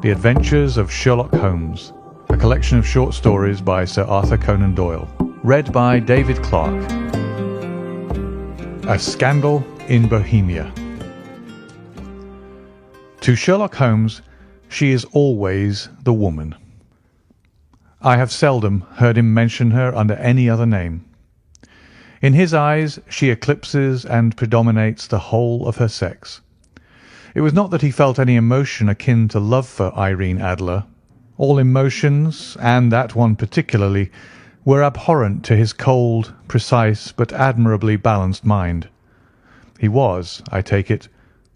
The Adventures of Sherlock Holmes, a collection of short stories by Sir Arthur Conan Doyle, read by David Clarke. A Scandal in Bohemia. To Sherlock Holmes, she is always the woman. I have seldom heard him mention her under any other name. In his eyes she eclipses and predominates the whole of her sex. It was not that he felt any emotion akin to love for Irene Adler. All emotions, and that one particularly, were abhorrent to his cold, precise, but admirably balanced mind. He was, I take it,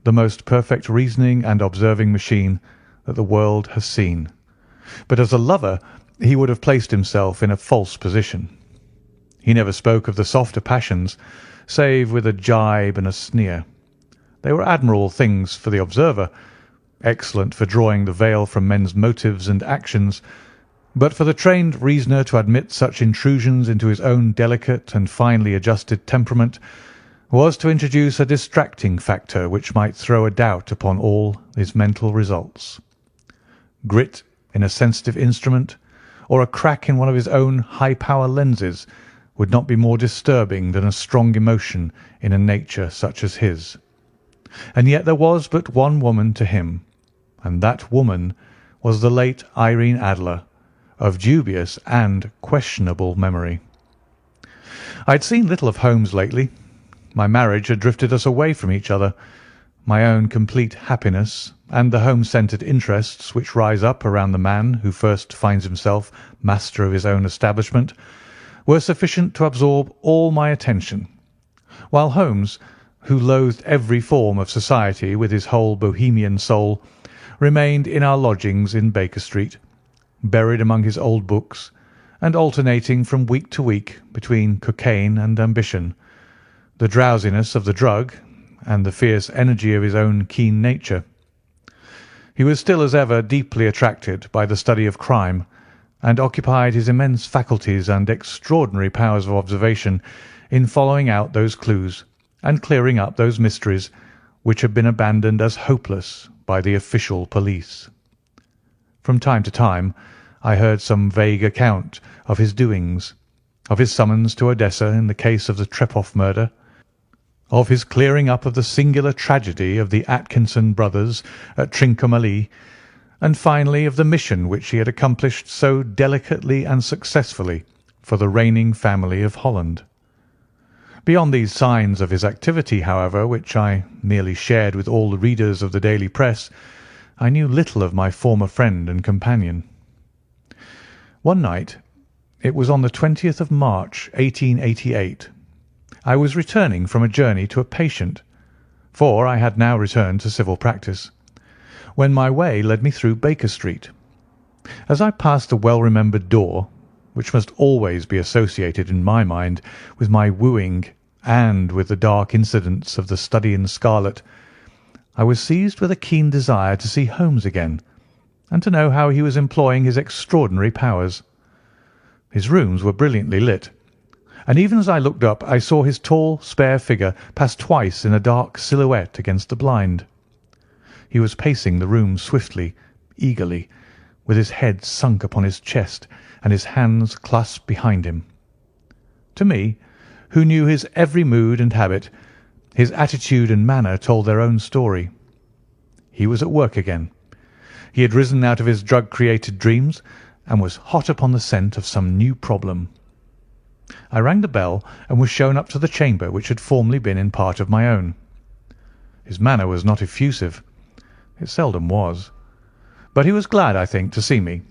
the most perfect reasoning and observing machine that the world has seen. But as a lover he would have placed himself in a false position. He never spoke of the softer passions, save with a gibe and a sneer. They were admirable things for the observer, excellent for drawing the veil from men's motives and actions, but for the trained reasoner to admit such intrusions into his own delicate and finely adjusted temperament was to introduce a distracting factor which might throw a doubt upon all his mental results. Grit in a sensitive instrument, or a crack in one of his own high-power lenses, would not be more disturbing than a strong emotion in a nature such as his. And yet there was but one woman to him, and that woman was the late Irene Adler, of dubious and questionable memory. I had seen little of Holmes lately. My marriage had drifted us away from each other. My own complete happiness, and the home-centred interests which rise up around the man who first finds himself master of his own establishment, were sufficient to absorb all my attention, while Holmes, who loathed every form of society with his whole Bohemian soul, remained in our lodgings in Baker Street, buried among his old books, and alternating from week to week between cocaine and ambition, the drowsiness of the drug and the fierce energy of his own keen nature. He was still as ever deeply attracted by the study of crime, and occupied his immense faculties and extraordinary powers of observation in following out those clues and clearing up those mysteries which had been abandoned as hopeless by the official police. From time to time I heard some vague account of his doings, of his summons to Odessa in the case of the Trepoff murder, of his clearing up of the singular tragedy of the Atkinson brothers at Trincomalee, and finally of the mission which he had accomplished so delicately and successfully for the reigning family of Holland. Beyond these signs of his activity, however, which I merely shared with all the readers of the daily press, I knew little of my former friend and companion. One night, it was on the 20th of March, 1888, I was returning from a journey to a patient, for I had now returned to civil practice, when my way led me through Baker Street. As I passed the well-remembered door, which must always be associated in my mind with my wooing and with the dark incidents of the Study in Scarlet, I was seized with a keen desire to see Holmes again, and to know how he was employing his extraordinary powers. His rooms were brilliantly lit, and even as I looked up I saw his tall, spare figure pass twice in a dark silhouette against the blind. He was pacing the room swiftly, eagerly, with his head sunk upon his chest and his hands clasped behind him. To me, who knew his every mood and habit, his attitude and manner told their own story. He was at work again. He had risen out of his drug-created dreams and was hot upon the scent of some new problem. I rang the bell and was shown up to the chamber which had formerly been in part of my own. His manner was not effusive. It seldom was. But he was glad, I think, to see me.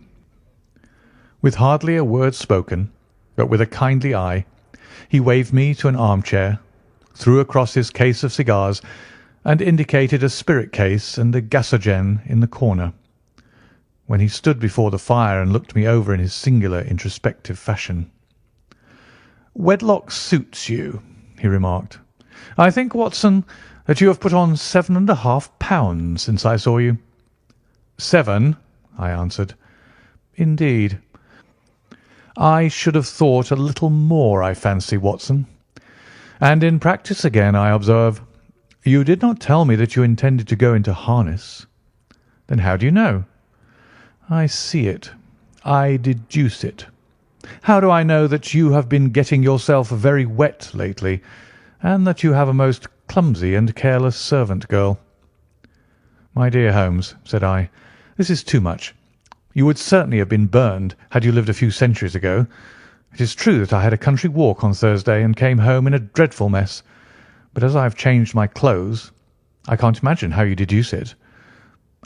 With hardly a word spoken, but with a kindly eye, he waved me to an armchair, threw across his case of cigars, and indicated a spirit case and a gasogen in the corner, when he stood before the fire and looked me over in his singular introspective fashion. "Wedlock suits you," he remarked. "I think, Watson, that you have put on 7.5 pounds since I saw you." "7," I answered. "Indeed. I should have thought a little more, I fancy, Watson. And in practice again, I observe. You did not tell me that you intended to go into harness." "Then how do you know?" I see it. I deduce it. How do I know that you have been getting yourself very wet lately, and that you have a most clumsy and careless servant girl?" "My dear Holmes," said I, "this is too much. You would certainly have been burned had you lived a few centuries ago. It is true that I had a country walk on Thursday and came home in a dreadful mess, but as I have changed my clothes, I can't imagine how you deduce it.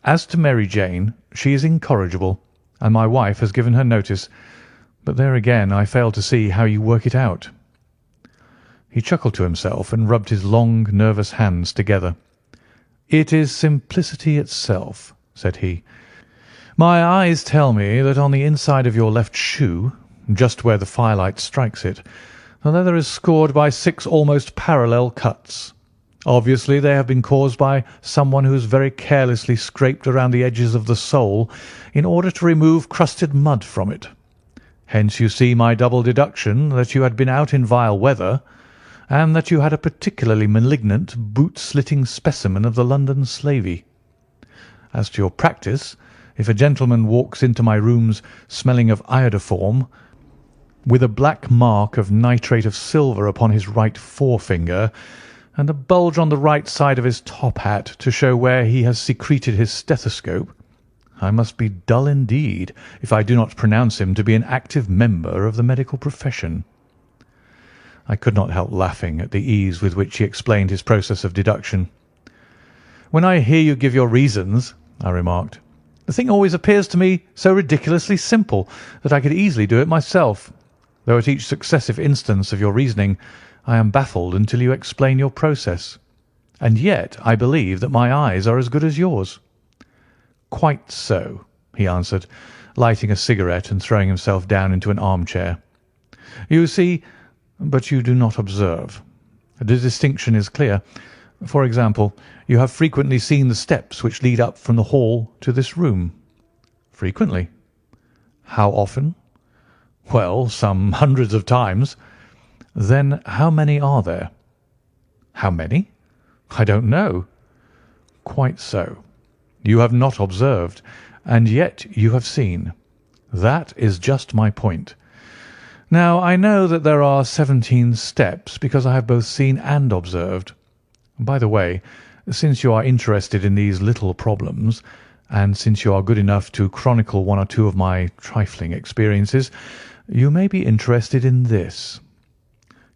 As to Mary Jane, she is incorrigible, and my wife has given her notice, but there again I fail to see how you work it out." He chuckled to himself and rubbed his long, nervous hands together. "It is simplicity itself," said he. "My eyes tell me that on the inside of your left shoe, just where the firelight strikes it, the leather is scored by 6 almost parallel cuts. Obviously they have been caused by someone who has very carelessly scraped around the edges of the sole in order to remove crusted mud from it. Hence you see my double deduction that you had been out in vile weather, and that you had a particularly malignant boot-slitting specimen of the London slavey. As to your practice, if a gentleman walks into my rooms smelling of iodoform, with a black mark of nitrate of silver upon his right forefinger, and a bulge on the right side of his top hat to show where he has secreted his stethoscope, I must be dull indeed if I do not pronounce him to be an active member of the medical profession." I could not help laughing at the ease with which he explained his process of deduction. "When I hear you give your reasons," I remarked, "the thing always appears to me so ridiculously simple that I could easily do it myself, though at each successive instance of your reasoning I am baffled until you explain your process. And yet I believe that my eyes are as good as yours." "Quite so," he answered, lighting a cigarette and throwing himself down into an armchair. "You see, but you do not observe. The distinction is clear. For example, you have frequently seen the steps which lead up from the hall to this room?" "Frequently." "How often?" "Well, some hundreds of times." "Then how many are there?" "How many? I don't know." "Quite so. You have not observed, and yet you have seen. That is just my point. Now, I know that there are 17 steps because I have both seen and observed. By the way, since you are interested in these little problems, and since you are good enough to chronicle one or two of my trifling experiences, you may be interested in this."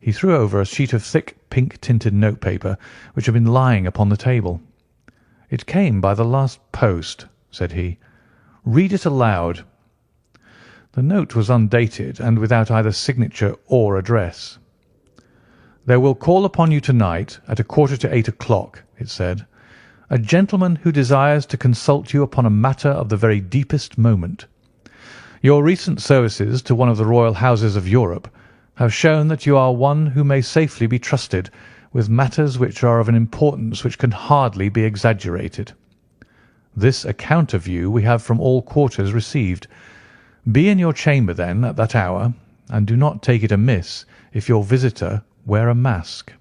He threw over a sheet of thick pink-tinted notepaper which had been lying upon the table. "It came by the last post," said he. "Read it aloud." The note was undated and without either signature or address. "There will call upon you tonight at 7:45, it said, "a gentleman who desires to consult you upon a matter of the very deepest moment. Your recent services to one of the royal houses of Europe have shown that you are one who may safely be trusted with matters which are of an importance which can hardly be exaggerated. This account of you we have from all quarters received. Be in your chamber, then, at that hour, and do not take it amiss if your visitor wear a mask."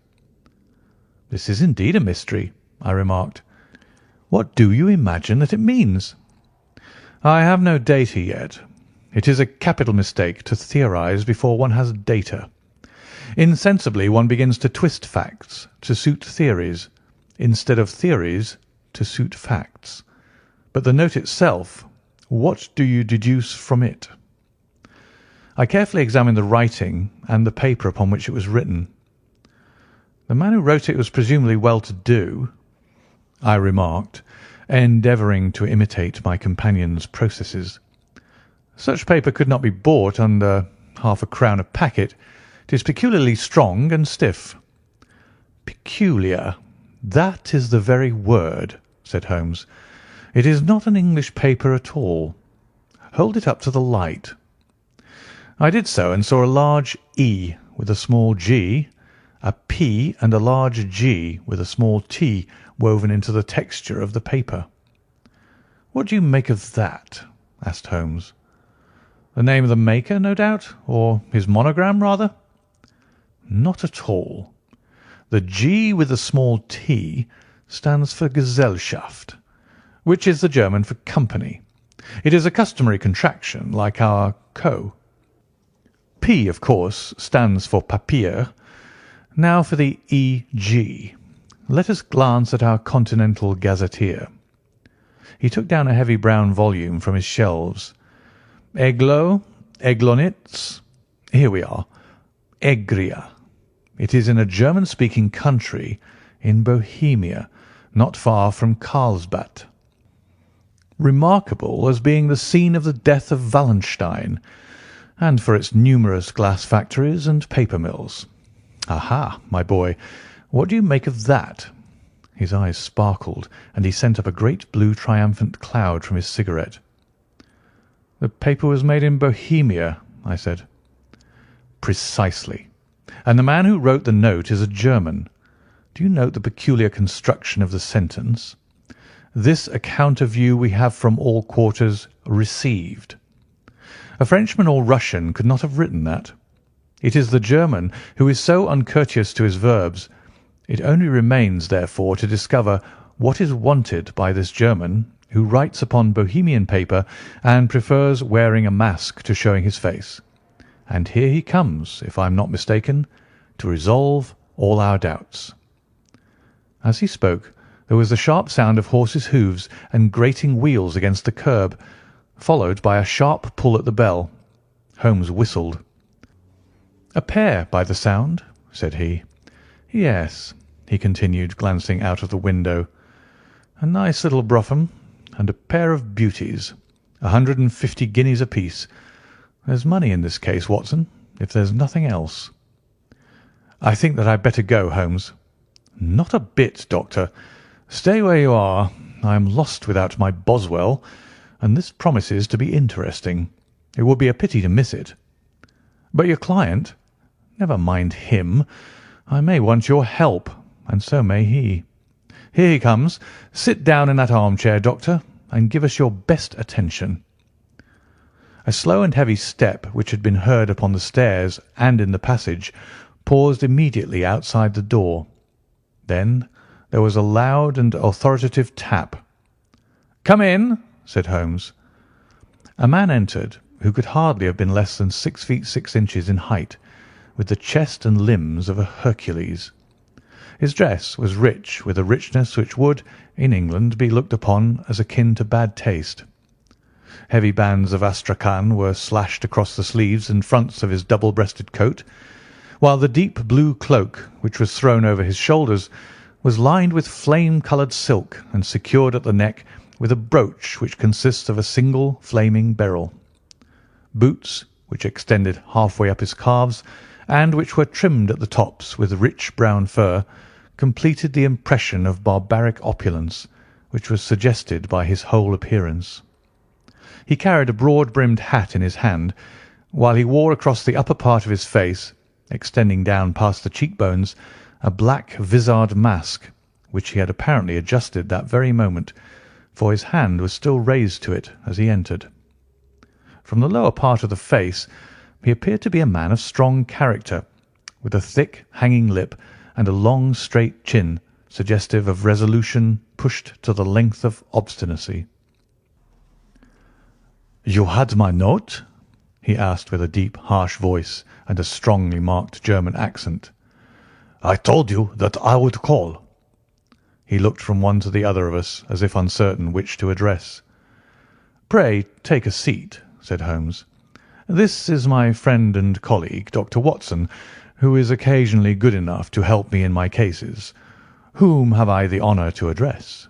"This is indeed a mystery," I remarked. "What do you imagine that it means?" "I have no data yet. It is a capital mistake to theorize before one has data. Insensibly one begins to twist facts to suit theories, instead of theories to suit facts. But the note itself, what do you deduce from it?" I carefully examined the writing and the paper upon which it was written. "The man who wrote it was presumably well-to-do," I remarked, endeavouring to imitate my companion's processes. "Such paper could not be bought under £0.50 a packet. It is peculiarly strong and stiff." "Peculiar. That is the very word," said Holmes. "It is not an English paper at all. Hold it up to the light." I did so and saw a large E with a small g, a P and a large G with a small t woven into the texture of the paper. "What do you make of that?" asked Holmes. "The name of the maker, no doubt, or his monogram, rather?" "Not at all. The G with the small t stands for Gesellschaft, which is the German for company, It is a customary contraction, like our co. P, of course, stands for papier. Now for the E.G. Let us glance at our Continental Gazetteer. He took down a heavy brown volume from his shelves. Eglo, Eglonitz. Here we are. Egria. It is in a German-speaking country in Bohemia, not far from Carlsbad. Remarkable as being the scene of the death of Wallenstein, and for its numerous glass factories and paper mills. Aha, my boy, what do you make of that? His eyes sparkled, and he sent up a great blue triumphant cloud from his cigarette. The paper was made in Bohemia, I said. Precisely. And the man who wrote the note is a German. Do you note the peculiar construction of the sentence? This account of you we have from all quarters received. A Frenchman or Russian could not have written that. It is the German who is so uncourteous to his verbs. It only remains, therefore, to discover what is wanted by this German who writes upon Bohemian paper and prefers wearing a mask to showing his face. And here he comes, if I am not mistaken, to resolve all our doubts. As he spoke, there was the sharp sound of horses' hoofs and grating wheels against the curb, followed by a sharp pull at the bell. Holmes whistled. "A pair, by the sound," said he. "Yes," he continued, glancing out of the window. "A nice little brougham, and a pair of beauties. 150 guineas apiece. There's money in this case, Watson, if there's nothing else." "I think that I'd better go, Holmes." "Not a bit, Doctor. Stay where you are. I am lost without my Boswell, and this promises to be interesting. It would be a pity to miss it." "But your client?" "Never mind him. I may want your help, and so may he. Here he comes. Sit down in that armchair, Doctor, and give us your best attention." A slow and heavy step, which had been heard upon the stairs and in the passage, paused immediately outside the door. Then there was a loud and authoritative tap. "Come in," said Holmes. A man entered who could hardly have been less than 6 feet 6 inches in height, with the chest and limbs of a Hercules. His dress was rich, with a richness which would, in England, be looked upon as akin to bad taste. Heavy bands of astrakhan were slashed across the sleeves and fronts of his double-breasted coat, while the deep blue cloak, which was thrown over his shoulders, was lined with flame-coloured silk and secured at the neck with a brooch which consists of a single flaming beryl. Boots, which extended half-way up his calves, and which were trimmed at the tops with rich brown fur, completed the impression of barbaric opulence which was suggested by his whole appearance. He carried a broad-brimmed hat in his hand, while he wore across the upper part of his face, extending down past the cheekbones, a black vizard mask, which he had apparently adjusted that very moment, for his hand was still raised to it as he entered. From the lower part of the face he appeared to be a man of strong character, with a thick, hanging lip and a long, straight chin, suggestive of resolution pushed to the length of obstinacy. "You had my note?" he asked with a deep, harsh voice and a strongly marked German accent. "I told you that I would call." He looked from one to the other of us, as if uncertain which to address. "Pray take a seat," said Holmes. "This is my friend and colleague, Dr. Watson, who is occasionally good enough to help me in my cases. Whom have I the honour to address?"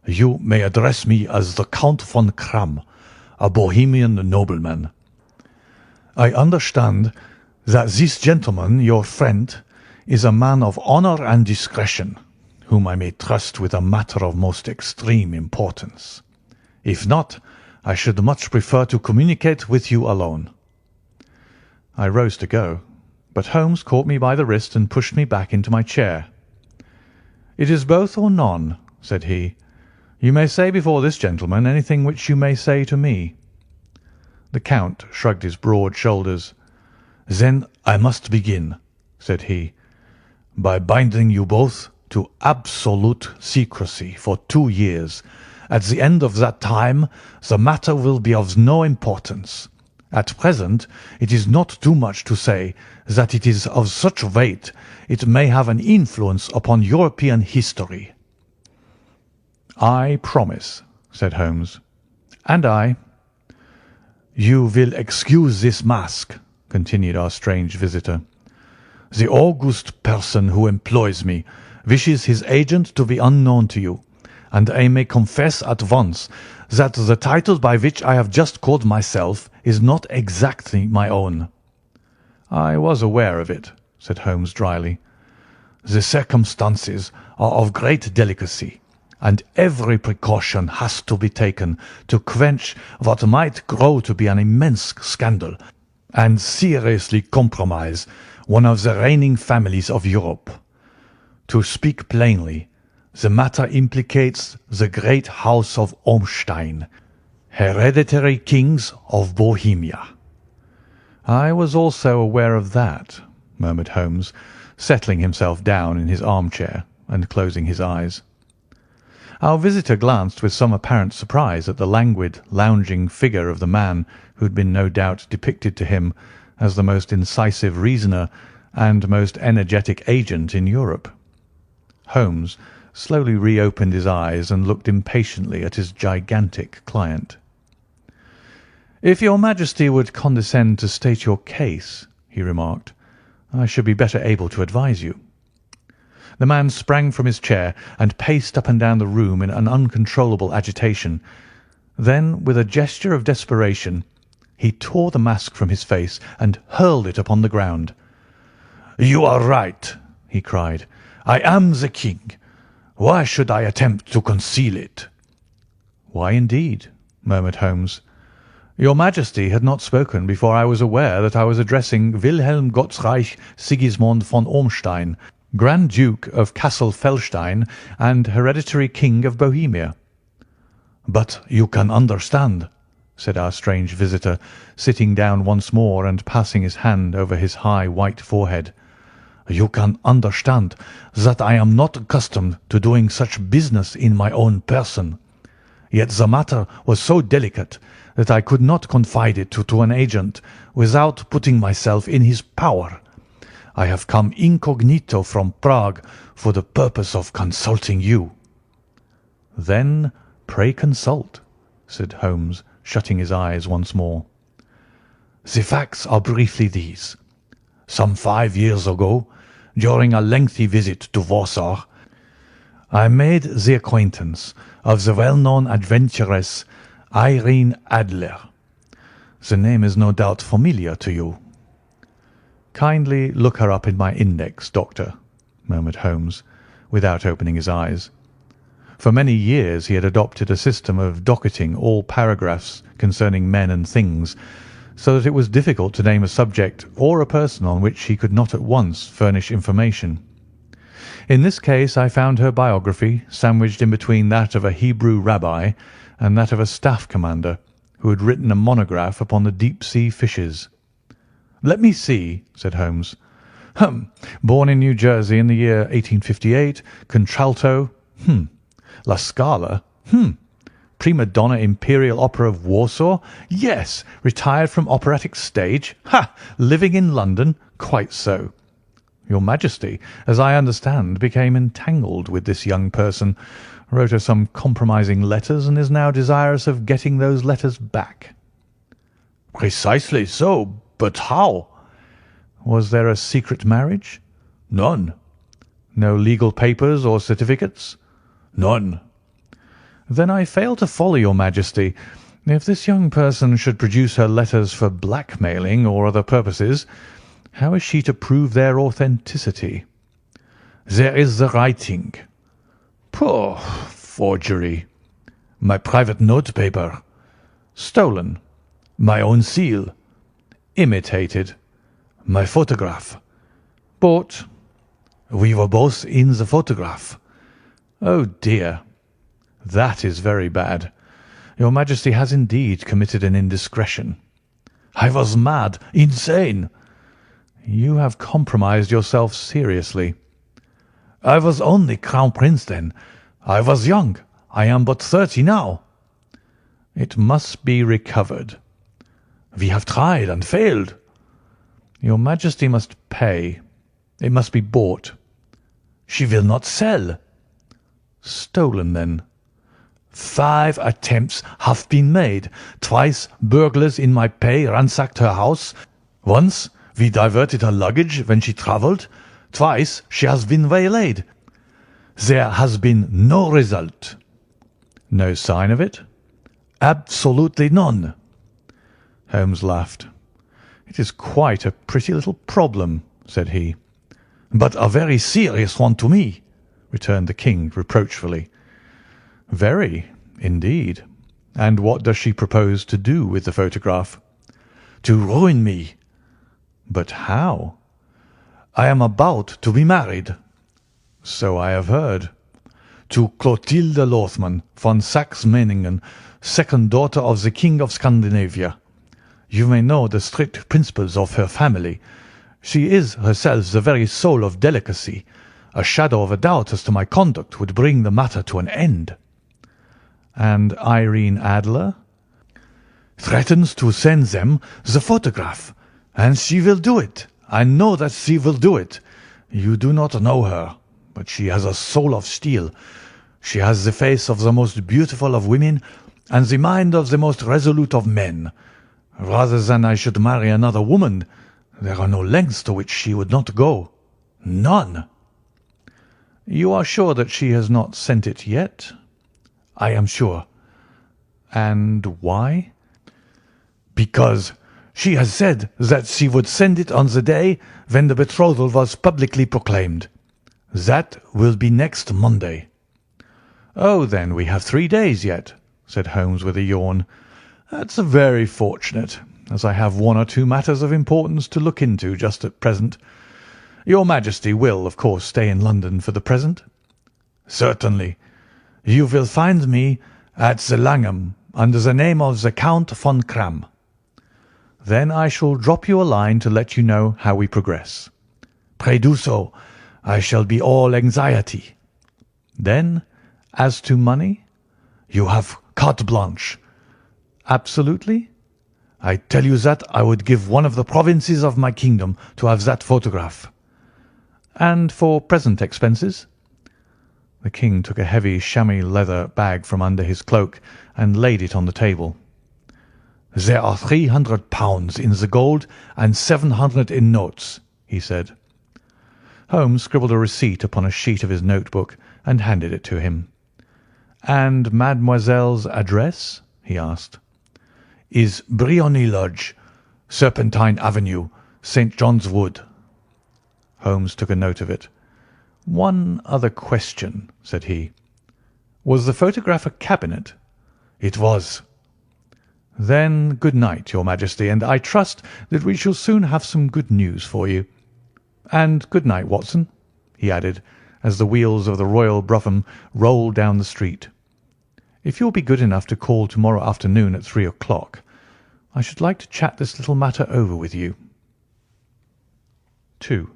"You may address me as the Count von Kramm, a Bohemian nobleman. I understand that this gentleman, your friend, is a man of honour and discretion, whom I may trust with a matter of most extreme importance. If not, I should much prefer to communicate with you alone." I rose to go, but Holmes caught me by the wrist and pushed me back into my chair. "It is both or none," said he. "You may say before this gentleman anything which you may say to me." The Count shrugged his broad shoulders. "Then I must begin," said he, "by binding you both to absolute secrecy for 2 years, At the end of that time, the matter will be of no importance. At present, it is not too much to say that it is of such weight it may have an influence upon European history." "I promise," said Holmes. "And I." "You will excuse this mask," continued our strange visitor. "The august person who employs me wishes his agent to be unknown to you, and I may confess at once that the title by which I have just called myself is not exactly my own." "I was aware of it," said Holmes dryly. "The circumstances are of great delicacy, and every precaution has to be taken to quench what might grow to be an immense scandal and seriously compromise one of the reigning families of Europe. To speak plainly, the matter implicates the great house of Ormstein, hereditary kings of Bohemia." "I was also aware of that," murmured Holmes, settling himself down in his armchair and closing his eyes. Our visitor glanced with some apparent surprise at the languid, lounging figure of the man who had been no doubt depicted to him as the most incisive reasoner and most energetic agent in Europe. Holmes slowly reopened his eyes and looked impatiently at his gigantic client. "If your Majesty would condescend to state your case," he remarked, "I should be better able to advise you." The man sprang from his chair and paced up and down the room in an uncontrollable agitation. Then, with a gesture of desperation, he tore the mask from his face and hurled it upon the ground. "You are right," he cried. "I am the king. Why should I attempt to conceal it?" "Why, indeed?" murmured Holmes. "Your Majesty had not spoken before I was aware that I was addressing Wilhelm Gottsreich Sigismund von Ormstein, Grand Duke of Cassel-Felstein and hereditary King of Bohemia." "But you can understand," said our strange visitor, sitting down once more and passing his hand over his high white forehead. "You can understand that I am not accustomed to doing such business in my own person. Yet the matter was so delicate that I could not confide it to an agent without putting myself in his power. I have come incognito from Prague for the purpose of consulting you." "Then pray consult," said Holmes, shutting his eyes once more. "The facts are briefly these. Some 5 years ago, during a lengthy visit to Warsaw, I made the acquaintance of the well-known adventuress Irene Adler. The name is no doubt familiar to you." "Kindly look her up in my index, Doctor," murmured Holmes, without opening his eyes. For many years he had adopted a system of docketing all paragraphs concerning men and things, so that it was difficult to name a subject or a person on which he could not at once furnish information. In this case I found her biography sandwiched in between that of a Hebrew rabbi and that of a staff commander who had written a monograph upon the deep-sea fishes. "Let me see," said Holmes. Born in New Jersey in the year 1858, contralto. La Scala. Prima donna Imperial Opera of Warsaw. Yes. Retired from operatic stage. Living in London. Quite so. Your Majesty, as I understand, became entangled with this young person, wrote her some compromising letters, and is now desirous of getting those letters back." "Precisely so. But how?" "Was there a secret marriage?" "None." "No legal papers or certificates?" "None." "Then I fail to follow your Majesty. If this young person should produce her letters for blackmailing or other purposes, how is she to prove their authenticity?" "There is the writing." "Poor forgery." "My private notepaper." "Stolen." "My own seal." "Imitated." "My photograph." "Bought." "We were both in the photograph." "Oh dear. That is very bad. Your Majesty has indeed committed an indiscretion." "I was mad, insane." "You have compromised yourself seriously." "I was only Crown Prince then. I was young. I am but 30 now." "It must be recovered." "We have tried and failed." "Your Majesty must pay. It must be bought." "She will not sell." "Stolen, then?" "5 attempts have been made. Twice burglars in my pay ransacked her house. Once we diverted her luggage when she travelled. Twice she has been waylaid. There has been no result." "No sign of it?" "Absolutely none." Holmes laughed. "It is quite a pretty little problem," said he. "But a very serious one to me," returned the King reproachfully. "Very, indeed. And what does she propose to do with the photograph?" "To ruin me." "But how?" "I am about to be married." "So I have heard." "To Clotilde Lothman von Saxe-Meiningen, second daughter of the King of Scandinavia. You may know the strict principles of her family. She is herself the very soul of delicacy. A shadow of a doubt as to my conduct would bring the matter to an end." "And Irene Adler?" "Threatens to send them the photograph. And she will do it. I know that she will do it. You do not know her, but she has a soul of steel. She has the face of the most beautiful of women and the mind of the most resolute of men. Rather than I should marry another woman, there are no lengths to which she would not go. None." "You are sure that she has not sent it yet?" "I am sure." "And why?" "Because she has said that she would send it on the day when the betrothal was publicly proclaimed. That will be next Monday." "Oh, then we have 3 days yet," said Holmes with a yawn. "That's very fortunate, as I have one or two matters of importance to look into just at present. Your Majesty will, of course, stay in London for the present?" "Certainly. You will find me at the Langham under the name of the Count von Kramm." "Then I shall drop you a line to let you know how we progress." "Pray do so. I shall be all anxiety." "Then, as to money?" "You have carte blanche." "Absolutely?" "I tell you that I would give one of the provinces of my kingdom to have that photograph." "And for present expenses?" The King took a heavy chamois leather bag from under his cloak and laid it on the table. "There are £300 in the gold and 700 in notes," he said. Holmes scribbled a receipt upon a sheet of his notebook and handed it to him. "And mademoiselle's address?" he asked. "Is Briony Lodge, Serpentine Avenue, St. John's Wood." Holmes took a note of it. "One other question," said he. "Was the photograph a cabinet?" "It was." "Then good night, Your Majesty, and I trust that we shall soon have some good news for you. And good night, Watson," he added, as the wheels of the royal brougham rolled down the street. "If you will be good enough to call to-morrow afternoon at 3 o'clock, I should like to chat this little matter over with you." 2.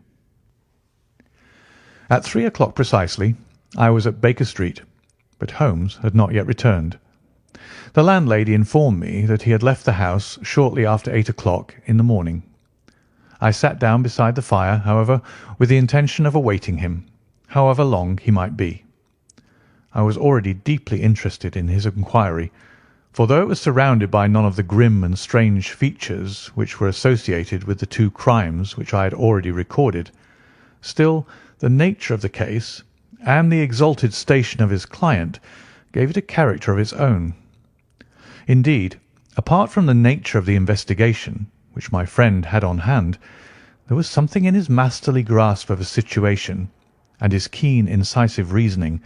At 3 o'clock precisely, I was at Baker Street, but Holmes had not yet returned. The landlady informed me that he had left the house shortly after 8 o'clock in the morning. I sat down beside the fire, however, with the intention of awaiting him, however long he might be. I was already deeply interested in his inquiry, for though it was surrounded by none of the grim and strange features which were associated with the 2 crimes which I had already recorded, still the nature of the case and the exalted station of his client gave it a character of its own. Indeed, apart from the nature of the investigation which my friend had on hand, there was something in his masterly grasp of a situation and his keen, incisive reasoning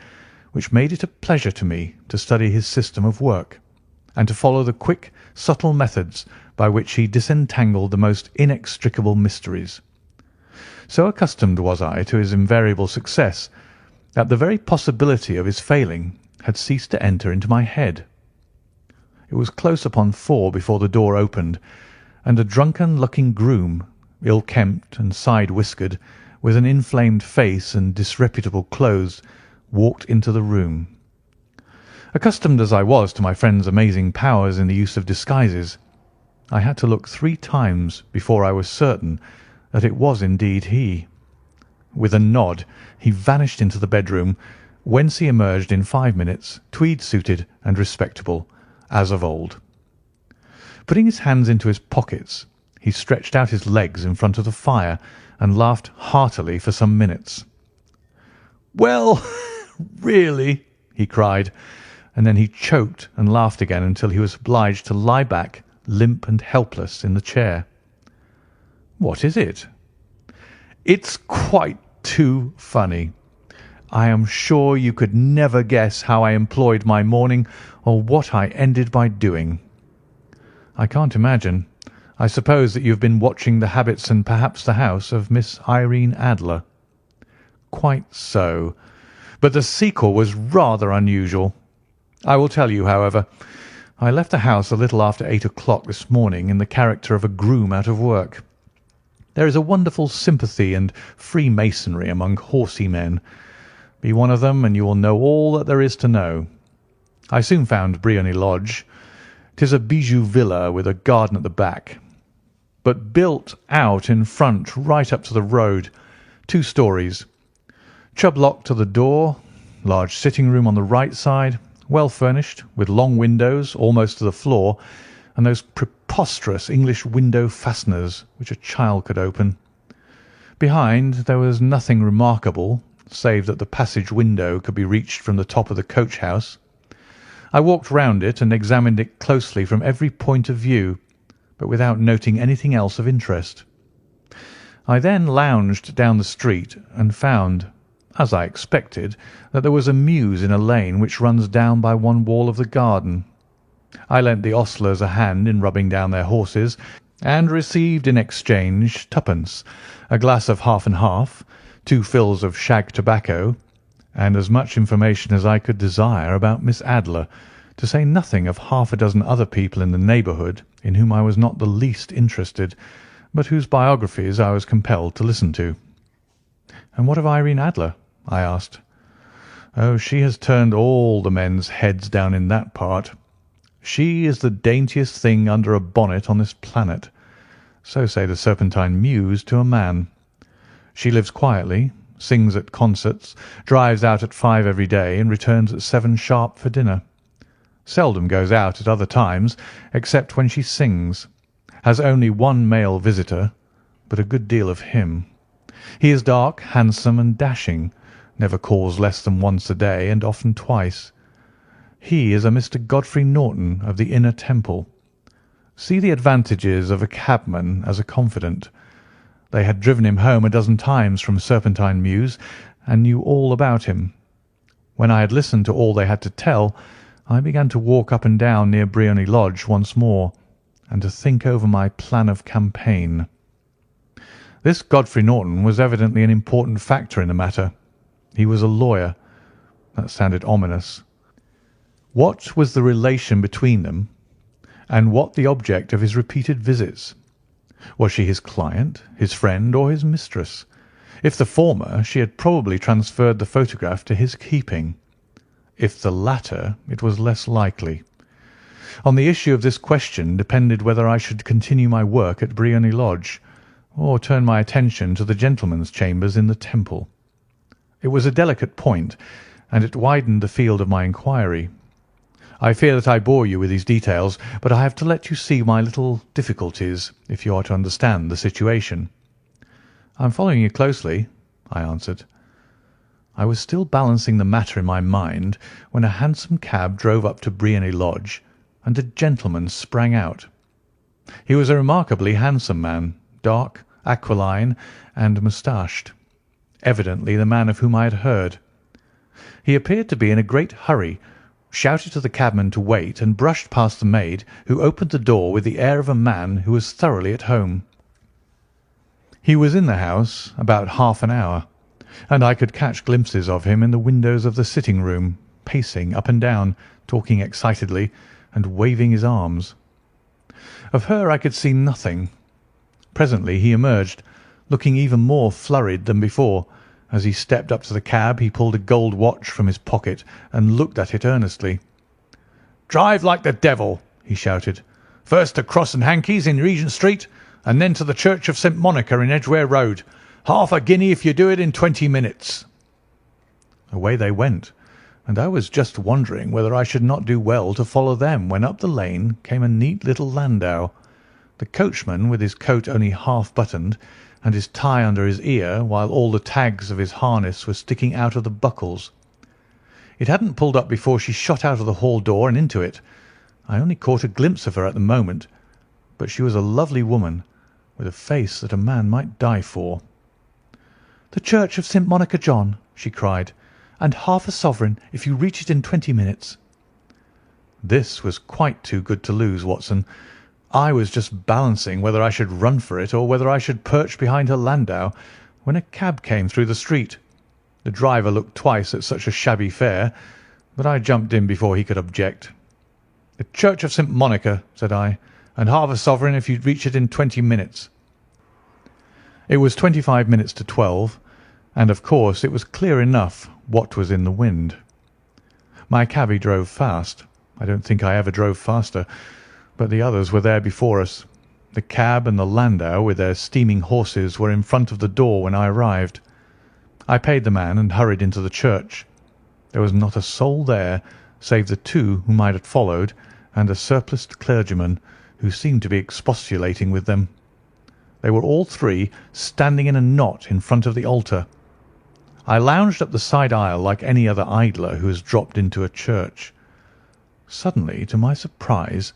which made it a pleasure to me to study his system of work, and to follow the quick, subtle methods by which he disentangled the most inextricable mysteries. So accustomed was I to his invariable success that the very possibility of his failing had ceased to enter into my head. It was close upon 4 before the door opened, and a drunken-looking groom, ill-kempt and side-whiskered, with an inflamed face and disreputable clothes, walked into the room. Accustomed as I was to my friend's amazing powers in the use of disguises, I had to look 3 times before I was certain that it was indeed he. With a nod, he vanished into the bedroom, whence he emerged in 5 minutes, tweed-suited and respectable, as of old. Putting his hands into his pockets, he stretched out his legs in front of the fire and laughed heartily for some minutes. "Well, really," he cried, and then he choked and laughed again until he was obliged to lie back, limp and helpless, in the chair. "What is it?" "It's quite too funny. I am sure you could never guess how I employed my morning or what I ended by doing." "I can't imagine. I suppose that you have been watching the habits and perhaps the house of Miss Irene Adler." "Quite so. But the sequel was rather unusual. I will tell you, however. I left the house a little after 8 o'clock this morning in the character of a groom out of work. There is a wonderful sympathy and freemasonry among horsey men. Be one of them, and you will know all that there is to know. I soon found Briony Lodge. 'Tis a bijou villa with a garden at the back, but built out in front right up to the road, 2 stories. Chubb lock to the door, large sitting room on the right side, well furnished, with long windows almost to the floor, and those preposterous English window fasteners which a child could open. Behind there was nothing remarkable, save that the passage window could be reached from the top of the coach house. I walked round it and examined it closely from every point of view, but without noting anything else of interest. I then lounged down the street and found, as I expected, that there was a mews in a lane which runs down by one wall of the garden. I lent the ostlers a hand in rubbing down their horses, and received in exchange 2d, a glass of half and half, 2 fills of shag tobacco, and as much information as I could desire about Miss Adler, to say nothing of half a dozen other people in the neighbourhood in whom I was not the least interested, but whose biographies I was compelled to listen to. "And what of Irene Adler?" I asked. "Oh, she has turned all the men's heads down in that part. She is the daintiest thing under a bonnet on this planet. So say the Serpentine Mews to a man. She lives quietly, sings at concerts, drives out at 5 every day, and returns at 7 sharp for dinner. Seldom goes out at other times, except when she sings. Has only 1 male visitor, but a good deal of him. He is dark, handsome, and dashing, never calls less than once a day, and often twice. He is a Mr. Godfrey Norton of the Inner Temple. See the advantages of a cabman as a confidant. They had driven him home a dozen times from Serpentine Mews, and knew all about him. When I had listened to all they had to tell, I began to walk up and down near Briony Lodge once more, and to think over my plan of campaign. This Godfrey Norton was evidently an important factor in the matter. He was a lawyer. That sounded ominous. What was the relation between them, and what the object of his repeated visits? Was she his client, his friend, or his mistress? If the former, she had probably transferred the photograph to his keeping. If the latter, it was less likely. On the issue of this question depended whether I should continue my work at Briony Lodge, or turn my attention to the gentlemen's chambers in the Temple. It was a delicate point, and it widened the field of my inquiry. I fear that I bore you with these details, but I have to let you see my little difficulties if you are to understand the situation. "I am following you closely," I answered. I was still balancing the matter in my mind when a hansom cab drove up to Briony Lodge, and a gentleman sprang out. He was a remarkably handsome man, dark, aquiline, and moustached, evidently the man of whom I had heard. He appeared to be in a great hurry, shouted to the cabman to wait, and brushed past the maid, who opened the door with the air of a man who was thoroughly at home. He was in the house about half an hour, and I could catch glimpses of him in the windows of the sitting-room, pacing up and down, talking excitedly, and waving his arms. Of her I could see nothing. Presently he emerged, looking even more flurried than before. As he stepped up to the cab he pulled a gold watch from his pocket and looked at it earnestly. "Drive like the devil," he shouted. "First to Cross and Hankey's in Regent Street, and then to the Church of St. Monica in Edgware Road. Half a guinea if you do it in 20 minutes." Away they went, and I was just wondering whether I should not do well to follow them when up the lane came a neat little landau. The coachman, with his coat only half buttoned and his tie under his ear, while all the tags of his harness were sticking out of the buckles. It hadn't pulled up before she shot out of the hall door and into it. I only caught a glimpse of her at the moment, but she was a lovely woman, with a face that a man might die for. "The Church of St. Monica, John," she cried, "and half a sovereign if you reach it in 20 minutes." This was quite too good to lose, Watson. I was just balancing whether I should run for it or whether I should perch behind her landau when a cab came through the street. The driver looked twice at such a shabby fare, but I jumped in before he could object. "The Church of St. Monica," said I, "and half a sovereign if you reach it in 20 minutes." It was 25 minutes to 12, and of course it was clear enough what was in the wind. My cabby drove fast. I don't think I ever drove faster, but the others were there before us. The cab and the landau with their steaming horses were in front of the door when I arrived. I paid the man and hurried into the church. There was not a soul there save the two whom I had followed and a surpliced clergyman who seemed to be expostulating with them. They were all three standing in a knot in front of the altar. I lounged up the side aisle like any other idler who has dropped into a church. Suddenly, to my surprise,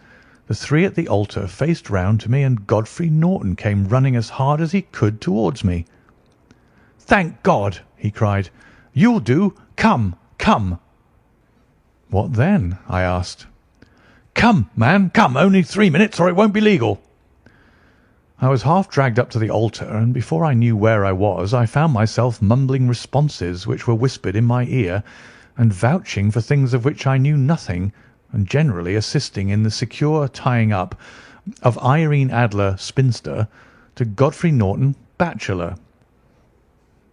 the three at the altar faced round to me, and Godfrey Norton came running as hard as he could towards me. "Thank God!" he cried. "You'll do. Come, come." "What then?" I asked. "Come, man, come. Only 3 minutes, or it won't be legal." I was half dragged up to the altar, and before I knew where I was, I found myself mumbling responses which were whispered in my ear, and vouching for things of which I knew nothing, and generally assisting in the secure tying up of Irene Adler, spinster, to Godfrey Norton, bachelor.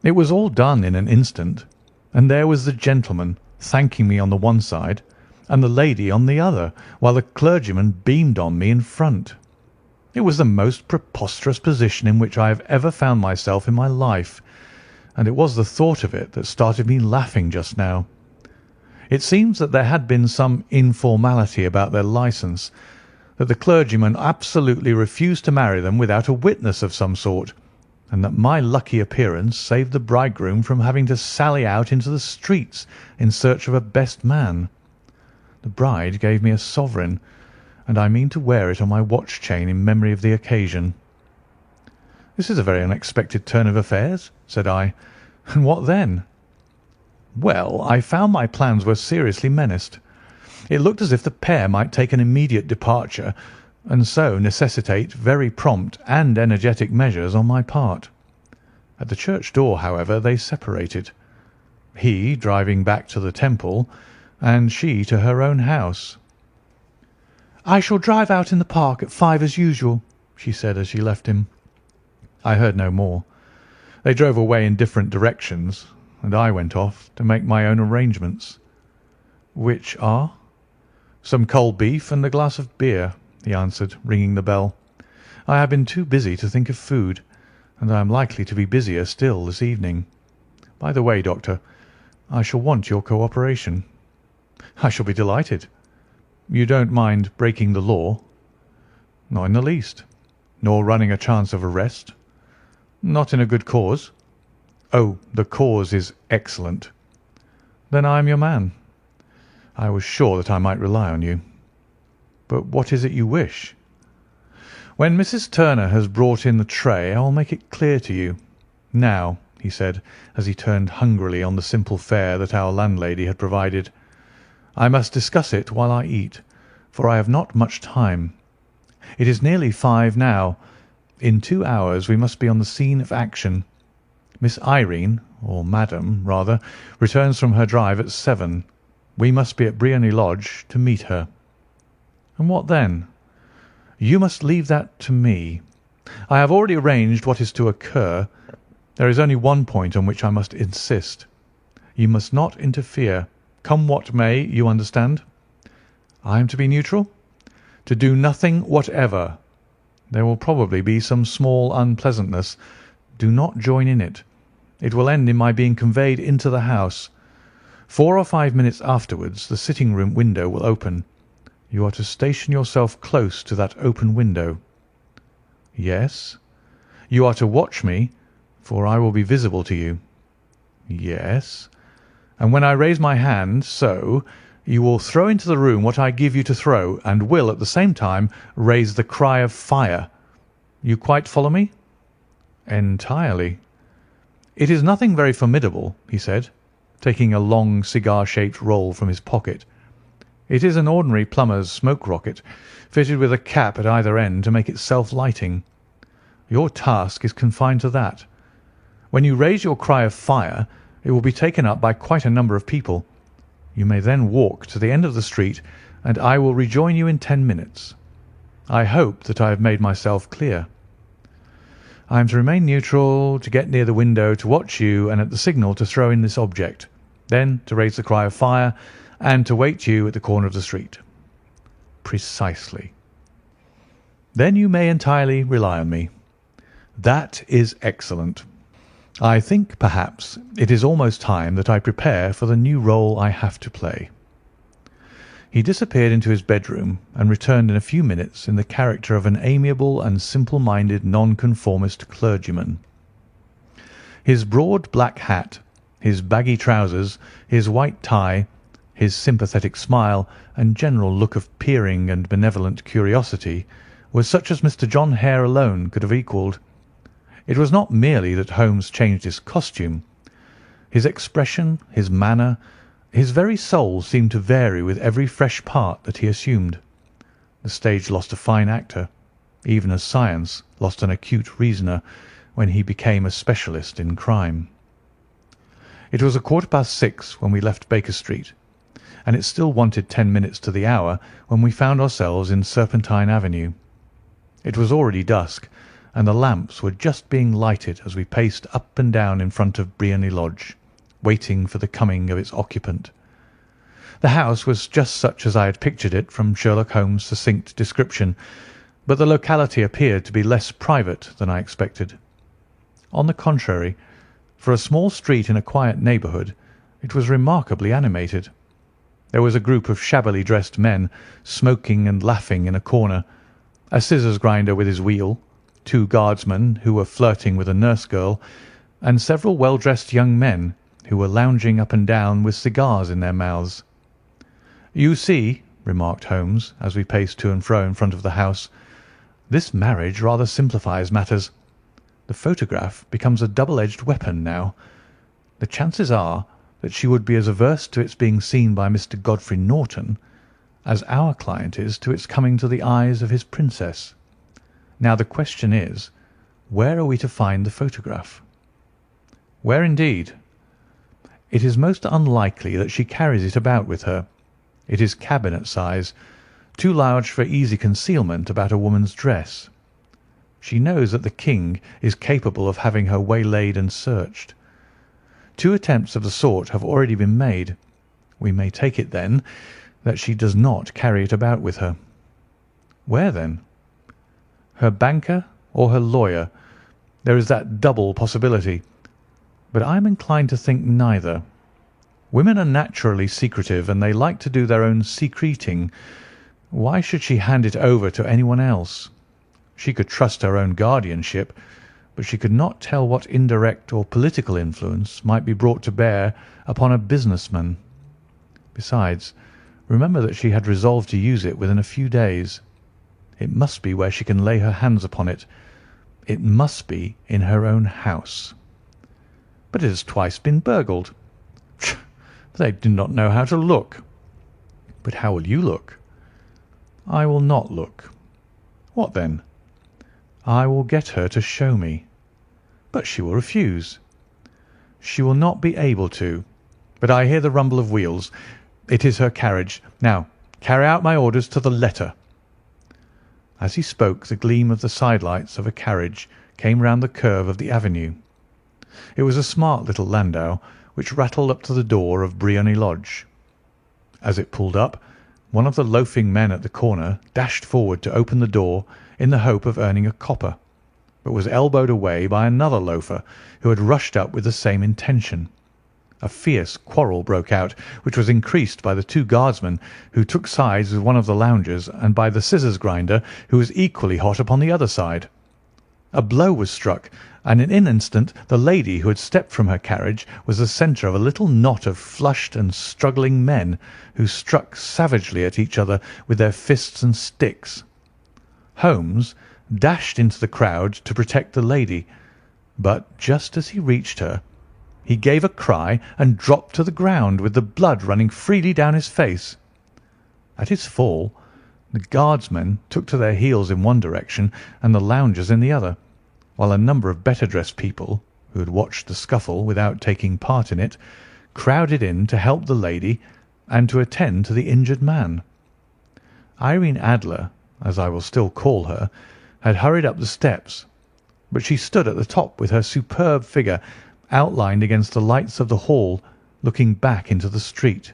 It was all done in an instant, and there was the gentleman thanking me on the one side, and the lady on the other, while the clergyman beamed on me in front. It was the most preposterous position in which I have ever found myself in my life, and it was the thought of it that started me laughing just now. It seems that there had been some informality about their licence, that the clergyman absolutely refused to marry them without a witness of some sort, and that my lucky appearance saved the bridegroom from having to sally out into the streets in search of a best man. The bride gave me a sovereign, and I mean to wear it on my watch chain in memory of the occasion. "This is a very unexpected turn of affairs," said I. "And what then?" "Well, I found my plans were seriously menaced. It looked as if the pair might take an immediate departure, and so necessitate very prompt and energetic measures on my part. At the church door, however, they separated, he driving back to the Temple, and she to her own house. "I shall drive out in the park at 5 as usual," she said as she left him. I heard no more. They drove away in different directions, and I went off to make my own arrangements. "Which are?" "Some cold beef and a glass of beer," he answered, ringing the bell. "I have been too busy to think of food, and I am likely to be busier still this evening. By the way, Doctor, I shall want your cooperation." "I shall be delighted." "You don't mind breaking the law?" "Not in the least." "Nor running a chance of arrest?" "Not in a good cause." "Oh, the cause is excellent." "Then I am your man." "I was sure that I might rely on you." "But what is it you wish?" "When Mrs. Turner has brought in the tray I will make it clear to you. Now," he said, as he turned hungrily on the simple fare that our landlady had provided, "I must discuss it while I eat, for I have not much time. It is nearly 5 now. In 2 hours we must be on the scene of action. Miss Irene, or Madam, rather, returns from her drive at 7. We must be at Briony Lodge to meet her." "And what then?" "You must leave that to me. I have already arranged what is to occur. There is only one point on which I must insist. You must not interfere. Come what may, you understand?" I am to be neutral? To do nothing whatever. There will probably be some small unpleasantness. Do not join in it. It will end in my being conveyed into the house. 4 or 5 minutes afterwards the sitting-room window will open. You are to station yourself close to that open window. Yes. You are to watch me, for I will be visible to you. Yes. And when I raise my hand, so, you will throw into the room what I give you to throw, and will, at the same time, raise the cry of fire. You quite follow me? Entirely. It is nothing very formidable, he said, taking a long cigar-shaped roll from his pocket. It is an ordinary plumber's smoke rocket, fitted with a cap at either end to make it self-lighting. Your task is confined to that. When you raise your cry of fire, it will be taken up by quite a number of people. You may then walk to the end of the street, and I will rejoin you in 10 minutes. I hope that I have made myself clear. I am to remain neutral, to get near the window, to watch you, and at the signal to throw in this object, then to raise the cry of fire, and to wait you at the corner of the street. Precisely. Then you may entirely rely on me. That is excellent. I think, perhaps, it is almost time that I prepare for the new role I have to play. He disappeared into his bedroom and returned in a few minutes in the character of an amiable and simple-minded nonconformist clergyman. His broad black hat, his baggy trousers, his white tie, his sympathetic smile, and general look of peering and benevolent curiosity was such as Mr. John Hare alone could have equalled. It was not merely that Holmes changed his costume. His expression, his manner, his very soul seemed to vary with every fresh part that he assumed. The stage lost a fine actor, even as science lost an acute reasoner when he became a specialist in crime. It was 6:15 when we left Baker Street, and it still wanted 10 minutes to the hour when we found ourselves in Serpentine Avenue. It was already dusk, and the lamps were just being lighted as we paced up and down in front of Briony Lodge, waiting for the coming of its occupant. The house was just such as I had pictured it from Sherlock Holmes' succinct description, but the locality appeared to be less private than I expected. On the contrary, for a small street in a quiet neighbourhood, it was remarkably animated. There was a group of shabbily dressed men smoking and laughing in a corner, a scissors grinder with his wheel, 2 guardsmen who were flirting with a nurse girl, and several well-dressed young men who were lounging up and down with cigars in their mouths. "You see," remarked Holmes, as we paced to and fro in front of the house, "this marriage rather simplifies matters. The photograph becomes a double-edged weapon now. The chances are that she would be as averse to its being seen by Mr. Godfrey Norton as our client is to its coming to the eyes of his princess. Now the question is, where are we to find the photograph?" "Where indeed?" "It is most unlikely that she carries it about with her. It is cabinet size, too large for easy concealment about a woman's dress. She knows that the king is capable of having her waylaid and searched. 2 attempts of the sort have already been made. We may take it, then, that she does not carry it about with her." "Where, then?" "Her banker or her lawyer. There is that double possibility. But I am inclined to think neither. Women are naturally secretive, and they like to do their own secreting. Why should she hand it over to anyone else? She could trust her own guardianship, but she could not tell what indirect or political influence might be brought to bear upon a businessman. Besides, remember that she had resolved to use it within a few days. It must be where she can lay her hands upon it. It must be in her own house." "But it has twice been burgled." "They do not know how to look." "But how will you look?" "I will not look." "What then?" "I will get her to show me." "But she will refuse." "She will not be able to. But I hear the rumble of wheels. It is her carriage. Now carry out my orders to the letter." As he spoke, the gleam of the sidelights of a carriage came round the curve of the avenue. It was a smart little landau, which rattled up to the door of Briony Lodge. As it pulled up, One of the loafing men at the corner dashed forward to open the door in the hope of earning a copper, but was elbowed away by another loafer who had rushed up with the same intention. A fierce quarrel broke out, which was increased by the two guardsmen who took sides with one of the loungers, and by the scissors grinder, who was equally hot upon the other side. A blow was struck, and in an instant the lady who had stepped from her carriage was the centre of a little knot of flushed and struggling men, who struck savagely at each other with their fists and sticks. Holmes dashed into the crowd to protect the lady, but just as he reached her, he gave a cry and dropped to the ground with the blood running freely down his face. At his fall, the guardsmen took to their heels in one direction and the loungers in the other, while a number of better-dressed people, who had watched the scuffle without taking part in it, crowded in to help the lady and to attend to the injured man. Irene Adler, as I will still call her, had hurried up the steps, but she stood at the top with her superb figure outlined against the lights of the hall, looking back into the street.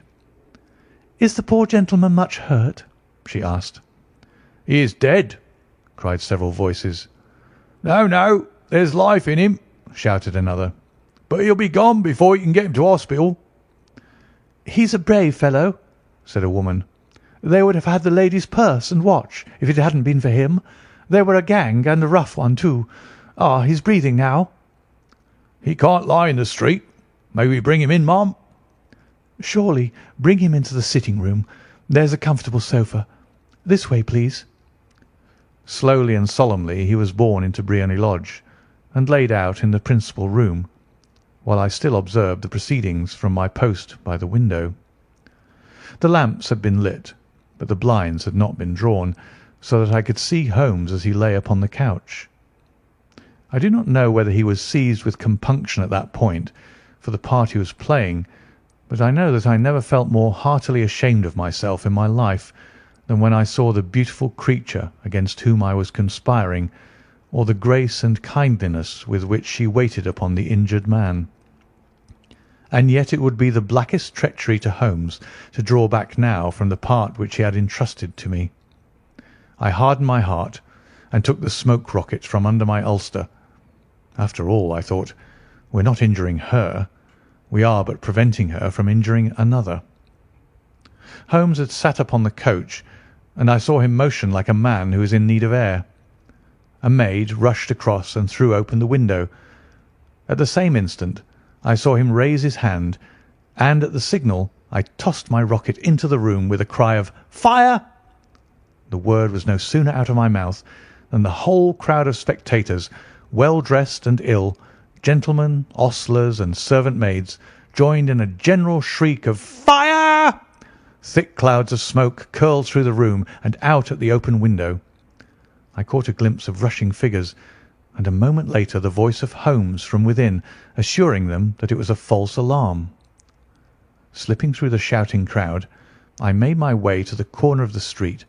"Is the poor gentleman much hurt?" she asked. "He is dead," cried several voices. "No, no, there's life in him," shouted another. "But he'll be gone before you can get him to hospital." "He's a brave fellow," said a woman. "They would have had the lady's purse and watch if it hadn't been for him. They were a gang, and a rough one, too. Ah, he's breathing now." "He can't lie in the street. May we bring him in, ma'am?" "Surely. Bring him into the sitting-room. There's a comfortable sofa. This way, please." Slowly and solemnly he was borne into Briony Lodge, and laid out in the principal room, while I still observed the proceedings from my post by the window. The lamps had been lit, but the blinds had not been drawn, so that I could see Holmes as he lay upon the couch. I do not know whether he was seized with compunction at that point for the part he was playing, but I know that I never felt more heartily ashamed of myself in my life than when I saw the beautiful creature against whom I was conspiring, or the grace and kindliness with which she waited upon the injured man. And yet it would be the blackest treachery to Holmes to draw back now from the part which he had entrusted to me. I hardened my heart and took the smoke rocket from under my ulster. After all, I thought, we're not injuring her. We are but preventing her from injuring another. Holmes had sat upon the coach, and I saw him motion like a man who is in need of air. A maid rushed across and threw open the window. At the same instant I saw him raise his hand, and at the signal I tossed my rocket into the room with a cry of "Fire!" The word was no sooner out of my mouth than the whole crowd of spectators, well dressed and ill, gentlemen, ostlers, and servant maids, joined in a general shriek of "Fire!" Thick clouds of smoke curled through the room and out at the open window. I caught a glimpse of rushing figures, and a moment later the voice of Holmes from within, assuring them that it was a false alarm. Slipping through the shouting crowd, I made my way to the corner of the street,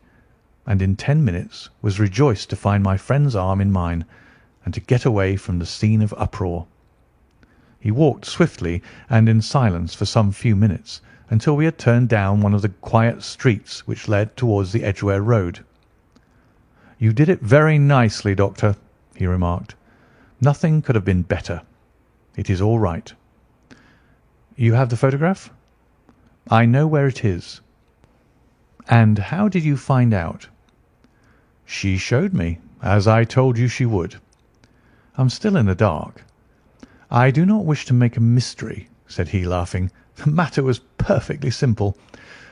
and in 10 minutes was rejoiced to find my friend's arm in mine, and to get away from the scene of uproar. He walked swiftly and in silence for some few minutes, until we had turned down one of the quiet streets which led towards the Edgware Road. "You did it very nicely, Doctor," he remarked. "Nothing could have been better. It is all right. You have the photograph?" "I know where it is." "And how did you find out?" "She showed me, as I told you she would." "I'm still in the dark." "I do not wish to make a mystery," said he, laughing. "The matter was perfectly simple.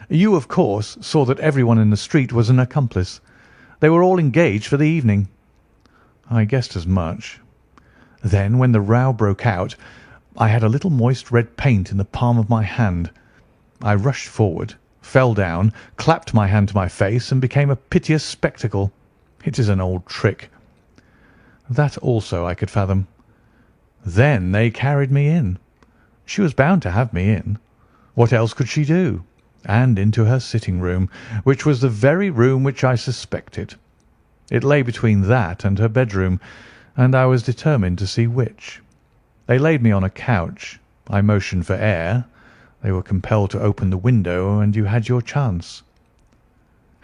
You, of course, saw that everyone in the street was an accomplice. They were all engaged for the evening." "I guessed as much." "Then, when the row broke out, I had a little moist red paint in the palm of my hand. I rushed forward, fell down, clapped my hand to my face, and became a piteous spectacle. It is an old trick." "That also I could fathom." "Then they carried me in. She was bound to have me in. What else could she do? And into her sitting-room, which was the very room which I suspected. It lay between that and her bedroom, and I was determined to see which. They laid me on a couch. I motioned for air. They were compelled to open the window, and you had your chance."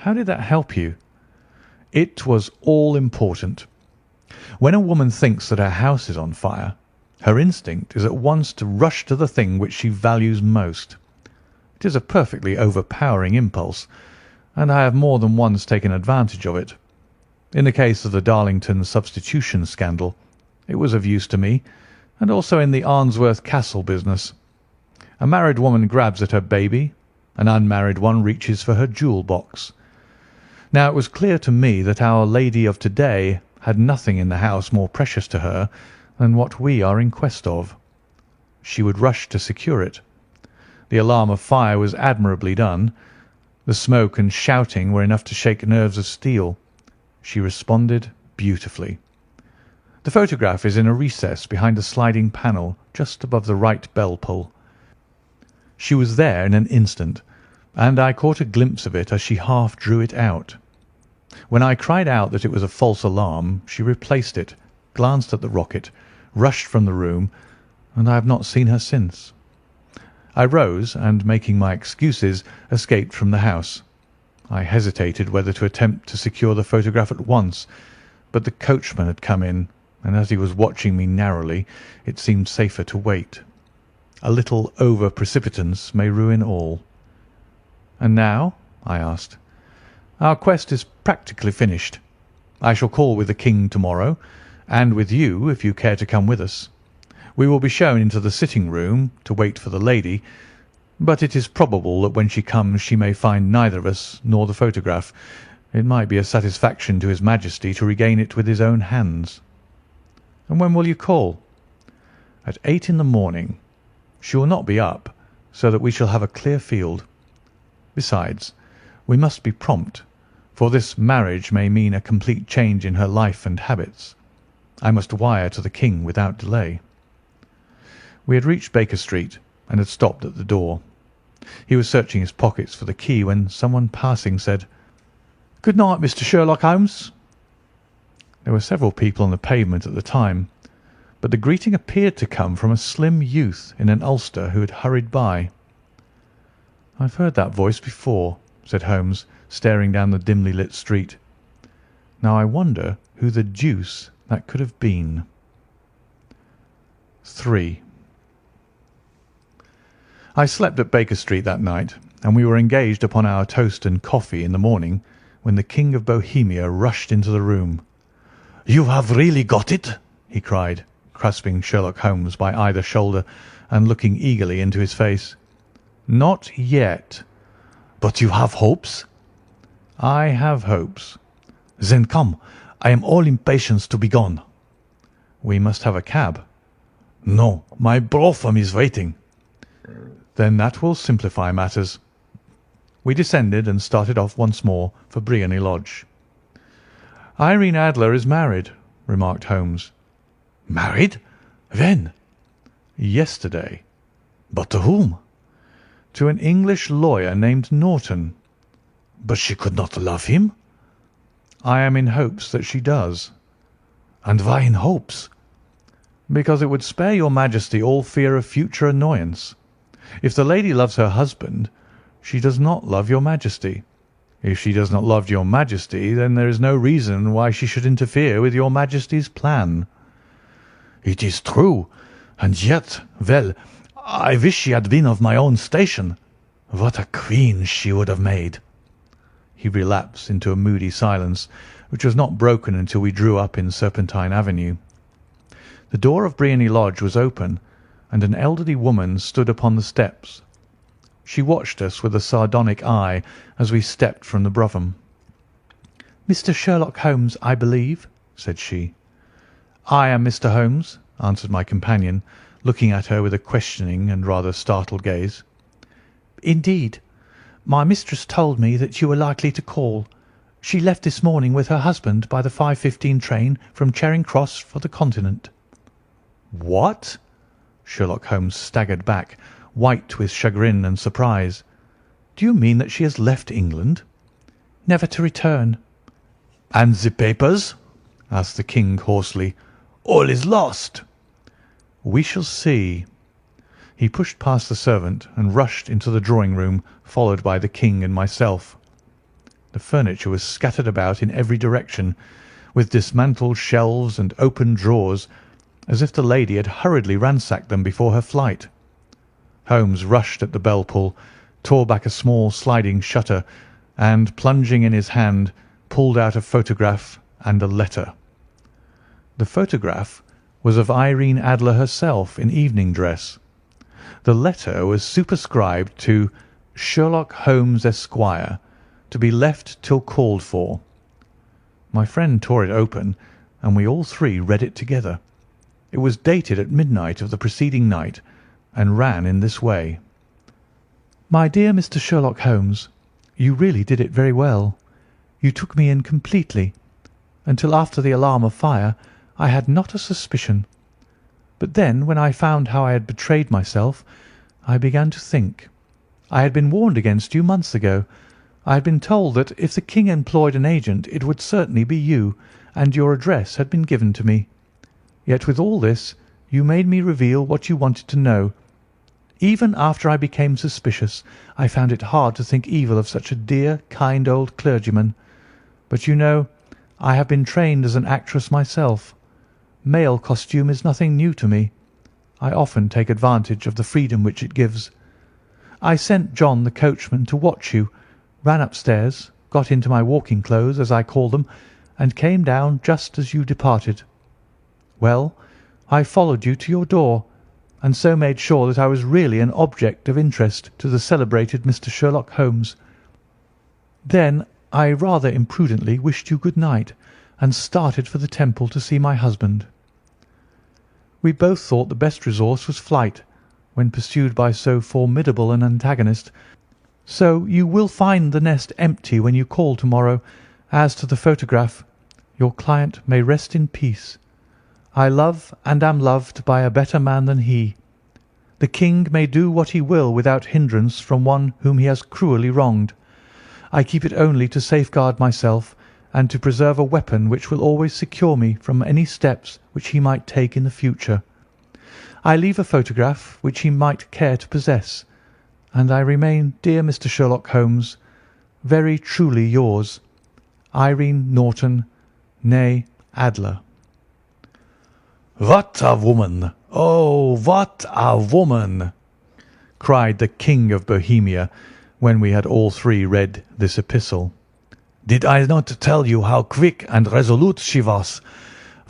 How did that help you?" "It was all important. When a woman thinks that her house is on fire, her instinct is at once to rush to the thing which she values most. It is a perfectly overpowering impulse, and I have more than once taken advantage of it. In the case of the Darlington substitution scandal, it was of use to me, and also in the Arnsworth Castle business. A married woman grabs at her baby, an unmarried one reaches for her jewel box. Now it was clear to me that our lady of to-day had nothing in the house more precious to her than what we are in quest of. She would rush to secure it. The alarm of fire was admirably done. The smoke and shouting were enough to shake nerves of steel. She responded beautifully. The photograph is in a recess behind a sliding panel just above the right bell pull. She was there in an instant, and I caught a glimpse of it as she half drew it out. When I cried out that it was a false alarm, she replaced it, glanced at the rocket, rushed from the room, and I have not seen her since. I rose and, making my excuses, escaped from the house. I hesitated whether to attempt to secure the photograph at once, but the coachman had come in, and as he was watching me narrowly, it seemed safer to wait. A little over-precipitance may ruin all. "And now?" I asked. "Our quest is practically finished. I shall call with the King to-morrow, and with you if you care to come with us. We will be shown into the sitting-room to wait for the lady, but it is probable that when she comes she may find neither us nor the photograph. It might be a satisfaction to His Majesty to regain it with his own hands." "And when will you call?" "At 8 in the morning. She will not be up, so that we shall have a clear field. Besides, we must be prompt, for this marriage may mean a complete change in her life and habits. I must wire to the King without delay." We had reached Baker Street and had stopped at the door. He was searching his pockets for the key when someone passing said, "Good night, Mr. Sherlock Holmes." There were several people on the pavement at the time, but the greeting appeared to come from a slim youth in an ulster who had hurried by. "I've heard that voice before," said Holmes, staring down the dimly lit street. "Now I wonder who the deuce that could have been." 3. I slept at Baker Street that night, and we were engaged upon our toast and coffee in the morning when the King of Bohemia rushed into the room. "You have really got it?" he cried, grasping Sherlock Holmes by either shoulder and looking eagerly into his face. "Not yet." "But you have hopes?" "I have hopes." "Then come. I am all impatience to be gone." "We must have a cab." "No, my brougham is waiting." "Then that will simplify matters." We descended and started off once more for Briony Lodge. "Irene Adler is married," remarked Holmes. "Married? When?" "Yesterday." "But to whom?" "To an English lawyer named Norton." "But she could not love him?" "I am in hopes that she does." "And why in hopes?" "Because it would spare your Majesty all fear of future annoyance. If the lady loves her husband, she does not love your Majesty. If she does not love your Majesty, then there is no reason why she should interfere with your Majesty's plan." "It is true, and yet, well, I wish she had been of my own station. What a queen she would have made!" He relapsed into a moody silence, which was not broken until we drew up in Serpentine Avenue. The door of Briony Lodge was open, and an elderly woman stood upon the steps. She watched us with a sardonic eye as we stepped from the brougham. "Mr. Sherlock Holmes, I believe," said she. "I am Mr. Holmes," answered my companion, looking at her with a questioning and rather startled gaze. "Indeed. My mistress told me that you were likely to call. She left this morning with her husband by the 5:15 train from Charing Cross for the Continent." "What?" Sherlock Holmes staggered back, white with chagrin and surprise. "Do you mean that she has left England?" "Never to return." "And the papers?" asked the King hoarsely. "All is lost." "We shall see." He pushed past the servant and rushed into the drawing-room, followed by the King and myself. The furniture was scattered about in every direction, with dismantled shelves and open drawers, as if the lady had hurriedly ransacked them before her flight. Holmes rushed at the bell pull, tore back a small sliding shutter, and, plunging in his hand, pulled out a photograph and a letter. The photograph was of Irene Adler herself in evening dress. The letter was superscribed to Sherlock Holmes, Esquire, to be left till called for. My friend tore it open, and we all three read it together. It was dated at midnight of the preceding night, and ran in this way: "My dear Mr. Sherlock Holmes, you really did it very well. You took me in completely. Until after the alarm of fire I had not a suspicion. But then, when I found how I had betrayed myself, I began to think. I had been warned against you months ago. I had been told that if the King employed an agent it would certainly be you, and your address had been given to me. Yet with all this you made me reveal what you wanted to know. Even after I became suspicious, I found it hard to think evil of such a dear, kind old clergyman. But you know, I have been trained as an actress myself. Male costume is nothing new to me. I often take advantage of the freedom which it gives. I sent John the coachman to watch you, ran upstairs, got into my walking clothes, as I call them, and came down just as you departed. Well, I followed you to your door, and so made sure that I was really an object of interest to the celebrated Mr. Sherlock Holmes. Then I rather imprudently wished you good night, and started for the Temple to see my husband. We both thought the best resource was flight, when pursued by so formidable an antagonist, so you will find the nest empty when you call to-morrow. As to the photograph, your client may rest in peace. I love and am loved by a better man than he. The King may do what he will without hindrance from one whom he has cruelly wronged. I keep it only to safeguard myself, and to preserve a weapon which will always secure me from any steps which he might take in the future. I leave a photograph which he might care to possess, and I remain, dear Mr. Sherlock Holmes, very truly yours, Irene Norton, née Adler." "What a woman! Oh, what a woman!" cried the King of Bohemia, when we had all three read this epistle. "Did I not tell you how quick and resolute she was?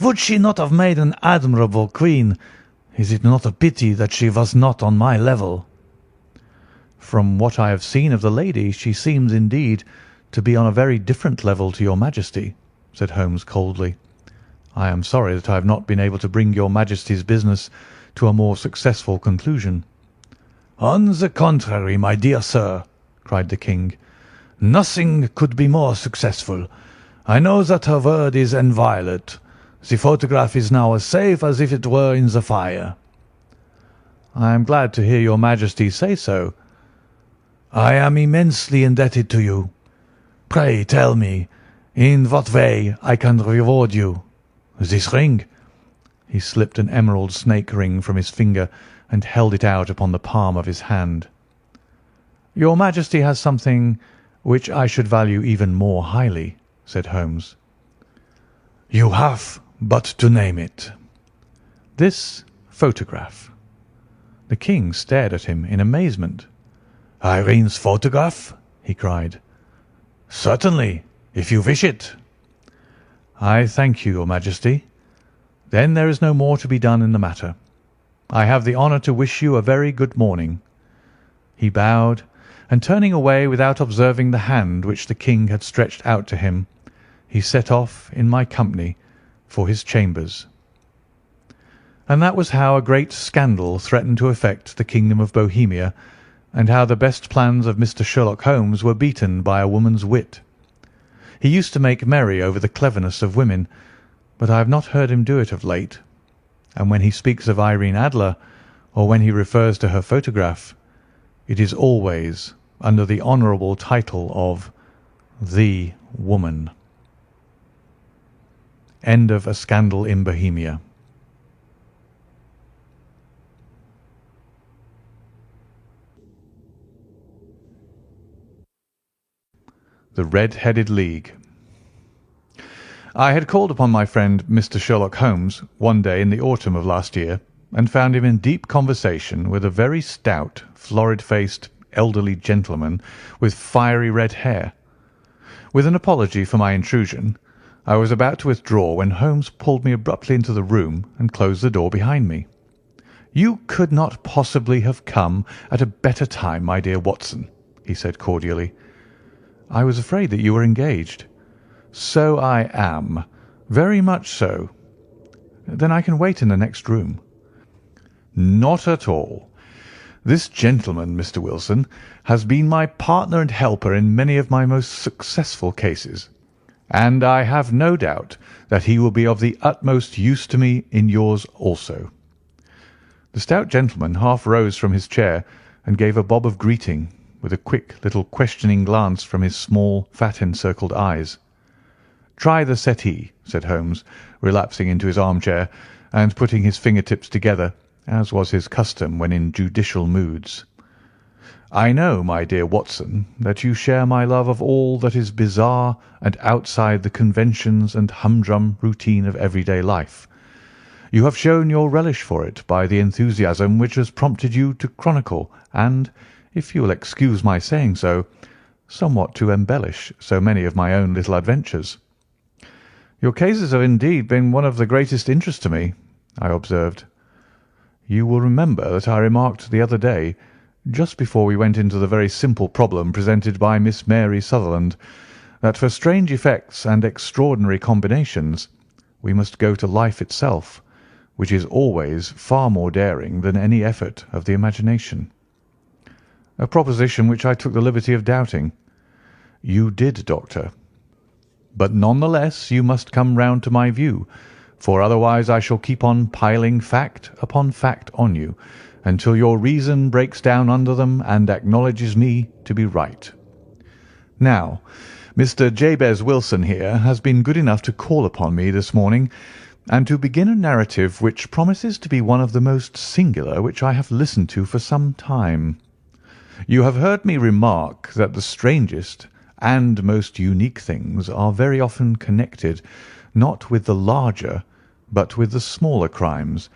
Would she not have made an admirable queen? Is it not a pity that she was not on my level?" "From what I have seen of the lady, she seems, indeed, to be on a very different level to your Majesty," said Holmes coldly. "I am sorry that I have not been able to bring your Majesty's business to a more successful conclusion." "On the contrary, my dear sir," cried the King, "nothing could be more successful. I know that her word is inviolate. The photograph is now as safe as if it were in the fire." "I am glad to hear your Majesty say so." "I am immensely indebted to you. Pray tell me in what way I can reward you. This ring?" He slipped an emerald snake ring from his finger and held it out upon the palm of his hand. "Your Majesty has something which I should value even more highly," said Holmes. "You have but to name it." "This photograph." The King stared at him in amazement. "Irene's photograph?" he cried. "Certainly, if you wish it." "I thank you, your Majesty. Then there is no more to be done in the matter. I have the honour to wish you a very good morning." He bowed, and turning away without observing the hand which the King had stretched out to him, he set off in my company for his chambers. And that was how a great scandal threatened to affect the kingdom of Bohemia, and how the best plans of Mr. Sherlock Holmes were beaten by a woman's wit. He used to make merry over the cleverness of women, but I have not heard him do it of late, and when he speaks of Irene Adler, or when he refers to her photograph, it is always under the honourable title of the woman. End of A Scandal in Bohemia. The Red-Headed League. I had called upon my friend Mr. Sherlock Holmes one day in the autumn of last year, and found him in deep conversation with a very stout, florid-faced, elderly gentleman with fiery red hair. With an apology for my intrusion, I was about to withdraw when Holmes pulled me abruptly into the room and closed the door behind me. "You could not possibly have come at a better time, my dear Watson," he said cordially. "I was afraid that you were engaged." "So I am. Very much so." "Then I can wait in the next room." "Not at all. This gentleman, Mr. Wilson, has been my partner and helper in many of my most successful cases, and I have no doubt that he will be of the utmost use to me in yours also." The stout gentleman half rose from his chair and gave a bob of greeting, with a quick little questioning glance from his small, fat-encircled eyes. "Try the settee," said Holmes, relapsing into his armchair and putting his finger-tips together, as was his custom when in judicial moods. "I know, my dear Watson, that you share my love of all that is bizarre and outside the conventions and humdrum routine of everyday life. You have shown your relish for it by the enthusiasm which has prompted you to chronicle and, if you will excuse my saying so, somewhat to embellish so many of my own little adventures." "Your cases have indeed been one of the greatest interest to me," I observed. "You will remember that I remarked the other day, just before we went into the very simple problem presented by Miss Mary Sutherland, that for strange effects and extraordinary combinations we must go to life itself, which is always far more daring than any effort of the imagination." "A proposition which I took the liberty of doubting." "You did, Doctor. But none the less you must come round to my view, for otherwise I shall keep on piling fact upon fact on you, until your reason breaks down under them and acknowledges me to be right. Now, Mr. Jabez Wilson here has been good enough to call upon me this morning, and to begin a narrative which promises to be one of the most singular which I have listened to for some time. You have heard me remark that the strangest and most unique things are very often connected, not with the larger, but with the smaller crimes,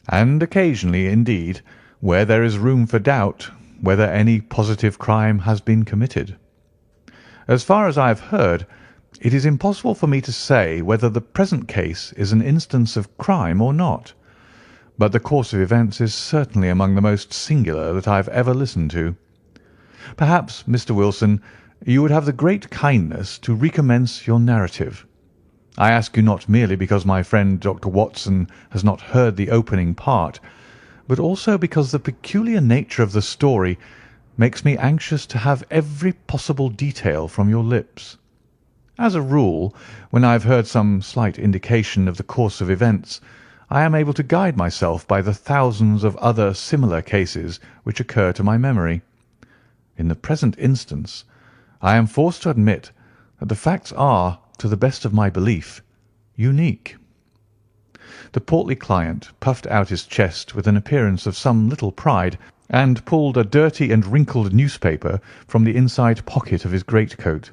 and occasionally, indeed, where there is room for doubt whether any positive crime has been committed. As far as I have heard, it is impossible for me to say whether the present case is an instance of crime or not, but the course of events is certainly among the most singular that I have ever listened to. Perhaps, Mr. Wilson, you would have the great kindness to recommence your narrative. I ask you not merely because my friend Dr. Watson has not heard the opening part, but also because the peculiar nature of the story makes me anxious to have every possible detail from your lips. As a rule, when I have heard some slight indication of the course of events, I am able to guide myself by the thousands of other similar cases which occur to my memory. In the present instance, I am forced to admit that the facts are, to the best of my belief, unique." The portly client puffed out his chest with an appearance of some little pride, and pulled a dirty and wrinkled newspaper from the inside pocket of his greatcoat.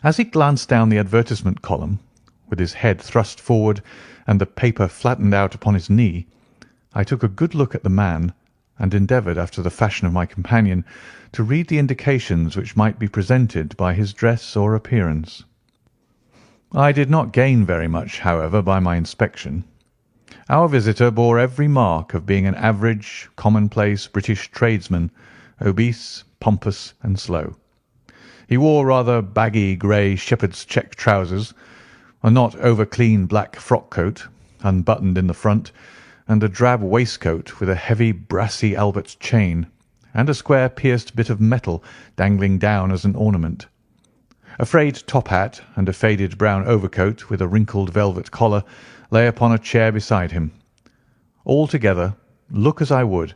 As he glanced down the advertisement column, with his head thrust forward and the paper flattened out upon his knee, I took a good look at the man, and endeavoured, after the fashion of my companion, to read the indications which might be presented by his dress or appearance. I did not gain very much, however, by my inspection. Our visitor bore every mark of being an average, commonplace British tradesman, obese, pompous, and slow. He wore rather baggy grey shepherd's check trousers, a not over-clean black frock-coat, unbuttoned in the front, and a drab waistcoat with a heavy brassy Albert chain, and a square pierced bit of metal dangling down as an ornament. A frayed top hat and a faded brown overcoat with a wrinkled velvet collar lay upon a chair beside him. Altogether, look as I would,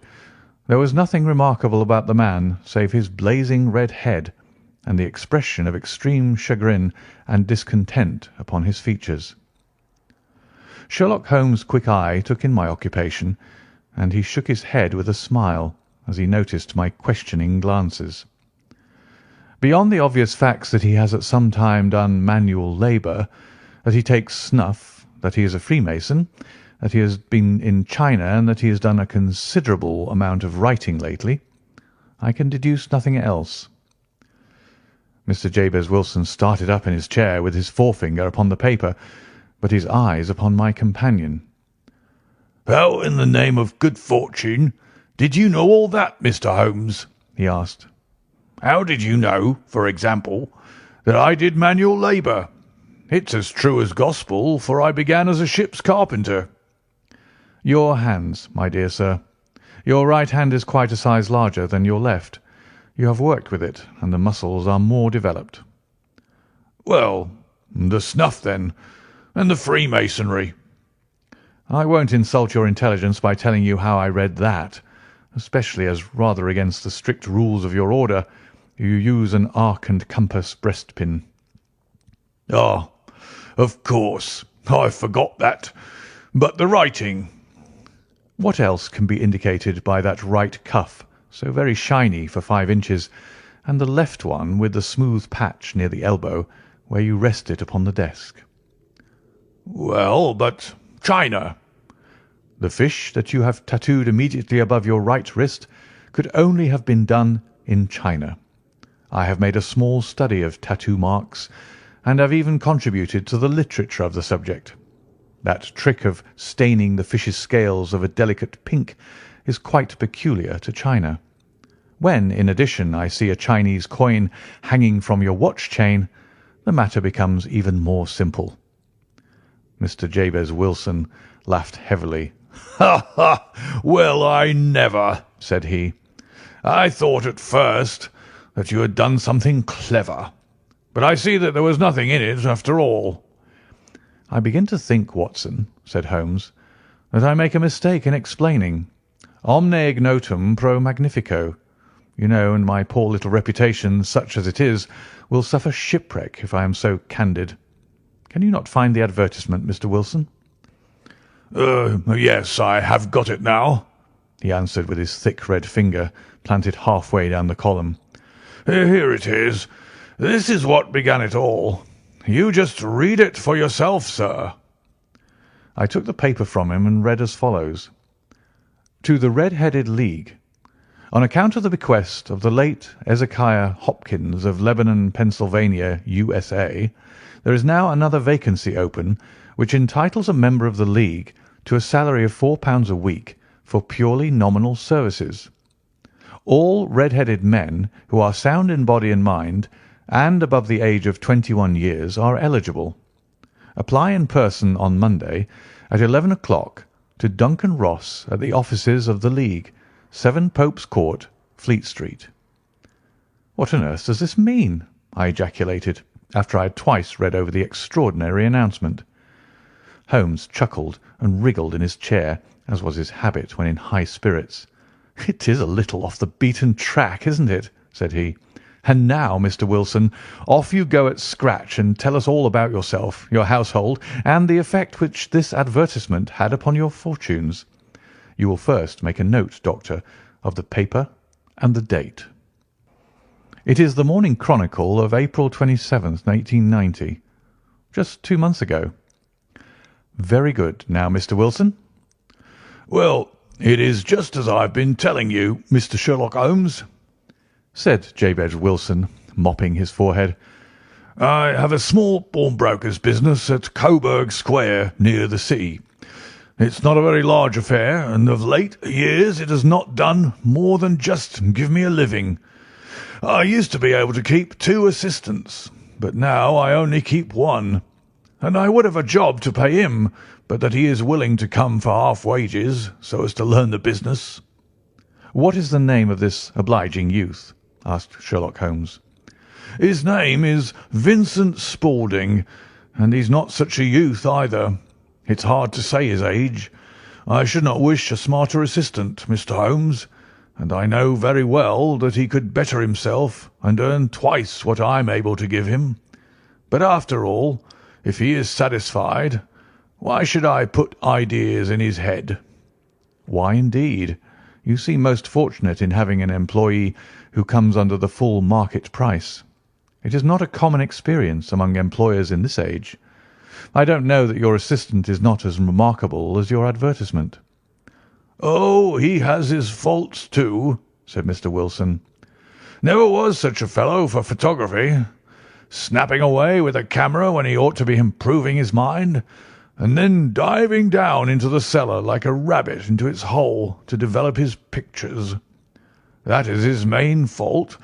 there was nothing remarkable about the man save his blazing red head and the expression of extreme chagrin and discontent upon his features. Sherlock Holmes' quick eye took in my occupation, and he shook his head with a smile as he noticed my questioning glances. Beyond the obvious facts that he has at some time done manual labour, that he takes snuff, that he is a Freemason, that he has been in China, and that he has done a considerable amount of writing lately, I can deduce nothing else." Mr. Jabez Wilson started up in his chair with his forefinger upon the paper, but his eyes upon my companion. "How in the name of good fortune did you know all that, Mr. Holmes?" he asked. "How did you know, for example, that I did manual labour? It's as true as gospel, for I began as a ship's carpenter." "Your hands, my dear sir. Your right hand is quite a size larger than your left. You have worked with it, and the muscles are more developed." "Well, the snuff, then, and the Freemasonry." "I won't insult your intelligence by telling you how I read that, especially as, rather against the strict rules of your order, you use an arc and compass breastpin." "Ah, of course, I forgot that. But the writing?" "What else can be indicated by that right cuff, so very shiny for 5 inches, and the left one with the smooth patch near the elbow, where you rest it upon the desk?" "Well, but China?" "The fish that you have tattooed immediately above your right wrist could only have been done in China. I have made a small study of tattoo marks, and have even contributed to the literature of the subject. That trick of staining the fish's scales of a delicate pink is quite peculiar to China. When, in addition, I see a Chinese coin hanging from your watch chain, the matter becomes even more simple." Mr. Jabez Wilson laughed heavily. "Ha, ha! Well, I never!" said he. "I thought at first that you had done something clever, but I see that there was nothing in it after all." "I begin to think, Watson," said Holmes, "that I make a mistake in explaining. Omne ignotum pro magnifico, you know, and my poor little reputation, such as it is, will suffer shipwreck if I am so candid. Can you not find the advertisement, Mr. Wilson?" Yes, I have got it now," he answered with his thick red finger planted halfway down the column. "Here it is. This is what began it all. You just read it for yourself, sir." I took the paper from him and read as follows: "To the Red-Headed League. On account of the bequest of the late Ezekiah Hopkins of Lebanon, Pennsylvania, USA, there is now another vacancy open which entitles a member of the League to a salary of £4 a week for purely nominal services. All red-headed men who are sound in body and mind and above the age of 21 years are eligible. Apply in person on Monday at 11 o'clock to Duncan Ross at the offices of the League, 7 Pope's Court, Fleet Street." "What on earth does this mean?" I ejaculated, after I had twice read over the extraordinary announcement. Holmes chuckled and wriggled in his chair, as was his habit when in high spirits. "It is a little off the beaten track, isn't it?" said he. "And now, Mr. Wilson, off you go at scratch and tell us all about yourself, your household, and the effect which this advertisement had upon your fortunes. You will first make a note, Doctor, of the paper and the date." "It is the Morning Chronicle of April 27th, 1890. Just 2 months ago." "Very good. Now, Mr. Wilson?" "Well, it is just as I've been telling you, Mr. Sherlock Holmes," said Jabez Wilson, mopping his forehead. "I have a small pawnbroker's business at Coburg Square, near the city. It's not a very large affair, and of late years it has not done more than just give me a living. I used to be able to keep 2 assistants, but now I only keep 1, and I would have a job to pay him, but that he is willing to come for half wages so as to learn the business." "What is the name of this obliging youth?" asked Sherlock Holmes. "His name is Vincent Spaulding, and he's not such a youth either. It's hard to say his age. I should not wish a smarter assistant, Mr. Holmes, and I know very well that he could better himself and earn twice what I'm able to give him. But after all, if he is satisfied, why should I put ideas in his head?" "Why, indeed? You seem most fortunate in having an employee who comes under the full market price. It is not a common experience among employers in this age. I don't know that your assistant is not as remarkable as your advertisement." "Oh, he has his faults too," said Mr. Wilson. "Never was such a fellow for photography. Snapping away with a camera when he ought to be improving his mind, and then diving down into the cellar like a rabbit into its hole to develop his pictures. That is his main fault,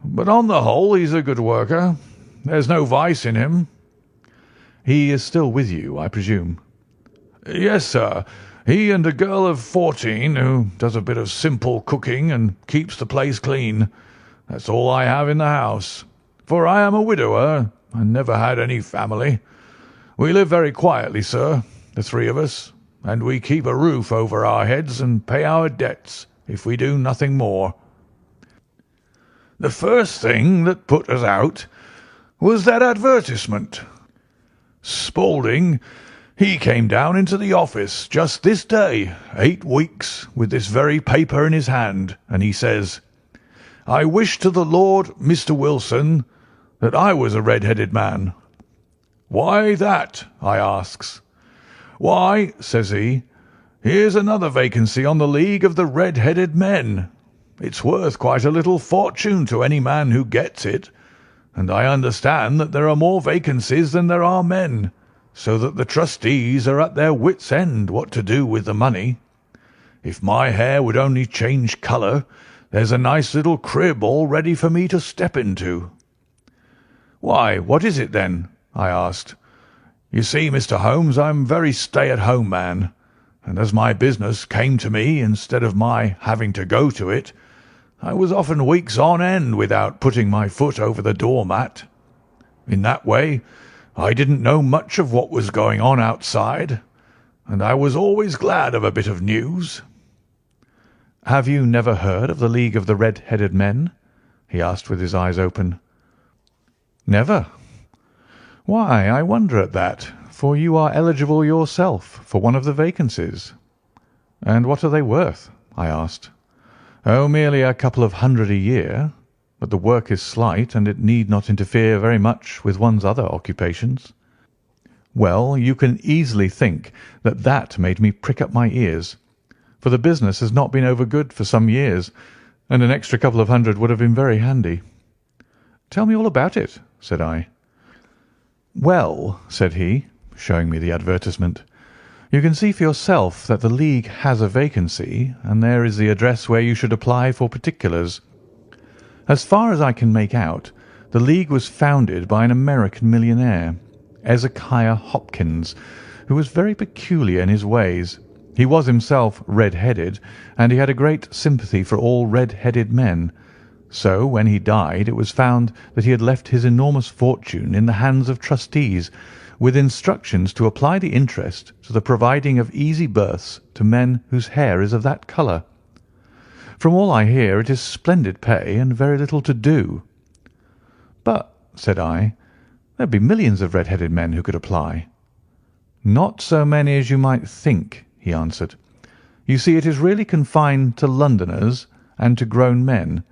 but on the whole he's a good worker. There's no vice in him." "He is still with you, I presume?" "Yes, sir. He and a girl of 14 who does a bit of simple cooking and keeps the place clean. That's all I have in the house, for I am a widower and never had any family. We live very quietly, sir, the three of us, and we keep a roof over our heads and pay our debts, if we do nothing more. The first thing that put us out was that advertisement. Spaulding, he came down into the office just this day, 8 weeks, with this very paper in his hand, and he says, 'I wish to the Lord, Mr. Wilson, that I was a red-headed man.' 'Why that?' I asks. 'Why,' says he, 'here's another vacancy on the League of the Red-Headed Men. It's worth quite a little fortune to any man who gets it, and I understand that there are more vacancies than there are men, so that the trustees are at their wits' end what to do with the money. If my hair would only change colour, there's a nice little crib all ready for me to step into.' 'Why, what is it then?' I asked. 'You see, Mr. Holmes, I'm a very stay-at-home man, and as my business came to me instead of my having to go to it, I was often weeks on end without putting my foot over the door-mat. In that way, I didn't know much of what was going on outside, and I was always glad of a bit of news.' "Have you never heard of the League of the Red-Headed Men?" he asked with his eyes open. "Never? Why, I wonder at that, for you are eligible yourself for one of the vacancies." "And what are they worth?" I asked. "Oh, merely a couple of hundred a year, but the work is slight, and it need not interfere very much with one's other occupations." Well, you can easily think that that made me prick up my ears, for the business has not been over good for some years, and an extra couple of hundred would have been very handy. "Tell me all about it," said I. "Well," said he, showing me the advertisement, "you can see for yourself that the League has a vacancy, and there is the address where you should apply for particulars. As far as I can make out, the League was founded by an American millionaire, Ezekiah Hopkins, who was very peculiar in his ways. He was himself red-headed, and he had a great sympathy for all red-headed men. So when he died it was found that he had left his enormous fortune in the hands of trustees, with instructions to apply the interest to the providing of easy berths to men whose hair is of that colour. From all I hear it is splendid pay and very little to do." "But," said I, "there'd be millions of red-headed men who could apply." "Not so many as you might think," he answered. "You see, it is really confined to Londoners and to grown men.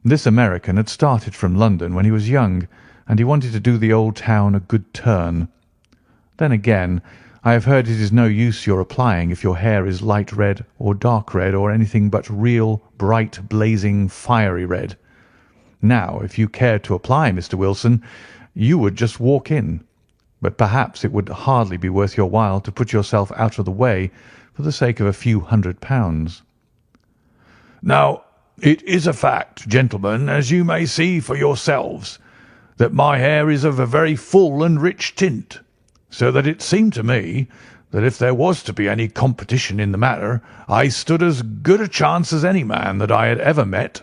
This American had started from London when he was young, and he wanted to do the old town a good turn. Then again, I have heard it is no use your applying if your hair is light red or dark red or anything but real, bright, blazing, fiery red. Now, if you cared to apply, Mr. Wilson, you would just walk in, but perhaps it would hardly be worth your while to put yourself out of the way for the sake of a few £100. Now, it is a fact, gentlemen, as you may see for yourselves, that my hair is of a very full and rich tint, so that it seemed to me that if there was to be any competition in the matter, I stood as good a chance as any man that I had ever met.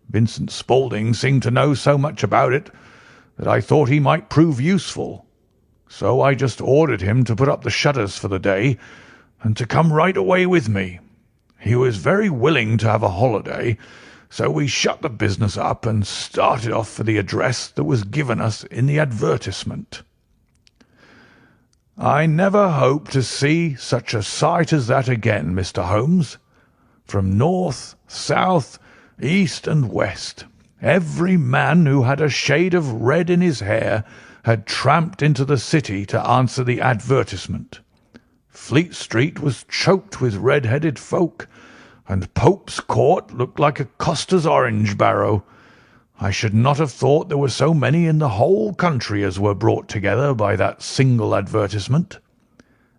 Vincent Spaulding seemed to know so much about it that I thought he might prove useful. So I just ordered him to put up the shutters for the day and to come right away with me. He was very willing to have a holiday, so we shut the business up and started off for the address that was given us in the advertisement. I never hope to see such a sight as that again, Mr. Holmes. From north, south, east, and west, Every man who had a shade of red in his hair had tramped into the city to answer the advertisement. Fleet Street was choked with red-headed folk, and Pope's Court looked like a coster's orange barrow. I should not have thought there were so many in the whole country as were brought together by that single advertisement.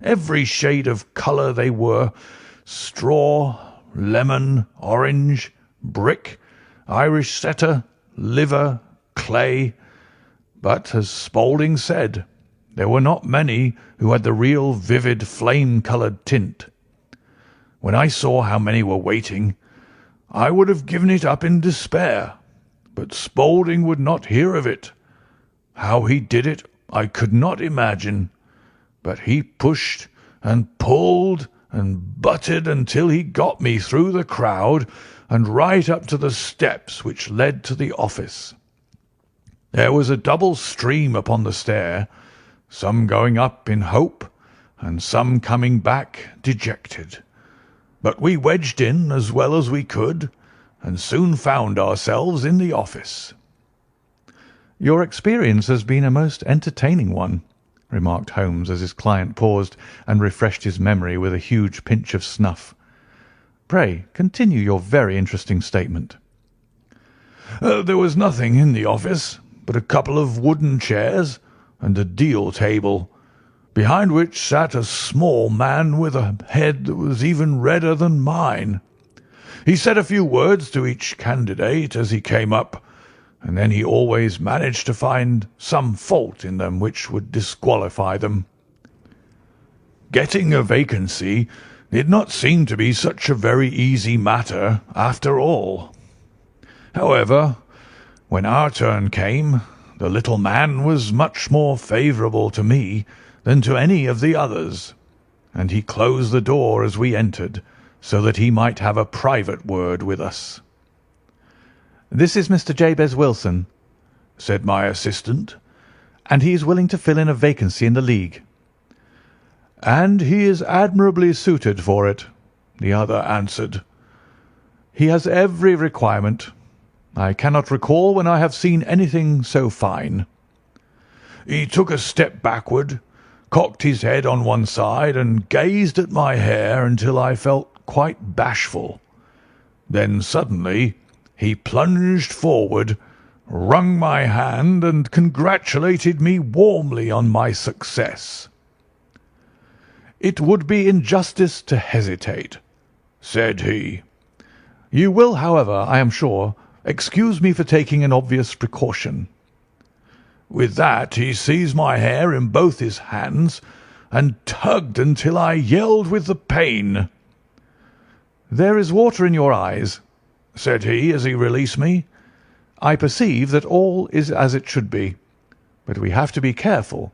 Every shade of colour they were: straw, lemon, orange, brick, Irish setter, liver, clay. But, as Spaulding said, there were not many who had the real vivid flame-coloured tint. When I saw how many were waiting, I would have given it up in despair, but Spaulding would not hear of it. How he did it I could not imagine, but he pushed and pulled and butted until he got me through the crowd and right up to the steps which led to the office. There was a double stream upon the stair, some going up in hope and some coming back dejected. But we wedged in as well as we could, and soon found ourselves in the office. "Your experience has been a most entertaining one," remarked Holmes as his client paused and refreshed his memory with a huge pinch of snuff. "Pray continue your very interesting statement." There was nothing in the office but a couple of wooden chairs and a deal table, behind which sat a small man with a head that was even redder than mine. He said a few words to each candidate as he came up, and then he always managed to find some fault in them which would disqualify them. Getting a vacancy did not seem to be such a very easy matter after all. However, when our turn came, the little man was much more favourable to me than to any of the others, and he closed the door as we entered, so that he might have a private word with us. "This is Mr. Jabez Wilson," said my assistant. "and he is willing to fill in a vacancy in the League." "And he is admirably suited for it," the other answered. "He has every requirement. I cannot recall when I have seen anything so fine." He took a step backward, cocked his head on one side, and gazed at my hair until I felt quite bashful. Then suddenly he plunged forward, wrung my hand, and congratulated me warmly on my success. "It would be injustice to hesitate," said he. "You will, however, I am sure, excuse me for taking an obvious precaution." With that he seized my hair in both his hands and tugged until I yelled with the pain. "There is water in your eyes," said he as he released me. "I perceive that all is as it should be, but we have to be careful,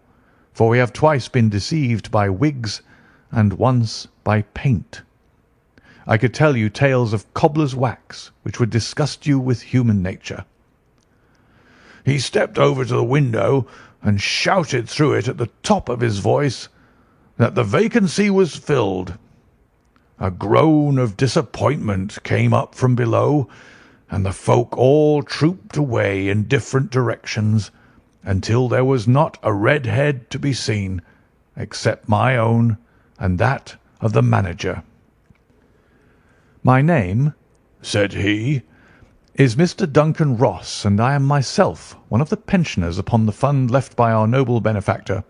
for we have twice been deceived by wigs and once by paint. I could tell you tales of cobbler's wax which would disgust you with human nature." He stepped over to the window and shouted through it at the top of his voice that the vacancy was filled. A groan of disappointment came up from below, and the folk all trooped away in different directions until there was not a red head to be seen, except my own and that of the manager. "My name," said he, "is Mr. Duncan Ross, and I am myself one of the pensioners upon the fund left by our noble benefactor.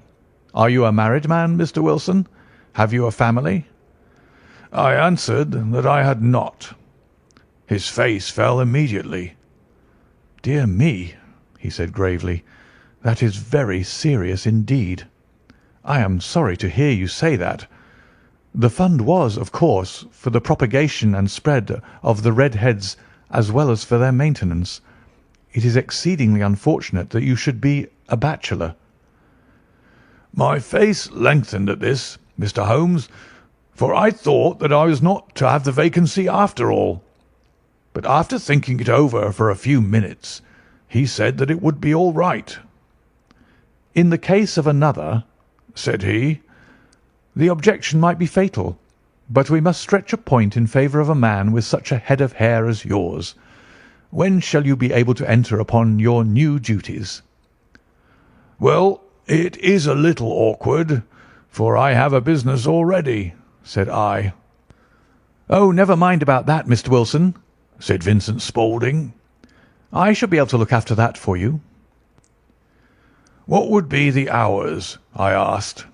Are you a married man, Mr. Wilson? Have you a family?" I answered that I had not. His face fell immediately. "Dear me," he said gravely, "that is very serious indeed. I am sorry to hear you say that. The fund was, of course, for the propagation and spread of the red heads as well as for their maintenance. It is exceedingly unfortunate that you should be a bachelor." My face lengthened at this, Mr. Holmes, for I thought that I was not to have the vacancy after all. But after thinking it over for a few minutes, he said that it would be all right. "In the case of another," said he, "the objection might be fatal, but we must stretch a point in favour of a man with such a head of hair as yours. When shall you be able to enter upon your new duties?" "Well, it is a little awkward, for I have a business already," said I. "Oh, never mind about that, Mr. Wilson," said Vincent Spaulding. "I shall be able to look after that for you." "What would be the hours?" I asked.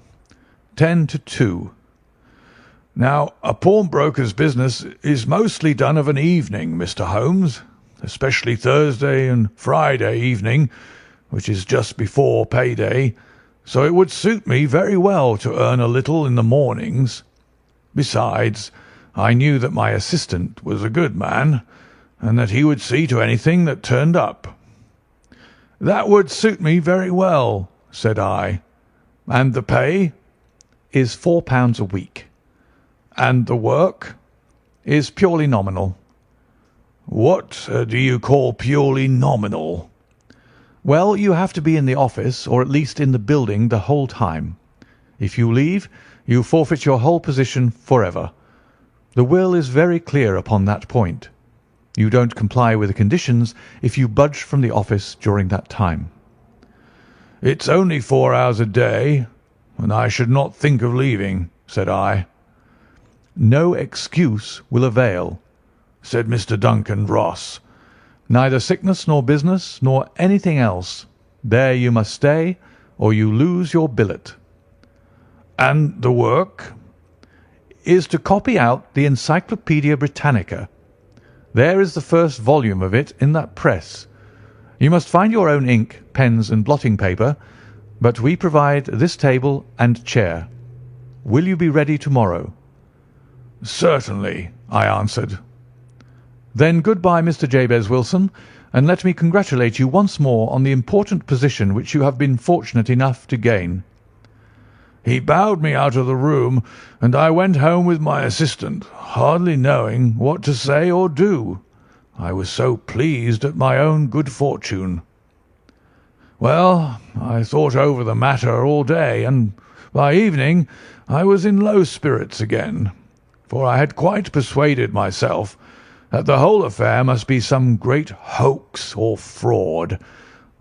10 to 2. "Now, a pawnbroker's business is mostly done of an evening, Mr. Holmes, especially Thursday and Friday evening, which is just before payday, so it would suit me very well to earn a little in the mornings. Besides, I knew that my assistant was a good man, and that he would see to anything that turned up." "That would suit me very well," said I. "And the pay?" "Is £4 a week." "And the work?" "Is purely nominal." "What do you call purely nominal?" "Well, you have to be in the office, or at least in the building, the whole time. If you leave, you forfeit your whole position forever. The will is very clear upon that point. You don't comply with the conditions if you budge from the office during that time." "It's only 4 hours a day, and I should not think of leaving," said I. "No excuse will avail," said Mr. Duncan Ross. "Neither sickness nor business nor anything else. There you must stay, or you lose your billet." "And the work?" "Is to copy out the Encyclopaedia Britannica. There is the first volume of it in that press. You must find your own ink, pens, and blotting paper, but we provide this table and chair. Will you be ready tomorrow?" "Certainly," I answered. "Then good-bye, Mr. Jabez Wilson, and let me congratulate you once more on the important position which you have been fortunate enough to gain." He bowed me out of the room, and I went home with my assistant, hardly knowing what to say or do. I was so pleased at my own good fortune. Well, I thought over the matter all day, and by evening I was in low spirits again, for I had quite persuaded myself that the whole affair must be some great hoax or fraud,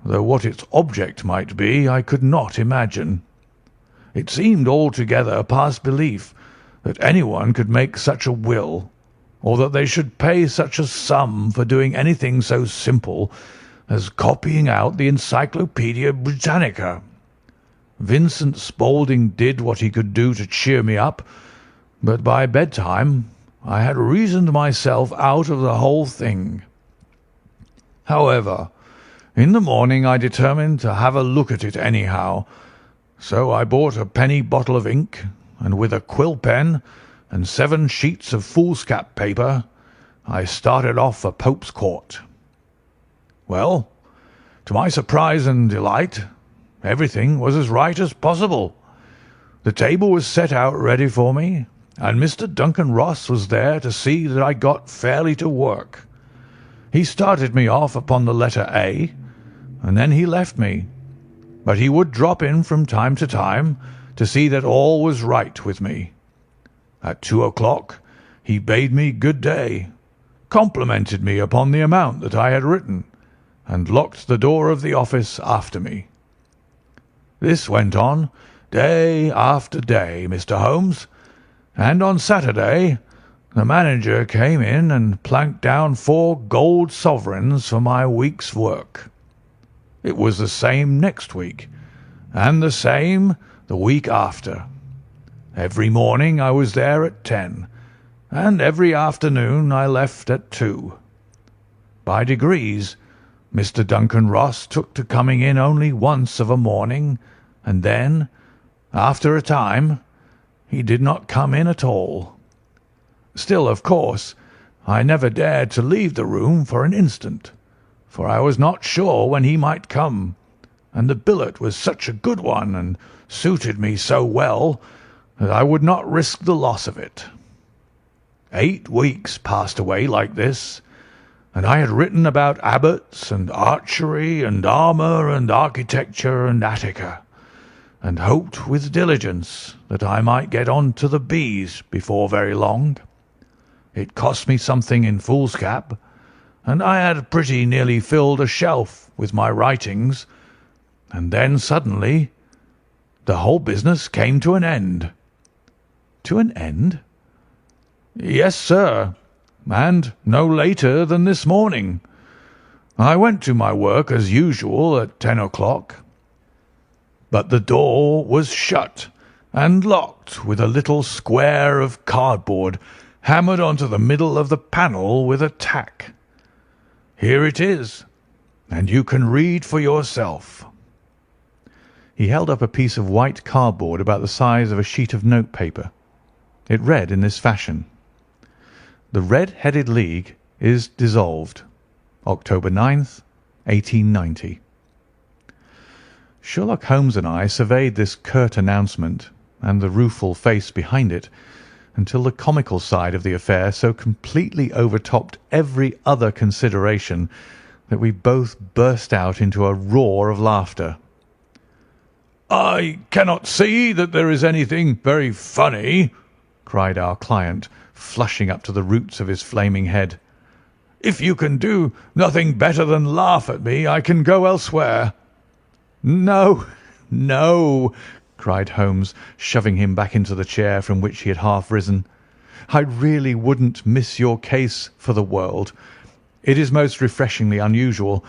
though what its object might be I could not imagine. It seemed altogether past belief that anyone could make such a will, or that they should pay such a sum for doing anything so simple as copying out the Encyclopaedia Britannica. Vincent Spaulding did what he could do to cheer me up, but by bedtime I had reasoned myself out of the whole thing. However, in the morning I determined to have a look at it anyhow, so I bought a penny bottle of ink, and with a quill pen and 7 sheets of foolscap paper I started off for Pope's Court. Well, to my surprise and delight, everything was as right as possible. The table was set out ready for me, and Mr. Duncan Ross was there to see that I got fairly to work. He started me off upon the letter A, and then he left me, but he would drop in from time to time to see that all was right with me. At 2 o'clock he bade me good day, complimented me upon the amount that I had written, and locked the door of the office after me. This went on day after day, Mr. Holmes, and on Saturday the manager came in and planked down 4 gold sovereigns for my week's work. It was the same next week, and the same the week after. Every morning I was there at 10, and every afternoon I left at 2. By degrees, Mr. Duncan Ross took to coming in only once of a morning, and then, after a time, he did not come in at all. Still, of course, I never dared to leave the room for an instant, for I was not sure when he might come, and the billet was such a good one and suited me so well that I would not risk the loss of it. 8 weeks passed away like this, and I had written about abbots and archery and armour and architecture and Attica, and hoped with diligence that I might get on to the B's before very long. It cost me something in foolscap, and I had pretty nearly filled a shelf with my writings, and then suddenly the whole business came to an end." "To an end?" "Yes, sir, and no later than this morning. I went to my work as usual at 10 o'clock, but the door was shut and locked with a little square of cardboard hammered onto the middle of the panel with a tack. Here it is, and you can read for yourself." He held up a piece of white cardboard about the size of a sheet of notepaper. It read in this fashion: "The Red-Headed League is dissolved. October 9th, 1890. Sherlock Holmes and I surveyed this curt announcement and the rueful face behind it until the comical side of the affair so completely overtopped every other consideration that we both burst out into a roar of laughter. "I cannot see that there is anything very funny," cried our client, flushing up to the roots of his flaming head. "If you can do nothing better than laugh at me, I can go elsewhere." "No, no," cried Holmes, shoving him back into the chair from which he had half risen. "I really wouldn't miss your case for the world. It is most refreshingly unusual,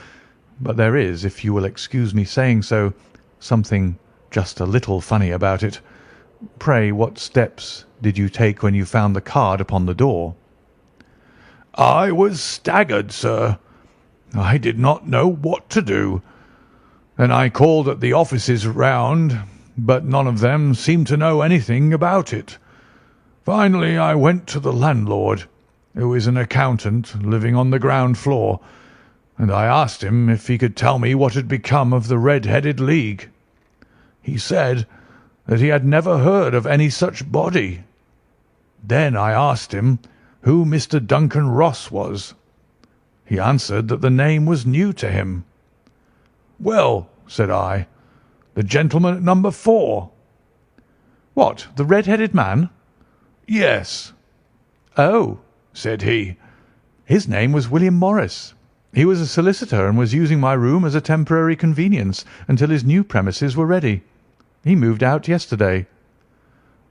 but there is, if you will excuse me saying so, something just a little funny about it. Pray, what steps did you take when you found the card upon the door?" "I was staggered, sir. I did not know what to do. Then I called at the offices round, but none of them seemed to know anything about it. Finally, I went to the landlord, who is an accountant living on the ground floor, and I asked him if he could tell me what had become of the Red-Headed League. He said that he had never heard of any such body. Then I asked him who Mr. Duncan Ross was. He answered that the name was new to him. 'Well,' said I, 'the gentleman at number 4. "What, the red-headed man?" "Yes." "Oh," said he. "His name was William Morris. He was a solicitor and was using my room as a temporary convenience until his new premises were ready. He moved out yesterday."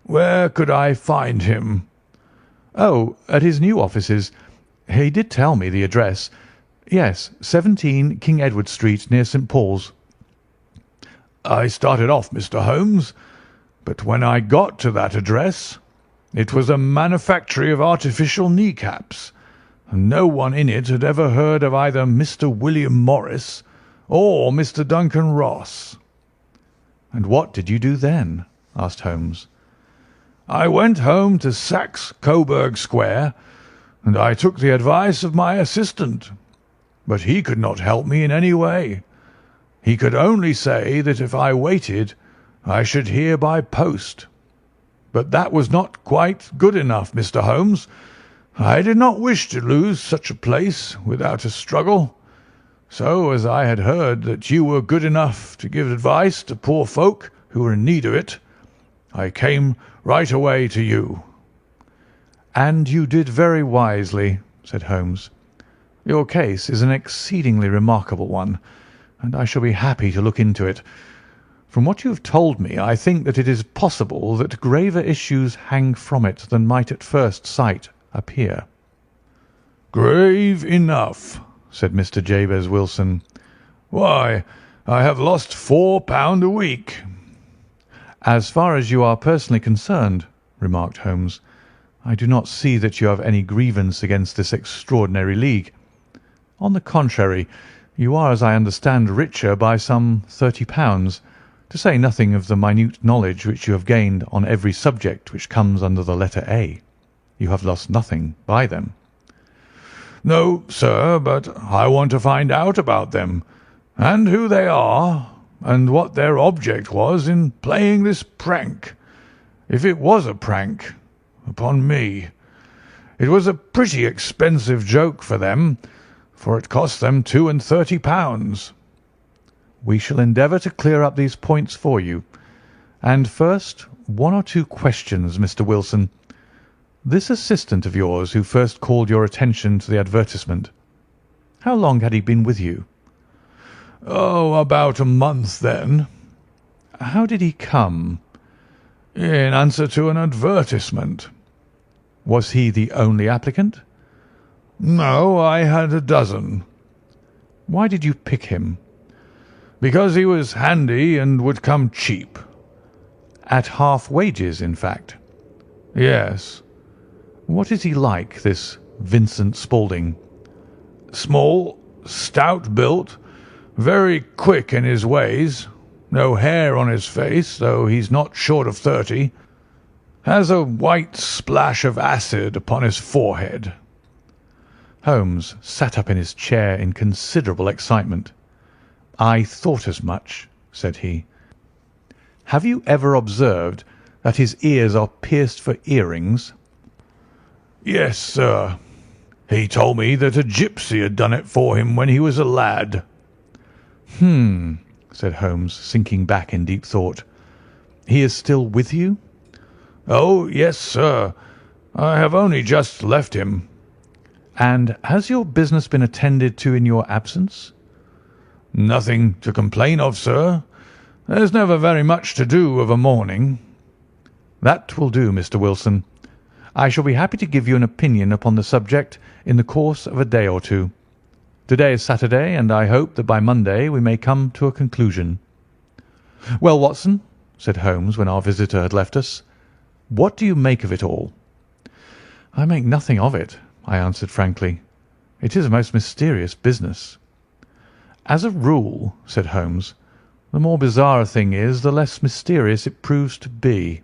"Where could I find him?" "Oh, at his new offices. He did tell me the address. Yes, 17 King Edward Street, near St. Paul's." "I started off, Mr. Holmes, but when I got to that address, it was a manufactory of artificial kneecaps, and no one in it had ever heard of either Mr. William Morris or Mr. Duncan Ross." "And what did you do then?" asked Holmes. "I went home to Saxe Coburg Square, and I took the advice of my assistant, but he could not help me in any way. He could only say that if I waited, I should hear by post. But that was not quite good enough, Mr. Holmes. I did not wish to lose such a place without a struggle. So, as I had heard that you were good enough to give advice to poor folk who were in need of it, I came right away to you." "And you did very wisely," said Holmes. "Your case is an exceedingly remarkable one, and I shall be happy to look into it. From what you have told me, I think that it is possible that graver issues hang from it than might at first sight appear." "Grave enough," said Mr. Jabez Wilson. "Why, I have lost £4 a week." "As far as you are personally concerned," remarked Holmes, "I do not see that you have any grievance against this extraordinary league. On the contrary, you are, as I understand, richer by some £30, to say nothing of the minute knowledge which you have gained on every subject which comes under the letter A. You have lost nothing by them." "No, sir, but I want to find out about them, and who they are, and what their object was in playing this prank, if it was a prank, upon me. It was a pretty expensive joke for them, for it cost them £32. "We shall endeavour to clear up these points for you. And first, one or two questions, Mr. Wilson. This assistant of yours who first called your attention to the advertisement, How long had he been with you?" "Oh, about a month then." "How did he come?" "In answer to an advertisement." "Was he the only applicant?" "No, I had a dozen." "Why did you pick him?" "Because he was handy and would come cheap." "At half wages, in fact?" "Yes." "What is he like, this Vincent Spaulding?" "Small, stout built, very quick in his ways, no hair on his face, though he's not short of 30. Has a white splash of acid upon his forehead." Holmes sat up in his chair in considerable excitement. "I thought as much," said he. "Have you ever observed that his ears are pierced for earrings?" "Yes, sir. He told me that a gipsy had done it for him when he was a lad." Said Holmes, sinking back in deep thought. "He is still with you?" "Oh, yes, sir. I have only just left him." "And has your business been attended to in your absence?" "Nothing to complain of, sir. There's never very much to do of a morning." "That will do, Mr. Wilson. I shall be happy to give you an opinion upon the subject in the course of a day or two. To-day is Saturday, and I hope that by Monday we may come to a conclusion." "Well, Watson," said Holmes when our visitor had left us, "what do you make of it all?" "I make nothing of it," I answered frankly. "It is a most mysterious business." "As a rule," said Holmes, "the more bizarre a thing is, the less mysterious it proves to be.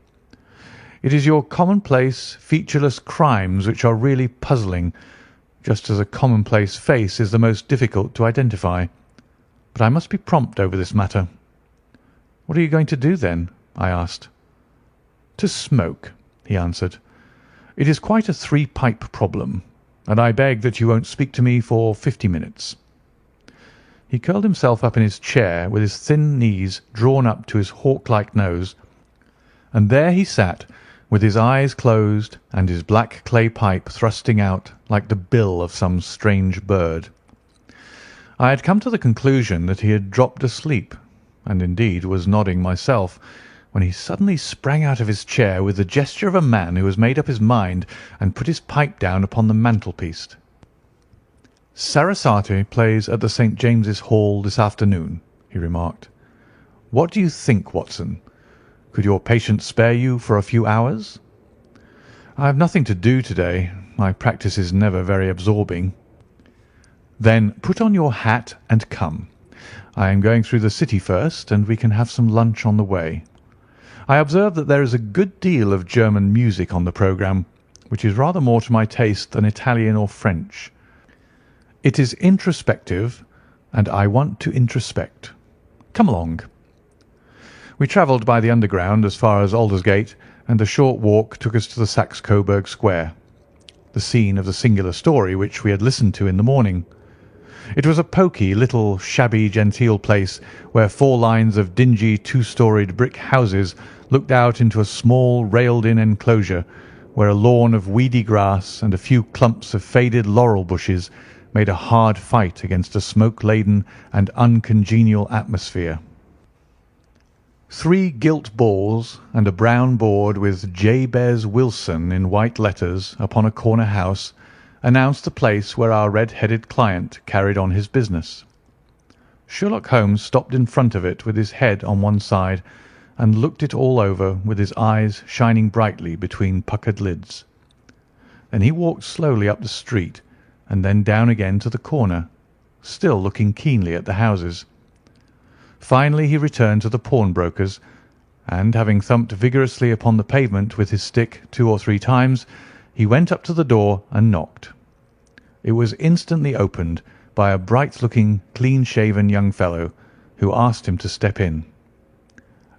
It is your commonplace, featureless crimes which are really puzzling, just as a commonplace face is the most difficult to identify. But I must be prompt over this matter." "What are you going to do, then?" I asked. "To smoke," he answered. "It is quite a three-pipe problem, and I beg that you won't speak to me for 50 minutes." He curled himself up in his chair with his thin knees drawn up to his hawk-like nose, and there he sat with his eyes closed and his black clay pipe thrusting out like the bill of some strange bird. I had come to the conclusion that he had dropped asleep, and indeed was nodding myself, when he suddenly sprang out of his chair with the gesture of a man who has made up his mind and put his pipe down upon the mantelpiece. "Sarasate plays at the St. James's Hall this afternoon," he remarked. "What do you think, Watson? Could your patient spare you for a few hours?" "I have nothing to do to-day. My practice is never very absorbing." "Then put on your hat and come. I am going through the city first, and we can have some lunch on the way. I observe that there is a good deal of German music on the programme, which is rather more to my taste than Italian or French. It is introspective, and I want to introspect. Come along." We travelled by the Underground as far as Aldersgate, and a short walk took us to the Saxe Coburg Square, the scene of the singular story which we had listened to in the morning. It was a poky, little, shabby, genteel place where 4 lines of dingy, 2-storied brick houses looked out into a small, railed-in enclosure, where a lawn of weedy grass and a few clumps of faded laurel bushes made a hard fight against a smoke-laden and uncongenial atmosphere. 3 gilt balls and a brown board with Jabez Wilson in white letters upon a corner house announced the place where our red-headed client carried on his business. Sherlock Holmes stopped in front of it with his head on one side and looked it all over with his eyes shining brightly between puckered lids. Then he walked slowly up the street and then down again to the corner, still looking keenly at the houses. Finally he returned to the pawnbroker's, and having thumped vigorously upon the pavement with his stick 2 or 3 times, he went up to the door and knocked. It was instantly opened by a bright-looking, clean-shaven young fellow, who asked him to step in.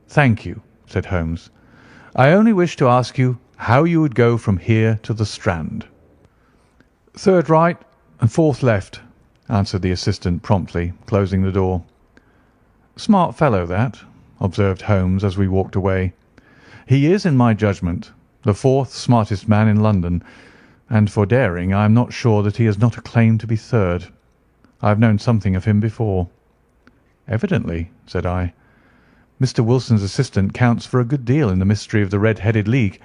"Thank you," said Holmes. "I only wished to ask you how you would go from here to the Strand." "Third right and 4th left," answered the assistant promptly, closing the door. "Smart fellow, that," observed Holmes as we walked away. "He is, in my judgment, the 4th smartest man in London, and for daring I am not sure that he has not a claim to be 3rd. I've known something of him before." "Evidently," said I. "Mr. Wilson's assistant counts for a good deal in the mystery of the Red-Headed League.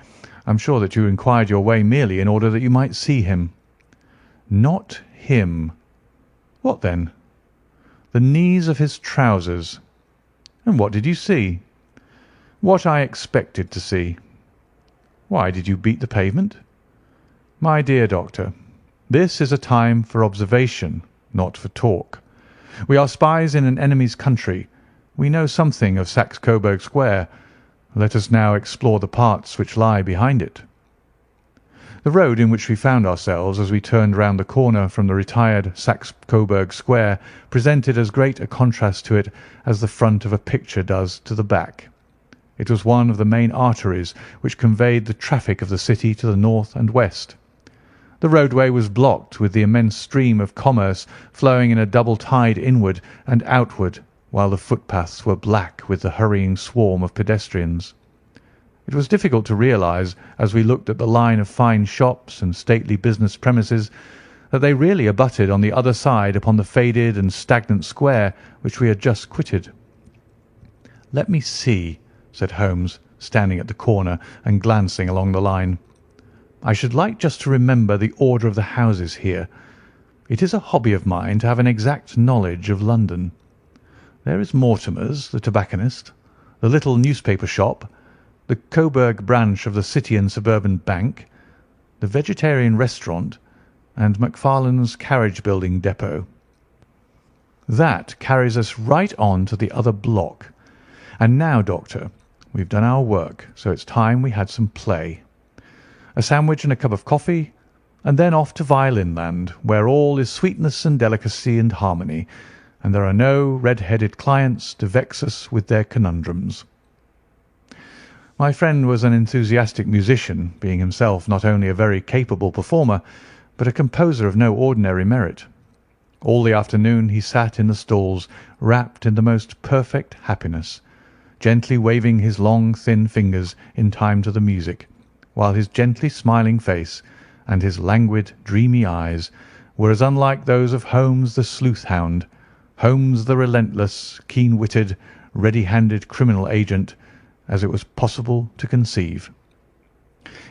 I'm sure that you inquired your way merely in order that you might see him." "Not him." "What then?" "The knees of his trousers." "And what did you see?" "What I expected to see." "Why did you beat the pavement?" "My dear doctor, this is a time for observation, not for talk. We are spies in an enemy's country. We know something of Saxe-Coburg Square. Let us now explore the parts which lie behind it." The road in which we found ourselves as we turned round the corner from the retired Saxe-Coburg Square presented as great a contrast to it as the front of a picture does to the back. It was one of the main arteries which conveyed the traffic of the city to the north and west. The roadway was blocked with the immense stream of commerce flowing in a double tide inward and outward, while the footpaths were black with the hurrying swarm of pedestrians. It was difficult to realise, as we looked at the line of fine shops and stately business premises, that they really abutted on the other side upon the faded and stagnant square which we had just quitted. "Let me see," said Holmes, standing at the corner and glancing along the line. "I should like just to remember the order of the houses here. It is a hobby of mine to have an exact knowledge of London. There is Mortimer's, the tobacconist, the little newspaper shop, the Coburg branch of the City and Suburban Bank, the Vegetarian Restaurant, and Macfarlane's carriage building depot. That carries us right on to the other block. And now, Doctor, we've done our work, so it's time we had some play. A sandwich and a cup of coffee, and then off to Violin-land, where all is sweetness and delicacy and harmony, and there are no red-headed clients to vex us with their conundrums." My friend was an enthusiastic musician, being himself not only a very capable performer, but a composer of no ordinary merit. All the afternoon he sat in the stalls, wrapped in the most perfect happiness, gently waving his long, thin fingers in time to the music, while his gently smiling face and his languid, dreamy eyes were as unlike those of Holmes the sleuth-hound, Holmes the relentless, keen-witted, ready-handed criminal agent, as it was possible to conceive.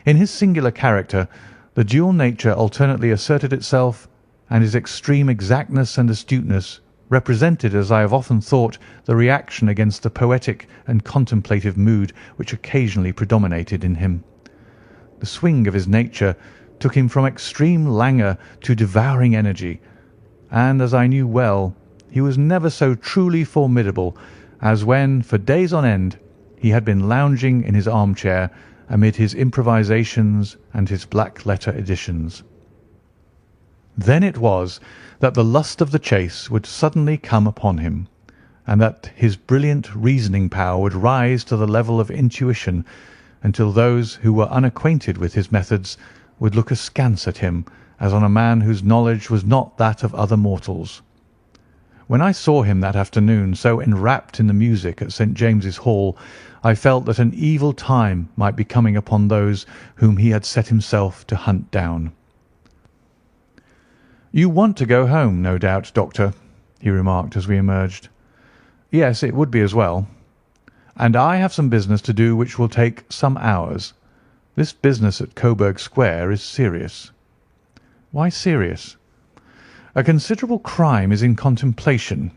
In his singular character, the dual nature alternately asserted itself, and his extreme exactness and astuteness represented, as I have often thought, the reaction against the poetic and contemplative mood which occasionally predominated in him. The swing of his nature took him from extreme languor to devouring energy, and, as I knew well, he was never so truly formidable as when, for days on end, he had been lounging in his armchair amid his improvisations and his black-letter editions. Then it was that the lust of the chase would suddenly come upon him, and that his brilliant reasoning power would rise to the level of intuition, until those who were unacquainted with his methods would look askance at him as on a man whose knowledge was not that of other mortals. When I saw him that afternoon so enwrapped in the music at St. James's Hall, I felt that an evil time might be coming upon those whom he had set himself to hunt down. "You want to go home, no doubt, Doctor," he remarked as we emerged. "Yes, it would be as well. And I have some business to do which will take some hours. This business at Coburg Square is serious." "Why serious?" "A considerable crime is in contemplation.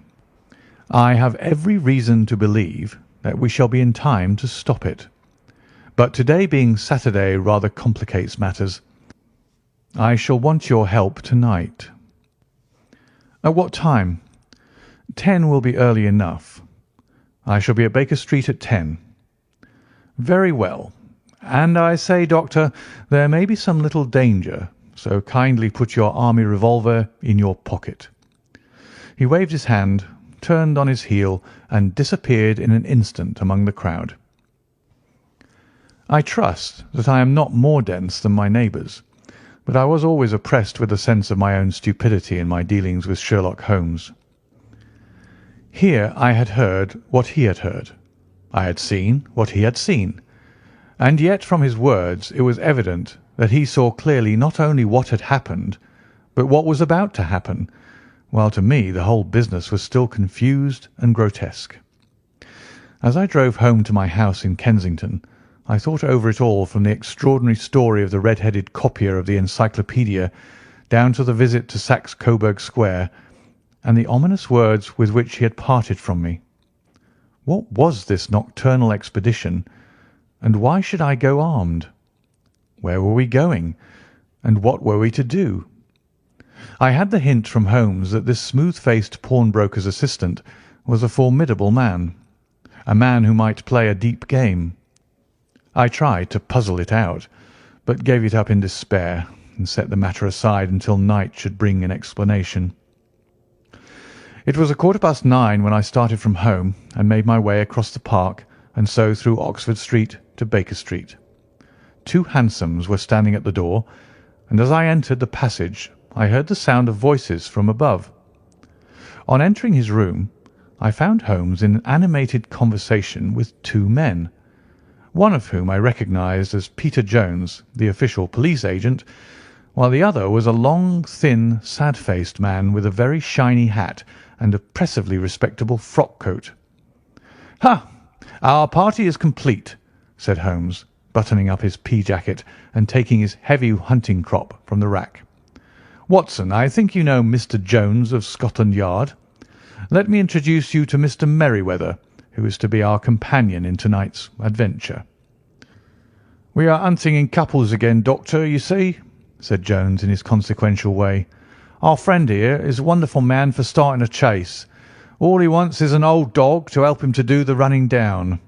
I have every reason to believe that we shall be in time to stop it. But to-day being Saturday rather complicates matters. I shall want your help to-night." "At what time?" 10 will be early enough. I shall be at Baker Street at 10. "Very well. And I say, Doctor, there may be some little danger, so kindly put your army revolver in your pocket." He waved his hand, turned on his heel, and disappeared in an instant among the crowd. I trust that I am not more dense than my neighbours, but I was always oppressed with a sense of my own stupidity in my dealings with Sherlock Holmes. Here I had heard what he had heard. I had seen what he had seen. And yet from his words it was evident that he saw clearly not only what had happened, but what was about to happen, while to me the whole business was still confused and grotesque. As I drove home to my house in Kensington, I thought over it all, from the extraordinary story of the red-headed copier of the Encyclopaedia down to the visit to Saxe Coburg Square, and the ominous words with which he had parted from me. What was this nocturnal expedition, and why should I go armed? Where were we going, and what were we to do? I had the hint from Holmes that this smooth-faced pawnbroker's assistant was a formidable man, a man who might play a deep game. I tried to puzzle it out, but gave it up in despair and set the matter aside until night should bring an explanation. It was 9:15 when I started from home and made my way across the park and so through Oxford Street to Baker Street. 2 hansoms were standing at the door, and as I entered the passage I heard the sound of voices from above. On entering his room, I found Holmes in animated conversation with 2 men, one of whom I recognised as Peter Jones, the official police agent, while the other was a long, thin, sad-faced man with a very shiny hat and oppressively respectable frock-coat. "Ha! Our party is complete," said Holmes, buttoning up his pea-jacket and taking his heavy hunting crop from the rack. "Watson, I think you know Mr. Jones of Scotland Yard. Let me introduce you to Mr. Merryweather, who is to be our companion in tonight's adventure." "We are hunting in couples again, Doctor, you see," said Jones in his consequential way. "Our friend here is a wonderful man for starting a chase. All he wants is an old dog to help him to do the running down."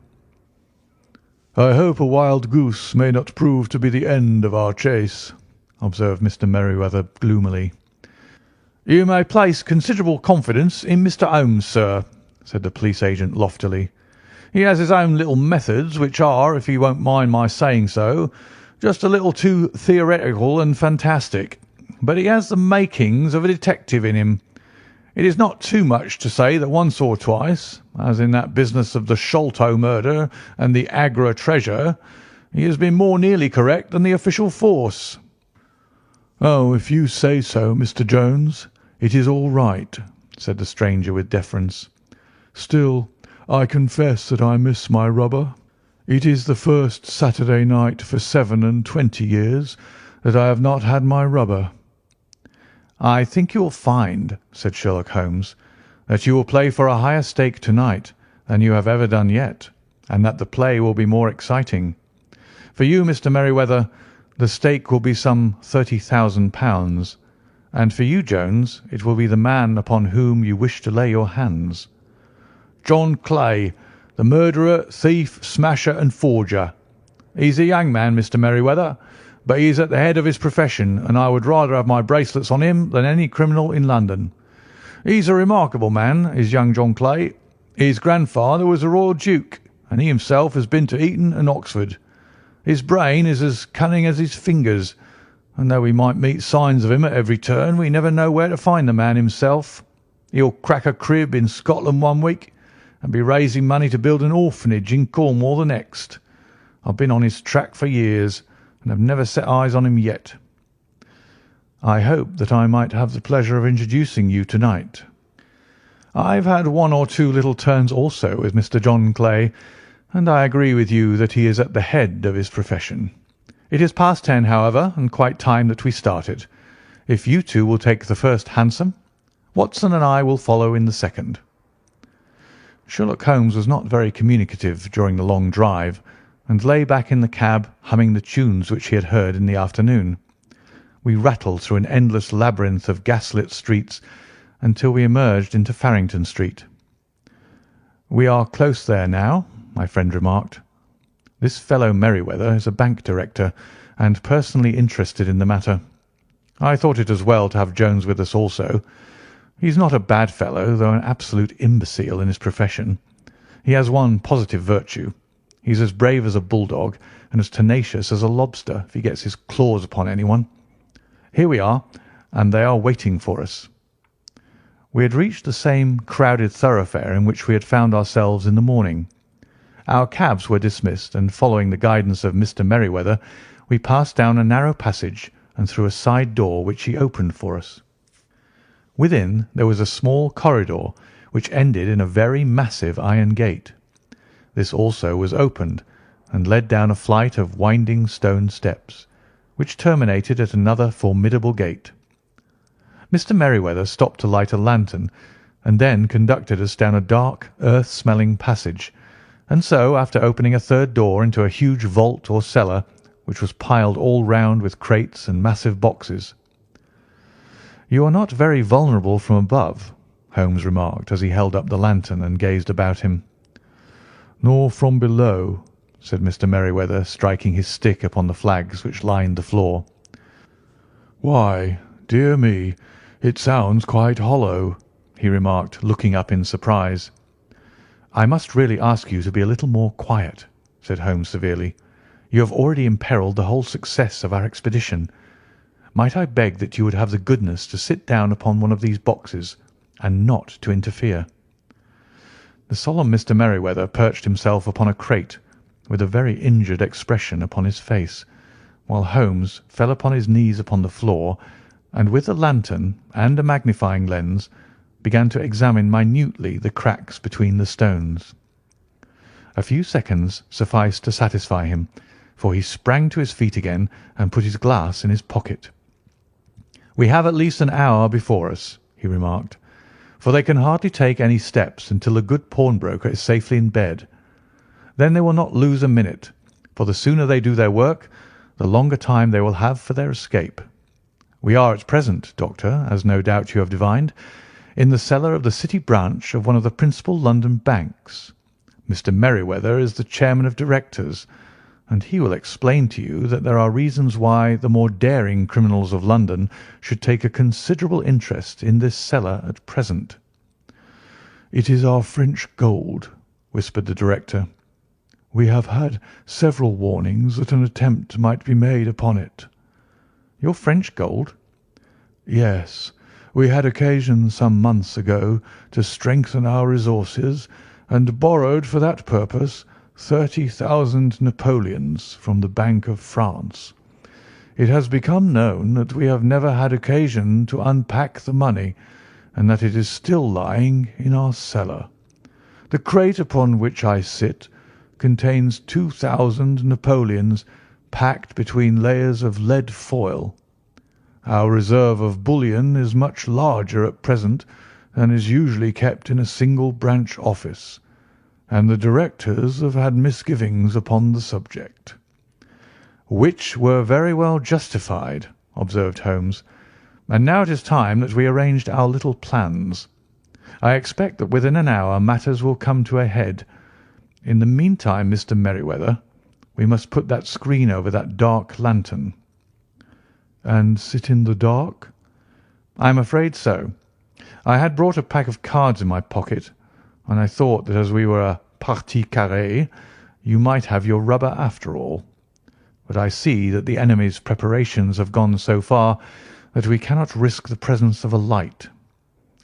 "I hope a wild goose may not prove to be the end of our chase," observed Mr. Merryweather gloomily. "You may place considerable confidence in Mr. Holmes, sir," said the police agent loftily. "He has his own little methods, which are, if you won't mind my saying so, just a little too theoretical and fantastic, but he has the makings of a detective in him. It is not too much to say that once or twice, as in that business of the Sholto murder and the Agra treasure, he has been more nearly correct than the official force." "Oh, if you say so, Mr. Jones, it is all right," said the stranger with deference. "Still, I confess that I miss my rubber. It is the first Saturday night for 27 years that I have not had my rubber." "I think you will find," said Sherlock Holmes, "that you will play for a higher stake tonight than you have ever done yet, and that the play will be more exciting. For you, Mr. Merryweather, the stake will be some £30,000, and for you, Jones, it will be the man upon whom you wish to lay your hands." "John Clay, the murderer, thief, smasher, and forger. He's a young man, Mr. Merryweather, but he is at the head of his profession, and I would rather have my bracelets on him than any criminal in London. He's a remarkable man, is young John Clay. His grandfather was a royal duke, and he himself has been to Eton and Oxford. His brain is as cunning as his fingers, and though we might meet signs of him at every turn, we never know where to find the man himself. He'll crack a crib in Scotland one week, and be raising money to build an orphanage in Cornwall the next. I've been on his track for years, and have never set eyes on him yet." "I hope that I might have the pleasure of introducing you tonight." "I've had 1 or 2 little turns also with Mr. John Clay, and I agree with you that he is at the head of his profession. It is past 10, however, and quite time that we started. If you two will take the first hansom, Watson and I will follow in the second." Sherlock Holmes was not very communicative during the long drive, and lay back in the cab humming the tunes which he had heard in the afternoon. We rattled through an endless labyrinth of gaslit streets until we emerged into Farrington Street. "We are close there now," my friend remarked. "This fellow Merryweather is a bank director, and personally interested in the matter. I thought it as well to have Jones with us also. He's not a bad fellow, though an absolute imbecile in his profession. He has one positive virtue. He's as brave as a bulldog and as tenacious as a lobster if he gets his claws upon anyone. Here we are, and they are waiting for us." We had reached the same crowded thoroughfare in which we had found ourselves in the morning. Our cabs were dismissed, and following the guidance of Mr. Merryweather, we passed down a narrow passage and through a side door which he opened for us. Within there was a small corridor which ended in a very massive iron gate. This also was opened and led down a flight of winding stone steps, which terminated at another formidable gate. Mr. Merryweather stopped to light a lantern, and then conducted us down a dark, earth-smelling passage, and so, after opening a third door into a huge vault or cellar, which was piled all round with crates and massive boxes. "You are not very vulnerable from above," Holmes remarked as he held up the lantern and gazed about him. "Nor from below," said Mr. Merryweather, striking his stick upon the flags which lined the floor. "Why, dear me, it sounds quite hollow," he remarked, looking up in surprise. "I must really ask you to be a little more quiet," said Holmes severely. "You have already imperilled the whole success of our expedition. Might I beg that you would have the goodness to sit down upon one of these boxes, and not to interfere?" The solemn Mr. Merryweather perched himself upon a crate, with a very injured expression upon his face, while Holmes fell upon his knees upon the floor, and with a lantern and a magnifying lens began to examine minutely the cracks between the stones. A few seconds sufficed to satisfy him, for he sprang to his feet again and put his glass in his pocket. "We have at least an hour before us," he remarked, "for they can hardly take any steps until the good pawnbroker is safely in bed. Then they will not lose a minute, for the sooner they do their work, the longer time they will have for their escape. We are at present, Doctor, as no doubt you have divined, in the cellar of the City branch of one of the principal London banks. Mr. Merryweather is the chairman of directors, and he will explain to you that there are reasons why the more daring criminals of London should take a considerable interest in this cellar at present." "It is our French gold," whispered the director. "We have had several warnings that an attempt might be made upon it." "Your French gold?" "Yes. We had occasion some months ago to strengthen our resources, and borrowed for that purpose 30,000 napoleons from the Bank of France. It has become known that we have never had occasion to unpack the money, and that it is still lying in our cellar. The crate upon which I sit contains 2,000 napoleons packed between layers of lead foil. Our reserve of bullion is much larger at present than is usually kept in a single branch office, and the directors have had misgivings upon the subject." "Which were very well justified," observed Holmes. "And now it is time that we arranged our little plans. I expect that within an hour matters will come to a head. In the meantime, Mr. Merryweather, we must put that screen over that dark lantern." "And sit in the dark?" "I am afraid so. I had brought a pack of cards in my pocket, and I thought that as we were a partie carrée, you might have your rubber after all. But I see that the enemy's preparations have gone so far that we cannot risk the presence of a light.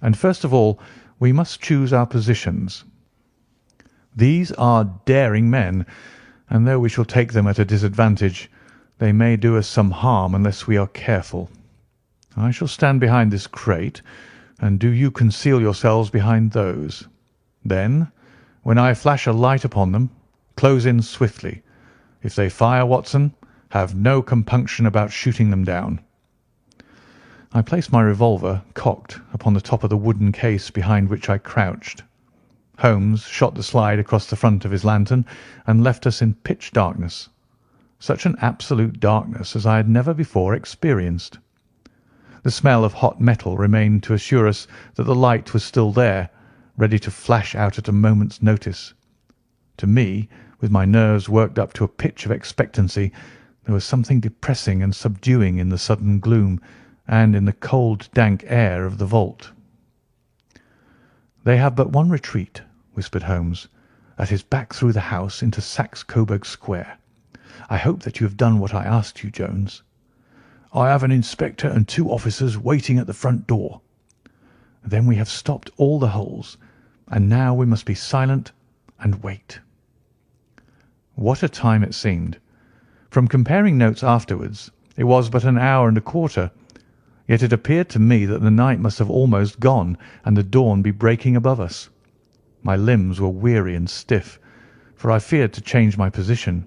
And first of all, we must choose our positions. These are daring men, and though we shall take them at a disadvantage, they may do us some harm unless we are careful. I shall stand behind this crate, and do you conceal yourselves behind those. Then, when I flash a light upon them, close in swiftly. If they fire, Watson, have no compunction about shooting them down." I placed my revolver, cocked, upon the top of the wooden case behind which I crouched. Holmes shot the slide across the front of his lantern and left us in pitch darkness. Such an absolute darkness as I had never before experienced. The smell of hot metal remained to assure us that the light was still there, ready to flash out at a moment's notice. To me, with my nerves worked up to a pitch of expectancy, there was something depressing and subduing in the sudden gloom and in the cold, dank air of the vault. "They have but one retreat," whispered Holmes. "That is back through the house into Saxe Coburg Square. I hope that you have done what I asked you, Jones." "I have an inspector and 2 officers waiting at the front door." "Then we have stopped all the holes, and now we must be silent and wait." What a time it seemed! From comparing notes afterwards, it was but an hour and a quarter. Yet it appeared to me that the night must have almost gone and the dawn be breaking above us. My limbs were weary and stiff, for I feared to change my position.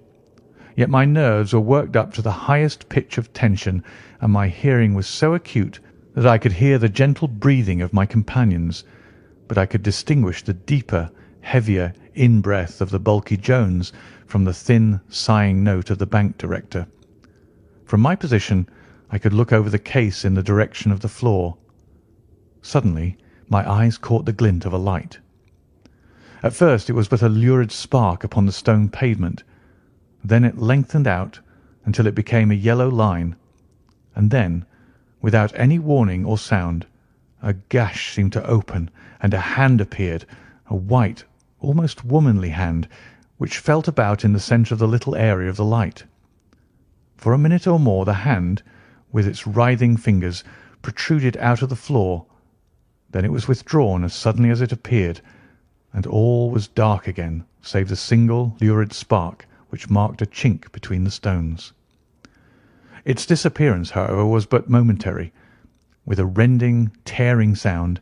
Yet my nerves were worked up to the highest pitch of tension, and my hearing was so acute that I could hear the gentle breathing of my companions, but I could distinguish the deeper, heavier in-breath of the bulky Jones from the thin, sighing note of the bank director. From my position I could look over the case in the direction of the floor. Suddenly my eyes caught the glint of a light. At first it was but a lurid spark upon the stone pavement. Then it lengthened out until it became a yellow line, and then, without any warning or sound, a gash seemed to open and a hand appeared, a white, almost womanly hand, which felt about in the centre of the little area of the light. For a minute or more the hand, with its writhing fingers, protruded out of the floor. Then it was withdrawn as suddenly as it appeared, and all was dark again save the single lurid spark which marked a chink between the stones. Its disappearance, however, was but momentary. With a rending, tearing sound,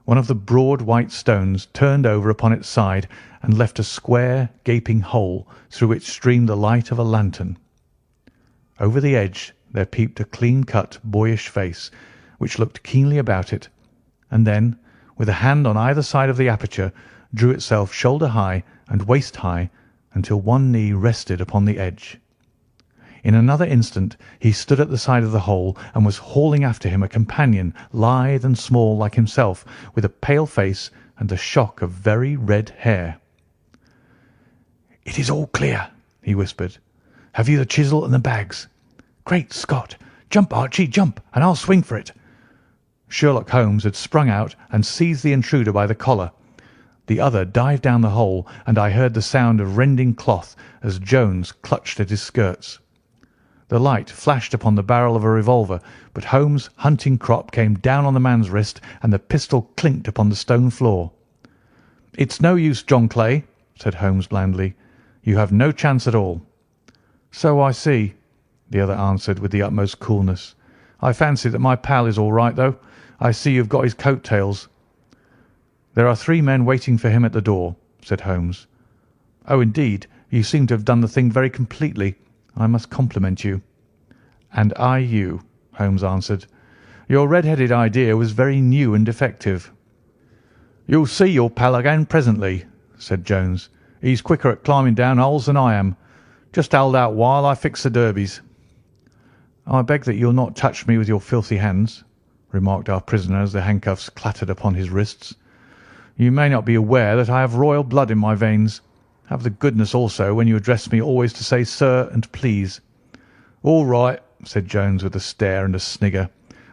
one of the broad white stones turned over upon its side and left a square, gaping hole through which streamed the light of a lantern. Over the edge there peeped a clean-cut, boyish face, which looked keenly about it, and then, with a hand on either side of the aperture, drew itself shoulder-high and waist-high until one knee rested upon the edge. In another instant he stood at the side of the hole and was hauling after him a companion, lithe and small like himself, with a pale face and a shock of very red hair. "It is all clear," he whispered. "Have you the chisel and the bags? Great Scott! Jump, Archie, jump, and I'll swing for it." Sherlock Holmes had sprung out and seized the intruder by the collar. The other dived down the hole, and I heard the sound of rending cloth as Jones clutched at his skirts. The light flashed upon the barrel of a revolver, but Holmes' hunting crop came down on the man's wrist, and the pistol clinked upon the stone floor. "It's no use, John Clay," said Holmes blandly. "You have no chance at all." "So I see," the other answered with the utmost coolness. "I fancy that my pal is all right, though. I see you've got his coat-tails." "There are 3 men waiting for him at the door," said Holmes. "Oh, indeed, you seem to have done the thing very completely. I must compliment you." "And I you," Holmes answered. "Your red-headed idea was very new and effective." "You'll see your pal again presently," said Jones. "He's quicker at climbing down holes than I am. Just hold out while I fix the derbies." "I beg that you'll not touch me with your filthy hands," remarked our prisoner as the handcuffs clattered upon his wrists. "You may not be aware that I have royal blood in my veins. Have the goodness also, when you address me, always to say 'sir' and 'please.'" "All right," said Jones with a stare and a snigger.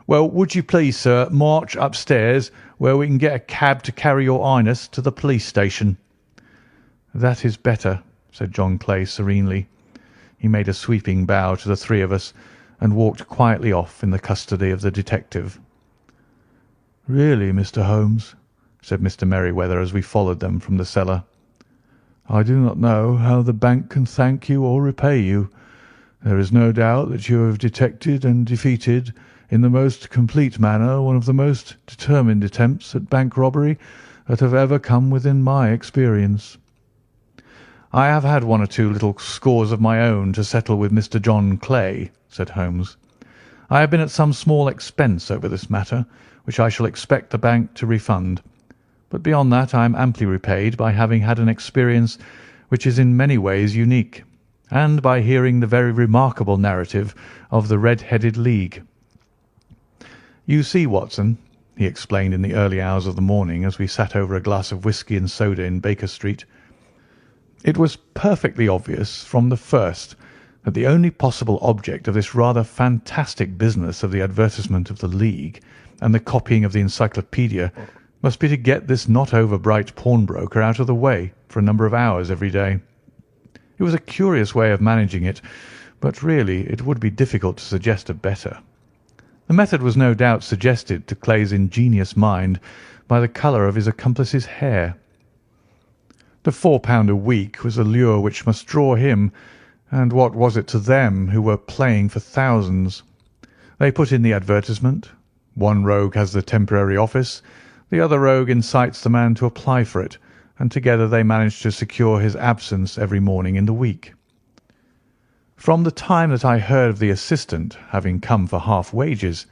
"Well, would you please, sir, march upstairs, where we can get a cab to carry your Highness to the police station?" "That is better," said John Clay serenely. He made a sweeping bow to the 3 of us and walked quietly off in the custody of the detective. "Really, Mr. Holmes," said Mr. Merryweather as we followed them from the cellar, "I do not know how the bank can thank you or repay you. There is no doubt that you have detected and defeated in the most complete manner one of the most determined attempts at bank robbery that have ever come within my experience." "I have had 1 or 2 little scores of my own to settle with Mr. John Clay," said Holmes. "I have been at some small expense over this matter, which I shall expect the bank to refund. But beyond that I am amply repaid by having had an experience which is in many ways unique, and by hearing the very remarkable narrative of the Red-Headed League. You see, Watson," he explained in the early hours of the morning as we sat over a glass of whisky and soda in Baker Street, "it was perfectly obvious from the first that the only possible object of this rather fantastic business of the advertisement of the League and the copying of the encyclopaedia must be to get this not over-bright pawnbroker out of the way for a number of hours every day. It was a curious way of managing it, but really it would be difficult to suggest a better. The method was no doubt suggested to Clay's ingenious mind by the colour of his accomplice's hair. The £4 a week was a lure which must draw him, and what was it to them who were playing for thousands? They put in the advertisement, One rogue has the temporary office, the other rogue incites the man to apply for it, and together they manage to secure his absence every morning in the week. From the time that I heard of the assistant having come for half wages,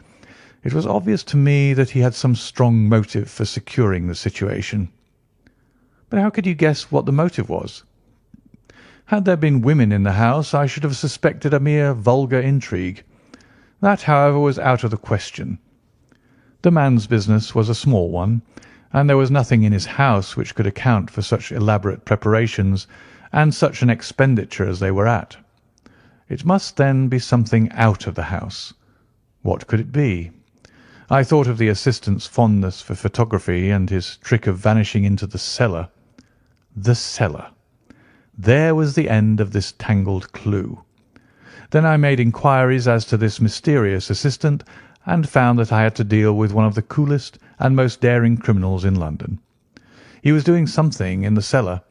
it was obvious to me that he had some strong motive for securing the situation. But how could you guess what the motive was? Had there been women in the house, I should have suspected a mere vulgar intrigue. That, however, was out of the question. The man's business was a small one, and there was nothing in his house which could account for such elaborate preparations and such an expenditure as they were at. It must then be something out of the house. What could it be? I thought of the assistant's fondness for photography and his trick of vanishing into the cellar. The cellar. There was the end of this tangled clue. Then I made inquiries as to this mysterious assistant and found that I had to deal with one of the coolest and most daring criminals in London. He was doing something in the cellar,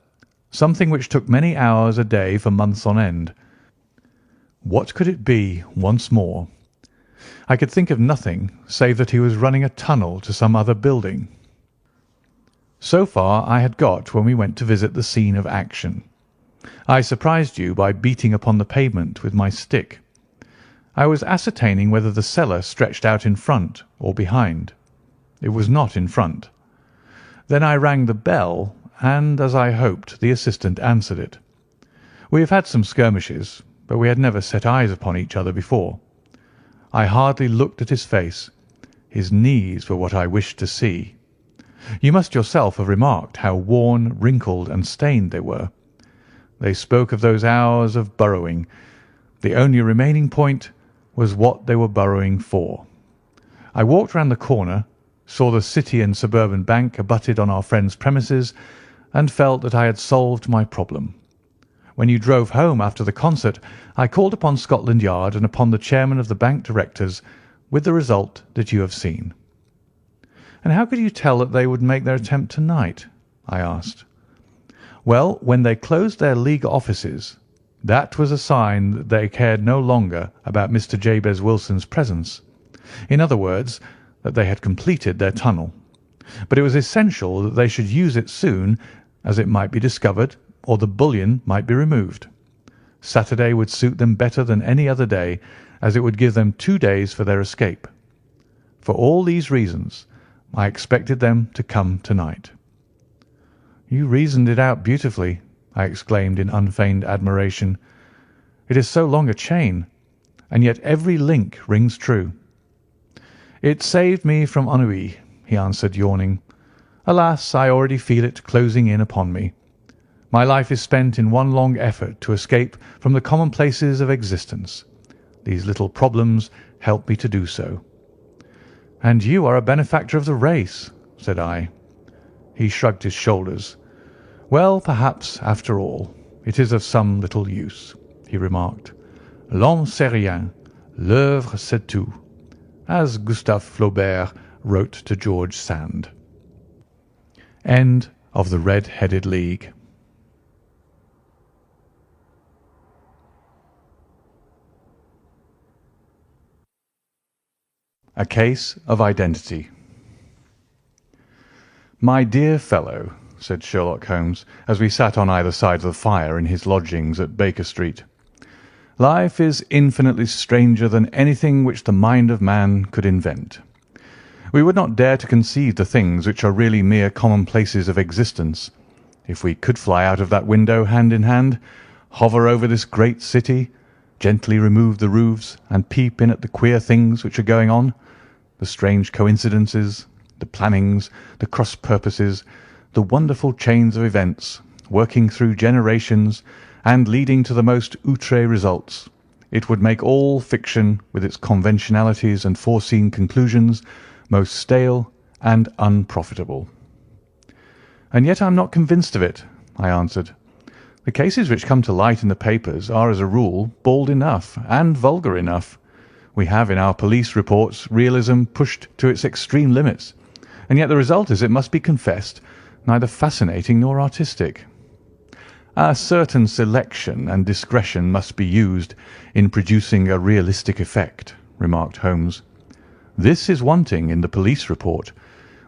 something which took many hours a day for months on end. What could it be once more? I could think of nothing save that he was running a tunnel to some other building. So far I had got when we went to visit the scene of action. I surprised you by beating upon the pavement with my stick. I was ascertaining whether the cellar stretched out in front or behind. It was not in front. Then I rang the bell, and, as I hoped, the assistant answered it. We have had some skirmishes, but we had never set eyes upon each other before. I hardly looked at his face. His knees were what I wished to see. You must yourself have remarked how worn, wrinkled, and stained they were. They spoke of those hours of burrowing. The only remaining point was what they were burrowing for. I walked round the corner, saw the City and Suburban Bank abutted on our friend's premises, and felt that I had solved my problem. When you drove home after the concert, I called upon Scotland Yard and upon the chairman of the bank directors, with the result that you have seen. And how could you tell that they would make their attempt tonight? I asked. Well, when they closed their League offices, that was a sign that they cared no longer about Mr. Jabez Wilson's presence. In other words, that they had completed their tunnel. But it was essential that they should use it soon, as it might be discovered or the bullion might be removed. Saturday would suit them better than any other day, as it would give them 2 days for their escape. For all these reasons, I expected them to come tonight. You reasoned it out beautifully, I exclaimed in unfeigned admiration. It is so long a chain, and yet every link rings true. It saved me from ennui, he answered, yawning. Alas, I already feel it closing in upon me. My life is spent in one long effort to escape from the commonplaces of existence. These little problems help me to do so. And you are a benefactor of the race, said I. He shrugged his shoulders. Well, perhaps, after all, it is of some little use, he remarked. L'homme c'est rien, l'œuvre c'est tout, as Gustave Flaubert wrote to George Sand. End of The Red-Headed League. A Case of Identity. My dear fellow, said Sherlock Holmes, as we sat on either side of the fire in his lodgings at Baker Street, life is infinitely stranger than anything which the mind of man could invent. We would not dare to conceive the things which are really mere commonplaces of existence. If we could fly out of that window hand in hand, hover over this great city, gently remove the roofs, and peep in at the queer things which are going on, the strange coincidences, the plannings, the cross-purposes, the wonderful chains of events, working through generations and leading to the most outré results, it would make all fiction, with its conventionalities and foreseen conclusions, most stale and unprofitable. And yet I am not convinced of it, I answered. The cases which come to light in the papers are, as a rule, bald enough and vulgar enough. We have in our police reports realism pushed to its extreme limits, and yet the result is, it must be confessed, neither fascinating nor artistic. A certain selection and discretion must be used in producing a realistic effect, remarked Holmes. This is wanting in the police report,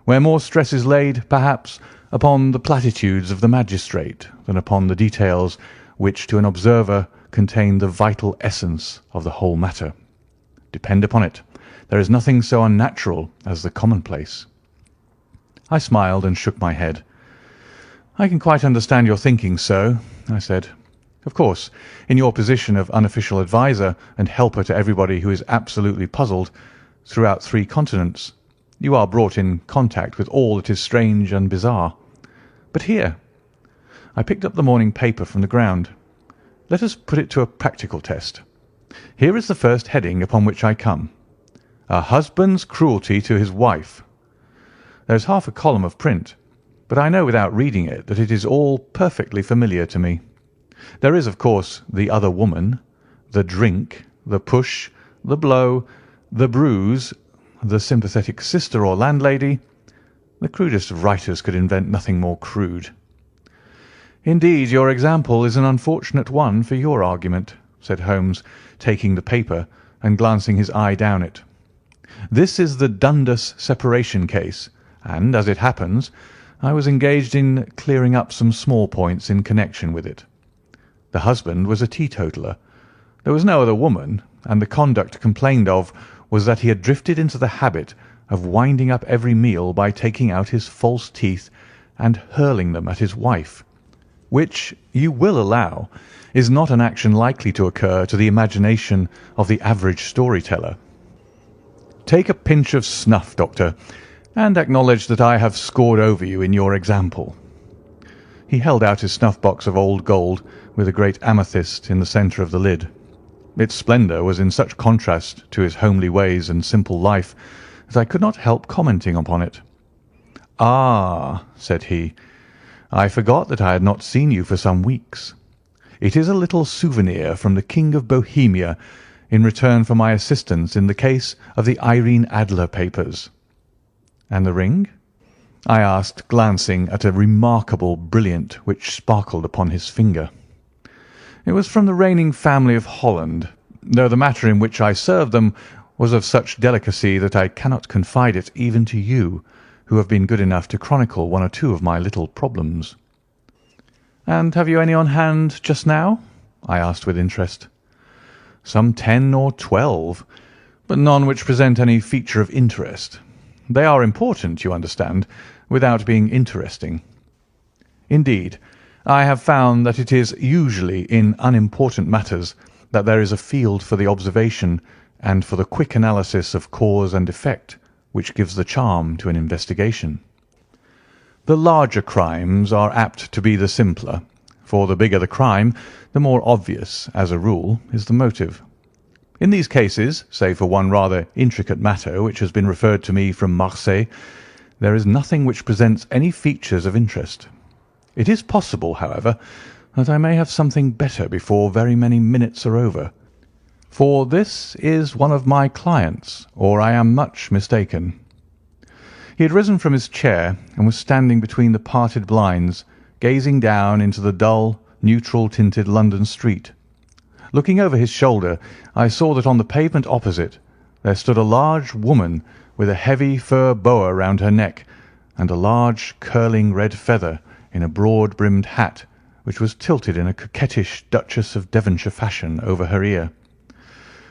where more stress is laid, perhaps, upon the platitudes of the magistrate than upon the details which to an observer contain the vital essence of the whole matter. Depend upon it, there is nothing so unnatural as the commonplace." I smiled and shook my head. "I can quite understand your thinking so," I said. "Of course, in your position of unofficial adviser and helper to everybody who is absolutely puzzled throughout 3 continents, you are brought in contact with all that is strange and bizarre. But here—" I picked up the morning paper from the ground. "Let us put it to a practical test. Here is the first heading upon which I come. 'A husband's cruelty to his wife.' There is half a column of print, but I know without reading it that it is all perfectly familiar to me. There is, of course, the other woman, the drink, the push, the blow, the bruise, the sympathetic sister or landlady. The crudest of writers could invent nothing more crude." "Indeed, your example is an unfortunate one for your argument," said Holmes, taking the paper and glancing his eye down it. "This is the Dundas separation case, and, as it happens, I was engaged in clearing up some small points in connection with it. The husband was a teetotaler. There was no other woman, and the conduct complained of was that he had drifted into the habit of winding up every meal by taking out his false teeth and hurling them at his wife, which, you will allow, is not an action likely to occur to the imagination of the average story-teller. Take a pinch of snuff, Doctor, and acknowledge that I have scored over you in your example." He held out his snuff-box of old gold with a great amethyst in the centre of the lid. Its splendour was in such contrast to his homely ways and simple life that I could not help commenting upon it. "Ah," said he, "I forgot that I had not seen you for some weeks. It is a little souvenir from the King of Bohemia in return for my assistance in the case of the Irene Adler papers." "And the ring?" I asked, glancing at a remarkable brilliant which sparkled upon his finger. "It was from the reigning family of Holland, though the matter in which I served them was of such delicacy that I cannot confide it even to you, who have been good enough to chronicle 1 or 2 of my little problems." "And have you any on hand just now?" I asked with interest. "Some 10 or 12, but none which present any feature of interest. They are important, you understand, without being interesting. Indeed, I have found that it is usually in unimportant matters that there is a field for the observation and for the quick analysis of cause and effect which gives the charm to an investigation. The larger crimes are apt to be the simpler, for the bigger the crime, the more obvious, as a rule, is the motive. In these cases, save for one rather intricate matter which has been referred to me from Marseille, there is nothing which presents any features of interest. It is possible, however, that I may have something better before very many minutes are over, for this is one of my clients, or I am much mistaken." He had risen from his chair and was standing between the parted blinds, gazing down into the dull, neutral-tinted London street. Looking over his shoulder, I saw that on the pavement opposite there stood a large woman with a heavy fur boa round her neck and a large curling red feather in a broad-brimmed hat which was tilted in a coquettish Duchess of Devonshire fashion over her ear.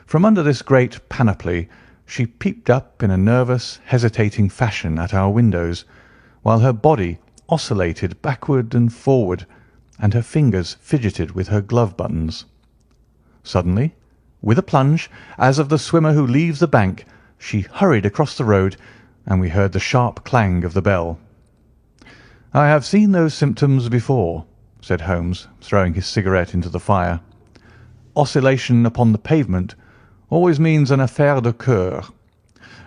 From under this great panoply she peeped up in a nervous, hesitating fashion at our windows, while her body oscillated backward and forward, and her fingers fidgeted with her glove buttons. Suddenly, with a plunge, as of the swimmer who leaves the bank, she hurried across the road, and we heard the sharp clang of the bell. "I have seen those symptoms before," said Holmes, throwing his cigarette into the fire. "Oscillation upon the pavement always means an affaire de coeur.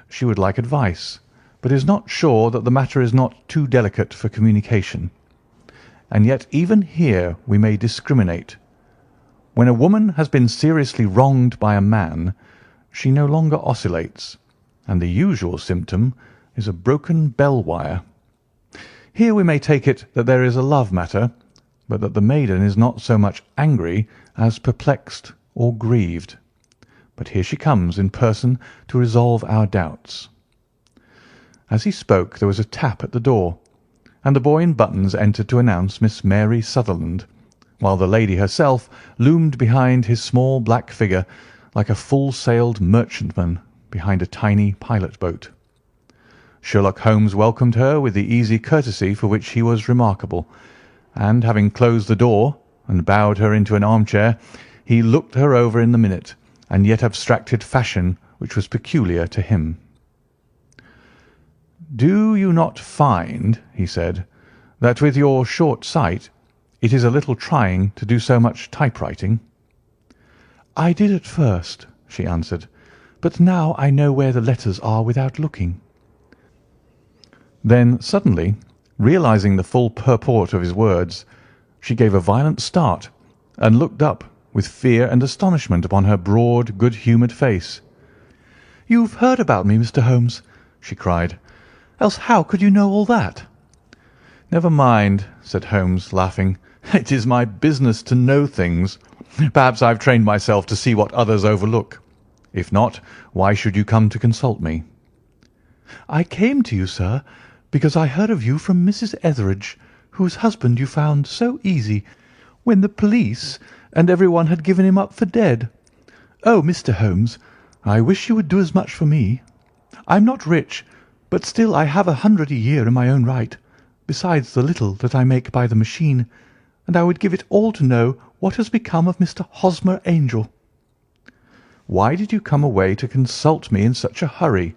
She would like advice, but is not sure that the matter is not too delicate for communication. And yet even here we may discriminate. When a woman has been seriously wronged by a man, she no longer oscillates, and the usual symptom is a broken bell wire. Here we may take it that there is a love matter, but that the maiden is not so much angry as perplexed or grieved. but here she comes in person to resolve our doubts." As he spoke there was a tap at the door, and the boy in buttons entered to announce Miss Mary Sutherland, while the lady herself loomed behind his small black figure like a full-sailed merchantman behind a tiny pilot-boat. Sherlock Holmes welcomed her with the easy courtesy for which he was remarkable, and having closed the door and bowed her into an armchair, he looked her over in the minute and yet abstracted fashion which was peculiar to him. "Do you not find," he said, "that with your short sight it is a little trying to do so much typewriting?" "I did at first," she answered, "but now I know where the letters are without looking." Then suddenly, realizing the full purport of his words, she gave a violent start and looked up with fear and astonishment upon her broad, good-humoured face. "You've heard about me, Mr. Holmes," she cried, "else how could you know all that?" "Never mind," said Holmes, laughing. "It is my business to know things. Perhaps I've trained myself to see what others overlook. If not, why should you come to consult me?" "I came to you, sir, because I heard of you from Mrs. Etheridge, whose husband you found so easy when the police and everyone had given him up for dead. Oh, Mr. Holmes, I wish you would do as much for me. I'm not rich, but still I have 100 a year in my own right, besides the little that I make by the machine, and I would give it all to know what has become of Mr. Hosmer Angel." "Why did you come away to consult me in such a hurry?"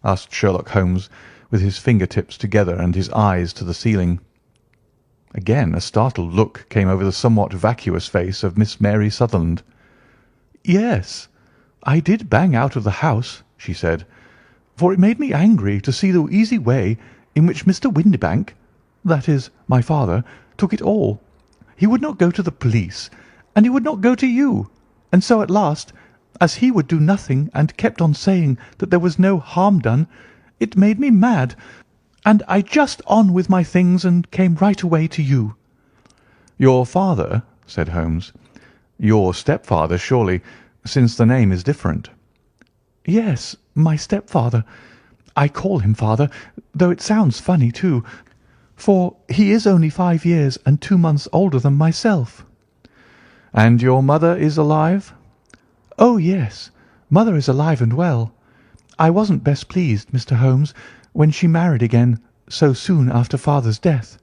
asked Sherlock Holmes, with his finger-tips together and his eyes to the ceiling. Again a startled look came over the somewhat vacuous face of Miss Mary Sutherland. "Yes, I did bang out of the house," she said, "for it made me angry to see the easy way in which Mr. Windibank, that is, my father, took it all. He would not go to the police, and he would not go to you, and so at last, as he would do nothing and kept on saying that there was no harm done, it made me mad, and I just on with my things and came right away to you." "Your father?" said Holmes. "Your stepfather, surely, since the name is different." "Yes, my stepfather. I call him father, though it sounds funny too, for he is only 5 years and 2 months older than myself." "And your mother is alive?" "Oh, yes, mother is alive and well. I wasn't best pleased, Mr. Holmes, when she married again so soon after father's death,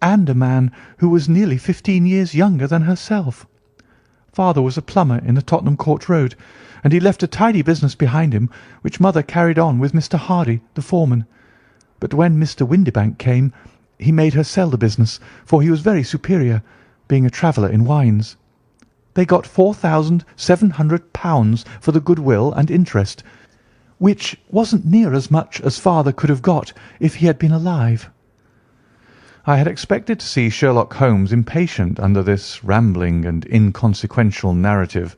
and a man who was nearly 15 years younger than herself. Father was a plumber in the Tottenham Court Road, and he left a tidy business behind him, which mother carried on with Mr. Hardy, the foreman. But when Mr. Windibank came, he made her sell the business, for he was very superior, being a traveller in wines. They got £4,700 for the goodwill and interest, which wasn't near as much as father could have got if he had been alive." I had expected to see Sherlock Holmes impatient under this rambling and inconsequential narrative,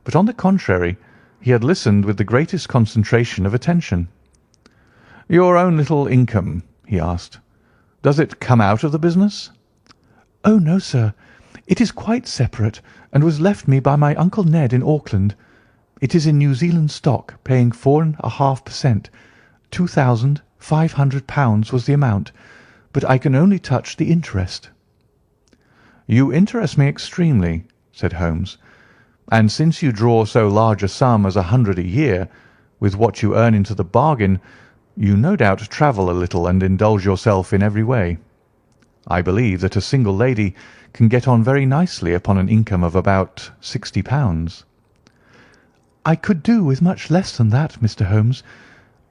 but on the contrary he had listened with the greatest concentration of attention. "Your own little income," he asked, "does it come out of the business?" "Oh, no, sir. It is quite separate, and was left me by my Uncle Ned in Auckland. It is in New Zealand stock, paying 4.5%. £2,500 was the amount, but I can only touch the interest." "You interest me extremely," said Holmes, "and since you draw so large a sum as 100 a year, with what you earn into the bargain, you no doubt travel a little and indulge yourself in every way. I believe that a single lady can get on very nicely upon an income of about £60. "I could do with much less than that, Mr. Holmes,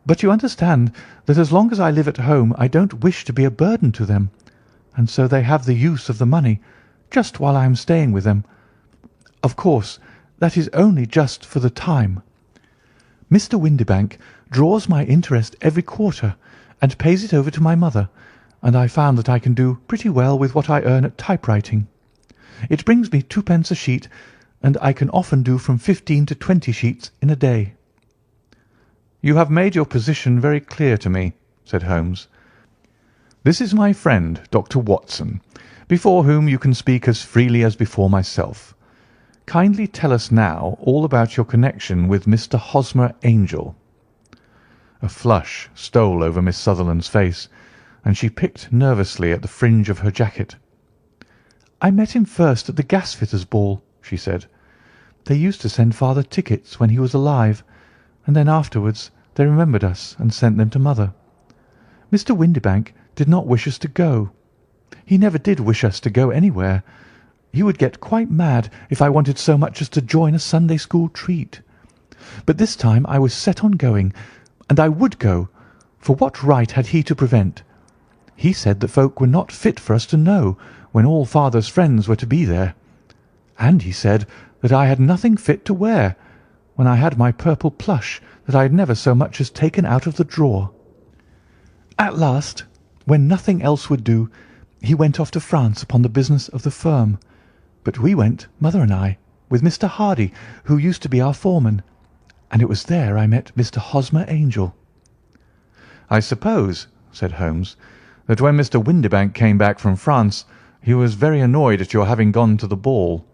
but you understand that as long as I live at home I don't wish to be a burden to them, and so they have the use of the money just while I am staying with them. Of course, that is only just for the time. Mr. Windibank draws my interest every quarter and pays it over to my mother, and I found that I can do pretty well with what I earn at typewriting. It brings me 2 pence a sheet, and I can often do from 15 to 20 sheets in a day." "You have made your position very clear to me," said Holmes. "This is my friend, Dr. Watson, before whom you can speak as freely as before myself. Kindly tell us now all about your connection with Mr. Hosmer Angel." A flush stole over Miss Sutherland's face, and she picked nervously at the fringe of her jacket. "I met him first at the gasfitters' ball," she said. "They used to send father tickets when he was alive, and then afterwards they remembered us and sent them to mother. Mr. Windibank did not wish us to go. He never did wish us to go anywhere. He would get quite mad if I wanted so much as to join a Sunday school treat. But this time I was set on going, and I would go, for what right had he to prevent? He said that folk were not fit for us to know when all father's friends were to be there. And he said that I had nothing fit to wear, when I had my purple plush that I had never so much as taken out of the drawer. At last, when nothing else would do, he went off to France upon the business of the firm. But we went, mother and I, with Mr. Hardy, who used to be our foreman, and it was there I met Mr. Hosmer Angel." "I suppose," said Holmes, "that when Mr. Windibank came back from France he was very annoyed at your having gone to the ball."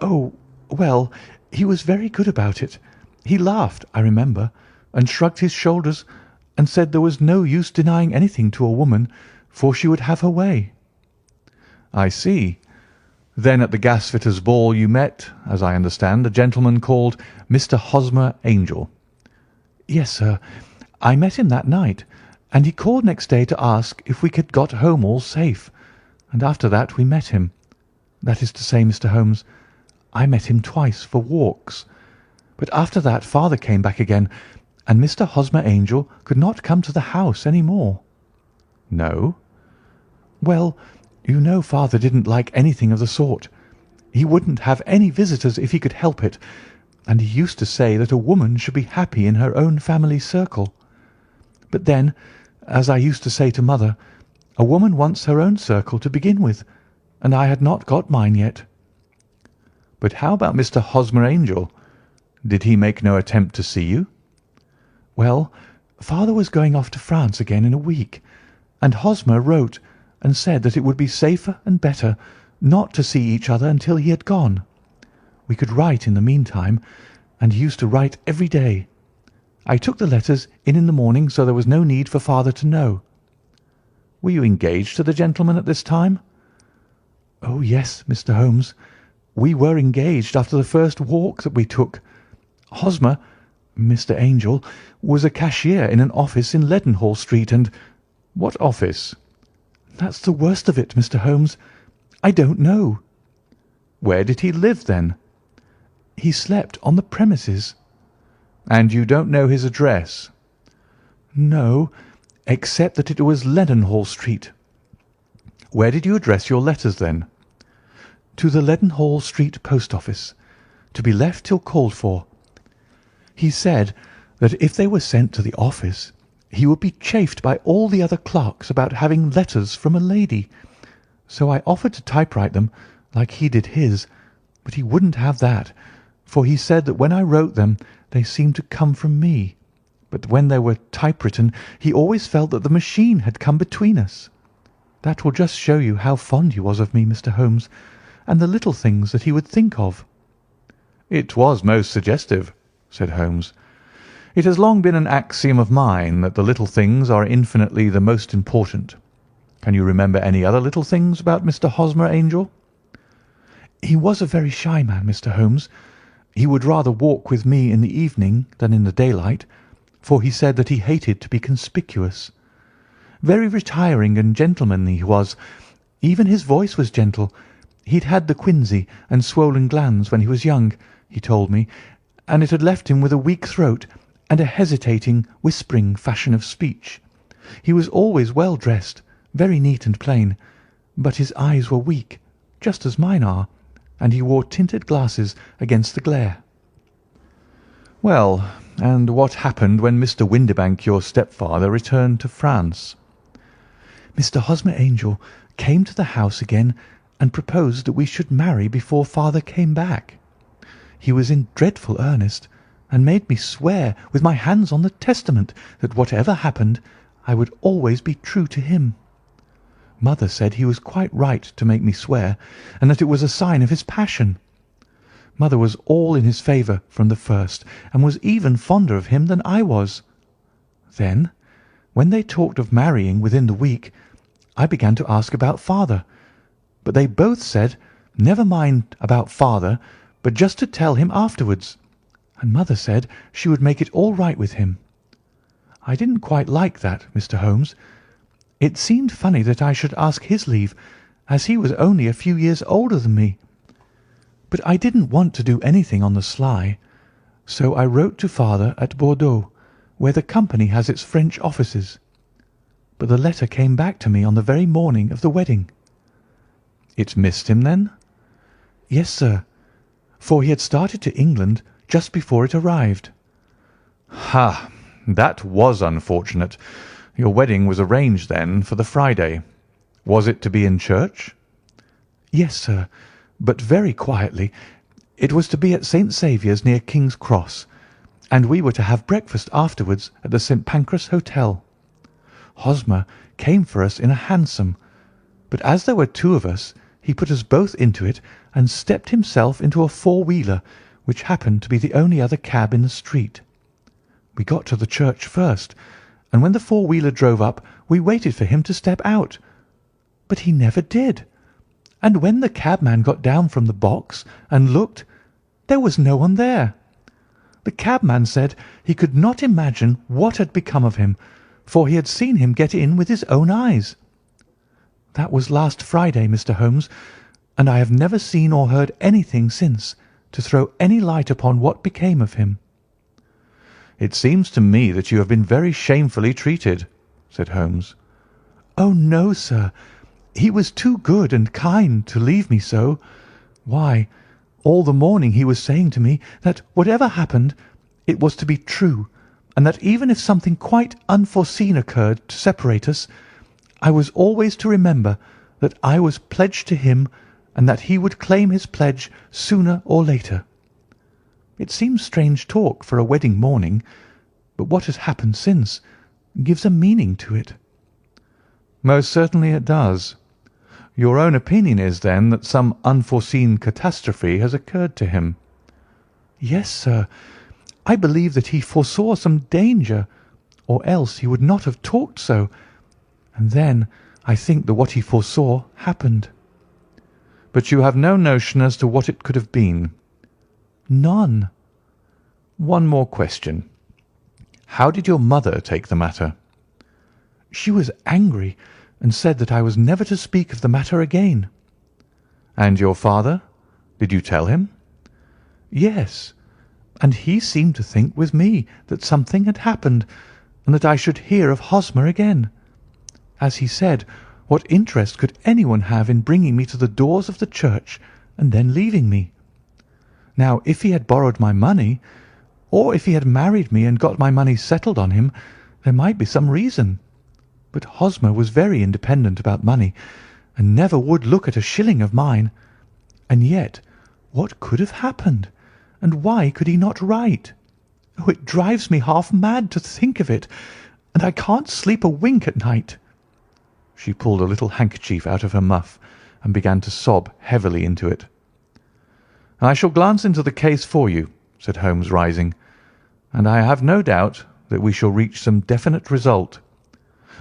"Oh, well, he was very good about it. He laughed, I remember, and shrugged his shoulders, and said there was no use denying anything to a woman, for she would have her way." "I see. Then at the gasfitters' ball you met, as I understand, a gentleman called Mr. Hosmer Angel." "Yes, sir. I met him that night, and he called next day to ask if we had got home all safe, and after that we met him. That is to say, Mr. Holmes, I met him twice for walks. But after that father came back again, and Mr. Hosmer Angel could not come to the house any more." "No?" "Well, you know father didn't like anything of the sort. He wouldn't have any visitors if he could help it, and he used to say that a woman should be happy in her own family circle. But then, as I used to say to mother, a woman wants her own circle to begin with, and I had not got mine yet." "But how about Mr. Hosmer Angel? Did he make no attempt to see you?" "Well, father was going off to France again in a week, and Hosmer wrote and said that it would be safer and better not to see each other until he had gone. We could write in the meantime, and he used to write every day. I took the letters in the morning, so there was no need for father to know." "Were you engaged to the gentleman at this time?" "Oh, yes, Mr. Holmes. We were engaged after the first walk that we took. Hosmer, Mr. Angel, was a cashier in an office in Leadenhall Street, and—" "What office?" "That's the worst of it, Mr. Holmes. I don't know." "Where did he live, then?" "He slept on the premises." "And you don't know his address?" "No, except that it was Leadenhall Street." "Where did you address your letters, then?" "To the Leadenhall Street post office, to be left till called for. He said that if they were sent to the office he would be chaffed by all the other clerks about having letters from a lady. So I offered to typewrite them, like he did his, but he wouldn't have that, for he said that when I wrote them they seemed to come from me, but when they were typewritten he always felt that the machine had come between us. That will just show you how fond he was of me, Mr. Holmes, and the little things that he would think of." "It was most suggestive," said Holmes. "It has long been an axiom of mine that the little things are infinitely the most important. Can you remember any other little things about Mr. Hosmer Angel?" "He was a very shy man, Mr. Holmes. He would rather walk with me in the evening than in the daylight, for he said that he hated to be conspicuous. Very retiring and gentlemanly he was. Even his voice was gentle. He'd had the quinsy and swollen glands when he was young, he told me, and it had left him with a weak throat and a hesitating, whispering fashion of speech. He was always well dressed, very neat and plain, but his eyes were weak, just as mine are, and he wore tinted glasses against the glare." "Well, and what happened when Mr. Windibank, your stepfather, returned to France?" "Mr. Hosmer Angel came to the house again and proposed that we should marry before father came back. He was in dreadful earnest, and made me swear with my hands on the Testament that whatever happened I would always be true to him. Mother said he was quite right to make me swear, and that it was a sign of his passion. Mother was all in his favour from the first, and was even fonder of him than I was. Then, when they talked of marrying within the week, I began to ask about father, but they both said never mind about father, but just to tell him afterwards, and mother said she would make it all right with him. I didn't quite like that, Mr. Holmes. It seemed funny that I should ask his leave, as he was only a few years older than me. But I didn't want to do anything on the sly, so I wrote to father at Bordeaux, where the company has its French offices. But the letter came back to me on the very morning of the wedding." "It missed him, then?" "Yes, sir, for he had started to England just before it arrived." "Ha! That was unfortunate. Your wedding was arranged, then, for the Friday. Was it to be in church?" "Yes, sir, but very quietly. It was to be at St. Saviour's, near King's Cross, and we were to have breakfast afterwards at the St. Pancras Hotel. Hosmer came for us in a hansom, but as there were two of us, he put us both into it and stepped himself into a four-wheeler, which happened to be the only other cab in the street. We got to the church first, and when the four-wheeler drove up, we waited for him to step out. But he never did, and when the cabman got down from the box and looked, there was no one there. The cabman said he could not imagine what had become of him, for he had seen him get in with his own eyes. That was last Friday, Mr. Holmes, and I have never seen or heard anything since to throw any light upon what became of him." "It seems to me that you have been very shamefully treated," said Holmes. "Oh, no, sir. He was too good and kind to leave me so. Why, all the morning he was saying to me that whatever happened, it was to be true, and that even if something quite unforeseen occurred to separate us, I was always to remember that I was pledged to him, and that he would claim his pledge sooner or later. It seems strange talk for a wedding morning, but what has happened since gives a meaning to it." "Most certainly it does. Your own opinion is, then, that some unforeseen catastrophe has occurred to him?" "Yes, sir. I believe that he foresaw some danger, or else he would not have talked so, and then I think that what he foresaw happened." "But you have no notion as to what it could have been?" "None." "One more question. How did your mother take the matter?" "She was angry, and said that I was never to speak of the matter again." "And your father? Did you tell him?" "Yes, and he seemed to think with me that something had happened, and that I should hear of Hosmer again. As he said, what interest could anyone have in bringing me to the doors of the church and then leaving me? Now, if he had borrowed my money, or if he had married me and got my money settled on him, there might be some reason. But Hosmer was very independent about money, and never would look at a shilling of mine. And yet, what could have happened, and why could he not write? Oh, it drives me half mad to think of it, and I can't sleep a wink at night." She pulled a little handkerchief out of her muff and began to sob heavily into it. "I shall glance into the case for you," said Holmes, rising, "and I have no doubt that we shall reach some definite result.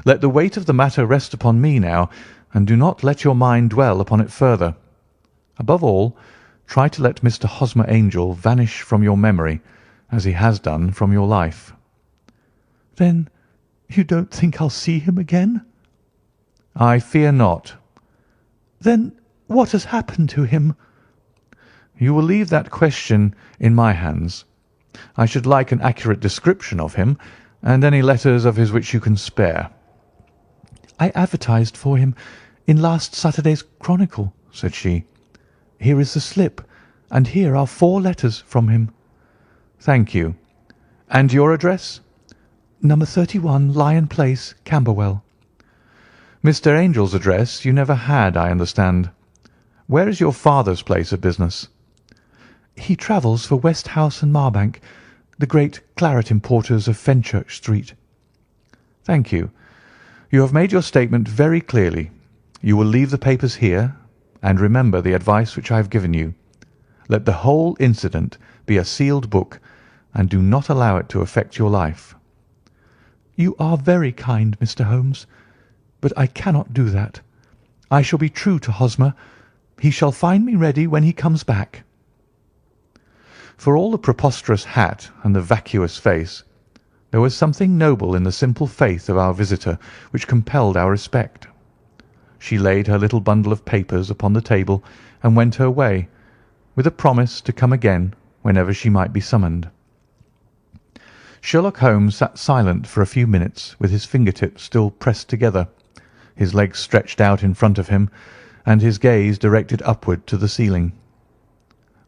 Let the weight of the matter rest upon me now, and do not let your mind dwell upon it further. Above all, try to let Mr. Hosmer Angel vanish from your memory, as he has done from your life." "Then you don't think I'll see him again?" "I fear not." "Then what has happened to him?" "You will leave that question in my hands. I should like an accurate description of him, and any letters of his which you can spare." "I advertised for him in last Saturday's Chronicle," said she. "Here is the slip, and here are 4 letters from him." "Thank you. And your address?" "Number 31, Lion Place, Camberwell." "Mr. Angel's address you never had, I understand. Where is your father's place of business?" "He travels for Westhouse and Marbank, the great claret importers of Fenchurch Street." "Thank you. You have made your statement very clearly. You will leave the papers here, and remember the advice which I have given you. Let the whole incident be a sealed book, and do not allow it to affect your life." "You are very kind, Mr. Holmes, but I cannot do that. I shall be true to Hosmer. He shall find me ready when he comes back." For all the preposterous hat and the vacuous face, there was something noble in the simple faith of our visitor which compelled our respect. She laid her little bundle of papers upon the table and went her way, with a promise to come again whenever she might be summoned. Sherlock Holmes sat silent for a few minutes with his fingertips still pressed together, his legs stretched out in front of him, and his gaze directed upward to the ceiling.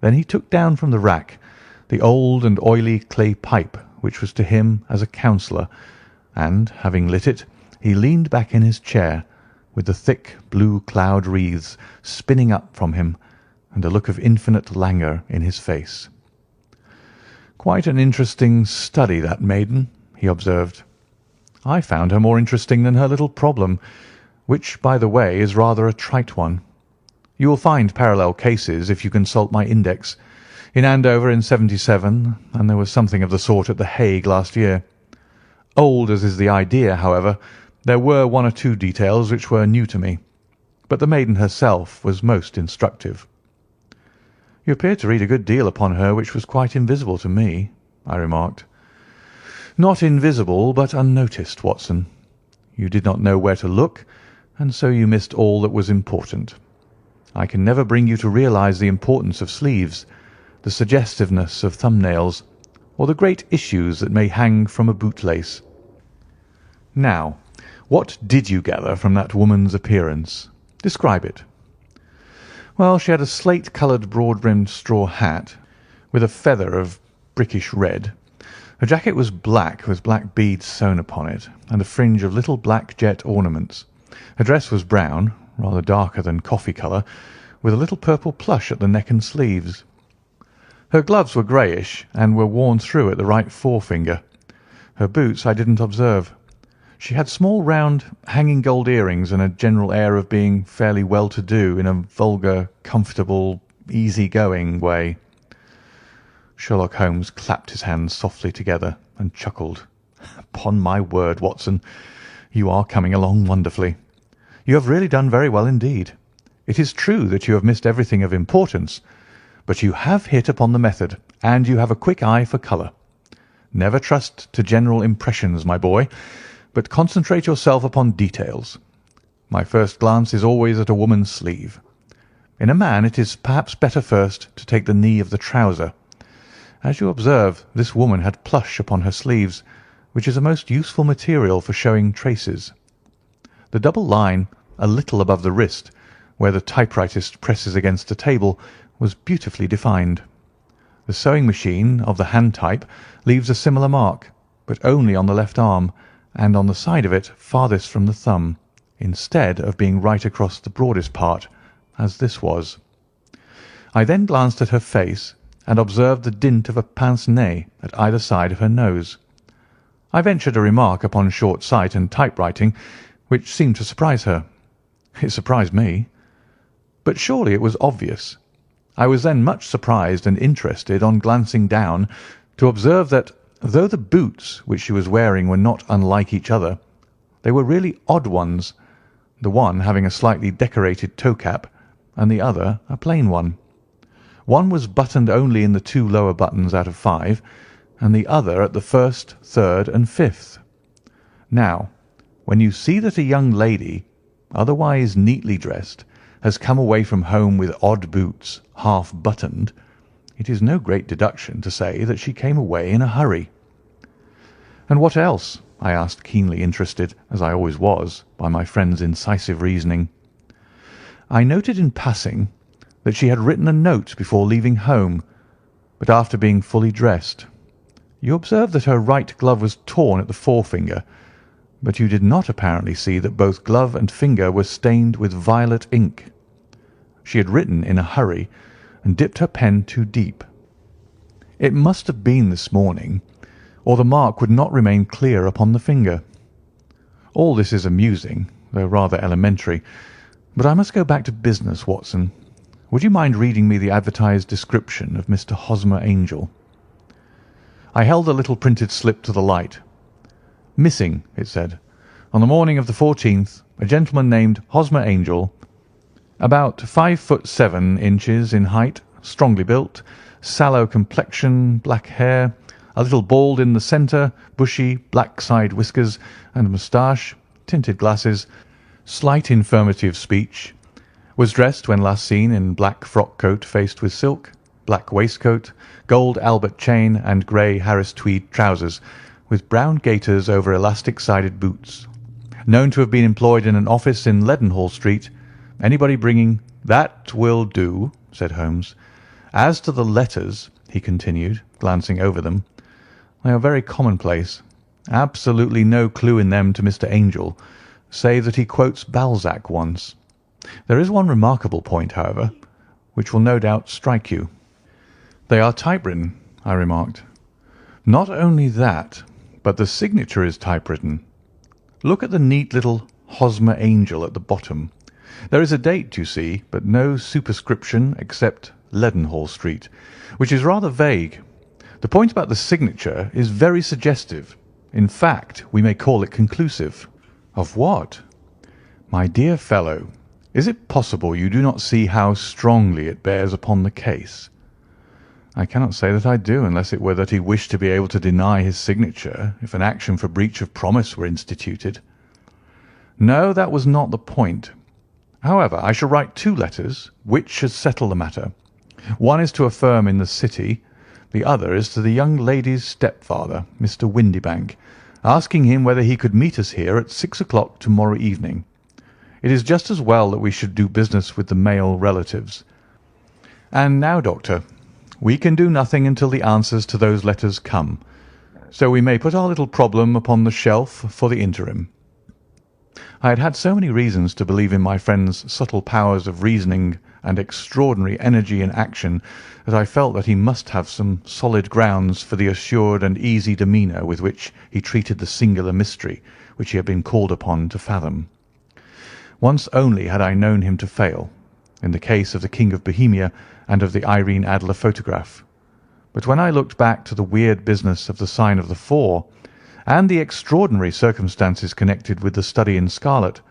Then he took down from the rack the old and oily clay pipe which was to him as a counsellor, and, having lit it, he leaned back in his chair, with the thick blue cloud wreaths spinning up from him, and a look of infinite languor in his face. "Quite an interesting study, that maiden," he observed. "I found her more interesting than her little problem, which, by the way, is rather a trite one. You will find parallel cases if you consult my index. In Andover in '77, and there was something of the sort at The Hague last year. Old as is the idea, however, there were one or two details which were new to me, but the maiden herself was most instructive." "You appeared to read a good deal upon her which was quite invisible to me," I remarked. "Not invisible, but unnoticed, Watson. You did not know where to look, and so you missed all that was important. I can never bring you to realize the importance of sleeves, the suggestiveness of thumbnails, or the great issues that may hang from a bootlace. Now, what did you gather from that woman's appearance? Describe it." "Well, she had a slate-coloured broad-brimmed straw hat, with a feather of brickish red. Her jacket was black, with black beads sewn upon it, and a fringe of little black jet ornaments. Her dress was brown, rather darker than coffee colour, with a little purple plush at the neck and sleeves. Her gloves were greyish, and were worn through at the right forefinger. Her boots I didn't observe. She had small round hanging gold earrings and a general air of being fairly well-to-do in a vulgar, comfortable, easy-going way." Sherlock Holmes clapped his hands softly together and chuckled. "Upon my word, Watson, you are coming along wonderfully. You have really done very well indeed. It is true that you have missed everything of importance, but you have hit upon the method, and you have a quick eye for colour. Never trust to general impressions, my boy, but concentrate yourself upon details. My first glance is always at a woman's sleeve. In a man it is perhaps better first to take the knee of the trouser. As you observe, this woman had plush upon her sleeves, which is a most useful material for showing traces. The double line a little above the wrist, where the typewritist presses against a table, was beautifully defined. The sewing machine of the hand type leaves a similar mark, but only on the left arm, and on the side of it farthest from the thumb, instead of being right across the broadest part, as this was. I then glanced at her face, and observed the dint of a pince-nez at either side of her nose. I ventured a remark upon short sight and typewriting, which seemed to surprise her. It surprised me. But surely it was obvious. I was then much surprised and interested on glancing down to observe that, though the boots which she was wearing were not unlike each other, they were really odd ones, the one having a slightly decorated toe-cap, and the other a plain one. One was buttoned only in the 2 lower buttons out of 5, and the other at the 1st, 3rd, and 5th. Now, when you see that a young lady, otherwise neatly dressed, has come away from home with odd boots, half buttoned, it is no great deduction to say that she came away in a hurry." "And what else?" I asked, keenly interested, as I always was, by my friend's incisive reasoning. "I noted in passing that she had written a note before leaving home, but after being fully dressed. You observed that her right glove was torn at the forefinger, but you did not apparently see that both glove and finger were stained with violet ink. She had written in a hurry and dipped her pen too deep. It must have been this morning, or the mark would not remain clear upon the finger. All this is amusing, though rather elementary, but I must go back to business, Watson. Would you mind reading me the advertised description of Mr. Hosmer Angel?" I held the little printed slip to the light. "Missing," it said. "On the morning of the 14th, a gentleman named Hosmer Angel, about 5 foot 7 inches in height, strongly built, sallow complexion, black hair, a little bald in the centre, bushy, black side whiskers and moustache, tinted glasses, slight infirmity of speech, was dressed when last seen in black frock coat faced with silk, black waistcoat, gold Albert chain and grey Harris tweed trousers, with brown gaiters over elastic-sided boots. Known to have been employed in an office in Leadenhall Street. Anybody bringing—" "That will do," said Holmes. "As to the letters," he continued, glancing over them, "they are very commonplace. Absolutely no clue in them to Mr. Angel, save that he quotes Balzac once. There is one remarkable point, however, which will no doubt strike you." "They are typewritten," I remarked. "Not only that, but the signature is typewritten. Look at the neat little Hosmer Angel at the bottom. There is a date, you see, but no superscription except Leadenhall Street, which is rather vague. The point about the signature is very suggestive. In fact, we may call it conclusive." "Of what?" "My dear fellow, is it possible you do not see how strongly it bears upon the case?" "I cannot say that I do, unless it were that he wished to be able to deny his signature if an action for breach of promise were instituted." "No, that was not the point. However, I shall write 2 letters, which should settle the matter. One is to a firm in the City, the other is to the young lady's stepfather, Mr. Windibank, asking him whether he could meet us here at 6 o'clock to-morrow evening. It is just as well that we should do business with the male relatives. And now, Doctor, we can do nothing until the answers to those letters come, so we may put our little problem upon the shelf for the interim." I had had so many reasons to believe in my friend's subtle powers of reasoning and extraordinary energy in action that I felt that he must have some solid grounds for the assured and easy demeanour with which he treated the singular mystery which he had been called upon to fathom. Once only had I known him to fail, in the case of the King of Bohemia and of the Irene Adler photograph. But when I looked back to the weird business of the Sign of the Four, and the extraordinary circumstances connected with the study in scarlet,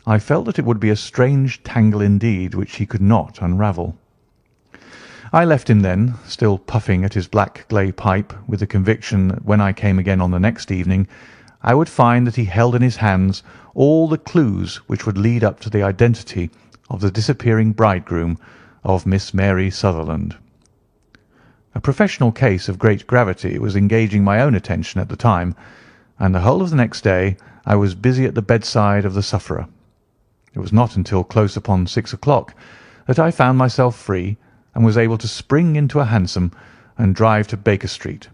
I felt that it would be a strange tangle indeed which he could not unravel. I left him then, still puffing at his black clay pipe, with the conviction that when I came again on the next evening, I would find that he held in his hands all the clues which would lead up to the identity of the disappearing bridegroom of Miss Mary Sutherland. A professional case of great gravity was engaging my own attention at the time, and the whole of the next day I was busy at the bedside of the sufferer. It was not until close upon 6 o'clock that I found myself free and was able to spring into a hansom and drive to Baker Street,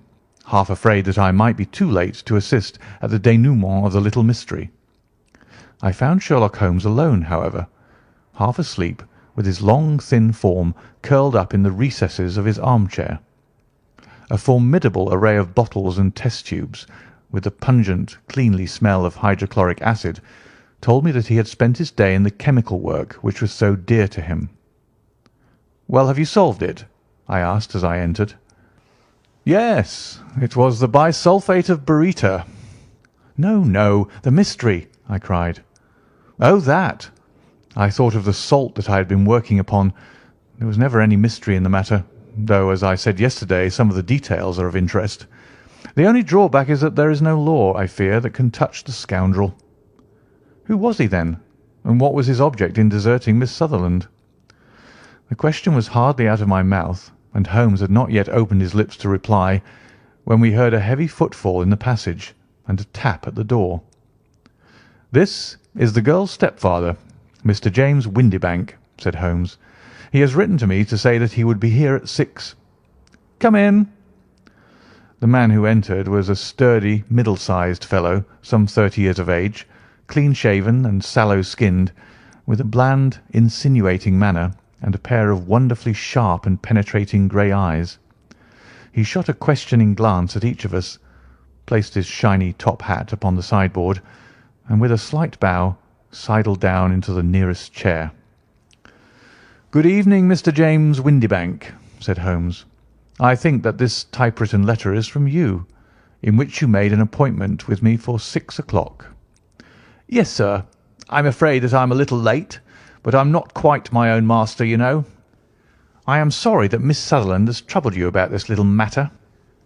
half afraid that I might be too late to assist at the denouement of the little mystery. I found Sherlock Holmes alone, however, half asleep, with his long thin form curled up in the recesses of his armchair. A formidable array of bottles and test tubes, with the pungent, cleanly smell of hydrochloric acid, told me that he had spent his day in the chemical work which was so dear to him. "Well, have you solved it?" I asked as I entered. "Yes, it was the bisulphate of baryta." "No, no, the mystery!" I cried. "Oh, that! I thought of the salt that I had been working upon. There was never any mystery in the matter, though, as I said yesterday, some of the details are of interest. The only drawback is that there is no law, I fear, that can touch the scoundrel." "Who was he, then, and what was his object in deserting Miss Sutherland?" The question was hardly out of my mouth, and Holmes had not yet opened his lips to reply, when we heard a heavy footfall in the passage and a tap at the door. "This is the girl's stepfather, Mr. James Windibank," said Holmes. "He has written to me to say that he would be here at 6. "Come in." The man who entered was a sturdy, middle-sized fellow, some 30 years of age, clean-shaven and sallow-skinned, with a bland, insinuating manner and a pair of wonderfully sharp and penetrating grey eyes. He shot a questioning glance at each of us, placed his shiny top hat upon the sideboard, and with a slight bow sidled down into the nearest chair. "Good evening, Mr. James Windibank," said Holmes. "I think that this typewritten letter is from you, in which you made an appointment with me for 6 o'clock." "Yes, sir. I'm afraid that I'm a little late, but I'm not quite my own master, you know. I am sorry that Miss Sutherland has troubled you about this little matter,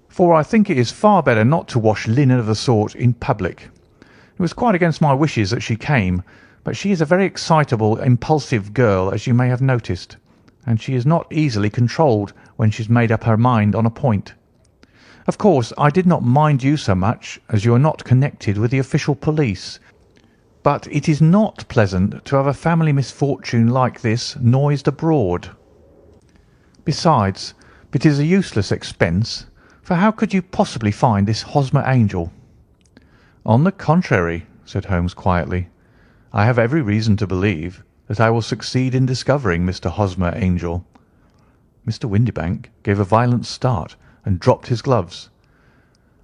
for I think it is far better not to wash linen of the sort in public. It was quite against my wishes that she came, but she is a very excitable, impulsive girl, as you may have noticed, and she is not easily controlled when she's made up her mind on a point. Of course, I did not mind you so much, as you are not connected with the official police, but it is not pleasant to have a family misfortune like this noised abroad. Besides, it is a useless expense, for how could you possibly find this Hosmer Angel?" "On the contrary," said Holmes quietly, "I have every reason to believe that I will succeed in discovering Mr. Hosmer Angel." Mr. Windibank gave a violent start and dropped his gloves.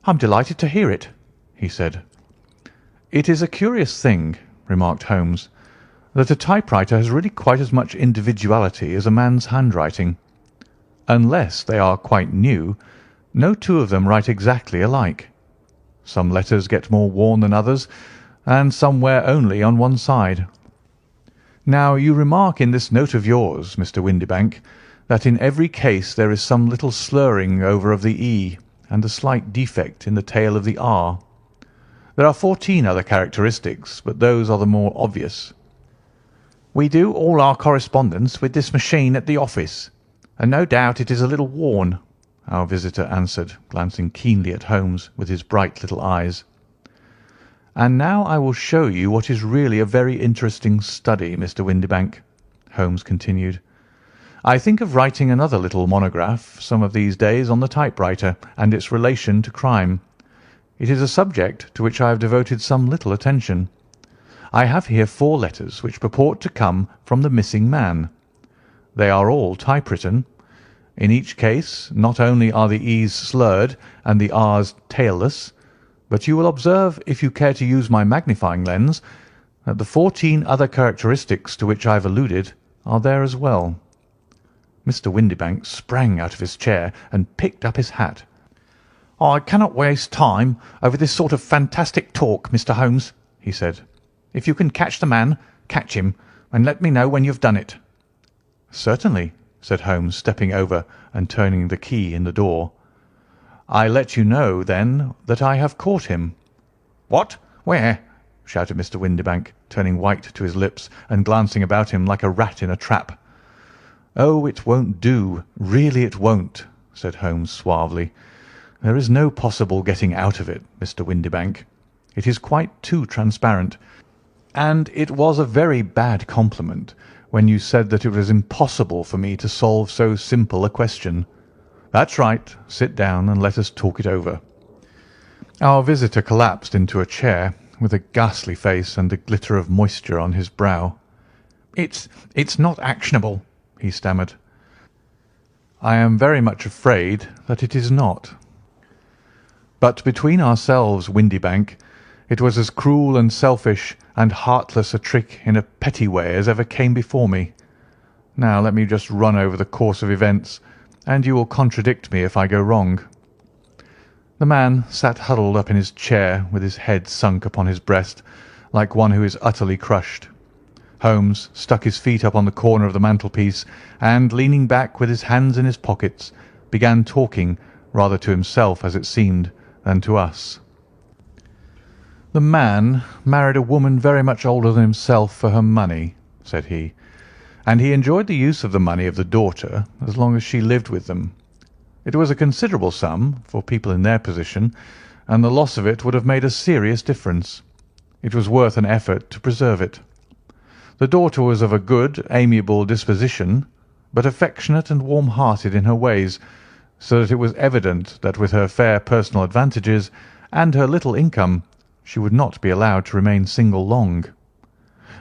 "I'm delighted to hear it," he said. "It is a curious thing," remarked Holmes, "that a typewriter has really quite as much individuality as a man's handwriting. Unless they are quite new, no two of them write exactly alike. Some letters get more worn than others, and some wear only on one side. Now, you remark in this note of yours, Mr. Windibank, that in every case there is some little slurring over of the E and a slight defect in the tail of the R. There are 14 other characteristics, but those are the more obvious. We do all our correspondence with this machine at the office, and no doubt it is a little worn," our visitor answered, glancing keenly at Holmes with his bright little eyes. "And now I will show you what is really a very interesting study, Mr. Windibank," Holmes continued. "I think of writing another little monograph some of these days on the typewriter and its relation to crime. It is a subject to which I have devoted some little attention. I have here 4 letters which purport to come from the missing man. They are all typewritten. In each case, not only are the E's slurred and the R's tailless, but you will observe, if you care to use my magnifying lens, that the 14 other characteristics to which I have alluded are there as well." Mr. Windibank sprang out of his chair and picked up his hat. "I cannot waste time over this sort of fantastic talk, Mr. Holmes," he said. "If you can catch the man, catch him, and let me know when you have done it." "Certainly," said Holmes, stepping over and turning the key in the door. "I let you know, then, that I have caught him." "What? Where?" shouted Mr. Windibank, turning white to his lips and glancing about him like a rat in a trap. "Oh, it won't do, really it won't," said Holmes suavely. "There is no possible getting out of it, Mr. Windibank. It is quite too transparent, and it was a very bad compliment when you said that it was impossible for me to solve so simple a question. That's right. Sit down and let us talk it over." Our visitor collapsed into a chair with a ghastly face and a glitter of moisture on his brow. It's not actionable," he stammered. "I am very much afraid that it is not. But between ourselves, Windibank, it was as cruel and selfish and heartless a trick in a petty way as ever came before me. Now let me just run over the course of events, and you will contradict me if I go wrong." The man sat huddled up in his chair with his head sunk upon his breast, like one who is utterly crushed. Holmes stuck his feet up on the corner of the mantelpiece and, leaning back with his hands in his pockets, began talking, rather to himself, as it seemed, than to us. "The man married a woman very much older than himself for her money," said he, "and he enjoyed the use of the money of the daughter as long as she lived with them. It was a considerable sum for people in their position, and the loss of it would have made a serious difference. It was worth an effort to preserve it. The daughter was of a good, amiable disposition, but affectionate and warm-hearted in her ways, so that it was evident that with her fair personal advantages and her little income she would not be allowed to remain single long.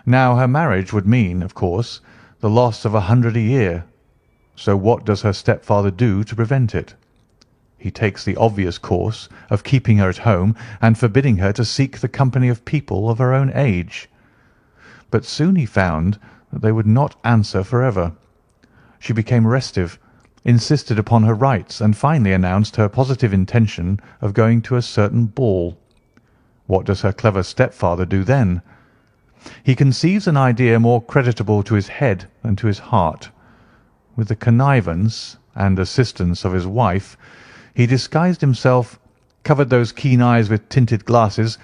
Now her marriage would mean, of course, the loss of 100 a year. So what does her stepfather do to prevent it? He takes the obvious course of keeping her at home and forbidding her to seek the company of people of her own age. But soon he found that they would not answer for ever, she became restive, insisted upon her rights, and finally announced her positive intention of going to a certain ball. What does her clever stepfather do then? He conceives an idea more creditable to his head than to his heart. With the connivance and assistance of his wife, he disguised himself, covered those keen eyes with tinted glasses,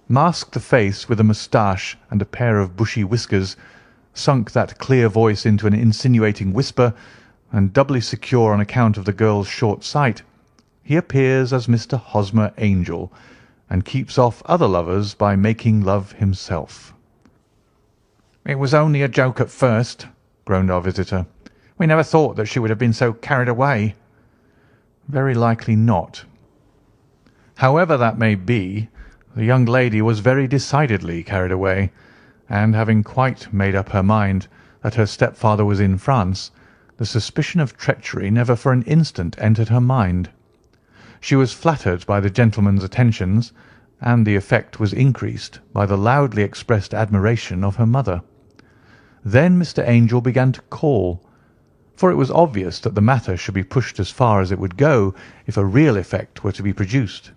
masked the face with a moustache and a pair of bushy whiskers, sunk that clear voice into an insinuating whisper, and doubly secure on account of the girl's short sight, he appears as Mr. Hosmer Angel, and keeps off other lovers by making love himself. "It was only a joke at first," groaned our visitor. "We never thought that she would have been so carried away." "Very likely not. However that may be, the young lady was very decidedly carried away, and having quite made up her mind that her stepfather was in France, the suspicion of treachery never for an instant entered her mind. She was flattered by the gentleman's attentions, and the effect was increased by the loudly expressed admiration of her mother. Then Mr. Angel began to call, for it was obvious that the matter should be pushed as far as it would go if a real effect were to be produced.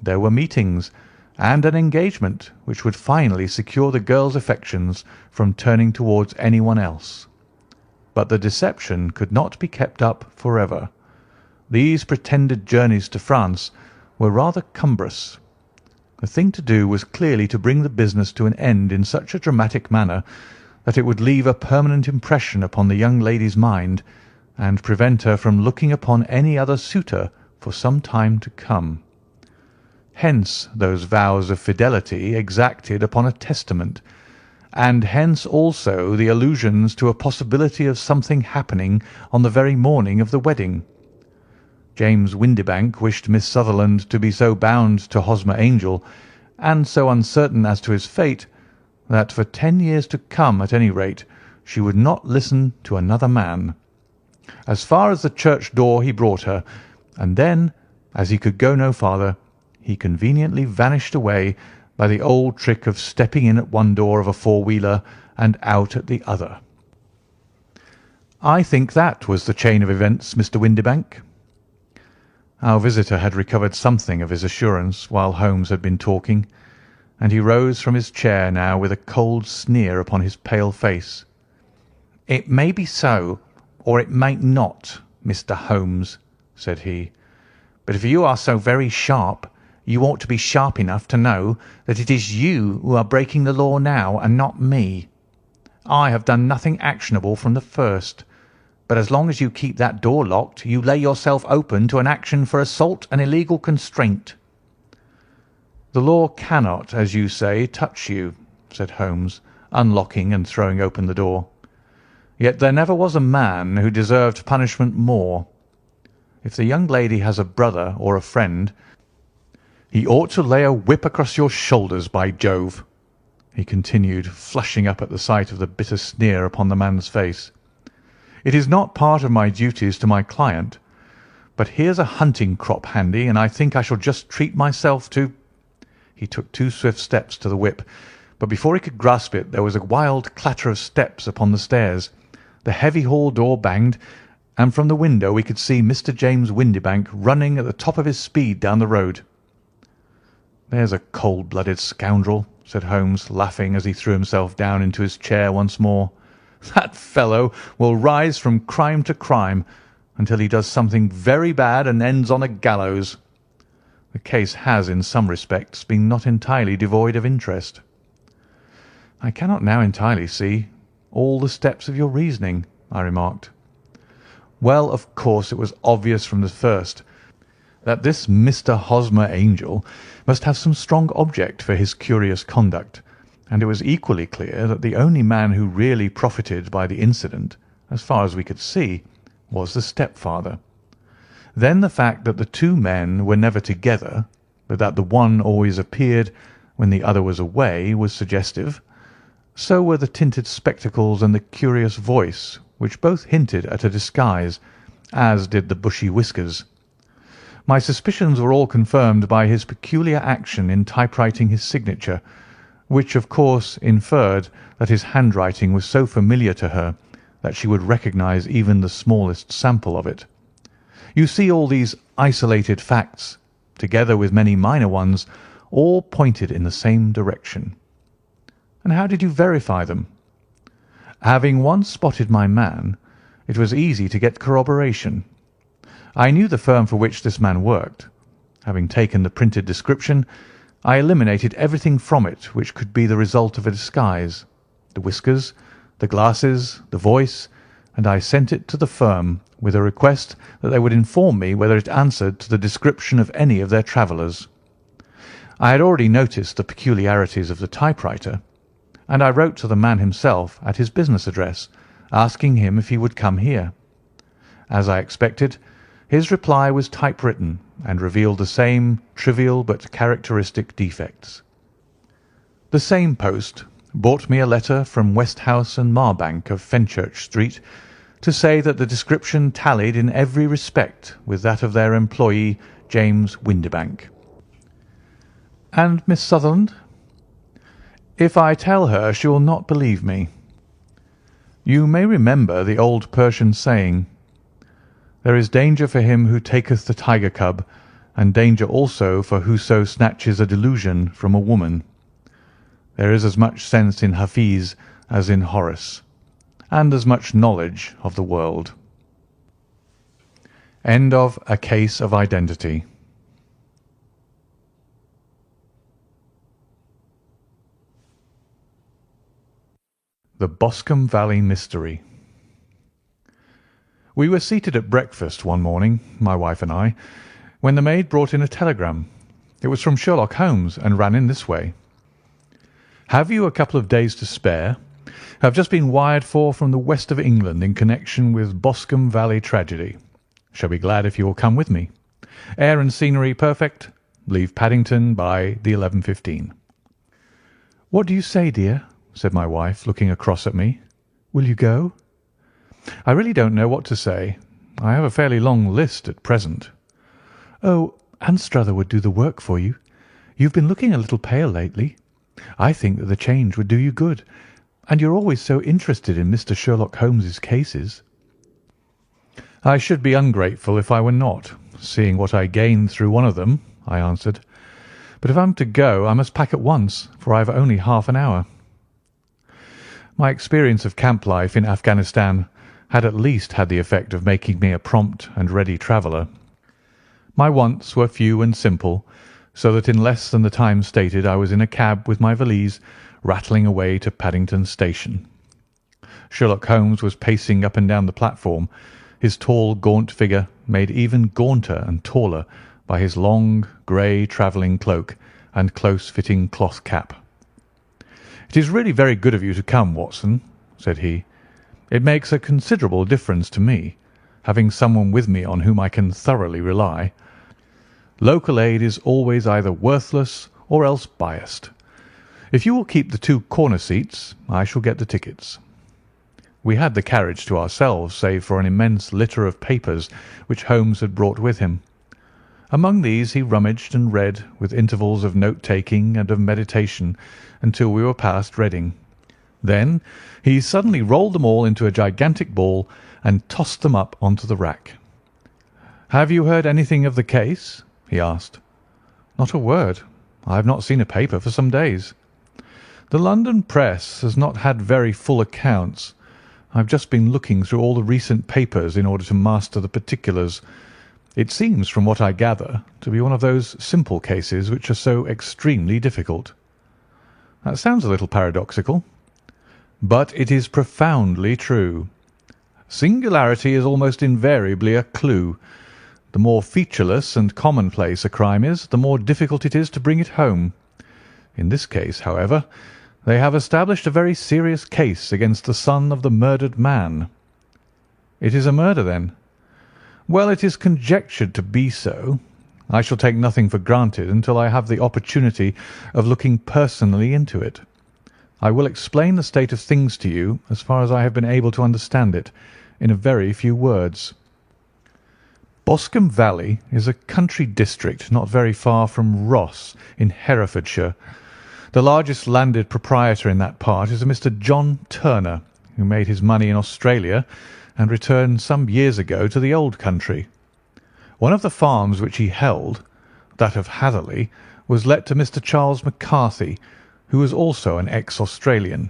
There were meetings, and an engagement which would finally secure the girl's affections from turning towards anyone else. But the deception could not be kept up for ever. These pretended journeys to France were rather cumbrous. The thing to do was clearly to bring the business to an end in such a dramatic manner that it would leave a permanent impression upon the young lady's mind, and prevent her from looking upon any other suitor for some time to come. Hence those vows of fidelity exacted upon a testament, and hence also the allusions to a possibility of something happening on the very morning of the wedding. James Windibank wished Miss Sutherland to be so bound to Hosmer Angel, and so uncertain as to his fate, that for 10 years to come, at any rate, she would not listen to another man. As far as the church door he brought her, and then, as he could go no farther, he conveniently vanished away by the old trick of stepping in at one door of a four-wheeler and out at the other. I think that was the chain of events, Mr. Windibank." Our visitor had recovered something of his assurance while Holmes had been talking, and he rose from his chair now with a cold sneer upon his pale face. "It may be so, or it may not, Mr. Holmes," said he. "But if you are so very sharp, you ought to be sharp enough to know that it is you who are breaking the law now, and not me. I have done nothing actionable from the first, but as long as you keep that door locked, you lay yourself open to an action for assault and illegal constraint." "The law cannot, as you say, touch you," said Holmes, unlocking and throwing open the door. "Yet there never was a man who deserved punishment more. If the young lady has a brother or a friend, he ought to lay a whip across your shoulders, by Jove," he continued, flushing up at the sight of the bitter sneer upon the man's face. "It is not part of my duties to my client, but here's a hunting crop handy, and I think I shall just treat myself to—" He took 2 swift steps to the whip, but before he could grasp it there was a wild clatter of steps upon the stairs. The heavy hall door banged, and from the window we could see Mr. James Windibank running at the top of his speed down the road. "There's a cold-blooded scoundrel," said Holmes, laughing as he threw himself down into his chair once more. "That fellow will rise from crime to crime until he does something very bad and ends on a gallows. The case has, in some respects, been not entirely devoid of interest." "I cannot now entirely see all the steps of your reasoning," I remarked. "Well, of course, it was obvious from the first that this Mr. Hosmer Angel must have some strong object for his curious conduct, and it was equally clear that the only man who really profited by the incident, as far as we could see, was the stepfather. Then the fact that the 2 men were never together, but that the one always appeared when the other was away, was suggestive. So were the tinted spectacles and the curious voice, which both hinted at a disguise, as did the bushy whiskers. My suspicions were all confirmed by his peculiar action in typewriting his signature, which of course inferred that his handwriting was so familiar to her that she would recognise even the smallest sample of it. You see, all these isolated facts, together with many minor ones, all pointed in the same direction. And how did you verify them? Having once spotted my man, it was easy to get corroboration. I knew the firm for which this man worked. Having taken the printed description, I eliminated everything from it which could be the result of a disguise, the whiskers, the glasses, the voice, and I sent it to the firm with a request that they would inform me whether it answered to the description of any of their travellers. I had already noticed the peculiarities of the typewriter, and I wrote to the man himself at his business address, asking him if he would come here. As I expected, his reply was typewritten and revealed the same trivial but characteristic defects. The same post brought me a letter from Westhouse and Marbank of Fenchurch Street to say that the description tallied in every respect with that of their employee, James Windibank. And Miss Sutherland? If I tell her, she will not believe me. You may remember the old Persian saying, "There is danger for him who taketh the tiger cub, and danger also for whoso snatches a delusion from a woman." There is as much sense in Hafiz as in Horace, and as much knowledge of the world. End of A Case of Identity. The Boscombe Valley Mystery. We were seated at breakfast one morning, my wife and I, when the maid brought in a telegram. It was from Sherlock Holmes, and ran in this way: "Have you a couple of days to spare? Have just been wired for from the west of England in connection with Boscombe Valley tragedy. Shall be glad if you will come with me. Air and scenery perfect. Leave Paddington by the 11:15. "What do you say, dear?" said my wife, looking across at me. "Will you go?" "I really don't know what to say. I have a fairly long list at present." "Oh, Anstruther would do the work for you. You've been looking a little pale lately. I think that the change would do you good, and you're always so interested in Mr. Sherlock Holmes's cases." "I should be ungrateful if I were not, seeing what I gained through one of them," I answered. "But if I'm to go, I must pack at once, for I have only half an hour." My experience of camp life in Afghanistan had at least had the effect of making me a prompt and ready traveller. My wants were few and simple, so that in less than the time stated I was in a cab with my valise, rattling away to Paddington Station. Sherlock Holmes was pacing up and down the platform, his tall, gaunt figure made even gaunter and taller by his long, grey travelling cloak and close-fitting cloth cap. "It is really very good of you to come, Watson," said he. "It makes a considerable difference to me, having someone with me on whom I can thoroughly rely. Local aid is always either worthless or else biased. If you will keep the 2 corner seats, I shall get the tickets." We had the carriage to ourselves, save for an immense litter of papers which Holmes had brought with him. Among these he rummaged and read, with intervals of note-taking and of meditation, until we were past Reading. Then he suddenly rolled them all into a gigantic ball and tossed them up onto the rack. "Have you heard anything of the case?" he asked. "Not a word. I have not seen a paper for some days. The London press has not had very full accounts. I have just been looking through all the recent papers in order to master the particulars. It seems, from what I gather, to be one of those simple cases which are so extremely difficult." "That sounds a little paradoxical." "But it is profoundly true. Singularity is almost invariably a clue. The more featureless and commonplace a crime is, the more difficult it is to bring it home. In this case, however, they have established a very serious case against the son of the murdered man." "It is a murder, then?" "Well, it is conjectured to be so. I shall take nothing for granted until I have the opportunity of looking personally into it. I will explain the state of things to you, as far as I have been able to understand it, in a very few words. Boscombe Valley is a country district not very far from Ross, in Herefordshire. The largest landed proprietor in that part is a Mr. John Turner, who made his money in Australia and returned some years ago to the old country. One of the farms which he held, that of Hatherley, was let to Mr. Charles McCarthy, who was also an ex-Australian.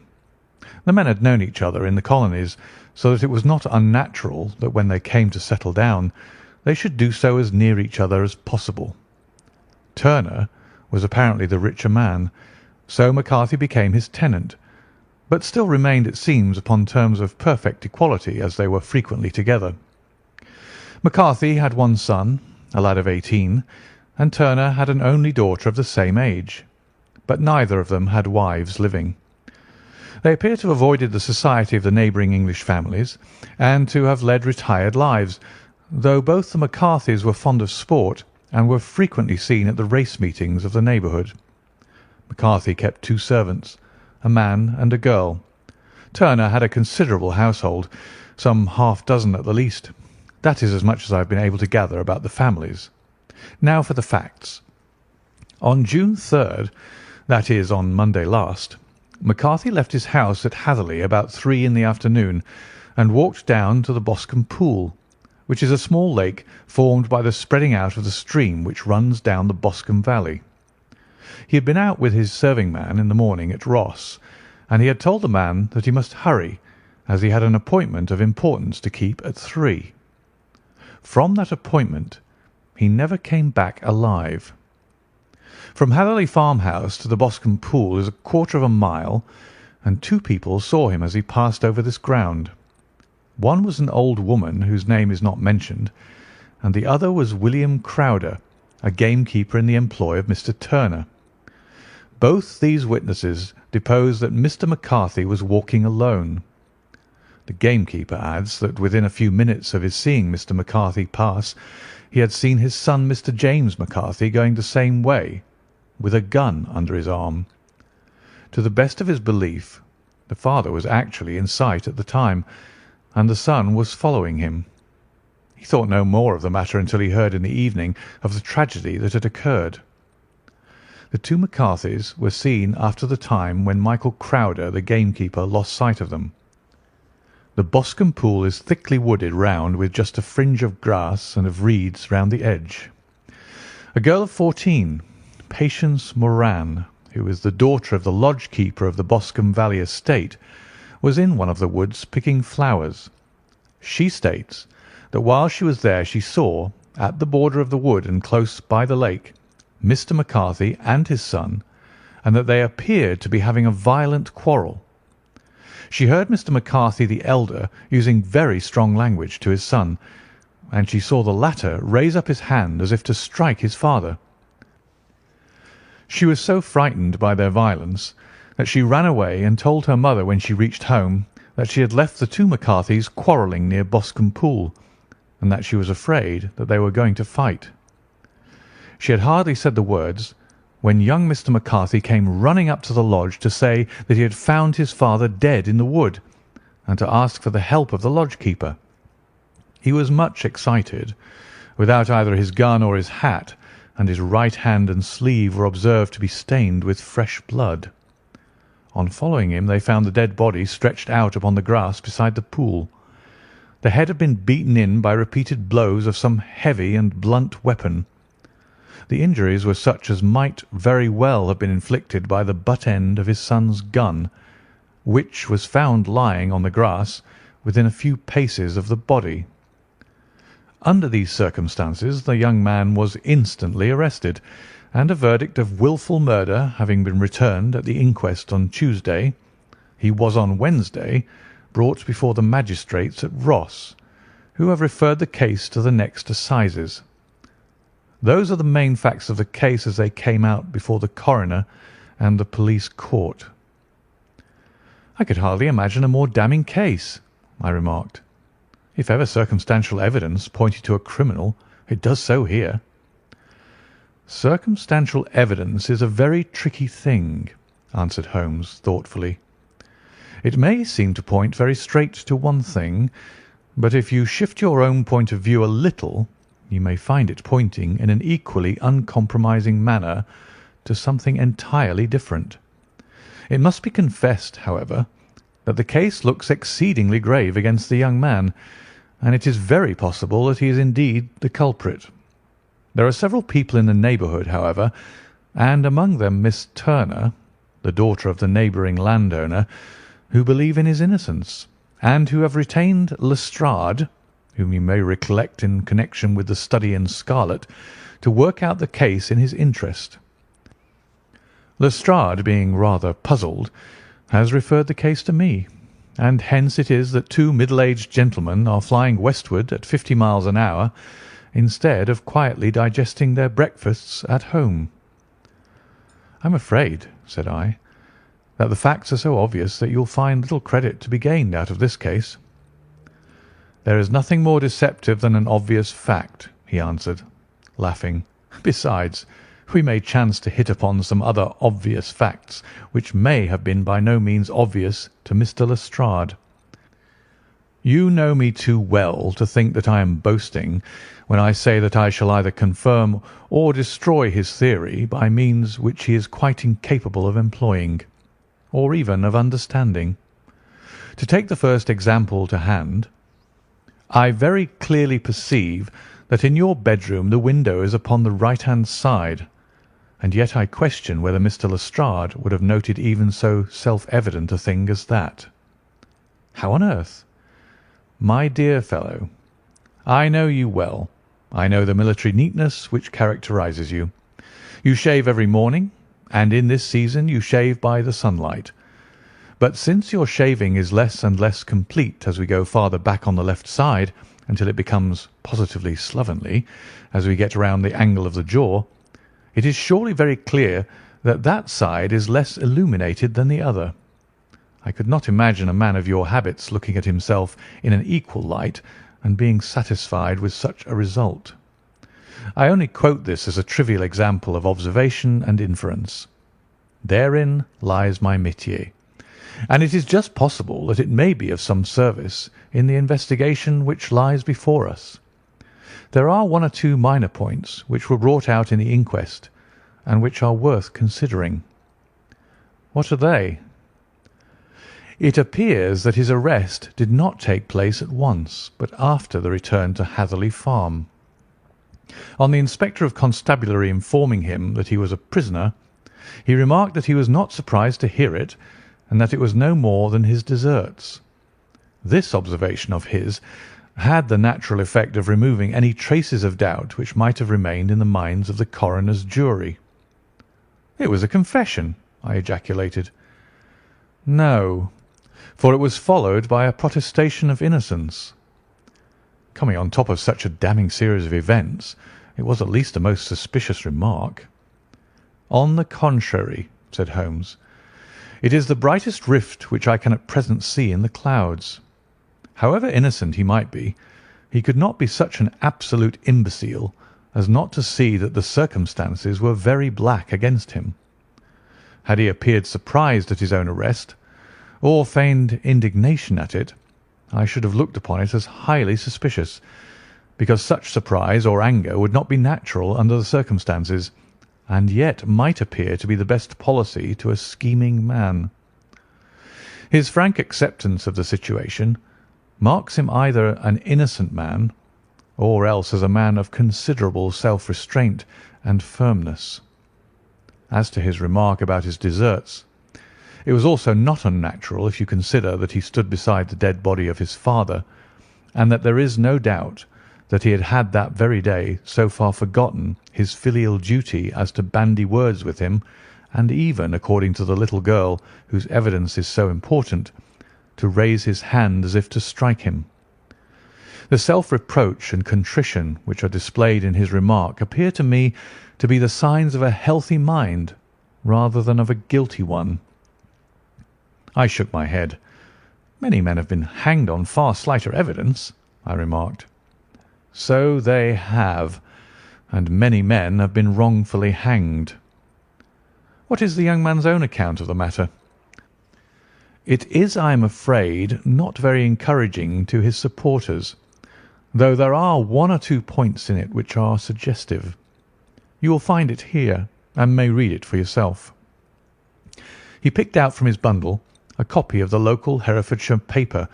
The men had known each other in the colonies, so that it was not unnatural that when they came to settle down, they should do so as near each other as possible. Turner was apparently the richer man, so McCarthy became his tenant, but still remained, it seems, upon terms of perfect equality, as they were frequently together. McCarthy had one son, a lad of 18, and Turner had an only daughter of the same age, but neither of them had wives living. They appear to have avoided the society of the neighbouring English families, and to have led retired lives, though both the McCarthys were fond of sport and were frequently seen at the race meetings of the neighbourhood. McCarthy kept 2 servants, a man and a girl. Turner had a considerable household, some half-dozen at the least. That is as much as I have been able to gather about the families. Now for the facts. On June 3rd, that is, on Monday last, McCarthy left his house at Hatherley about 3 in the afternoon and walked down to the Boscombe Pool, which is a small lake formed by the spreading out of the stream which runs down the Boscombe Valley. He had been out with his serving man in the morning at Ross, and he had told the man that he must hurry, as he had an appointment of importance to keep at 3. From that appointment he never came back alive. From Hatherley farmhouse to the Boscombe Pool is 1/4 mile, and 2 people saw him as he passed over this ground. One was an old woman whose name is not mentioned, and the other was William Crowder, a gamekeeper in the employ of Mr. Turner. Both these witnesses depose that Mr. McCarthy was walking alone. The gamekeeper adds that within a few minutes of his seeing Mr. McCarthy pass, he had seen his son, Mr. James McCarthy, going the same way, with a gun under his arm. To the best of his belief, the father was actually in sight at the time, and the son was following him. He thought no more of the matter until he heard in the evening of the tragedy that had occurred. The 2 McCarthys were seen after the time when Michael Crowder, the gamekeeper, lost sight of them. The Boscombe Pool is thickly wooded round, with just a fringe of grass and of reeds round the edge. A girl of 14, Patience Moran, who is the daughter of the lodge-keeper of the Boscombe Valley estate, was in one of the woods picking flowers. She states that while she was there she saw, at the border of the wood and close by the lake, Mr. McCarthy and his son, and that they appeared to be having a violent quarrel. She heard Mr. McCarthy the elder using very strong language to his son, and she saw the latter raise up his hand as if to strike his father. She was so frightened by their violence that she ran away and told her mother when she reached home that she had left the 2 McCarthys quarrelling near Boscombe Pool, and that she was afraid that they were going to fight. She had hardly said the words when young Mr. McCarthy came running up to the lodge to say that he had found his father dead in the wood, and to ask for the help of the lodge-keeper. He was much excited, without either his gun or his hat, and his right hand and sleeve were observed to be stained with fresh blood. On following him, they found the dead body stretched out upon the grass beside the pool. The head had been beaten in by repeated blows of some heavy and blunt weapon. The injuries were such as might very well have been inflicted by the butt end of his son's gun, which was found lying on the grass within a few paces of the body. Under these circumstances the young man was instantly arrested, and a verdict of wilful murder having been returned at the inquest on Tuesday, he was on Wednesday brought before the magistrates at Ross, who have referred the case to the next assizes. Those are the main facts of the case as they came out before the coroner and the police court. "I could hardly imagine a more damning case," I remarked. "If ever circumstantial evidence pointed to a criminal, it does so here." "Circumstantial evidence is a very tricky thing," answered Holmes thoughtfully. "It may seem to point very straight to one thing, but if you shift your own point of view a little, you may find it pointing in an equally uncompromising manner to something entirely different. It must be confessed, however, that the case looks exceedingly grave against the young man, and it is very possible that he is indeed the culprit. There are several people in the neighbourhood, however, and among them Miss Turner, the daughter of the neighbouring landowner, who believe in his innocence, and who have retained Lestrade, whom you may recollect in connection with the study in scarlet, to work out the case in his interest. Lestrade, being rather puzzled, has referred the case to me, and hence it is that two middle-aged gentlemen are flying westward at 50 miles an hour instead of quietly digesting their breakfasts at home. "I'm afraid," said I, "that the facts are so obvious that you'll find little credit to be gained out of this case." "There is nothing more deceptive than an obvious fact," he answered, laughing. "Besides, we may chance to hit upon some other obvious facts which may have been by no means obvious to Mr. Lestrade. You know me too well to think that I am boasting when I say that I shall either confirm or destroy his theory by means which he is quite incapable of employing, or even of understanding. To take the first example to hand, I very clearly perceive that in your bedroom the window is upon the right-hand side, and yet I question whether Mr. Lestrade would have noted even so self-evident a thing as that. How on earth? My dear fellow, I know you well. I know the military neatness which characterises you. You shave every morning, and in this season you shave by the sunlight. But since your shaving is less and less complete as we go farther back on the left side, until it becomes positively slovenly as we get round the angle of the jaw, it is surely very clear that that side is less illuminated than the other. I could not imagine a man of your habits looking at himself in an equal light and being satisfied with such a result. I only quote this as a trivial example of observation and inference. Therein lies my métier, and it is just possible that it may be of some service in the investigation which lies before us. There are one or two minor points which were brought out in the inquest, and which are worth considering. What are they? It appears that his arrest did not take place at once, but after the return to Hatherley Farm. On the Inspector of Constabulary informing him that he was a prisoner, he remarked that he was not surprised to hear it, and that it was no more than his deserts. This observation of his had the natural effect of removing any traces of doubt which might have remained in the minds of the coroner's jury. "It was a confession," I ejaculated. "No, for it was followed by a protestation of innocence." Coming on top of such a damning series of events, it was at least a most suspicious remark. "On the contrary," said Holmes, "it is the brightest rift which I can at present see in the clouds. However innocent he might be, he could not be such an absolute imbecile as not to see that the circumstances were very black against him. Had he appeared surprised at his own arrest, or feigned indignation at it, I should have looked upon it as highly suspicious, because such surprise or anger would not be natural under the circumstances, and yet might appear to be the best policy to a scheming man. His frank acceptance of the situation marks him either an innocent man, or else as a man of considerable self-restraint and firmness. As to his remark about his deserts, it was also not unnatural if you consider that he stood beside the dead body of his father, and that there is no doubt that he had that very day so far forgotten his filial duty as to bandy words with him, and even, according to the little girl whose evidence is so important, to raise his hand as if to strike him. The self-reproach and contrition which are displayed in his remark appear to me to be the signs of a healthy mind rather than of a guilty one. I shook my head. "Many men have been hanged on far slighter evidence," I remarked. "So they have, and many men have been wrongfully hanged." "What is the young man's own account of the matter?" "It is, I am afraid, not very encouraging to his supporters, though there are one or two points in it which are suggestive. You will find it here, and may read it for yourself." He picked out from his bundle a copy of the local Herefordshire paper,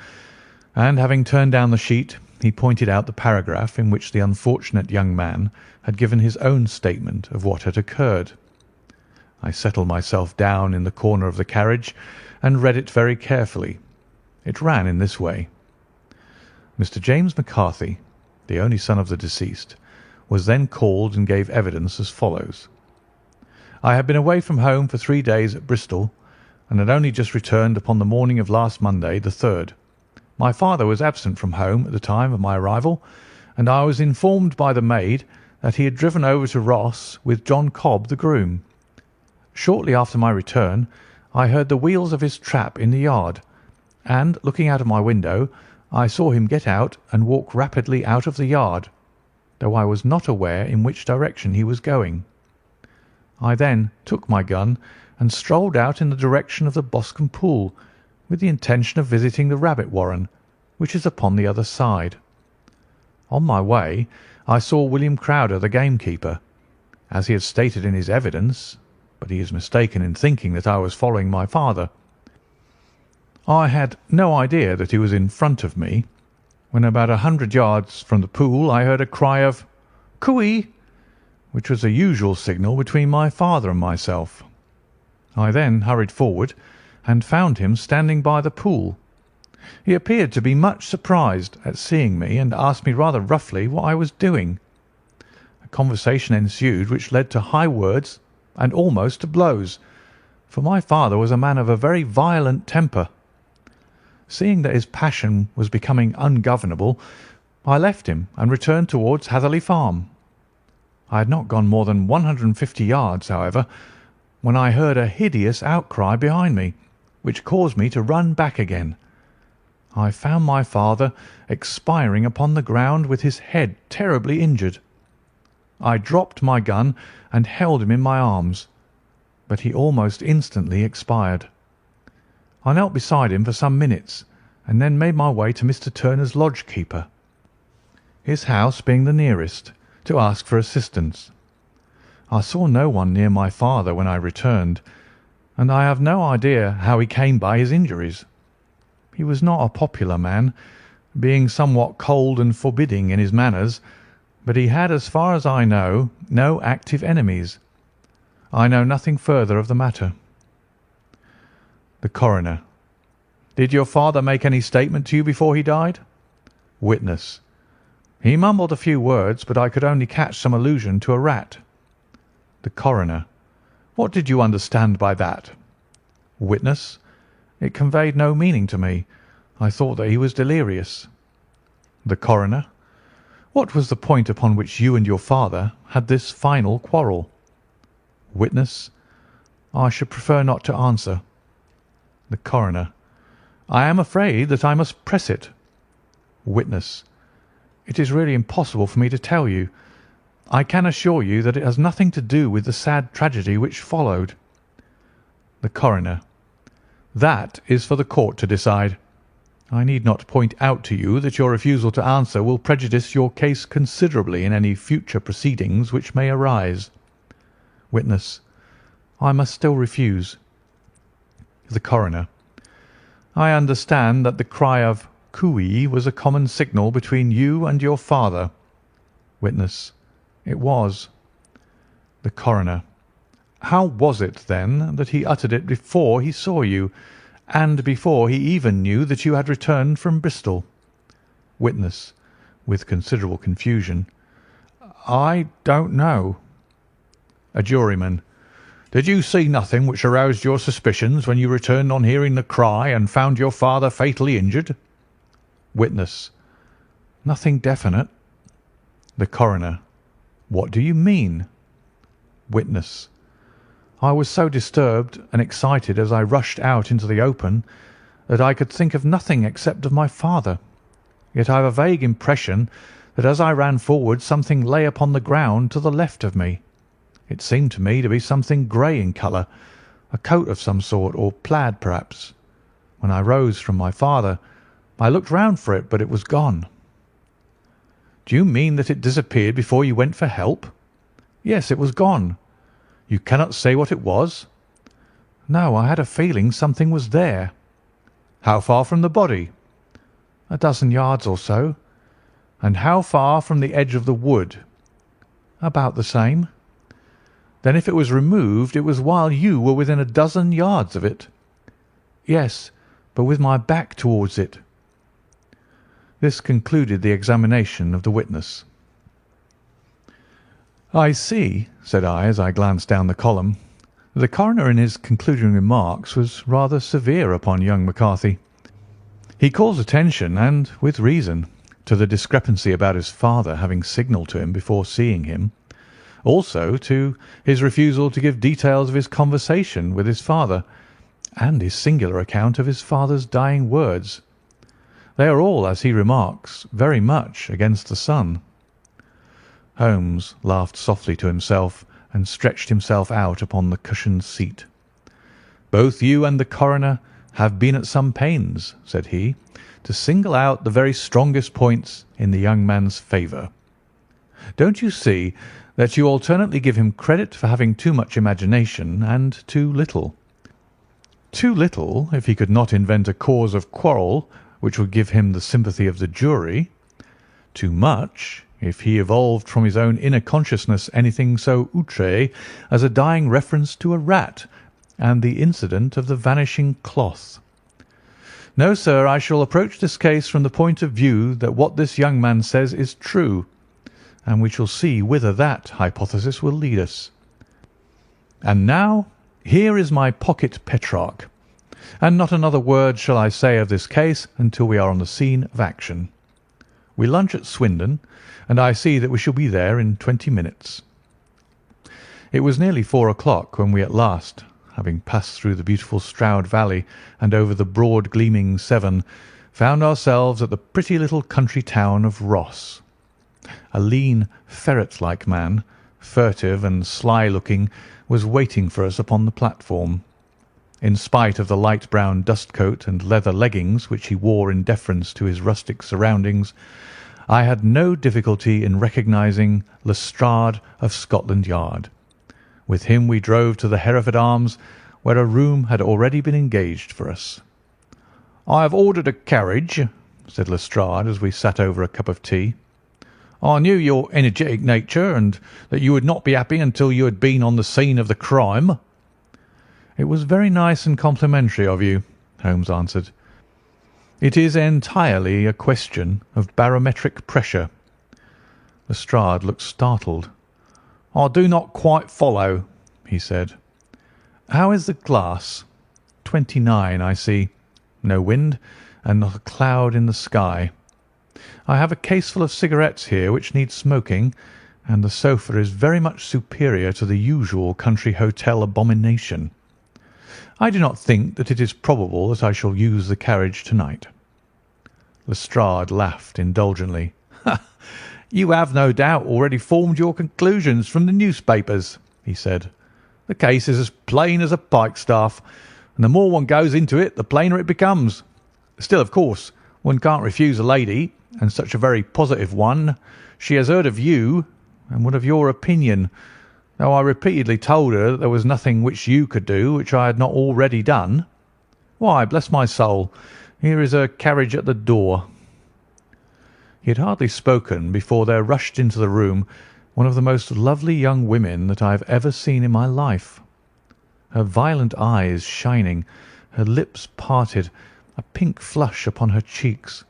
and having turned down the sheet, he pointed out the paragraph in which the unfortunate young man had given his own statement of what had occurred. I settled myself down in the corner of the carriage and read it very carefully. It ran in this way: Mr. James McCarthy, the only son of the deceased, was then called and gave evidence as follows. I had been away from home for 3 days at Bristol, and had only just returned upon the morning of last Monday, the 3rd. My father was absent from home at the time of my arrival, and I was informed by the maid that he had driven over to Ross with John Cobb, the groom. Shortly after my return, I heard the wheels of his trap in the yard, and, looking out of my window, I saw him get out and walk rapidly out of the yard, though I was not aware in which direction he was going. I then took my gun and strolled out in the direction of the Boscombe Pool, with the intention of visiting the rabbit warren, which is upon the other side. On my way, I saw William Crowder, the gamekeeper, as he had stated in his evidence, but he is mistaken in thinking that I was following my father. I had no idea that he was in front of me. When about 100 yards from the pool, I heard a cry of "Cooey," which was the usual signal between my father and myself. I then hurried forward and found him standing by the pool. He appeared to be much surprised at seeing me, and asked me rather roughly what I was doing. A conversation ensued which led to high words and almost to blows, for my father was a man of a very violent temper. Seeing that his passion was becoming ungovernable, I left him and returned towards Hatherley Farm. I had not gone more than 150 yards, however, when I heard a hideous outcry behind me, which caused me to run back again. I found my father expiring upon the ground with his head terribly injured. I dropped my gun and held him in my arms, but he almost instantly expired. I knelt beside him for some minutes, and then made my way to Mr. Turner's lodge-keeper, his house being the nearest, to ask for assistance. I saw no one near my father when I returned, and I have no idea how he came by his injuries. He was not a popular man, being somewhat cold and forbidding in his manners, but he had, as far as I know, no active enemies. I know nothing further of the matter. The Coroner: Did your father make any statement to you before he died? Witness: He mumbled a few words, but I could only catch some allusion to a rat. The Coroner: What did you understand by that? Witness: It conveyed no meaning to me. I thought that he was delirious. The Coroner: What was the point upon which you and your father had this final quarrel? Witness: I should prefer not to answer. The Coroner: I am afraid that I must press it. Witness: It is really impossible for me to tell you. I can assure you that it has nothing to do with the sad tragedy which followed. The Coroner: That is for the court to decide. I need not point out to you that your refusal to answer will prejudice your case considerably in any future proceedings which may arise. Witness: I must still refuse. The Coroner: I understand that the cry of "Cooey" was a common signal between you and your father. Witness: It was. The Coroner: How was it, then, that he uttered it before he saw you, and before he even knew that you had returned from Bristol? Witness, with considerable confusion: I don't know. A Juryman: Did you see nothing which aroused your suspicions when you returned on hearing the cry and found your father fatally injured? Witness: Nothing definite. The Coroner: What do you mean? Witness: I was so disturbed and excited as I rushed out into the open that I could think of nothing except of my father. Yet I have a vague impression that as I ran forward something lay upon the ground to the left of me. It seemed to me to be something grey in colour, a coat of some sort, or plaid perhaps. When I rose from my father, I looked round for it, but it was gone. Do you mean that it disappeared before you went for help? Yes, it was gone. You cannot say what it was? No, I had a feeling something was there. How far from the body? 12 yards or so. And how far from the edge of the wood? About the same. Then if it was removed, it was while you were within 12 yards of it? Yes, but with my back towards it. This concluded the examination of the witness. "I see," said I, as I glanced down the column. The coroner in his concluding remarks was rather severe upon young McCarthy. He calls attention, and with reason, to the discrepancy about his father having signalled to him before seeing him, also to his refusal to give details of his conversation with his father, and his singular account of his father's dying words. They are all, as he remarks, very much against the son. Holmes laughed softly to himself and stretched himself out upon the cushioned seat. "Both you and the coroner have been at some pains," said he, "to single out the very strongest points in the young man's favour. Don't you see that you alternately give him credit for having too much imagination and too little? Too little if he could not invent a cause of quarrel which would give him the sympathy of the jury. Too much if he evolved from his own inner consciousness anything so outré as a dying reference to a rat and the incident of the vanishing cloth. No, sir, I shall approach this case from the point of view that what this young man says is true, and we shall see whither that hypothesis will lead us. And now, here is my pocket Petrarch, and not another word shall I say of this case until we are on the scene of action. We lunch at Swindon, and I see that we shall be there in 20 minutes. It was nearly 4 o'clock when we at last, having passed through the beautiful Stroud Valley and over the broad gleaming Severn, found ourselves at the pretty little country town of Ross. A lean, ferret-like man, furtive and sly-looking, was waiting for us upon the platform. In spite of the light brown dustcoat and leather leggings which he wore in deference to his rustic surroundings, I had no difficulty in recognising Lestrade of Scotland Yard. With him we drove to the Hereford Arms, where a room had already been engaged for us. "I have ordered a carriage," said Lestrade as we sat over a cup of tea. "I knew your energetic nature, and that you would not be happy until you had been on the scene of the crime." "It was very nice and complimentary of you," Holmes answered. "It is entirely a question of barometric pressure." Lestrade looked startled. "I do not quite follow," he said. "How is the glass?" 29, I see. No wind, and not a cloud in the sky. I have a caseful of cigarettes here which need smoking, and the sofa is very much superior to the usual country hotel abomination. I do not think that it is probable that I shall use the carriage to-night." Lestrade laughed indulgently. "You have no doubt already formed your conclusions from the newspapers," he said. "The case is as plain as a pikestaff, and the more one goes into it, the plainer it becomes. Still, of course, one can't refuse a lady, and such a very positive one. She has heard of you, and would have your opinion, though I repeatedly told her that there was nothing which you could do which I had not already done. Why, bless my soul, here is her carriage at the door." He had hardly spoken before there rushed into the room one of the most lovely young women that I have ever seen in my life. Her violent eyes shining, her lips parted, a pink flush upon her cheeks,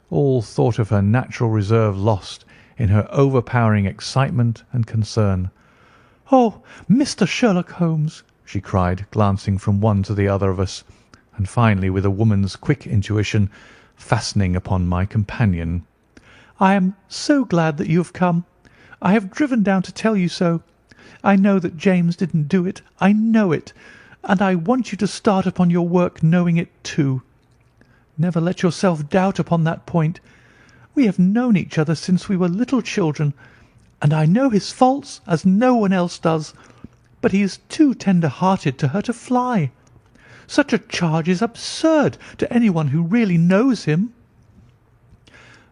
all thought of her natural reserve lost in her overpowering excitement and concern. "Oh, Mr. Sherlock Holmes!" she cried, glancing from one to the other of us, and finally, with a woman's quick intuition, fastening upon my companion. "I am so glad that you have come. I have driven down to tell you so. I know that James didn't do it. I know it. And I want you to start upon your work knowing it too. Never let yourself doubt upon that point. We have known each other since we were little children, and I know his faults as no one else does, but he is too tender-hearted to hurt a fly. Such a charge is absurd to anyone who really knows him."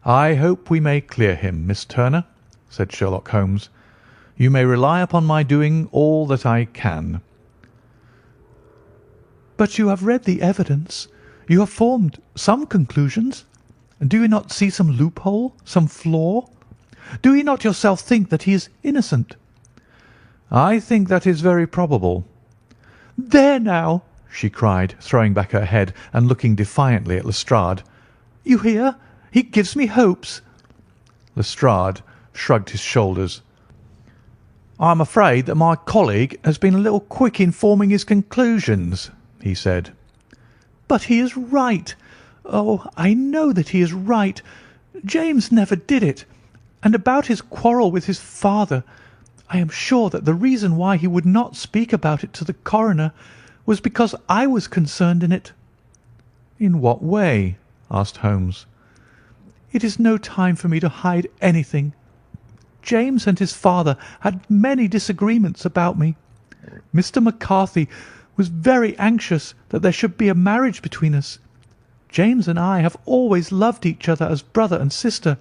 "I hope we may clear him, Miss Turner," said Sherlock Holmes. "You may rely upon my doing all that I can." "But you have read the evidence. You have formed some conclusions. Do you not see some loophole, some flaw? Do you not yourself think that he is innocent?" "I think that is very probable." "There now!" she cried, throwing back her head and looking defiantly at Lestrade. "You hear? He gives me hopes." Lestrade shrugged his shoulders. "I am afraid that my colleague has been a little quick in forming his conclusions," he said. "But he is right. Oh, I know that he is right. James never did it. And about his quarrel with his father, I am sure that the reason why he would not speak about it to the coroner was because I was concerned in it." "In what way?" asked Holmes. "It is no time for me to hide anything. James and his father had many disagreements about me. Mr. McCarthy was very anxious that there should be a marriage between us. James and I have always loved each other as brother and sister,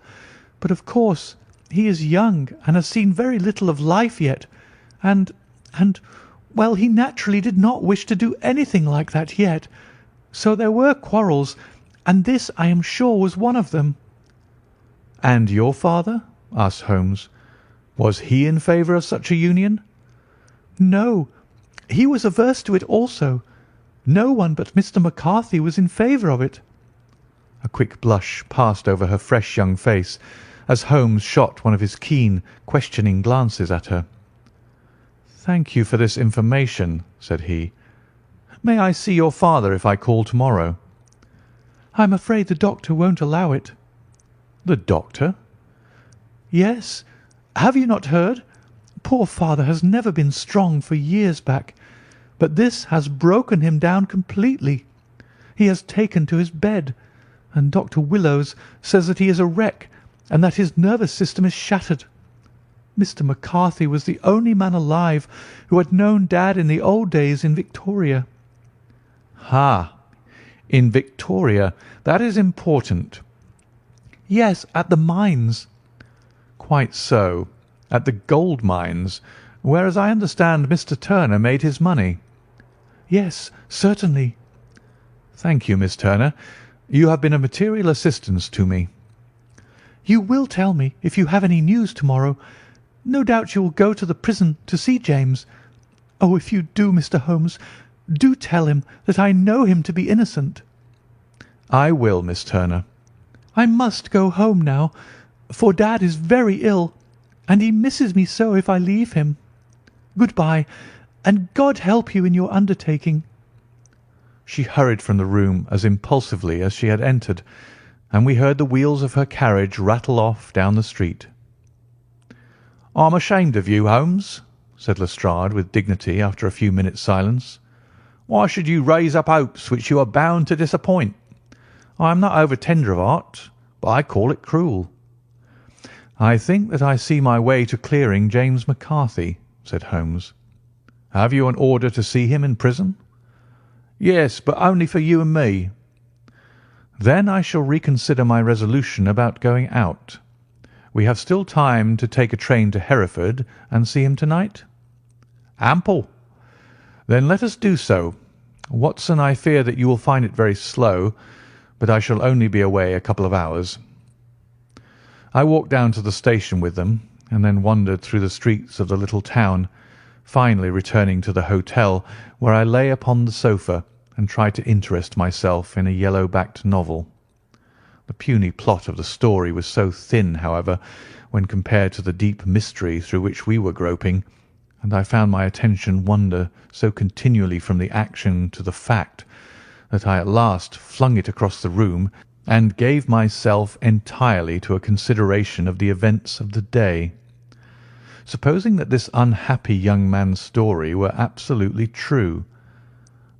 but of course he is young and has seen very little of life yet, and, well, he naturally did not wish to do anything like that yet. So there were quarrels, and this, I am sure, was one of them." "And your father?" asked Holmes. "Was he in favour of such a union?" "No, he was averse to it also. No one but Mr. McCarthy was in favour of it." A quick blush passed over her fresh young face as Holmes shot one of his keen, questioning glances at her. "Thank you for this information," said he. "May I see your father if I call tomorrow?" "I'm afraid the doctor won't allow it." "The doctor?" "Yes. Have you not heard? Poor father has never been strong for years back, but this has broken him down completely. He has taken to his bed, and Dr. Willows says that he is a wreck and that his nervous system is shattered. Mr. McCarthy was the only man alive who had known Dad in the old days in Victoria." "Ha! In Victoria. That is important." "Yes, at the mines." "Quite so. At the gold mines, where, as I understand, Mr. Turner made his money." "Yes, certainly." "Thank you, Miss Turner. You have been of material assistance to me." "You will tell me if you have any news tomorrow. No doubt you will go to the prison to see James. Oh, if you do, Mr. Holmes, do tell him that I know him to be innocent." "I will, Miss Turner." "I must go home now, for Dad is very ill, and he misses me so if I leave him. Good-bye, and God help you in your undertaking." She hurried from the room as impulsively as she had entered, and we heard the wheels of her carriage rattle off down the street. "I'm ashamed of you, Holmes," said Lestrade with dignity after a few minutes' silence. "Why should you raise up hopes which you are bound to disappoint? I am not over tender of heart, but I call it cruel." "I think that I see my way to clearing James McCarthy," said Holmes. "Have you an order to see him in prison?" "Yes, but only for you and me." "Then I shall reconsider my resolution about going out. We have still time to take a train to Hereford and see him tonight?" "Ample." "Then let us do so. Watson, I fear that you will find it very slow, but I shall only be away a couple of hours." I walked down to the station with them, and then wandered through the streets of the little town, finally returning to the hotel, where I lay upon the sofa and tried to interest myself in a yellow-backed novel. The puny plot of the story was so thin, however, when compared to the deep mystery through which we were groping, and I found my attention wander so continually from the action to the fact, that I at last flung it across the room and gave myself entirely to a consideration of the events of the day. Supposing that this unhappy young man's story were absolutely true,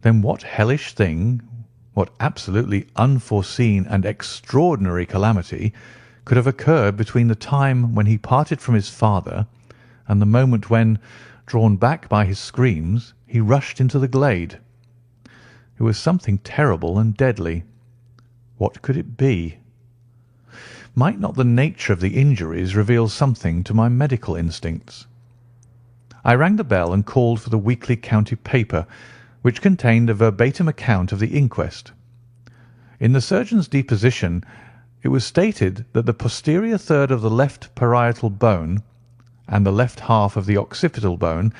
then what hellish thing, what absolutely unforeseen and extraordinary calamity could have occurred between the time when he parted from his father and the moment when, drawn back by his screams, he rushed into the glade? It was something terrible and deadly. What could it be? Might not the nature of the injuries reveal something to my medical instincts? I rang the bell and called for the weekly county paper, which contained a verbatim account of the inquest. In the surgeon's deposition it was stated that the posterior third of the left parietal bone and the left half of the occipital bone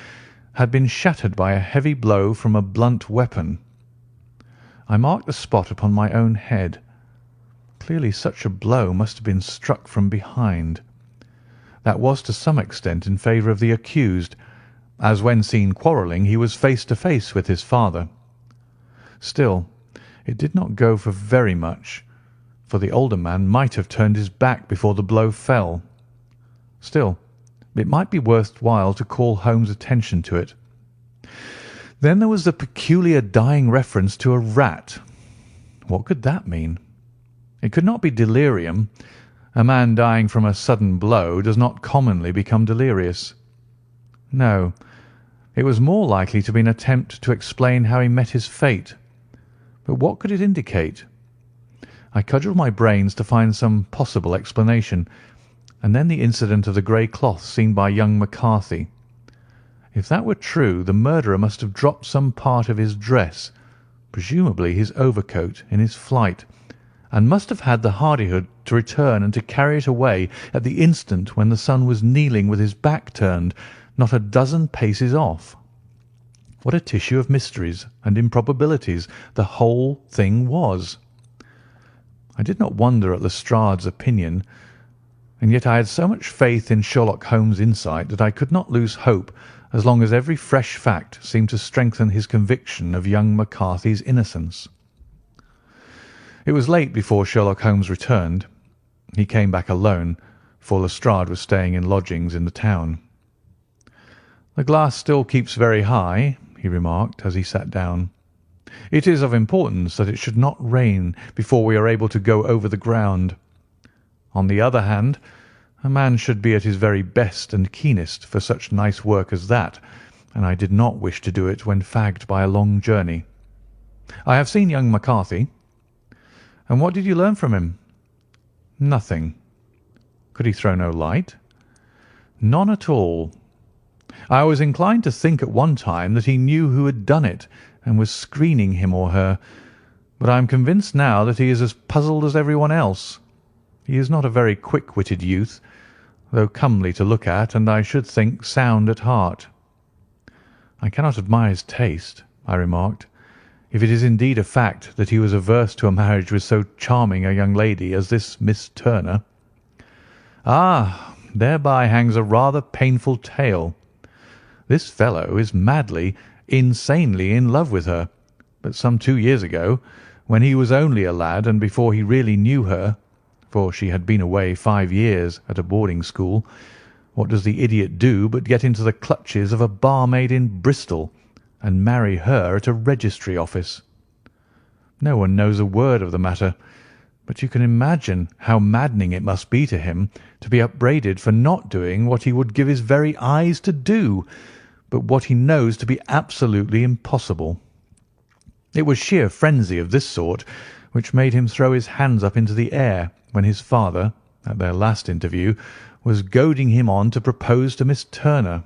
had been shattered by a heavy blow from a blunt weapon. I marked the spot upon my own head. Clearly such a blow must have been struck from behind. That was to some extent in favour of the accused, as when seen quarrelling he was face to face with his father. Still, it did not go for very much, for the older man might have turned his back before the blow fell. Still, it might be worth while to call Holmes' attention to it. Then there was the peculiar dying reference to a rat. What could that mean? It could not be delirium. A man dying from a sudden blow does not commonly become delirious. No, it was more likely to be an attempt to explain how he met his fate. But what could it indicate? I cudgelled my brains to find some possible explanation, and then the incident of the grey cloth seen by young McCarthy. If that were true, the murderer must have dropped some part of his dress, presumably his overcoat, in his flight, and must have had the hardihood to return and to carry it away at the instant when the son was kneeling with his back turned, not a dozen paces off. What a tissue of mysteries and improbabilities the whole thing was! I did not wonder at Lestrade's opinion, and yet I had so much faith in Sherlock Holmes' insight that I could not lose hope as long as every fresh fact seemed to strengthen his conviction of young McCarthy's innocence. It was late before Sherlock Holmes returned. He came back alone, for Lestrade was staying in lodgings in the town. "The glass still keeps very high," he remarked as he sat down. "It is of importance that it should not rain before we are able to go over the ground. On the other hand, a man should be at his very best and keenest for such nice work as that, and I did not wish to do it when fagged by a long journey. I have seen young McCarthy." "And what did you learn from him?" "Nothing." "Could he throw no light?" "None at all. I was inclined to think at one time that he knew who had done it and was screening him or her, but I am convinced now that he is as puzzled as everyone else. He is not a very quick-witted youth, though comely to look at, and I should think sound at heart." "I cannot admire his taste," I remarked, "if it is indeed a fact that he was averse to a marriage with so charming a young lady as this Miss Turner." "Ah, thereby hangs a rather painful tale. This fellow is madly, insanely in love with her, but some 2 years ago, when he was only a lad and before he really knew her, for she had been away 5 years at a boarding school, what does the idiot do but get into the clutches of a barmaid in Bristol and marry her at a registry office? No one knows a word of the matter, but you can imagine how maddening it must be to him to be upbraided for not doing what he would give his very eyes to do, but what he knows to be absolutely impossible. It was sheer frenzy of this sort which made him throw his hands up into the air when his father, at their last interview, was goading him on to propose to Miss Turner.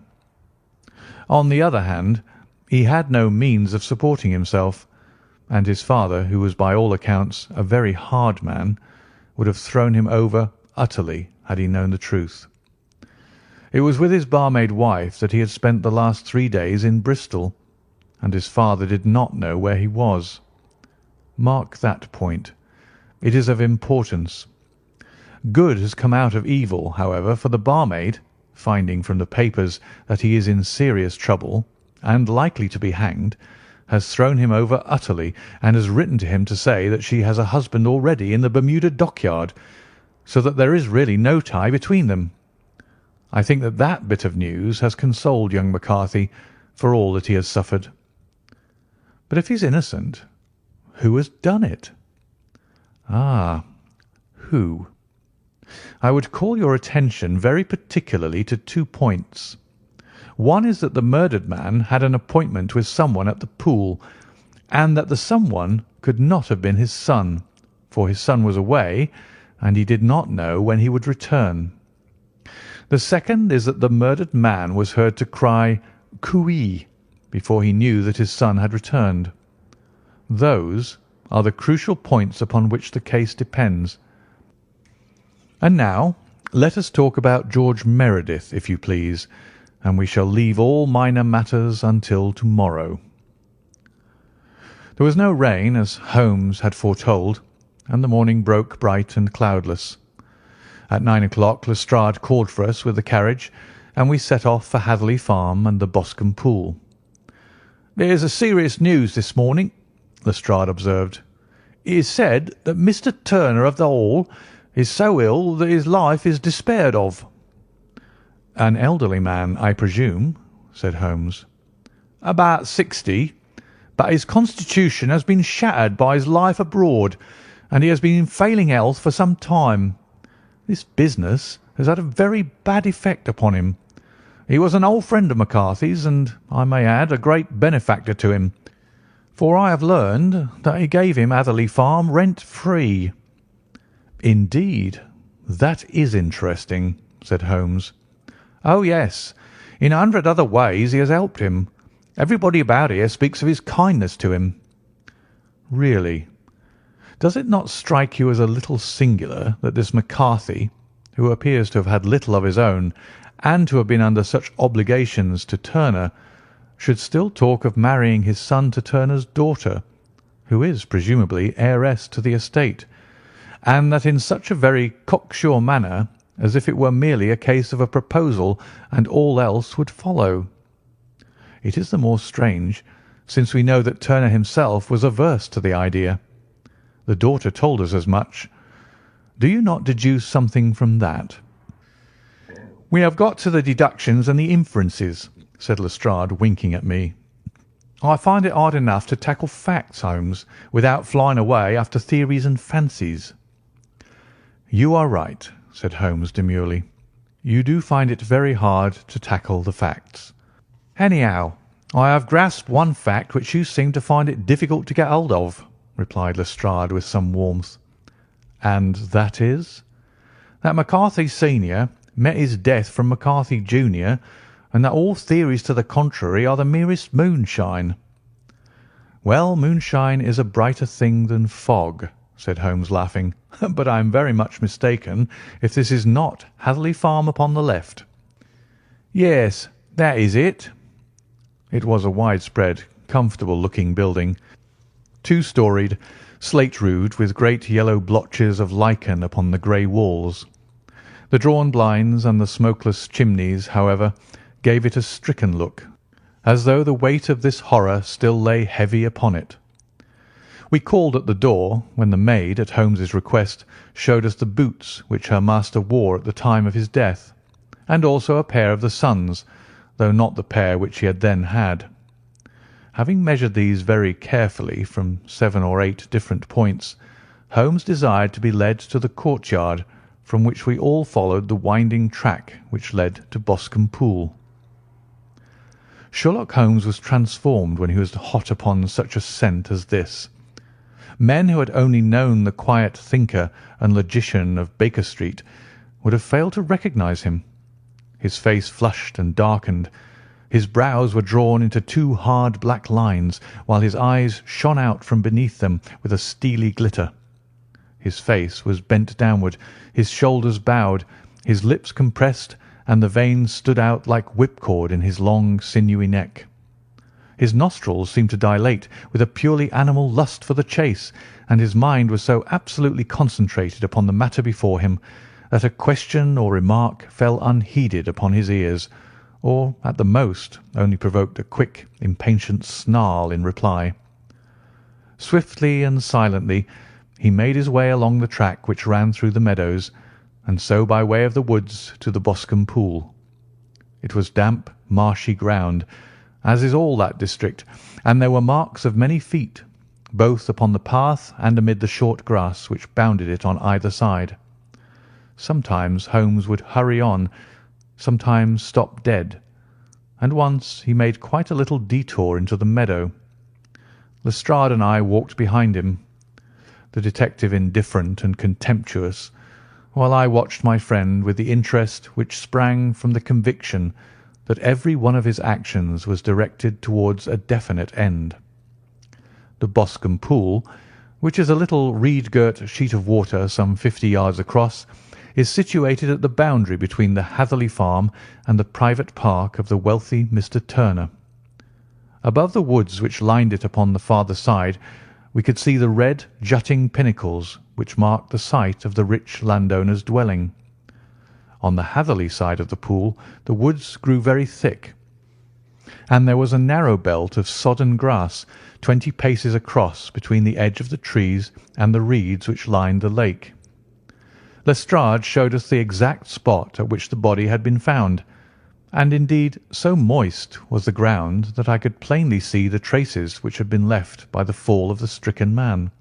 On the other hand, he had no means of supporting himself, and his father, who was by all accounts a very hard man, would have thrown him over utterly had he known the truth. It was with his barmaid wife that he had spent the last 3 days in Bristol, and his father did not know where he was. Mark that point. It is of importance. Good has come out of evil, however, for the barmaid, finding from the papers that he is in serious trouble and likely to be hanged, has thrown him over utterly, and has written to him to say that she has a husband already in the Bermuda dockyard, so that there is really no tie between them. I think that that bit of news has consoled young McCarthy for all that he has suffered. But if he's innocent, who has done it? Ah, who? I would call your attention very particularly to 2 points. One is that the murdered man had an appointment with someone at the pool, and that the someone could not have been his son, for his son was away, and he did not know when he would return. The second is that the murdered man was heard to cry "Cooee" before he knew that his son had returned. Those are the crucial points upon which the case depends. And now let us talk about George Meredith, if you please, and we shall leave all minor matters until tomorrow." There was no rain, as Holmes had foretold, and the morning broke bright and cloudless. At 9 o'clock Lestrade called for us with the carriage, and we set off for Hatherley Farm and the Boscombe Pool. "There's a serious news this morning," Lestrade observed. "It is said that Mr. Turner of the Hall is so ill that his life is despaired of." "An elderly man, I presume," said Holmes. "About 60, but his constitution has been shattered by his life abroad, and he has been in failing health for some time. This business has had a very bad effect upon him. He was an old friend of McCarthy's, and, I may add, a great benefactor to him, for I have learned that he gave him Hatherley Farm rent-free." "Indeed, that is interesting," said Holmes. "Oh, yes. In 100 other ways he has helped him. Everybody about here speaks of his kindness to him." "Really? Does it not strike you as a little singular that this McCarthy, who appears to have had little of his own, and to have been under such obligations to Turner, should still talk of marrying his son to Turner's daughter, who is presumably heiress to the estate, and that in such a very cocksure manner, as if it were merely a case of a proposal and all else would follow? It is the more strange, since we know that Turner himself was averse to the idea. The daughter told us as much. Do you not deduce something from that?" "We have got to the deductions and the inferences," said Lestrade, winking at me. "I find it hard enough to tackle facts, Holmes, without flying away after theories and fancies." "You are right," said Holmes demurely. "You do find it very hard to tackle the facts." "Anyhow, I have grasped one fact which you seem to find it difficult to get hold of," replied Lestrade with some warmth. "And that is?" "That McCarthy senior met his death from McCarthy junior, and that all theories to the contrary are the merest moonshine." "Well, moonshine is a brighter thing than fog," said Holmes, laughing. "But I am very much mistaken if this is not Hatherley Farm upon the left." "Yes, that is it." It was a widespread, comfortable-looking building, two-storied, slate-roofed, with great yellow blotches of lichen upon the grey walls. The drawn blinds and the smokeless chimneys, however, gave it a stricken look, as though the weight of this horror still lay heavy upon it. We called at the door, when the maid, at Holmes's request, showed us the boots which her master wore at the time of his death, and also a pair of the son's, though not the pair which he had then had. Having measured these very carefully from 7 or 8 different points, Holmes desired to be led to the courtyard, from which we all followed the winding track which led to Boscombe Pool. Sherlock Holmes was transformed when he was hot upon such a scent as this. Men who had only known the quiet thinker and logician of Baker Street would have failed to recognise him. His face flushed and darkened. His brows were drawn into 2 hard black lines, while his eyes shone out from beneath them with a steely glitter. His face was bent downward, his shoulders bowed, his lips compressed, and the veins stood out like whipcord in his long, sinewy neck. His nostrils seemed to dilate with a purely animal lust for the chase, and his mind was so absolutely concentrated upon the matter before him that a question or remark fell unheeded upon his ears, or, at the most, only provoked a quick, impatient snarl in reply. Swiftly and silently he made his way along the track which ran through the meadows, and so by way of the woods to the Boscombe Pool. It was damp, marshy ground, as is all that district, and there were marks of many feet, both upon the path and amid the short grass which bounded it on either side. Sometimes Holmes would hurry on, sometimes stop dead, and once he made quite a little detour into the meadow. Lestrade and I walked behind him, the detective indifferent and contemptuous, while I watched my friend with the interest which sprang from the conviction that every one of his actions was directed towards a definite end. The Boscombe Pool, which is a little reed-girt sheet of water some 50 yards across, is situated at the boundary between the Hatherley Farm and the private park of the wealthy Mr. Turner. Above the woods which lined it upon the farther side, we could see the red, jutting pinnacles which marked the site of the rich landowner's dwelling. On the Hatherley side of the pool the woods grew very thick, and there was a narrow belt of sodden grass 20 paces across between the edge of the trees and the reeds which lined the lake. Lestrade showed us the exact spot at which the body had been found, and indeed so moist was the ground that I could plainly see the traces which had been left by the fall of the stricken man.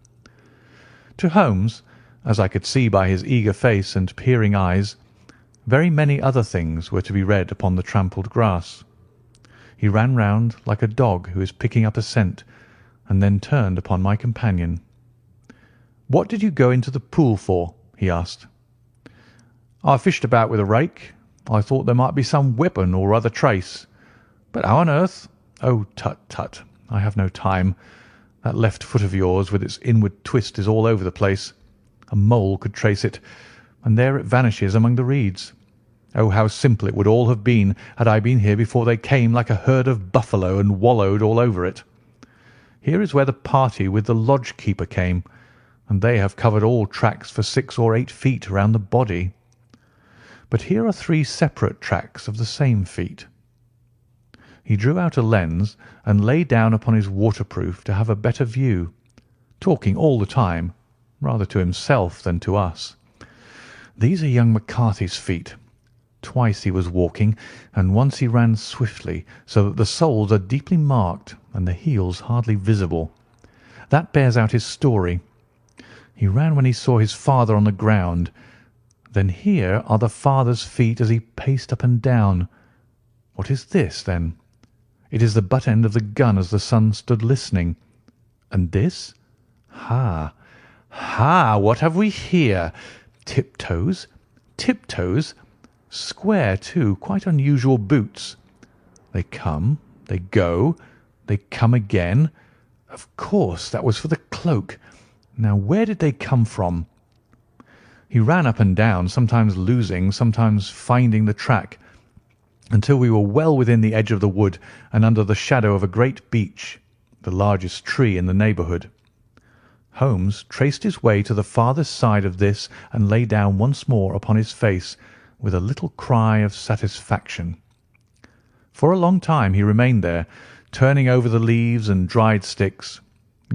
To Holmes, as I could see by his eager face and peering eyes, very many other things were to be read upon the trampled grass. He ran round like a dog who is picking up a scent, and then turned upon my companion. "What did you go into the pool for?" he asked. "I fished about with a rake. I thought there might be some weapon or other trace. But how on earth—" "Oh, tut, tut! I have no time. That left foot of yours with its inward twist is all over the place. A mole could trace it, and there it vanishes among the reeds. Oh, how simple it would all have been had I been here before they came like a herd of buffalo and wallowed all over it. Here is where the party with the lodge-keeper came, and they have covered all tracks for 6 or 8 feet round the body. But here are 3 separate tracks of the same feet." He drew out a lens and lay down upon his waterproof to have a better view, talking all the time, rather to himself than to us. "These are young McCarthy's feet. Twice he was walking, and once he ran swiftly, so that the soles are deeply marked and the heels hardly visible. That bears out his story. He ran when he saw his father on the ground. Then here are the father's feet as he paced up and down. What is this, then? It is the butt end of the gun as the son stood listening. And this? Ha! Ha! What have we here? Tiptoes? Tiptoes? Square, too, quite unusual boots. They come, they go, they come again. Of course, that was for the cloak. Now, where did they come from?" He ran up and down, sometimes losing, sometimes finding the track, until we were well within the edge of the wood and under the shadow of a great beech, the largest tree in the neighbourhood. Holmes traced his way to the farthest side of this and lay down once more upon his face, with a little cry of satisfaction. For a long time he remained there, turning over the leaves and dried sticks,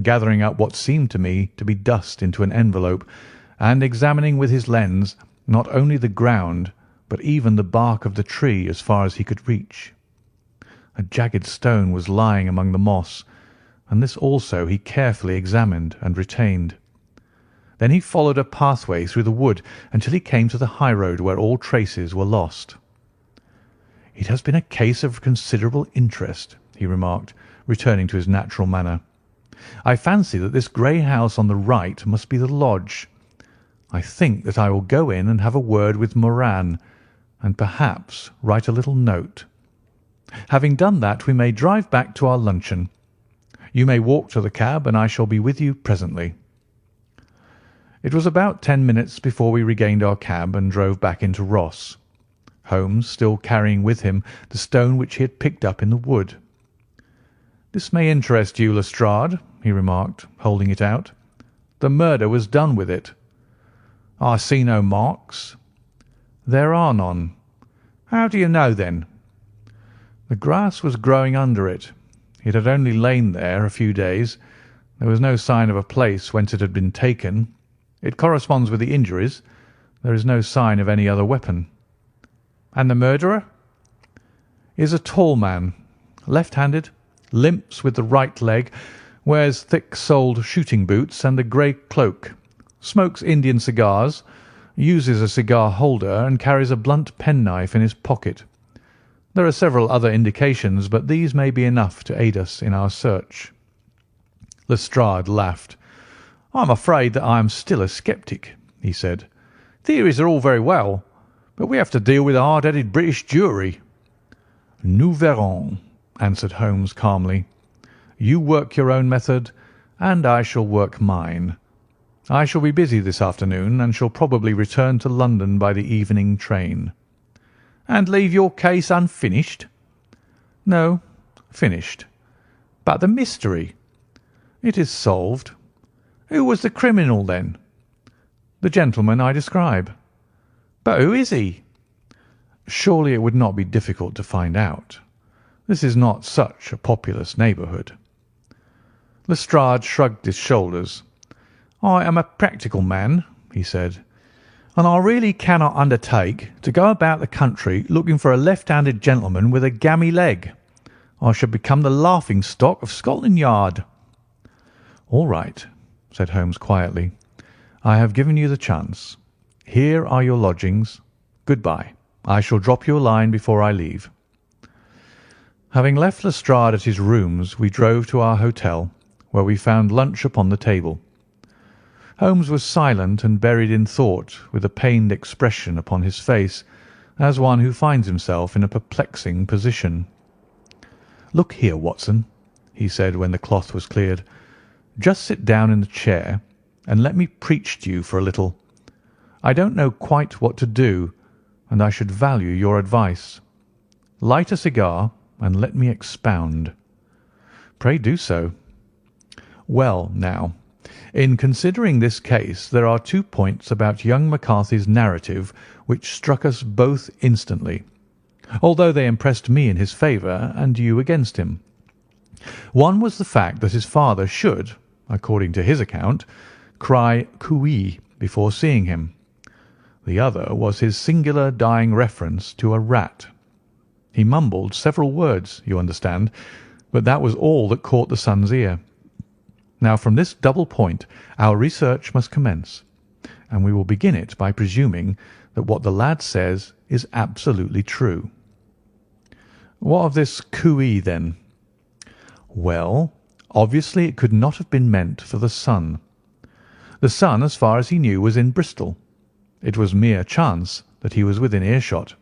gathering up what seemed to me to be dust into an envelope, and examining with his lens not only the ground but even the bark of the tree as far as he could reach. A jagged stone was lying among the moss, and this also he carefully examined and retained. Then he followed a pathway through the wood until he came to the high road where all traces were lost. "It has been a case of considerable interest," he remarked, returning to his natural manner. "I fancy that this grey house on the right must be the lodge. I think that I will go in and have a word with Moran, and perhaps write a little note. Having done that, we may drive back to our luncheon. You may walk to the cab, and I shall be with you presently." It was about 10 minutes before we regained our cab and drove back into Ross, Holmes still carrying with him the stone which he had picked up in the wood. "This may interest you, Lestrade," he remarked, holding it out. "The murder was done with it." "I see no marks." "There are none." "How do you know, then?" "The grass was growing under it. It had only lain there a few days. There was no sign of a place whence it had been taken. It corresponds with the injuries. There is no sign of any other weapon." "And the murderer?" "Is a tall man, left-handed, limps with the right leg, wears thick-soled shooting boots and a grey cloak, smokes Indian cigars, uses a cigar holder, and carries a blunt penknife in his pocket. There are several other indications, but these may be enough to aid us in our search." Lestrade laughed. "I am afraid that I am still a sceptic," he said. "Theories are all very well, but we have to deal with a hard-headed British jury." "Nous verrons," answered Holmes calmly. "You work your own method, and I shall work mine. I shall be busy this afternoon, and shall probably return to London by the evening train." "And leave your case unfinished?" "No, finished." "But the mystery?" "It is solved." "Who was the criminal, then?" "The gentleman I describe." "But who is he?" "Surely it would not be difficult to find out. This is not such a populous neighbourhood." Lestrade shrugged his shoulders. "I am a practical man," he said, "and I really cannot undertake to go about the country looking for a left-handed gentleman with a gammy leg. I should become the laughing-stock of Scotland Yard." "All right," said Holmes quietly. "I have given you the chance. Here are your lodgings. Good-bye. I shall drop you a line before I leave." Having left Lestrade at his rooms, we drove to our hotel, where we found lunch upon the table. Holmes was silent and buried in thought, with a pained expression upon his face, as one who finds himself in a perplexing position. "Look here, Watson," he said when the cloth was cleared. "Just sit down in the chair and let me preach to you for a little. I don't know quite what to do, and I should value your advice. Light a cigar and let me expound." "Pray do so." "Well, now, in considering this case, there are 2 points about young McCarthy's narrative which struck us both instantly, although they impressed me in his favour and you against him. One was the fact that his father should, according to his account, cry cooee before seeing him. The other was his singular dying reference to a rat. He mumbled several words, you understand, but that was all that caught the son's ear. Now, from this double point our research must commence, and we will begin it by presuming that what the lad says is absolutely true." "What of this cooee, then?" "Well, obviously it could not have been meant for the son. The son, as far as he knew, was in Bristol. It was mere chance that he was within earshot.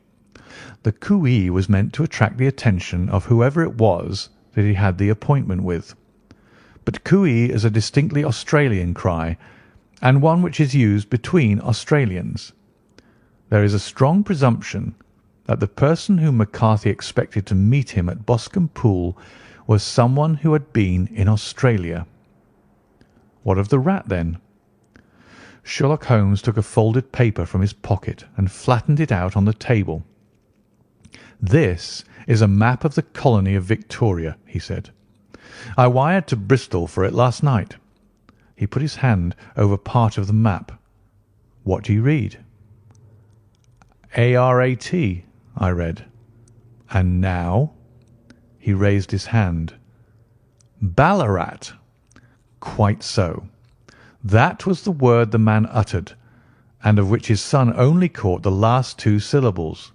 The cooee was meant to attract the attention of whoever it was that he had the appointment with. But cooee is a distinctly Australian cry, and one which is used between Australians. There is a strong presumption that the person whom McCarthy expected to meet him at Boscombe Pool was someone who had been in Australia." "What of the rat, then?" Sherlock Holmes took a folded paper from his pocket and flattened it out on the table. "This is a map of the colony of Victoria," he said. "I wired to Bristol for it last night." He put his hand over part of the map. "What do you read?" "ARAT," I read. "And now?" He raised his hand. "Ballarat." "Quite so. That was the word the man uttered, and of which his son only caught the last 2 syllables.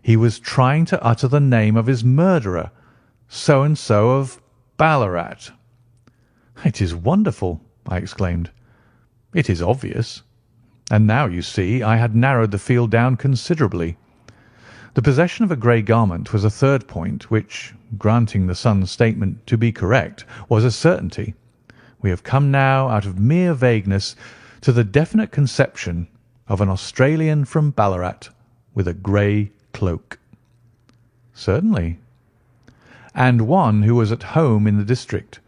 He was trying to utter the name of his murderer, so-and-so of Ballarat." "It is wonderful!" I exclaimed. "It is obvious. And now, you see, I had narrowed the field down considerably. The possession of a grey garment was a third point, which, granting the son's statement to be correct, was a certainty. We have come now out of mere vagueness to the definite conception of an Australian from Ballarat with a grey cloak." "Certainly." "And one who was at home in the district,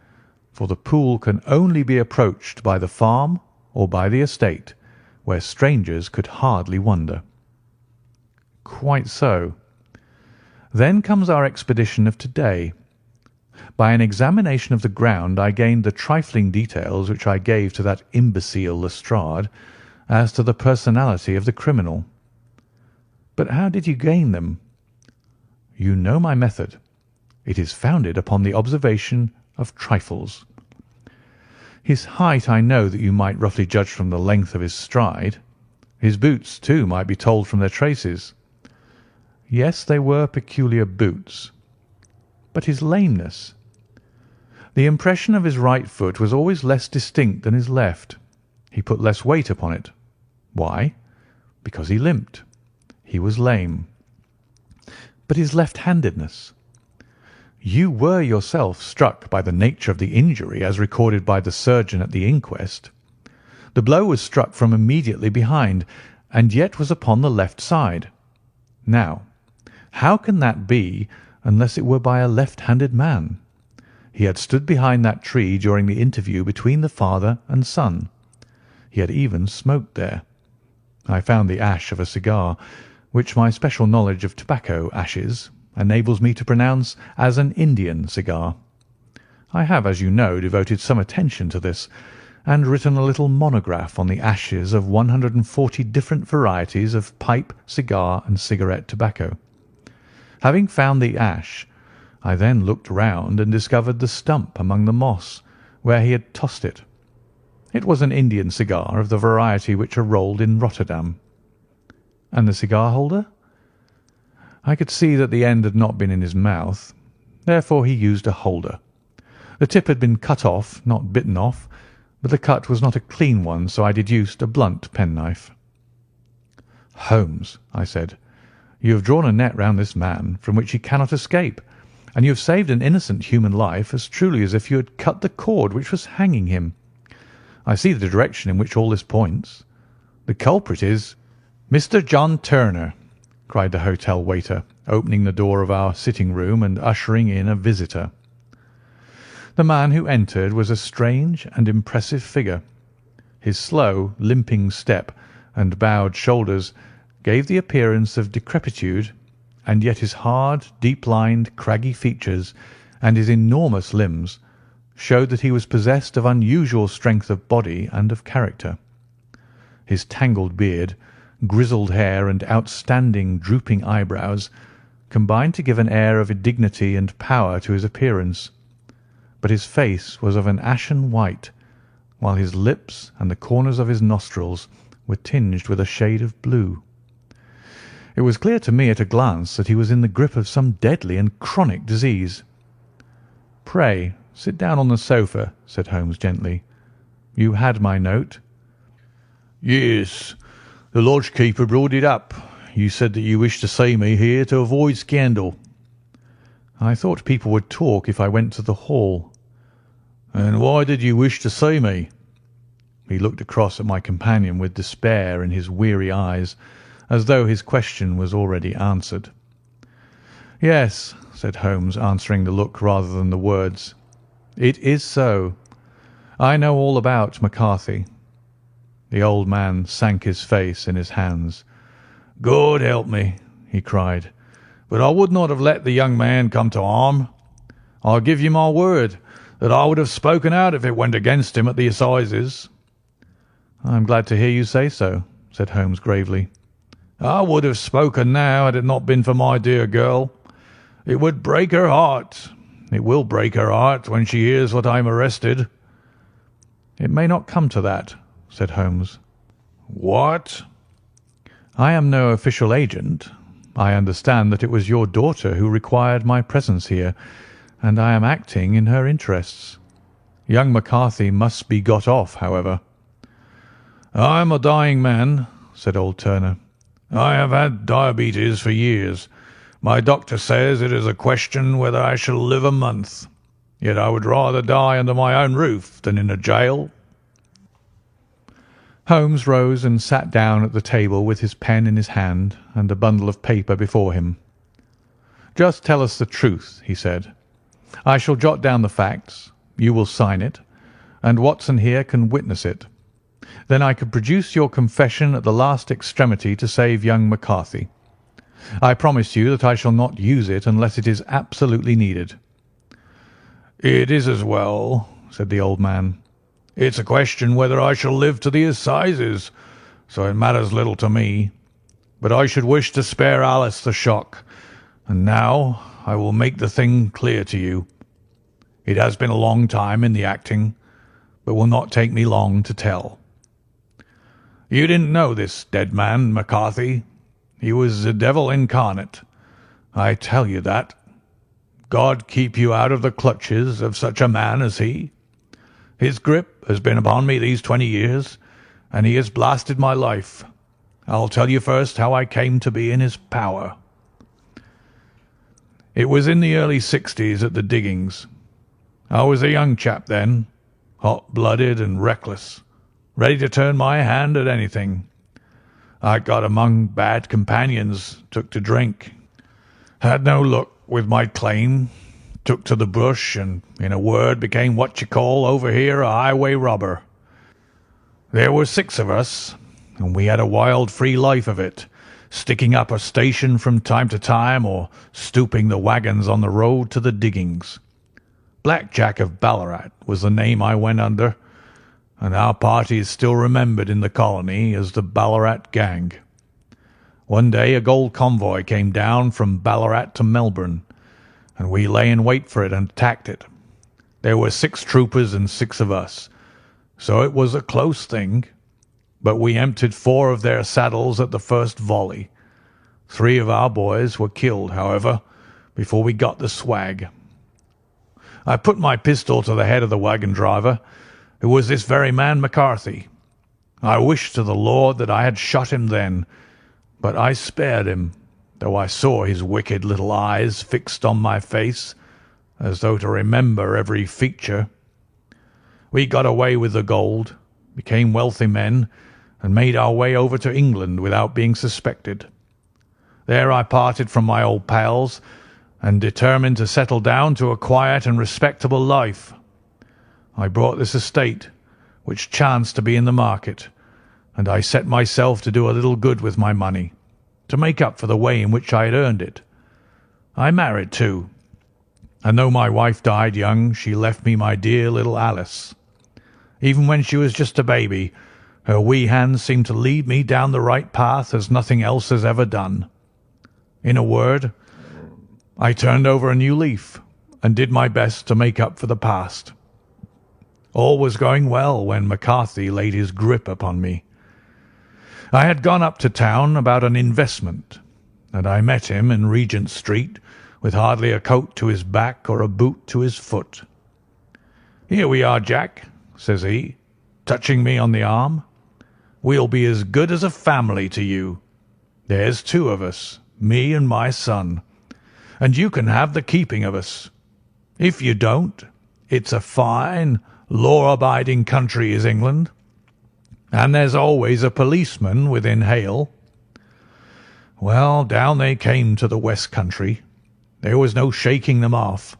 for the pool can only be approached by the farm or by the estate, where strangers could hardly wander." "Quite so. Then comes our expedition of to-day. By an examination of the ground I gained the trifling details which I gave to that imbecile Lestrade as to the personality of the criminal." "But how did you gain them?" "You know my method. It is founded upon the observation of trifles. His height I know that you might roughly judge from the length of his stride. His boots, too, might be told from their traces." "Yes, they were peculiar boots." "But his lameness?" "The impression of his right foot was always less distinct than his left. He put less weight upon it. Why? Because he limped. He was lame." "But his left-handedness?" You were yourself struck by the nature of the injury as recorded by the surgeon at the inquest. The blow was struck from immediately behind, and yet was upon the left side. Now, how can that be unless it were by a left-handed man? He had stood behind that tree during the interview between the father and son. He had even smoked there. I found the ash of a cigar, which my special knowledge of tobacco ashes enables me to pronounce as an Indian cigar. I have, as you know, devoted some attention to this, and written a little monograph on the ashes of 140 different varieties of pipe, cigar, and cigarette tobacco. Having found the ash, I then looked round and discovered the stump among the moss, where he had tossed it. It was an Indian cigar of the variety which are rolled in Rotterdam. And the cigar holder? I could see that the end had not been in his mouth. Therefore he used a holder. The tip had been cut off, not bitten off, but the cut was not a clean one, so I deduced a blunt penknife. "Holmes," I said, "you have drawn a net round this man from which he cannot escape, and you have saved an innocent human life as truly as if you had cut the cord which was hanging him. I see the direction in which all this points. The culprit is—" "Mr. John Turner," cried the hotel waiter, opening the door of our sitting-room and ushering in a visitor. The man who entered was a strange and impressive figure. His slow, limping step and bowed shoulders gave the appearance of decrepitude, and yet his hard, deep-lined, craggy features and his enormous limbs showed that he was possessed of unusual strength of body and of character. His tangled beard, grizzled hair, and outstanding, drooping eyebrows combined to give an air of dignity and power to his appearance, but his face was of an ashen white, while his lips and the corners of his nostrils were tinged with a shade of blue. It was clear to me at a glance that he was in the grip of some deadly and chronic disease. "Pray, sit down on the sofa," said Holmes gently. "You had my note?" "Yes. The lodge-keeper brought it up. You said that you wished to see me here to avoid scandal." "I thought people would talk if I went to the hall." "And why did you wish to see me?" He looked across at my companion with despair in his weary eyes, as though his question was already answered. "Yes," said Holmes, answering the look rather than the words. "It is so. I know all about McCarthy." The old man sank his face in his hands. "God help me," he cried, "but I would not have let the young man come to harm. I give you my word that I would have spoken out if it went against him at the assizes." "I am glad to hear you say so," said Holmes gravely. "I would have spoken now had it not been for my dear girl. It would break her heart. It will break her heart when she hears that I am arrested." "It may not come to that," said Holmes. "What?" "I am no official agent. I understand that it was your daughter who required my presence here, and I am acting in her interests. Young McCarthy must be got off, however." "I am a dying man," said old Turner. "I have had diabetes for years. My doctor says it is a question whether I shall live a month. Yet I would rather die under my own roof than in a jail." Holmes rose and sat down at the table with his pen in his hand and a bundle of paper before him. "Just tell us the truth," he said. "I shall jot down the facts. You will sign it, and Watson here can witness it. Then I could produce your confession at the last extremity to save young McCarthy. I promise you that I shall not use it unless it is absolutely needed." "It is as well," said the old man. "It's a question whether I shall live to the assizes, so it matters little to me. But I should wish to spare Alice the shock, and now I will make the thing clear to you. It has been a long time in the acting, but will not take me long to tell. You didn't know this dead man, McCarthy. He was the devil incarnate. I tell you that. God keep you out of the clutches of such a man as he. His grip has been upon me these 20 years, and he has blasted my life. I'll tell you first how I came to be in his power. It was in the early 60s at the diggings. I was a young chap then, hot-blooded and reckless, ready to turn my hand at anything. I got among bad companions, took to drink, had no luck with my claim, took to the bush, and, in a word, became what you call over here a highway robber. There were 6 of us, and we had a wild, free life of it, sticking up a station from time to time or stooping the wagons on the road to the diggings. Black Jack of Ballarat was the name I went under, and our party is still remembered in the colony as the Ballarat Gang. One day a gold convoy came down from Ballarat to Melbourne, and we lay in wait for it and attacked it. There were 6 troopers and 6 of us, so it was a close thing, but we emptied 4 of their saddles at the first volley. 3 of our boys were killed, however, before we got the swag. I put my pistol to the head of the wagon driver, who was this very man McCarthy. I wished to the Lord that I had shot him then, but I spared him, though I saw his wicked little eyes fixed on my face, as though to remember every feature. We got away with the gold, became wealthy men, and made our way over to England without being suspected. There I parted from my old pals and determined to settle down to a quiet and respectable life. I bought this estate, which chanced to be in the market, and I set myself to do a little good with my money, to make up for the way in which I had earned it. I married too, and though my wife died young, she left me my dear little Alice. Even when she was just a baby, her wee hands seemed to lead me down the right path as nothing else has ever done. In a word, I turned over a new leaf and did my best to make up for the past. All was going well when McCarthy laid his grip upon me. I had gone up to town about an investment, and I met him in Regent Street with hardly a coat to his back or a boot to his foot. "Here we are, Jack," says he, touching me on the arm. "We'll be as good as a family to you. There's 2 of us, me and my son, and you can have the keeping of us. If you don't, it's a fine, law-abiding country is England, and there's always a policeman within hail." Well, down they came to the West Country. There was no shaking them off,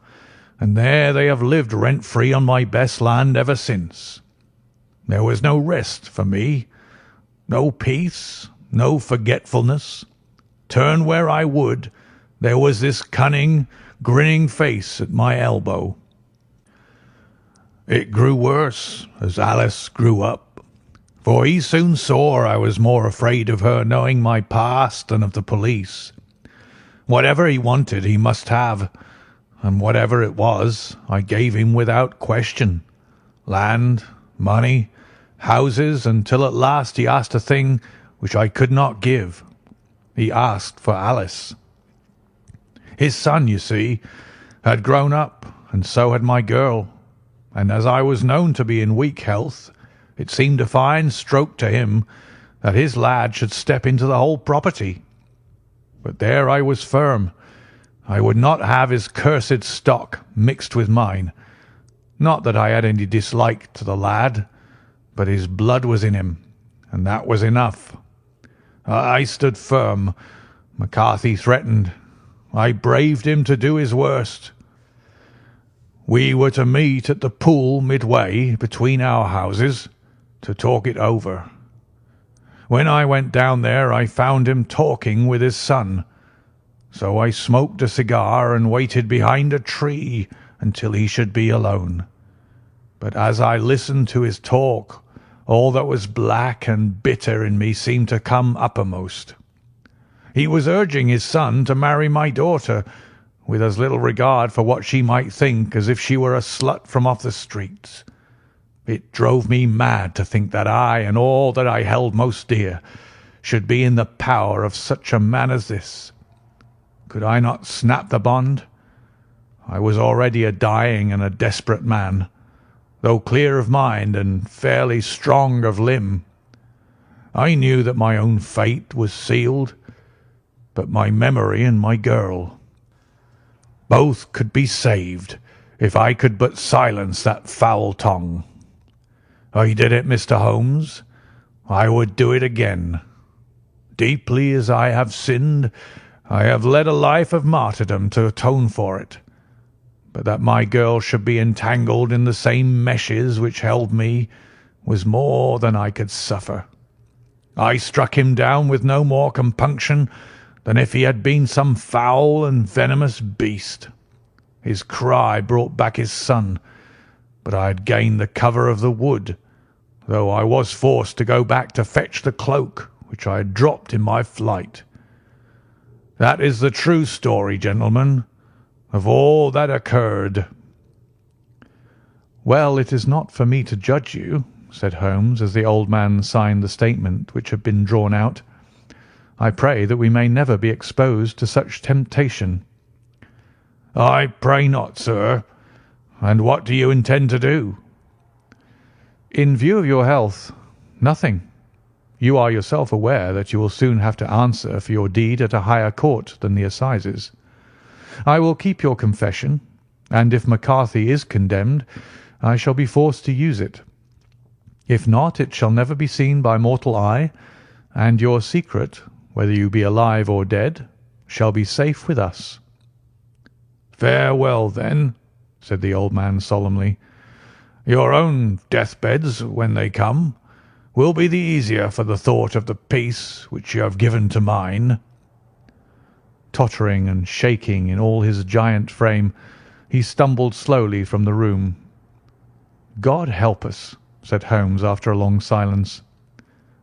and there they have lived rent-free on my best land ever since. There was no rest for me, no peace, no forgetfulness. Turn where I would, there was this cunning, grinning face at my elbow. It grew worse as Alice grew up, for he soon saw I was more afraid of her knowing my past than of the police. Whatever he wanted he must have, and whatever it was I gave him without question. Land, money, houses, until at last he asked a thing which I could not give. He asked for Alice. His son, you see, had grown up, and so had my girl, and as I was known to be in weak health, it seemed a fine stroke to him that his lad should step into the whole property. But there I was firm. I would not have his cursed stock mixed with mine. Not that I had any dislike to the lad, but his blood was in him, and that was enough. I stood firm. McCarthy threatened. I braved him to do his worst. We were to meet at the pool midway between our houses to talk it over. When I went down there I found him talking with his son, so I smoked a cigar and waited behind a tree until he should be alone. But as I listened to his talk, all that was black and bitter in me seemed to come uppermost. He was urging his son to marry my daughter, with as little regard for what she might think as if she were a slut from off the streets. It drove me mad to think that I and all that I held most dear should be in the power of such a man as this. Could I not snap the bond? I was already a dying and a desperate man, though clear of mind and fairly strong of limb. I knew that my own fate was sealed, but my memory and my girl. Both could be saved if I could but silence that foul tongue. I did it, Mr. Holmes. I would do it again. Deeply as I have sinned, I have led a life of martyrdom to atone for it. But that my girl should be entangled in the same meshes which held me was more than I could suffer. I struck him down with no more compunction than if he had been some foul and venomous beast. His cry brought back his son, but I had gained the cover of the wood, though I was forced to go back to fetch the cloak which I had dropped in my flight. That is the true story, gentlemen, of all that occurred." "Well, it is not for me to judge you," said Holmes, as the old man signed the statement which had been drawn out. "I pray that we may never be exposed to such temptation." "I pray not, sir. And what do you intend to do?" "In view of your health, nothing. You are yourself aware that you will soon have to answer for your deed at a higher court than the assizes. I will keep your confession, and if McCarthy is condemned, I shall be forced to use it. If not, it shall never be seen by mortal eye, and your secret, whether you be alive or dead, shall be safe with us." "Farewell, then," said the old man solemnly. "Your own deathbeds, when they come, will be the easier for the thought of the peace which you have given to mine." Tottering and shaking in all his giant frame, he stumbled slowly from the room. "God help us," said Holmes after a long silence.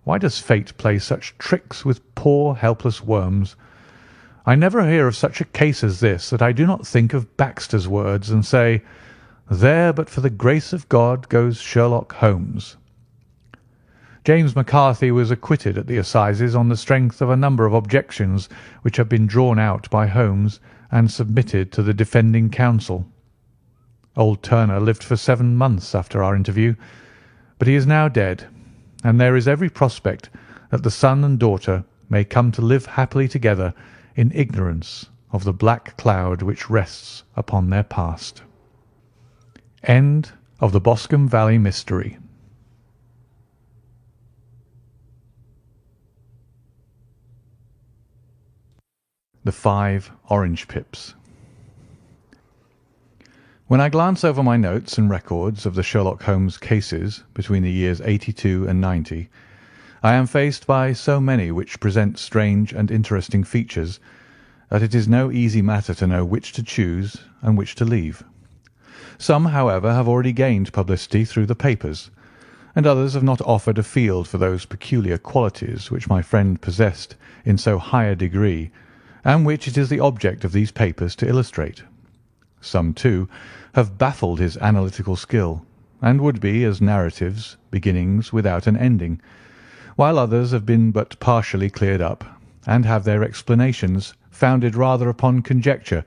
"Why does fate play such tricks with poor helpless worms? I never hear of such a case as this that I do not think of Baxter's words and say, 'There but for the grace of God goes Sherlock Holmes.'" James McCarthy was acquitted at the assizes on the strength of a number of objections which had been drawn out by Holmes and submitted to the defending counsel. Old Turner lived for 7 months after our interview, but he is now dead, and there is every prospect that the son and daughter may come to live happily together in ignorance of the black cloud which rests upon their past. End of the Boscombe Valley Mystery. The 5 Orange Pips. When I glance over my notes and records of the Sherlock Holmes cases between the years 82 and 90, I am faced by so many which present strange and interesting features that it is no easy matter to know which to choose and which to leave. Some, however, have already gained publicity through the papers, and others have not offered a field for those peculiar qualities which my friend possessed in so high a degree, and which it is the object of these papers to illustrate. Some, too, have baffled his analytical skill, and would be as narratives, beginnings without an ending, while others have been but partially cleared up, and have their explanations founded rather upon conjecture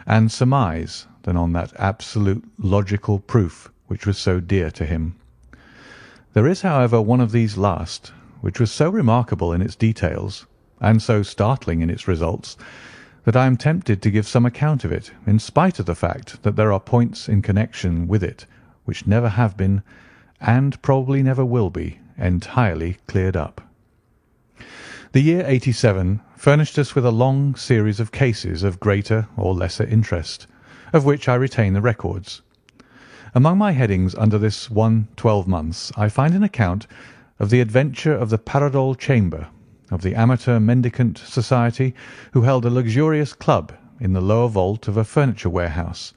and surmise than on that absolute logical proof which was so dear to him. There is, however, one of these last, which was so remarkable in its details, and so startling in its results, that I am tempted to give some account of it, in spite of the fact that there are points in connection with it which never have been, and probably never will be, entirely cleared up. The year 87 furnished us with a long series of cases of greater or lesser interest, of which I retain the records. Among my headings under this one 12 months I find an account of the adventure of the Paradol Chamber, of the Amateur Mendicant Society who held a luxurious club in the lower vault of a furniture warehouse,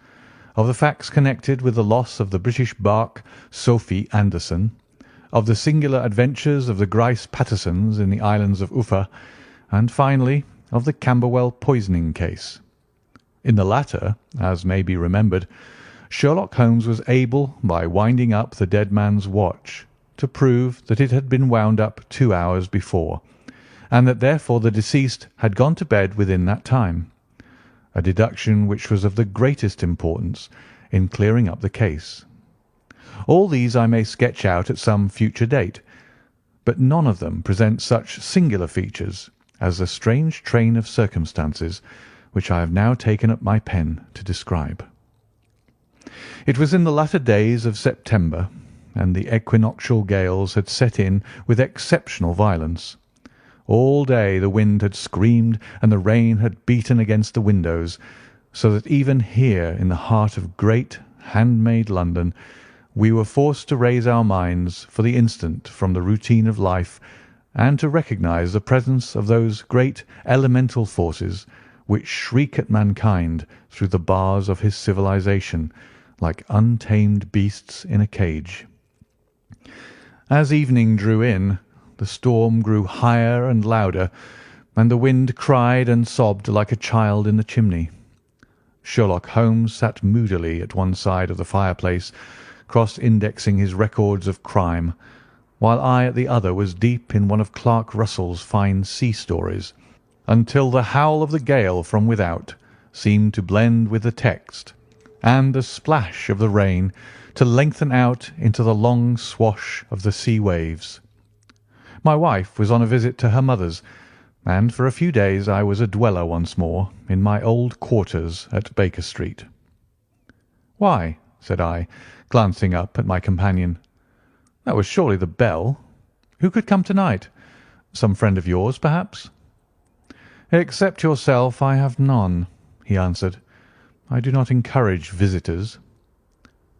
of the facts connected with the loss of the British barque Sophie Anderson, of the singular adventures of the Grice Pattersons in the islands of Uffa, and finally of the Camberwell poisoning case. In the latter, as may be remembered, Sherlock Holmes was able, by winding up the dead man's watch, to prove that it had been wound up 2 hours before, and that therefore the deceased had gone to bed within that time, a deduction which was of the greatest importance in clearing up the case. All these I may sketch out at some future date, but none of them present such singular features as the strange train of circumstances which I have now taken up my pen to describe. It was in the latter days of September, and the equinoctial gales had set in with exceptional violence. All day the wind had screamed and the rain had beaten against the windows, so that even here in the heart of great, handmade London, we were forced to raise our minds for the instant from the routine of life and to recognise the presence of those great elemental forces which shriek at mankind through the bars of his civilization like untamed beasts in a cage. As evening drew in, the storm grew higher and louder, and the wind cried and sobbed like a child in the chimney. Sherlock Holmes sat moodily at one side of the fireplace, cross-indexing his records of crime, while I at the other was deep in one of Clark Russell's fine sea stories, until the howl of the gale from without seemed to blend with the text, and the splash of the rain to lengthen out into the long swash of the sea waves. My wife was on a visit to her mother's, and for a few days I was a dweller once more in my old quarters at Baker Street. "Why?" said I, glancing up at my companion. "That was surely the bell. Who could come to-night? Some friend of yours, perhaps?" "Except yourself, I have none," he answered. "I do not encourage visitors."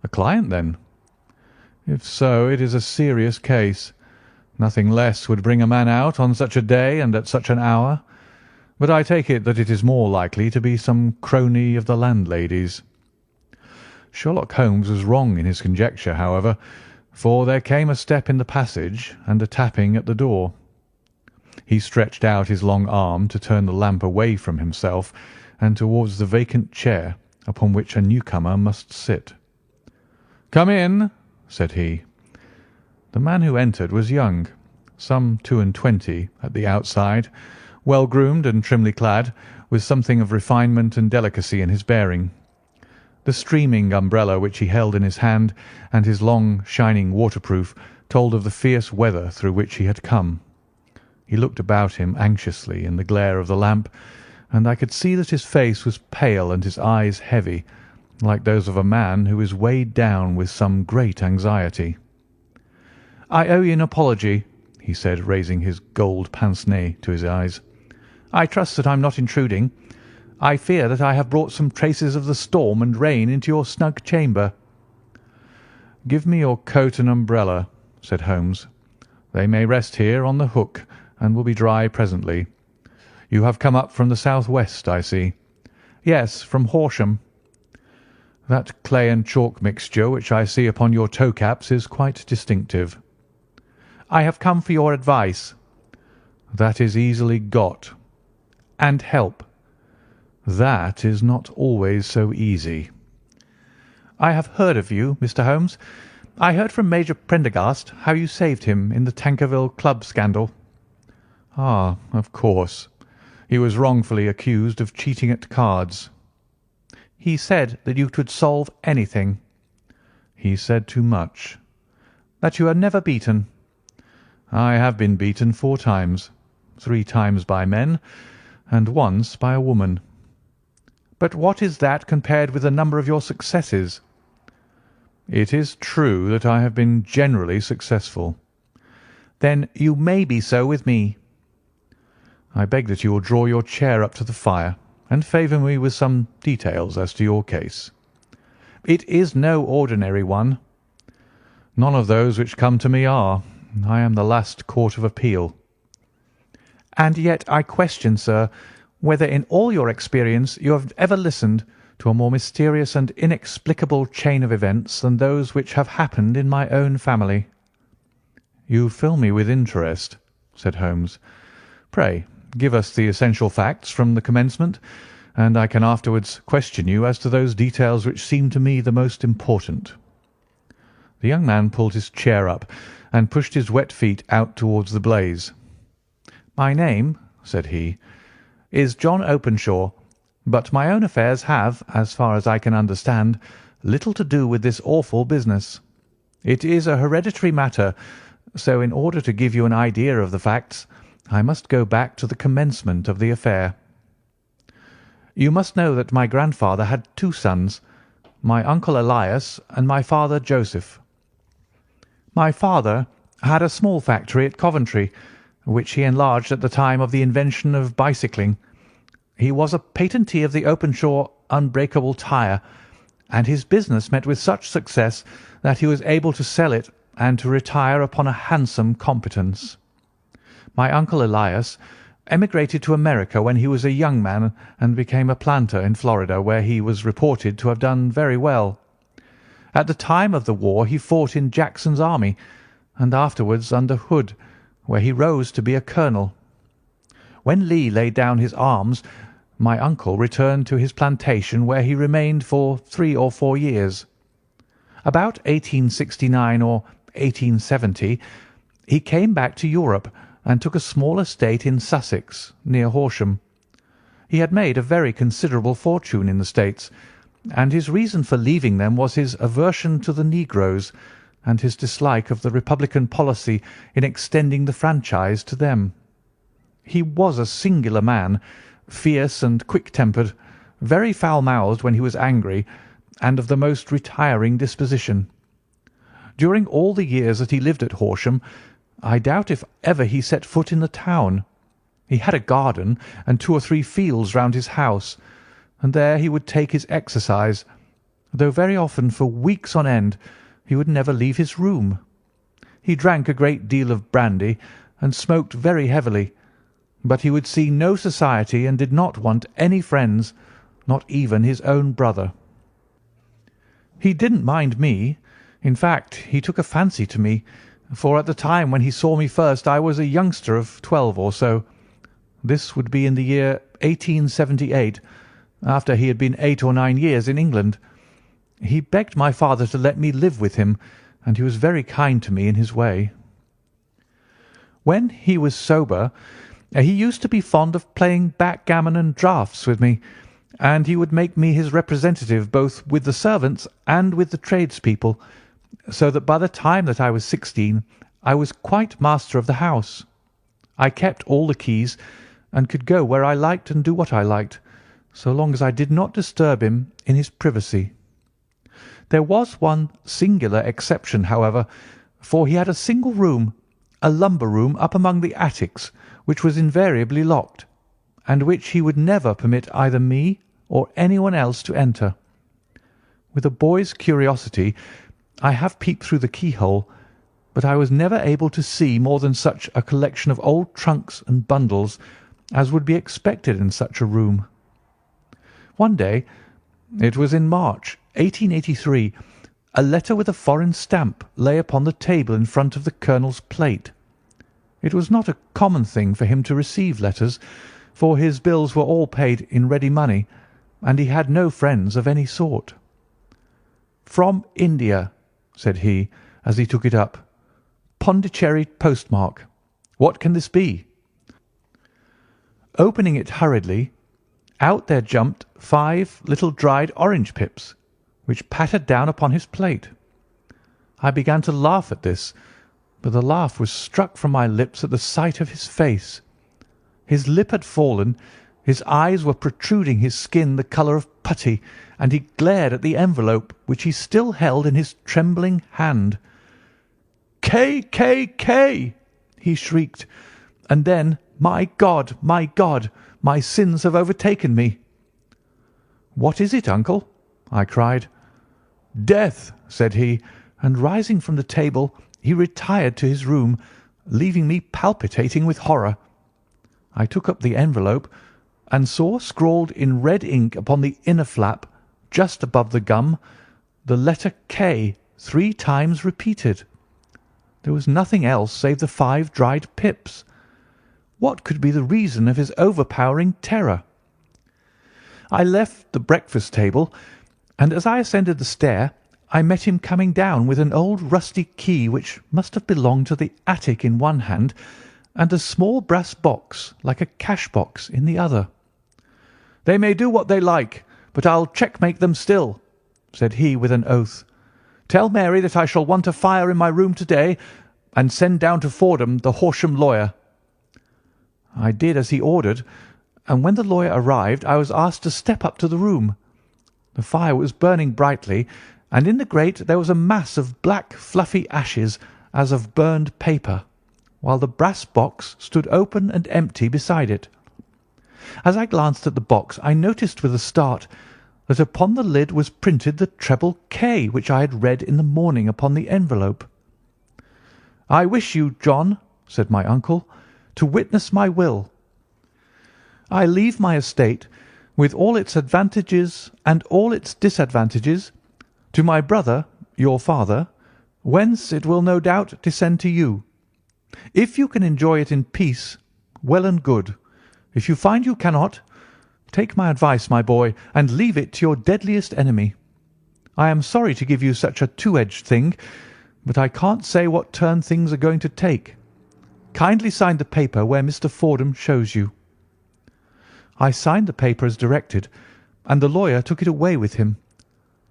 "A client, then?" "If so, it is a serious case. Nothing less would bring a man out on such a day and at such an hour, but I take it that it is more likely to be some crony of the landlady's." Sherlock Holmes was wrong in his conjecture, however, for there came a step in the passage and a tapping at the door. He stretched out his long arm to turn the lamp away from himself and towards the vacant chair upon which a newcomer must sit. "Come in," said he. The man who entered was young, some 22 at the outside, well-groomed and trimly clad, with something of refinement and delicacy in his bearing. The streaming umbrella which he held in his hand and his long, shining waterproof told of the fierce weather through which he had come. He looked about him anxiously in the glare of the lamp, and I could see that his face was pale and his eyes heavy, like those of a man who is weighed down with some great anxiety. "I owe you an apology," he said, raising his gold pince-nez to his eyes. "I trust that I am not intruding. I fear that I have brought some traces of the storm and rain into your snug chamber." "Give me your coat and umbrella," said Holmes. "They may rest here on the hook and will be dry presently. You have come up from the south-west, I see." "Yes, from Horsham." "That clay and chalk mixture which I see upon your toe-caps is quite distinctive." "I have come for your advice." "That is easily got." "And help." "That is not always so easy." "I have heard of you, Mr. Holmes. I heard from Major Prendergast how you saved him in the Tankerville Club scandal." "Ah, of course. He was wrongfully accused of cheating at cards." "He said that you could solve anything." "He said too much." "That you are never beaten." "I have been beaten 4 times, 3 times by men, and once by a woman." "But what is that compared with the number of your successes?" "It is true that I have been generally successful." "Then you may be so with me." "I beg that you will draw your chair up to the fire and favour me with some details as to your case." "It is no ordinary one." "None of those which come to me are. I am the last court of appeal." "And yet I question, sir, whether in all your experience you have ever listened to a more mysterious and inexplicable chain of events than those which have happened in my own family." "You fill me with interest," said Holmes. "Pray give us the essential facts from the commencement, and I can afterwards question you as to those details which seem to me the most important." The young man pulled his chair up and pushed his wet feet out towards the blaze. "My name," said he, "is John Openshaw, but my own affairs have, as far as I can understand, little to do with this awful business. It is a hereditary matter, so in order to give you an idea of the facts, I must go back to the commencement of the affair." You must know that my grandfather had two sons, my uncle Elias and my father Joseph. My father had a small factory at Coventry, which he enlarged at the time of the invention of bicycling. He was a patentee of the Openshaw unbreakable tyre, and his business met with such success that he was able to sell it and to retire upon a handsome competence. My uncle Elias emigrated to America when he was a young man and became a planter in Florida, where he was reported to have done very well. At the time of the war he fought in Jackson's army, and afterwards under Hood, where he rose to be a colonel. When Lee laid down his arms, my uncle returned to his plantation, where he remained for 3 or 4 years. About 1869 or 1870 he came back to Europe and took a small estate in Sussex, near Horsham. He had made a very considerable fortune in the States, and his reason for leaving them was his aversion to the negroes and his dislike of the Republican policy in extending the franchise to them. He was a singular man, fierce and quick-tempered, very foul-mouthed when he was angry, and of the most retiring disposition. During all the years that he lived at Horsham, I doubt if ever he set foot in the town. He had a garden and 2 or 3 fields round his house, and there he would take his exercise, though very often for weeks on end he would never leave his room. He drank a great deal of brandy and smoked very heavily, but he would see no society and did not want any friends, not even his own brother. He didn't mind me. In fact, he took a fancy to me, for at the time when he saw me first I was a youngster of 12 or so. This would be in the year 1878, after he had been 8 or 9 years in England. He begged my father to let me live with him, and he was very kind to me in his way. When he was sober, he used to be fond of playing backgammon and draughts with me, and he would make me his representative both with the servants and with the tradespeople, so that by the time that I was 16 I was quite master of the house. I kept all the keys, and could go where I liked and do what I liked, so long as I did not disturb him in his privacy. There was one singular exception, however, for he had a single room, a lumber room up among the attics, which was invariably locked, and which he would never permit either me or anyone else to enter. With a boy's curiosity I have peeped through the keyhole, but I was never able to see more than such a collection of old trunks and bundles as would be expected in such a room. One day, it was in March 1883, a letter with a foreign stamp lay upon the table in front of the colonel's plate. It was not a common thing for him to receive letters, for his bills were all paid in ready money, and he had no friends of any sort. "From India," said he, as he took it up. "Pondicherry postmark. What can this be?" Opening it hurriedly, out there jumped 5 little dried orange pips, which pattered down upon his plate. I began to laugh at this, but the laugh was struck from my lips at the sight of his face. His lip had fallen, his eyes were protruding, his skin the colour of putty, and he glared at the envelope, which he still held in his trembling hand. "K, K, K!" he shrieked, and then, my God, my sins have overtaken me." "What is it, uncle?" I cried. "Death," said he, and rising from the table he retired to his room, leaving me palpitating with horror. I took up the envelope and saw scrawled in red ink upon the inner flap, just above the gum, the letter K 3 times repeated. There was nothing else save the 5 dried pips. What could be the reason of his overpowering terror? I left the breakfast table, and as I ascended the stair I met him coming down with an old rusty key which must have belonged to the attic in one hand, and a small brass box like a cash-box in the other. "They may do what they like, but I'll checkmate them still," said he with an oath. "Tell Mary that I shall want a fire in my room to-day, and send down to Fordham the Horsham lawyer." I did as he ordered, and when the lawyer arrived I was asked to step up to the room. The fire was burning brightly, and in the grate there was a mass of black fluffy ashes as of burned paper, while the brass box stood open and empty beside it. As I glanced at the box I noticed with a start that upon the lid was printed the treble K which I had read in the morning upon the envelope. "I wish you, John," said my uncle, "to witness my will. I leave my estate, with all its advantages and all its disadvantages, to my brother, your father, whence it will no doubt descend to you. If you can enjoy it in peace, well and good. If you find you cannot, take my advice, my boy, and leave it to your deadliest enemy. I am sorry to give you such a two-edged thing, but I can't say what turn things are going to take. Kindly sign the paper where Mr. Fordham shows you." I signed the paper as directed, and the lawyer took it away with him.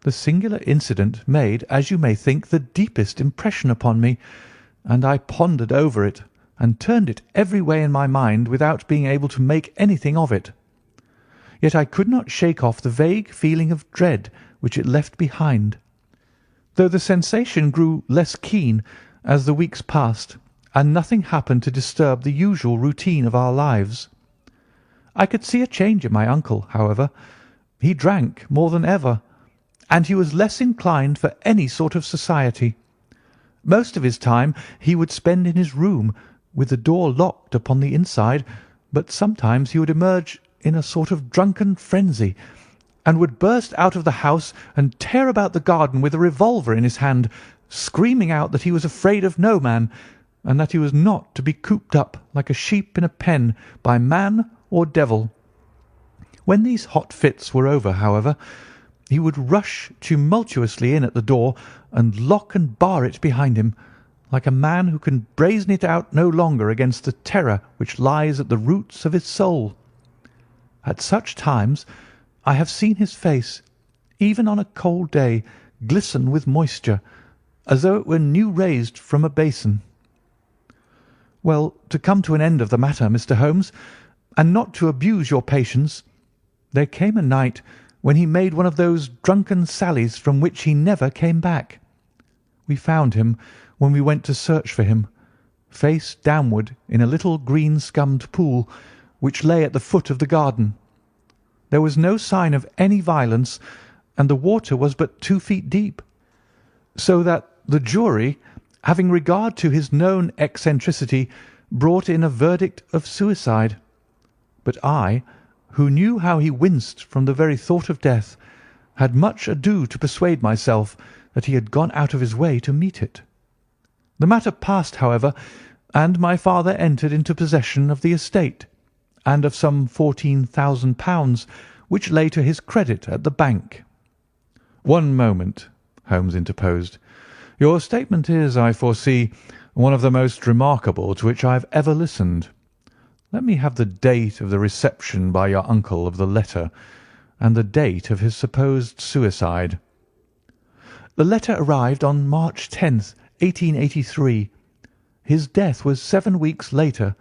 The singular incident made, as you may think, the deepest impression upon me, and I pondered over it and turned it every way in my mind without being able to make anything of it. Yet I could not shake off the vague feeling of dread which it left behind, though the sensation grew less keen as the weeks passed, and nothing happened to disturb the usual routine of our lives. I could see a change in my uncle, however. He drank more than ever, and he was less inclined for any sort of society. Most of his time he would spend in his room, with the door locked upon the inside, but sometimes he would emerge in a sort of drunken frenzy, and would burst out of the house and tear about the garden with a revolver in his hand, screaming out that he was afraid of no man, and that he was not to be cooped up like a sheep in a pen by man or devil. When these hot fits were over, however, he would rush tumultuously in at the door and lock and bar it behind him, like a man who can brazen it out no longer against the terror which lies at the roots of his soul. At such times I have seen his face, even on a cold day, glisten with moisture, as though it were new raised from a basin. Well, to come to an end of the matter, Mr. Holmes, and not to abuse your patience, there came a night when he made one of those drunken sallies from which he never came back. We found him, when we went to search for him, face downward in a little green-scummed pool which lay at the foot of the garden. There was no sign of any violence, and the water was but 2 feet deep, so that the jury, having regard to his known eccentricity, brought in a verdict of suicide. But I, who knew how he winced from the very thought of death, had much ado to persuade myself that he had gone out of his way to meet it. The matter passed, however, and my father entered into possession of the estate, and of some £14,000 which lay to his credit at the bank. "One moment," Holmes interposed. "Your statement is, I foresee, one of the most remarkable to which I have ever listened. Let me have the date of the reception by your uncle of the letter, and the date of his supposed suicide." "The letter arrived on March 10th, 1883. His death was 7 weeks later,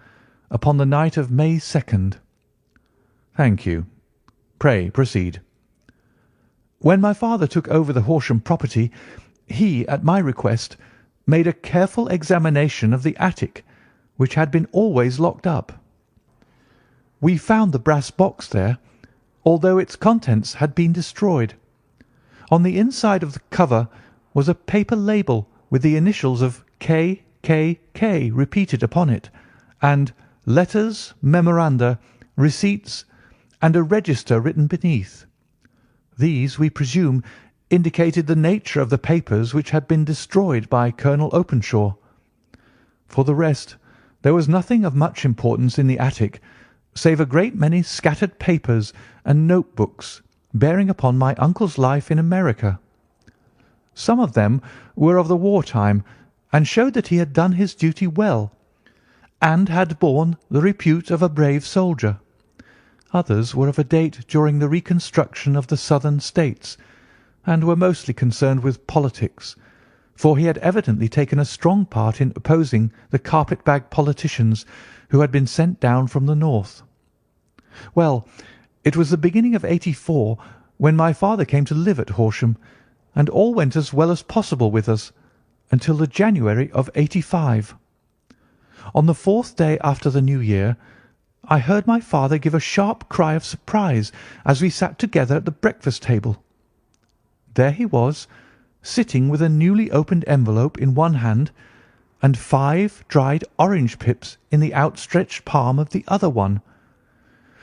upon the night of May 2nd. "Thank you. Pray proceed." "When my father took over the Horsham property, he, at my request, made a careful examination of the attic, which had been always locked up. We found the brass box there, although its contents had been destroyed. On the inside of the cover was a paper label with the initials of K.K.K. repeated upon it, and letters, memoranda, receipts, and a register written beneath. These, we presume, indicated the nature of the papers which had been destroyed by Colonel Openshaw. For the rest, there was nothing of much importance in the attic, save a great many scattered papers and notebooks bearing upon my uncle's life in America. Some of them were of the war time, and showed that he had done his duty well, and had borne the repute of a brave soldier. Others were of a date during the reconstruction of the Southern States, and were mostly concerned with politics, for he had evidently taken a strong part in opposing the carpet-bag politicians who had been sent down from the north. Well, it was the beginning of '84 when my father came to live at Horsham, and all went as well as possible with us until the January of '85. On the fourth day after the New Year, I heard my father give a sharp cry of surprise as we sat together at the breakfast table. There he was, sitting with a newly opened envelope in one hand and 5 dried orange pips in the outstretched palm of the other one.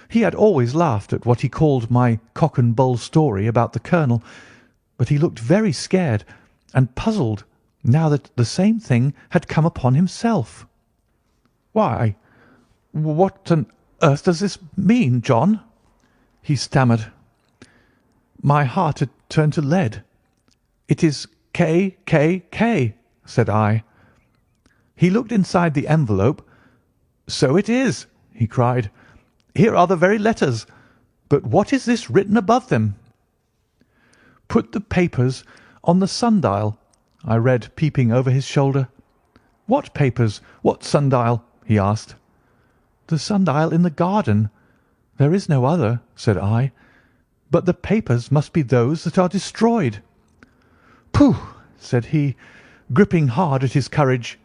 He had always laughed at what he called my cock and bull story about the colonel, but he looked very scared and puzzled now that the same thing had come upon himself. "Why, what on earth does this mean, John?" he stammered. My heart had turned to lead. "It is K, K, K," said I. He looked inside the envelope. "So it is," he cried. "Here are the very letters. But what is this written above them?" "Put the papers on the sundial," I read, peeping over his shoulder. "What papers? What sundial?" he asked. "The sundial in the garden. There is no other," said I. "But the papers must be those that are destroyed." "Pooh!" said he, gripping hard at his courage.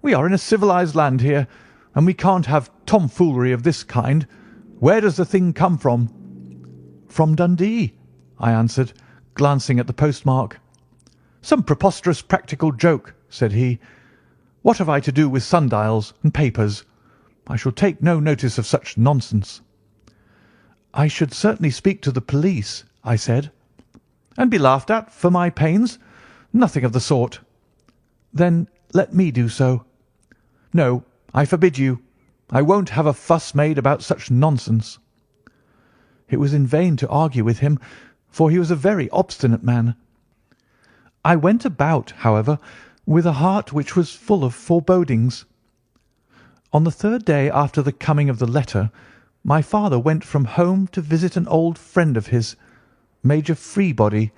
"We are in a civilized land here, and we can't have tomfoolery of this kind. Where does the thing come from?" "From Dundee," I answered, glancing at the postmark. "Some preposterous practical joke," said he. "What have I to do with sundials and papers? I shall take no notice of such nonsense." "I should certainly speak to the police," I said. "And be laughed at for my pains? Nothing of the sort." "Then let me do so." "No, I forbid you. I won't have a fuss made about such nonsense." It was in vain to argue with him, for he was a very obstinate man. I went about, however, with a heart which was full of forebodings. On the third day after the coming of the letter, my father went from home to visit an old friend of his, Major Freebody,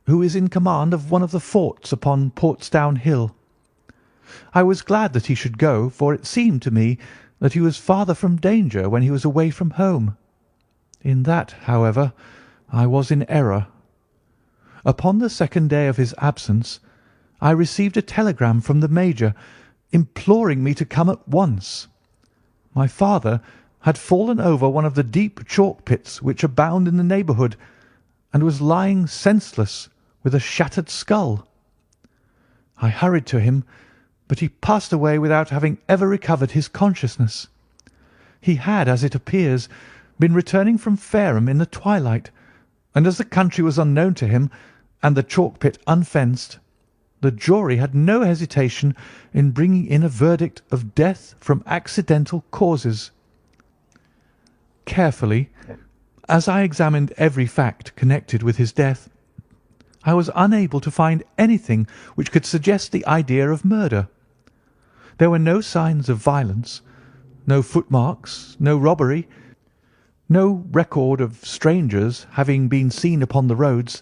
who is in command of one of the forts upon Portsdown Hill. I was glad that he should go, for it seemed to me that he was farther from danger when he was away from home. In that, however, I was in error. Upon the second day of his absence, I received a telegram from the Major imploring me to come at once. My father had fallen over one of the deep chalk pits which abound in the neighbourhood, and was lying senseless with a shattered skull. I hurried to him, but he passed away without having ever recovered his consciousness. He had, as it appears, been returning from Fareham in the twilight, and as the country was unknown to him and the chalk pit unfenced, the jury had no hesitation in bringing in a verdict of death from accidental causes. Carefully, as I examined every fact connected with his death, I was unable to find anything which could suggest the idea of murder. There were no signs of violence, no footmarks, no robbery, no record of strangers having been seen upon the roads,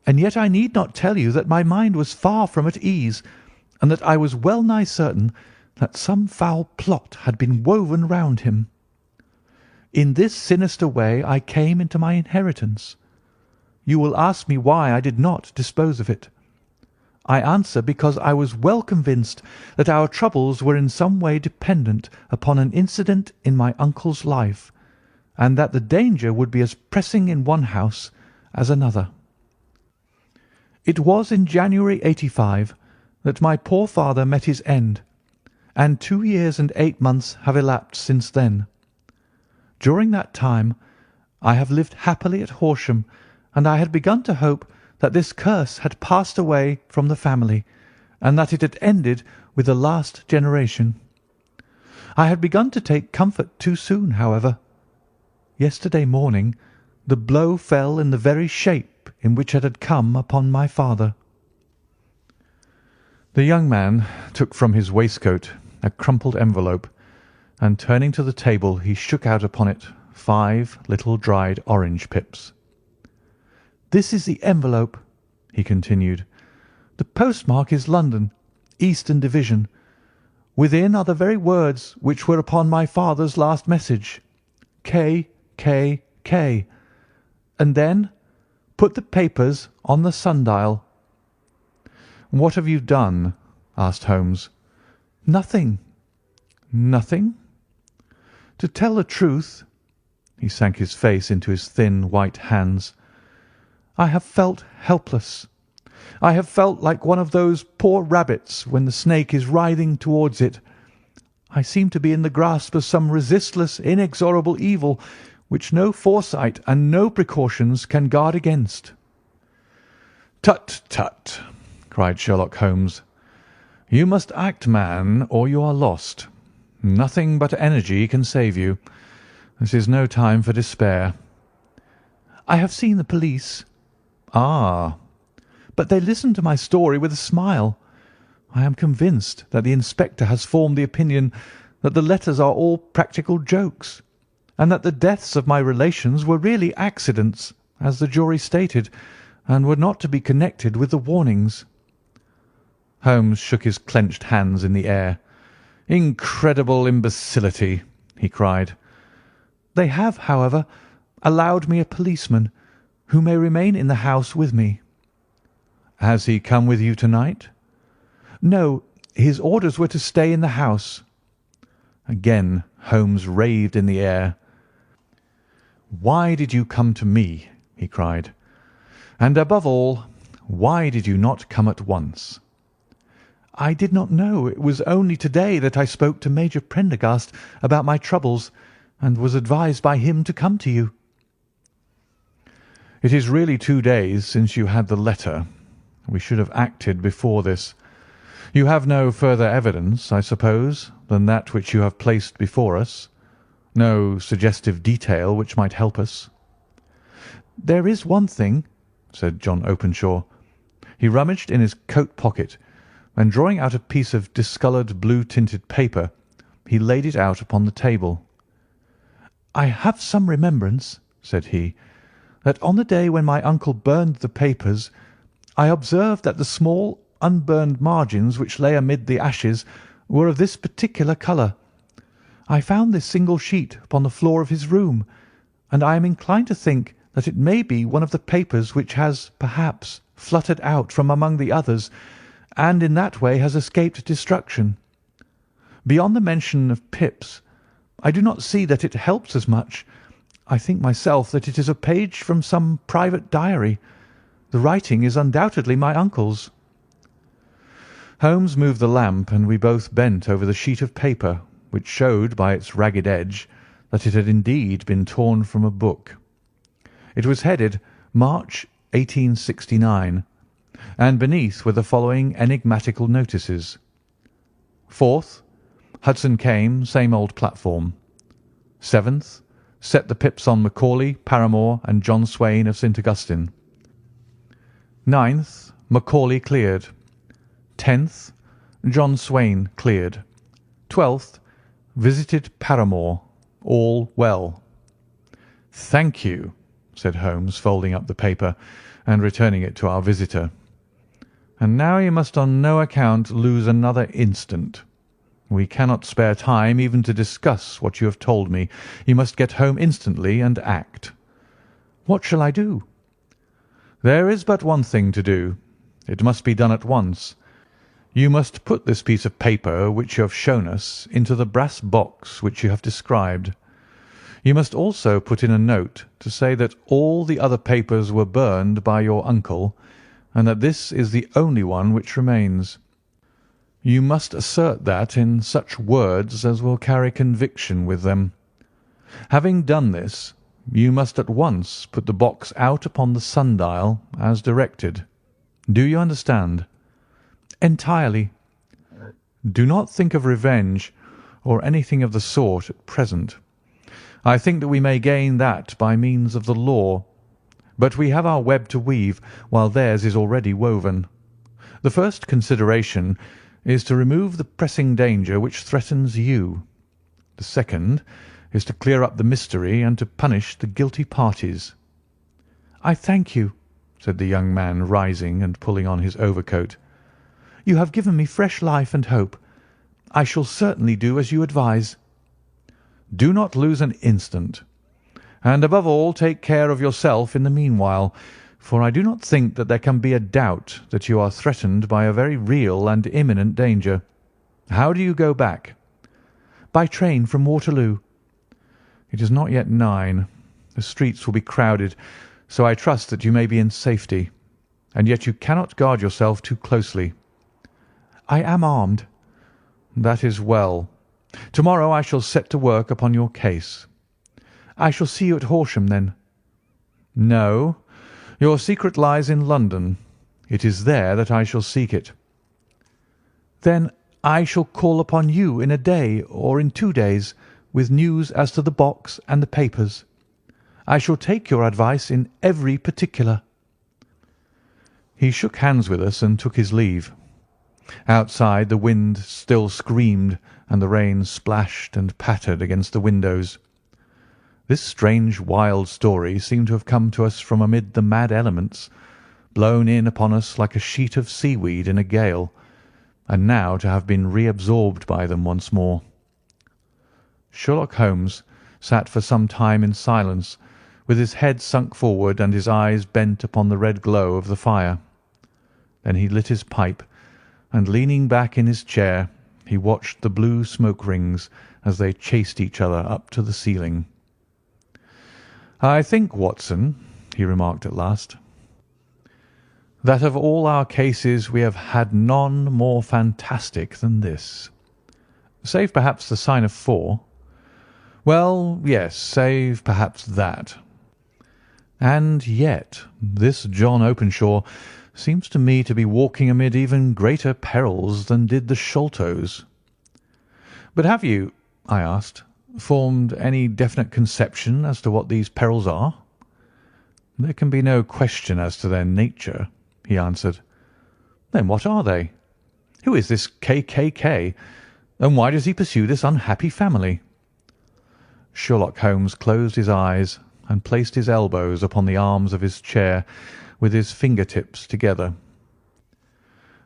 and yet I need not tell you that my mind was far from at ease, and that I was well nigh certain that some foul plot had been woven round him. In this sinister way I came into my inheritance. You will ask me why I did not dispose of it. I answer because I was well convinced that our troubles were in some way dependent upon an incident in my uncle's life, and that the danger would be as pressing in one house as another. It was in January '85 that my poor father met his end, and 2 years and 8 months have elapsed since then. During that time I have lived happily at Horsham, and I had begun to hope that this curse had passed away from the family, and that it had ended with the last generation. I had begun to take comfort too soon, however. Yesterday morning the blow fell in the very shape in which it had come upon my father. The young man took from his waistcoat a crumpled envelope, and turning to the table he shook out upon it 5 little dried orange pips. "This is the envelope," he continued. "The postmark is London, Eastern Division. Within are the very words which were upon my father's last message. K, K, K. And then put the papers on the sundial." "What have you done?" asked Holmes. "Nothing." "Nothing?" "To tell the truth," he sank his face into his thin white hands, "I have felt helpless. I have felt like one of those poor rabbits when the snake is writhing towards it. I seem to be in the grasp of some resistless, inexorable evil which no foresight and no precautions can guard against." "Tut, tut!" cried Sherlock Holmes. "You must act, man, or you are lost. Nothing but energy can save you. This is no time for despair." "I have seen the police." "Ah!" "But they listened to my story with a smile. I am convinced that the inspector has formed the opinion that the letters are all practical jokes, and that the deaths of my relations were really accidents, as the jury stated, and were not to be connected with the warnings." Holmes shook his clenched hands in the air. "Incredible imbecility!" he cried. "They have, however, allowed me a policeman, who may remain in the house with me." "Has he come with you to-night?" "No, his orders were to stay in the house." Again Holmes raved in the air. "Why did you come to me?" he cried. "And above all, why did you not come at once?" "I did not know. It was only to-day that I spoke to Major Prendergast about my troubles, and was advised by him to come to you." "It is really 2 days since you had the letter. We should have acted before this. You have no further evidence, I suppose, than that which you have placed before us? No suggestive detail which might help us?" "There is one thing," said John Openshaw. He rummaged in his coat pocket, and drawing out a piece of discoloured blue-tinted paper, he laid it out upon the table. "I have some remembrance," said he, "that on the day when my uncle burned the papers, I observed that the small unburned margins which lay amid the ashes were of this particular colour. I found this single sheet upon the floor of his room, and I am inclined to think that it may be one of the papers which has, perhaps, fluttered out from among the others, and in that way has escaped destruction. Beyond the mention of pips, I do not see that it helps us much. I think myself that it is a page from some private diary. The writing is undoubtedly my uncle's." Holmes moved the lamp, and we both bent over the sheet of paper, which showed by its ragged edge that it had indeed been torn from a book. It was headed "March, 1869," and beneath were the following enigmatical notices: "4th, Hudson came, same old platform. 7th, set the pips on Macaulay, Paramore, and John Swain of St. Augustine. 9th, Macaulay cleared. 10th, John Swain cleared. 12th, visited Paramore. All well." "Thank you," said Holmes, folding up the paper and returning it to our visitor. "And now you must on no account lose another instant. We cannot spare time even to discuss what you have told me. You must get home instantly and act." "What shall I do?" "There is but one thing to do. It must be done at once. You must put this piece of paper which you have shown us into the brass box which you have described. You must also put in a note to say that all the other papers were burned by your uncle, and that this is the only one which remains. You must assert that in such words as will carry conviction with them. Having done this, you must at once put the box out upon the sundial as directed. Do you understand?" "Entirely." "Do not think of revenge or anything of the sort at present. I think that we may gain that by means of the law, but we have our web to weave, while theirs is already woven. The first consideration is to remove the pressing danger which threatens you. The second is to clear up the mystery and to punish the guilty parties." "I thank you," said the young man, rising and pulling on his overcoat. "You have given me fresh life and hope. I shall certainly do as you advise." "Do not lose an instant. And above all, take care of yourself in the meanwhile, for I do not think that there can be a doubt that you are threatened by a very real and imminent danger. How do you go back?" "By train from Waterloo." "It is not yet 9. The streets will be crowded, so I trust that you may be in safety. And yet you cannot guard yourself too closely." "I am armed." "That is well. To-morrow I shall set to work upon your case." "I shall see you at Horsham, then?" "No. Your secret lies in London. It is there that I shall seek it." "Then I shall call upon you in a day or in 2 days with news as to the box and the papers. I shall take your advice in every particular." He shook hands with us and took his leave. Outside the wind still screamed and the rain splashed and pattered against the windows. This strange wild story seemed to have come to us from amid the mad elements, blown in upon us like a sheet of seaweed in a gale, and now to have been reabsorbed by them once more. Sherlock Holmes sat for some time in silence, with his head sunk forward and his eyes bent upon the red glow of the fire. Then he lit his pipe, and leaning back in his chair, he watched the blue smoke rings as they chased each other up to the ceiling. "I think, Watson," he remarked at last, "that of all our cases we have had none more fantastic than this. Save perhaps the sign of 4. Well, yes, save perhaps that. And yet this John Openshaw seems to me to be walking amid even greater perils than did the Sholtos." "But have you," I asked, "formed any definite conception as to what these perils are?" "There can be no question as to their nature," he answered. "Then what are they? Who is this K., and why does he pursue this unhappy family?" Sherlock Holmes closed his eyes and placed his elbows upon the arms of his chair with his finger-tips together.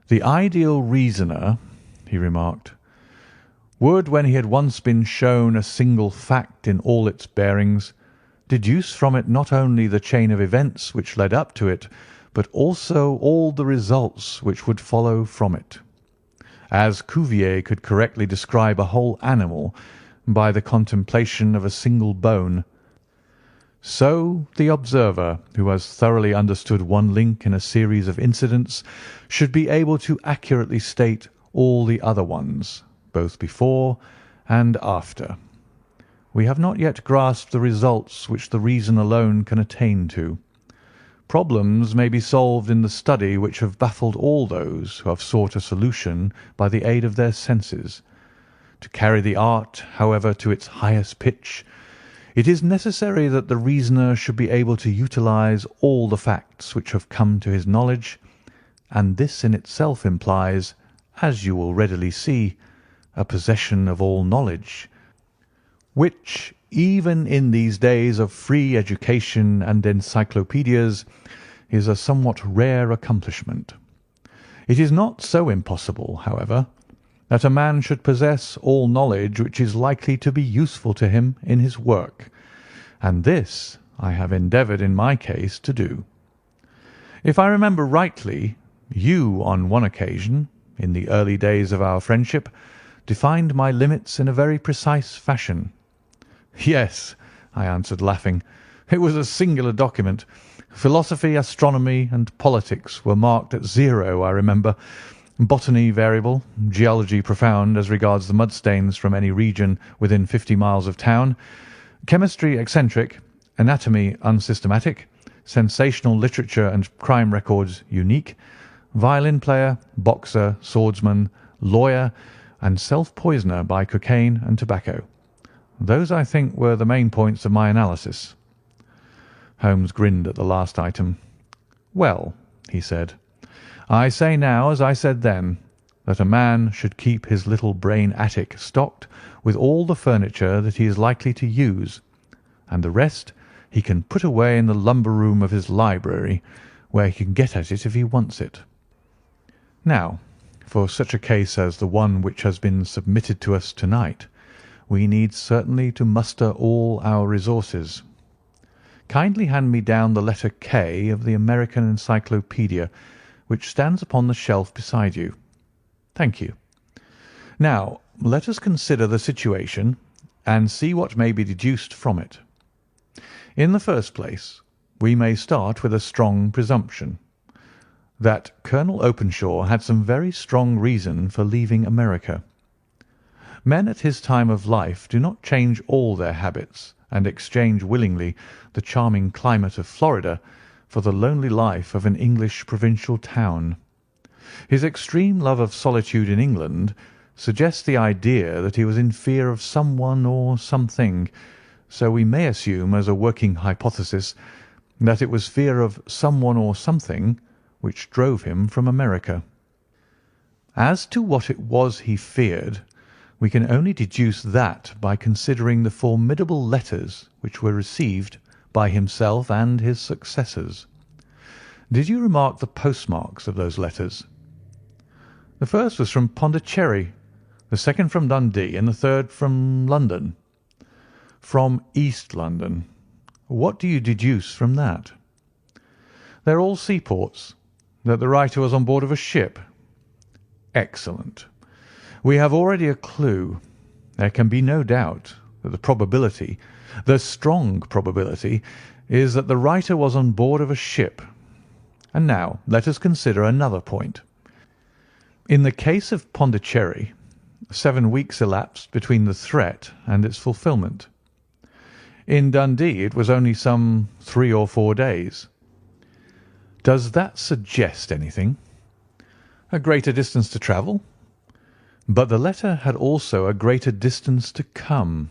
"The ideal reasoner," he remarked, "would, when he had once been shown a single fact in all its bearings, deduce from it not only the chain of events which led up to it, but also all the results which would follow from it. As Cuvier could correctly describe a whole animal by the contemplation of a single bone, so the observer, who has thoroughly understood one link in a series of incidents, should be able to accurately state all the other ones, both before and after. We have not yet grasped the results which the reason alone can attain to. Problems may be solved in the study which have baffled all those who have sought a solution by the aid of their senses. To carry the art, however, to its highest pitch, it is necessary that the reasoner should be able to utilize all the facts which have come to his knowledge, and this in itself implies, as you will readily see, a possession of all knowledge, which, even in these days of free education and encyclopedias, is a somewhat rare accomplishment. It is not so impossible, however, that a man should possess all knowledge which is likely to be useful to him in his work, and this I have endeavoured in my case to do. If I remember rightly, you on one occasion, in the early days of our friendship, defined my limits in a very precise fashion." "Yes," I answered, laughing. "It was a singular document. Philosophy, astronomy, and politics were marked at 0, I remember. Botany variable, geology profound as regards the mudstains from any region within 50 miles of town, chemistry eccentric, anatomy unsystematic, sensational literature and crime records unique, violin player, boxer, swordsman, lawyer, and self-poisoner by cocaine and tobacco. Those, I think, were the main points of my analysis." Holmes grinned at the last item. "Well," he said, "I say now, as I said then, that a man should keep his little brain attic stocked with all the furniture that he is likely to use, and the rest he can put away in the lumber room of his library, where he can get at it if he wants it. Now, for such a case as the one which has been submitted to us to-night, we need certainly to muster all our resources. kindly hand me down the letter K of the American Encyclopedia, which stands upon the shelf beside you. Thank you. Now, let us consider the situation and see what may be deduced from it. In the first place, we may start with a strong presumption that Colonel Openshaw had some very strong reason for leaving America. Men at his time of life do not change all their habits and exchange willingly the charming climate of Florida for the lonely life of an English provincial town. His extreme love of solitude in England suggests the idea that he was in fear of someone or something, so we may assume as a working hypothesis that it was fear of someone or something which drove him from America. As to what it was he feared, we can only deduce that by considering the formidable letters which were received by himself and his successors. Did you remark the postmarks of those letters? The first was from Pondicherry, the second from Dundee, and the third from London. From East London. What do you deduce from that? They're all seaports. That the writer was on board of a ship. Excellent. We have already a clue. There can be no doubt that the strong probability, is that the writer was on board of a ship. And now let us consider another point. In the case of Pondicherry, 7 weeks elapsed between the threat and its fulfilment. In Dundee it was only some 3 or 4 days. Does that suggest anything? A greater distance to travel? But the letter had also a greater distance to come.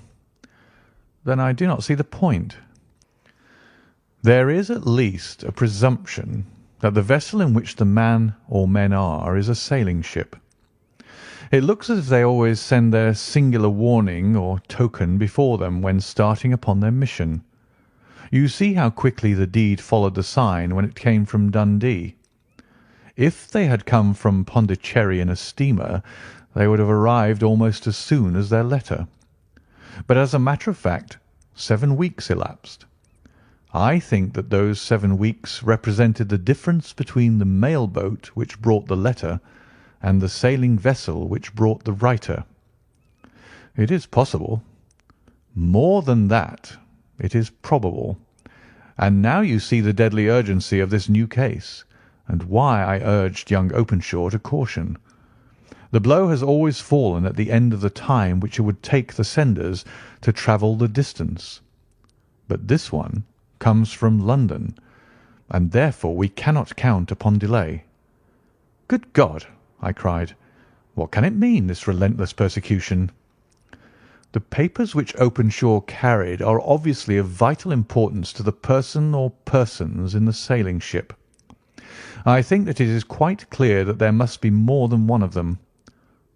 Then I do not see the point. There is at least a presumption that the vessel in which the man or men are is a sailing ship. It looks as if they always send their singular warning or token before them when starting upon their mission. You see how quickly the deed followed the sign when it came from Dundee. If they had come from Pondicherry in a steamer, they would have arrived almost as soon as their letter. But as a matter of fact, 7 weeks elapsed. I think that those 7 weeks represented the difference between the mail boat which brought the letter and the sailing vessel which brought the writer. It is possible. More than that, it is probable. And now you see the deadly urgency of this new case, and why I urged young Openshaw to caution. The blow has always fallen at the end of the time which it would take the senders to travel the distance. But this one comes from London, and therefore we cannot count upon delay. Good God! I cried. What can it mean, this relentless persecution? The papers which Openshaw carried are obviously of vital importance to the person or persons in the sailing ship. I think that it is quite clear that there must be more than one of them.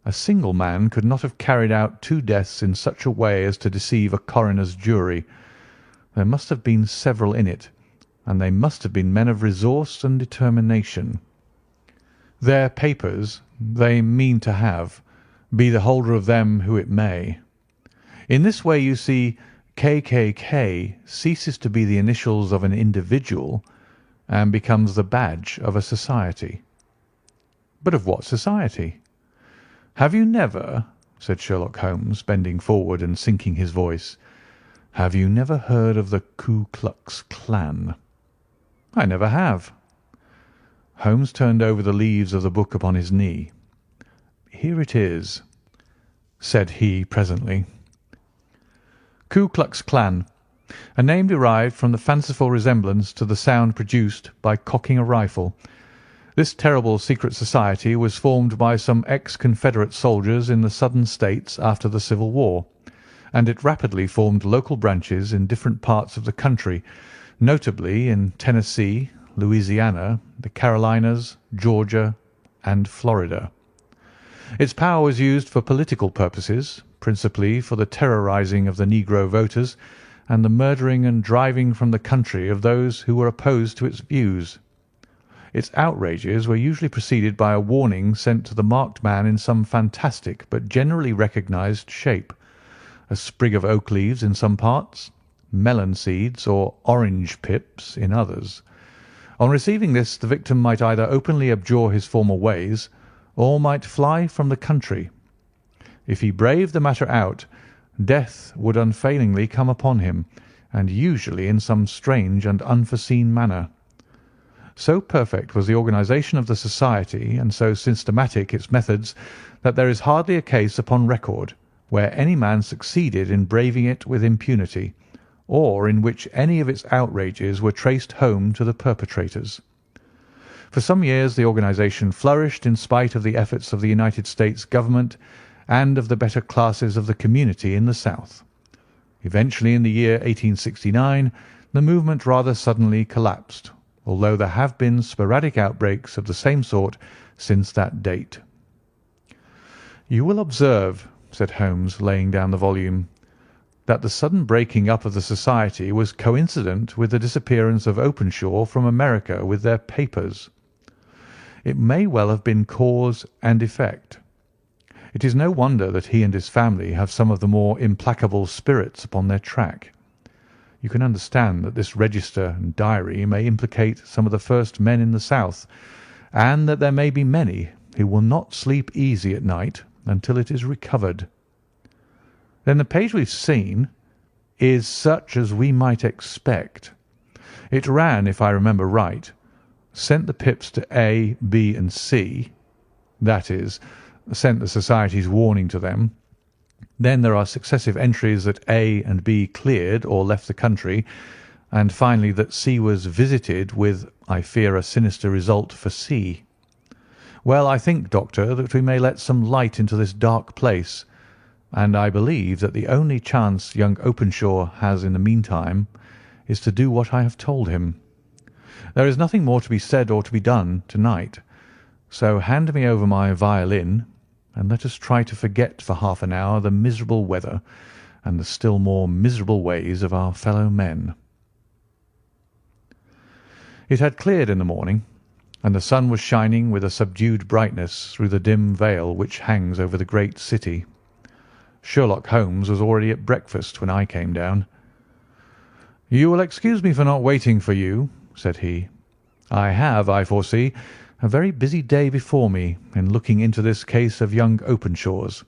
A single man could not have carried out 2 deaths in such a way as to deceive a coroner's jury. There must have been several in it, and they must have been men of resource and determination. Their papers they mean to have, be the holder of them who it may. In this way, you see, KKK ceases to be the initials of an individual and becomes the badge of a society. But of what society? Have you never, said Sherlock Holmes, bending forward and sinking his voice, have you never heard of the Ku Klux Klan? I never have. Holmes turned over the leaves of the book upon his knee. Here it is, said he presently. Ku Klux Klan, a name derived from the fanciful resemblance to the sound produced by cocking a rifle. This terrible secret society was formed by some ex-Confederate soldiers in the Southern States after the Civil War, and it rapidly formed local branches in different parts of the country, notably in Tennessee, Louisiana, the Carolinas, Georgia, and Florida. Its power was used for political purposes, principally for the terrorizing of the Negro voters and the murdering and driving from the country of those who were opposed to its views. Its outrages were usually preceded by a warning sent to the marked man in some fantastic but generally recognized shape: a sprig of oak leaves in some parts, melon seeds, or orange pips in others. On receiving this, the victim might either openly abjure his former ways, or might fly from the country. If he braved the matter out, death would unfailingly come upon him, and usually in some strange and unforeseen manner. So perfect was the organisation of the society, and so systematic its methods, that there is hardly a case upon record where any man succeeded in braving it with impunity, or in which any of its outrages were traced home to the perpetrators. For some years the organisation flourished in spite of the efforts of the United States government and of the better classes of the community in the South. Eventually, in the year 1869, the movement rather suddenly collapsed, although there have been sporadic outbreaks of the same sort since that date. "You will observe," said Holmes, laying down the volume, "that the sudden breaking up of the society was coincident with the disappearance of Openshaw from America with their papers. It may well have been cause and effect. It is no wonder that he and his family have some of the more implacable spirits upon their track. You can understand that this register and diary may implicate some of the first men in the South, and that there may be many who will not sleep easy at night until it is recovered." "Then the page we've seen is such as we might expect. It ran, if I remember right, 'Sent the pips to A, B, and C,' that is, sent the society's warning to them. Then there are successive entries that A and B cleared or left the country, and finally that C was visited, with, I fear, a sinister result for C. Well, I think, Doctor, that we may let some light into this dark place, and I believe that the only chance young Openshaw has in the meantime is to do what I have told him. There is nothing more to be said or to be done to-night, so hand me over my violin, and let us try to forget for half an hour the miserable weather and the still more miserable ways of our fellow men." It had cleared in the morning, and the sun was shining with a subdued brightness through the dim veil which hangs over the great city. Sherlock Holmes was already at breakfast when I came down. "You will excuse me for not waiting for you," said he. "I have, I foresee, a very busy day before me in looking into this case of young Openshaw's."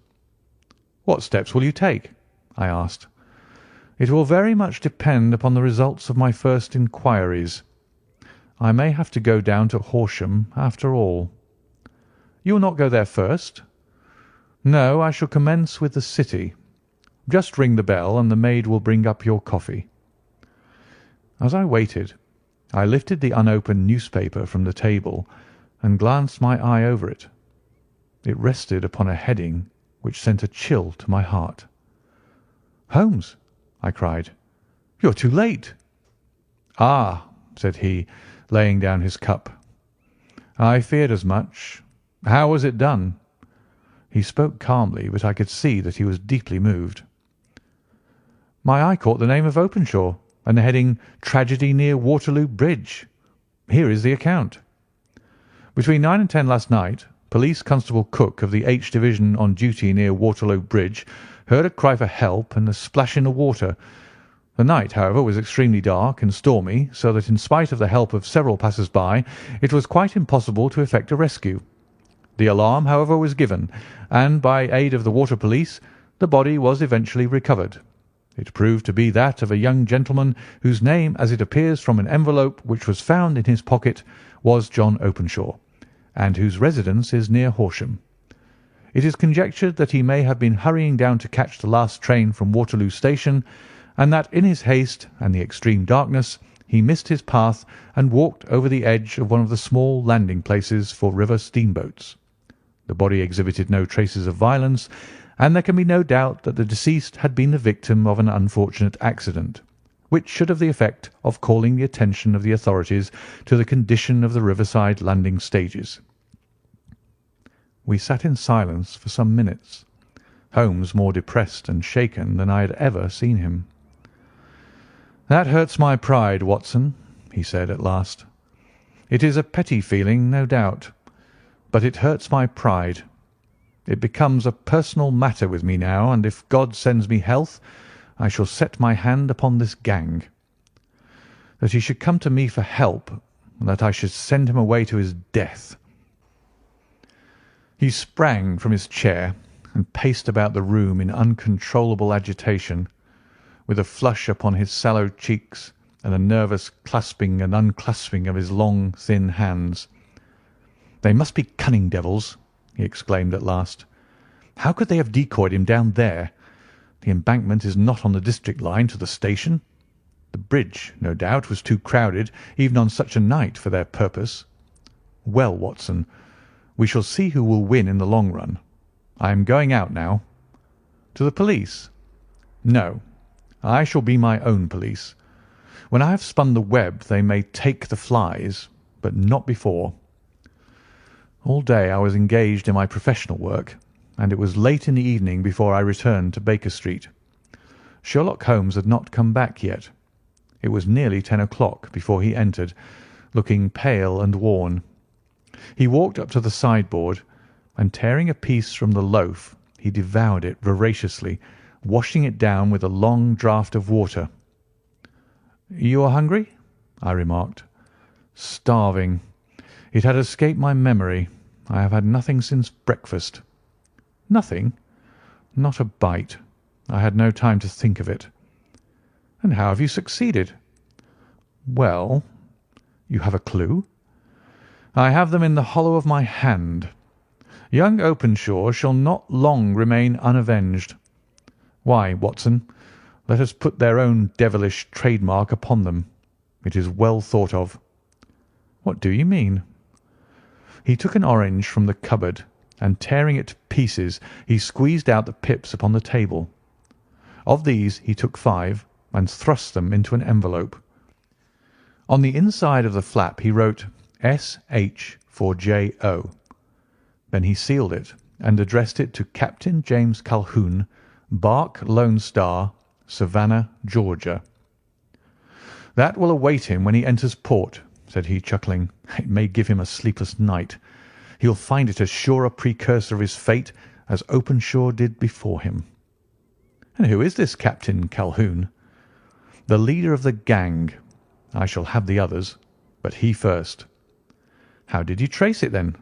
"What steps will you take?" I asked. "It will very much depend upon the results of my first inquiries. I may have to go down to Horsham after all." "You will not go there first?" "No, I shall commence with the city. Just ring the bell, and the maid will bring up your coffee." As I waited, I lifted the unopened newspaper from the table and glanced my eye over it. It rested upon a heading which sent a chill to my heart. "Holmes," I cried, "you are too late." "Ah," said he, laying down his cup. "I feared as much. How was it done?" He spoke calmly, but I could see that he was deeply moved. "My eye caught the name of Openshaw and the heading 'Tragedy near Waterloo Bridge.' Here is the account. Between 9 and 10 last night, Police Constable Cook of the H Division on duty near Waterloo Bridge heard a cry for help and a splash in the water. The night, however, was extremely dark and stormy, so that in spite of the help of several passers-by, it was quite impossible to effect a rescue. The alarm, however, was given, and by aid of the water police, the body was eventually recovered. It proved to be that of a young gentleman whose name, as it appears from an envelope which was found in his pocket, was John Openshaw, and whose residence is near Horsham. It is conjectured that he may have been hurrying down to catch the last train from Waterloo Station, and that in his haste and the extreme darkness he missed his path and walked over the edge of one of the small landing places for river steamboats. The body exhibited no traces of violence, and there can be no doubt that the deceased had been the victim of an unfortunate accident, which should have the effect of calling the attention of the authorities to the condition of the riverside landing stages. We sat in silence for some minutes, Holmes more depressed and shaken than I had ever seen him. "That hurts my pride, Watson," he said at last. "It is a petty feeling, no doubt, but it hurts my pride. It becomes a personal matter with me now, and if God sends me health, I shall set my hand upon this gang. That he should come to me for help, and that I should send him away to his death." He sprang from his chair and paced about the room in uncontrollable agitation, with a flush upon his sallow cheeks and a nervous clasping and unclasping of his long, thin hands. "They must be cunning devils," he exclaimed at last. "How could they have decoyed him down there? The embankment is not on the district line to the station. The bridge, no doubt, was too crowded, even on such a night, for their purpose. Well, Watson, we shall see who will win in the long run. I am going out now." "To the police?" "No, I shall be my own police. When I have spun the web they may take the flies, but not before." All day I was engaged in my professional work, and it was late in the evening before I returned to Baker Street. Sherlock Holmes had not come back yet. It was nearly 10 o'clock before he entered, looking pale and worn. He walked up to the sideboard, and tearing a piece from the loaf, he devoured it voraciously, washing it down with a long draught of water. "You are hungry?" I remarked. "Starving. It had escaped my memory. I have had nothing since breakfast." "Nothing?" "Not a bite. I had no time to think of it." "And how have you succeeded?" "Well, you have a clue?" "I have them in the hollow of my hand. Young Openshaw shall not long remain unavenged. Why, Watson, let us put their own devilish trademark upon them. It is well thought of." "What do you mean?" He took an orange from the cupboard, and tearing it to pieces, he squeezed out the pips upon the table. Of these he took 5 and thrust them into an envelope. On the inside of the flap he wrote S.H. for J.O. Then he sealed it and addressed it to Captain James Calhoun, Bark Lone Star, Savannah, Georgia. "That will await him when he enters port," said he, chuckling. "It may give him a sleepless night. He'll find it as sure a precursor of his fate as Openshaw did before him." "And who is this Captain Calhoun?" "The leader of the gang. I shall have the others, but he first." "How did you trace it, then?"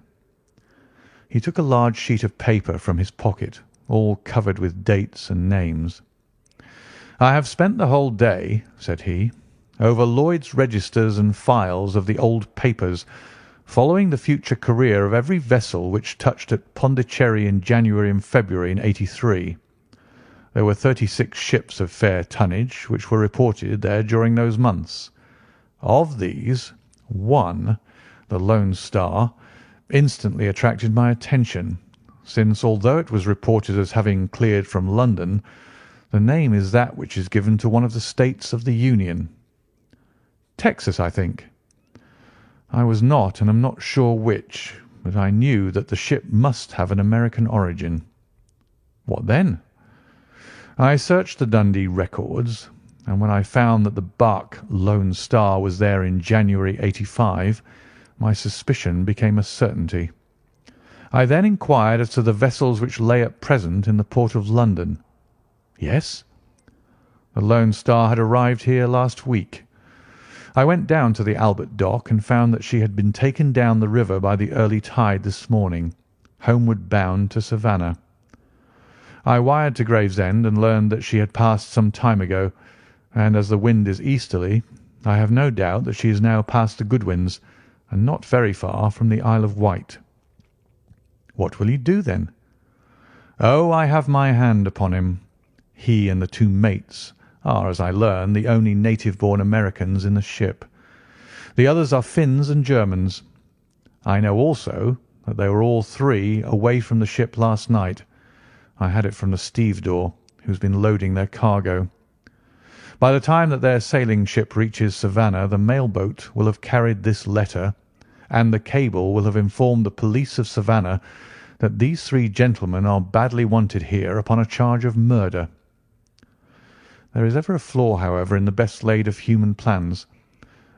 He took a large sheet of paper from his pocket, all covered with dates and names. "I have spent the whole day," said he, "over Lloyd's registers and files of the old papers, following the future career of every vessel which touched at Pondicherry in January and February in '83. There were 36 ships of fair tonnage which were reported there during those months. Of these, one, the Lone Star, instantly attracted my attention, since, although it was reported as having cleared from London, the name is that which is given to one of the states of the Union. Texas, I think. I was not and am not sure which, but I knew that the ship must have an American origin." "What then?" "I searched the Dundee records, and when I found that the barque Lone Star was there in January '85, my suspicion became a certainty. I then inquired as to the vessels which lay at present in the port of London." "Yes?" "The Lone Star had arrived here last week. I went down to the Albert Dock and found that she had been taken down the river by the early tide this morning, homeward bound to Savannah. I wired to Gravesend and learned that she had passed some time ago, and as the wind is easterly, I have no doubt that she is now past the Goodwins and not very far from the Isle of Wight." "What will you do, then?" "Oh, I have my hand upon him. He and the 2 mates are, as I learn, the only native-born Americans in the ship. The others are Finns and Germans. I know also that they were all 3 away from the ship last night. I had it from the stevedore, who's been loading their cargo. By the time that their sailing ship reaches Savannah, the mail-boat will have carried this letter, and the cable will have informed the police of Savannah that these 3 gentlemen are badly wanted here upon a charge of murder. There is ever a flaw, however, in the best laid of human plans,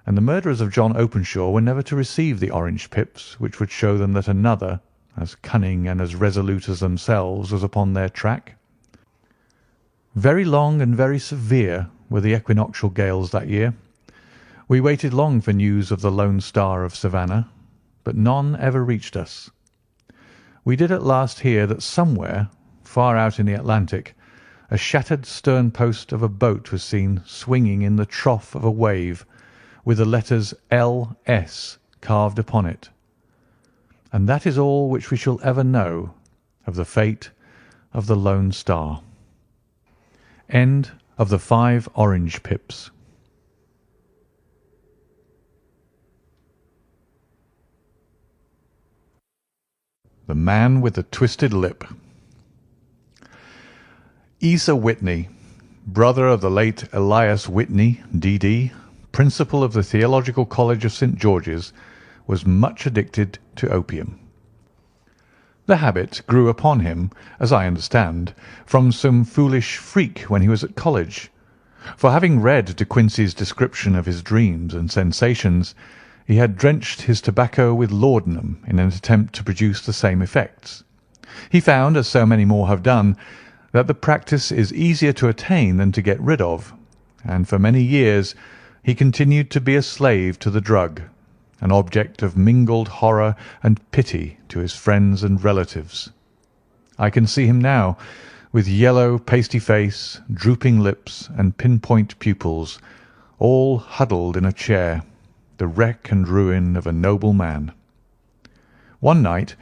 and the murderers of John Openshaw were never to receive the orange pips which would show them that another, as cunning and as resolute as themselves, was upon their track." Very long and very severe were the equinoctial gales that year. We waited long for news of the Lone Star of Savannah, but none ever reached us. We did at last hear that somewhere, far out in the Atlantic, a shattered stern post of a boat was seen swinging in the trough of a wave, with the letters L.S. carved upon it. And that is all which we shall ever know of the fate of the Lone Star. End of the 5 Orange Pips. The Man with the Twisted Lip. Asa Whitney, brother of the late Elias Whitney, D.D., principal of the Theological College of St. George's, was much addicted to opium. The habit grew upon him, as I understand, from some foolish freak when he was at college, for having read De Quincey's description of his dreams and sensations, he had drenched his tobacco with laudanum in an attempt to produce the same effects. He found, as so many more have done, that the practice is easier to attain than to get rid of, and for many years he continued to be a slave to the drug, an object of mingled horror and pity to his friends and relatives. I can see him now, with yellow, pasty face, drooping lips, and pinpoint pupils, all huddled in a chair, the wreck and ruin of a noble man. One night,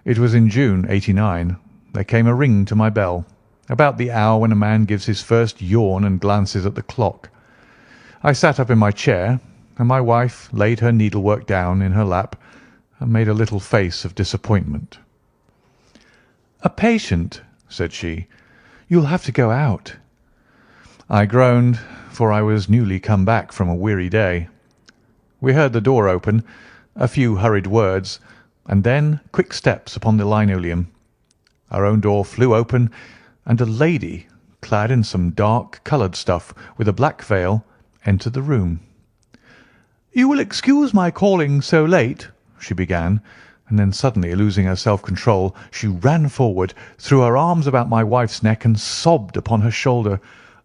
it was in June, '89, there came a ring to my bell, about the hour when a man gives his first yawn and glances at the clock. I sat up in my chair, and my wife laid her needlework down in her lap and made a little face of disappointment. "A patient," said she. "You'll have to go out." I groaned, for I was newly come back from a weary day. We heard the door open, a few hurried words, and then quick steps upon the linoleum. Our own door flew open, and a lady, clad in some dark-coloured stuff, with a black veil, entered the room. "You will excuse my calling so late," she began, and then suddenly losing her self-control, she ran forward, threw her arms about my wife's neck, and sobbed upon her shoulder.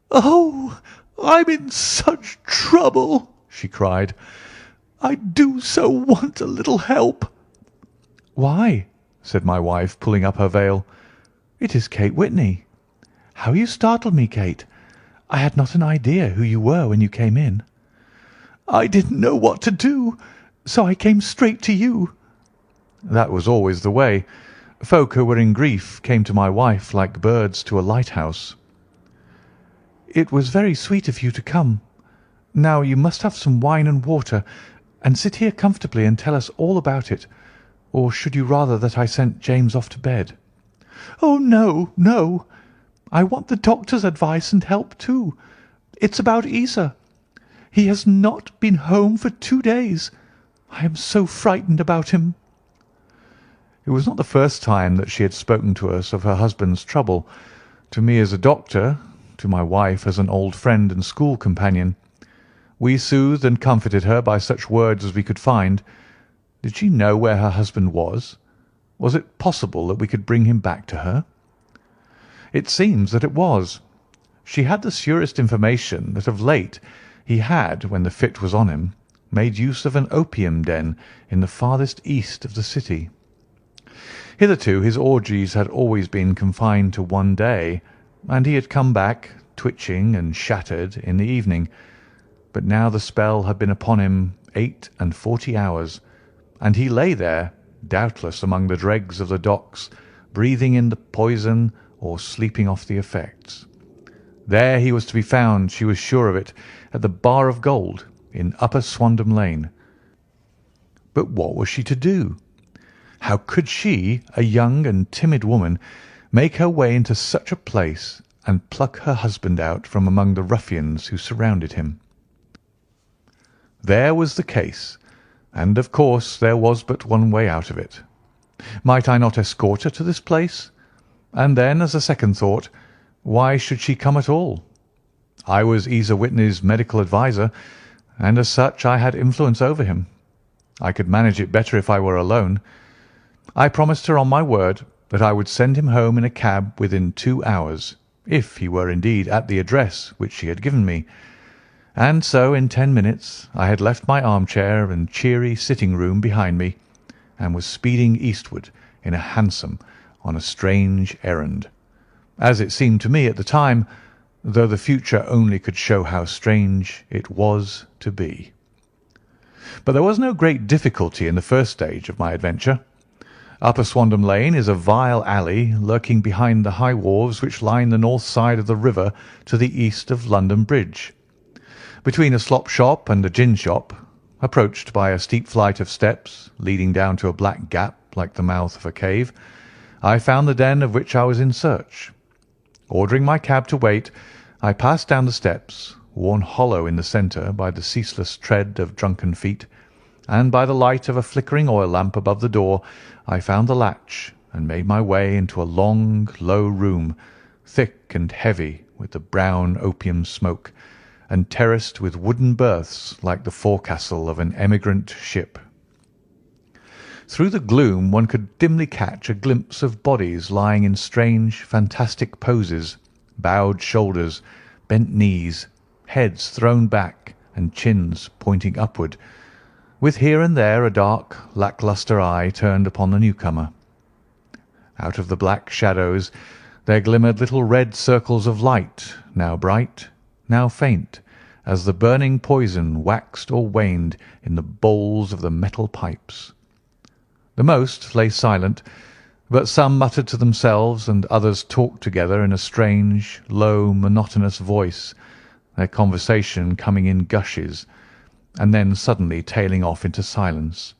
"Oh, I'm in such trouble!" she cried. "I do so want a little help." "Why?" said my wife, pulling up her veil. "It is Kate Whitney. How you startled me, Kate! I had not an idea who you were when you came in." "I didn't know what to do, so I came straight to you." That was always the way. Folk who were in grief came to my wife like birds to a lighthouse. "It was very sweet of you to come. Now you must have some wine and water, and sit here comfortably and tell us all about it. Or should you rather that I sent James off to bed?" "Oh, no, no. I want the doctor's advice and help too. It's about Isa. He has not been home for 2 days. I am so frightened about him." It was not the first time that she had spoken to us of her husband's trouble, to me as a doctor, to my wife as an old friend and school companion. We soothed and comforted her by such words as we could find. Did she know where her husband was? Was it possible that we could bring him back to her? It seems that it was. She had the surest information that of late he had, when the fit was on him, made use of an opium den in the farthest east of the city. Hitherto his orgies had always been confined to one day, and he had come back, twitching and shattered, in the evening. But now the spell had been upon him 48 hours, and he lay there, doubtless among the dregs of the docks, breathing in the poison or sleeping off the effects. There he was to be found, she was sure of it, at the Bar of Gold in Upper Swandam Lane. But what was she to do? How could she, a young and timid woman, make her way into such a place and pluck her husband out from among the ruffians who surrounded him? There was the case, and of course there was but one way out of it. Might I not escort her to this place? And then, as a second thought, why should she come at all? I was Isa Whitney's medical adviser, and as such I had influence over him. I could manage it better if I were alone. I promised her on my word that I would send him home in a cab within 2 hours, if he were indeed at the address which she had given me. And so in 10 minutes I had left my armchair and cheery sitting-room behind me, and was speeding eastward in a hansom on a strange errand, as it seemed to me at the time, though the future only could show how strange it was to be. But there was no great difficulty in the first stage of my adventure. Upper Swandam Lane is a vile alley lurking behind the high wharves which line the north side of the river to the east of London Bridge. Between a slop shop and a gin shop, approached by a steep flight of steps leading down to a black gap like the mouth of a cave, I found the den of which I was in search. Ordering my cab to wait, I passed down the steps, worn hollow in the centre by the ceaseless tread of drunken feet, and by the light of a flickering oil lamp above the door I found the latch and made my way into a long, low room, thick and heavy with the brown opium smoke, and terraced with wooden berths like the forecastle of an emigrant ship. Through the gloom one could dimly catch a glimpse of bodies lying in strange, fantastic poses, bowed shoulders, bent knees, heads thrown back and chins pointing upward, with here and there a dark, lack-lustre eye turned upon the newcomer. Out of the black shadows there glimmered little red circles of light, now bright, now faint, as the burning poison waxed or waned in the bowls of the metal pipes. The most lay silent, but some muttered to themselves and others talked together in a strange, low, monotonous voice, their conversation coming in gushes, and then suddenly tailing off into silence,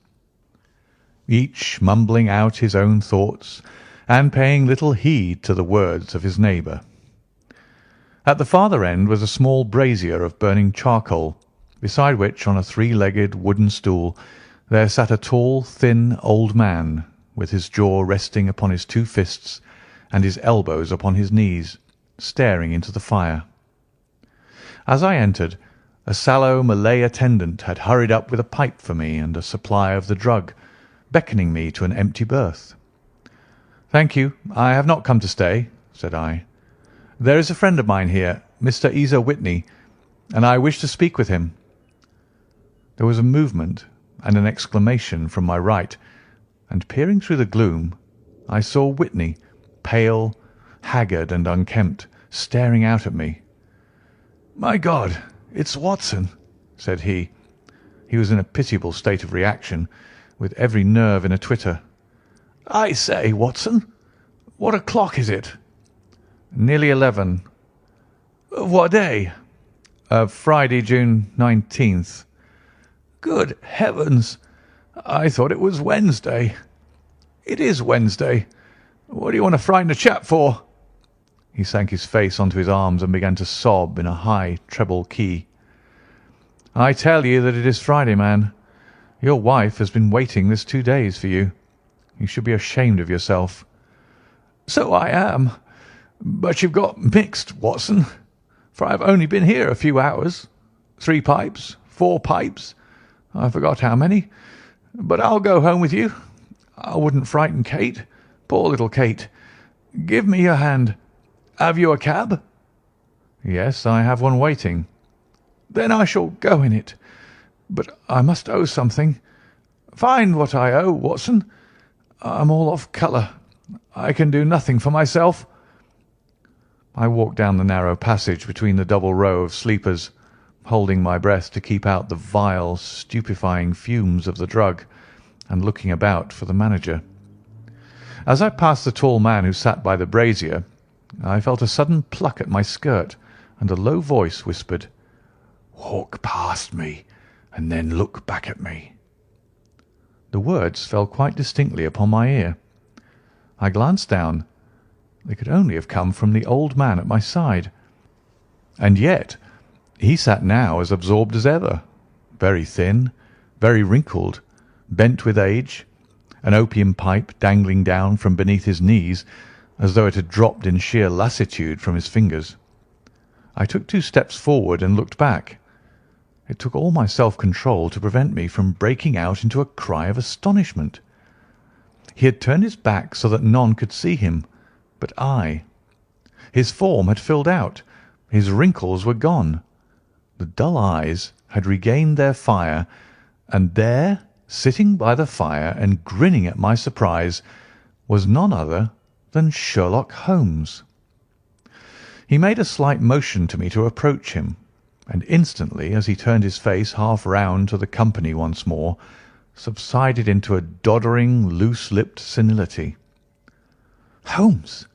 each mumbling out his own thoughts and paying little heed to the words of his neighbour. At the farther end was a small brazier of burning charcoal, beside which, on a three-legged wooden stool, there sat a tall, thin old man, with his jaw resting upon his two fists and his elbows upon his knees, staring into the fire. As I entered, a sallow Malay attendant had hurried up with a pipe for me and a supply of the drug, beckoning me to an empty berth. "Thank you, I have not come to stay," said I. "There is a friend of mine here, Mr. Ezer Whitney, and I wish to speak with him." There was a movement and an exclamation from my right, and peering through the gloom, I saw Whitney, pale, haggard, and unkempt, staring out at me. "My God, it's Watson," said he. He was in a pitiable state of reaction, with every nerve in a twitter. "I say, Watson, what o'clock is it?" "Nearly 11. "Of what day?" "Of Friday, June 19th. "Good heavens! I thought it was Wednesday." "It is Wednesday. What do you want to frighten a chap for?" He sank his face onto his arms and began to sob in a high treble key. "I tell you that it is Friday, man. Your wife has been waiting this 2 days for you. You should be ashamed of yourself." "So I am. But you've got mixed, Watson, for I've only been here a few hours. 3 pipes, 4 pipes, I forgot how many. But I'll go home with you. I wouldn't frighten Kate. Poor little Kate. Give me your hand. Have you a cab?" "Yes, I have one waiting." "Then I shall go in it. But I must owe something. Find what I owe, Watson. I'm all off colour. I can do nothing for myself." I walked down the narrow passage between the double row of sleepers, holding my breath to keep out the vile, stupefying fumes of the drug, and looking about for the manager. As I passed the tall man who sat by the brazier, I felt a sudden pluck at my skirt, and a low voice whispered, "Walk past me, and then look back at me." The words fell quite distinctly upon my ear. I glanced down. They could only have come from the old man at my side. And yet he sat now as absorbed as ever, very thin, very wrinkled, bent with age, an opium pipe dangling down from beneath his knees as though it had dropped in sheer lassitude from his fingers. I took 2 steps forward and looked back. It took all my self-control to prevent me from breaking out into a cry of astonishment. He had turned his back so that none could see him but I. His form had filled out. His wrinkles were gone. The dull eyes had regained their fire, and there, sitting by the fire and grinning at my surprise, was none other than Sherlock Holmes. He made a slight motion to me to approach him, and instantly, as he turned his face half round to the company once more, subsided into a doddering, loose-lipped senility. "Holmes,"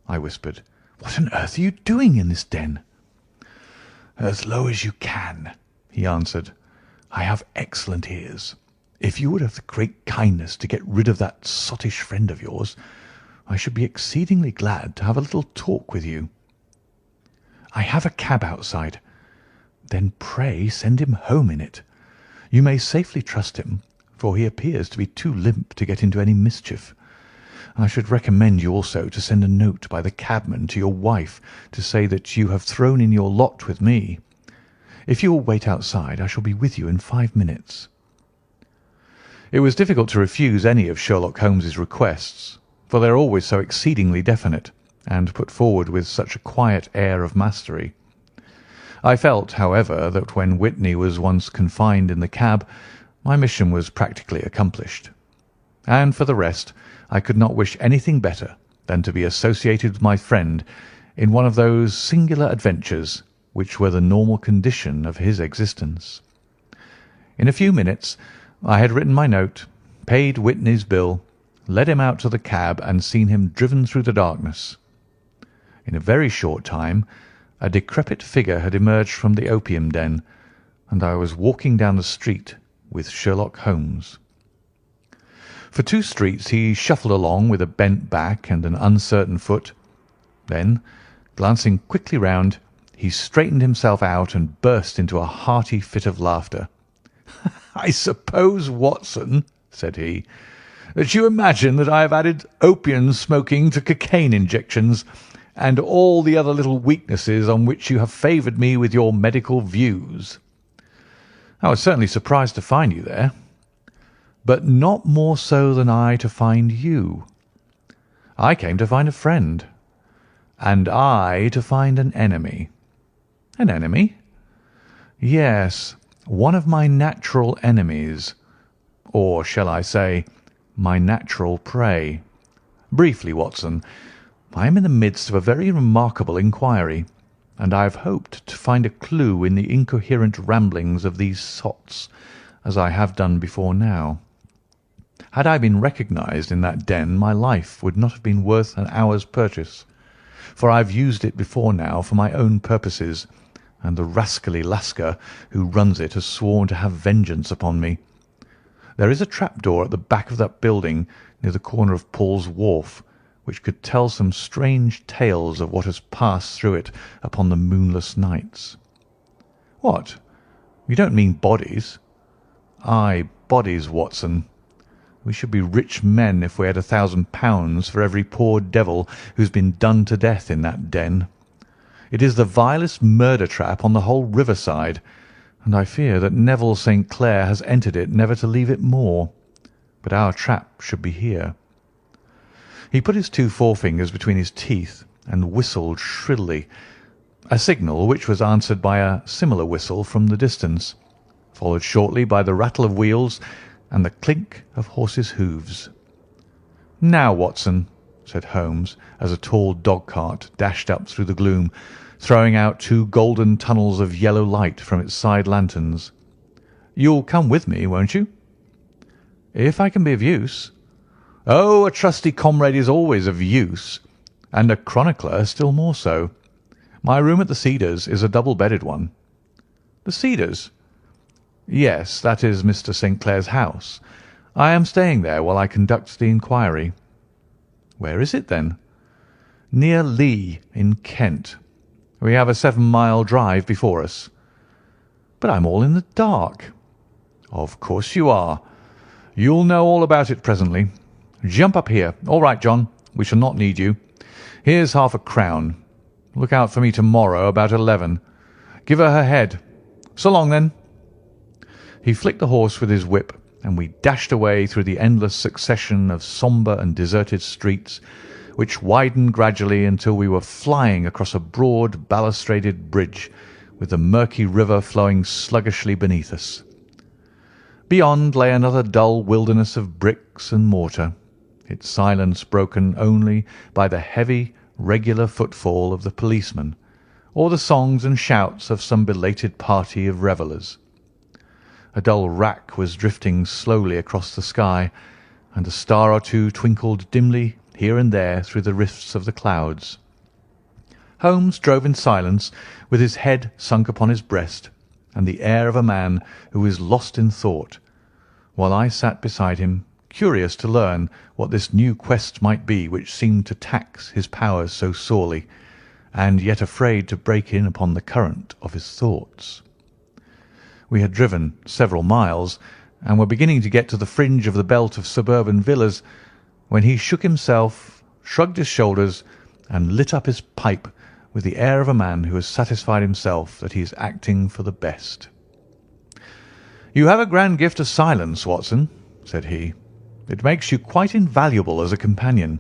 I whispered, "what on earth are you doing in this den?" "As low as you can," he answered. "I have excellent ears. If you would have the great kindness to get rid of that sottish friend of yours, I should be exceedingly glad to have a little talk with you." "I have a cab outside." "Then pray send him home in it. You may safely trust him, for he appears to be too limp to get into any mischief. I should recommend you also to send a note by the cabman to your wife to say that you have thrown in your lot with me. If you will wait outside, I shall be with you in 5 minutes." It was difficult to refuse any of Sherlock Holmes's requests, for they are always so exceedingly definite, and put forward with such a quiet air of mastery. I felt, however, that when Whitney was once confined in the cab, my mission was practically accomplished. And for the rest, I could not wish anything better than to be associated with my friend in one of those singular adventures which were the normal condition of his existence. In a few minutes I had written my note, paid Whitney's bill, led him out to the cab, and seen him driven through the darkness. In a very short time a decrepit figure had emerged from the opium den, and I was walking down the street with Sherlock Holmes. For 2 streets he shuffled along with a bent back and an uncertain foot. Then, glancing quickly round, he straightened himself out and burst into a hearty fit of laughter. "I suppose, Watson," said he, "that you imagine that I have added opium smoking to cocaine injections and all the other little weaknesses on which you have favoured me with your medical views. I was certainly surprised to find you there, but not more so than I to find you. I came to find a friend, and I to find an enemy." "An enemy?" "Yes, one of my natural enemies, or shall I say, my natural prey. Briefly, Watson, I am in the midst of a very remarkable inquiry, and I have hoped to find a clue in the incoherent ramblings of these sots, as I have done before now. Had I been recognised in that den, my life would not have been worth an hour's purchase, for I have used it before now for my own purposes, and the rascally Lascar who runs it has sworn to have vengeance upon me. There is a trapdoor at the back of that building near the corner of Paul's Wharf, which could tell some strange tales of what has passed through it upon the moonless nights." "What? You don't mean bodies?" "Aye, bodies, Watson. We should be rich men if we had £1,000 for every poor devil who's been done to death in that den. It is the vilest murder trap on the whole riverside, and I fear that Neville St. Clair has entered it never to leave it more. But our trap should be here." He put his 2 forefingers between his teeth and whistled shrilly, a signal which was answered by a similar whistle from the distance, followed shortly by the rattle of wheels and the clink of horses' hoofs. "Now, Watson," said Holmes, as a tall dog-cart dashed up through the gloom, throwing out 2 golden tunnels of yellow light from its side lanterns. "You'll come with me, won't you?" "If I can be of use." "Oh, a trusty comrade is always of use, and a chronicler still more so. My room at the Cedars is a double-bedded one." "The Cedars?" "Yes, that is Mr. St. Clair's house. I am staying there while I conduct the inquiry." "Where is it, then?" "Near Lee, in Kent. We have a 7-mile drive before us." "But I'm all in the dark." "Of course you are. You'll know all about it presently. Jump up here. All right, John, we shall not need you. Here's £half-a-crown. Look out for me tomorrow about 11. Give her her head. So long, then." He flicked the horse with his whip, and we dashed away through the endless succession of sombre and deserted streets, which widened gradually until we were flying across a broad balustraded bridge with the murky river flowing sluggishly beneath us. Beyond lay another dull wilderness of bricks and mortar, its silence broken only by the heavy, regular footfall of the policeman, or the songs and shouts of some belated party of revellers. A dull wrack was drifting slowly across the sky, and a star or two twinkled dimly here and there through the rifts of the clouds. Holmes drove in silence, with his head sunk upon his breast, and the air of a man who is lost in thought, while I sat beside him, curious to learn what this new quest might be which seemed to tax his powers so sorely, and yet afraid to break in upon the current of his thoughts. We had driven several miles, and were beginning to get to the fringe of the belt of suburban villas, when he shook himself, shrugged his shoulders, and lit up his pipe with the air of a man who has satisfied himself that he is acting for the best. "You have a grand gift of silence, Watson," said he. "It makes you quite invaluable as a companion.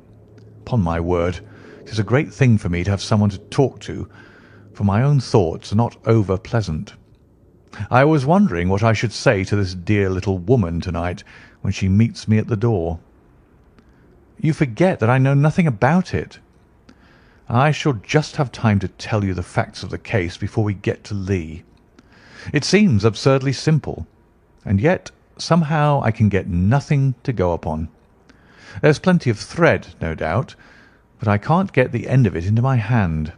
Upon my word, it is a great thing for me to have someone to talk to, for my own thoughts are not over pleasant. I was wondering what I should say to this dear little woman to-night when she meets me at the door." "You forget that I know nothing about it." "I shall just have time to tell you the facts of the case before we get to Lee. It seems absurdly simple, and yet somehow I can get nothing to go upon. There's plenty of thread, no doubt, but I can't get the end of it into my hand.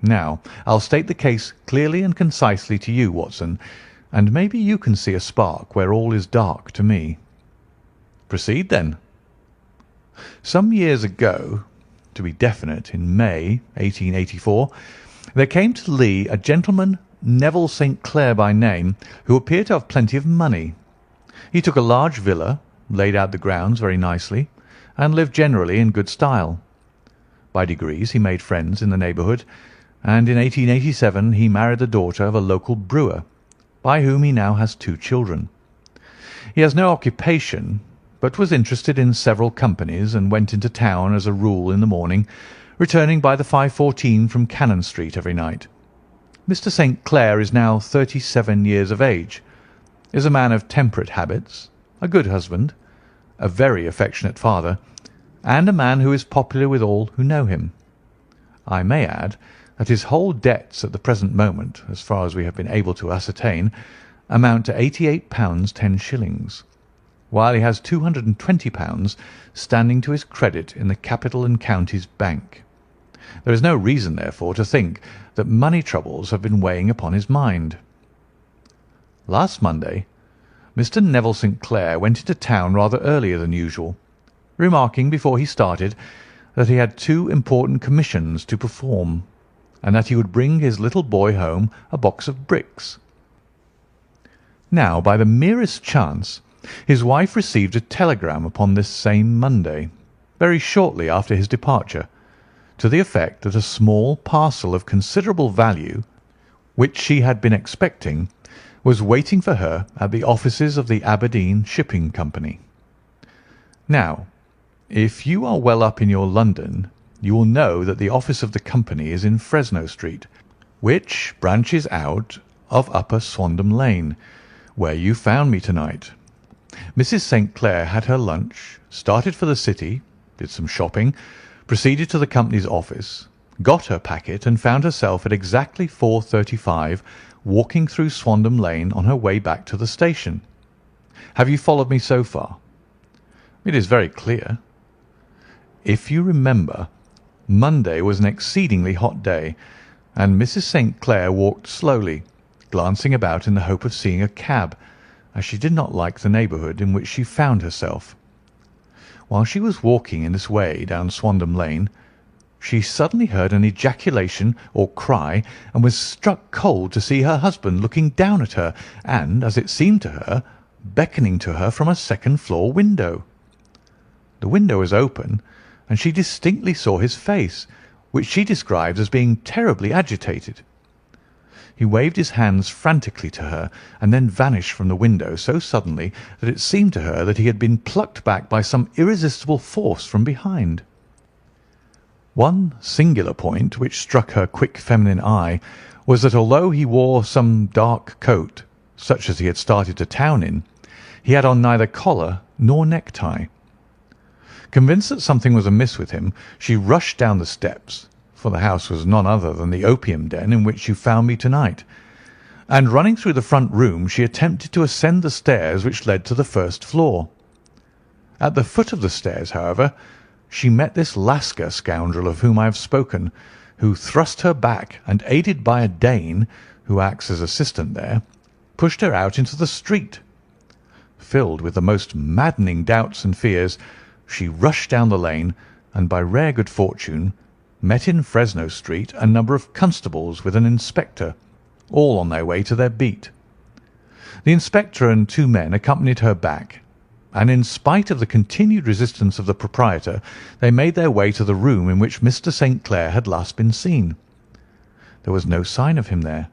Now, I'll state the case clearly and concisely to you, Watson, and maybe you can see a spark where all is dark to me." "Proceed, then." Some years ago, to be definite, in May 1884, there came to Lee a gentleman, Neville St. Clair by name, who appeared to have plenty of money. He took a large villa, laid out the grounds very nicely, and lived generally in good style. By degrees he made friends in the neighbourhood, and in 1887 he married the daughter of a local brewer, by whom he now has 2 children. He has no occupation, but was interested in several companies, and went into town as a rule in the morning, returning by the 5:14 from Cannon Street every night. Mr. St. Clair is now 37 years of age, is a man of temperate habits, a good husband, a very affectionate father, and a man who is popular with all who know him. I may add that his whole debts at the present moment, as far as we have been able to ascertain, amount to £88 10s, while he has £220 standing to his credit in the Capital and Counties Bank. There is no reason, therefore, to think that money troubles have been weighing upon his mind. Last Monday, Mr. Neville St. Clair went into town rather earlier than usual, remarking before he started that he had 2 important commissions to perform, and that he would bring his little boy home a box of bricks. Now, by the merest chance, his wife received a telegram upon this same Monday, very shortly after his departure, to the effect that a small parcel of considerable value, which she had been expecting, was waiting for her at the offices of the Aberdeen Shipping Company. Now, if you are well up in your London, you will know that the office of the company is in Fresno Street, which branches out of Upper Swandam Lane, where you found me to-night. Mrs. St. Clair had her lunch, started for the city, did some shopping, proceeded to the company's office, got her packet, and found herself at exactly 4:35 walking through Swandam Lane on her way back to the station. Have you followed me so far? It is very clear. If you remember, Monday was an exceedingly hot day, and Mrs. St. Clair walked slowly, glancing about in the hope of seeing a cab, as she did not like the neighbourhood in which she found herself. While she was walking in this way down Swandam Lane, she suddenly heard an ejaculation or cry, and was struck cold to see her husband looking down at her and, as it seemed to her, beckoning to her from a second-floor window. The window was open, and she distinctly saw his face, which she described as being terribly agitated. He waved his hands frantically to her, and then vanished from the window so suddenly that it seemed to her that he had been plucked back by some irresistible force from behind. One singular point which struck her quick feminine eye was that although he wore some dark coat, such as he had started to town in, he had on neither collar nor necktie. Convinced that something was amiss with him, she rushed down the steps, for the house was none other than the opium den in which you found me tonight, and running through the front room she attempted to ascend the stairs which led to the first floor. At the foot of the stairs, however, she met this Lascar scoundrel of whom I have spoken, who thrust her back and, aided by a Dane, who acts as assistant there, pushed her out into the street. Filled with the most maddening doubts and fears, she rushed down the lane, and by rare good fortune met in Fresno Street a number of constables with an inspector, all on their way to their beat. The inspector and two men accompanied her back, and in spite of the continued resistance of the proprietor, they made their way to the room in which Mr. St. Clair had last been seen. There was no sign of him there.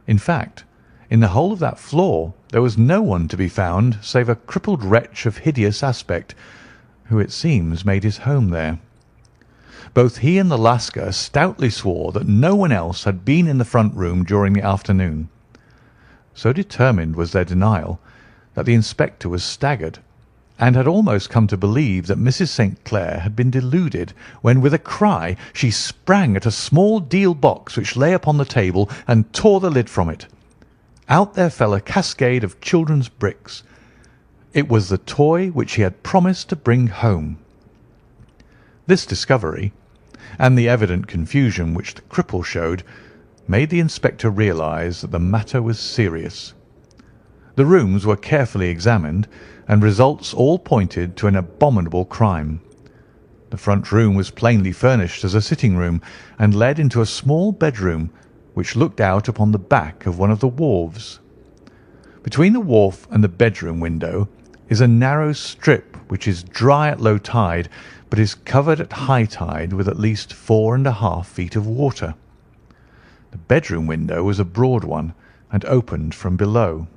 In fact, in the whole of that floor there was no one to be found save a crippled wretch of hideous aspect, who it seems made his home there. Both he and the Lascar stoutly swore that no one else had been in the front room during the afternoon. So determined was their denial that the inspector was staggered, and had almost come to believe that Mrs. St. Clair had been deluded, when with a cry she sprang at a small deal box which lay upon the table and tore the lid from it. Out there fell a cascade of children's bricks. It was the toy which he had promised to bring home. This discovery, and the evident confusion which the cripple showed, made the inspector realize that the matter was serious. The rooms were carefully examined, and results all pointed to an abominable crime. The front room was plainly furnished as a sitting-room, and led into a small bedroom which looked out upon the back of one of the wharves. Between the wharf and the bedroom window is a narrow strip which is dry at low tide, but is covered at high tide with at least 4½ feet of water. The bedroom window was a broad one, and opened from below.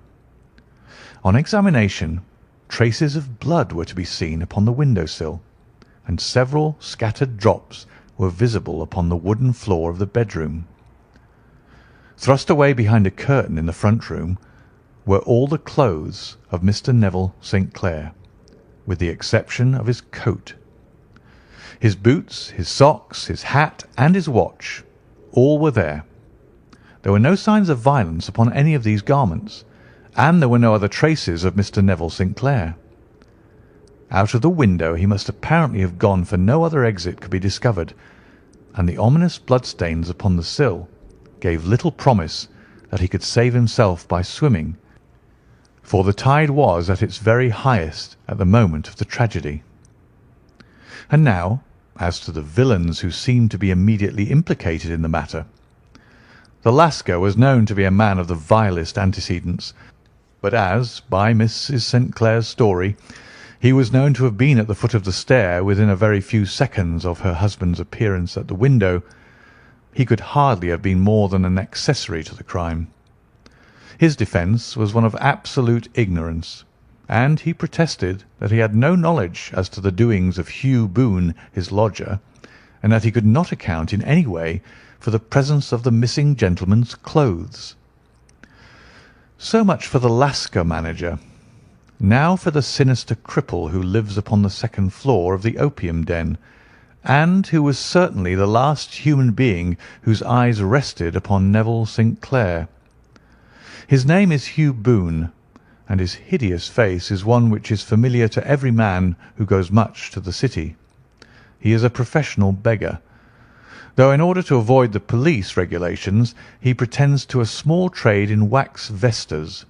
On examination, traces of blood were to be seen upon the window-sill, and several scattered drops were visible upon the wooden floor of the bedroom. Thrust away behind a curtain in the front room were all the clothes of Mr. Neville St. Clair, with the exception of his coat. His boots, his socks, his hat, and his watch, all were there. There were no signs of violence upon any of these garments, and there were no other traces of Mr. Neville St. Clair. Out of the window he must apparently have gone, for no other exit could be discovered, and the ominous bloodstains upon the sill gave little promise that he could save himself by swimming, for the tide was at its very highest at the moment of the tragedy. And now, as to the villains who seemed to be immediately implicated in the matter. The Lascar was known to be a man of the vilest antecedents, but as, by Mrs. St. Clair's story, he was known to have been at the foot of the stair within a very few seconds of her husband's appearance at the window, he could hardly have been more than an accessory to the crime. His defence was one of absolute ignorance, and he protested that he had no knowledge as to the doings of Hugh Boone, his lodger, and that he could not account in any way for the presence of the missing gentleman's clothes. So much for the Lascar manager. Now for the sinister cripple who lives upon the second floor of the opium den, and who was certainly the last human being whose eyes rested upon Neville St. Clair. His name is Hugh Boone, and his hideous face is one which is familiar to every man who goes much to the city. He is a professional beggar, though in order to avoid the police regulations he pretends to a small trade in wax vestas.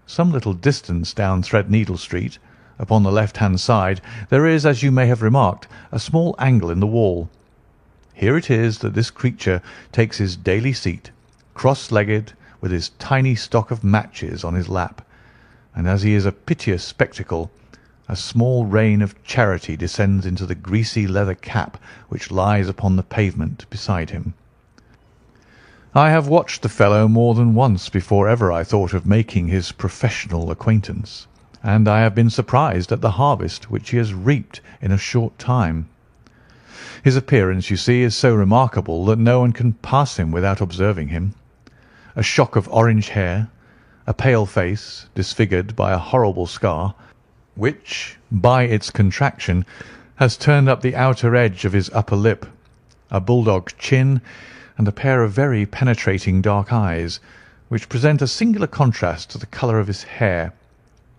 Some little distance down Threadneedle Street, upon the left-hand side, there is, as you may have remarked, a small angle in the wall. Here it is that this creature takes his daily seat, cross-legged, with his tiny stock of matches on his lap, and as he is a piteous spectacle, a small rain of charity descends into the greasy leather cap which lies upon the pavement beside him. I have watched the fellow more than once before ever I thought of making his professional acquaintance, and I have been surprised at the harvest which he has reaped in a short time. His appearance, you see, is so remarkable that no one can pass him without observing him. A shock of orange hair, a pale face disfigured by a horrible scar, which, by its contraction, has turned up the outer edge of his upper lip, a bulldog chin, and a pair of very penetrating dark eyes, which present a singular contrast to the colour of his hair,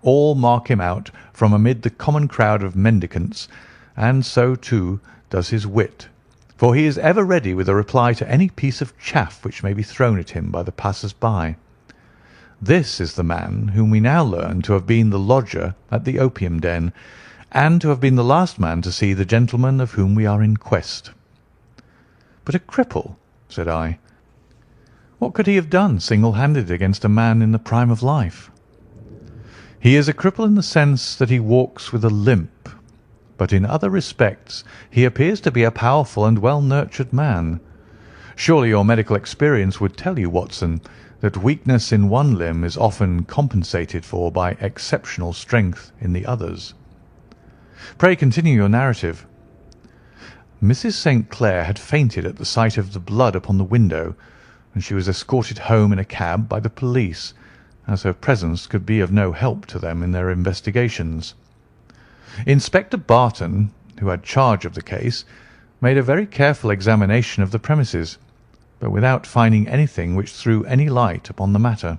all mark him out from amid the common crowd of mendicants, and so, too, does his wit, for he is ever ready with a reply to any piece of chaff which may be thrown at him by the passers-by. This is the man whom we now learn to have been the lodger at the opium den, and to have been the last man to see the gentleman of whom we are in quest. "But a cripple," said I. "What could he have done single-handed against a man in the prime of life?" "He is a cripple in the sense that he walks with a limp, but in other respects he appears to be a powerful and well-nurtured man. Surely your medical experience would tell you, Watson, that weakness in one limb is often compensated for by exceptional strength in the others. Pray continue your narrative." "Mrs. St. Clair had fainted at the sight of the blood upon the window, and she was escorted home in a cab by the police, as her presence could be of no help to them in their investigations. Inspector Barton, who had charge of the case, made a very careful examination of the premises, but without finding anything which threw any light upon the matter.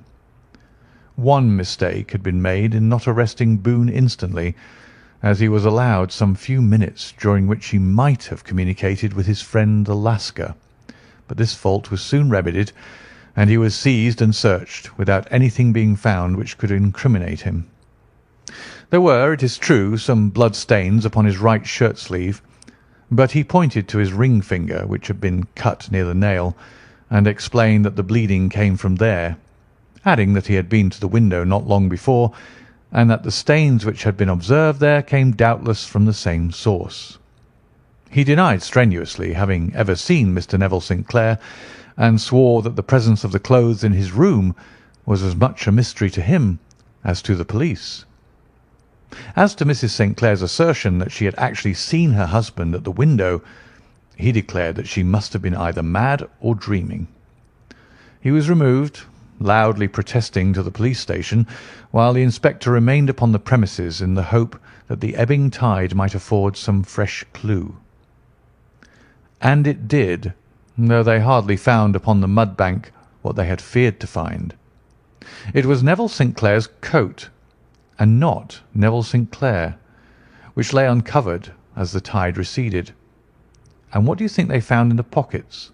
One mistake had been made in not arresting Boone instantly, as he was allowed some few minutes during which he might have communicated with his friend the Lascar, but this fault was soon remedied, and he was seized and searched without anything being found which could incriminate him. There were, it is true, some blood stains upon his right shirt-sleeve, but he pointed to his ring finger, which had been cut near the nail, and explained that the bleeding came from there, adding that he had been to the window not long before, and that the stains which had been observed there came doubtless from the same source. He denied strenuously having ever seen Mr. Neville St. Clair, and swore that the presence of the clothes in his room was as much a mystery to him as to the police. As to Mrs. St. Clair's assertion that she had actually seen her husband at the window, he declared that she must have been either mad or dreaming. He was removed, loudly protesting, to the police station, while the inspector remained upon the premises in the hope that the ebbing tide might afford some fresh clue. And it did, though they hardly found upon the mud bank what they had feared to find. It was Neville St. Clair's coat, and not Neville St. Clair, which lay uncovered as the tide receded. And what do you think they found in the pockets?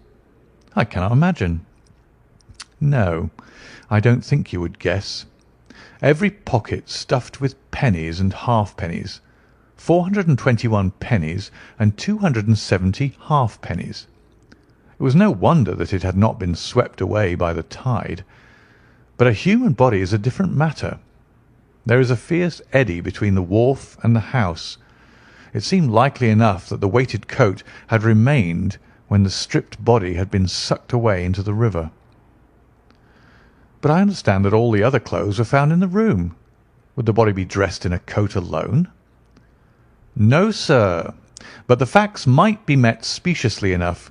I cannot imagine. No, I don't think you would guess. Every pocket stuffed with pennies and halfpennies, 421 pennies and 270 halfpennies. It was no wonder that it had not been swept away by the tide. But a human body is a different matter. There is a fierce eddy between the wharf and the house. It seemed likely enough that the weighted coat had remained when the stripped body had been sucked away into the river. But I understand that all the other clothes were found in the room. Would the body be dressed in a coat alone? No, sir, but the facts might be met speciously enough.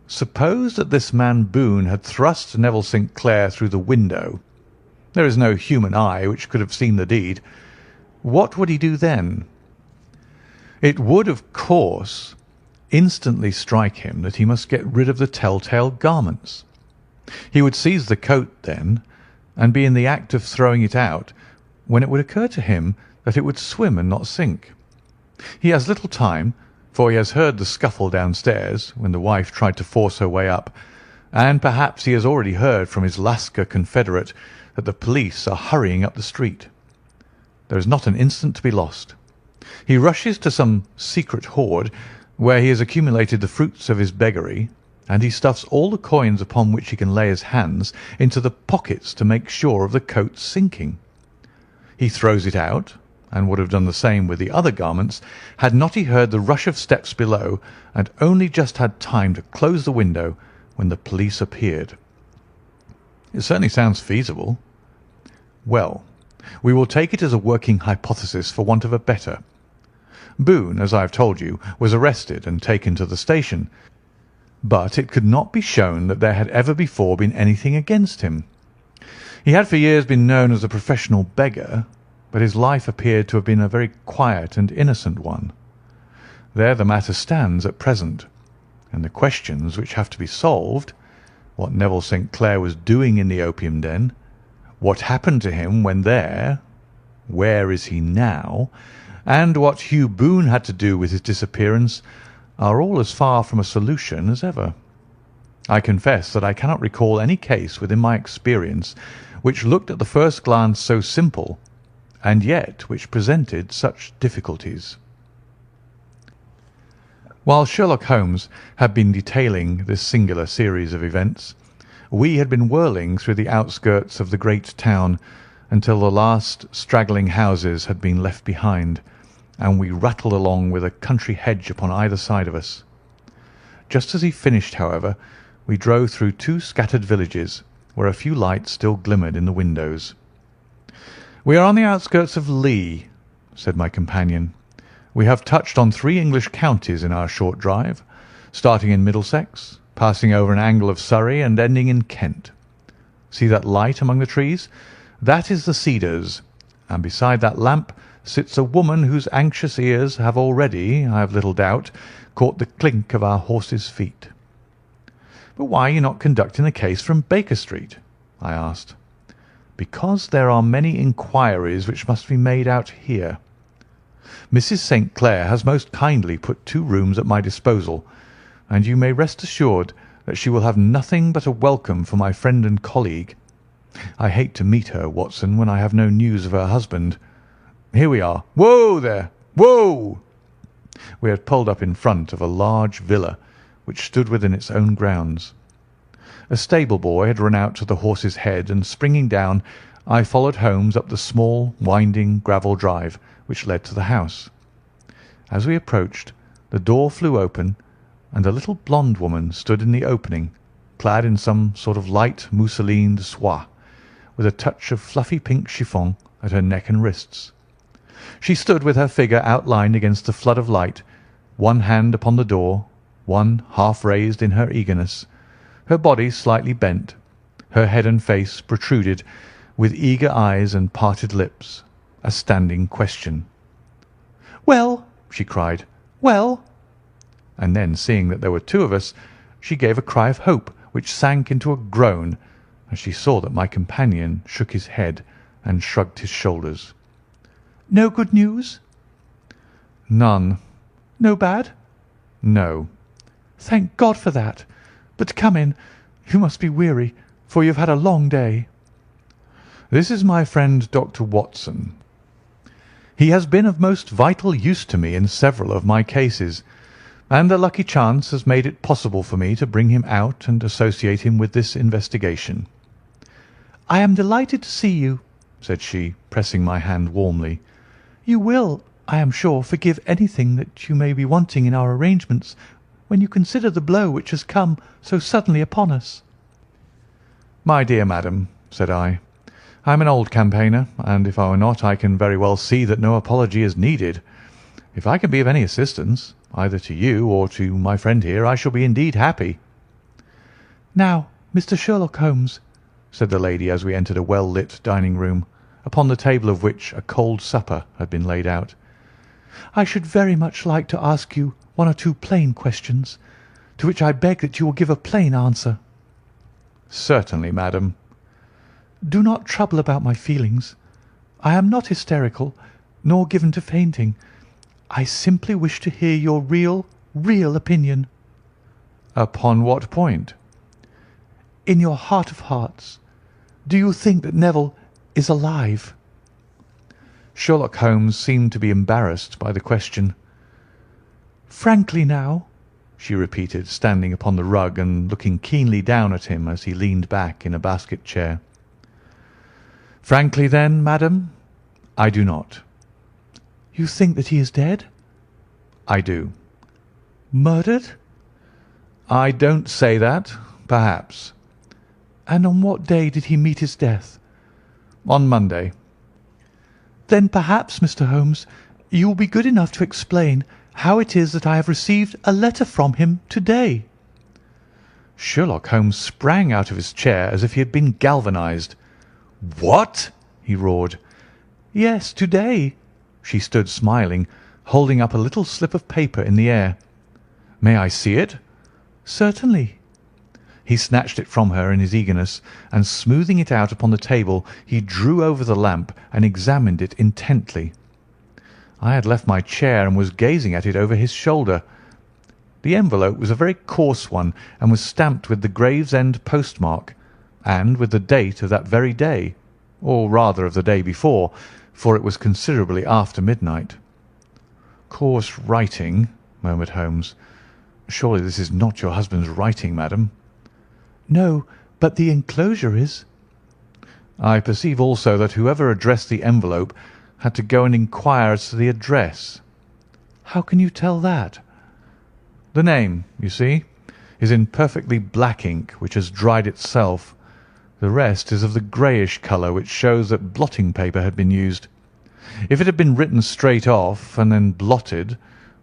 Suppose that this man Boone had thrust Neville St. Clair through the window. There is no human eye which could have seen the deed. What would he do then? It would, of course, instantly strike him that he must get rid of the tell-tale garments. He would seize the coat then, and be in the act of throwing it out, when it would occur to him that it would swim and not sink. He has little time, for he has heard the scuffle downstairs when the wife tried to force her way up, and perhaps he has already heard from his Lascar confederate that the police are hurrying up the street. There is not an instant to be lost. He rushes to some secret hoard where he has accumulated the fruits of his beggary, and he stuffs all the coins upon which he can lay his hands into the pockets to make sure of the coat's sinking. He throws it out, and would have done the same with the other garments, had not he heard the rush of steps below, and only just had time to close the window when the police appeared. It certainly sounds feasible. Well, we will take it as a working hypothesis for want of a better. Boone, as I have told you, was arrested and taken to the station, but it could not be shown that there had ever before been anything against him. He had for years been known as a professional beggar, but his life appeared to have been a very quiet and innocent one. There the matter stands at present, and the questions which have to be solved, what Neville St. Clair was doing in the opium den, what happened to him when there, where is he now, and what Hugh Boone had to do with his disappearance, are all as far from a solution as ever. I confess that I cannot recall any case within my experience which looked at the first glance so simple, and yet which presented such difficulties. While Sherlock Holmes had been detailing this singular series of events, we had been whirling through the outskirts of the great town until the last straggling houses had been left behind, and we rattled along with a country hedge upon either side of us. Just as he finished, however, we drove through two scattered villages, where a few lights still glimmered in the windows. "We are on the outskirts of Lee," said my companion. "We have touched on 3 English counties in our short drive, starting in Middlesex, passing over an angle of Surrey, and ending in Kent. See that light among the trees? That is the Cedars, and beside that lamp sits a woman whose anxious ears have already, I have little doubt, caught the clink of our horses' feet." "But why are you not conducting the case from Baker Street?" I asked. "Because there are many inquiries which must be made out here. Mrs. St. Clair has most kindly put 2 rooms at my disposal, and you may rest assured that she will have nothing but a welcome for my friend and colleague. I hate to meet her, Watson, when I have no news of her husband. Here we are. Whoa there! Whoa!" We had pulled up in front of a large villa which stood within its own grounds. A stable boy had run out to the horse's head, and springing down, I followed Holmes up the small, winding gravel drive which led to the house. As we approached, the door flew open, and a little blonde woman stood in the opening, clad in some sort of light mousseline de soie, with a touch of fluffy pink chiffon at her neck and wrists. She stood with her figure outlined against the flood of light, one hand upon the door, one half raised in her eagerness, her body slightly bent, her head and face protruded, with eager eyes and parted lips, a standing question. "Well," she cried, "well!" And then, seeing that there were 2 of us, she gave a cry of hope which sank into a groan as she saw that my companion shook his head and shrugged his shoulders. "No good news?" "None." "No bad?" "No." "Thank God for that. But come in. You must be weary, for you have had a long day." "This is my friend Dr. Watson. He has been of most vital use to me in several of my cases, and a lucky chance has made it possible for me to bring him out and associate him with this investigation." "I am delighted to see you," said she, pressing my hand warmly. "You will, I am sure, forgive anything that you may be wanting in our arrangements when you consider the blow which has come so suddenly upon us." "My dear madam," said I am an old campaigner, and if I were not, I can very well see that no apology is needed. If I can be of any assistance, either to you or to my friend here, I shall be indeed happy." "Now, Mr. Sherlock Holmes," said the lady as we entered a well-lit dining-room, upon the table of which a cold supper had been laid out, "I should very much like to ask you 1 or 2 plain questions, to which I beg that you will give a plain answer." "Certainly, madam." "Do not trouble about my feelings. I am not hysterical, nor given to fainting. I simply wish to hear your real opinion." "Upon what point?" "In your heart of hearts, do you think that Neville is alive?" Sherlock Holmes seemed to be embarrassed by the question. "Frankly now," she repeated, standing upon the rug and looking keenly down at him as he leaned back in a basket chair. "Frankly, then, madam, I do not." "You think that he is dead?" "I do." "Murdered?" "I don't say that. Perhaps." "And on what day did he meet his death?" "On Monday." "Then perhaps, Mr. Holmes, You will be good enough to explain how it is that I have received a letter from him to-day." Sherlock Holmes sprang out of his chair as if he had been galvanized. "What?" he roared. "Yes, to-day." She stood smiling, holding up a little slip of paper in the air. "May I see it?" "Certainly." He snatched it from her in his eagerness, and smoothing it out upon the table, he drew over the lamp and examined it intently. I had left my chair and was gazing at it over his shoulder. The envelope was a very coarse one, and was stamped with the Gravesend postmark, and with the date of that very day, or rather of the day before, for it was considerably after midnight. "Coarse writing," murmured Holmes. "Surely this is not your husband's writing, madam?" "No, but the enclosure is." "I perceive also that whoever addressed the envelope had to go and inquire as to the address." "How can you tell that?" "The name, you see, is in perfectly black ink, which has dried itself. The rest is of the greyish colour, which shows that blotting paper had been used. If it had been written straight off and then blotted,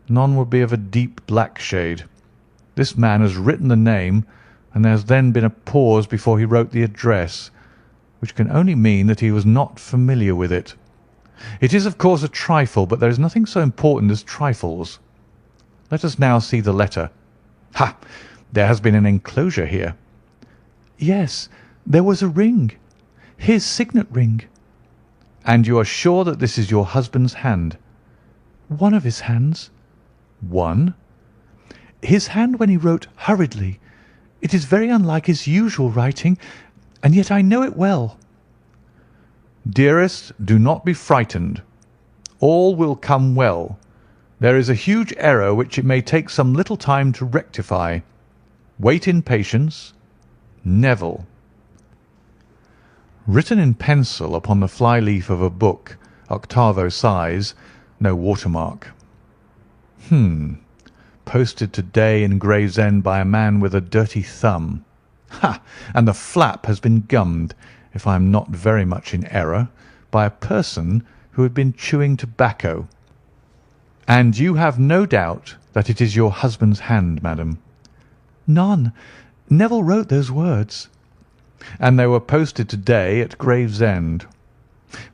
none would be of a deep black shade. This man has written the name, and there has then been a pause before he wrote the address, which can only mean that he was not familiar with it. It is, of course, a trifle, but there is nothing so important as trifles. Let us now see the letter. Ha! There has been an enclosure here." "Yes, there was a ring. His signet ring." "And you are sure that this is your husband's hand?" "One of his hands." "One?" "His hand when he wrote hurriedly. It is very unlike his usual writing, and yet I know it well." "Dearest, do not be frightened. All will come well. There is a huge error which it may take some little time to rectify. Wait in patience. Neville." Written in pencil upon the fly-leaf of a book, octavo size, no watermark. Posted to-day in Gravesend by a man with a dirty thumb. Ha! And the flap has been gummed, if I am not very much in error, by a person who had been chewing tobacco. "And you have no doubt that it is your husband's hand, madam?" "None. Neville wrote those words." "And they were posted to-day at Gravesend.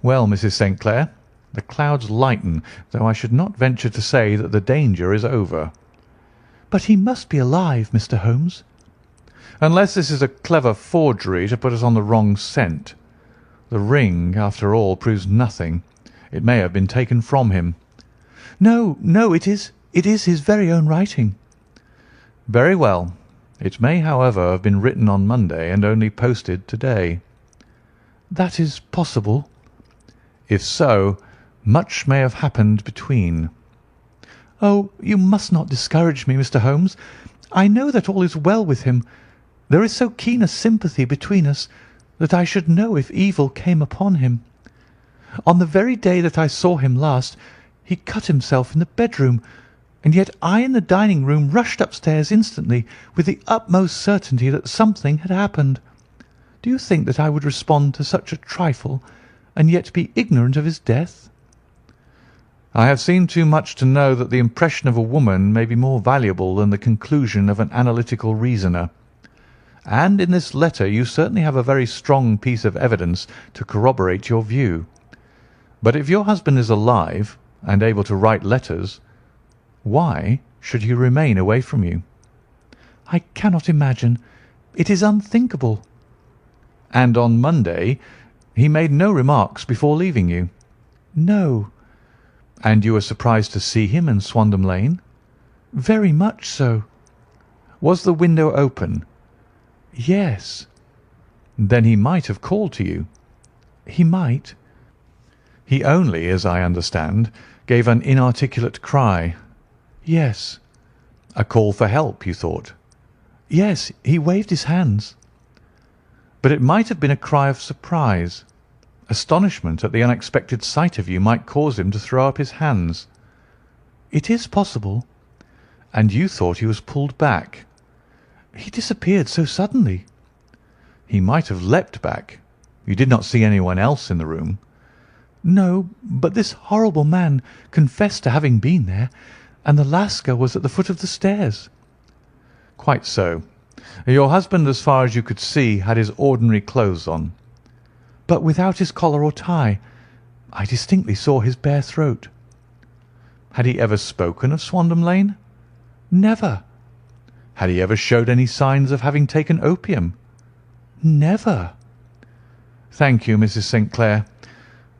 Well, Mrs. St. Clair, the clouds lighten, though I should not venture to say that the danger is over." "But he must be alive, Mr. Holmes." "Unless this is a clever forgery to put us on the wrong scent. The ring, after all, proves nothing. It may have been taken from him." No, it is his very own writing." "Very well. It may, however, have been written on Monday and only posted to-day." "That is possible." "If so, much may have happened between." "Oh, you must not discourage me, Mr. Holmes. I know that all is well with him. There is so keen a sympathy between us that I should know if evil came upon him. On the very day that I saw him last, he cut himself in the bedroom, and yet I in the dining-room rushed upstairs instantly with the utmost certainty that something had happened. Do you think that I would respond to such a trifle and yet be ignorant of his death?" "I have seen too much to know that the impression of a woman may be more valuable than the conclusion of an analytical reasoner. And in this letter you certainly have a very strong piece of evidence to corroborate your view. But if your husband is alive and able to write letters, why should he remain away from you?" "I cannot imagine. It is unthinkable." "And on Monday he made no remarks before leaving you?" "No." "And you were surprised to see him in Swandam Lane?" "Very much so." "Was the window open?" "Yes." "Then he might have called to you?" "He might." "He only, as I understand, gave an inarticulate cry?" "Yes." "A call for help, you thought?" "Yes, he waved his hands." "But it might have been a cry of surprise. Astonishment at the unexpected sight of you might cause him to throw up his hands." "It is possible." "And you thought he was pulled back?" "He disappeared so suddenly." "He might have leapt back. You did not see anyone else in the room?" "No, but this horrible man confessed to having been there, and the Lascar was at the foot of the stairs." "Quite so. Your husband, as far as you could see, had his ordinary clothes on." "But without his collar or tie. I distinctly saw his bare throat." "Had he ever spoken of Swandam Lane?" "Never." "Had he ever showed any signs of having taken opium?" "Never." "Thank you, Mrs. St. Clair.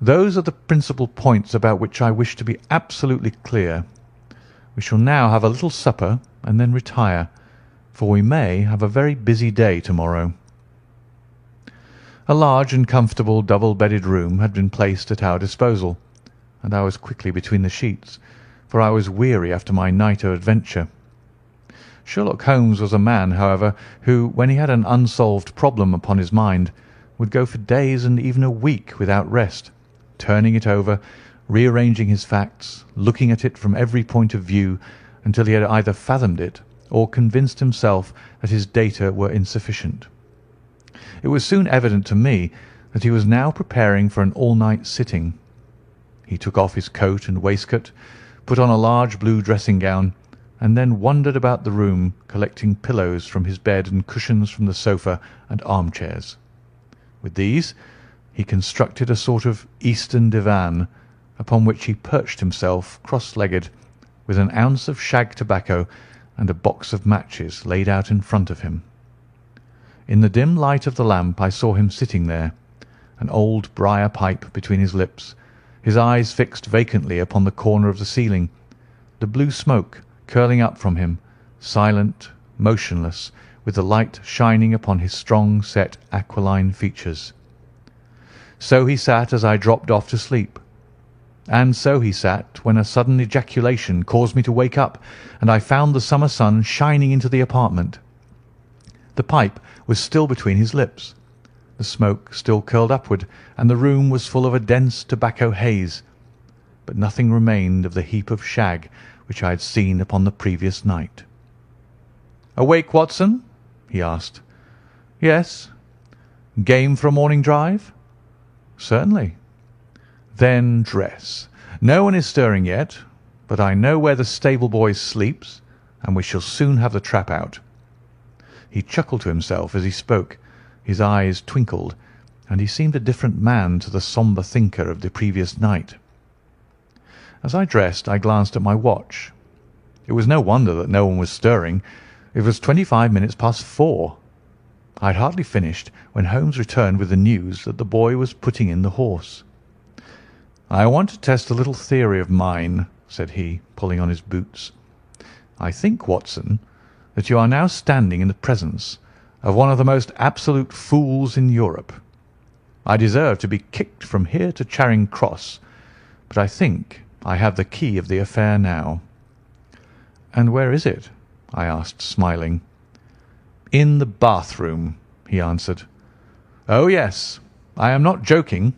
Those are the principal points about which I wish to be absolutely clear. We shall now have a little supper and then retire, for we may have a very busy day to-morrow." A large and comfortable double-bedded room had been placed at our disposal, and I was quickly between the sheets, for I was weary after my night of adventure. Sherlock Holmes was a man, however, who, when he had an unsolved problem upon his mind, would go for days and even a week without rest, turning it over, rearranging his facts, looking at it from every point of view until he had either fathomed it or convinced himself that his data were insufficient. It was soon evident to me that he was now preparing for an all-night sitting. He took off his coat and waistcoat, put on a large blue dressing-gown, and then wandered about the room, collecting pillows from his bed and cushions from the sofa and armchairs. With these he constructed a sort of Eastern divan, upon which he perched himself cross-legged, with an ounce of shag tobacco and a box of matches laid out in front of him. In the dim light of the lamp I saw him sitting there, an old briar pipe between his lips, his eyes fixed vacantly upon the corner of the ceiling, the blue smoke curling up from him, silent, motionless, with the light shining upon his strong-set aquiline features. So he sat as I dropped off to sleep, and so he sat when a sudden ejaculation caused me to wake up, and I found the summer sun shining into the apartment. The pipe was still between his lips, the smoke still curled upward, and the room was full of a dense tobacco haze, but nothing remained of the heap of shag which I had seen upon the previous night. "Awake, Watson?" he asked. "Yes." "Game for a morning drive?" "Certainly." "Then dress. No one is stirring yet, but I know where the stable boy sleeps, and we shall soon have the trap out." He chuckled to himself as he spoke, his eyes twinkled, and he seemed a different man to the sombre thinker of the previous night. As I dressed I glanced at my watch. It was no wonder that no one was stirring. It was 25 minutes past 4. I had hardly finished when Holmes returned with the news that the boy was putting in the horse. "I want to test a little theory of mine," said he, pulling on his boots. "I think, Watson, that you are now standing in the presence of one of the most absolute fools in Europe. I deserve to be kicked from here to Charing Cross, but I think I have the key of the affair now." "And where is it?" I asked, smiling. "In the bathroom," he answered. "Oh, yes, I am not joking,"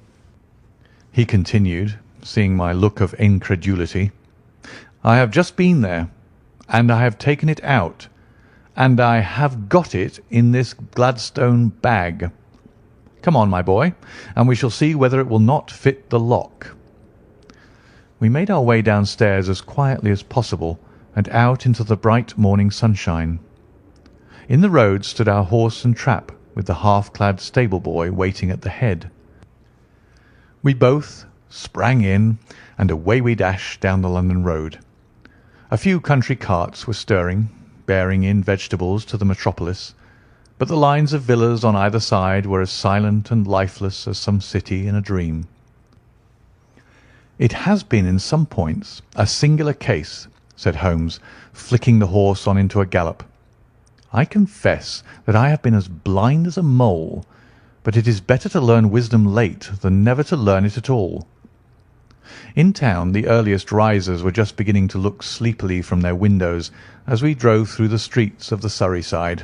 he continued, seeing my look of incredulity. "I have just been there, and I have taken it out, and I have got it in this Gladstone bag. Come on, my boy, and we shall see whether it will not fit the lock." We made our way downstairs as quietly as possible and out into the bright morning sunshine. In the road stood our horse and trap, with the half-clad stable boy waiting at the head. We both sprang in, and away we dashed down the London road. A few country carts were stirring, bearing in vegetables to the metropolis, but the lines of villas on either side were as silent and lifeless as some city in a dream. "It has been in some points a singular case," said Holmes, flicking the horse on into a gallop. "I confess that I have been as blind as a mole, but it is better to learn wisdom late than never to learn it at all." In town the earliest risers were just beginning to look sleepily from their windows as we drove through the streets of the Surrey side.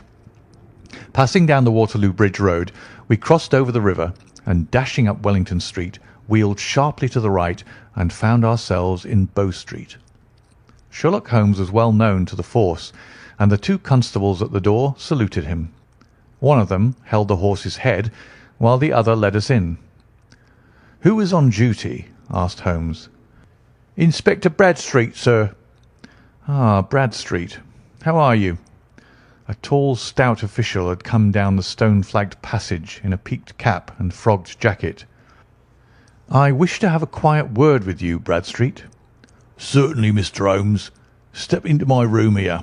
Passing down the Waterloo Bridge Road, we crossed over the river, and dashing up Wellington Street, wheeled sharply to the right and found ourselves in Bow Street. Sherlock Holmes was well known to the force, and the two constables at the door saluted him. One of them held the horse's head, while the other led us in. Who was on duty? Asked Holmes. Inspector Bradstreet, sir. Ah, Bradstreet. How are you? A tall, stout official had come down the stone-flagged passage in a peaked cap and frogged jacket. I wish to have a quiet word with you, Bradstreet. Certainly, Mr. Holmes. Step into my room here.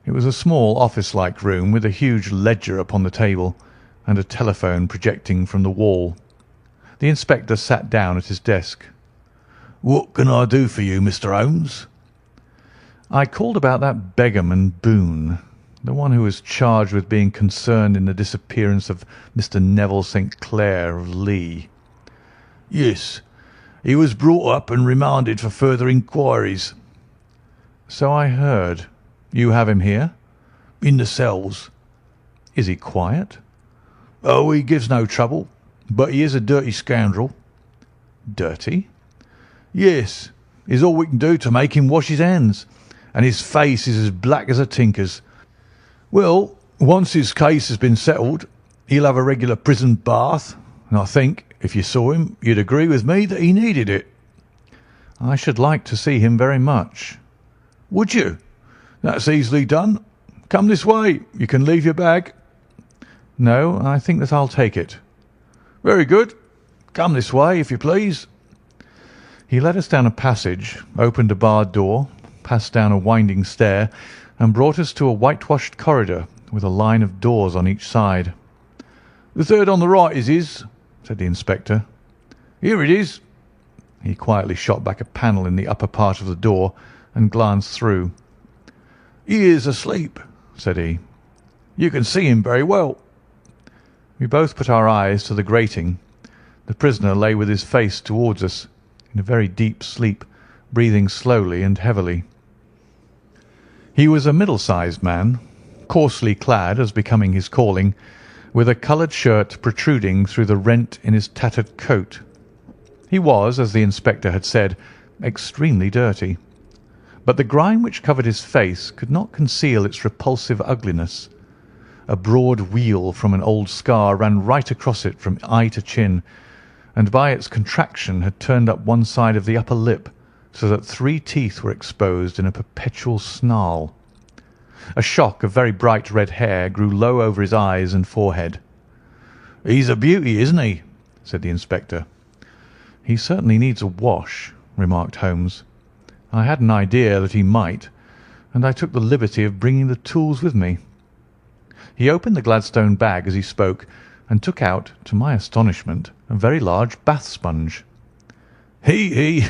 It was a small office-like room with a huge ledger upon the table and a telephone projecting from the wall. The inspector sat down at his desk. What can I do for you, Mr. Holmes? I called about that beggarman Boone, the one who was charged with being concerned in the disappearance of Mr. Neville St. Clair of Lee. Yes, he was brought up and remanded for further inquiries. So I heard. You have him here? In the cells. Is he quiet? Oh, he gives no trouble, but he is a dirty scoundrel. Dirty? Yes, it's all we can do to make him wash his hands, and his face is as black as a tinker's. Well, once his case has been settled, he'll have a regular prison bath, and I think, if you saw him, you'd agree with me that he needed it. I should like to see him very much. Would you? That's easily done. Come this way. You can leave your bag. No, I think that I'll take it. Very good. Come this way, if you please. He led us down a passage, opened a barred door, passed down a winding stair, and brought us to a whitewashed corridor with a line of doors on each side. The third on the right is his, said the inspector. Here it is. He quietly shot back a panel in the upper part of the door and glanced through. He is asleep, said he. You can see him very well. We both put our eyes to the grating. The prisoner lay with his face towards us, in a very deep sleep, breathing slowly and heavily. He was a middle-sized man, coarsely clad as becoming his calling, with a coloured shirt protruding through the rent in his tattered coat. He was, as the inspector had said, extremely dirty, but the grime which covered his face could not conceal its repulsive ugliness. A broad wheal from an old scar ran right across it from eye to chin, and by its contraction had turned up one side of the upper lip, so that 3 teeth were exposed in a perpetual snarl. A shock of very bright red hair grew low over his eyes and forehead. "He's a beauty, isn't he?" said the inspector. "He certainly needs a wash," remarked Holmes. I had an idea that he might, and I took the liberty of bringing the tools with me. He opened the Gladstone bag as he spoke, and took out, to my astonishment, a very large bath sponge. He,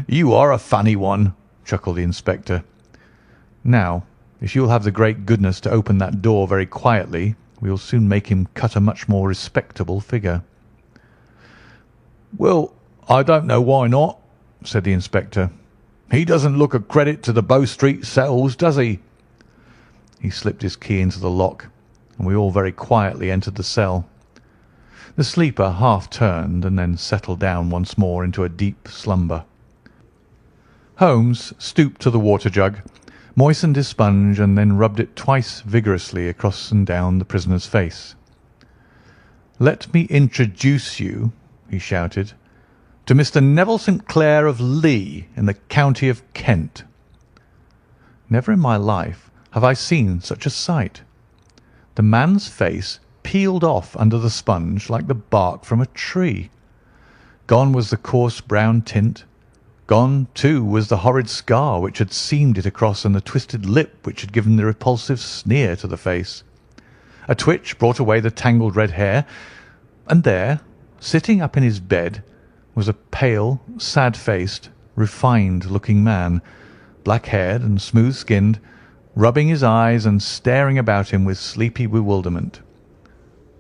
you are a funny one," chuckled the inspector. "Now, if you will have the great goodness to open that door very quietly, we will soon make him cut a much more respectable figure." "Well, I don't know why not," said the inspector. "He doesn't look a credit to the Bow Street cells, does he?" He slipped his key into the lock, and we all very quietly entered the cell. The sleeper half turned and then settled down once more into a deep slumber. Holmes stooped to the water jug, moistened his sponge, and then rubbed it twice vigorously across and down the prisoner's face. "Let me introduce you," he shouted, "to Mr. Neville St. Clair of Lee in the county of Kent." Never in my life have I seen such a sight. The man's face peeled off under the sponge like the bark from a tree. Gone was the coarse brown tint. Gone, too, was the horrid scar which had seamed it across and the twisted lip which had given the repulsive sneer to the face. A twitch brought away the tangled red hair, and there, sitting up in his bed, was a pale, sad-faced, refined-looking man, black-haired and smooth-skinned, rubbing his eyes and staring about him with sleepy bewilderment.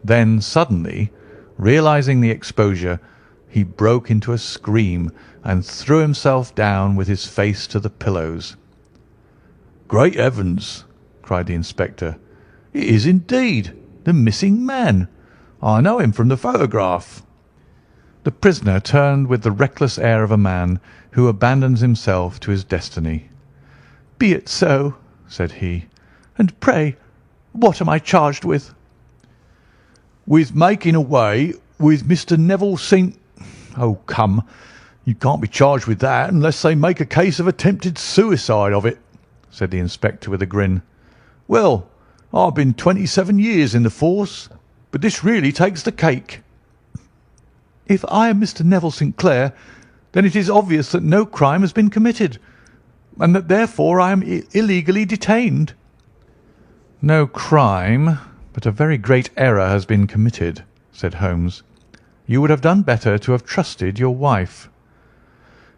Then suddenly, realizing the exposure, he broke into a scream and threw himself down with his face to the pillows. "Great heavens!" cried the inspector. "It is indeed the missing man. I know him from the photograph." The prisoner turned with the reckless air of a man who abandons himself to his destiny. "Be it so," said he. "And pray, what am I charged with?" "With making away with Mr. Neville St. "Oh, come, you can't be charged with that unless they make a case of attempted suicide of it," said the inspector with a grin. "Well, I've been 27 years in the force, but this really takes the cake." "If I am Mr. Neville St. Clair, then it is obvious that no crime has been committed, and that therefore I am illegally detained." "No crime, but a very great error has been committed," said Holmes. "You would have done better to have trusted your wife."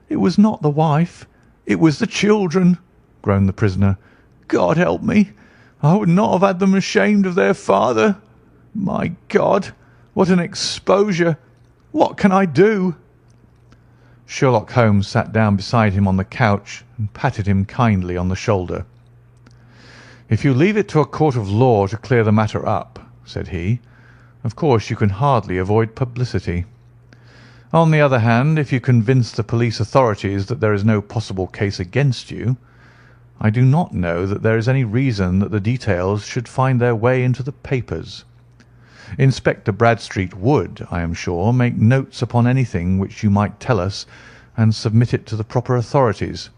"It was not the wife, it was the children," groaned the prisoner. "God help me, I would not have had them ashamed of their father. My God, what an exposure! What can I do?" Sherlock Holmes sat down beside him on the couch and patted him kindly on the shoulder. "If you leave it to a court of law to clear the matter up," said he, "of course you can hardly avoid publicity. On the other hand, if you convince the police authorities that there is no possible case against you, I do not know that there is any reason that the details should find their way into the papers. Inspector Bradstreet would, I am sure, make notes upon anything which you might tell us and submit it to the proper authorities.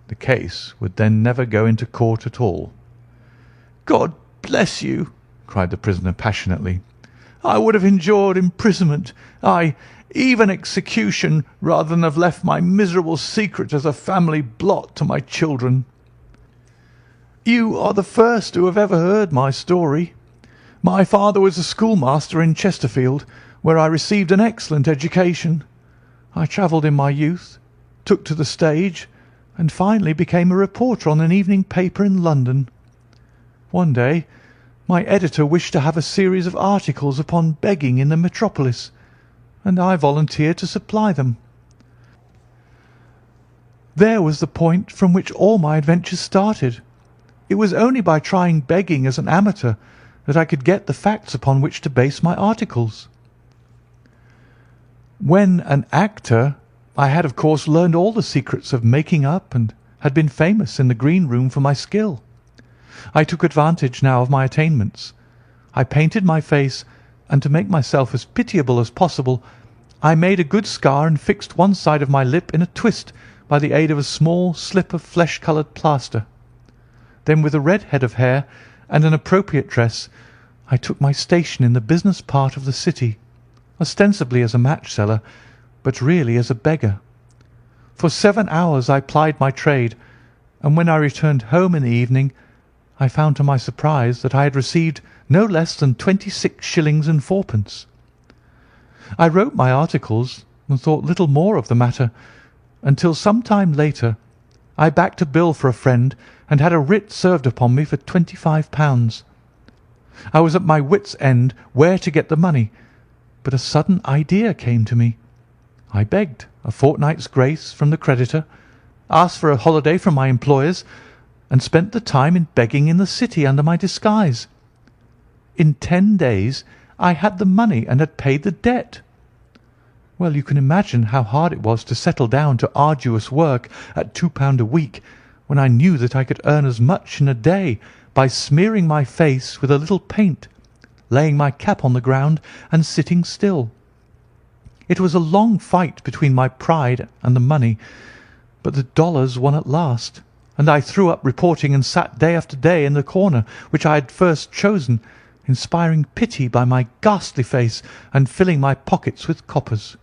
The case would then never go into court at all." "God bless you!" cried the prisoner passionately. "I would have endured imprisonment, aye, even execution, rather than have left my miserable secret as a family blot to my children." "You are the first who have ever heard my story. My father was a schoolmaster in Chesterfield, where I received an excellent education. I travelled in my youth, took to the stage, and finally became a reporter on an evening paper in London. One day my editor wished to have a series of articles upon begging in the metropolis, and I volunteered to supply them. There was the point from which all my adventures started. It was only by trying begging as an amateur that I could get the facts upon which to base my articles. When an actor, I had of course learned all the secrets of making up and had been famous in the green room for my skill. I took advantage now of my attainments. I painted my face, and to make myself as pitiable as possible, I made a good scar and fixed one side of my lip in a twist by the aid of a small slip of flesh-coloured plaster. Then, with a red head of hair and an appropriate dress, I took my station in the business part of the city, ostensibly as a match-seller, but really as a beggar. For 7 hours I plied my trade, and when I returned home in the evening, I found to my surprise that I had received no less than 26 shillings and fourpence. I wrote my articles and thought little more of the matter, until some time later I backed a bill for a friend and had a writ served upon me for £25. I was at my wits' end where to get the money, but a sudden idea came to me. I begged a fortnight's grace from the creditor, asked for a holiday from my employers, and spent the time in begging in the city under my disguise. In 10 days I had the money and had paid the debt. Well, you can imagine how hard it was to settle down to arduous work at £2 a week, when I knew that I could earn as much in a day by smearing my face with a little paint, laying my cap on the ground, and sitting still. It was a long fight between my pride and the money, but the dollars won at last, and I threw up reporting and sat day after day in the corner which I had first chosen, inspiring pity by my ghastly face and filling my pockets with coppers.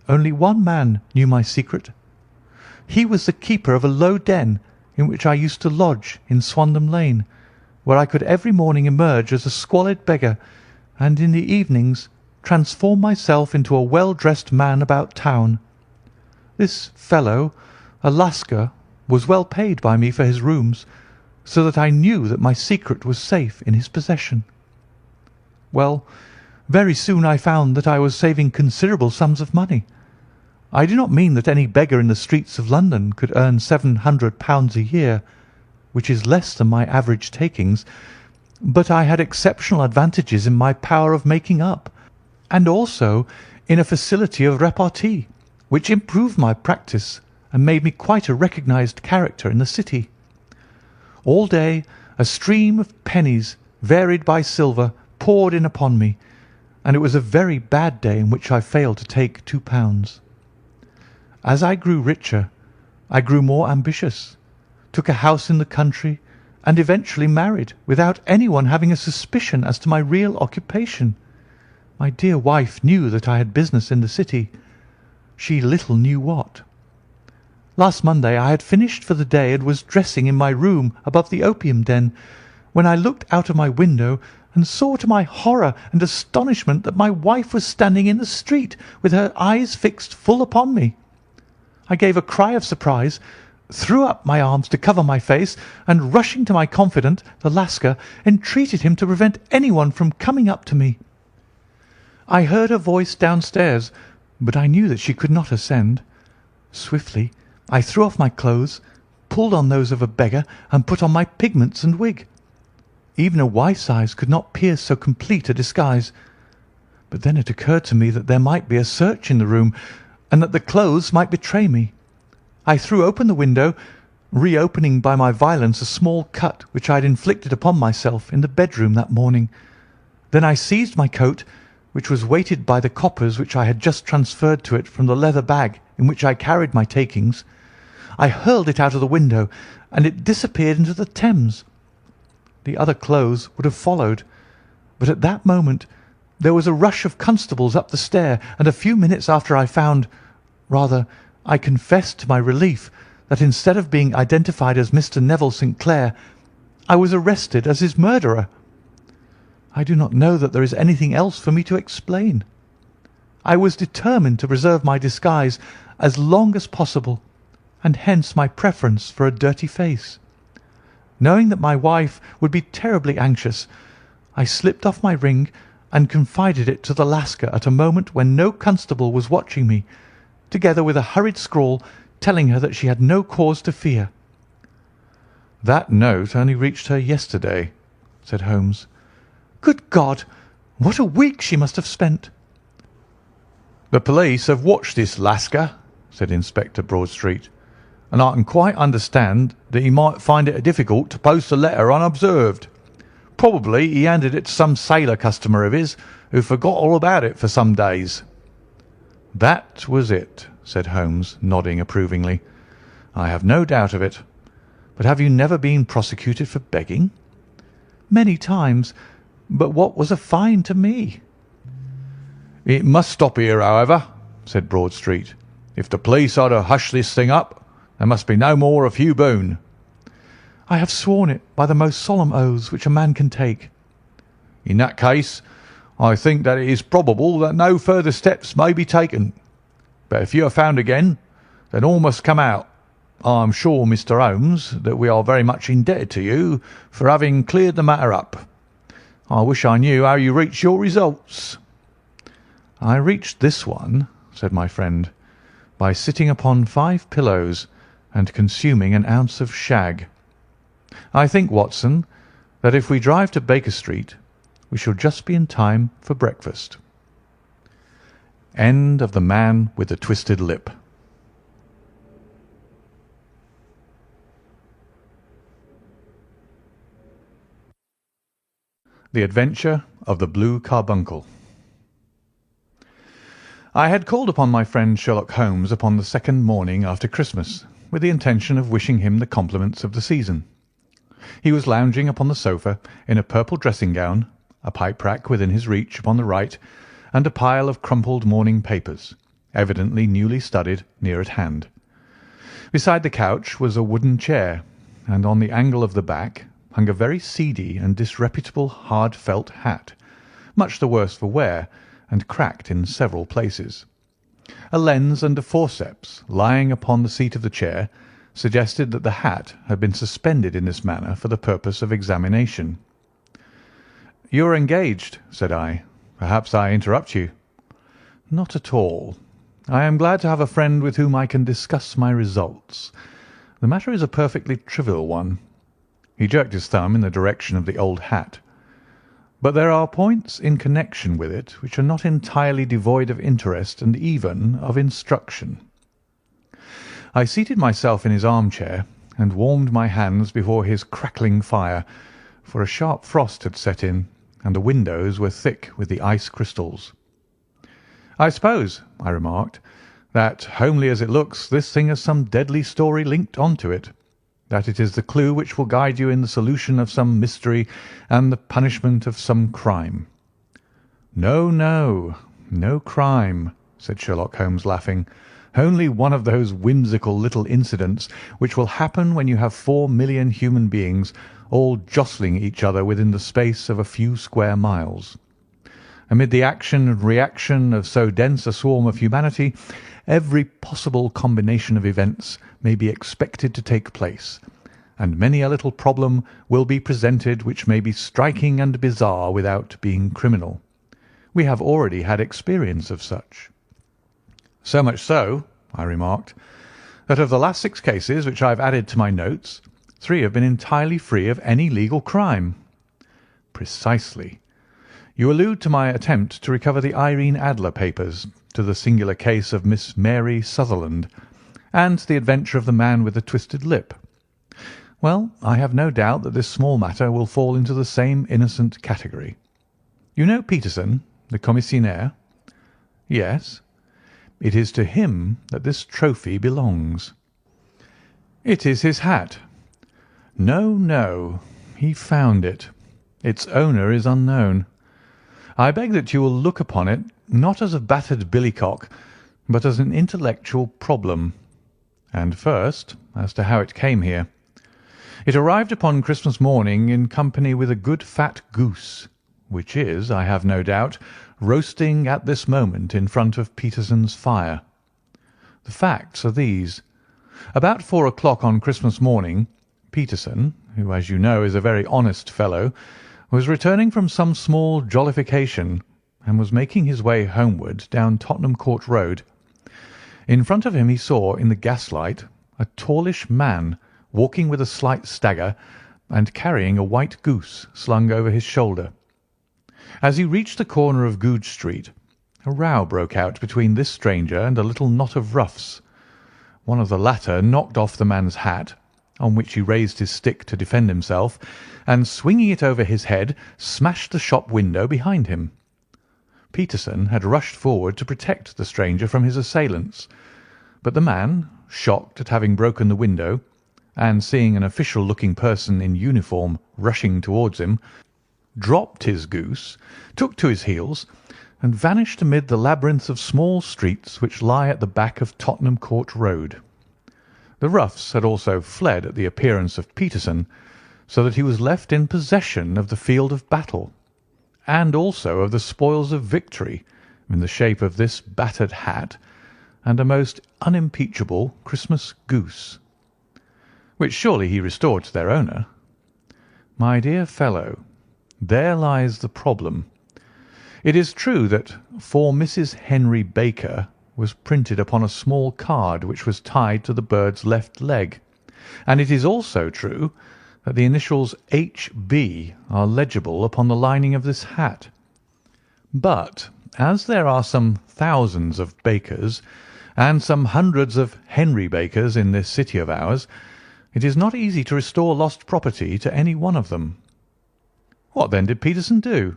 Only one man knew my secret. He was the keeper of a low den in which I used to lodge in Swandam Lane, where I could every morning emerge as a squalid beggar, and in the evenings transform myself into a well-dressed man about town. This fellow, a Lascar, was well paid by me for his rooms, so that I knew that my secret was safe in his possession. Well, very soon I found that I was saving considerable sums of money. I do not mean that any beggar in the streets of London could earn £700 a year, which is less than my average takings, but I had exceptional advantages in my power of making up, and also in a facility of repartee, which improved my practice and made me quite a recognised character in the city. All day a stream of pennies, varied by silver, poured in upon me, and it was a very bad day in which I failed to take £2. As I grew richer, I grew more ambitious, took a house in the country, and eventually married without anyone having a suspicion as to my real occupation. My dear wife knew that I had business in the city. She little knew what. Last Monday I had finished for the day and was dressing in my room above the opium den, when I looked out of my window and saw to my horror and astonishment that my wife was standing in the street with her eyes fixed full upon me. I gave a cry of surprise, threw up my arms to cover my face, and rushing to my confidant, the Lascar, entreated him to prevent anyone from coming up to me. I heard her voice downstairs, but I knew that she could not ascend. Swiftly I threw off my clothes, pulled on those of a beggar, and put on my pigments and wig. Even a wife's eyes could not pierce so complete a disguise. But then it occurred to me that there might be a search in the room, and that the clothes might betray me. I threw open the window, reopening by my violence a small cut which I had inflicted upon myself in the bedroom that morning. Then I seized my coat, which was weighted by the coppers which I had just transferred to it from the leather bag in which I carried my takings. I hurled it out of the window, and it disappeared into the Thames. The other clothes would have followed, but at that moment there was a rush of constables up the stair, and a few minutes after I confessed to my relief that instead of being identified as Mr. Neville St. Clair, I was arrested as his murderer. I do not know that there is anything else for me to explain. I was determined to preserve my disguise as long as possible, and hence my preference for a dirty face. Knowing that my wife would be terribly anxious, I slipped off my ring and confided it to the Lascar at a moment when no constable was watching me, together with a hurried scrawl telling her that she had no cause to fear. "That note only reached her yesterday," said Holmes. Good God! What a week she must have spent! "The police have watched this Lascar," said Inspector Broadstreet, "and I can quite understand that he might find it difficult to post a letter unobserved. Probably he handed it to some sailor customer of his who forgot all about it for some days." "That was it," said Holmes, nodding approvingly. "I have no doubt of it. But have you never been prosecuted for begging?" Many times, but what was a fine to me? "It must stop here, however," said Broadstreet. "If the police are to hush this thing up, there must be no more of Hugh Boone." I have sworn it by the most solemn oaths which a man can take. "In that case, I think that it is probable that no further steps may be taken. But if you are found again, then all must come out. I am sure, Mr. Holmes, that we are very much indebted to you for having cleared the matter up. I wish I knew how you reached your results." "I reached this one," said my friend, "by sitting upon 5 pillows and consuming an ounce of shag. I think, Watson, that if we drive to Baker Street, we shall just be in time for breakfast." End of The Man with the Twisted Lip. The Adventure of the Blue Carbuncle. I had called upon my friend Sherlock Holmes upon the second morning after Christmas, with the intention of wishing him the compliments of the season. He was lounging upon the sofa in a purple dressing gown, a pipe-rack within his reach upon the right, and a pile of crumpled morning papers, evidently newly studied, near at hand. Beside the couch was a wooden chair, and on the angle of the back hung a very seedy and disreputable hard felt hat, much the worse for wear, and cracked in several places. A lens and a forceps lying upon the seat of the chair suggested that the hat had been suspended in this manner for the purpose of examination. "You are engaged," said I. "Perhaps I interrupt you." "Not at all. I am glad to have a friend with whom I can discuss my results. The matter is a perfectly trivial one." He jerked his thumb in the direction of the old hat. "But there are points in connection with it which are not entirely devoid of interest and even of instruction." I seated myself in his armchair and warmed my hands before his crackling fire, for a sharp frost had set in, and the windows were thick with the ice crystals. "I suppose," I remarked, "that, homely as it looks, this thing has some deadly story linked on to it, that it is the clue which will guide you in the solution of some mystery and the punishment of some crime." "No, no, no crime," said Sherlock Holmes, laughing. "Only one of those whimsical little incidents which will happen when you have 4 million human beings all jostling each other within the space of a few square miles. Amid the action and reaction of so dense a swarm of humanity, every possible combination of events may be expected to take place, and many a little problem will be presented which may be striking and bizarre without being criminal. We have already had experience of such." "So much so," I remarked, "that of the last 6 cases which I have added to my notes, 3 have been entirely free of any legal crime." "Precisely. You allude to my attempt to recover the Irene Adler papers, to the singular case of Miss Mary Sutherland, and to the adventure of the man with the twisted lip. Well, I have no doubt that this small matter will fall into the same innocent category. You know Peterson, the commissionaire?" "Yes." "It is to him that this trophy belongs." "It is his hat." "No, no. He found it. Its owner is unknown. I beg that you will look upon it, not as a battered billycock, but as an intellectual problem. And first, as to how it came here. It arrived upon Christmas morning in company with a good fat goose, which is, I have no doubt, roasting at this moment in front of Peterson's fire. The facts are these. About 4 o'clock on Christmas morning, Peterson, who, as you know, is a very honest fellow, was returning from some small jollification, and was making his way homeward down Tottenham Court Road. In front of him he saw, in the gaslight, a tallish man walking with a slight stagger and carrying a white goose slung over his shoulder. As he reached the corner of Goodge Street, a row broke out between this stranger and a little knot of roughs. One of the latter knocked off the man's hat, on which he raised his stick to defend himself, and swinging it over his head, smashed the shop window behind him. Peterson had rushed forward to protect the stranger from his assailants, but the man, shocked at having broken the window, and seeing an official-looking person in uniform rushing towards him, dropped his goose, took to his heels, and vanished amid the labyrinth of small streets which lie at the back of Tottenham Court Road. The roughs had also fled at the appearance of Peterson, so that he was left in possession of the field of battle, and also of the spoils of victory in the shape of this battered hat and a most unimpeachable Christmas goose, which surely he restored to their owner. My dear fellow, there lies the problem. It is true that "For Mrs. Henry Baker" was printed upon a small card which was tied to the bird's left leg, and it is also true that the initials H.B. are legible upon the lining of this hat. But as there are some thousands of Bakers and some hundreds of Henry Bakers in this city of ours, it is not easy to restore lost property to any one of them. What then did Peterson do?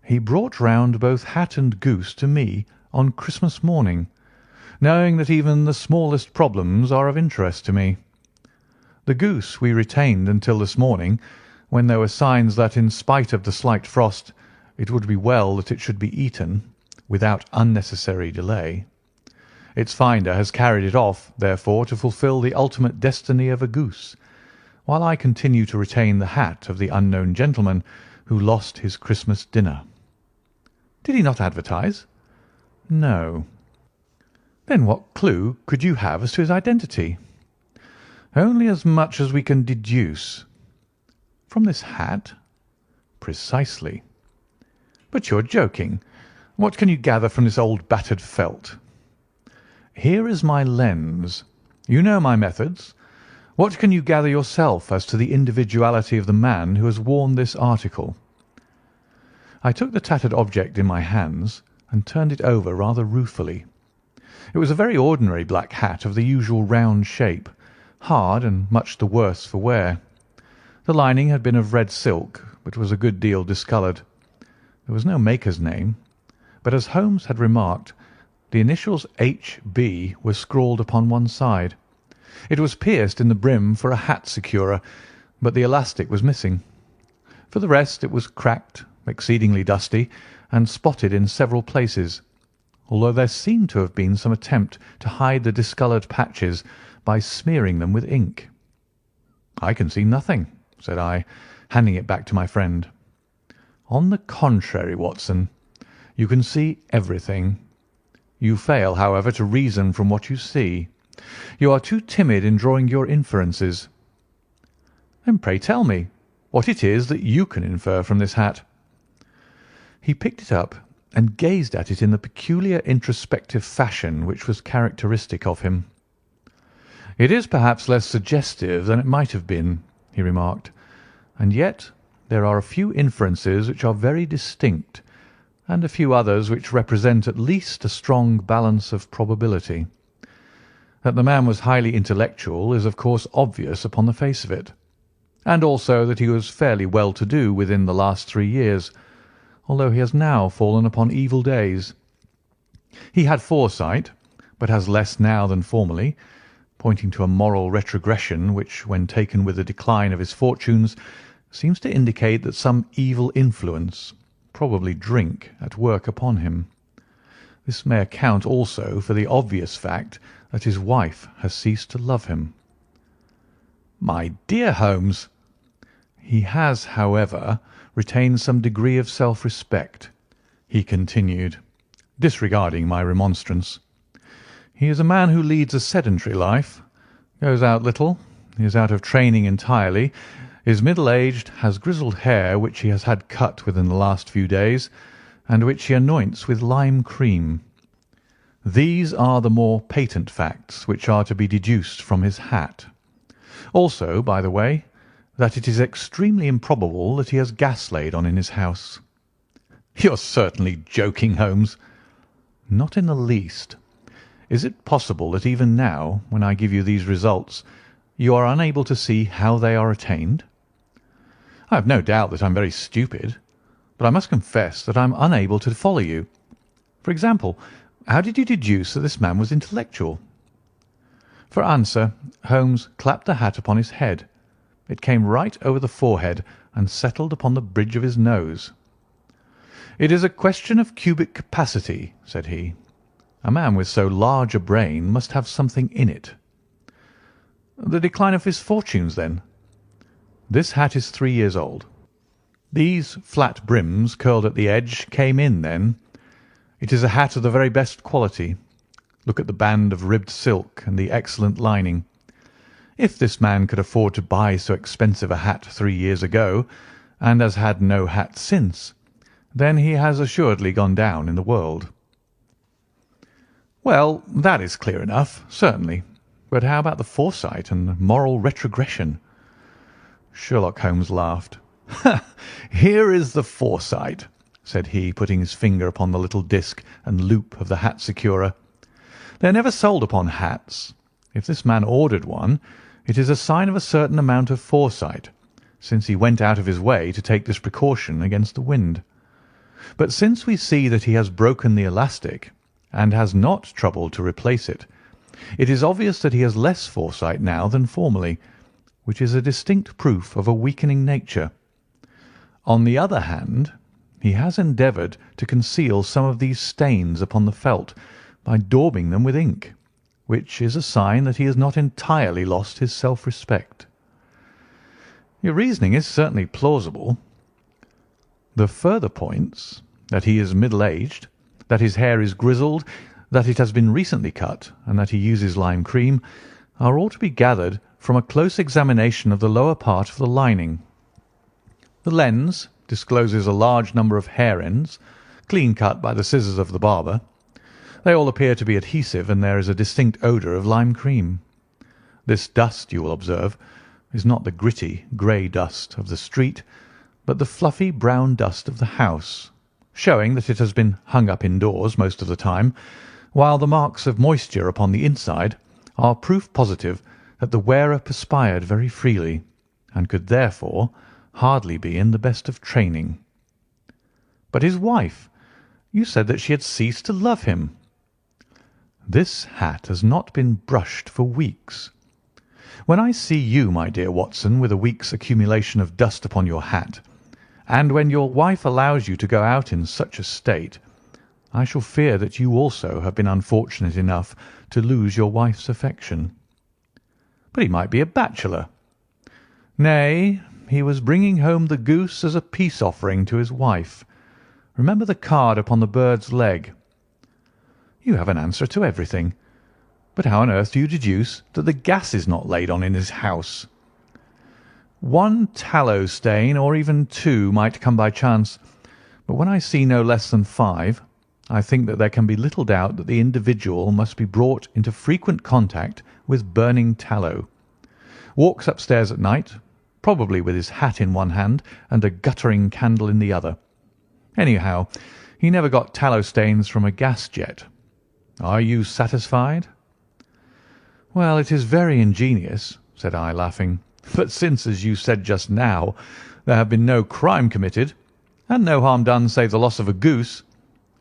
He brought round both hat and goose to me on Christmas morning, knowing that even the smallest problems are of interest to me. The goose we retained until this morning, when there were signs that, in spite of the slight frost, it would be well that it should be eaten without unnecessary delay. Its finder has carried it off, therefore, to fulfil the ultimate destiny of a goose, while I continue to retain the hat of the unknown gentleman who lost his Christmas dinner. Did he not advertise? No. Then what clue could you have as to his identity? Only as much as we can deduce. From this hat? Precisely. But you're joking. What can you gather from this old battered felt? Here is my lens. You know my methods. What can you gather yourself as to the individuality of the man who has worn this article? I took the tattered object in my hands and turned it over rather ruefully. It was a very ordinary black hat of the usual round shape, hard and much the worse for wear. The lining had been of red silk, but was a good deal discoloured. There was no maker's name, but as Holmes had remarked, the initials H.B. were scrawled upon one side. It was pierced in the brim for a hat securer, but the elastic was missing. For the rest it was cracked, exceedingly dusty, and spotted in several places, although there seemed to have been some attempt to hide the discoloured patches by smearing them with ink. "I can see nothing," said I, handing it back to my friend. "On the contrary, Watson, you can see everything. You fail, however, to reason from what you see. You are too timid in drawing your inferences." "Then pray tell me what it is that you can infer from this hat." He picked it up and gazed at it in the peculiar introspective fashion which was characteristic of him. "It is perhaps less suggestive than it might have been," he remarked, "and yet there are a few inferences which are very distinct, and a few others which represent at least a strong balance of probability. That the man was highly intellectual is of course obvious upon the face of it, and also that he was fairly well-to-do within the last 3 years, although he has now fallen upon evil days. He had foresight, but has less now than formerly, pointing to a moral retrogression which, when taken with the decline of his fortunes, seems to indicate that some evil influence, probably drink, at work upon him. This may account also for the obvious fact that his wife has ceased to love him." "My dear Holmes!" "He has, however, retained some degree of self-respect," he continued, disregarding my remonstrance. "He is a man who leads a sedentary life, goes out little, is out of training entirely, is middle-aged, has grizzled hair which he has had cut within the last few days, and which he anoints with lime cream. These are the more patent facts which are to be deduced from his hat. Also, by the way, that it is extremely improbable that he has gas laid on in his house." "You're certainly joking, Holmes." "Not in the least. Is it possible that even now, when I give you these results, you are unable to see how they are attained?" "I have no doubt that I am very stupid, but I must confess that I am unable to follow you. For example, how did you deduce that this man was intellectual?" For answer, Holmes clapped the hat upon his head. It came right over the forehead and settled upon the bridge of his nose. "It is a question of cubic capacity," said he. "A man with so large a brain must have something in it." "The decline of his fortunes, then?" "This hat is 3 years old. These flat brims curled at the edge came in then. It is a hat of the very best quality. Look at the band of ribbed silk and the excellent lining. If this man could afford to buy so expensive a hat 3 years ago, and has had no hat since, then he has assuredly gone down in the world." "Well, that is clear enough, certainly. But how about the foresight and the moral retrogression?" Sherlock Holmes laughed. "Here is the foresight," said he, putting his finger upon the little disc and loop of the hat securer. "They are never sold upon hats. If this man ordered one, it is a sign of a certain amount of foresight, since he went out of his way to take this precaution against the wind. But since we see that he has broken the elastic, and has not troubled to replace it, it is obvious that he has less foresight now than formerly, which is a distinct proof of a weakening nature. On the other hand, he has endeavoured to conceal some of these stains upon the felt by daubing them with ink, which is a sign that he has not entirely lost his self-respect." "Your reasoning is certainly plausible." "The further points, that he is middle-aged, that his hair is grizzled, that it has been recently cut, and that he uses lime cream, are all to be gathered from a close examination of the lower part of the lining. The lens discloses a large number of hair ends, clean cut by the scissors of the barber. They all appear to be adhesive, and there is a distinct odour of lime cream. This dust, you will observe, is not the gritty, grey dust of the street, but the fluffy brown dust of the house, showing that it has been hung up indoors most of the time, while the marks of moisture upon the inside are proof positive that the wearer perspired very freely, and could therefore hardly be in the best of training. But his wife, you said that she had ceased to love him. This hat has not been brushed for weeks. When I see you, my dear Watson, with a week's accumulation of dust upon your hat, and when your wife allows you to go out in such a state, I shall fear that you also have been unfortunate enough to lose your wife's affection. But he might be a bachelor. Nay, he was bringing home the goose as a peace offering to his wife. Remember the card upon the bird's leg. You have an answer to everything. But how on earth do you deduce that the gas is not laid on in his house? One tallow stain, or even two, might come by chance, but when I see no less than 5, I think that there can be little doubt that the individual must be brought into frequent contact with burning tallow. Walks upstairs at night, probably with his hat in one hand and a guttering candle in the other. Anyhow, he never got tallow stains from a gas jet. Are you satisfied? Well, it is very ingenious, said I, laughing. But since, as you said just now, there have been no crime committed, and no harm done save the loss of a goose,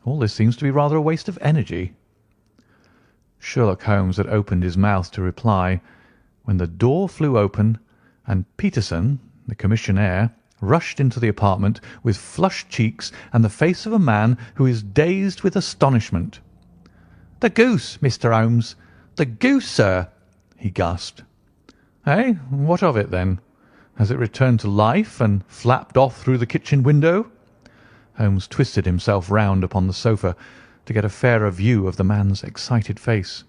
all this seems to be rather a waste of energy. Sherlock Holmes had opened his mouth to reply, when the door flew open, and Peterson, the commissionaire, rushed into the apartment with flushed cheeks and the face of a man who is dazed with astonishment. "The goose, Mr. Holmes! The goose, sir!" he gasped. "Eh? What of it, then? Has it returned to life and flapped off through the kitchen window?" Holmes twisted himself round upon the sofa to get a fairer view of the man's excited face.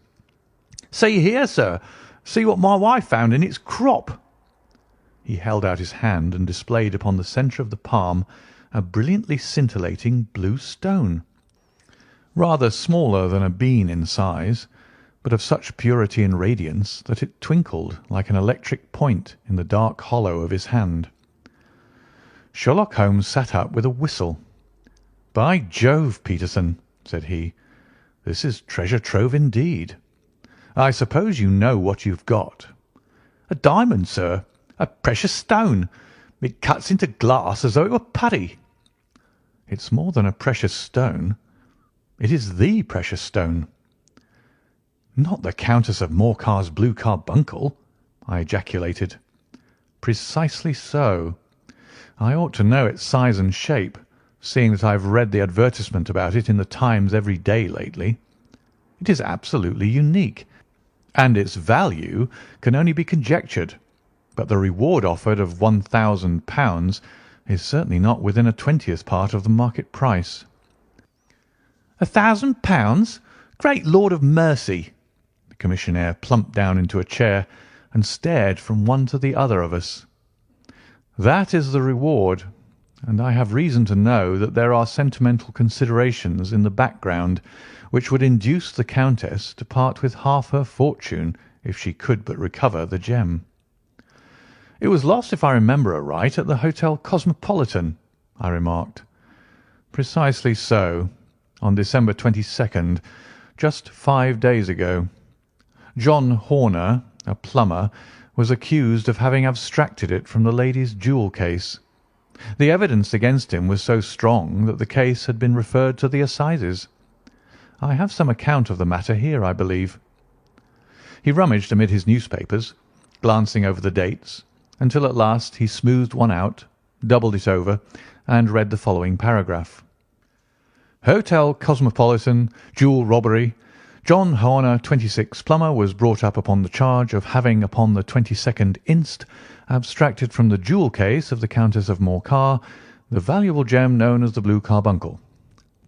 "See here, sir! See what my wife found in its crop!" He held out his hand and displayed upon the centre of the palm a brilliantly scintillating blue stone, rather smaller than a bean in size, but of such purity and radiance that it twinkled like an electric point in the dark hollow of his hand. Sherlock Holmes sat up with a whistle. "By Jove, Peterson," said he, "this is treasure trove indeed. I suppose you know what you've got." "A diamond, sir. A precious stone. It cuts into glass as though it were putty." "It's more than a precious stone. It is the precious stone." "Not the Countess of Morcar's blue carbuncle?" I ejaculated. "Precisely so. I ought to know its size and shape, seeing that I have read the advertisement about it in the Times every day lately. It is absolutely unique, and its value can only be conjectured, but the reward offered of £1,000 is certainly not within a 20th part of the market price." £1,000? Great Lord of mercy! The commissionaire plumped down into a chair and stared from one to the other of us. "That is the reward, and I have reason to know that there are sentimental considerations in the background which would induce the Countess to part with half her fortune if she could but recover the gem." "It was lost, if I remember aright, at the Hotel Cosmopolitan," I remarked. "Precisely so, on December 22nd, just 5 days ago. John Horner, a plumber, was accused of having abstracted it from the lady's jewel case. The evidence against him was so strong that the case had been referred to the assizes. I have some account of the matter here, I believe." He rummaged amid his newspapers, glancing over the dates, until at last he smoothed one out, doubled it over, and read the following paragraph. "Hotel Cosmopolitan, jewel robbery. John Horner, 26, plumber, was brought up upon the charge of having, upon the 22nd inst., abstracted from the jewel case of the Countess of Morcar the valuable gem known as the blue carbuncle.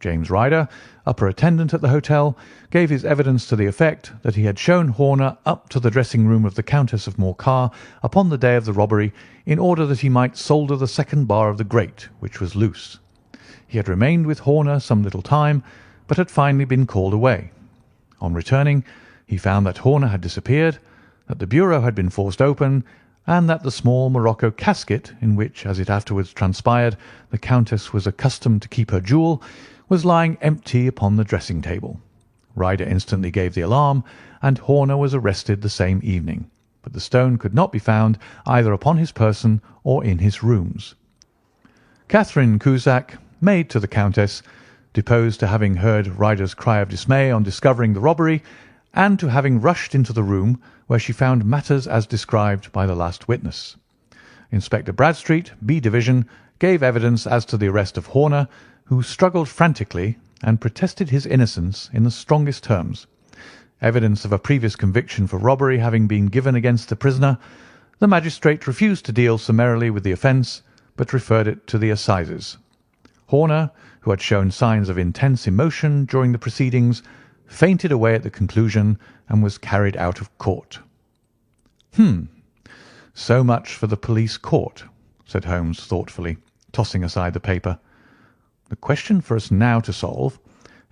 James Ryder, upper attendant at the hotel, gave his evidence to the effect that he had shown Horner up to the dressing-room of the Countess of Morcar upon the day of the robbery in order that he might solder the second bar of the grate, which was loose. He had remained with Horner some little time, but had finally been called away. On returning, he found that Horner had disappeared, that the bureau had been forced open, and that the small morocco casket, in which, as it afterwards transpired, the Countess was accustomed to keep her jewel, was lying empty upon the dressing-table. Ryder instantly gave the alarm, and Horner was arrested the same evening. but the stone could not be found either upon his person or in his rooms. Catherine Cusack, maid to the Countess, deposed to having heard Ryder's cry of dismay on discovering the robbery, and to having rushed into the room where she found matters as described by the last witness. Inspector Bradstreet, B Division, gave evidence as to the arrest of Horner, who struggled frantically and protested his innocence in the strongest terms. Evidence of a previous conviction for robbery having been given against the prisoner, the magistrate refused to deal summarily with the offence, but referred it to the assizes. Horner, who had shown signs of intense emotion during the proceedings, fainted away at the conclusion and was carried out of court. So much for the police court," said Holmes thoughtfully, tossing aside the paper. "The question for us now to solve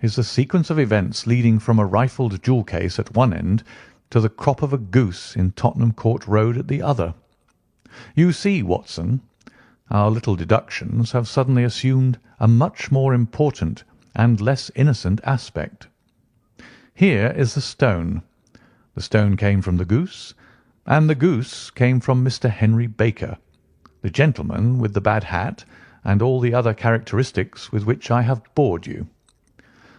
is the sequence of events leading from a rifled jewel case at one end to the crop of a goose in Tottenham Court Road at the other. You see, Watson, our little deductions have suddenly assumed a much more important and less innocent aspect. Here is the stone. The stone came from the goose, and the goose came from Mr. Henry Baker, the gentleman with the bad hat and all the other characteristics with which I have bored you.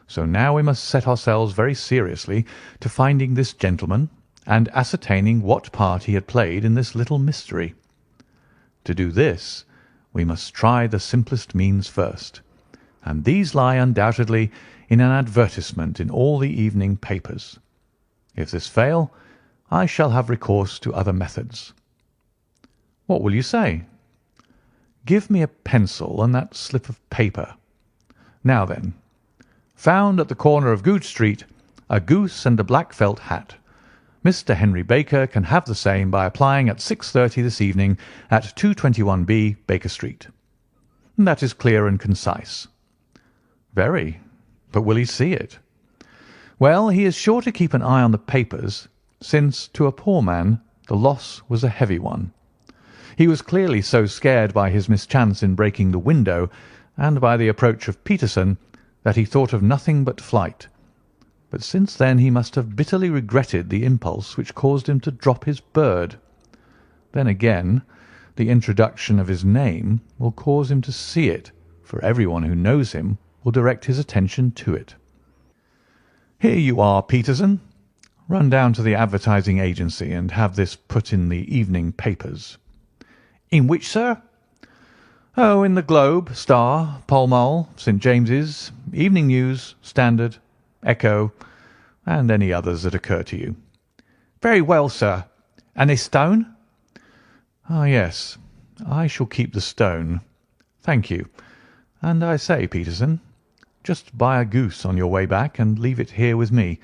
So now we must set ourselves very seriously to finding this gentleman and ascertaining what part he had played in this little mystery. To do this, we must try the simplest means first, and these lie undoubtedly in an advertisement in all the evening papers. If this fail, I shall have recourse to other methods. What will you say? Give me a pencil and that slip of paper. Now then, found at the corner of Goodge Street, a goose and a black felt hat. Mr. Henry Baker can have the same by applying at 6:30 this evening at 221B Baker Street. That is clear and concise. Very. But will he see it? Well, he is sure to keep an eye on the papers, since to a poor man the loss was a heavy one. He was clearly so scared by his mischance in breaking the window and by the approach of Peterson that he thought of nothing but flight. But since then he must have bitterly regretted the impulse which caused him to drop his bird. Then again, the introduction of his name will cause him to see it, for everyone who knows him will direct his attention to it. Here you are, Peterson. Run down to the advertising agency and have this put in the evening papers. In which, sir? Oh, in the Globe, Star, Pall Mall, St. James's, Evening News, Standard, Echo, and any others that occur to you. Very well, sir. And this stone? Ah, yes. I shall keep the stone. Thank you. And I say, Peterson, just buy a goose on your way back and leave it here with me,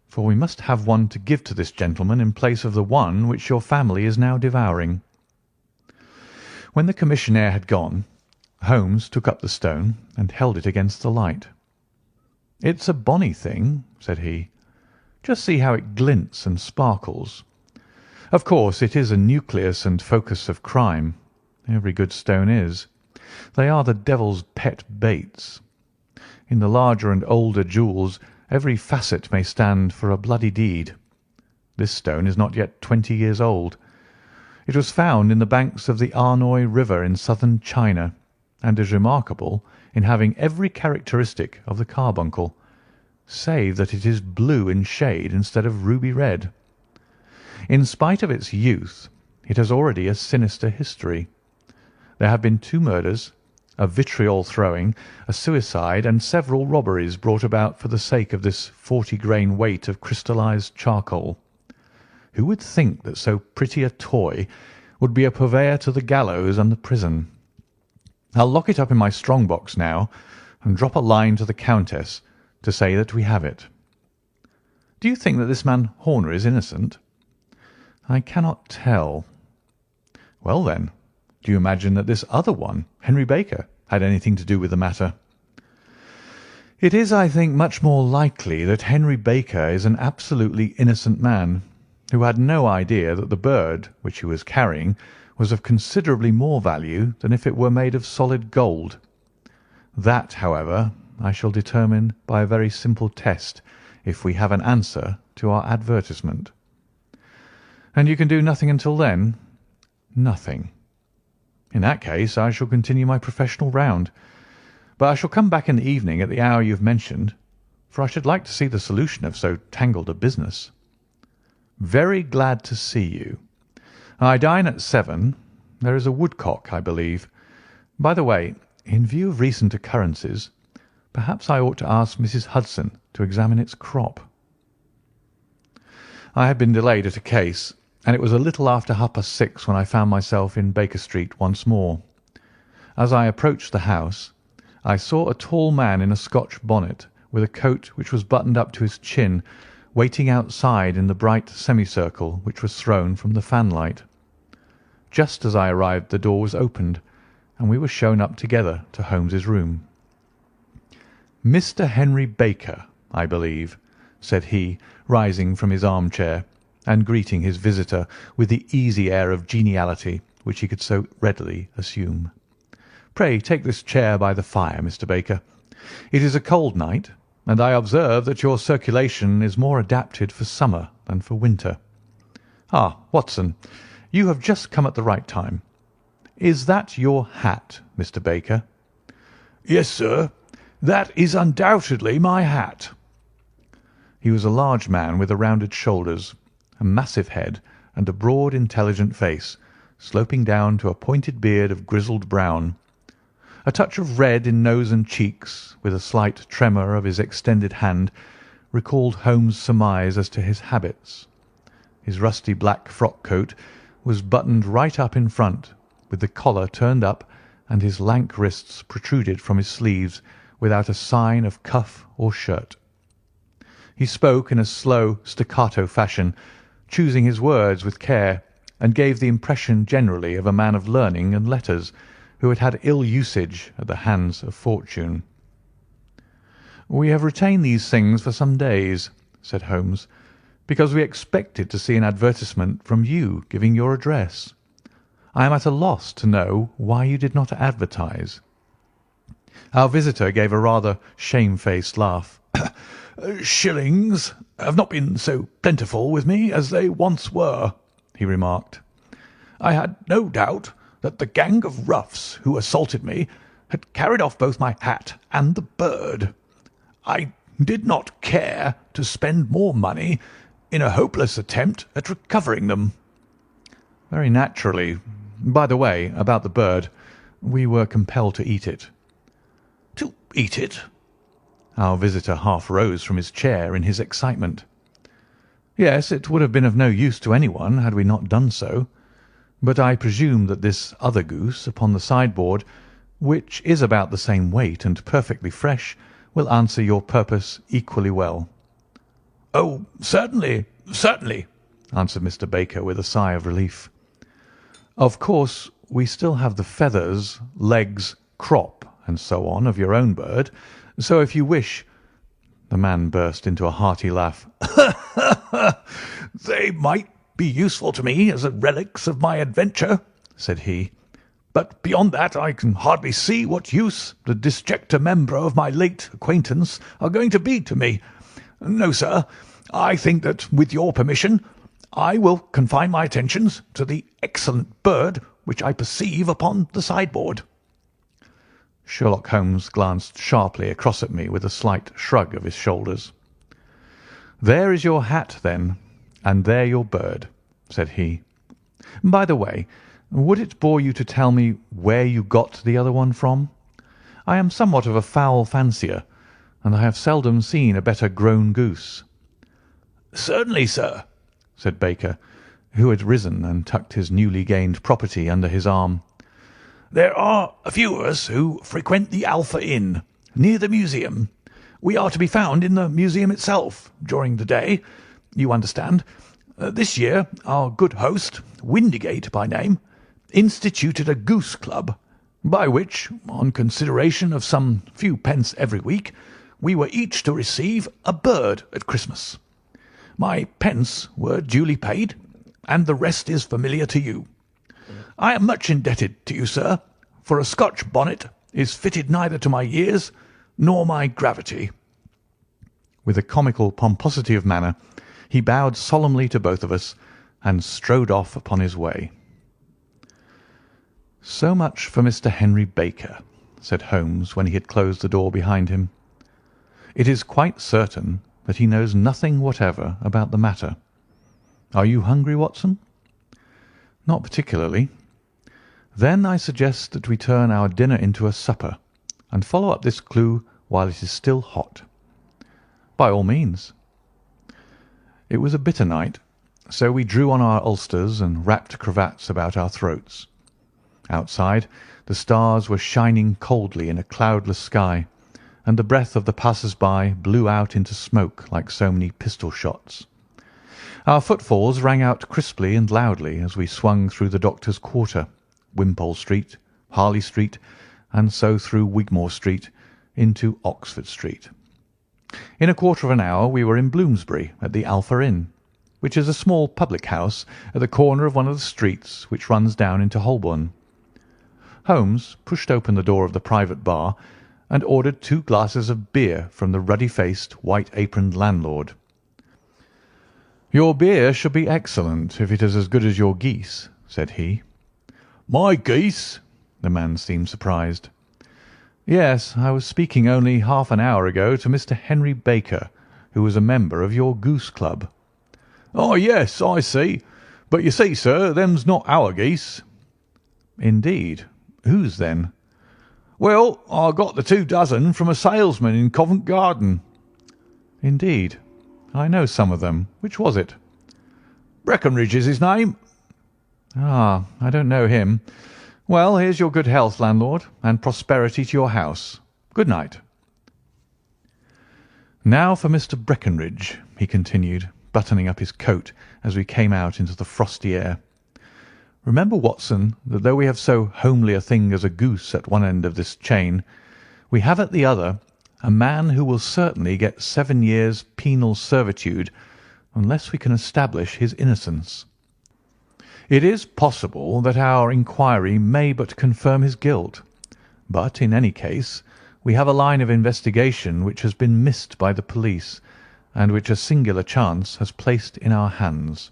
for we must have one to give to this gentleman in place of the one which your family is now devouring. When the commissionaire had gone, Holmes took up the stone and held it against the light. "It's a bonny thing," said he. "Just see how it glints and sparkles. Of course, it is a nucleus and focus of crime. Every good stone is. They are the devil's pet baits. In the larger and older jewels, every facet may stand for a bloody deed. This stone is not yet 20 years old. It was found in the banks of the Arnoy River in southern China, and is remarkable in having every characteristic of the carbuncle, save that it is blue in shade instead of ruby red. In spite of its youth, it has already a sinister history. There have been 2 murders, a vitriol throwing, a suicide, and several robberies brought about for the sake of this 40-grain weight of crystallized charcoal. Who would think that so pretty a toy would be a purveyor to the gallows and the prison? I'll lock it up in my strong box now and drop a line to the Countess to say that we have it. Do you think that this man Horner is innocent? I cannot tell. Well, then, do you imagine that this other one, Henry Baker, had anything to do with the matter? It is, I think, much more likely that Henry Baker is an absolutely innocent man, who had no idea that the bird which he was carrying was of considerably more value than if it were made of solid gold. That, however, I shall determine by a very simple test if we have an answer to our advertisement. And you can do nothing until then? Nothing. In that case, I shall continue my professional round. But I shall come back in the evening at the hour you have mentioned, for I should like to see the solution of so tangled a business. Very glad to see you. I dine at 7. There is a woodcock, I believe. By the way, in view of recent occurrences, perhaps I ought to ask Mrs. Hudson to examine its crop. I had been delayed at a case, and it was a little after 6:30 when I found myself in Baker Street once more. As I approached the house, I saw a tall man in a Scotch bonnet, with a coat which was buttoned up to his chin, waiting outside in the bright semicircle which was thrown from the fanlight. Just as I arrived, the door was opened, and we were shown up together to Holmes's room. "Mr. Henry Baker, I believe," said he, rising from his armchair, and greeting his visitor with the easy air of geniality which he could so readily assume. "Pray take this chair by the fire, Mr. Baker. It is a cold night, and I observe that your circulation is more adapted for summer than for winter. Ah, Watson, you have just come at the right time. Is that your hat, Mr. Baker?" "Yes, sir, that is undoubtedly my hat." He was a large man with a rounded shoulders, a massive head, and a broad, intelligent face, sloping down to a pointed beard of grizzled brown. A touch of red in nose and cheeks, with a slight tremor of his extended hand, recalled Holmes' surmise as to his habits. His rusty black frock coat was buttoned right up in front, with the collar turned up, and his lank wrists protruded from his sleeves without a sign of cuff or shirt. He spoke in a slow, staccato fashion, choosing his words with care, and gave the impression generally of a man of learning and letters who had had ill usage at the hands of fortune. "We have retained these things for some days," said Holmes, "because we expected to see an advertisement from you giving your address. I am at a loss to know why you did not advertise." Our visitor gave a rather shamefaced laugh. "Shillings have not been so plentiful with me as they once were," he remarked. "I had no doubt that the gang of roughs who assaulted me had carried off both my hat and the bird. I did not care to spend more money in a hopeless attempt at recovering them." "Very naturally. By the way, about the bird, we were compelled to eat it." "To eat it?" Our visitor half rose from his chair in his excitement. "Yes, it would have been of no use to anyone had we not done so. But I presume that this other goose upon the sideboard, which is about the same weight and perfectly fresh, will answer your purpose equally well." "Oh, certainly, certainly," answered Mr. Baker with a sigh of relief. "Of course, we still have the feathers, legs, crop, and so on of your own bird, so if you wish—" The man burst into a hearty laugh. "They might be useful to me as relics of my adventure," said he. "But beyond that I can hardly see what use the disjecta membra of my late acquaintance are going to be to me. No, sir, I think that, with your permission, I will confine my attentions to the excellent bird which I perceive upon the sideboard." Sherlock Holmes glanced sharply across at me with a slight shrug of his shoulders. "There is your hat, then, and there your bird," said he. "By the way, would it bore you to tell me where you got the other one from? I am somewhat of a fowl fancier, and I have seldom seen a better grown goose." "Certainly, sir," said Baker, who had risen and tucked his newly gained property under his arm. "There are a few of us who frequent the Alpha Inn, near the museum. We are to be found in the museum itself during the day, you understand. This year our good host, Windigate by name, instituted a goose club, by which, on consideration of some few pence every week, we were each to receive a bird at Christmas. My pence were duly paid, and the rest is familiar to you. I am much indebted to you, sir, for a Scotch bonnet is fitted neither to my years nor my gravity." With a comical pomposity of manner, he bowed solemnly to both of us, and strode off upon his way. "So much for Mr. Henry Baker," said Holmes when he had closed the door behind him. "It is quite certain that he knows nothing whatever about the matter. Are you hungry, Watson?" "Not particularly." "Then I suggest that we turn our dinner into a supper, and follow up this clue while it is still hot." "By all means." It was a bitter night, so we drew on our ulsters and wrapped cravats about our throats. Outside, the stars were shining coldly in a cloudless sky, and the breath of the passers-by blew out into smoke like so many pistol shots. Our footfalls rang out crisply and loudly as we swung through the Doctor's Quarter, Wimpole Street, Harley Street, and so through Wigmore Street into Oxford Street. In a quarter of an hour we were in Bloomsbury at the Alpha Inn, which is a small public house at the corner of one of the streets which runs down into Holborn. Holmes pushed open the door of the private bar and ordered 2 glasses of beer from the ruddy-faced, white-aproned landlord. "Your beer should be excellent if it is as good as your geese," said he. "My geese?" The man seemed surprised. "Yes, I was speaking only half an hour ago to Mr. Henry Baker, who was a member of your goose club." "Oh, yes, I see. But you see, sir, them's not our geese." "Indeed. Whose, then?" "Well, I got the 2 dozen from a salesman in Covent Garden." "Indeed. I know some of them. Which was it?" "Breckenridge is his name." "Ah, I don't know him. Well, here's your good health, landlord, and prosperity to your house. Good night." "Now for Mr. Breckenridge," he continued, buttoning up his coat as we came out into the frosty air. "Remember, Watson, that though we have so homely a thing as a goose at one end of this chain, we have at the other a man who will certainly get 7 years' penal servitude unless we can establish his innocence. It is possible that our inquiry may but confirm his guilt, but in any case we have a line of investigation which has been missed by the police, and which a singular chance has placed in our hands.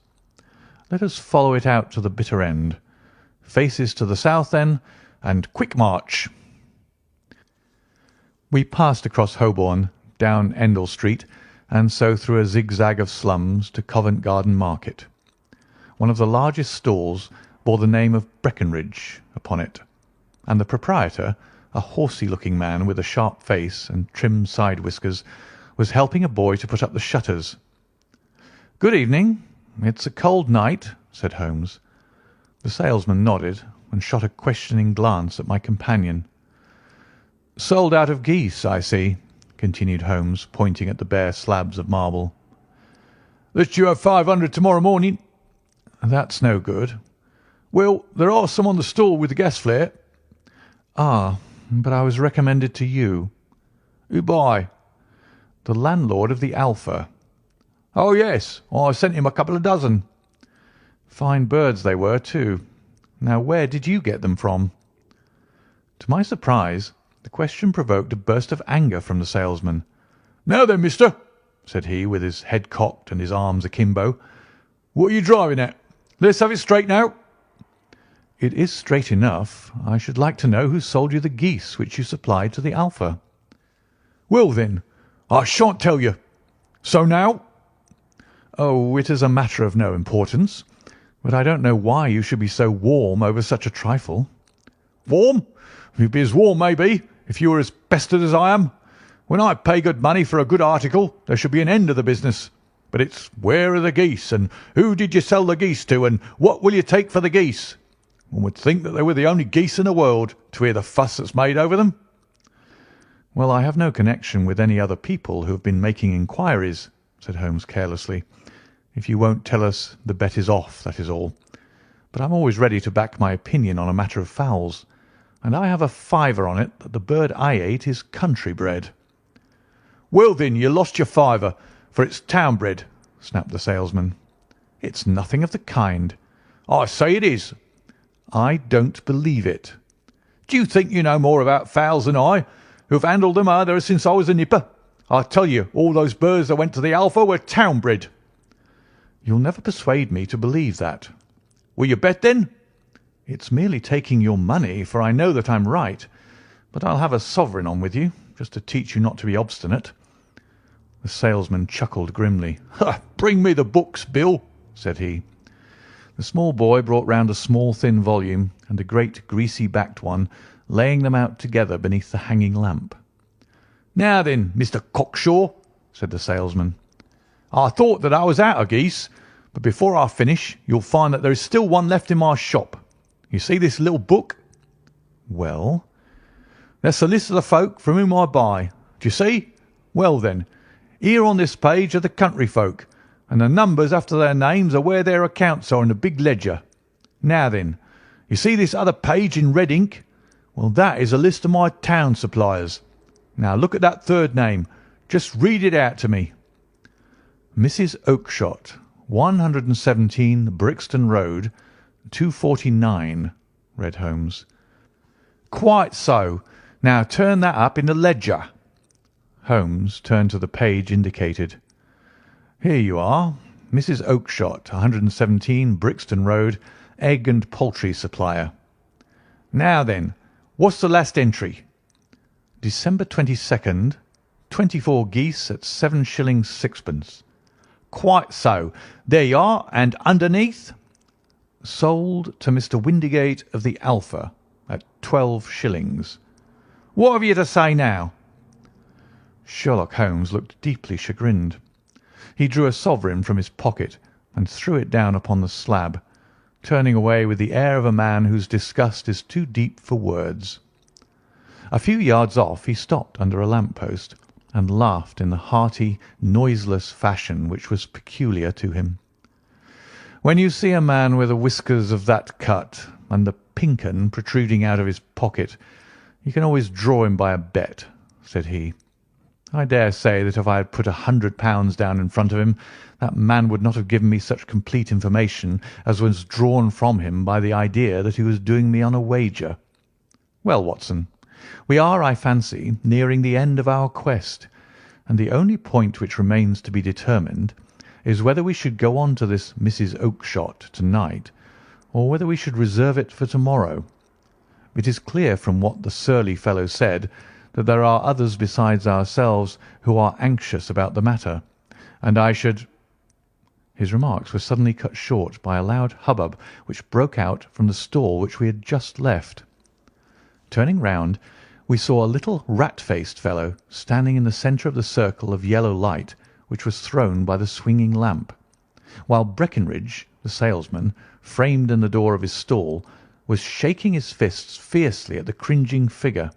Let us follow it out to the bitter end. Faces to the south, then, and quick march." We passed across Holborn, down Endell Street, and so through a zigzag of slums to Covent Garden Market. One of the largest stalls bore the name of Breckenridge upon it, and the proprietor, a horsey-looking man with a sharp face and trim side whiskers, was helping a boy to put up the shutters. "Good evening. It's a cold night," said Holmes. The salesman nodded and shot a questioning glance at my companion. "Sold out of geese, I see," continued Holmes, pointing at the bare slabs of marble. "Let you have 500 tomorrow morning." "That's no good." "Well, there are some on the stall with the gas flare." "Ah, but I was recommended to you." "Who by?" "The landlord of the Alpha." "Oh, yes, I sent him a couple of dozen." "Fine birds they were, too. Now, where did you get them from?" To my surprise, the question provoked a burst of anger from the salesman. "Now then, mister," said he, with his head cocked and his arms akimbo, "what are you driving at? Let's have it straight now." "It is straight enough. I should like to know who sold you the geese which you supplied to the Alpha." "Well, then, I shan't tell you. So now?" "Oh, it is a matter of no importance, but I don't know why you should be so warm over such a trifle." "Warm? You'd be as warm, maybe, if you were as pestered as I am. When I pay good money for a good article, there should be an end of the business. But it's where are the geese, and who did you sell the geese to, and what will you take for the geese? One would think that they were the only geese in the world, to hear the fuss that's made over them." "Well, I have no connection with any other people who have been making inquiries," said Holmes carelessly. "If you won't tell us, the bet is off, that is all. But I'm always ready to back my opinion on a matter of fowls, and I have a fiver on it that the bird I ate is country bred." "Well, then, you lost your fiver, for it's town bred," snapped the salesman. "It's nothing of the kind." "I say it is." "I don't believe it." "Do you think you know more about fowls than I, who have handled them ever since I was a nipper? I tell you, all those birds that went to the Alpha were town bred." You'll never persuade me to believe that. Will you bet, then? It's merely taking your money, for I know that I'm right. But I'll have a sovereign on with you, just to teach you not to be obstinate." The salesman chuckled grimly. "Bring me the books, Bill," said he. The small boy brought round a small thin volume and a great greasy-backed one, laying them out together beneath the hanging lamp. "Now then, Mr. Cockshaw," said the salesman, "I thought that I was out of geese, but before I finish you'll find that there is still one left in my shop. You see this little book? Well? That's the list of the folk from whom I buy. Do you see? Well then, here on this page are the country folk, and the numbers after their names are where their accounts are in the big ledger. Now then, you see this other page in red ink? Well, that is a list of my town suppliers. Now look at that third name. Just read it out to me." "Mrs. Oakshott, 117 Brixton Road, 249, read Holmes. "Quite so. Now turn that up in the ledger." Holmes turned to the page indicated. "Here you are. Mrs. Oakshott, 117 Brixton Road, egg and poultry supplier." "Now then, what's the last entry?" "December 22nd, 24 geese at 7 shillings 6pence." "Quite so. There you are. And underneath?" "Sold to Mr. Windigate of the Alpha at 12 shillings." "What have you to say now?" Sherlock Holmes looked deeply chagrined. He drew a sovereign from his pocket and threw it down upon the slab, turning away with the air of a man whose disgust is too deep for words. A few yards off he stopped under a lamp-post and laughed in the hearty, noiseless fashion which was peculiar to him. "When you see a man with the whiskers of that cut and the pink 'un protruding out of his pocket, you can always draw him by a bet," said he. "I dare say that if I had put £100 down in front of him, that man would not have given me such complete information as was drawn from him by the idea that he was doing me on a wager. Well, Watson, we are, I fancy, nearing the end of our quest, and the only point which remains to be determined is whether we should go on to this Mrs. Oakshott to-night, or whether we should reserve it for to-morrow. It is clear from what the surly fellow said that there are others besides ourselves who are anxious about the matter, and I should—" His remarks were suddenly cut short by a loud hubbub which broke out from the stall which we had just left. Turning round, we saw a little rat-faced fellow standing in the centre of the circle of yellow light which was thrown by the swinging lamp, while Breckinridge, the salesman, framed in the door of his stall, was shaking his fists fiercely at the cringing figure.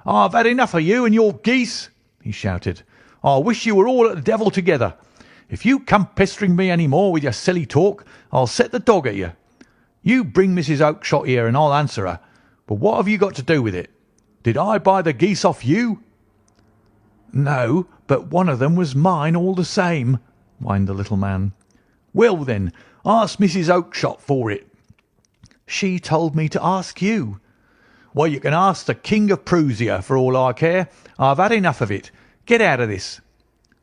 "I've had enough of you and your geese," he shouted. "I wish you were all at the devil together. If you come pestering me any more with your silly talk, I'll set the dog at you. You bring Mrs. Oakshott here and I'll answer her. But what have you got to do with it? Did I buy the geese off you?" "No, but one of them was mine all the same," whined the little man. "Well, then, ask Mrs. Oakshott for it." "She told me to ask you." "Well, you can ask the King of Prussia for all I care. I've had enough of it. Get out of this."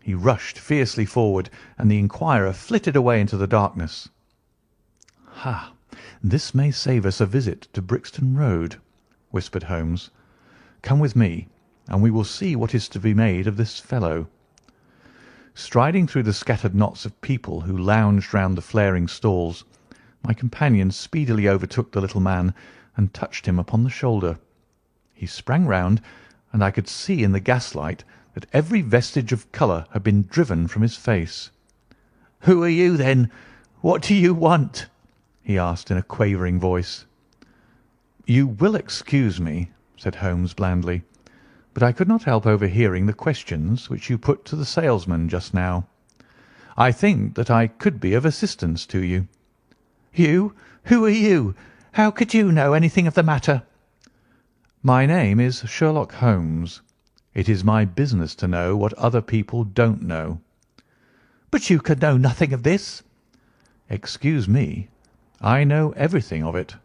He rushed fiercely forward, and the inquirer flitted away into the darkness. "Ha! This may save us a visit to Brixton Road," whispered Holmes. "Come with me, and we will see what is to be made of this fellow." Striding through the scattered knots of people who lounged round the flaring stalls, my companion speedily overtook the little man and touched him upon the shoulder. He sprang round, and I could see in the gaslight that every vestige of colour had been driven from his face. "Who are you, then? What do you want?" he asked in a quavering voice. "You will excuse me," said Holmes blandly, "but I could not help overhearing the questions which you put to the salesman just now. I think that I could be of assistance to you." "You? Who are you? How could you know anything of the matter?" "My name is Sherlock Holmes. It is my business to know what other people don't know." "But you could know nothing of this." "Excuse me. I know everything of it.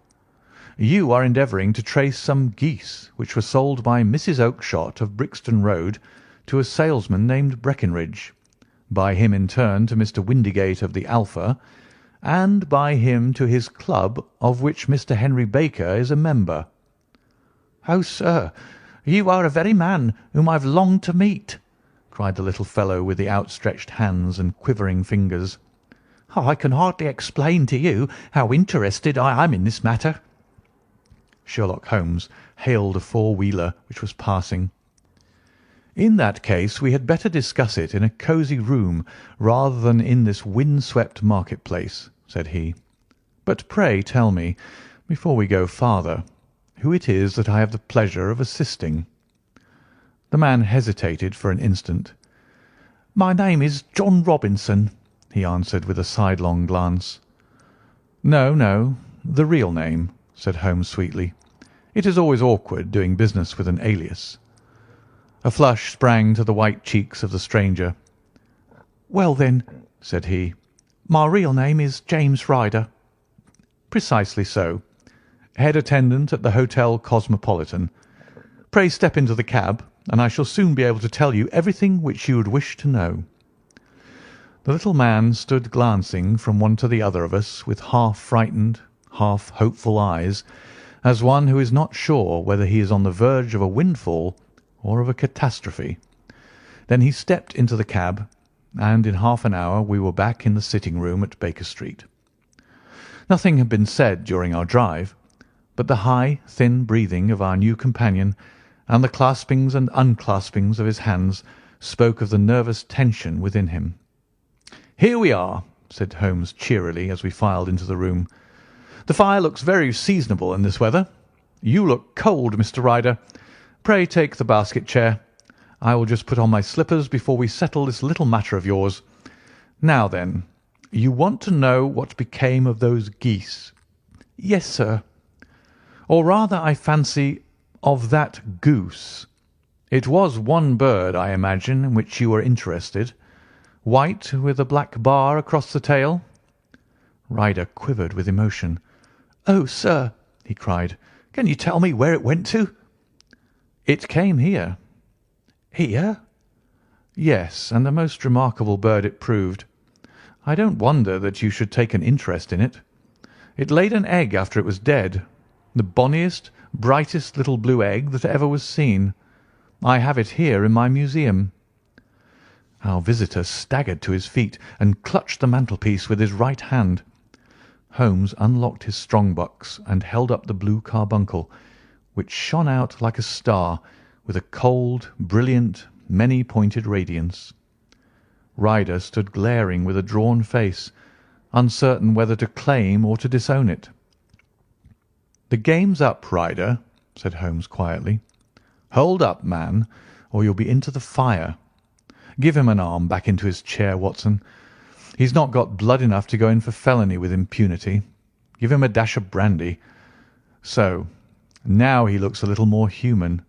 You are endeavouring to trace some geese which were sold by Mrs. Oakshott of Brixton Road to a salesman named Breckinridge. by him in turn to Mr. Windigate of the Alpha, and by him to his club, of which Mr. Henry Baker is a member." "Oh, sir, you are the very man whom I've longed to meet," cried the little fellow with the outstretched hands and quivering fingers. "I can hardly explain to you how interested I am in this matter." Sherlock Holmes hailed a four-wheeler which was passing. "In that case we had better discuss it in a cosy room rather than in this wind-swept market-place," said he. "But pray tell me, before we go farther, who it is that I have the pleasure of assisting." The man hesitated for an instant. "My name is John Robinson," he answered with a sidelong glance. "No, no, the real name," said Holmes sweetly. "It is always awkward doing business with an alias." A flush sprang to the white cheeks of the stranger. "Well, then," said he, "my real name is James Ryder." "Precisely so. Head attendant at the Hotel Cosmopolitan. Pray step into the cab, and I shall soon be able to tell you everything which you would wish to know." The little man stood glancing from one to the other of us with half-frightened, half-hopeful eyes, as one who is not sure whether he is on the verge of a windfall or of a catastrophe. Then he stepped into the cab, and in half an hour we were back in the sitting-room at Baker Street. Nothing had been said during our drive, but the high, thin breathing of our new companion and the claspings and unclaspings of his hands spoke of the nervous tension within him. "Here we are," said Holmes cheerily as we filed into the room. "The fire looks very seasonable in this weather. You look cold, Mr. Ryder. Pray take the basket chair. I will just put on my slippers before we settle this little matter of yours. Now then, you want to know what became of those geese?" "Yes, sir." "Or rather, I fancy, of that goose. It was one bird, I imagine, in which you were interested. White, with a black bar across the tail?" Ryder quivered with emotion. "Oh, sir," he cried, "can you tell me where it went to?" "It came here." "Here?" "Yes, and a most remarkable bird it proved. I don't wonder that you should take an interest in it. It laid an egg after it was dead, the bonniest, brightest little blue egg that ever was seen. I have it here in my museum." Our visitor staggered to his feet and clutched the mantelpiece with his right hand. Holmes unlocked his strong-box and held up the blue carbuncle, which shone out like a star with a cold, brilliant, many-pointed radiance. Ryder stood glaring with a drawn face, uncertain whether to claim or to disown it. "The game's up, Ryder," said Holmes quietly. "Hold up, man, or you'll be into the fire. Give him an arm back into his chair, Watson. He's not got blood enough to go in for felony with impunity. Give him a dash of brandy. So, now he looks a little more human.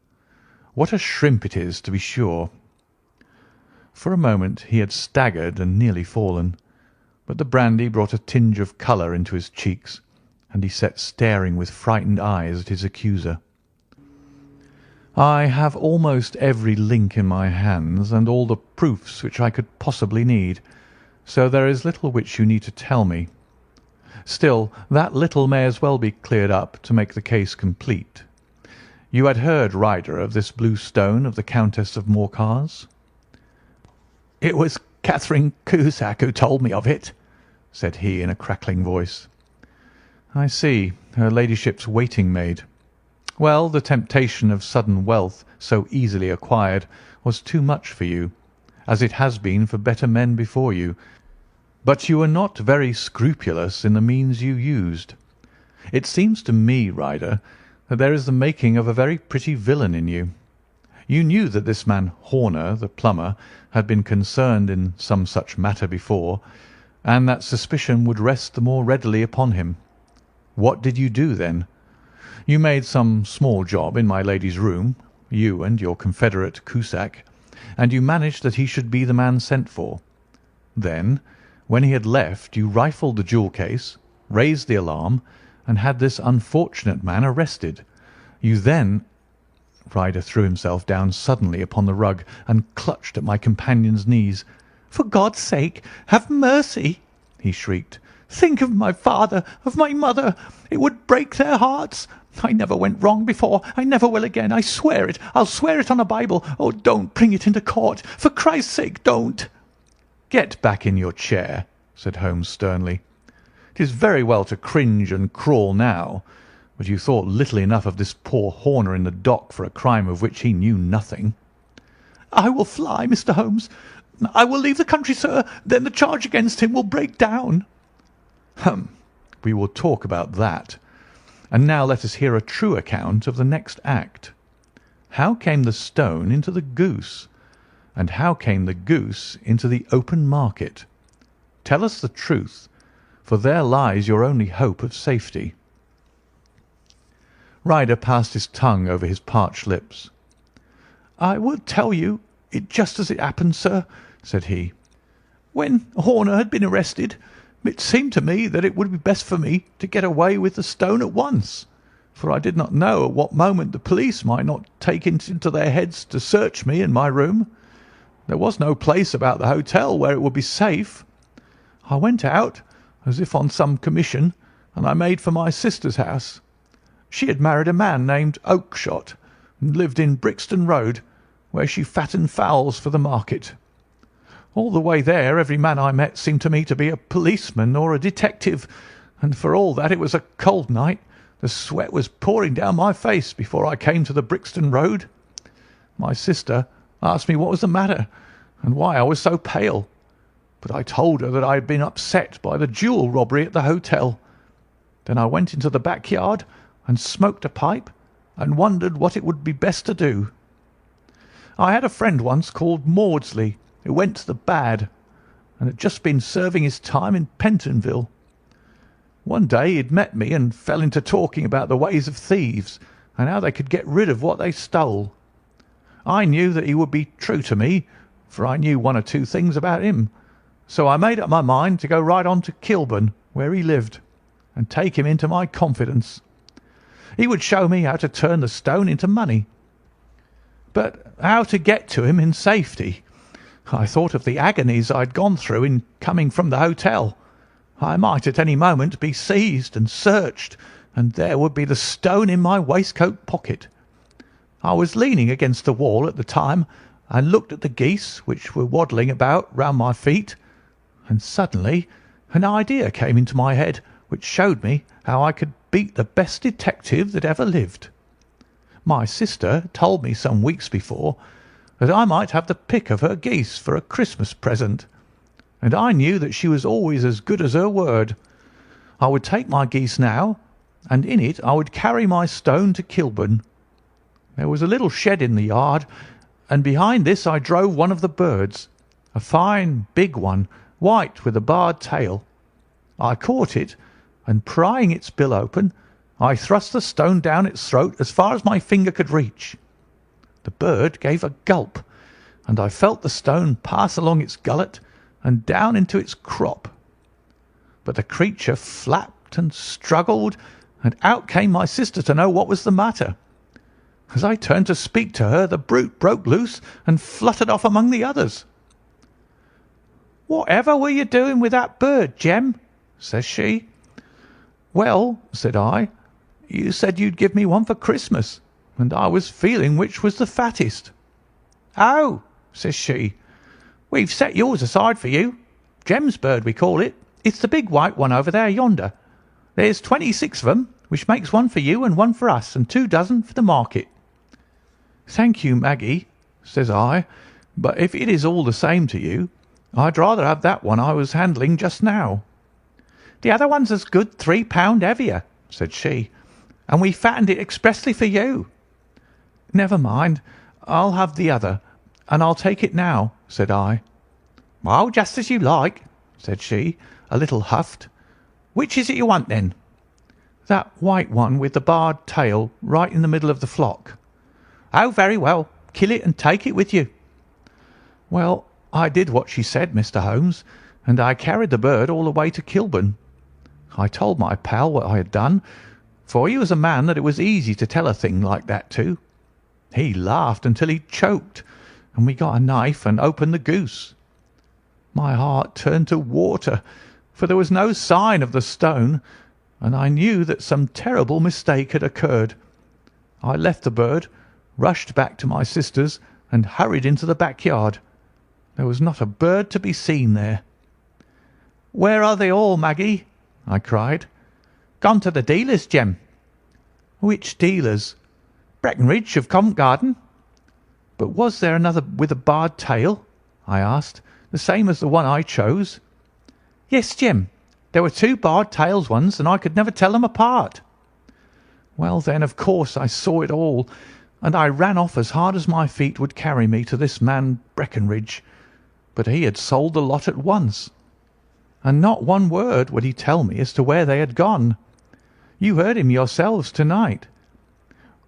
What a shrimp it is, to be sure." For a moment he had staggered and nearly fallen, but the brandy brought a tinge of colour into his cheeks, and he sat staring with frightened eyes at his accuser. "I have almost every link in my hands and all the proofs which I could possibly need, so there is little which you need to tell me. Still, that little may as well be cleared up to make the case complete. You had heard, Ryder, of this blue stone of the Countess of Morcar's?" "It was Catherine Cusack who told me of it," said he in a crackling voice. "I see. Her ladyship's waiting-maid. Well, the temptation of sudden wealth so easily acquired was too much for you, as it has been for better men before you, but you were not very scrupulous in the means you used. It seems to me, Ryder, that there is the making of a very pretty villain in you. You knew that this man Horner, the plumber, had been concerned in some such matter before, and that suspicion would rest the more readily upon him. What did you do then? You made some small job in my lady's room, you and your confederate Cusack, and you managed that he should be the man sent for. Then, when he had left, you rifled the jewel case, raised the alarm, and had this unfortunate man arrested. You then—" Ryder threw himself down suddenly upon the rug and clutched at my companion's knees. For God's sake, have mercy!" he shrieked. "Think of my father, of my mother. It would break their hearts. I never went wrong before. I never will again. I swear it. I'll swear it on a Bible. Oh, don't bring it into court. For Christ's sake, don't." "Get back in your chair," said Holmes sternly. "It is very well to cringe and crawl now, but you thought little enough of this poor Horner in the dock for a crime of which he knew nothing." "I will fly, Mr. Holmes. I will leave the country, sir. Then the charge against him will break down." We will talk about that. And now let us hear a true account of the next act. How came the stone into the goose? And how came the goose into the open market? Tell us the truth, for there lies your only hope of safety." Ryder passed his tongue over his parched lips. "I will tell you it just as it happened, sir," said he. "When Horner had been arrested, it seemed to me that it would be best for me to get away with the stone at once, for I did not know at what moment the police might not take it into their heads to search me in my room. There was no place about the hotel where it would be safe. I went out, as if on some commission, and I made for my sister's house. She had married a man named Oakshott, and lived in Brixton Road, where she fattened fowls for the market. All the way there every man I met seemed to me to be a policeman or a detective, and for all that it was a cold night, the sweat was pouring down my face before I came to the Brixton Road. My sister asked me what was the matter, and why I was so pale, but I told her that I had been upset by the jewel robbery at the hotel. Then I went into the backyard and smoked a pipe and wondered what it would be best to do. I had a friend once called Maudsley, who went to the bad, and had just been serving his time in Pentonville. One day he had met me and fell into talking about the ways of thieves and how they could get rid of what they stole. I knew that he would be true to me, for I knew one or two things about him, so I made up my mind to go right on to Kilburn, where he lived, and take him into my confidence. He would show me how to turn the stone into money. But how to get to him in safety? I thought of the agonies I had gone through in coming from the hotel. I might at any moment be seized and searched, and there would be the stone in my waistcoat pocket. I was leaning against the wall at the time and looked at the geese which were waddling about round my feet, and suddenly an idea came into my head which showed me how I could beat the best detective that ever lived. My sister told me some weeks before that I might have the pick of her geese for a Christmas present, and I knew that she was always as good as her word. I would take my geese now, and in it I would carry my stone to Kilburn. There was a little shed in the yard, and behind this I drove one of the birds, a fine big one, white with a barred tail. I caught it, and prying its bill open, I thrust the stone down its throat as far as my finger could reach. The bird gave a gulp, and I felt the stone pass along its gullet and down into its crop. But the creature flapped and struggled, and out came my sister to know what was the matter. As I turned to speak to her, the brute broke loose and fluttered off among the others. "Whatever were you doing with that bird, Jem?" says she. "Well," said I, "you said you'd give me one for Christmas, and I was feeling which was the fattest." "Oh," says she, "we've set yours aside for you. Jem's bird, we call it. It's the big white one over there yonder. There's 26 of 'em, which makes one for you and one for us, and 2 dozen for the market." "Thank you, Maggie," says I, "but if it is all the same to you, I'd rather have that one I was handling just now." "The other one's as good 3 pound heavier," said she, "and we fattened it expressly for you." "Never mind, I'll have the other, and I'll take it now," said I. "Oh, just as you like," said she, a little huffed. "Which is it you want, then?" "That white one with the barred tail right in the middle of the flock." "Oh, very well. Kill it and take it with you." Well, I did what she said, Mr. Holmes, and I carried the bird all the way to Kilburn. I told my pal what I had done, for he was a man that it was easy to tell a thing like that to. He laughed until he choked, and we got a knife and opened the goose. My heart turned to water, for there was no sign of the stone, and I knew that some terrible mistake had occurred. I left the bird, rushed back to my sister's, and hurried into the backyard. There was not a bird to be seen there. "Where are they all, Maggie?" I cried. "Gone to the dealer's, Jem." "Which dealer's?" "Breckenridge of Covent Garden." "But was there another with a barred tail?" I asked. "The same as the one I chose?" "Yes, Jem. There were two barred tails once, and I could never tell them apart." Well, then, of course, I saw it all, and I ran off as hard as my feet would carry me to this man Breckenridge. But he had sold the lot at once, and not one word would he tell me as to where they had gone. You heard him yourselves to-night.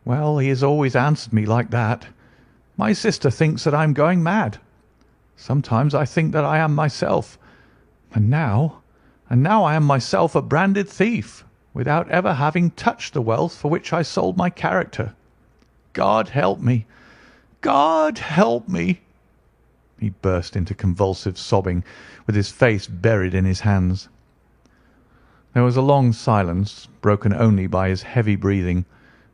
Well, he has always answered me like that. My sister thinks that I am going mad. Sometimes I think that I am myself, and now I am myself a branded thief, without ever having touched the wealth for which I sold my character. God help me! God help me!" He burst into convulsive sobbing, with his face buried in his hands. There was a long silence, broken only by his heavy breathing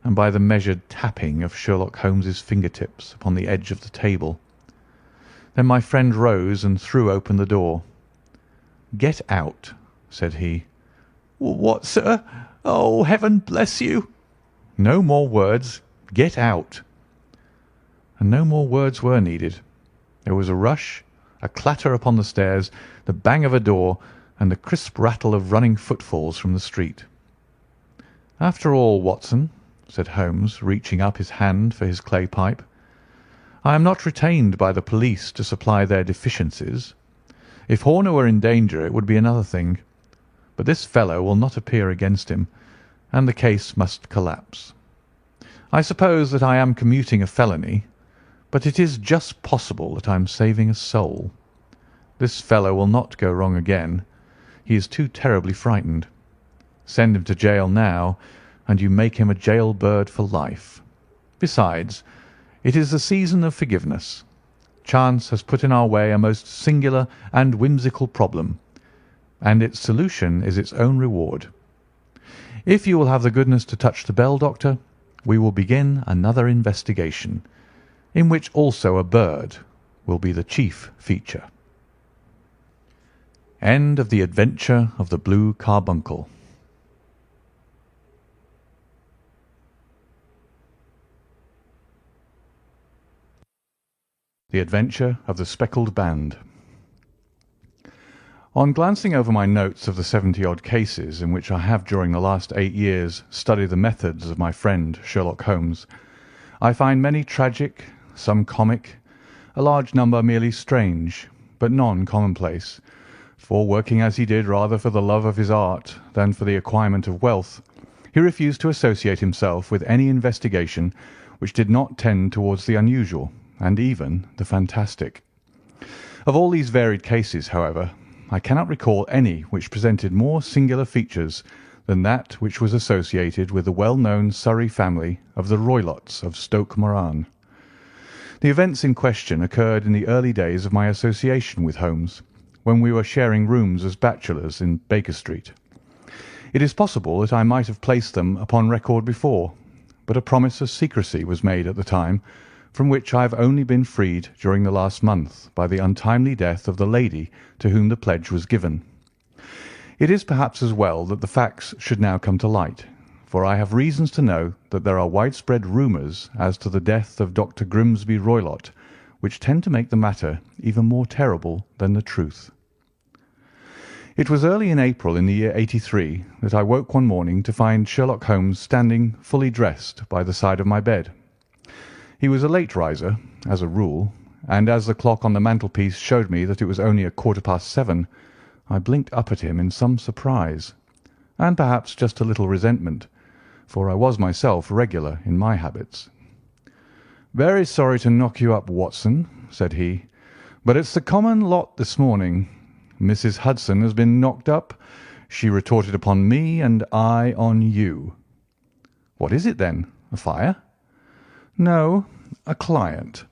and by the measured tapping of Sherlock Holmes's fingertips upon the edge of the table. Then my friend rose and threw open the door. "Get out," said he. "What, sir? Oh, heaven bless you!" "No more words. Get out." And no more words were needed. There was a rush, a clatter upon the stairs, the bang of a door, and the crisp rattle of running footfalls from the street. "After all, Watson," said Holmes, reaching up his hand for his clay pipe, "I am not retained by the police to supply their deficiencies. If Horner were in danger it would be another thing, but this fellow will not appear against him, and the case must collapse. I suppose that I am commuting a felony, but it is just possible that I am saving a soul. This fellow will not go wrong again. He is too terribly frightened. Send him to jail now, and you make him a jail bird for life. Besides, it is the season of forgiveness. Chance has put in our way a most singular and whimsical problem, and its solution is its own reward. If you will have the goodness to touch the bell, Doctor, we will begin another investigation, in which also a bird will be the chief feature." End of The Adventure of the Blue Carbuncle. The Adventure of the Speckled Band. On glancing over my notes of the 70-odd cases in which I have during the last 8 years studied the methods of my friend Sherlock Holmes, I find many tragic, some comic, a large number merely strange, but none commonplace, for working as he did rather for the love of his art than for the acquirement of wealth, he refused to associate himself with any investigation which did not tend towards the unusual and even the fantastic. Of all these varied cases, however, I cannot recall any which presented more singular features than that which was associated with the well-known Surrey family of the Roylotts of Stoke Moran. The events in question occurred in the early days of my association with Holmes, when we were sharing rooms as bachelors in Baker Street. It is possible that I might have placed them upon record before, but a promise of secrecy was made at the time, from which I have only been freed during the last month by the untimely death of the lady to whom the pledge was given. It is perhaps as well that the facts should now come to light, for I have reasons to know that there are widespread rumours as to the death of Dr. Grimsby Roylott, which tend to make the matter even more terrible than the truth. It was early in April in the year '83 that I woke one morning to find Sherlock Holmes standing fully dressed by the side of my bed. He was a late riser, as a rule, and as the clock on the mantelpiece showed me that it was only 7:15, I blinked up at him in some surprise, and perhaps just a little resentment, for I was myself regular in my habits. "Very sorry to knock you up, Watson," said he, "but it's the common lot this morning. Mrs. Hudson has been knocked up. She retorted upon me, and I on you." "What is it, then? A fire?" "No, a client.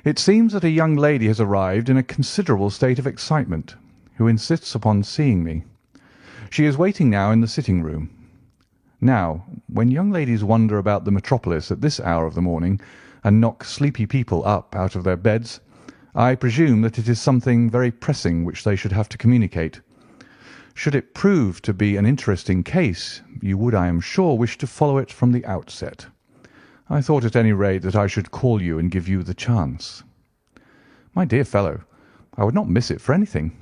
It seems that a young lady has arrived in a considerable state of excitement, who insists upon seeing me. She is waiting now in the sitting-room. Now, when young ladies wander about the metropolis at this hour of the morning and knock sleepy people up out of their beds, I presume that it is something very pressing which they should have to communicate. Should it prove to be an interesting case, you would, I am sure, wish to follow it from the outset. I thought at any rate that I should call you and give you the chance. My dear fellow, I would not miss it for anything.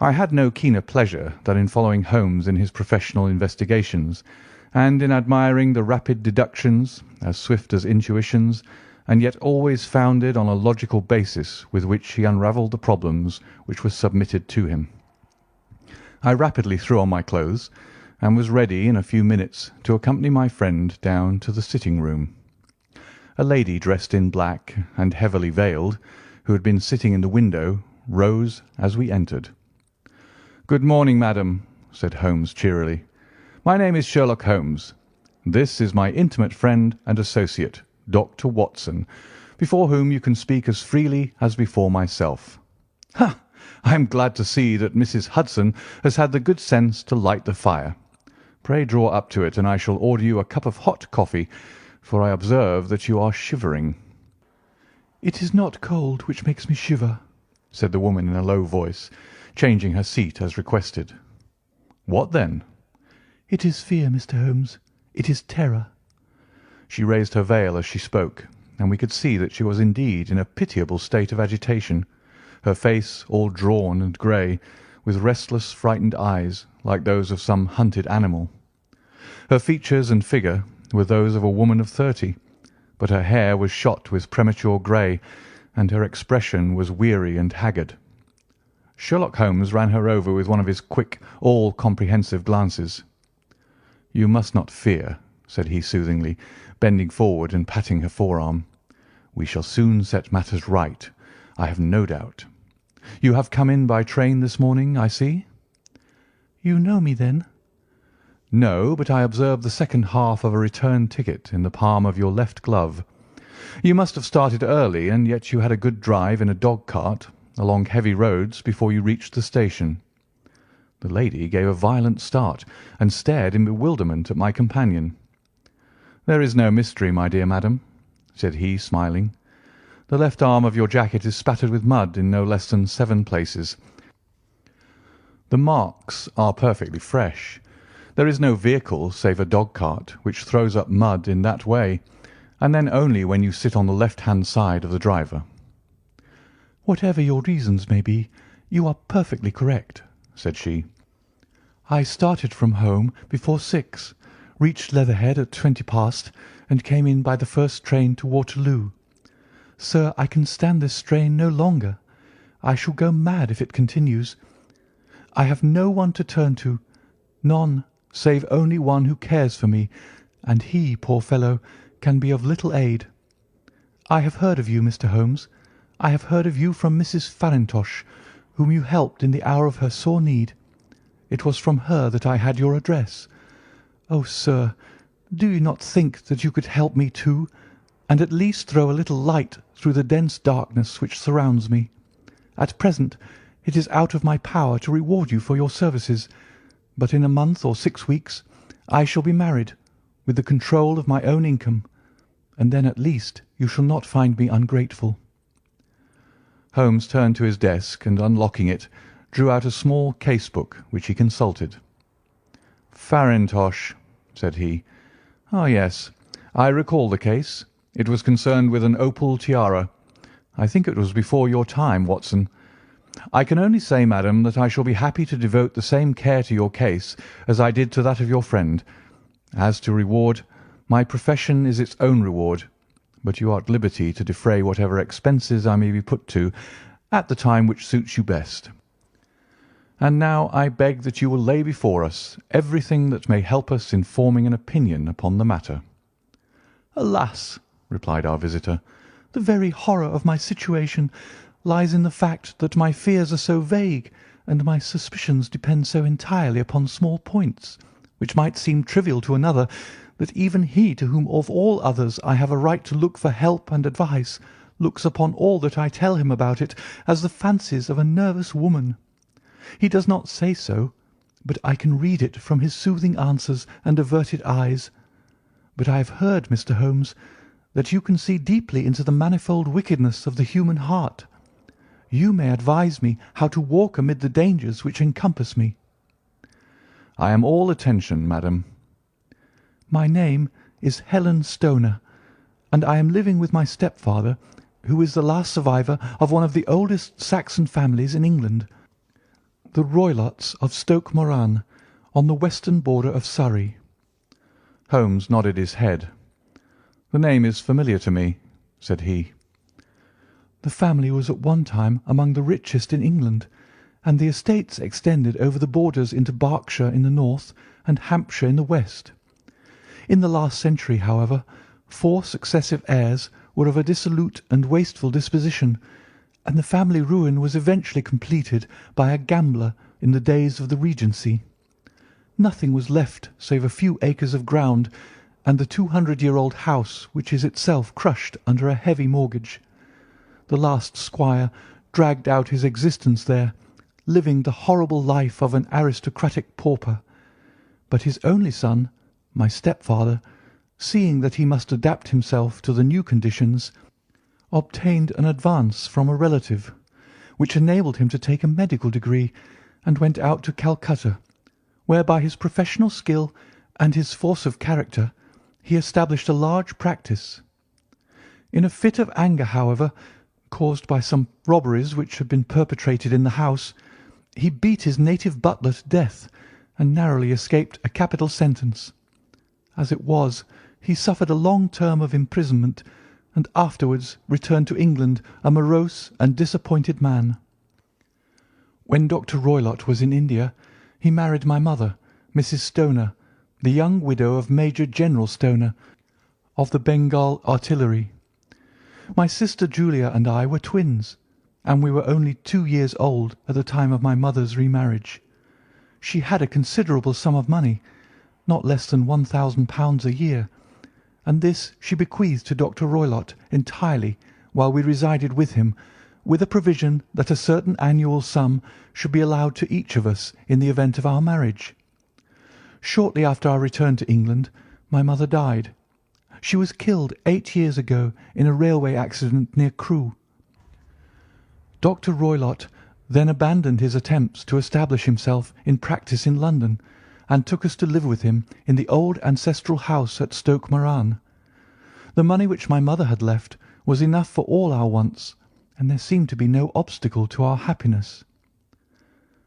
I had no keener pleasure than in following Holmes in his professional investigations, and in admiring the rapid deductions, as swift as intuitions, and yet always founded on a logical basis with which he unravelled the problems which were submitted to him. I rapidly threw on my clothes, and was ready in a few minutes to accompany my friend down to the sitting-room. A lady dressed in black and heavily veiled, who had been sitting in the window, rose as we entered. "Good morning, madam," said Holmes cheerily. "My name is Sherlock Holmes. This is my intimate friend and associate, Dr. Watson, before whom you can speak as freely as before myself. Ha! I am glad to see that Mrs. Hudson has had the good sense to light the fire. Pray draw up to it, and I shall order you a cup of hot coffee, for I observe that you are shivering." "It is not cold which makes me shiver," said the woman in a low voice, changing her seat as requested. "What then?" "It is fear, Mr. Holmes. It is terror." She raised her veil as she spoke, and we could see that she was indeed in a pitiable state of agitation, her face all drawn and grey, with restless, frightened eyes, like those of some hunted animal. Her features and figure were those of a woman of 30, but her hair was shot with premature grey, and her expression was weary and haggard. Sherlock Holmes ran her over with one of his quick, all-comprehensive glances. "You must not fear," said he soothingly, bending forward and patting her forearm. "We shall soon set matters right, I have no doubt. You have come in by train this morning, I see?" "You know me, then?" "No, but I observed the second half of a return ticket in the palm of your left glove. You must have started early, and yet you had a good drive in a dog-cart along heavy roads before you reached the station." The lady gave a violent start and stared in bewilderment at my companion. "There is no mystery, my dear madam," said he, smiling. "The left arm of your jacket is spattered with mud in no less than 7 places. The marks are perfectly fresh. There is no vehicle save a dog-cart which throws up mud in that way, and then only when you sit on the left-hand side of the driver." "Whatever your reasons may be, you are perfectly correct," said she. "I started from home before 6, reached Leatherhead at 20 past, and came in by the first train to Waterloo. Sir, I can stand this strain no longer. I shall go mad if it continues. I have no one to turn to, none, save only one who cares for me, and he, poor fellow, can be of little aid. I have heard of you, Mr. Holmes. I have heard of you from Mrs. Farintosh, whom you helped in the hour of her sore need. It was from her that I had your address. Oh, sir, do you not think that you could help me too, and at least throw a little light through the dense darkness which surrounds me? At present it is out of my power to reward you for your services, but in a month or 6 weeks I shall be married, with the control of my own income, and then at least you shall not find me ungrateful." Holmes turned to his desk and, unlocking it, drew out a small case-book which he consulted. "Farintosh," said he. "Ah, yes, I recall the case. It was concerned with an opal tiara. I think it was before your time, Watson. I can only say, madam, that I shall be happy to devote the same care to your case as I did to that of your friend. As to reward, my profession is its own reward, but you are at liberty to defray whatever expenses I may be put to at the time which suits you best. And now I beg that you will lay before us everything that may help us in forming an opinion upon the matter." "Alas!" replied our visitor, "the very horror of my situation lies in the fact that my fears are so vague and my suspicions depend so entirely upon small points, which might seem trivial to another, that even he to whom of all others I have a right to look for help and advice looks upon all that I tell him about it as the fancies of a nervous woman. He does not say so, but I can read it from his soothing answers and averted eyes. But I have heard, Mr. Holmes, that you can see deeply into the manifold wickedness of the human heart. You may advise me how to walk amid the dangers which encompass me." "I am all attention, madam." "My name is Helen Stoner, and I am living with my stepfather, who is the last survivor of one of the oldest Saxon families in England, the Roylotts of Stoke Moran, on the western border of Surrey." Holmes nodded his head. "The name is familiar to me," said he. "The family was at one time among the richest in England, and the estates extended over the borders into Berkshire in the north and Hampshire in the west. In the last century, however, 4 successive heirs were of a dissolute and wasteful disposition, and the family ruin was eventually completed by a gambler in the days of the Regency. Nothing was left save a few acres of ground and the 200-year-old house, which is itself crushed under a heavy mortgage. The last squire dragged out his existence there, living the horrible life of an aristocratic pauper, but his only son, my stepfather, seeing that he must adapt himself to the new conditions, obtained an advance from a relative, which enabled him to take a medical degree, and went out to Calcutta, where by his professional skill and his force of character he established a large practice. In a fit of anger, however, caused by some robberies which had been perpetrated in the house, he beat his native butler to death, and narrowly escaped a capital sentence. As it was, he suffered a long term of imprisonment, and afterwards returned to England a morose and disappointed man. When Dr. Roylott was in India, he married my mother, Mrs. Stoner, the young widow of Major General Stoner, of the Bengal Artillery. My sister Julia and I were twins, and we were only 2 years old at the time of my mother's remarriage. She had a considerable sum of money, not less than £1,000 a year, and this she bequeathed to Dr. Roylott entirely while we resided with him, with a provision that a certain annual sum should be allowed to each of us in the event of our marriage. Shortly after our return to England, my mother died. She was killed 8 years ago in a railway accident near Crewe. Dr. Roylott then abandoned his attempts to establish himself in practice in London, and took us to live with him in the old ancestral house at Stoke Moran. The money which my mother had left was enough for all our wants, and there seemed to be no obstacle to our happiness.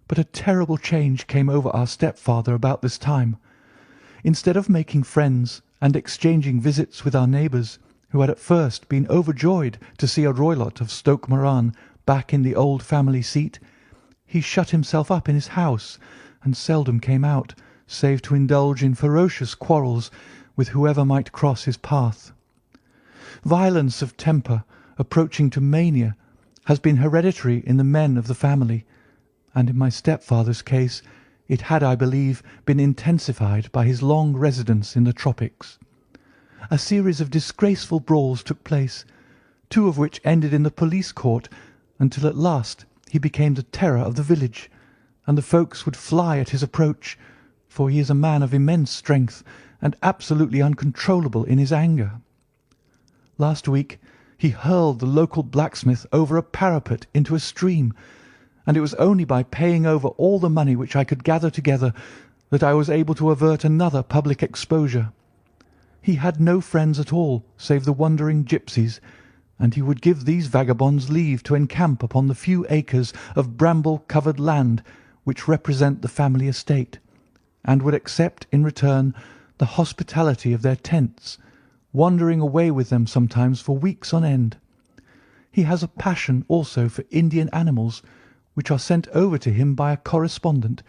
But a terrible change came over our stepfather about this time. Instead of making friends and exchanging visits with our neighbours, who had at first been overjoyed to see a Roylott of Stoke Moran back in the old family seat, he shut himself up in his house and seldom came out, save to indulge in ferocious quarrels with whoever might cross his path. Violence of temper, approaching to mania, has been hereditary in the men of the family, and in my stepfather's case it had, I believe, been intensified by his long residence in the tropics. A series of disgraceful brawls took place, 2 of which ended in the police court, until at last he became the terror of the village, and the folks would fly at his approach, for he is a man of immense strength and absolutely uncontrollable in his anger. Last week he hurled the local blacksmith over a parapet into a stream, and it was only by paying over all the money which I could gather together that I was able to avert another public exposure. He had no friends at all save the wandering gipsies, and he would give these vagabonds leave to encamp upon the few acres of bramble-covered land which represent the family estate, and would accept in return the hospitality of their tents, wandering away with them sometimes for weeks on end. He has a passion also for Indian animals, which are sent over to him by a correspondent,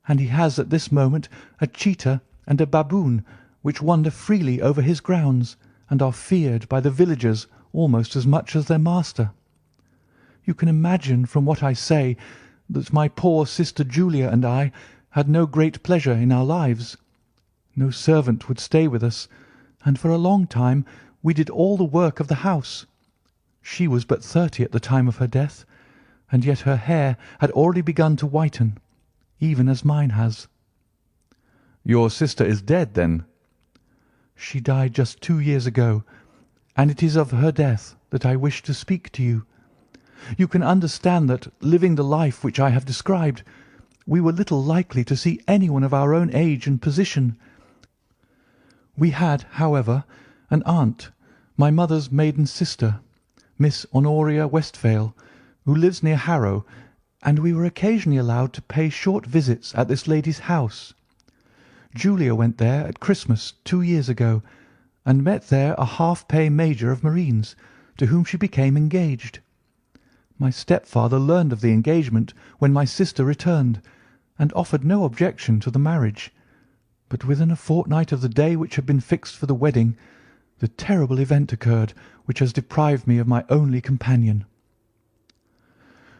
and he has at this moment a cheetah and a baboon which wander freely over his grounds, and are feared by the villagers almost as much as their master. You can imagine from what I say that my poor sister Julia and I had no great pleasure in our lives. No servant would stay with us, and for a long time we did all the work of the house. She was but 30 at the time of her death, and yet her hair had already begun to whiten, even as mine has." "Your sister is dead, then?" "She died just 2 years ago, and it is of her death that I wish to speak to you. You can understand that, living the life which I have described, we were little likely to see anyone of our own age and position. We had, however, an aunt, my mother's maiden sister, Miss Honoria Westphale, who lives near Harrow, and we were occasionally allowed to pay short visits at this lady's house. Julia went there at Christmas 2 years ago, and met there a half-pay major of marines, to whom she became engaged. My stepfather learned of the engagement when my sister returned, and offered no objection to the marriage, but within a fortnight of the day which had been fixed for the wedding, the terrible event occurred which has deprived me of my only companion."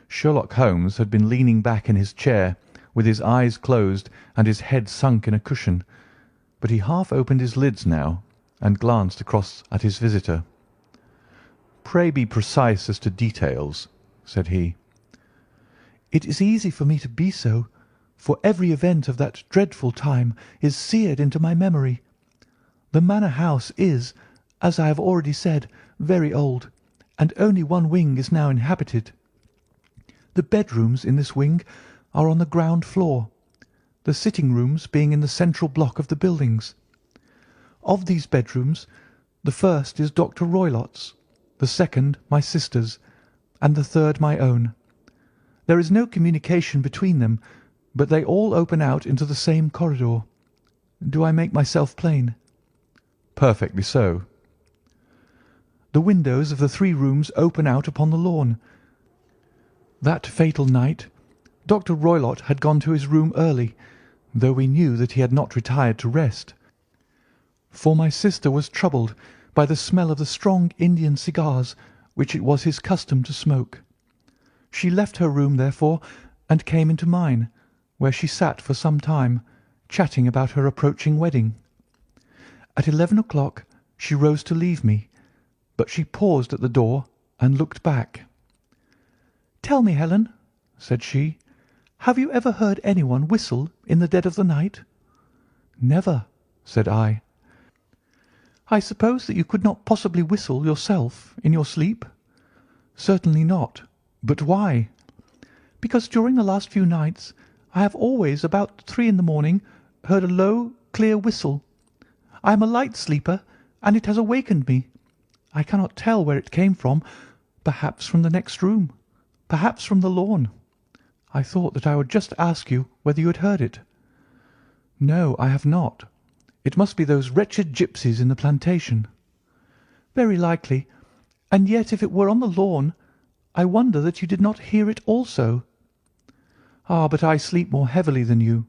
Sherlock Holmes had been leaning back in his chair, with his eyes closed and his head sunk in a cushion, but he half opened his lids now and glanced across at his visitor. "Pray be precise as to details," said he. "It is easy for me to be so, for every event of that dreadful time is seared into my memory. The manor house is, as I have already said, very old, and only one wing is now inhabited. The bedrooms in this wing are on the ground floor, the sitting rooms being in the central block of the buildings. Of these bedrooms, the first is Dr. Roylott's, the second my sister's, and the third my own. There is no communication between them, but they all open out into the same corridor. Do I make myself plain?" "Perfectly so." "The windows of the 3 rooms open out upon the lawn. That fatal night Dr. Roylott had gone to his room early, though we knew that he had not retired to rest, for my sister was troubled by the smell of the strong Indian cigars which it was his custom to smoke. She left her room, therefore, and came into mine, where she sat for some time, chatting about her approaching wedding. At 11 o'clock she rose to leave me, but she paused at the door and looked back. "Tell me, Helen," said she, "have you ever heard anyone whistle in the dead of the night?" "Never," said I. "I suppose that you could not possibly whistle yourself in your sleep?" "Certainly not. But why?" "Because during the last few nights I have always, about 3 in the morning, heard a low, clear whistle. I am a light sleeper, and it has awakened me. I cannot tell where it came from, perhaps from the next room, perhaps from the lawn. I thought that I would just ask you whether you had heard it." "No, I have not. It must be those wretched gipsies in the plantation." "Very likely, and yet if it were on the lawn, I wonder that you did not hear it also." "Ah, but I sleep more heavily than you."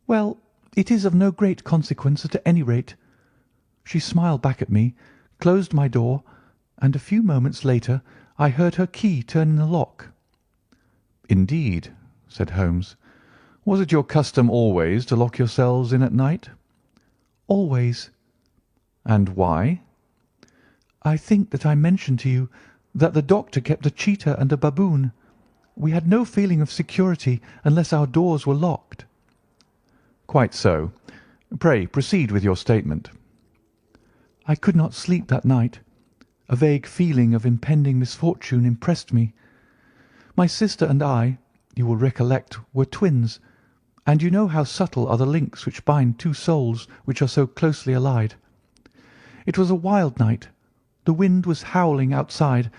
"Well, it is of no great consequence at any rate." She smiled back at me, closed my door, and a few moments later I heard her key turn in the lock. "Indeed," said Holmes. "Was it your custom always to lock yourselves in at night?" "Always." "And why?" "I think that I mentioned to you that the doctor kept a cheetah and a baboon. We had no feeling of security unless our doors were locked." "Quite so. Pray proceed with your statement." "I could not sleep that night. A vague feeling of impending misfortune impressed me. My sister and I, you will recollect, were twins, and you know how subtle are the links which bind 2 souls which are so closely allied. It was a wild night. The wind was howling outside,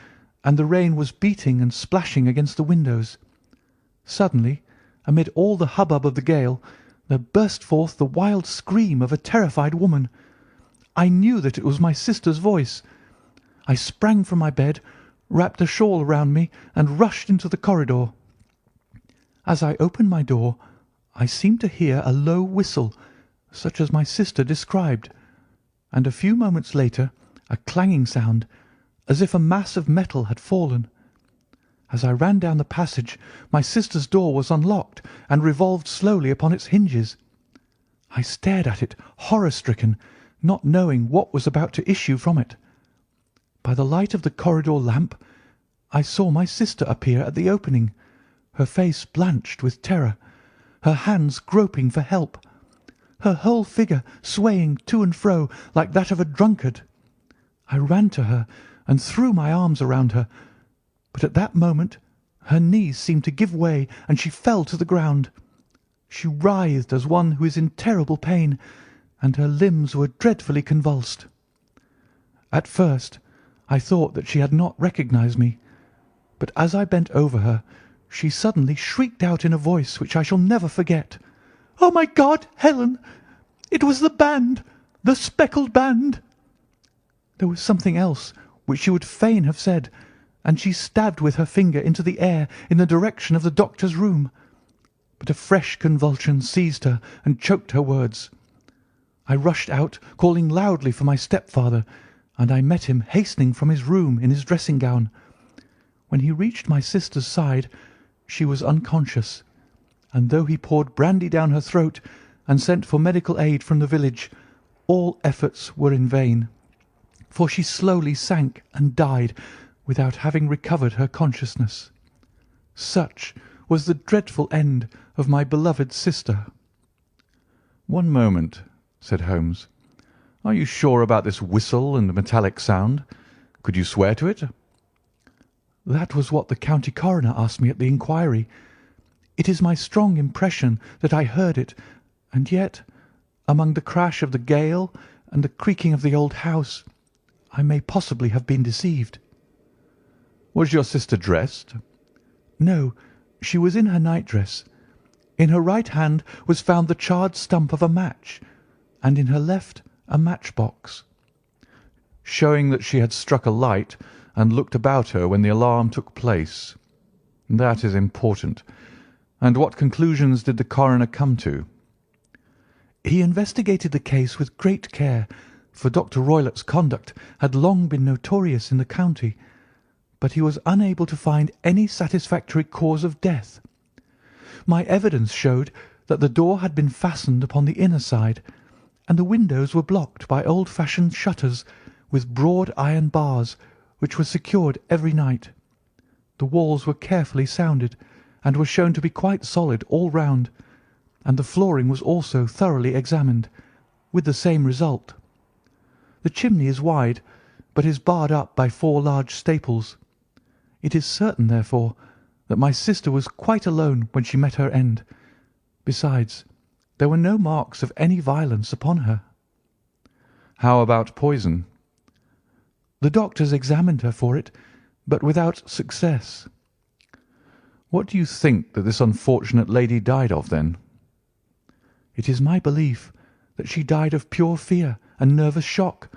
and the rain was beating and splashing against the windows. Suddenly, amid all the hubbub of the gale, there burst forth the wild scream of a terrified woman. I knew that it was my sister's voice. I sprang from my bed, wrapped a shawl around me, and rushed into the corridor. As I opened my door, I seemed to hear a low whistle, such as my sister described, and a few moments later a clanging sound, as if a mass of metal had fallen. As I ran down the passage, my sister's door was unlocked and revolved slowly upon its hinges. I stared at it, horror-stricken, not knowing what was about to issue from it. By the light of the corridor lamp I saw my sister appear at the opening, her face blanched with terror, her hands groping for help, her whole figure swaying to and fro like that of a drunkard. I ran to her and threw my arms around her, but at that moment her knees seemed to give way and she fell to the ground. She writhed as one who is in terrible pain, and her limbs were dreadfully convulsed. At first I thought that she had not recognised me, but as I bent over her she suddenly shrieked out in a voice which I shall never forget, "Oh, my God, Helen! It was the band, the speckled band!" There was something else which she would fain have said, and she stabbed with her finger into the air in the direction of the doctor's room. But a fresh convulsion seized her and choked her words. I rushed out, calling loudly for my stepfather, and I met him hastening from his room in his dressing gown. When he reached my sister's side, she was unconscious, and though he poured brandy down her throat and sent for medical aid from the village, all efforts were in vain, for she slowly sank and died without having recovered her consciousness. Such was the dreadful end of my beloved sister. "One moment," said Holmes. "Are you sure about this whistle and metallic sound? Could you swear to it?" That was what the county coroner asked me at the inquiry. It is my strong impression that I heard it, and yet, among the crash of the gale and the creaking of the old house, I may possibly have been deceived. "Was your sister dressed?" No, she was in her nightdress. In her right hand was found the charred stump of a match, and in her left a matchbox. "Showing that she had struck a light and looked about her when the alarm took place. That is important. And what conclusions did the coroner come to?" He investigated the case with great care, for Dr. Roylott's conduct had long been notorious in the county, but he was unable to find any satisfactory cause of death. My evidence showed that the door had been fastened upon the inner side, and the windows were blocked by old-fashioned shutters with broad iron bars, which were secured every night. The walls were carefully sounded, and were shown to be quite solid all round, and the flooring was also thoroughly examined, with the same result. The chimney is wide, but is barred up by 4 large staples. It is certain, therefore, that my sister was quite alone when she met her end. Besides, there were no marks of any violence upon her. "How about poison?" The doctors examined her for it, but without success. "What do you think that this unfortunate lady died of, then?" It is my belief that she died of pure fear and nervous shock,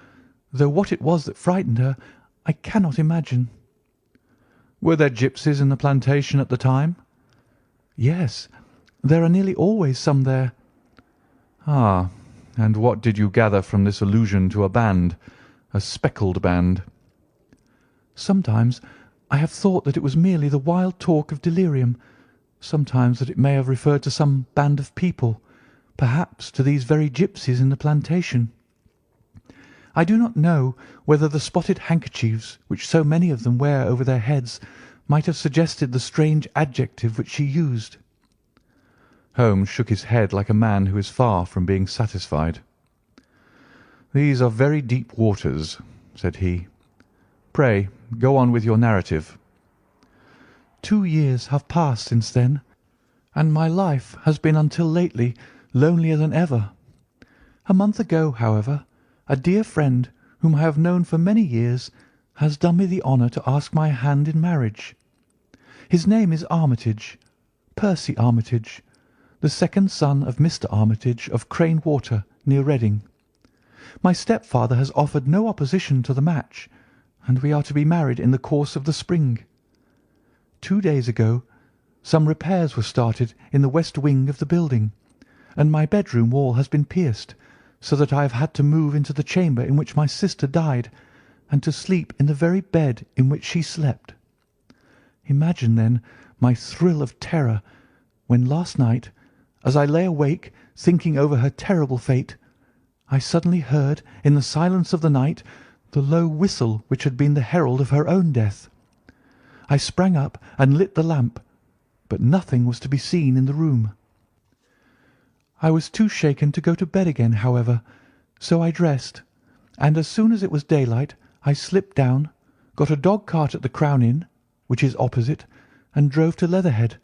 though what it was that frightened her I cannot imagine. "Were there gipsies in the plantation at the time?" "Yes, there are nearly always some there." "Ah, and what did you gather from this allusion to a band, a speckled band?" "Sometimes I have thought that it was merely the wild talk of delirium, sometimes that it may have referred to some band of people, perhaps to these very gipsies in the plantation. I do not know whether the spotted handkerchiefs which so many of them wear over their heads might have suggested the strange adjective which she used." Holmes shook his head like a man who is far from being satisfied. "These are very deep waters," said he. "Pray go on with your narrative." 2 years have passed since then, and my life has been until lately lonelier than ever. A month ago, however, a dear friend whom I have known for many years has done me the honour to ask my hand in marriage. His name is Armitage, Percy Armitage, the second son of Mr. Armitage of Crane Water, near Reading. My stepfather has offered no opposition to the match, and we are to be married in the course of the spring. 2 days ago some repairs were started in the west wing of the building, and my bedroom wall has been pierced, so that I have had to move into the chamber in which my sister died, and to sleep in the very bed in which she slept. Imagine, then, my thrill of terror when last night, as I lay awake thinking over her terrible fate, I suddenly heard in the silence of the night the low whistle which had been the herald of her own death. I sprang up and lit the lamp, but nothing was to be seen in the room. I was too shaken to go to bed again, however, so I dressed, and as soon as it was daylight I slipped down, got a dog-cart at the Crown Inn, which is opposite, and drove to Leatherhead,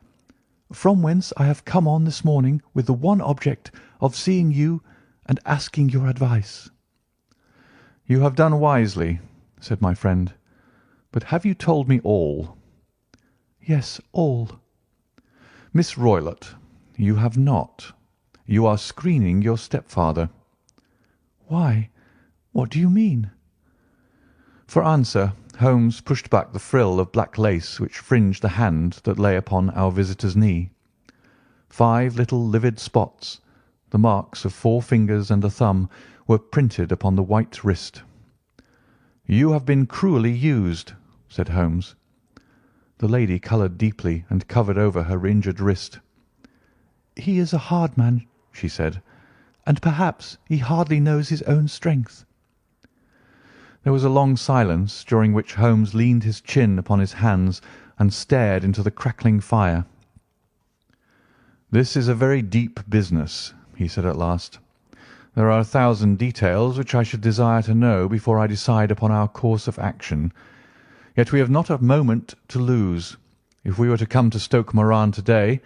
from whence I have come on this morning with the one object of seeing you and asking your advice." "You have done wisely," said my friend. "But have you told me all?" "Yes, all." "Miss Roylott, you have not. You are screening your stepfather." "Why? What do you mean?" For answer, Holmes pushed back the frill of black lace which fringed the hand that lay upon our visitor's knee. 5 little livid spots, the marks of 4 fingers and a thumb, were printed upon the white wrist. "You have been cruelly used," said Holmes. The lady coloured deeply and covered over her injured wrist. "He is a hard man," she said, "and perhaps he hardly knows his own strength." There was a long silence, during which Holmes leaned his chin upon his hands and stared into the crackling fire. "This is a very deep business," he said at last. "There are 1,000 details which I should desire to know before I decide upon our course of action. Yet we have not a moment to lose. If we were to come to Stoke Moran to-day,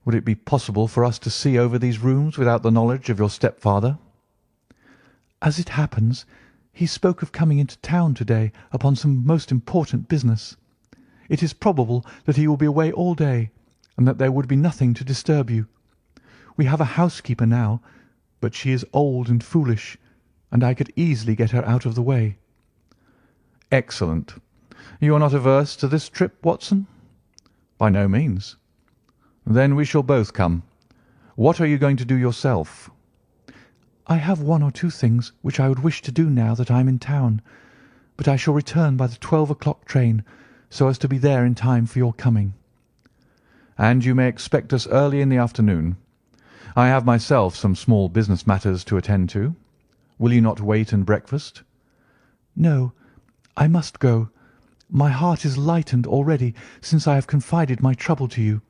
would it be possible for us to see over these rooms without the knowledge of your stepfather?" "As it happens, he spoke of coming into town to-day upon some most important business. It is probable that he will be away all day, and that there would be nothing to disturb you. We have a housekeeper now, but she is old and foolish, and I could easily get her out of the way." "Excellent. You are not averse to this trip, Watson?" "By no means." "Then we shall both come. What are you going to do yourself?" "I have 1 or 2 things which I would wish to do now that I am in town, but I shall return by the 12 o'clock train, so as to be there in time for your coming." "And you may expect us early in the afternoon. I have myself some small business matters to attend to. Will you not wait and breakfast?" "No, I must go. My heart is lightened already since I have confided my trouble to you.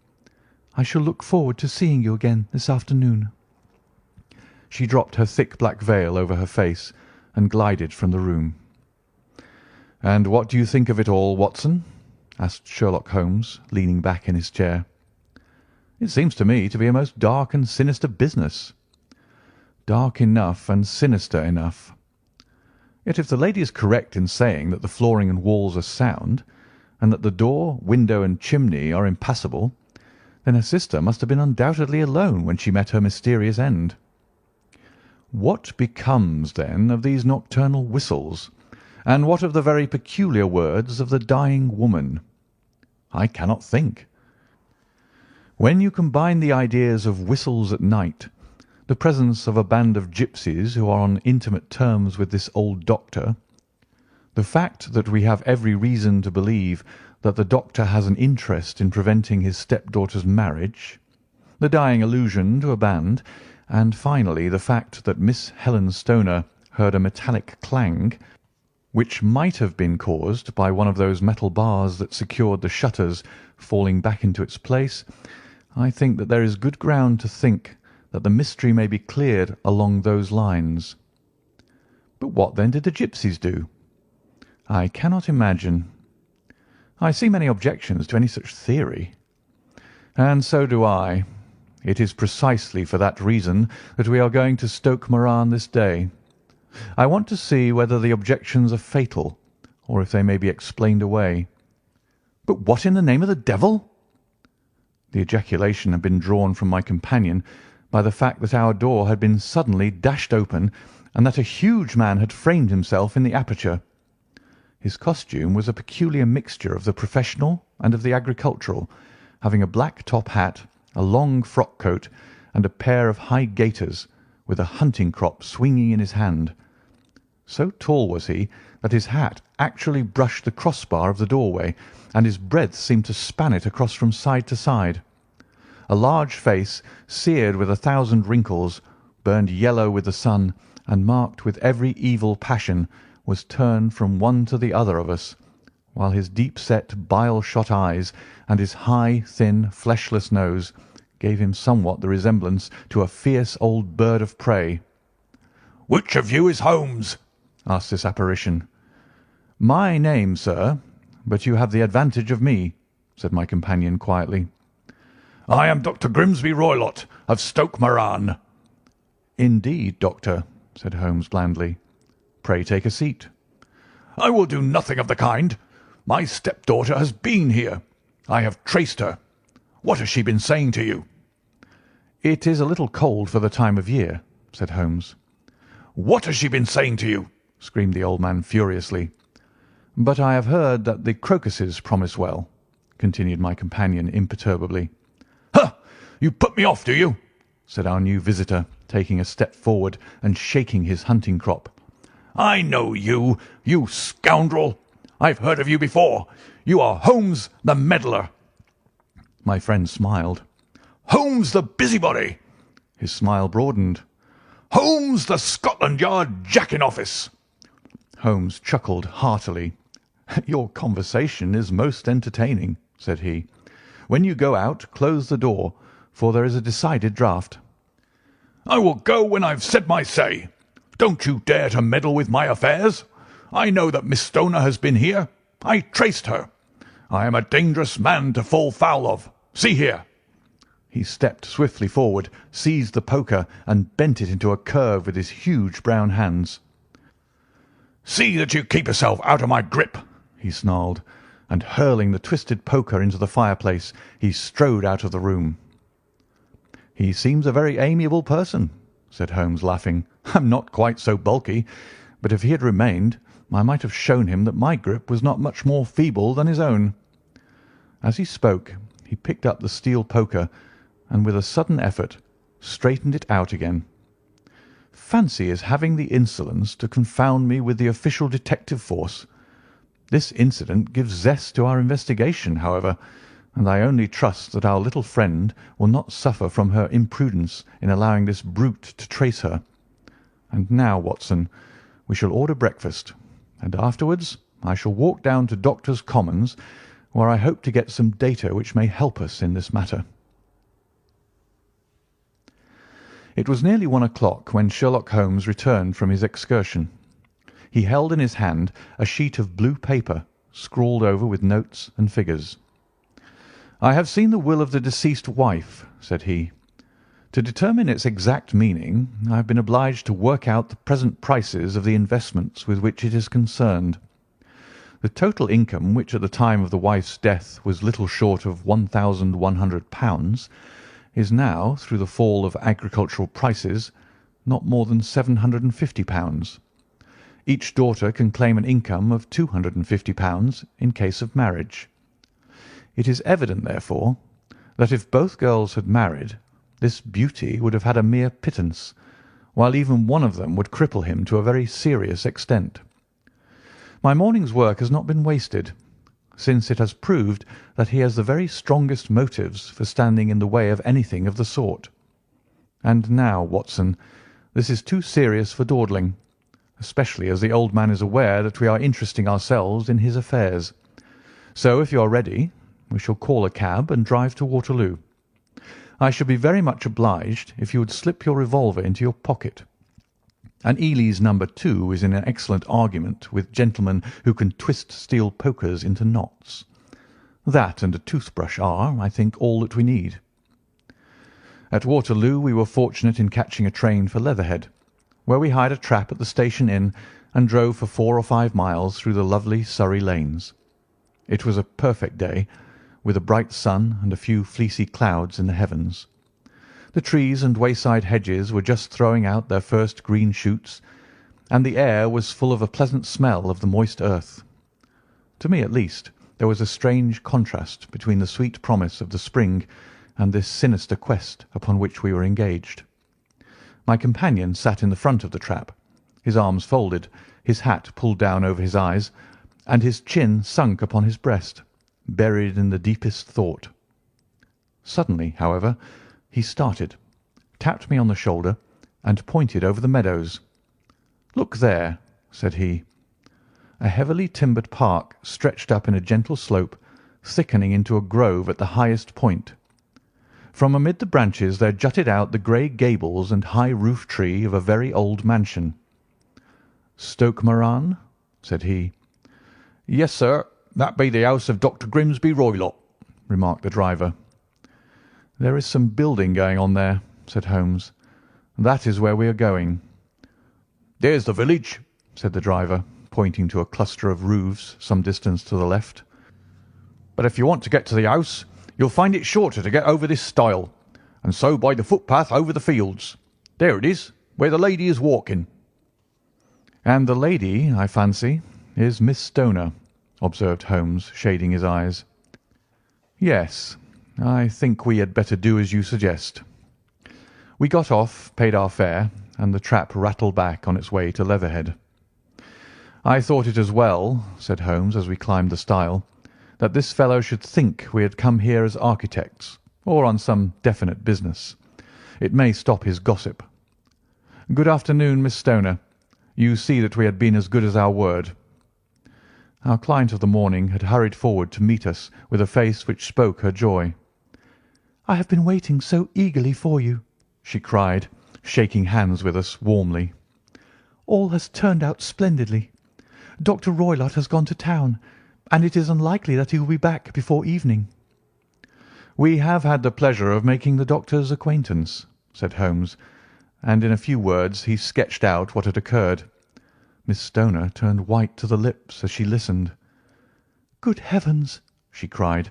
I shall look forward to seeing you again this afternoon." She dropped her thick black veil over her face and glided from the room. "And what do you think of it all, Watson?" asked Sherlock Holmes, leaning back in his chair. "It seems to me to be a most dark and sinister business." "Dark enough and sinister enough. Yet if the lady is correct in saying that the flooring and walls are sound, and that the door, window, and chimney are impassable, then her sister must have been undoubtedly alone when she met her mysterious end. What becomes, then, of these nocturnal whistles, and what of the very peculiar words of the dying woman? I cannot think. When you combine the ideas of whistles at night, the presence of a band of gipsies who are on intimate terms with this old doctor, the fact that we have every reason to believe that the doctor has an interest in preventing his stepdaughter's marriage, the dying allusion to a band, and finally the fact that Miss Helen Stoner heard a metallic clang, which might have been caused by one of those metal bars that secured the shutters falling back into its place, I think that there is good ground to think that the mystery may be cleared along those lines. But what then did the gipsies do? I cannot imagine. I see many objections to any such theory. And so do I. It is precisely for that reason that we are going to Stoke Moran this day. I want to see whether the objections are fatal, or if they may be explained away." "But what in the name of the devil—" The ejaculation had been drawn from my companion by the fact that our door had been suddenly dashed open, and that a huge man had framed himself in the aperture. His costume was a peculiar mixture of the professional and of the agricultural, having a black top hat, a long frock coat, and a pair of high gaiters, with a hunting crop swinging in his hand. So tall was he that his hat actually brushed the crossbar of the doorway, and his breadth seemed to span it across from side to side. A large face, seared with 1,000 wrinkles, burned yellow with the sun, and marked with every evil passion, was turned from one to the other of us, while his deep-set, bile-shot eyes and his high, thin, fleshless nose gave him somewhat the resemblance to a fierce old bird of prey. "Which of you is Holmes?" asked this apparition. "My name, sir, but you have the advantage of me," said my companion quietly. "I am Dr. Grimsby Roylott of Stoke Moran." "Indeed, doctor," said Holmes blandly. "Pray take a seat." "I will do nothing of the kind. My stepdaughter has been here. I have traced her. What has she been saying to you?" "It is a little cold for the time of year," said Holmes. "What has she been saying to you?" screamed the old man furiously. "But I have heard that the crocuses promise well," continued my companion imperturbably. "Huh! You put me off, do you?" said our new visitor, taking a step forward and shaking his hunting crop. "I know you, you scoundrel. I've heard of you before. You are Holmes the meddler." My friend smiled. "Holmes the busybody." His smile broadened. "Holmes the Scotland Yard jack-in-office." Holmes chuckled heartily. "Your conversation is most entertaining," said he. "When you go out, close the door, for there is a decided draught." "I will go when I've said my say. Don't you dare to meddle with my affairs. I know that Miss Stoner has been here. I traced her. I am a dangerous man to fall foul of. See here." He stepped swiftly forward, seized the poker, and bent it into a curve with his huge brown hands. "See that you keep yourself out of my grip," he snarled, and hurling the twisted poker into the fireplace, he strode out of the room. "He seems a very amiable person," said Holmes, laughing. "I'm not quite so bulky, but if he had remained, I might have shown him that my grip was not much more feeble than his own." As he spoke, he picked up the steel poker and, with a sudden effort, straightened it out again. Fancy his having the insolence to confound me with the official detective force. This incident gives zest to our investigation, however, and I only trust that our little friend will not suffer from her imprudence in allowing this brute to trace her. And now, Watson, we shall order breakfast, and afterwards I shall walk down to Doctors' Commons, where I hope to get some data which may help us in this matter. It was nearly 1 o'clock when Sherlock Holmes returned from his excursion. He held in his hand a sheet of blue paper, scrawled over with notes and figures. "I have seen the will of the deceased wife," said he. "To determine its exact meaning, I have been obliged to work out the present prices of the investments with which it is concerned. The total income, which at the time of the wife's death was little short of £1,100, is now, through the fall of agricultural prices, not more than £750. Each daughter can claim an income of £250 in case of marriage. It is evident, therefore, that if both girls had married, this beauty would have had a mere pittance, while even one of them would cripple him to a very serious extent. My morning's work has not been wasted, since it has proved that he has the very strongest motives for standing in the way of anything of the sort. And now, Watson, this is too serious for dawdling, especially as the old man is aware that we are interesting ourselves in his affairs. So, if you are ready, we shall call a cab and drive to Waterloo. I should be very much obliged if you would slip your revolver into your pocket. An Ely's No. 2 is in an excellent argument with gentlemen who can twist steel pokers into knots. That and a toothbrush are, I think, all that we need. At Waterloo we were fortunate in catching a train for Leatherhead, where we hired a trap at the station inn and drove for 4 or 5 miles through the lovely Surrey lanes. It was a perfect day, with a bright sun and a few fleecy clouds in the heavens. The trees and wayside hedges were just throwing out their first green shoots, and the air was full of a pleasant smell of the moist earth. To me, at least, there was a strange contrast between the sweet promise of the spring and this sinister quest upon which we were engaged. My companion sat in the front of the trap, his arms folded, his hat pulled down over his eyes, and his chin sunk upon his breast, buried in the deepest thought. Suddenly, however, he started, tapped me on the shoulder, and pointed over the meadows. "Look there," said he. A heavily timbered park stretched up in a gentle slope, thickening into a grove at the highest point. From amid the branches there jutted out the grey gables and high roof tree of a very old mansion. "Stoke Moran?" said he. "Yes, sir, that be the house of Dr. Grimsby Roylott," remarked the driver. "There is some building going on there," said Holmes. "That is where we are going." "There's the village," said the driver, pointing to a cluster of roofs some distance to the left. "But if you want to get to the house, you'll find it shorter to get over this stile, and so by the footpath over the fields. There it is, where the lady is walking." "And the lady, I fancy, is Miss Stoner," observed Holmes, shading his eyes. "Yes, I think we had better do as you suggest." We got off, paid our fare, and the trap rattled back on its way to Leatherhead. "I thought it as well," said Holmes as we climbed the stile, "that this fellow should think we had come here as architects, or on some definite business. It may stop his gossip. Good afternoon, Miss Stoner. You see that we had been as good as our word." Our client of the morning had hurried forward to meet us with a face which spoke her joy. "I have been waiting so eagerly for you," she cried, shaking hands with us warmly. "All has turned out splendidly. Dr. Roylott has gone to town, and it is unlikely that he will be back before evening." "We have had the pleasure of making the doctor's acquaintance," said Holmes, and in a few words he sketched out what had occurred. Miss Stoner turned white to the lips as she listened. "Good heavens!" she cried.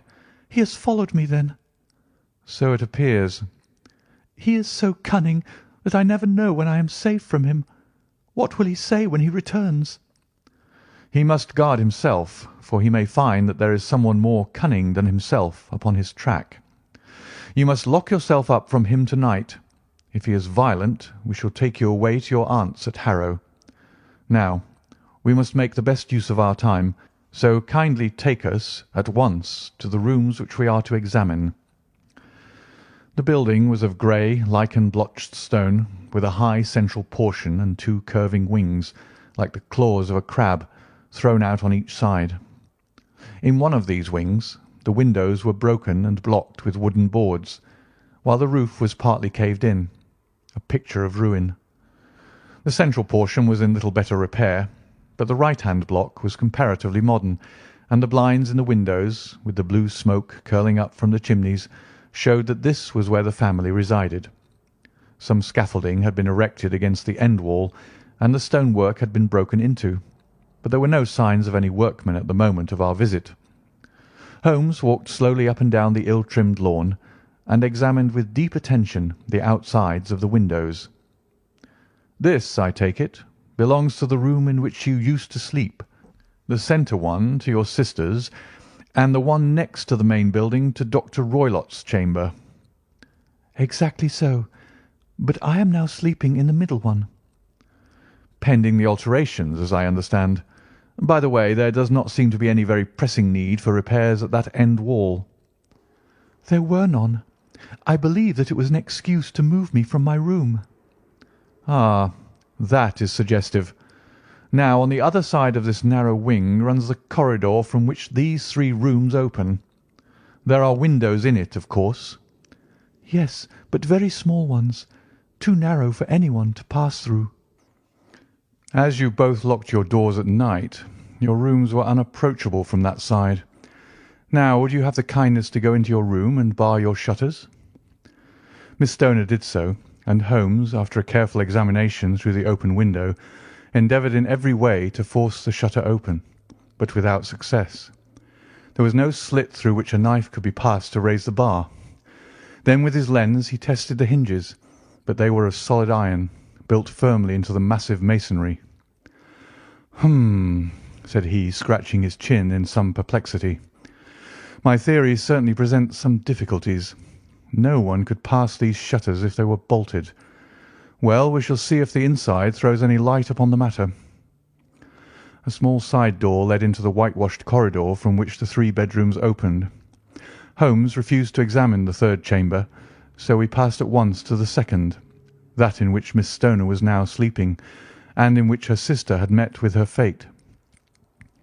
"He has followed me, then?" "So it appears." "He is so cunning that I never know when I am safe from him. What will he say when he returns?" "He must guard himself, for he may find that there is someone more cunning than himself upon his track. You must lock yourself up from him to-night. If he is violent, we shall take you away to your aunt's at Harrow. Now, we must make the best use of our time, so kindly take us at once to the rooms which we are to examine." The building was of grey, lichen-blotched stone, with a high central portion and two curving wings, like the claws of a crab, thrown out on each side. In one of these wings the windows were broken and blocked with wooden boards, while the roof was partly caved in, a picture of ruin. The central portion was in little better repair, but the right-hand block was comparatively modern, and the blinds in the windows, with the blue smoke curling up from the chimneys, showed that this was where the family resided. Some scaffolding had been erected against the end wall, and the stonework had been broken into, but there were no signs of any workmen at the moment of our visit. Holmes walked slowly up and down the ill-trimmed lawn, and examined with deep attention the outsides of the windows. "This, I take it, belongs to the room in which you used to sleep, the centre one to your sister's, and the one next to the main building to Dr. Roylott's chamber." "Exactly so, but I am now sleeping in the middle one." "Pending the alterations, as I understand. By the way, there does not seem to be any very pressing need for repairs at that end wall." "There were none. I believe that it was an excuse to move me from my room." "Ah, that is suggestive. Now, on the other side of this narrow wing runs the corridor from which these three rooms open. There are windows in it, of course?" "Yes, but very small ones, too narrow for anyone to pass through." "As you both locked your doors at night, your rooms were unapproachable from that side. Now, would you have the kindness to go into your room and bar your shutters?" Miss Stoner did so, and Holmes, after a careful examination through the open window, endeavoured in every way to force the shutter open, but without success. There was no slit through which a knife could be passed to raise the bar. Then with his lens he tested the hinges, but they were of solid iron, built firmly into the massive masonry. "Hum," said he, scratching his chin in some perplexity. "My theory certainly presents some difficulties. No one could pass these shutters if they were bolted. Well, we shall see if the inside throws any light upon the matter." A small side door led into the whitewashed corridor from which the three bedrooms opened. Holmes refused to examine the third chamber, so we passed at once to the second, that in which Miss Stoner was now sleeping, and in which her sister had met with her fate.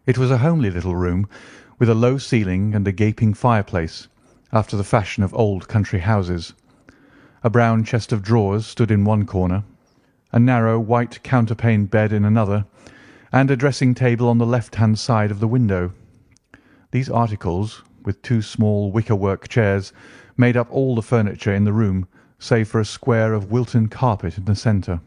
It was a homely little room, with a low ceiling and a gaping fireplace, after the fashion of old country houses. A brown chest of drawers stood in one corner, a narrow white counterpaned bed in another, and a dressing-table on the left-hand side of the window. These articles, with two small wicker-work chairs, made up all the furniture in the room, save for a square of Wilton carpet in the centre.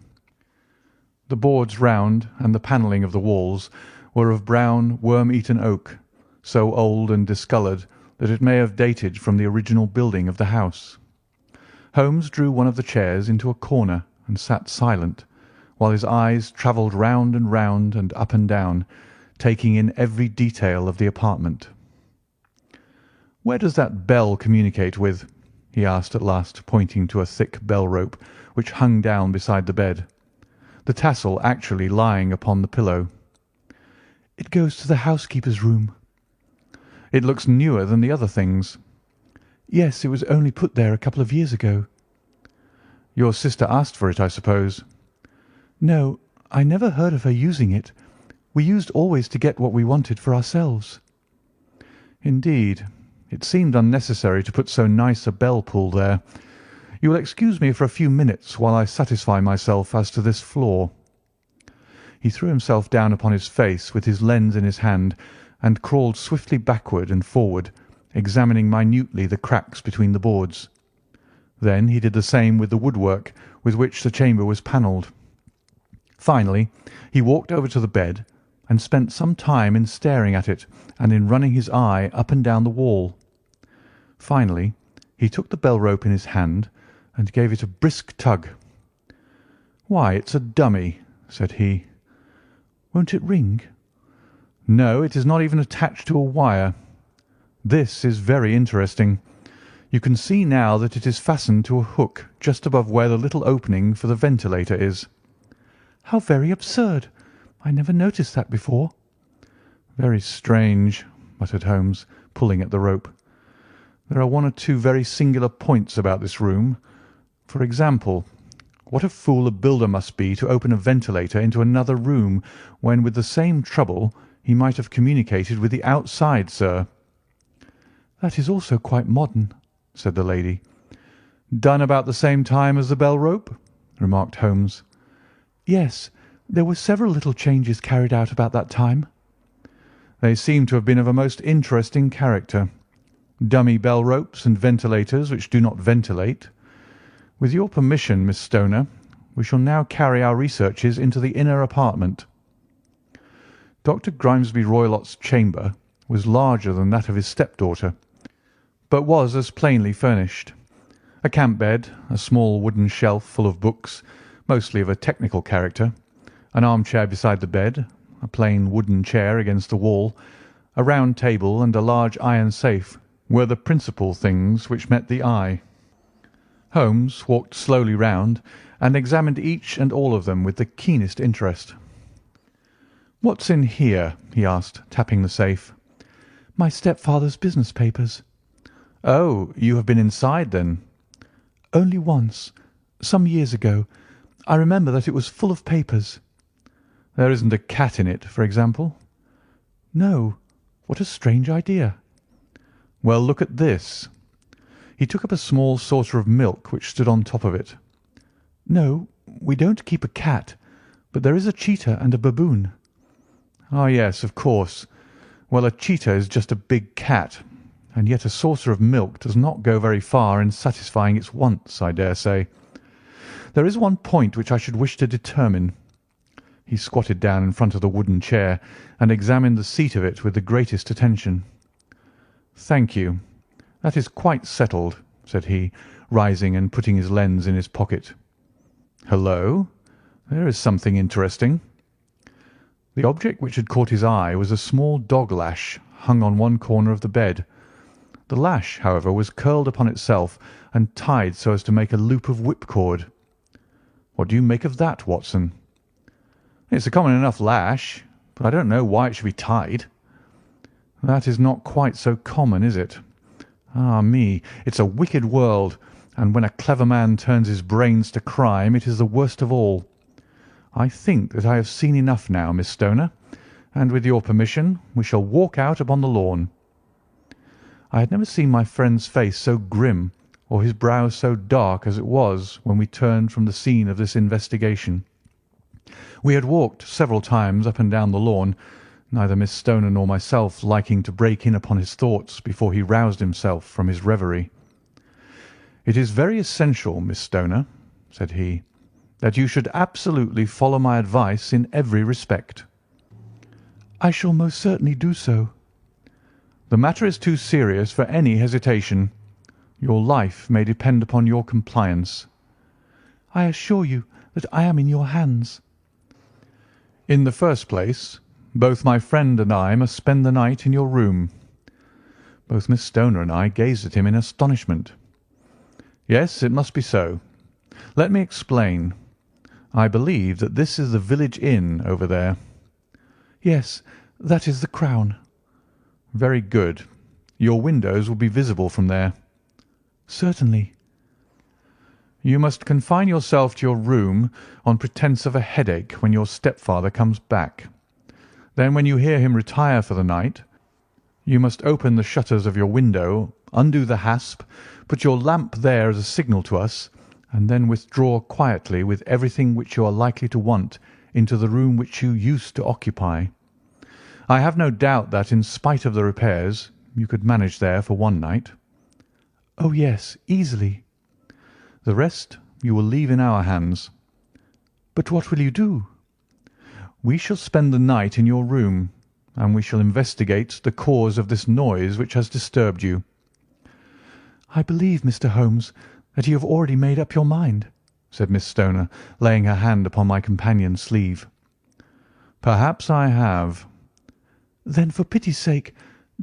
The boards round and the panelling of the walls were of brown, worm-eaten oak, so old and discoloured that it may have dated from the original building of the house. Holmes drew one of the chairs into a corner and sat silent, while his eyes travelled round and up and down, taking in every detail of the apartment. "Where does that bell communicate with?" he asked at last, pointing to a thick bell rope which hung down beside the bed, the tassel actually lying upon the pillow. "It goes to the housekeeper's room." "It looks newer than the other things." "Yes, it was only put there a couple of years ago." "Your sister asked for it, I suppose?" "No, I never heard of her using it. We used always to get what we wanted for ourselves." "Indeed. It seemed unnecessary to put so nice a bell-pull there. You will excuse me for a few minutes while I satisfy myself as to this floor." He threw himself down upon his face with his lens in his hand and crawled swiftly backward and forward, examining minutely the cracks between the boards. Then he did the same with the woodwork with which the chamber was panelled. Finally, he walked over to the bed and spent some time in staring at it and in running his eye up and down the wall. Finally, he took the bell-rope in his hand and gave it a brisk tug. "Why, it's a dummy," said he. "Won't it ring?" "No, it is not even attached to a wire. This is very interesting. You can see now that it is fastened to a hook just above where the little opening for the ventilator is." "How very absurd! I never noticed that before." "Very strange," muttered Holmes, pulling at the rope. "There are one or two very singular points about this room. For example, what a fool a builder must be to open a ventilator into another room when, with the same trouble, he might have communicated with the outside, sir." "That is also quite modern," said the lady. "Done about the same time as the bell-rope?" remarked Holmes. "Yes, there were several little changes carried out about that time." "They seem to have been of a most interesting character. Dummy bell-ropes and ventilators which do not ventilate. With your permission, Miss Stoner, we shall now carry our researches into the inner apartment." Dr. Grimesby Roylott's chamber was larger than that of his stepdaughter, but was as plainly furnished. A camp bed, a small wooden shelf full of books, mostly of a technical character, an armchair beside the bed, a plain wooden chair against the wall, a round table, and a large iron safe were the principal things which met the eye. Holmes walked slowly round and examined each and all of them with the keenest interest. "What's in here?" he asked, tapping the safe. "My stepfather's business papers." "Oh, you have been inside, then?" "Only once, some years ago. I remember that it was full of papers." "There isn't a cat in it, for example?" "No. What a strange idea." "Well, look at this." He took up a small saucer of milk which stood on top of it. "No, we don't keep a cat, but there is a cheetah and a baboon." "Ah, yes, of course. Well, a cheetah is just a big cat, and yet a saucer of milk does not go very far in satisfying its wants, I dare say. There is one point which I should wish to determine." He squatted down in front of the wooden chair and examined the seat of it with the greatest attention. "Thank you. That is quite settled," said he, rising and putting his lens in his pocket. "Hullo! There is something interesting." The object which had caught his eye was a small dog lash hung on one corner of the bed. The lash, however, was curled upon itself and tied so as to make a loop of whipcord. "What do you make of that, Watson?" "It's a common enough lash, but I don't know why it should be tied." "That is not quite so common, is it? Ah, me, it's a wicked world, and when a clever man turns his brains to crime, it is the worst of all. I think that I have seen enough now, Miss Stoner, and with your permission we shall walk out upon the lawn." I had never seen my friend's face so grim or his brow so dark as it was when we turned from the scene of this investigation. We had walked several times up and down the lawn, neither Miss Stoner nor myself liking to break in upon his thoughts before he roused himself from his reverie. "It is very essential, Miss Stoner," said he, "that you should absolutely follow my advice in every respect." "I shall most certainly do so." "The matter is too serious for any hesitation. Your life may depend upon your compliance." "I assure you that I am in your hands." "In the first place, both my friend and I must spend the night in your room." Both Miss Stoner and I gazed at him in astonishment. "Yes, it must be so. Let me explain. I believe that this is the village inn over there." "Yes, that is the Crown." "Very good. Your windows will be visible from there." "Certainly." "You must confine yourself to your room on pretence of a headache when your stepfather comes back. Then, when you hear him retire for the night, you must open the shutters of your window, undo the hasp, put your lamp there as a signal to us, and then withdraw quietly with everything which you are likely to want into the room which you used to occupy. I have no doubt that, in spite of the repairs, you could manage there for one night." "Oh, yes, easily." "The rest you will leave in our hands." "But what will you do?" "We shall spend the night in your room, and we shall investigate the cause of this noise which has disturbed you." "I believe, Mr. Holmes, that you have already made up your mind," said Miss Stoner, laying her hand upon my companion's sleeve. "Perhaps I have." "Then, for pity's sake,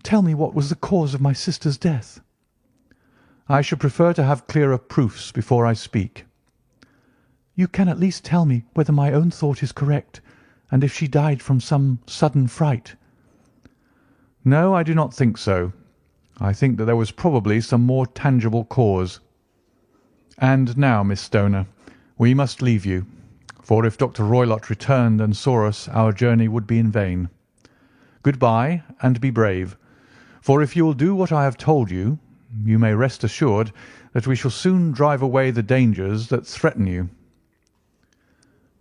tell me what was the cause of my sister's death." "I should prefer to have clearer proofs before I speak." "You can at least tell me whether my own thought is correct, and if she died from some sudden fright." "No, I do not think so. I think that there was probably some more tangible cause. And now, Miss Stoner, we must leave you, for if Dr. Roylott returned and saw us, our journey would be in vain. Good-bye, and be brave, for if you will do what I have told you, you may rest assured that we shall soon drive away the dangers that threaten you."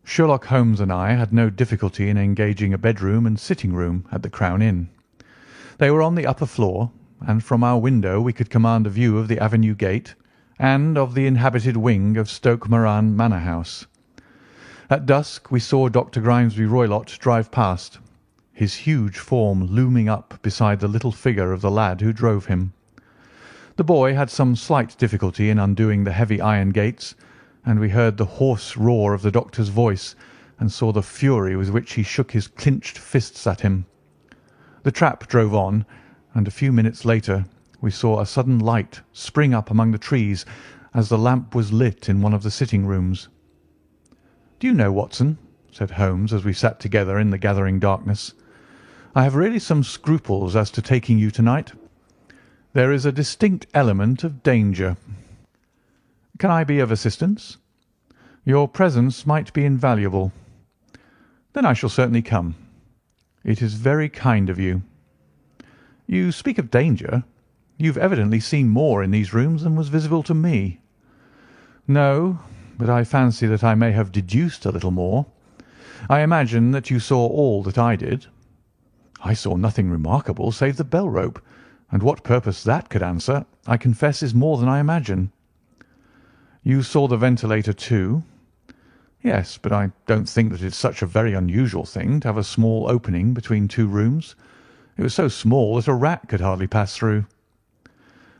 Sherlock Holmes and I had no difficulty in engaging a bedroom and sitting-room at the Crown Inn. They were on the upper floor, and from our window we could command a view of the avenue gate and of the inhabited wing of Stoke Moran Manor House. At dusk we saw Dr. Grimesby Roylott drive past, his huge form looming up beside the little figure of the lad who drove him. The boy had some slight difficulty in undoing the heavy iron gates, and we heard the hoarse roar of the doctor's voice and saw the fury with which he shook his clinched fists at him. The trap drove on, and a few minutes later we saw a sudden light spring up among the trees as the lamp was lit in one of the sitting-rooms. "Do you know, Watson," said Holmes as we sat together in the gathering darkness, "I have really some scruples as to taking you to-night. There is a distinct element of danger. Can I be of assistance? Your presence might be invaluable. Then I shall certainly come. It is very kind of you. You speak of danger. You've evidently seen more in these rooms than was visible to me." "No, but I fancy that I may have deduced a little more. I imagine that you saw all that I did." "I saw nothing remarkable save the bell-rope, and what purpose that could answer, I confess, is more than I imagine." "You saw the ventilator too?" "Yes, but I don't think that it's such a very unusual thing to have a small opening between two rooms. It was so small that a rat could hardly pass through."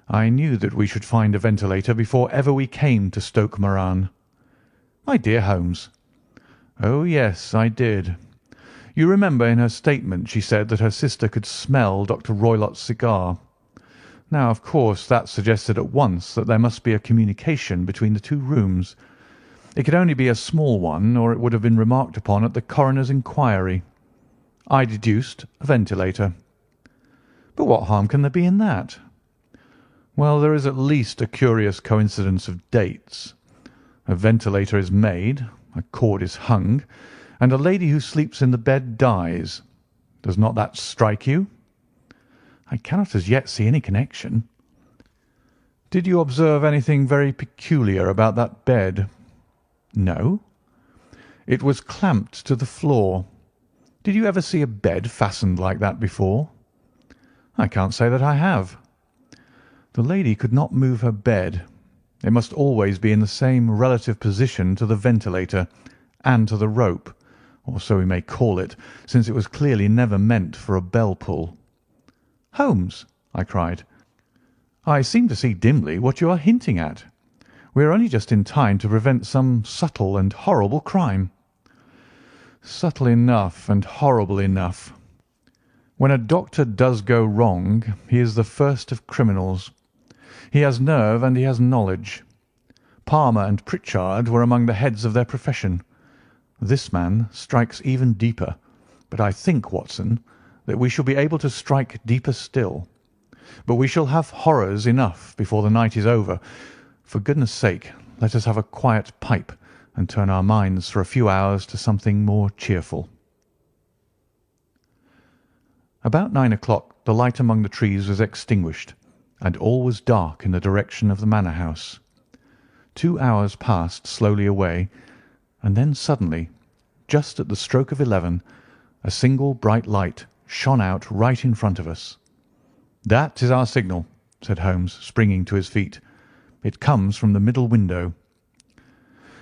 "I knew that we should find a ventilator before ever we came to Stoke Moran." "My dear Holmes." "Oh, yes, I did. You remember in her statement she said that her sister could smell Dr. Roylott's cigar. Now, of course, that suggested at once that there must be a communication between the two rooms. It could only be a small one, or it would have been remarked upon at the coroner's inquiry. I deduced a ventilator." "But what harm can there be in that?" "Well, there is at least a curious coincidence of dates. A ventilator is made, a cord is hung, and a lady who sleeps in the bed dies. Does not that strike you?" "I cannot as yet see any connection." "Did you observe anything very peculiar about that bed?" "No." "It was clamped to the floor. Did you ever see a bed fastened like that before?" "I can't say that I have." "The lady could not move her bed. It must always be in the same relative position to the ventilator and to the rope, or so we may call it, since it was clearly never meant for a bell pull." "Holmes," I cried, "I seem to see dimly what you are hinting at. We are only just in time to prevent some subtle and horrible crime." "Subtle enough and horrible enough. When a doctor does go wrong, he is the first of criminals. He has nerve and he has knowledge. Palmer and Pritchard were among the heads of their profession. This man strikes even deeper, but I think, Watson, that we shall be able to strike deeper still. But we shall have horrors enough before the night is over. For goodness' sake, let us have a quiet pipe and turn our minds for a few hours to something more cheerful." About 9 o'clock the light among the trees was extinguished, and all was dark in the direction of the manor house. 2 hours passed slowly away, and then suddenly, just at the stroke of 11, a single bright light shone out right in front of us. "That is our signal," said Holmes, springing to his feet. "It comes from the middle window."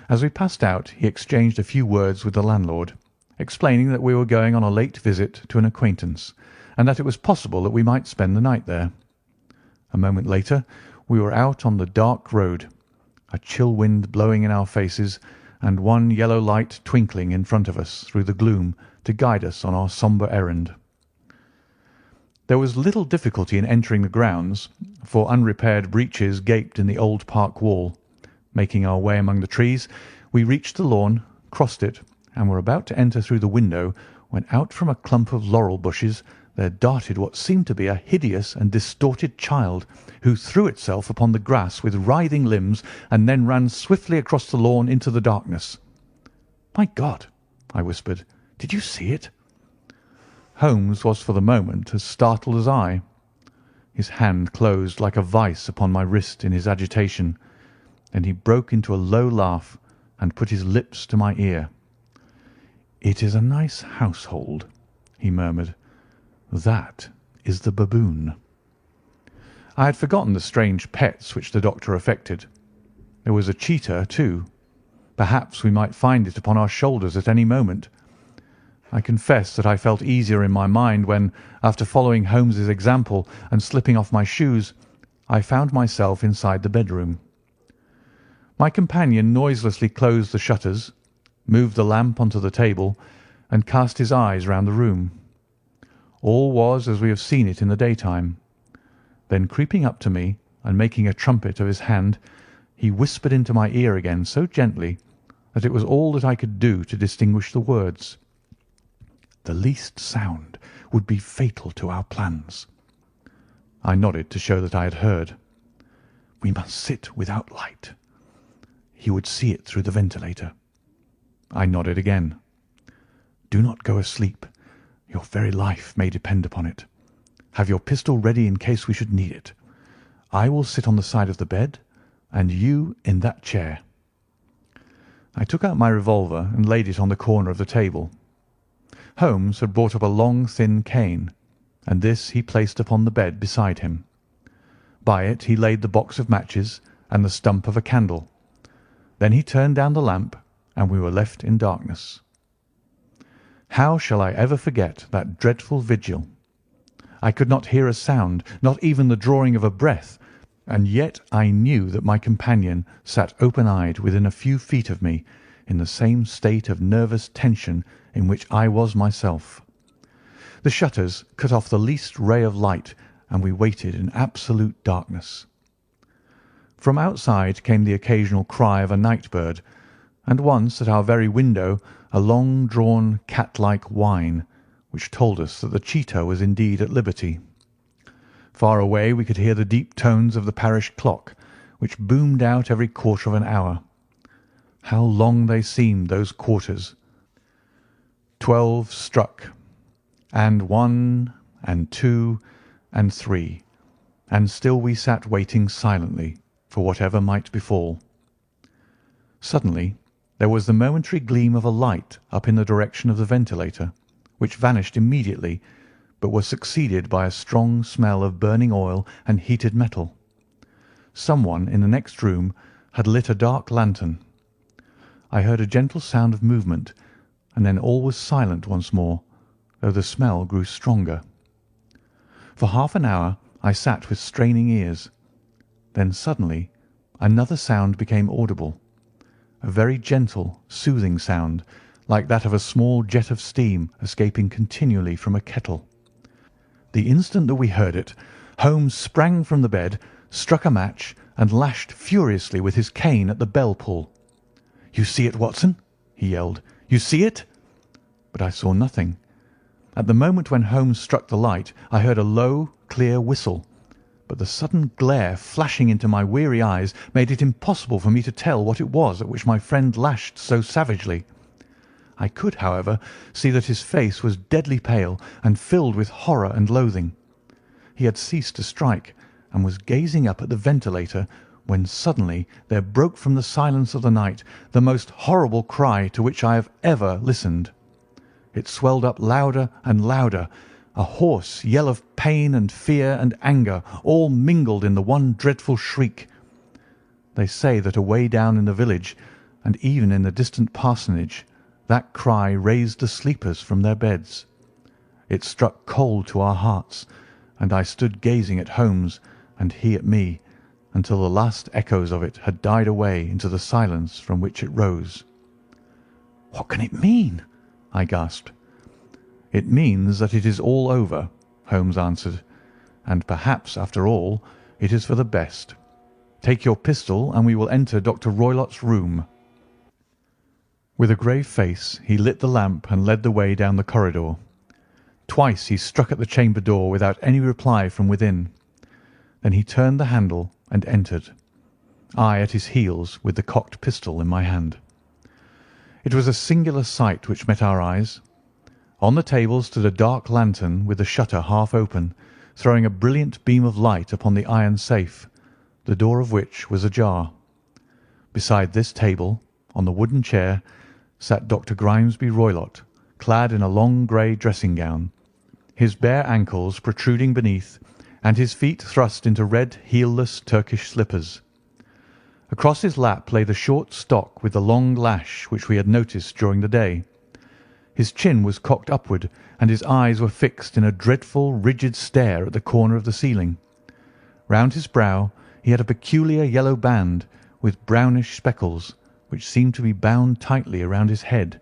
As we passed out he exchanged a few words with the landlord, explaining that we were going on a late visit to an acquaintance, and that it was possible that we might spend the night there. A moment later we were out on the dark road, a chill wind blowing in our faces, and one yellow light twinkling in front of us through the gloom to guide us on our sombre errand. There was little difficulty in entering the grounds, for unrepaired breaches gaped in the old park wall. Making our way among the trees, we reached the lawn, crossed it, and were about to enter through the window when out from a clump of laurel bushes there darted what seemed to be a hideous and distorted child, who threw itself upon the grass with writhing limbs and then ran swiftly across the lawn into the darkness. "My God!" I whispered. "Did you see it?" Holmes was for the moment as startled as I. His hand closed like a vice upon my wrist in his agitation. Then he broke into a low laugh and put his lips to my ear. "It is a nice household," he murmured. "That is the baboon." I had forgotten the strange pets which the doctor affected. There was a cheetah, too. Perhaps we might find it upon our shoulders at any moment. I confess that I felt easier in my mind when, after following Holmes's example and slipping off my shoes, I found myself inside the bedroom. My companion noiselessly closed the shutters, moved the lamp onto the table, and cast his eyes round the room. All was as we have seen it in the daytime. Then creeping up to me and making a trumpet of his hand, he whispered into my ear again so gently that it was all that I could do to distinguish the words. "The least sound would be fatal to our plans." I nodded to show that I had heard. "We must sit without light. He would see it through the ventilator." I nodded again. "Do not go asleep. Your very life may depend upon it. Have your pistol ready in case we should need it. I will sit on the side of the bed, and you in that chair." I took out my revolver and laid it on the corner of the table. Holmes had brought up a long, thin cane, and this he placed upon the bed beside him. By it he laid the box of matches and the stump of a candle. Then he turned down the lamp, and we were left in darkness. How shall I ever forget that dreadful vigil? I could not hear a sound, not even the drawing of a breath, and yet I knew that my companion sat open-eyed within a few feet of me, in the same state of nervous tension in which I was myself. The shutters cut off the least ray of light, and we waited in absolute darkness. From outside came the occasional cry of a night bird, and once at our very window a long-drawn cat-like whine, which told us that the cheetah was indeed at liberty. Far away we could hear the deep tones of the parish clock, which boomed out every quarter of an hour. How long they seemed, those quarters! 12 struck. And one, and two, and three, and still we sat waiting silently for whatever might befall. Suddenly there was the momentary gleam of a light up in the direction of the ventilator, which vanished immediately, but was succeeded by a strong smell of burning oil and heated metal. Someone in the next room had lit a dark lantern. I heard a gentle sound of movement, and then all was silent once more, though the smell grew stronger. For half an hour I sat with straining ears. Then suddenly another sound became audible, a very gentle, soothing sound, like that of a small jet of steam escaping continually from a kettle. The instant that we heard it, Holmes sprang from the bed, struck a match, and lashed furiously with his cane at the bell pull. "You see it, Watson?" he yelled. "You see it?" But I saw nothing. At the moment when Holmes struck the light, I heard a low, clear whistle, but the sudden glare flashing into my weary eyes made it impossible for me to tell what it was at which my friend lashed so savagely. I could, however, see that his face was deadly pale and filled with horror and loathing. He had ceased to strike, and was gazing up at the ventilator, when suddenly there broke from the silence of the night the most horrible cry to which I have ever listened. It swelled up louder and louder, a hoarse yell of pain and fear and anger, all mingled in the one dreadful shriek. They say that away down in the village, and even in the distant parsonage, that cry raised the sleepers from their beds. It struck cold to our hearts, and I stood gazing at Holmes, and he at me, until the last echoes of it had died away into the silence from which it rose. "What can it mean?" I gasped. "It means that it is all over," Holmes answered, "and perhaps, after all, it is for the best. Take your pistol, and we will enter Dr. Roylott's room." With a grave face he lit the lamp and led the way down the corridor. Twice he struck at the chamber door without any reply from within. Then he turned the handle and entered, I at his heels with the cocked pistol in my hand. It was a singular sight which met our eyes. On the table stood a dark lantern with the shutter half open, throwing a brilliant beam of light upon the iron safe, the door of which was ajar. Beside this table, on the wooden chair, sat Dr. Grimesby Roylott, clad in a long grey dressing-gown, his bare ankles protruding beneath, and his feet thrust into red heelless Turkish slippers. Across his lap lay the short stock with the long lash which we had noticed during the day. His chin was cocked upward, and his eyes were fixed in a dreadful, rigid stare at the corner of the ceiling. Round his brow he had a peculiar yellow band with brownish speckles, which seemed to be bound tightly around his head.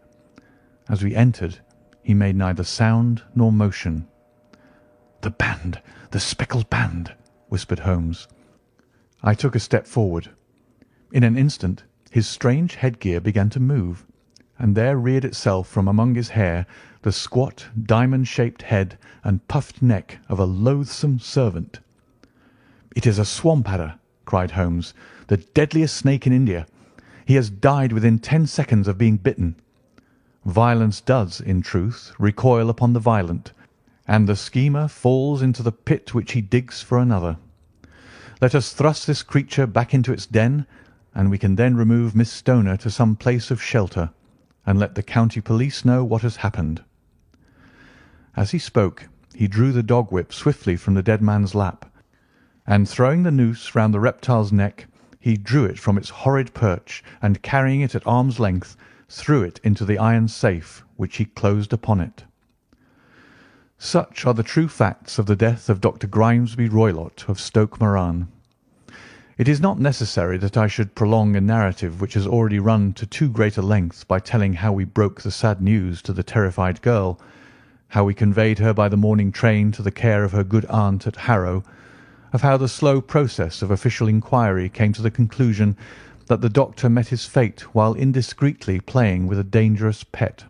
As we entered, he made neither sound nor motion. "The band, the speckled band," whispered Holmes. I took a step forward. In an instant his strange headgear began to move, and there reared itself from among his hair the squat, diamond-shaped head and puffed neck of a loathsome servant. "It is a swamp adder," cried Holmes, "the deadliest snake in India. He has died within 10 seconds of being bitten. Violence does, in truth, recoil upon the violent, and the schemer falls into the pit which he digs for another. Let us thrust this creature back into its den, and we can then remove Miss Stoner to some place of shelter, and let the county police know what has happened." As he spoke, he drew the dog-whip swiftly from the dead man's lap, and throwing the noose round the reptile's neck, he drew it from its horrid perch, and carrying it at arm's length, threw it into the iron safe, which he closed upon it. Such are the true facts of the death of Dr. Grimesby Roylott of Stoke Moran. It is not necessary that I should prolong a narrative which has already run to too great a length by telling how we broke the sad news to the terrified girl, how we conveyed her by the morning train to the care of her good aunt at Harrow, of how the slow process of official inquiry came to the conclusion that the doctor met his fate while indiscreetly playing with a dangerous pet.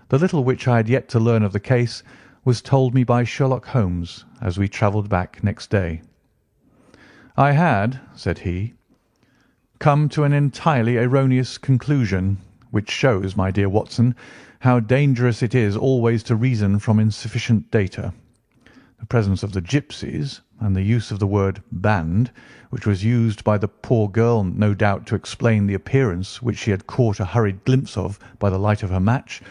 The little which I had yet to learn of the case was told me by Sherlock Holmes as we travelled back next day. "I had," said he, "come to an entirely erroneous conclusion which shows, my dear Watson, how dangerous it is always to reason from insufficient data. The presence of the gipsies, and the use of the word band, which was used by the poor girl no doubt to explain the appearance which she had caught a hurried glimpse of by the light of her match,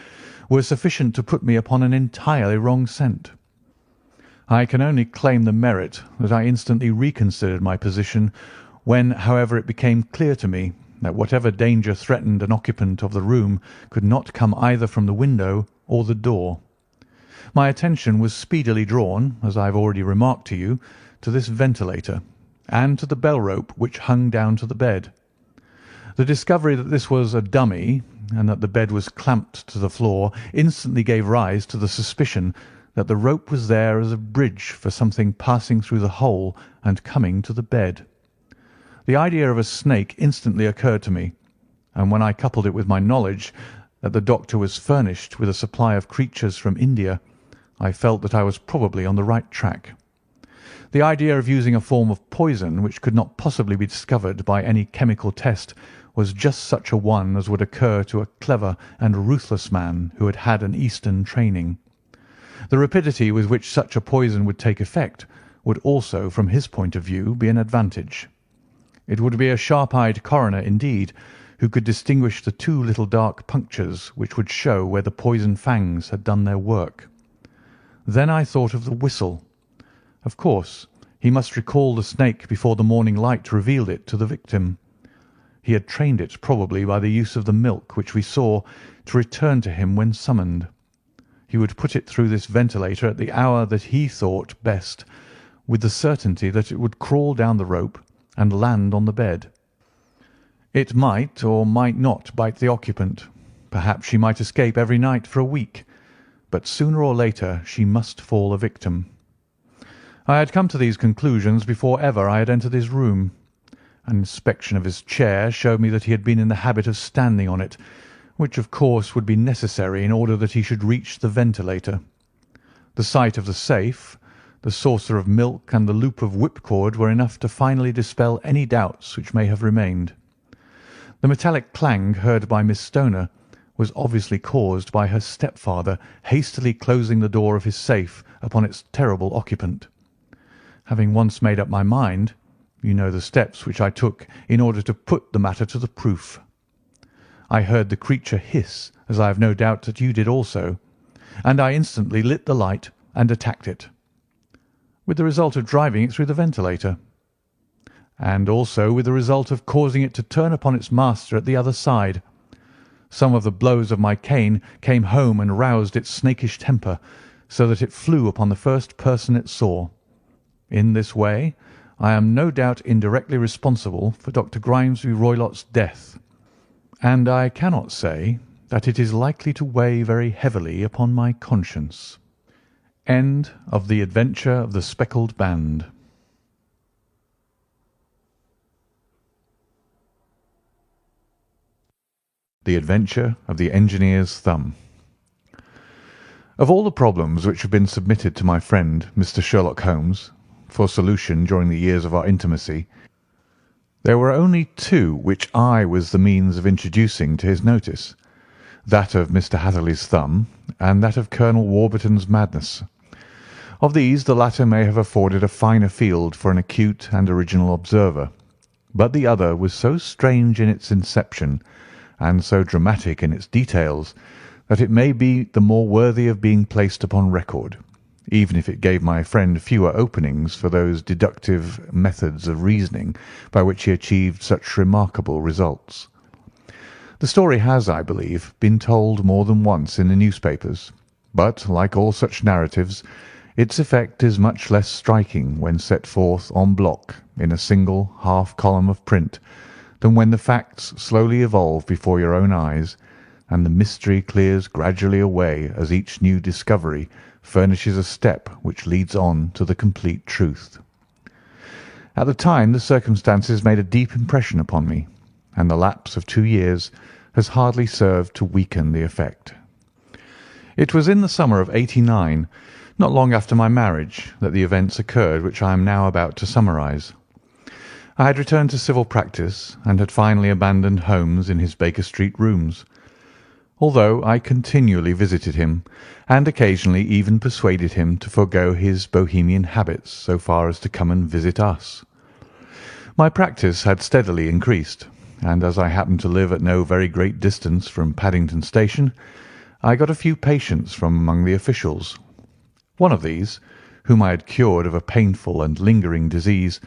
were sufficient to put me upon an entirely wrong scent. I can only claim the merit that I instantly reconsidered my position when, however, it became clear to me that whatever danger threatened an occupant of the room could not come either from the window or the door. My attention was speedily drawn, as I have already remarked to you, to this ventilator, and to the bell rope which hung down to the bed. The discovery that this was a dummy, and that the bed was clamped to the floor, instantly gave rise to the suspicion that the rope was there as a bridge for something passing through the hole and coming to the bed. The idea of a snake instantly occurred to me, and when I coupled it with my knowledge that the doctor was furnished with a supply of creatures from India, I felt that I was probably on the right track. The idea of using a form of poison which could not possibly be discovered by any chemical test was just such a one as would occur to a clever and ruthless man who had had an Eastern training. The rapidity with which such a poison would take effect would also, from his point of view, be an advantage. It would be a sharp-eyed coroner, indeed, who could distinguish the two little dark punctures which would show where the poison fangs had done their work. Then I thought of the whistle. Of course, he must recall the snake before the morning light revealed it to the victim. He had trained it, probably by the use of the milk which we saw, to return to him when summoned. He would put it through this ventilator at the hour that he thought best, with the certainty that it would crawl down the rope and land on the bed. It might or might not bite the occupant. Perhaps she might escape every night for a week, but sooner or later she must fall a victim. I had come to these conclusions before ever I had entered his room. An inspection of his chair showed me that he had been in the habit of standing on it, which of course would be necessary in order that he should reach the ventilator. The sight of the safe, the saucer of milk, and the loop of whipcord were enough to finally dispel any doubts which may have remained. The metallic clang heard by Miss Stoner was obviously caused by her stepfather hastily closing the door of his safe upon its terrible occupant. Having once made up my mind, you know the steps which I took in order to put the matter to the proof. I heard the creature hiss, as I have no doubt that you did also, and I instantly lit the light and attacked it, with the result of driving it through the ventilator, and also with the result of causing it to turn upon its master at the other side. Some of the blows of my cane came home and roused its snakish temper, so that it flew upon the first person it saw. In this way I am no doubt indirectly responsible for Dr. Grimesby Roylott's death, and I cannot say that it is likely to weigh very heavily upon my conscience. End of The Adventure of the Speckled Band. The Adventure of the Engineer's Thumb. Of all the problems which have been submitted to my friend Mr. Sherlock Holmes for solution during the years of our intimacy, there were only two which I was the means of introducing to his notice, that of Mr. Hatherley's thumb and that of Colonel Warburton's madness. Of these the latter may have afforded a finer field for an acute and original observer, but the other was so strange in its inception and so dramatic in its details that it may be the more worthy of being placed upon record, even if it gave my friend fewer openings for those deductive methods of reasoning by which he achieved such remarkable results. The story has, I believe, been told more than once in the newspapers, but, like all such narratives, its effect is much less striking when set forth en bloc in a single half-column of print than when the facts slowly evolve before your own eyes, and the mystery clears gradually away as each new discovery furnishes a step which leads on to the complete truth. At the time the circumstances made a deep impression upon me, and the lapse of 2 years has hardly served to weaken the effect. It was in the summer of '89, not long after my marriage, that the events occurred which I am now about to summarize. I had returned to civil practice, and had finally abandoned Holmes in his Baker Street rooms. although I continually visited him, and occasionally even persuaded him to forego his bohemian habits so far as to come and visit us. My practice had steadily increased, and as I happened to live at no very great distance from Paddington Station, I got a few patients from among the officials. One of these, whom I had cured of a painful and lingering disease,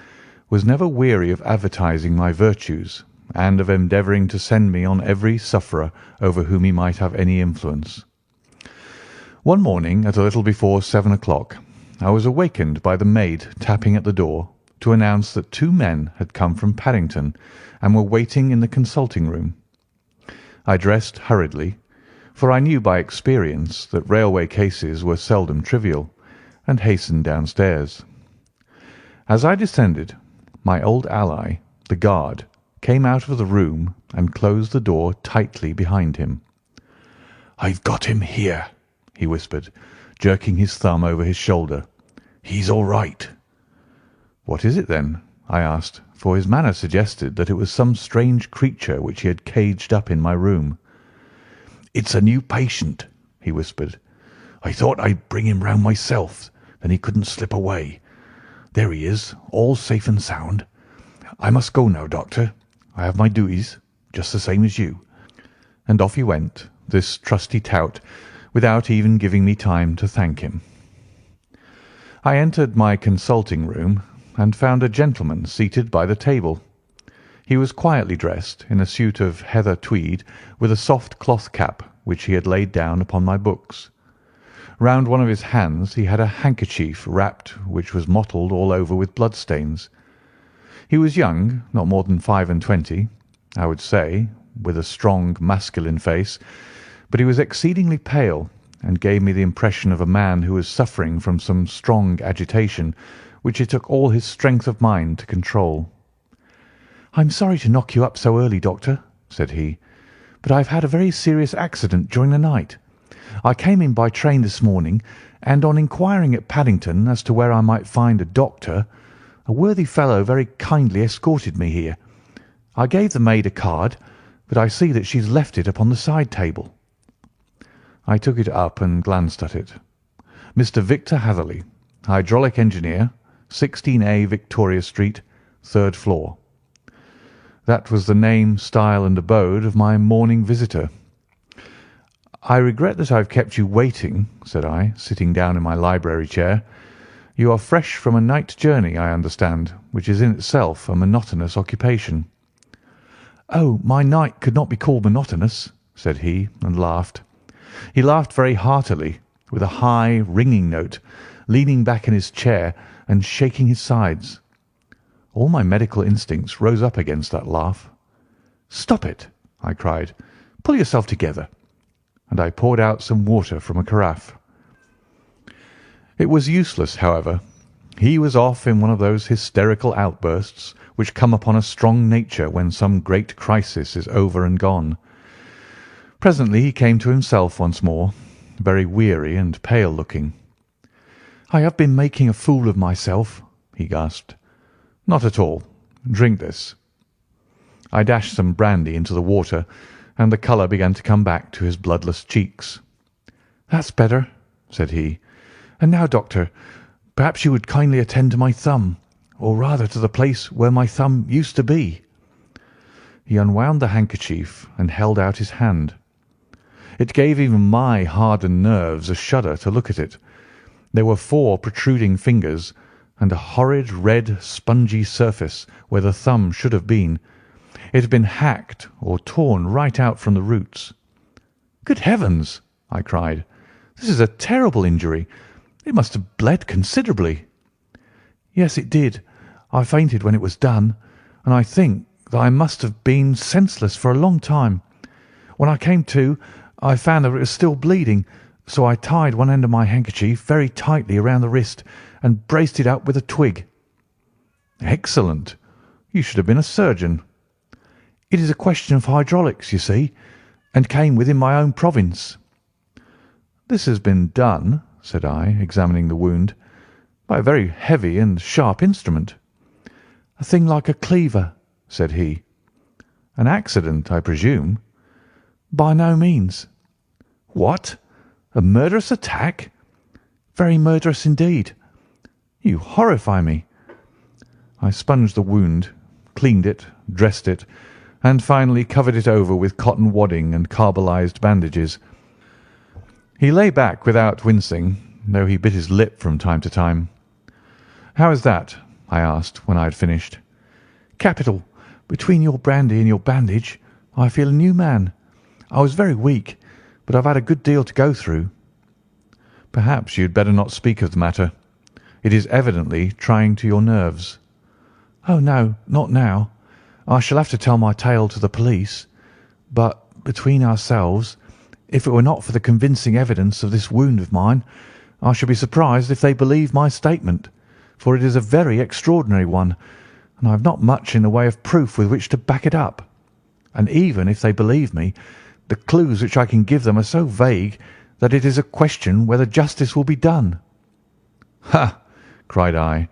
was never weary of advertising my virtues and of endeavouring to send me on every sufferer over whom he might have any influence. One morning at a little before 7 o'clock, I was awakened by the maid tapping at the door to announce that 2 men had come from Paddington and were waiting in the consulting room. I dressed hurriedly, for I knew by experience that railway cases were seldom trivial, and hastened downstairs. As I descended, my old ally, the guard, came out of the room and closed the door tightly behind him. "I've got him here," he whispered, jerking his thumb over his shoulder. "He's all right." "What is it, then?" I asked, for his manner suggested that it was some strange creature which he had caged up in my room. "It's a new patient," he whispered. "I thought I'd bring him round myself, then he couldn't slip away. There he is, all safe and sound. I must go now, Doctor. I have my duties, just the same as you." And off he went, this trusty tout, without even giving me time to thank him. I entered my consulting room and found a gentleman seated by the table. He was quietly dressed in a suit of heather tweed with a soft cloth cap which he had laid down upon my books. Round one of his hands he had a handkerchief wrapped which was mottled all over with bloodstains. He was young, not more than 25, I would say, with a strong masculine face, but he was exceedingly pale and gave me the impression of a man who was suffering from some strong agitation which it took all his strength of mind to control. "I'm sorry to knock you up so early, Doctor," said he, "but I've had a very serious accident during the night. I came in by train this morning, and on inquiring at Paddington as to where I might find a doctor, a worthy fellow very kindly escorted me here. I gave the maid a card, but I see that she's left it upon the side table." I took it up and glanced at it. "Mr. Victor Hatherley, hydraulic engineer, 16A Victoria Street, 3rd floor." That was the name, style, and abode of my morning visitor. "I regret that I have kept you waiting," said I, sitting down in my library chair. "You are fresh from a night journey, I understand, which is in itself a monotonous occupation." "Oh, my night could not be called monotonous," said he, and laughed. He laughed very heartily, with a high, ringing note, leaning back in his chair and shaking his sides. All my medical instincts rose up against that laugh. "Stop it!" I cried. "Pull yourself together." And I poured out some water from a carafe. It was useless, however. He was off in one of those hysterical outbursts which come upon a strong nature when some great crisis is over and gone. Presently he came to himself once more, very weary and pale-looking. "I have been making a fool of myself," he gasped. "Not at all. Drink this." I dashed some brandy into the water, and the colour began to come back to his bloodless cheeks. "That's better," said he. "And now, Doctor, perhaps you would kindly attend to my thumb, or rather to the place where my thumb used to be." He unwound the handkerchief and held out his hand. It gave even my hardened nerves a shudder to look at it. There were 4 protruding fingers, and a horrid red spongy surface where the thumb should have been. It had been hacked or torn right out from the roots. "Good heavens!" I cried. "This is a terrible injury. It must have bled considerably." "Yes, it did. I fainted when it was done, and I think that I must have been senseless for a long time. When I came to, I found that it was still bleeding, so I tied one end of my handkerchief very tightly around the wrist and braced it up with a twig." "Excellent. You should have been a surgeon." "It is a question of hydraulics, you see, and came within my own province." "This has been done," said I, examining the wound, "by a very heavy and sharp instrument." "A thing like a cleaver," said he. "An accident, I presume?" "By no means. What? A murderous attack? Very murderous indeed. You horrify me. I sponged the wound, cleaned it, dressed it, and finally covered it over with cotton wadding and carbolized bandages. He lay back without wincing, though he bit his lip from time to time. "How is that?" I asked when I had finished. "Capital. Between your brandy and your bandage, I feel a new man. I was very weak, but I've had a good deal to go through." "Perhaps you had better not speak of the matter. It is evidently trying to your nerves." "Oh, no, not now. I shall have to tell my tale to the police. But, between ourselves, if it were not for the convincing evidence of this wound of mine, I should be surprised if they believe my statement, for it is a very extraordinary one, and I have not much in the way of proof with which to back it up. And even if they believe me, the clues which I can give them are so vague that it is a question whether justice will be done." "Ha!" cried I.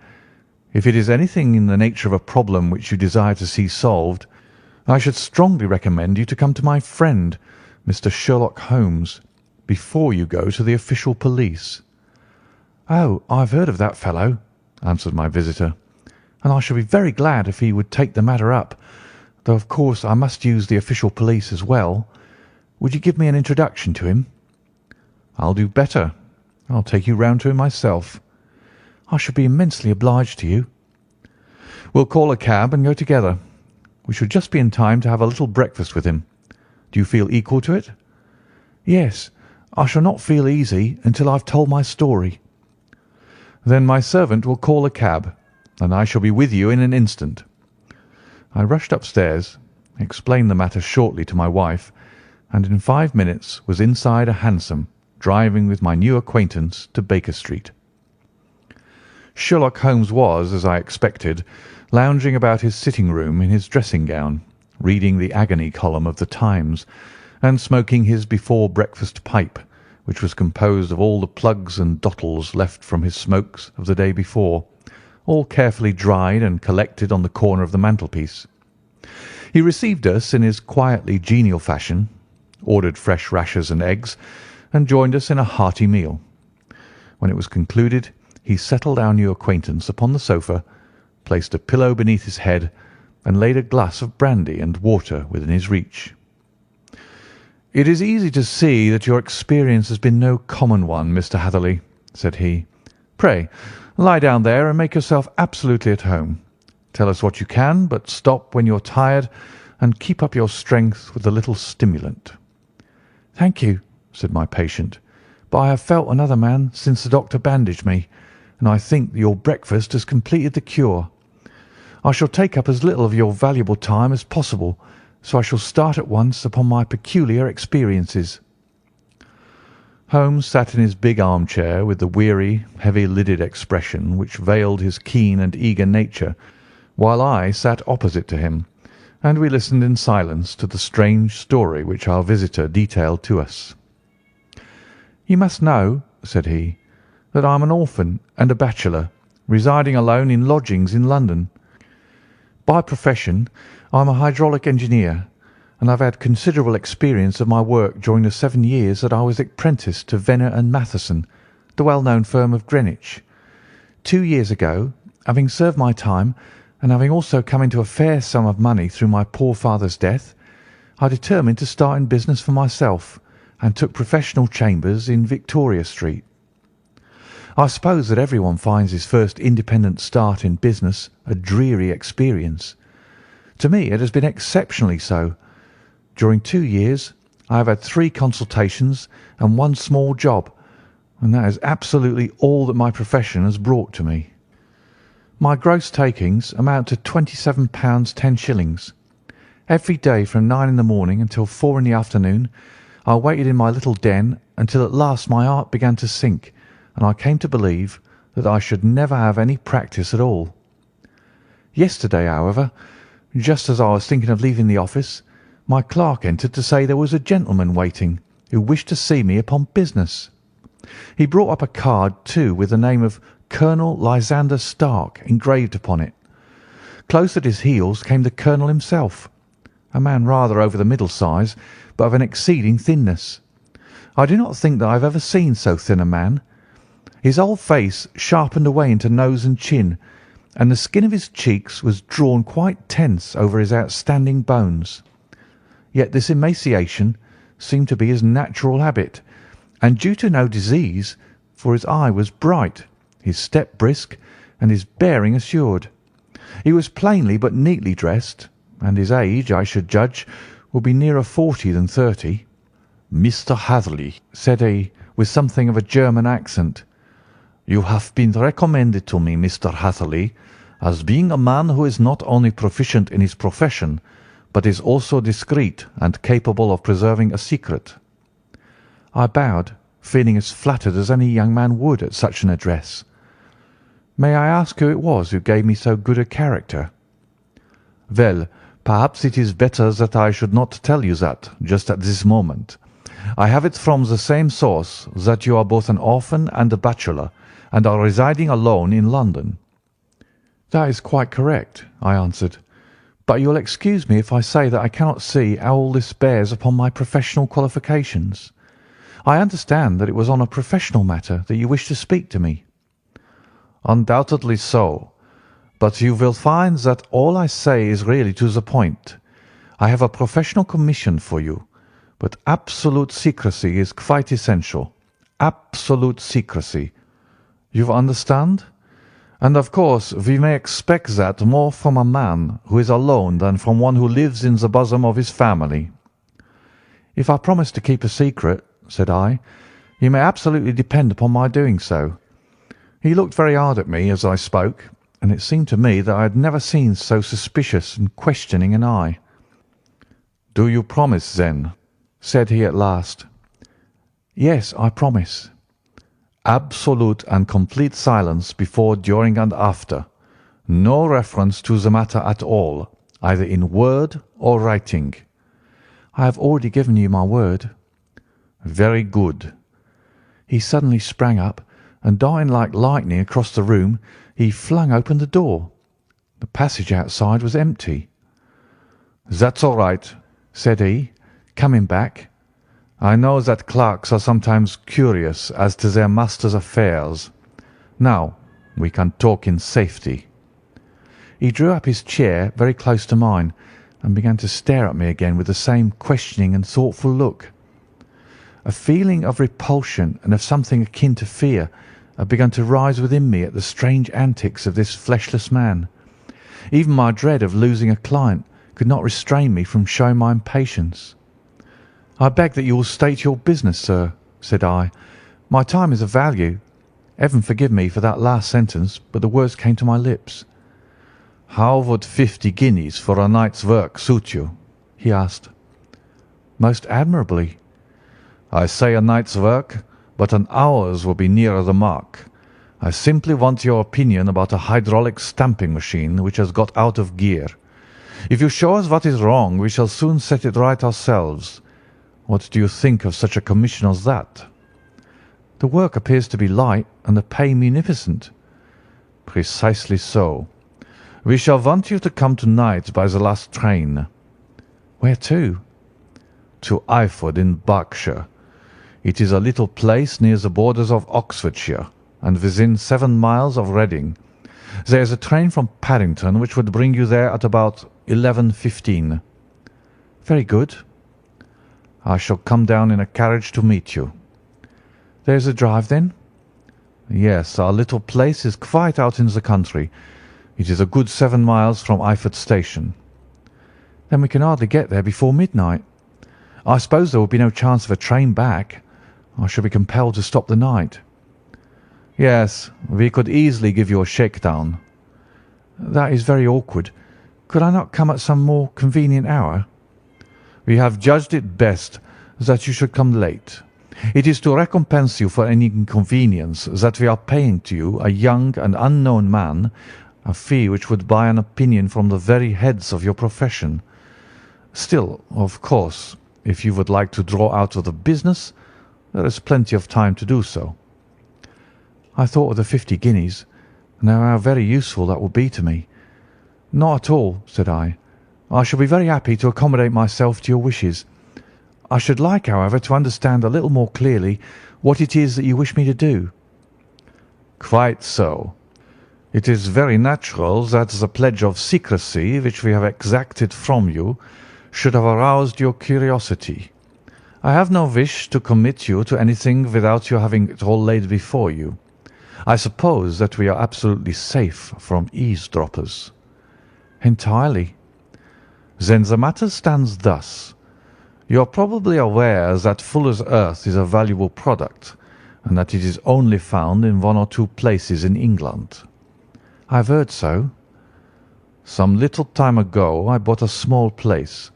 "If it is anything in the nature of a problem which you desire to see solved, I should strongly recommend you to come to my friend, Mr. Sherlock Holmes, before you go to the official police." "Oh, I've heard of that fellow," answered my visitor, "and I should be very glad if he would take the matter up, though of course I must use the official police as well. Would you give me an introduction to him?" "I'll do better. I'll take you round to him myself." "I should be immensely obliged to you." "We'll call a cab and go together. We should just be in time to have a little breakfast with him. Do you feel equal to it?" "Yes. I shall not feel easy until I've told my story." "Then my servant will call a cab, and I shall be with you in an instant." I rushed upstairs, explained the matter shortly to my wife, and in 5 minutes was inside a hansom, driving with my new acquaintance to Baker Street. Sherlock Holmes was, as I expected, lounging about his sitting-room in his dressing-gown, reading the agony column of the Times, and smoking his before-breakfast pipe, which was composed of all the plugs and dottles left from his smokes of the day before, all carefully dried and collected on the corner of the mantelpiece. He received us in his quietly genial fashion, ordered fresh rashers and eggs, and joined us in a hearty meal. When it was concluded, he settled our new acquaintance upon the sofa, placed a pillow beneath his head, and laid a glass of brandy and water within his reach. "It is easy to see that your experience has been no common one, Mr. Hatherley," said he. "Pray, lie down there and make yourself absolutely at home. Tell us what you can, but stop when you're tired, and keep up your strength with a little stimulant." "Thank you," said my patient, "but I have felt another man since the doctor bandaged me, and I think that your breakfast has completed the cure. I shall take up as little of your valuable time as possible, so I shall start at once upon my peculiar experiences." Holmes sat in his big armchair with the weary, heavy-lidded expression which veiled his keen and eager nature, while I sat opposite to him, and we listened in silence to the strange story which our visitor detailed to us. "You must know," said he, "that I am an orphan and a bachelor, residing alone in lodgings in London. By profession I am a hydraulic engineer, and I've had considerable experience of my work during the 7 years that I was apprenticed to Venner and Matheson, the well-known firm of Greenwich. 2 years ago, having served my time, and having also come into a fair sum of money through my poor father's death, I determined to start in business for myself, and took professional chambers in Victoria Street. I suppose that everyone finds his first independent start in business a dreary experience. To me it has been exceptionally so. During 2 years I have had 3 consultations and 1 small job, and that is absolutely all that my profession has brought to me. My gross takings amount to £27 10s. Every day from 9 in the morning until 4 in the afternoon I waited in my little den until at last my heart began to sink, and I came to believe that I should never have any practice at all. Yesterday, however, just as I was thinking of leaving the office, my clerk entered to say there was a gentleman waiting who wished to see me upon business. He brought up a card, too, with the name of Colonel Lysander Stark engraved upon it. Close at his heels came the colonel himself, a man rather over the middle size, but of an exceeding thinness. I do not think that I have ever seen so thin a man. His whole face sharpened away into nose and chin, and the skin of his cheeks was drawn quite tense over his outstanding bones. Yet this emaciation seemed to be his natural habit, and due to no disease, for his eye was bright, his step brisk, and his bearing assured. He was plainly but neatly dressed, and his age, I should judge, would be nearer 40 than 30. "Mr. Hatherley," said he, with something of a German accent, "you have been recommended to me, Mr. Hatherley, as being a man who is not only proficient in his profession, but is also discreet and capable of preserving a secret." I bowed, feeling as flattered as any young man would at such an address. "May I ask who it was who gave me so good a character?" "Well, perhaps it is better that I should not tell you that just at this moment. I have it from the same source that you are both an orphan and a bachelor, and are residing alone in London." "That is quite correct," I answered, "but you will excuse me if I say that I cannot see how all this bears upon my professional qualifications. I understand that it was on a professional matter that you wished to speak to me." "Undoubtedly so, but you will find that all I say is really to the point. I have a professional commission for you, but absolute secrecy is quite essential. Absolute secrecy. You understand? And of course we may expect that more from a man who is alone than from one who lives in the bosom of his family." "If I promise to keep a secret," said I, "you may absolutely depend upon my doing so." He looked very hard at me as I spoke, and it seemed to me that I had never seen so suspicious and questioning an eye. "Do you promise, then?" said he at last. "Yes, I promise." "Absolute and complete silence before, during, and after. No reference to the matter at all, either in word or writing." "I have already given you my word." "Very good." He suddenly sprang up, and darting like lightning across the room, he flung open the door. The passage outside was empty. "That's all right," said he, coming back. "I know that clerks are sometimes curious as to their master's affairs. Now we can talk in safety." He drew up his chair very close to mine, and began to stare at me again with the same questioning and thoughtful look. A feeling of repulsion and of something akin to fear had begun to rise within me at the strange antics of this fleshless man. Even my dread of losing a client could not restrain me from showing my impatience. "I beg that you will state your business, sir," said I. "My time is of value. Heaven forgive me for that last sentence, but the words came to my lips." "How would 50 guineas for a night's work suit you?" he asked. "Most admirably." "I say a night's work, but an hour's will be nearer the mark. I simply want your opinion about a hydraulic stamping machine which has got out of gear. If you show us what is wrong, we shall soon set it right ourselves. What do you think of such a commission as that?" "The work appears to be light and the pay munificent." "Precisely so. We shall want you to come to-night by the last train." "Where to?" "To Eyford in Berkshire. It is a little place near the borders of Oxfordshire, and within 7 miles of Reading. There is a train from Paddington which would bring you there at about 11:15. "Very good." "I shall come down in a carriage to meet you." "There is a drive, then?" "Yes, our little place is quite out in the country. It is a good 7 miles from Eyford Station." "Then we can hardly get there before midnight. I suppose there will be no chance of a train back. I shall be compelled to stop the night." "Yes, we could easily give you a shakedown." "That is very awkward. Could I not come at some more convenient hour?" "We have judged it best that you should come late. It is to recompense you for any inconvenience that we are paying to you, a young and unknown man, a fee which would buy an opinion from the very heads of your profession. Still, of course, if you would like to draw out of the business, there is plenty of time to do so." I thought of the 50 guineas, and how very useful that would be to me. "Not at all," said I. "I shall be very happy to accommodate myself to your wishes. I should like, however, to understand a little more clearly what it is that you wish me to do." "Quite so. It is very natural that the pledge of secrecy which we have exacted from you should have aroused your curiosity. I have no wish to commit you to anything without you having it all laid before you. I suppose that we are absolutely safe from eavesdroppers." "Entirely." "Then the matter stands thus. You are probably aware that Fuller's earth is a valuable product, and that it is only found in one or two places in England." "I have heard so." "Some little time ago I bought a small place,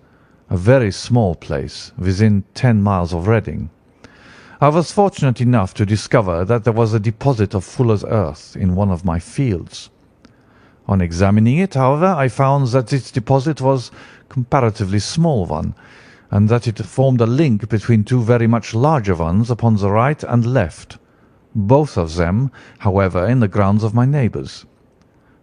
a very small place, within 10 miles of Reading. I was fortunate enough to discover that there was a deposit of Fuller's earth in one of my fields. On examining it, however, I found that its deposit was a comparatively small one, and that it formed a link between two very much larger ones upon the right and left, both of them, however, in the grounds of my neighbours.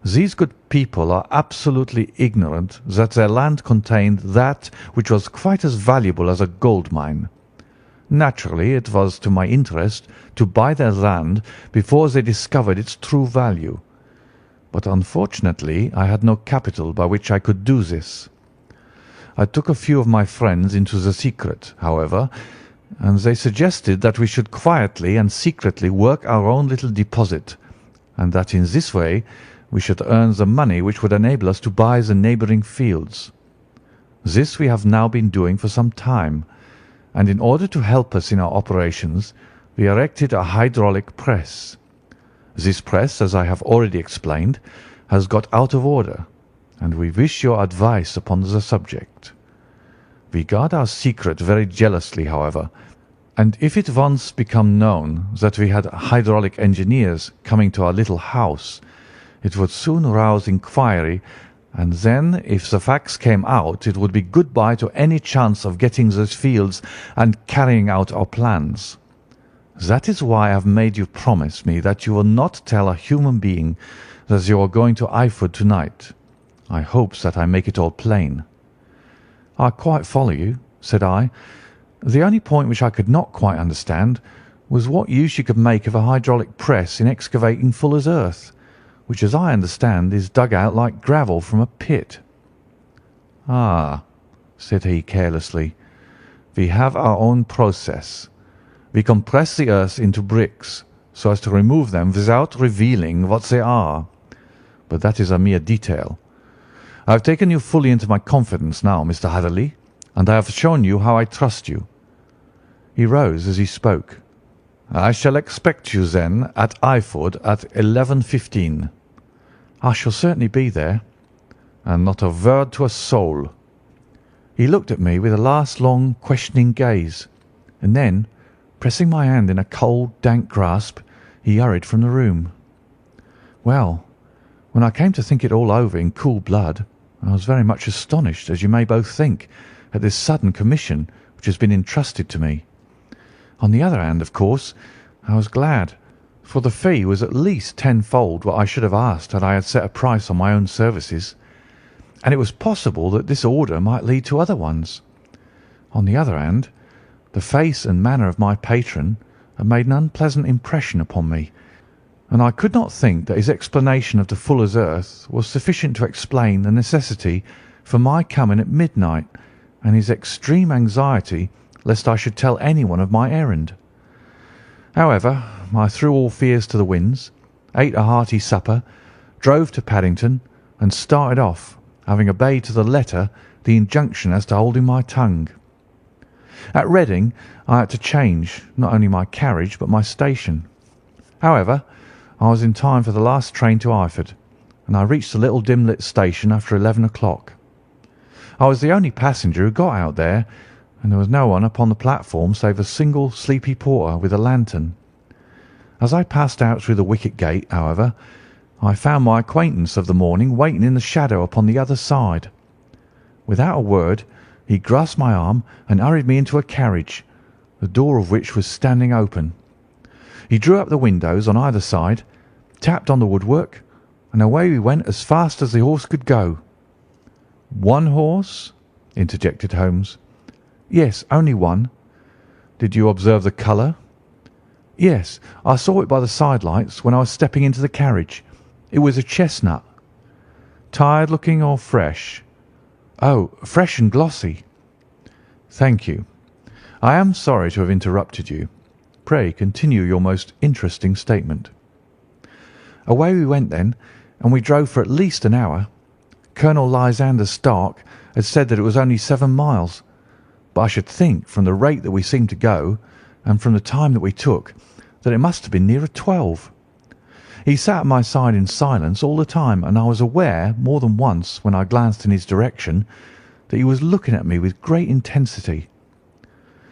These good people are absolutely ignorant that their land contained that which was quite as valuable as a gold mine. Naturally, it was to my interest to buy their land before they discovered its true value. But unfortunately, I had no capital by which I could do this. I took a few of my friends into the secret, however, and they suggested that we should quietly and secretly work our own little deposit, and that in this way we should earn the money which would enable us to buy the neighbouring fields. This we have now been doing for some time, and in order to help us in our operations, we erected a hydraulic press. This press, as I have already explained, has got out of order, and we wish your advice upon the subject. We guard our secret very jealously, however, and if it once become known that we had hydraulic engineers coming to our little house, it would soon rouse inquiry, and then, if the facts came out, it would be good-bye to any chance of getting those fields and carrying out our plans. That is why I have made you promise me that you will not tell a human being that you are going to Eyford tonight. I hope that I make it all plain." "I quite follow you," said I. "The only point which I could not quite understand was what use you could make of a hydraulic press in excavating Fuller's earth, which, as I understand, is dug out like gravel from a pit." "Ah," said he carelessly, "we have our own process. We compress the earth into bricks, so as to remove them without revealing what they are. But that is a mere detail. I have taken you fully into my confidence now, Mr. Hatherley, and I have shown you how I trust you." He rose as he spoke. "I shall expect you, then, at Eyford at 11:15. "I shall certainly be there." "And not a word to a soul." He looked at me with a last long, questioning gaze, and then, pressing my hand in a cold, dank grasp, he hurried from the room. Well, when I came to think it all over in cool blood, I was very much astonished, as you may both think, at this sudden commission which has been entrusted to me. On the other hand, of course, I was glad, for the fee was at least tenfold what I should have asked had I had set a price on my own services, and it was possible that this order might lead to other ones. On the other hand, the face and manner of my patron had made an unpleasant impression upon me, and I could not think that his explanation of the Fuller's earth was sufficient to explain the necessity for my coming at midnight, and his extreme anxiety lest I should tell anyone of my errand. However, I threw all fears to the winds, ate a hearty supper, drove to Paddington, and started off, having obeyed to the letter the injunction as to holding my tongue. At Reading I had to change not only my carriage but my station. However, I was in time for the last train to Eyford, and I reached the little dim-lit station after 11 o'clock. I was the only passenger who got out there, and there was no one upon the platform save a single sleepy porter with a lantern. As I passed out through the wicket gate, however, I found my acquaintance of the morning waiting in the shadow upon the other side. Without a word, he grasped my arm and hurried me into a carriage, the door of which was standing open. He drew up the windows on either side, tapped on the woodwork, and away we went as fast as the horse could go. "One horse?" interjected Holmes. Yes, only one. Did you observe the colour? Yes, I saw it by the side lights when I was stepping into the carriage. It was a chestnut. Tired looking or fresh? Oh, fresh and glossy. Thank you. I am sorry to have interrupted you. Pray continue your most interesting statement. Away we went then, and we drove for at least an hour. Colonel Lysander Stark had said that it was only 7 miles, but I should think, from the rate that we seemed to go, and from the time that we took, that it must have been nearer 12. He sat at my side in silence all the time, and I was aware, more than once, when I glanced in his direction, that he was looking at me with great intensity.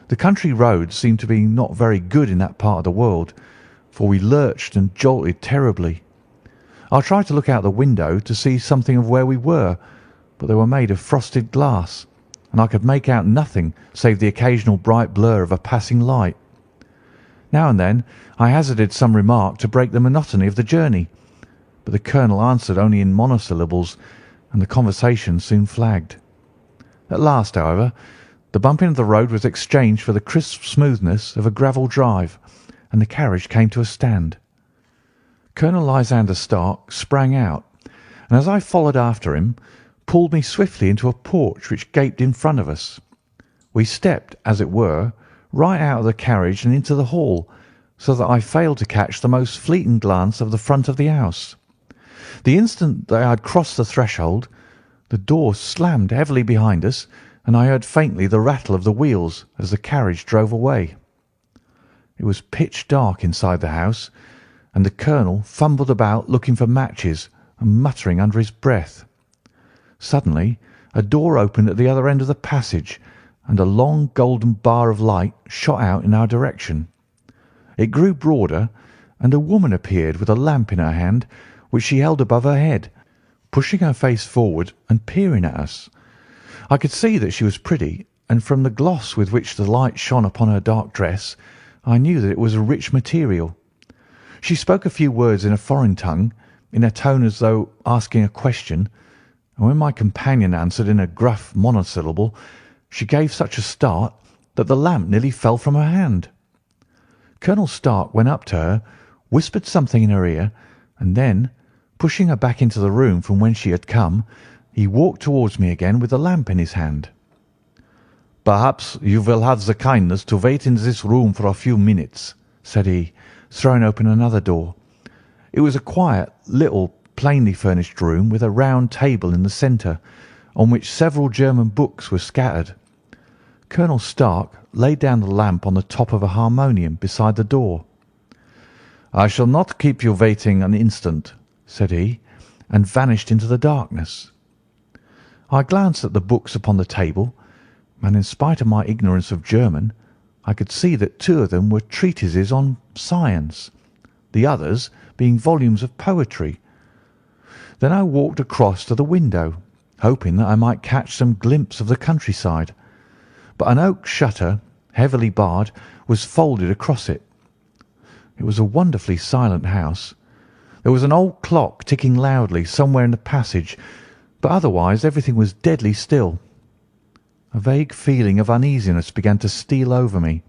The country roads seemed to be not very good in that part of the world, for we lurched and jolted terribly. I tried to look out the window to see something of where we were, but they were made of frosted glass, and I could make out nothing save the occasional bright blur of a passing light. Now and then I hazarded some remark to break the monotony of the journey, but the colonel answered only in monosyllables, and the conversation soon flagged. At last, however, the bumping of the road was exchanged for the crisp smoothness of a gravel drive, and the carriage came to a stand. Colonel Lysander Stark sprang out, and as I followed after him, pulled me swiftly into a porch which gaped in front of us. We stepped, as it were, right out of the carriage and into the hall, so that I failed to catch the most fleeting glance of the front of the house. The instant that I had crossed the threshold, the door slammed heavily behind us, and I heard faintly the rattle of the wheels as the carriage drove away. It was pitch dark inside the house, and the colonel fumbled about looking for matches and muttering under his breath. Suddenly a door opened at the other end of the passage, and a long golden bar of light shot out in our direction. It grew broader, and a woman appeared with a lamp in her hand, which she held above her head, pushing her face forward and peering at us. I could see that she was pretty, and from the gloss with which the light shone upon her dark dress, I knew that it was a rich material. She spoke a few words in a foreign tongue, in a tone as though asking a question, and when my companion answered in a gruff monosyllable, she gave such a start that the lamp nearly fell from her hand. Colonel Stark went up to her, whispered something in her ear, and then, pushing her back into the room from whence she had come, he walked towards me again with the lamp in his hand. "Perhaps you will have the kindness to wait in this room for a few minutes," said he, throwing open another door. It was a quiet, little, plainly furnished room with a round table in the centre, on which several German books were scattered. Colonel Stark laid down the lamp on the top of a harmonium beside the door. "I shall not keep you waiting an instant," said he, and vanished into the darkness. I glanced at the books upon the table, and in spite of my ignorance of German, I could see that 2 of them were treatises on science, the others being volumes of poetry. Then I walked across to the window, hoping that I might catch some glimpse of the countryside, but an oak shutter, heavily barred, was folded across it. It was a wonderfully silent house. There was an old clock ticking loudly somewhere in the passage, but otherwise everything was deadly still. A vague feeling of uneasiness began to steal over me.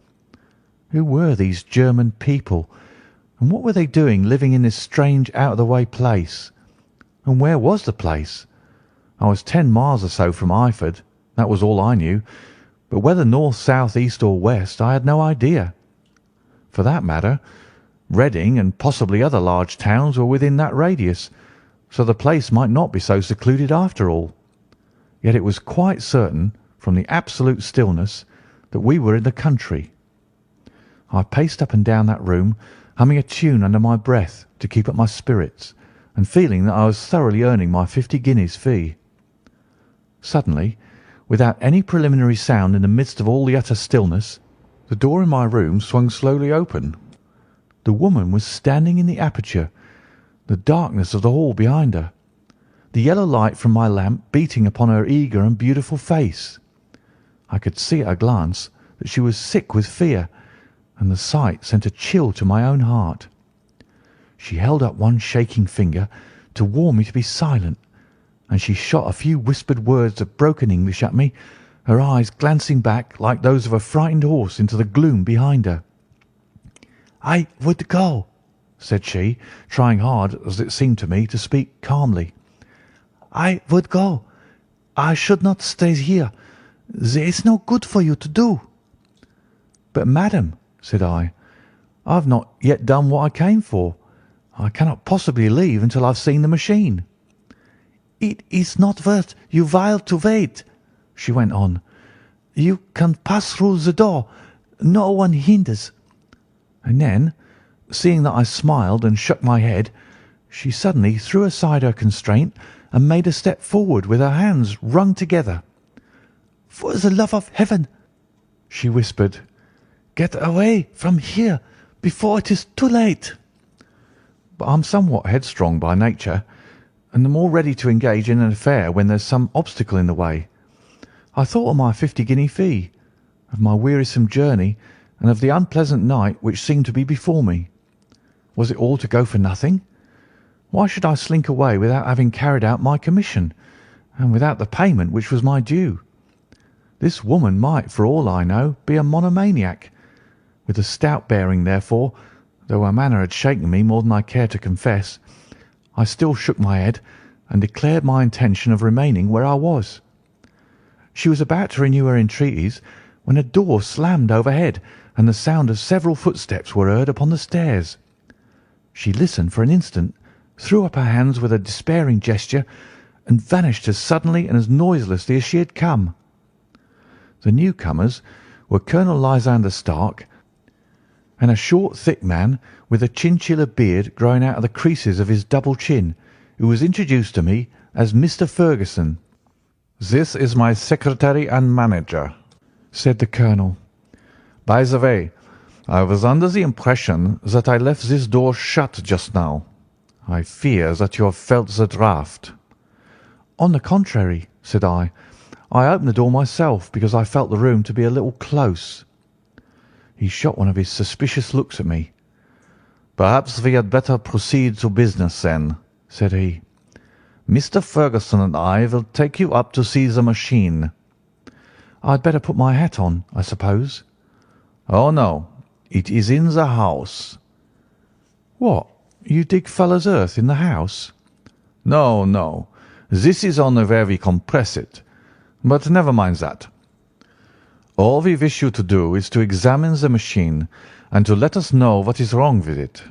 Who were these German people, and what were they doing living in this strange out-of-the-way place? And where was the place? I was 10 miles or so from Eyford, that was all I knew, but whether north, south, east, or west I had no idea. For that matter, Reading and possibly other large towns were within that radius, so the place might not be so secluded after all. Yet it was quite certain, from the absolute stillness, that we were in the country. I paced up and down that room, humming a tune under my breath to keep up my spirits, and feeling that I was thoroughly earning my 50 guineas fee. Suddenly, without any preliminary sound in the midst of all the utter stillness, the door in my room swung slowly open. The woman was standing in the aperture, the darkness of the hall behind her, the yellow light from my lamp beating upon her eager and beautiful face. I could see at a glance that she was sick with fear, and the sight sent a chill to my own heart. She held up one shaking finger to warn me to be silent, and she shot a few whispered words of broken English at me, her eyes glancing back like those of a frightened horse into the gloom behind her. "I would go," said she, trying hard, as it seemed to me, to speak calmly. "I would go. I should not stay here. There is no good for you to do." "But, madam," said I have not yet done what I came for. I cannot possibly leave until I've seen the machine." "It is not worth your while to wait," she went on. "You can pass through the door. No one hinders." And then, seeing that I smiled and shook my head, she suddenly threw aside her constraint and made a step forward with her hands wrung together. "For the love of heaven," she whispered, "get away from here before it is too late." But I'm somewhat headstrong by nature, and the more ready to engage in an affair when there's some obstacle in the way. I thought of my 50-guinea fee, of my wearisome journey, and of the unpleasant night which seemed to be before me. Was it all to go for nothing? Why should I slink away without having carried out my commission, and without the payment which was my due? This woman might, for all I know, be a monomaniac. With a stout bearing, therefore, though her manner had shaken me more than I cared to confess, I still shook my head and declared my intention of remaining where I was. She was about to renew her entreaties when a door slammed overhead and the sound of several footsteps were heard upon the stairs. She listened for an instant, threw up her hands with a despairing gesture, and vanished as suddenly and as noiselessly as she had come. The newcomers were Colonel Lysander Stark and a short, thick man with a chinchilla beard growing out of the creases of his double chin, who was introduced to me as Mr. Ferguson. "This is my secretary and manager," said the colonel. "By the way, I was under the impression that I left this door shut just now. I fear that you have felt the draught." "On the contrary," said I opened the door myself because I felt the room to be a little close. He shot one of his suspicious looks at me. "Perhaps we had better proceed to business then," said he. "Mr. Ferguson and I will take you up to see the machine." "I'd better put my hat on, I suppose." "Oh, no, it is in the house." "What, you dig fuller's earth in the house?" "No, no, this is only where we compress it. But never mind that. All we wish you to do is to examine the machine and to let us know what is wrong with it."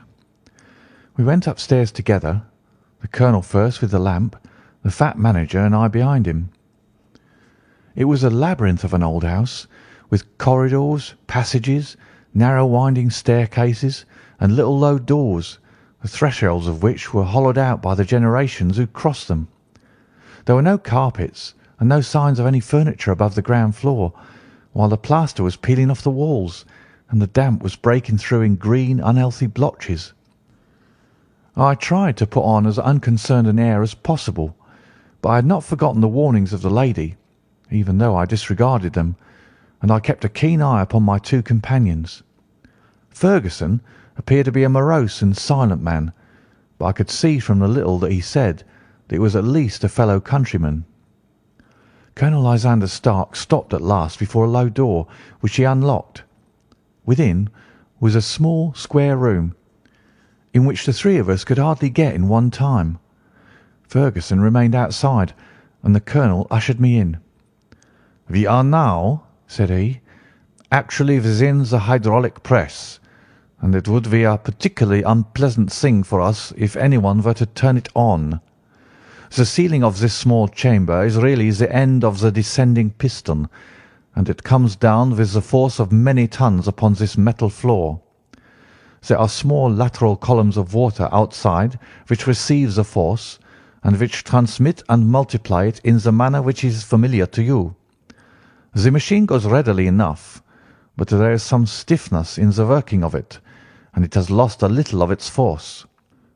We went upstairs together, the colonel first with the lamp, the fat manager and I behind him. It was a labyrinth of an old house, with corridors, passages, narrow winding staircases, and little low doors, the thresholds of which were hollowed out by the generations who crossed them. There were no carpets and no signs of any furniture above the ground floor, while the plaster was peeling off the walls, and the damp was breaking through in green, unhealthy blotches. I tried to put on as unconcerned an air as possible, but I had not forgotten the warnings of the lady, even though I disregarded them, and I kept a keen eye upon my two companions. Ferguson appeared to be a morose and silent man, but I could see from the little that he said that he was at least a fellow countryman. Colonel Lysander Stark stopped at last before a low door, which he unlocked. Within was a small square room, in which the three of us could hardly get in one time. Ferguson remained outside, and the colonel ushered me in. "We are now," said he, "actually within the hydraulic press, and it would be a particularly unpleasant thing for us if anyone were to turn it on. The ceiling of this small chamber is really the end of the descending piston, and it comes down with the force of many tons upon this metal floor. There are small lateral columns of water outside which receive the force, and which transmit and multiply it in the manner which is familiar to you. The machine goes readily enough, but there is some stiffness in the working of it, and it has lost a little of its force.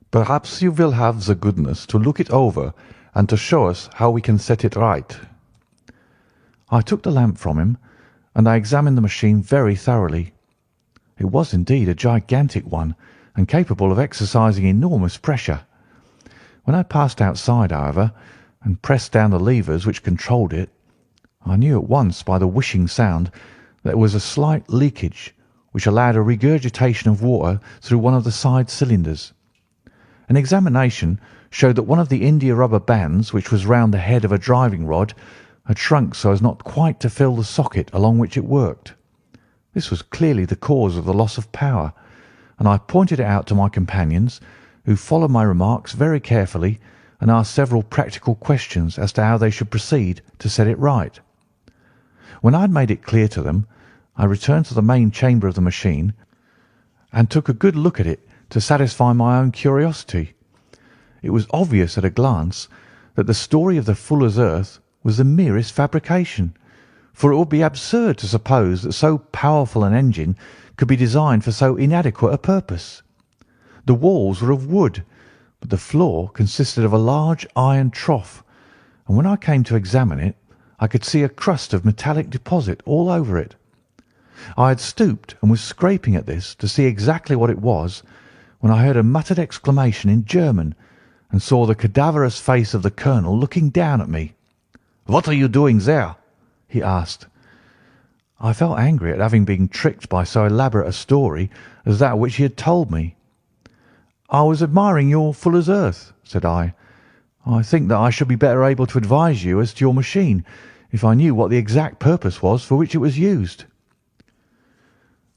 Perhaps you will have the goodness to look it over and to show us how we can set it right." I took the lamp from him, and I examined the machine very thoroughly. It was indeed a gigantic one, and capable of exercising enormous pressure. When I passed outside, however, and pressed down the levers which controlled it, I knew at once by the whishing sound that there was a slight leakage which allowed a regurgitation of water through one of the side cylinders. An examination showed that one of the india rubber bands which was round the head of a driving rod had shrunk so as not quite to fill the socket along which it worked. This was clearly the cause of the loss of power, and I pointed it out to my companions, who followed my remarks very carefully and asked several practical questions as to how they should proceed to set it right. When I had made it clear to them, I returned to the main chamber of the machine and took a good look at it to satisfy my own curiosity. It was obvious at a glance that the story of the fuller's earth was the merest fabrication, for it would be absurd to suppose that so powerful an engine could be designed for so inadequate a purpose. The walls were of wood, but the floor consisted of a large iron trough, and when I came to examine it, I could see a crust of metallic deposit all over it. I had stooped and was scraping at this to see exactly what it was, when I heard a muttered exclamation in German and saw the cadaverous face of the colonel looking down at me. "What are you doing there?" he asked. I felt angry at having been tricked by so elaborate a story as that which he had told me. "I was admiring your fuller's earth," said I. "I think that I should be better able to advise you as to your machine if I knew what the exact purpose was for which it was used."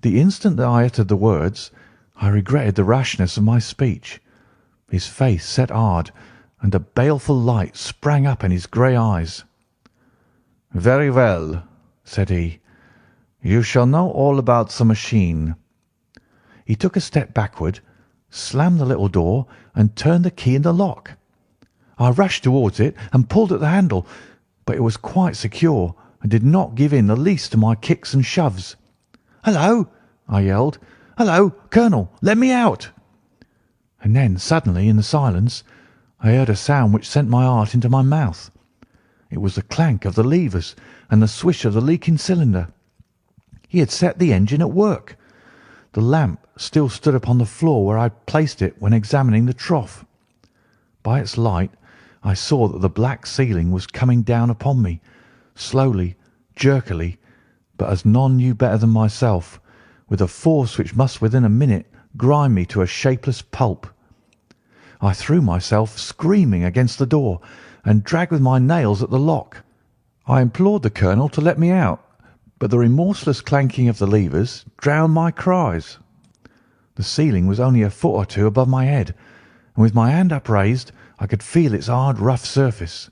The instant that I uttered the words, I regretted the rashness of my speech. His face set hard, and a baleful light sprang up in his grey eyes. "Very well," said he. "You shall know all about the machine." He took a step backward, slammed the little door, and turned the key in the lock. I rushed towards it and pulled at the handle, but it was quite secure and did not give in the least to my kicks and shoves. "Hello!" I yelled. "Hello, Colonel, let me out!" And then suddenly in the silence I heard a sound which sent my heart into my mouth. It was the clank of the levers and the swish of the leaking cylinder. He had set the engine at work. The lamp still stood upon the floor where I had placed it when examining the trough. By its light I saw that the black ceiling was coming down upon me, slowly, jerkily, but as none knew better than myself, with a force which must within a minute grind me to a shapeless pulp. I threw myself screaming against the door and dragged with my nails at the lock. I implored the colonel to let me out, but the remorseless clanking of the levers drowned my cries. The ceiling was only a foot or two above my head, and with my hand upraised I could feel its hard, rough surface.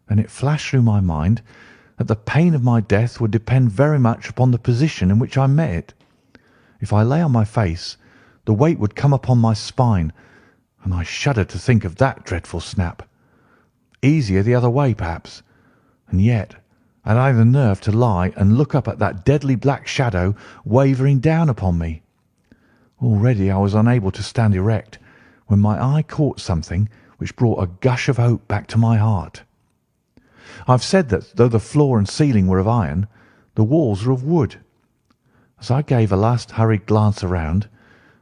Then it flashed through my mind that the pain of my death would depend very much upon the position in which I met it. If I lay on my face, the weight would come upon my spine, and I shuddered to think of that dreadful snap. Easier the other way, perhaps, and yet had I the nerve to lie and look up at that deadly black shadow wavering down upon me? Already I was unable to stand erect, when my eye caught something which brought a gush of hope back to my heart. I have said that though the floor and ceiling were of iron, the walls were of wood. As I gave a last hurried glance around,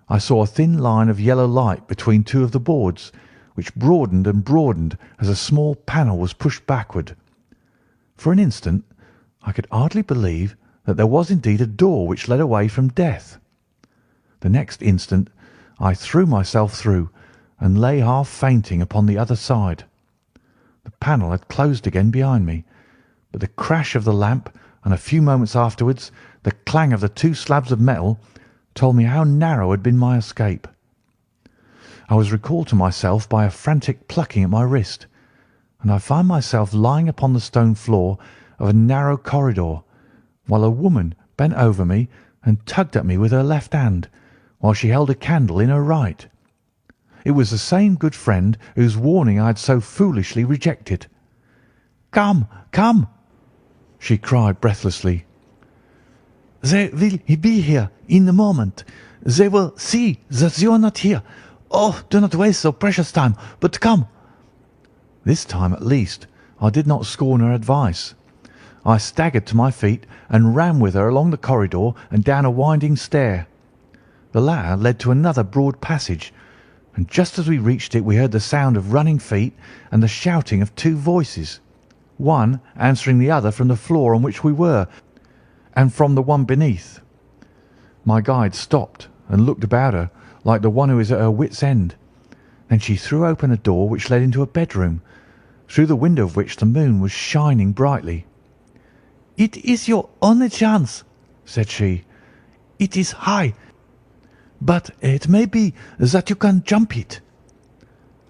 I saw a thin line of yellow light between two of the boards, which broadened and broadened as a small panel was pushed backward. For an instant I could hardly believe that there was indeed a door which led away from death. The next instant I threw myself through and lay half fainting upon the other side. The panel had closed again behind me, but the crash of the lamp and a few moments afterwards the clang of the two slabs of metal told me how narrow had been my escape. I was recalled to myself by a frantic plucking at my wrist, and I found myself lying upon the stone floor of a narrow corridor, while a woman bent over me and tugged at me with her left hand, while she held a candle in her right. It was the same good friend whose warning I had so foolishly rejected. "Come, come!" she cried breathlessly. "They will be here in a moment. They will see that you are not here. Oh, do not waste so precious time, but come." This time, at least, I did not scorn her advice. I staggered to my feet and ran with her along the corridor and down a winding stair. The latter led to another broad passage, and just as we reached it we heard the sound of running feet and the shouting of two voices. one answering the other from the floor on which we were, and from the one beneath. My guide stopped and looked about her like the one who is at her wit's end. Then she threw open a door which led into a bedroom, through the window of which the moon was shining brightly. "It is your only chance," said she. "It is high, but it may be that you can jump it."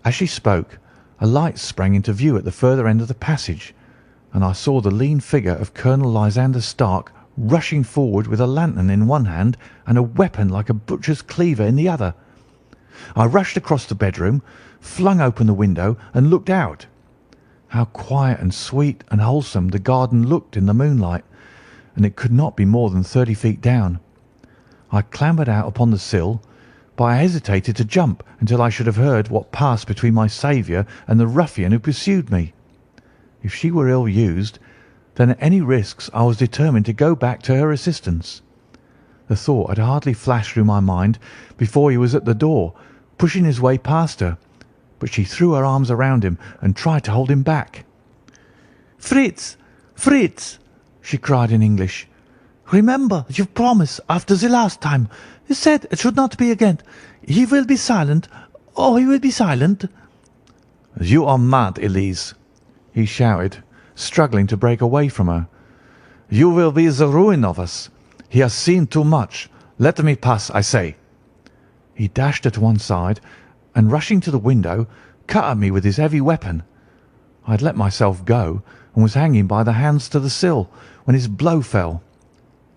As she spoke, a light sprang into view at the further end of the passage, and I saw the lean figure of Colonel Lysander Stark rushing forward with a lantern in one hand and a weapon like a butcher's cleaver in the other. I rushed across the bedroom, flung open the window, and looked out. How quiet and sweet and wholesome the garden looked in the moonlight, and it could not be more than 30 feet down. I clambered out upon the sill, but I hesitated to jump until I should have heard what passed between my saviour and the ruffian who pursued me. If she were ill used, then at any risks I was determined to go back to her assistance. The thought had hardly flashed through my mind before he was at the door, pushing his way past her, but she threw her arms around him and tried to hold him back. "Fritz, Fritz!" she cried in English. "Remember your promise after the last time. You said it should not be again. He will be silent. Oh, he will be silent." "You are mad, Elise," he shouted, struggling to break away from her. "You will be the ruin of us. He has seen too much. Let me pass, I say." He dashed her to one side, and rushing to the window, cut at me with his heavy weapon. I had let myself go, and was hanging by the hands to the sill, when his blow fell.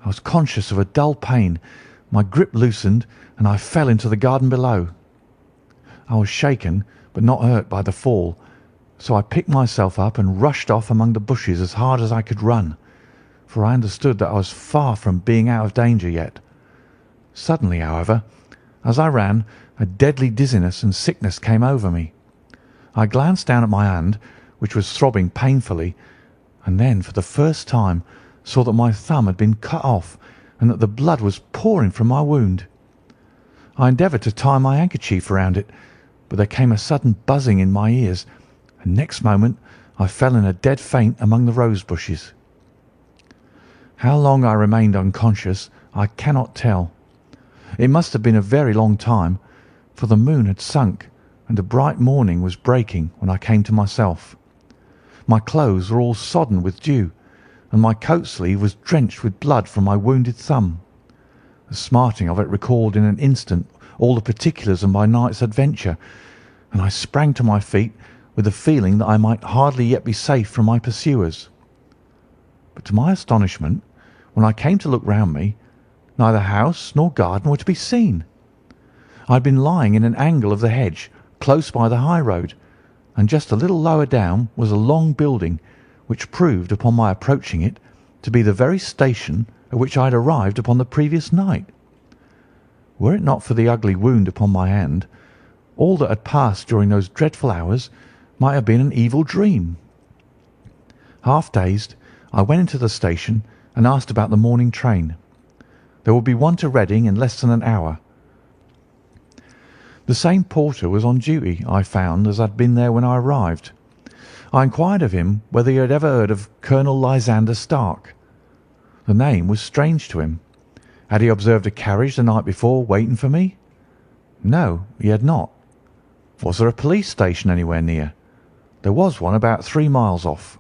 I was conscious of a dull pain, my grip loosened, and I fell into the garden below. I was shaken, but not hurt by the fall, so I picked myself up and rushed off among the bushes as hard as I could run, for I understood that I was far from being out of danger yet. Suddenly, however, as I ran, a deadly dizziness and sickness came over me. I glanced down at my hand, which was throbbing painfully, and then for the first time saw that my thumb had been cut off and that the blood was pouring from my wound. I endeavoured to tie my handkerchief around it, but there came a sudden buzzing in my ears, and next moment I fell in a dead faint among the rose bushes. How long I remained unconscious I cannot tell. It must have been a very long time, for the moon had sunk and a bright morning was breaking when I came to myself. My clothes were all sodden with dew, and my coat sleeve was drenched with blood from my wounded thumb. The smarting of it recalled in an instant all the particulars of my night's adventure, and I sprang to my feet with the feeling that I might hardly yet be safe from my pursuers. But to my astonishment, when I came to look round me, neither house nor garden were to be seen. I had been lying in an angle of the hedge, close by the high road, and just a little lower down was a long building, which proved, upon my approaching it, to be the very station at which I had arrived upon the previous night. Were it not for the ugly wound upon my hand, all that had passed during those dreadful hours might have been an evil dream. Half dazed, I went into the station and asked about the morning train. There would be one to Reading in less than an hour. The same porter was on duty, I found, as had been there when I arrived. I inquired of him whether he had ever heard of Colonel Lysander Stark. The name was strange to him. Had he observed a carriage the night before waiting for me? No, he had not. Was there a police station anywhere near? There was one about 3 miles off.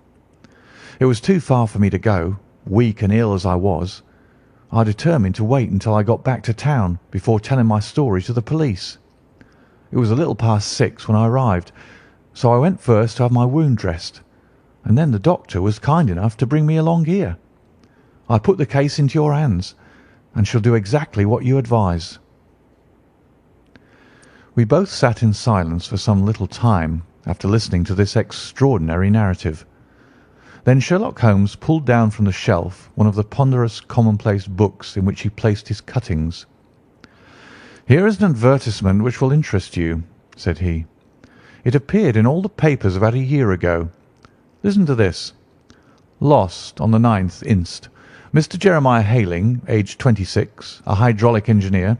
It was too far for me to go, weak and ill as I was. I determined to wait until I got back to town before telling my story to the police. It was a little past 6 when I arrived, so I went first to have my wound dressed, and then the doctor was kind enough to bring me along here. I put the case into your hands, and shall do exactly what you advise." We both sat in silence for some little time after listening to this extraordinary narrative. Then Sherlock Holmes pulled down from the shelf one of the ponderous commonplace books in which he placed his cuttings. "Here is an advertisement which will interest you," said he. "It appeared in all the papers about a year ago. Listen to this. 'Lost on the 9th inst. Mr. Jeremiah Hayling, aged 26, a hydraulic engineer,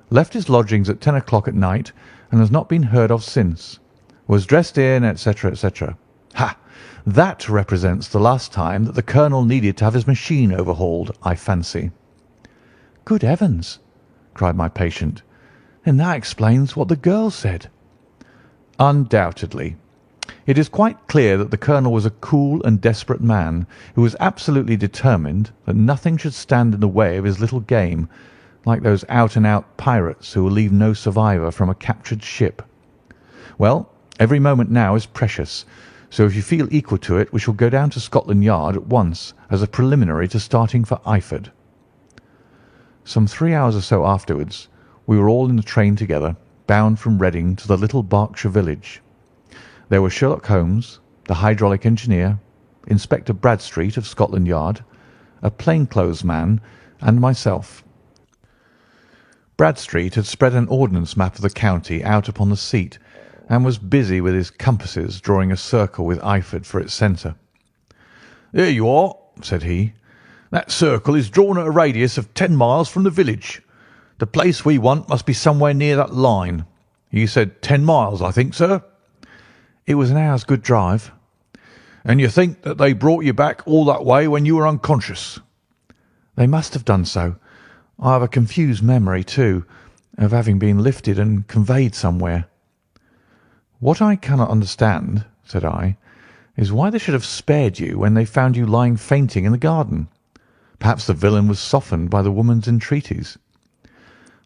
left his lodgings at 10 o'clock at night and has not been heard of since. Was dressed in, etc., etc.' Ha! That represents the last time that the colonel needed to have his machine overhauled, I fancy." "Good heavens!" cried my patient. "Then that explains what the girl said." "Undoubtedly. It is quite clear that the colonel was a cool and desperate man who was absolutely determined that nothing should stand in the way of his little game, like those out-and-out pirates who will leave no survivor from a captured ship. Well, every moment now is precious, so if you feel equal to it we shall go down to Scotland Yard at once as a preliminary to starting for Eyford." Some 3 hours or so afterwards we were all in the train together, bound from Reading to the little Berkshire village. There were Sherlock Holmes, the hydraulic engineer, Inspector Bradstreet of Scotland Yard, a plainclothes man, and myself. Bradstreet had spread an ordnance map of the county out upon the seat, and was busy with his compasses drawing a circle with Eyford for its centre. "There you are," said he. "That circle is drawn at a radius of 10 miles from the village. The place we want must be somewhere near that line. You said 10 miles, I think, sir?" "It was an hour's good drive." "And you think that they brought you back all that way when you were unconscious?" "They must have done so. I have a confused memory, too, of having been lifted and conveyed somewhere." "What I cannot understand," said I, "is why they should have spared you when they found you lying fainting in the garden. Perhaps the villain was softened by the woman's entreaties."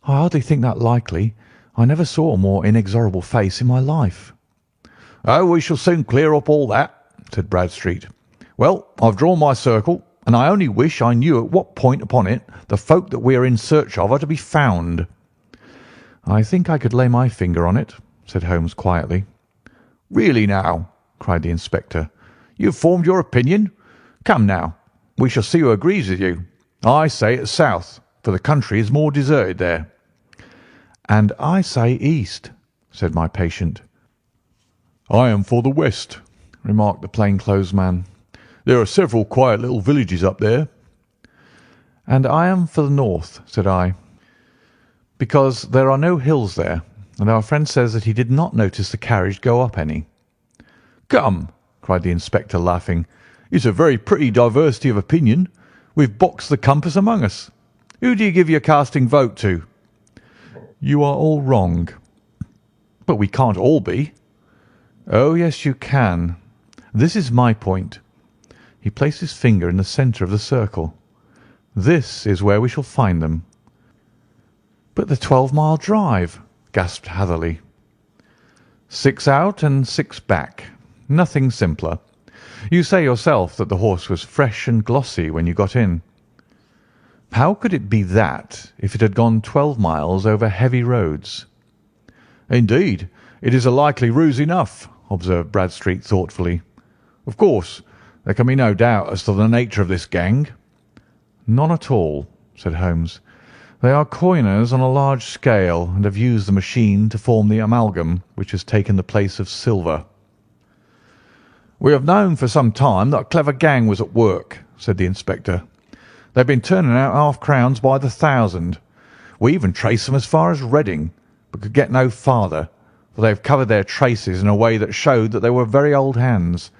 "I hardly think that likely. I never saw a more inexorable face in my life." "Oh, we shall soon clear up all that," said Bradstreet. "Well, I've drawn my circle, and I only wish I knew at what point upon it the folk that we are in search of are to be found." "I think I could lay my finger on it," said Holmes quietly. "Really now," cried the inspector, "you have formed your opinion? Come now, we shall see who agrees with you. I say it's south, for the country is more deserted there." "And I say east," said my patient. "I am for the west," remarked the plainclothes man. "There are several quiet little villages up there." "And I am for the north," said I, "because there are no hills there, and our friend says that he did not notice the carriage go up any." "Come," cried the inspector, laughing, "it's a very pretty diversity of opinion. We've boxed the compass among us. Who do you give your casting vote to?" "You are all wrong." "But we can't all be." "Oh, yes, you can. This is my point." He placed his finger in the centre of the circle. "This is where we shall find them." "But the 12-mile drive!" gasped Hatherley. 6 out and 6 back. Nothing simpler. You say yourself that the horse was fresh and glossy when you got in. How could it be that if it had gone 12 miles over heavy roads? "Indeed, it is a likely ruse enough," observed Bradstreet thoughtfully. "Of course, there can be no doubt as to the nature of this gang." "None at all," said Holmes. "They are coiners on a large scale, and have used the machine to form the amalgam which has taken the place of silver." "We have known for some time that a clever gang was at work," said the inspector. "They've been turning out half-crowns by the thousand. We even traced them as far as Reading, but could get no farther, for they have covered their traces in a way that showed that they were very old hands.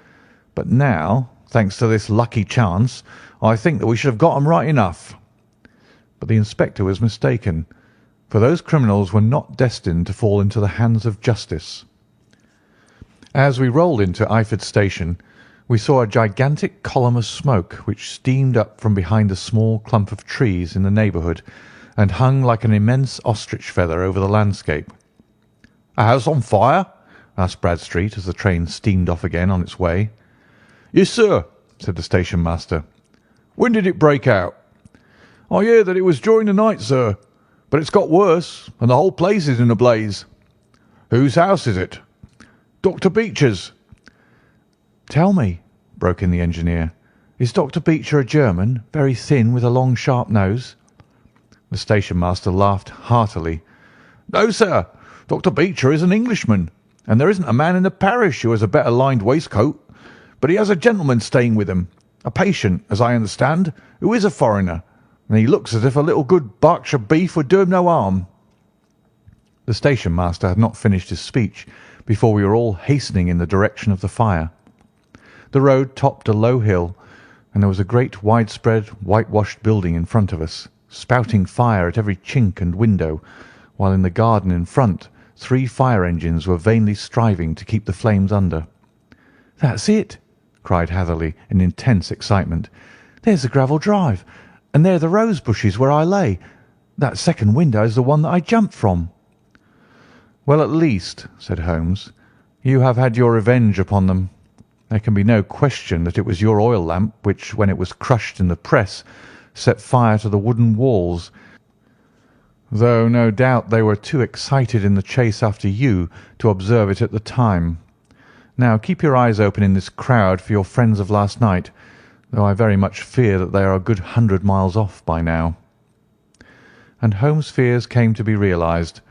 But now, thanks to this lucky chance, I think that we should have got them right enough." But the inspector was mistaken, for those criminals were not destined to fall into the hands of justice. As we rolled into Eyford Station, we saw a gigantic column of smoke which steamed up from behind a small clump of trees in the neighbourhood and hung like an immense ostrich feather over the landscape. "A house on fire?" asked Bradstreet as the train steamed off again on its way. "Yes, sir," said the station master. "When did it break out?" "I hear that it was during the night, sir, but it's got worse, and the whole place is in a blaze." "Whose house is it?" "Dr. Beecher's." "Tell me," broke in the engineer, "is Dr. Beecher a German, very thin, with a long, sharp nose?" The station master laughed heartily. "No, sir. Dr. Beecher is an Englishman, and there isn't a man in the parish who has a better lined waistcoat. But he has a gentleman staying with him, a patient, as I understand, who is a foreigner, and he looks as if a little good Berkshire beef would do him no harm." The station master had not finished his speech before we were all hastening in the direction of the fire. The road topped a low hill, and there was a great widespread whitewashed building in front of us, spouting fire at every chink and window, while in the garden in front 3 fire engines were vainly striving to keep the flames under. "That's it!" cried Hatherley in intense excitement. "There's the gravel drive, and there are the rose bushes where I lay. That second window is the one that I jumped from." "Well, at least," said Holmes, "you have had your revenge upon them. There can be no question that it was your oil lamp which, when it was crushed in the press, set fire to the wooden walls, though no doubt they were too excited in the chase after you to observe it at the time. Now keep your eyes open in this crowd for your friends of last night, though I very much fear that they are a good 100 miles off by now." And Holmes' fears came to be realized,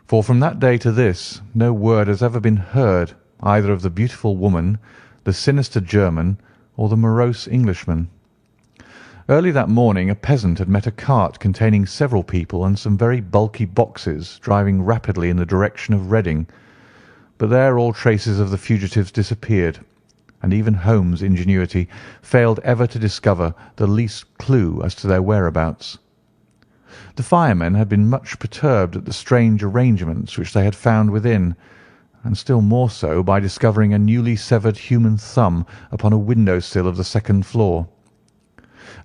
for from that day to this no word has ever been heard either of the beautiful woman, the sinister German, or the morose Englishman. Early that morning a peasant had met a cart containing several people and some very bulky boxes driving rapidly in the direction of Reading, but there all traces of the fugitives disappeared, and even Holmes' ingenuity failed ever to discover the least clue as to their whereabouts. The firemen had been much perturbed at the strange arrangements which they had found within, and still more so by discovering a newly severed human thumb upon a window-sill of the second floor.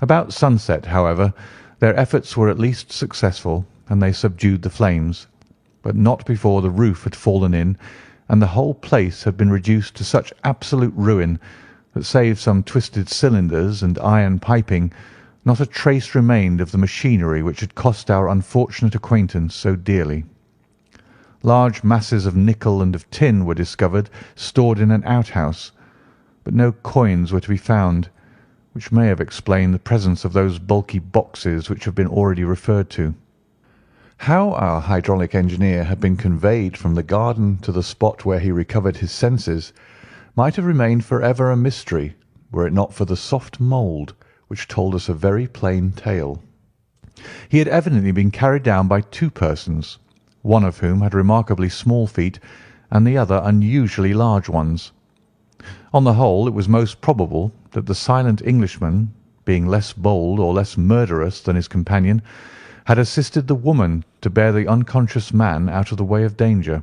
About sunset, however, their efforts were at least successful, and they subdued the flames, but not before the roof had fallen in, and the whole place had been reduced to such absolute ruin that, save some twisted cylinders and iron piping, not a trace remained of the machinery which had cost our unfortunate acquaintance so dearly. Large masses of nickel and of tin were discovered stored in an outhouse, but no coins were to be found, which may have explained the presence of those bulky boxes which have been already referred to. How our hydraulic engineer had been conveyed from the garden to the spot where he recovered his senses might have remained for ever a mystery were it not for the soft mould which told us a very plain tale. He had evidently been carried down by 2 persons, one of whom had remarkably small feet and the other unusually large ones. On the whole, it was most probable that the silent Englishman, being less bold or less murderous than his companion, had assisted the woman to bear the unconscious man out of the way of danger.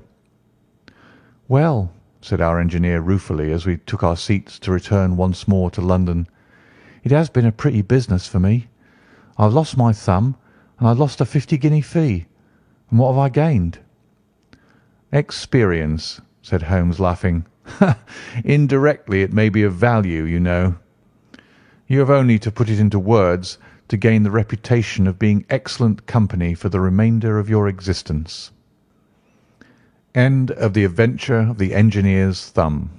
"Well," said our engineer ruefully as we took our seats to return once more to London, "it has been a pretty business for me. I've lost my thumb, and I've lost a 50-guinea fee. And what have I gained?" "Experience," said Holmes, laughing. "Indirectly it may be of value, you know. You have only to put it into words to gain the reputation of being excellent company for the remainder of your existence." End of The Adventure of the Engineer's Thumb.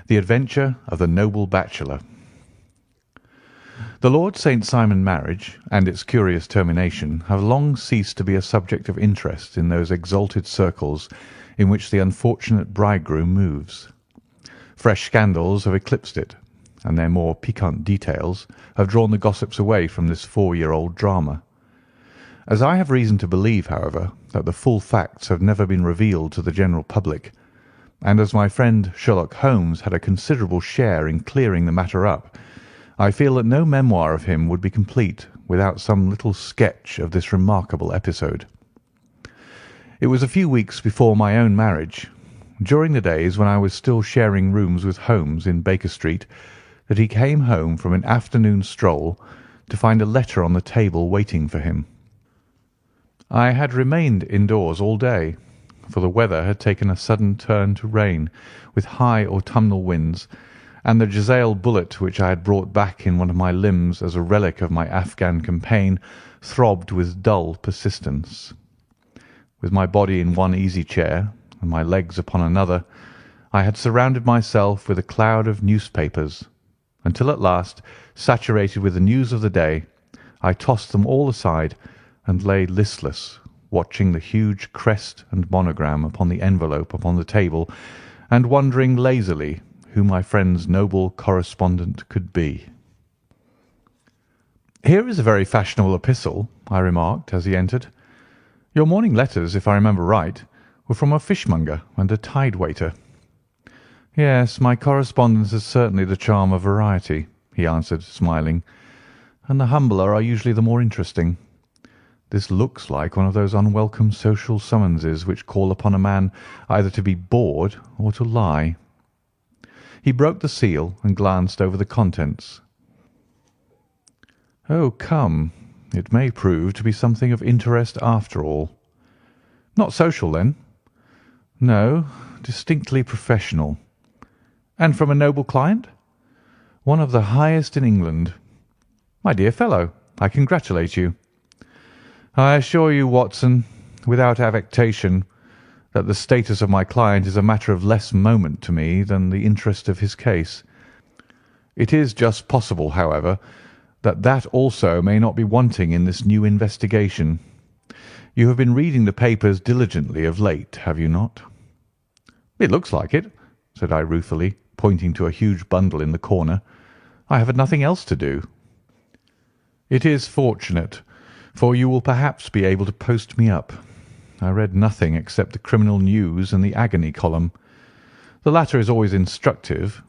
The Adventure of the Noble Bachelor. The Lord St. Simon marriage and its curious termination have long ceased to be a subject of interest in those exalted circles in which the unfortunate bridegroom moves. Fresh scandals have eclipsed it, and their more piquant details have drawn the gossips away from this 4-year-old drama. As I have reason to believe, however, that the full facts have never been revealed to the general public, and as my friend Sherlock Holmes had a considerable share in clearing the matter up, I feel that no memoir of him would be complete without some little sketch of this remarkable episode. It was a few weeks before my own marriage, during the days when I was still sharing rooms with Holmes in Baker Street, that he came home from an afternoon stroll to find a letter on the table waiting for him. I had remained indoors all day, for the weather had taken a sudden turn to rain, with high autumnal winds, and the jezail bullet which I had brought back in one of my limbs as a relic of my Afghan campaign throbbed with dull persistence. With my body in one easy chair and my legs upon another, I had surrounded myself with a cloud of newspapers, until at last, saturated with the news of the day, I tossed them all aside and lay listless, watching the huge crest and monogram upon the envelope upon the table, and wondering lazily who my friend's noble correspondent could be. "Here is a very fashionable epistle," I remarked as he entered. Your morning letters, if I remember right, were from a fishmonger and a tide waiter." "Yes, my correspondence has certainly the charm of variety," he answered, smiling, "and the humbler are usually the more interesting. This looks like one of those unwelcome social summonses which call upon a man either to be bored or to lie." He broke the seal and glanced over the contents. "Oh, come, it may prove to be something of interest after all." "Not social, then?" "No, distinctly professional." "And from a noble client?" "One of the highest in England." "My dear fellow, I congratulate you." "I assure you, Watson, without affectation, that the status of my client is a matter of less moment to me than the interest of his case. It is just possible, however, that also may not be wanting in this new investigation. You have been reading the papers diligently of late, have you not?" "It looks like it," said I ruefully, pointing to a huge bundle in the corner. "I have had nothing else to do." "It is fortunate, for you will perhaps be able to post me up. I read nothing except the criminal news and the agony column. The latter is always instructive,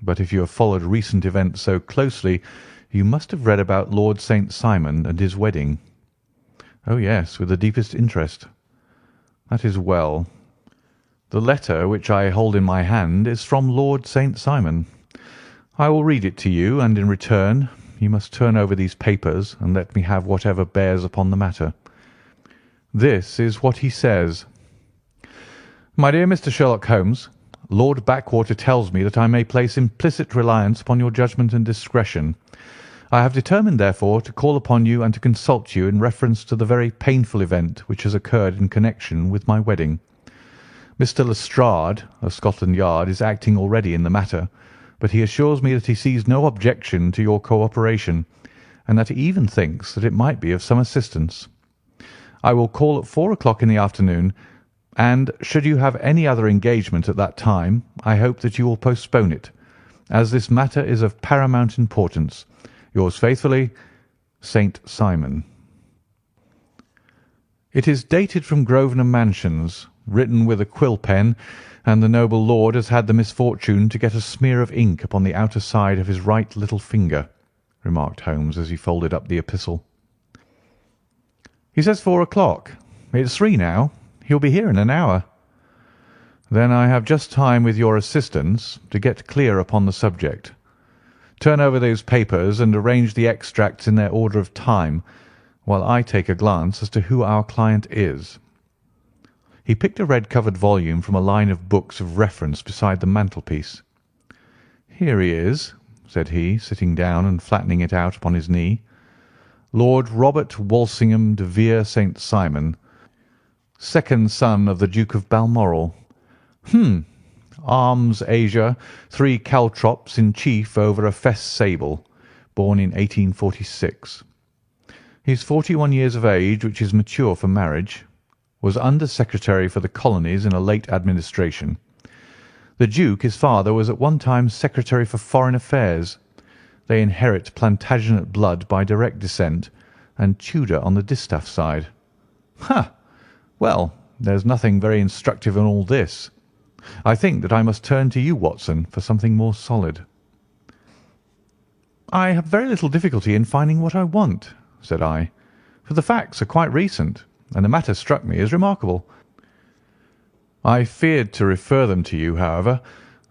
but if you have followed recent events so closely, you must have read about Lord St. Simon and his wedding." "Oh, yes, with the deepest interest." "That is well. The letter which I hold in my hand is from Lord St. Simon. I will read it to you, and in return you must turn over these papers and let me have whatever bears upon the matter. This is what he says: "My dear Mr. Sherlock Holmes, Lord Backwater tells me that I may place implicit reliance upon your judgment and discretion. I have determined, therefore, to call upon you and to consult you in reference to the very painful event which has occurred in connection with my wedding. Mr. Lestrade, of Scotland Yard, is acting already in the matter, but he assures me that he sees no objection to your cooperation, and that he even thinks that it might be of some assistance. I will call at 4 o'clock in the afternoon, and should you have any other engagement at that time, I hope that you will postpone it, as this matter is of paramount importance. Yours faithfully, St. Simon." It is dated from Grosvenor Mansions, written with a quill pen, and the noble lord has had the misfortune to get a smear of ink upon the outer side of his right little finger, remarked Holmes as he folded up the epistle. "He says 4 o'clock. It's 3 now. He'll be here in an hour." "Then I have just time, with your assistance, to get clear upon the subject. Turn over those papers and arrange the extracts in their order of time, while I take a glance as to who our client is." He picked a red-covered volume from a line of books of reference beside the mantelpiece. "Here he is," said he, sitting down and flattening it out upon his knee. "Lord Robert Walsingham de Vere St. Simon, second son of the Duke of Balmoral. Arms azure, 3 caltrops in chief over a fess sable, born in 1846. He is 41 years of age, which is mature for marriage. Was Under-Secretary for the Colonies in a late administration. The Duke, his father, was at one time Secretary for Foreign Affairs. They inherit Plantagenet blood by direct descent, and Tudor on the distaff side. Ha! Well, there's nothing very instructive in all this. I think that I must turn to you, Watson, for something more solid." "I have very little difficulty in finding what I want," said I, "for the facts are quite recent, and the matter struck me as remarkable. I feared to refer them to you, however,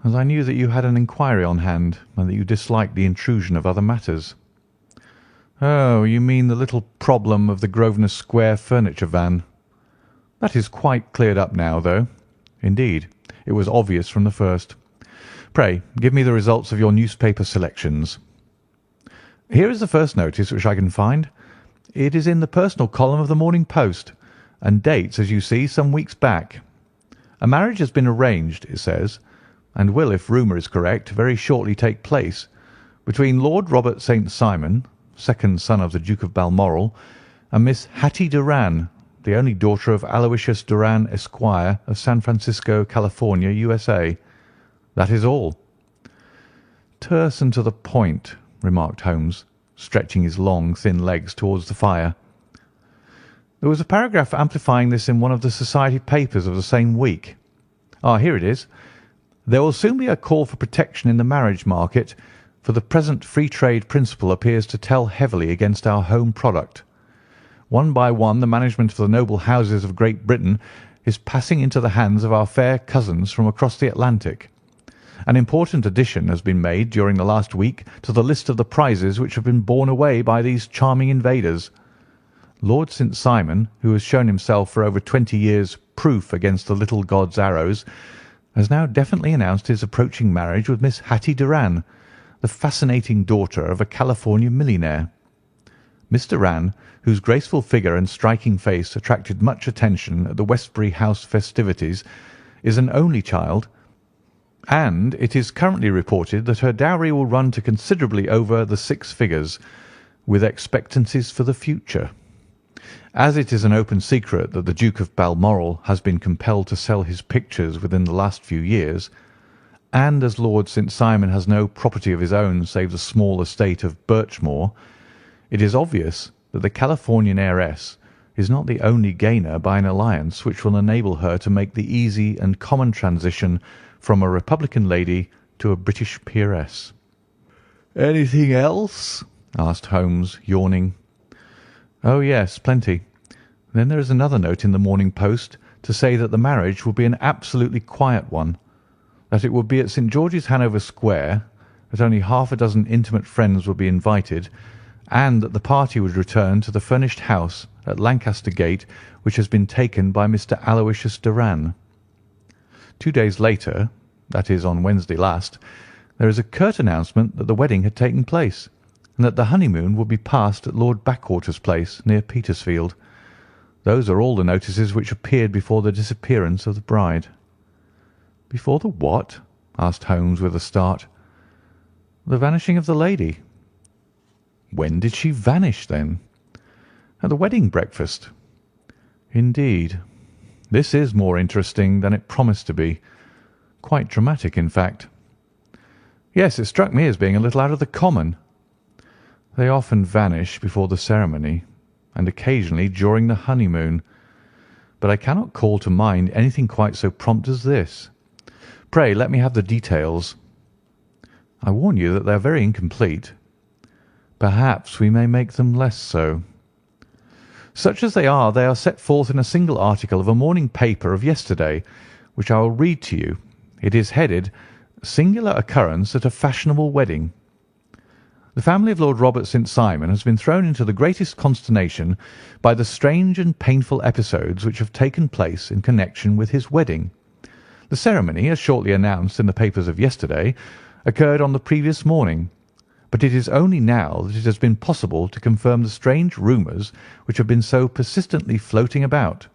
as I knew that you had an inquiry on hand, and that you disliked the intrusion of other matters." "Oh, you mean the little problem of the Grosvenor Square furniture van. That is quite cleared up now, though. Indeed, it was obvious from the first. Pray, give me the results of your newspaper selections." "Here is the first notice which I can find. It is in the personal column of the Morning Post, and dates, as you see, some weeks back. A marriage has been arranged, it says, and will, if rumour is correct, very shortly take place, between Lord Robert St. Simon, second son of the Duke of Balmoral, and Miss Hattie Doran, the only daughter of Aloysius Doran, Esquire, of San Francisco, California, USA. That is all." "Terse and to the point," remarked Holmes, stretching his long, thin legs towards the fire. There was a paragraph amplifying this in one of the society papers of the same week. Here it is. There will soon be a call for protection in the marriage market, for the present free trade principle appears to tell heavily against our home product. One by one the management of the noble houses of Great Britain is passing into the hands of our fair cousins from across the Atlantic. An important addition has been made during the last week to the list of the prizes which have been borne away by these charming invaders. Lord St. Simon, who has shown himself for over 20 years proof against the little god's arrows, has now definitely announced his approaching marriage with Miss Hattie Doran, the fascinating daughter of a California millionaire. Miss Doran, whose graceful figure and striking face attracted much attention at the Westbury House festivities, is an only child, and it is currently reported that her dowry will run to considerably over the 6 figures, with expectancies for the future. As it is an open secret that the Duke of Balmoral has been compelled to sell his pictures within the last few years, and as Lord St. Simon has no property of his own save the small estate of Birchmoor, it is obvious that the Californian heiress is not the only gainer by an alliance which will enable her to make the easy and common transition from a Republican lady to a British peeress. Anything else? Asked Holmes, yawning. Oh, yes, plenty. Then there is another note in the Morning Post to say that the marriage will be an absolutely quiet one, that it will be at St. George's, Hanover Square, that only half a dozen intimate friends will be invited, and that the party would return to the furnished house at Lancaster Gate which has been taken by Mr. Aloysius Doran. 2 days later, that is on Wednesday last, there is a curt announcement that the wedding had taken place, and that the honeymoon would be passed at Lord Backwater's place near Petersfield. Those are all the notices which appeared before the disappearance of the bride. Before the what? Asked Holmes with a start. The vanishing of the lady. When did she vanish, then? At the wedding breakfast. Indeed. This is more interesting than it promised to be. Quite dramatic, in fact. Yes, it struck me as being a little out of the common. They often vanish before the ceremony, and occasionally during the honeymoon, but I cannot call to mind anything quite so prompt as this. Pray let me have the details. I warn you that they are very incomplete. Perhaps we may make them less so. Such as they are set forth in a single article of a morning paper of yesterday, which I will read to you. It is headed, "Singular Occurrence at a Fashionable Wedding." The family of Lord Robert St. Simon has been thrown into the greatest consternation by the strange and painful episodes which have taken place in connection with his wedding. The ceremony, as shortly announced in the papers of yesterday, occurred on the previous morning, but it is only now that it has been possible to confirm the strange rumours which have been so persistently floating about.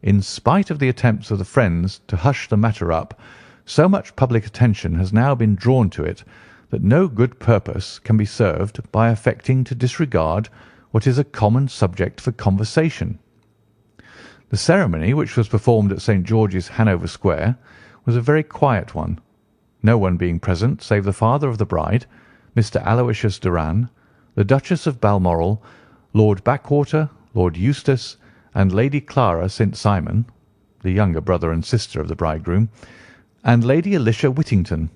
In spite of the attempts of the friends to hush the matter up, so much public attention has now been drawn to it that no good purpose can be served by affecting to disregard what is a common subject for conversation. The ceremony, which was performed at St. George's, Hanover Square, was a very quiet one, no one being present save the father of the bride, Mr. Aloysius Doran, the Duchess of Balmoral, Lord Backwater, Lord Eustace, and Lady Clara St. Simon, the younger brother and sister of the bridegroom, and Lady Alicia Whittington.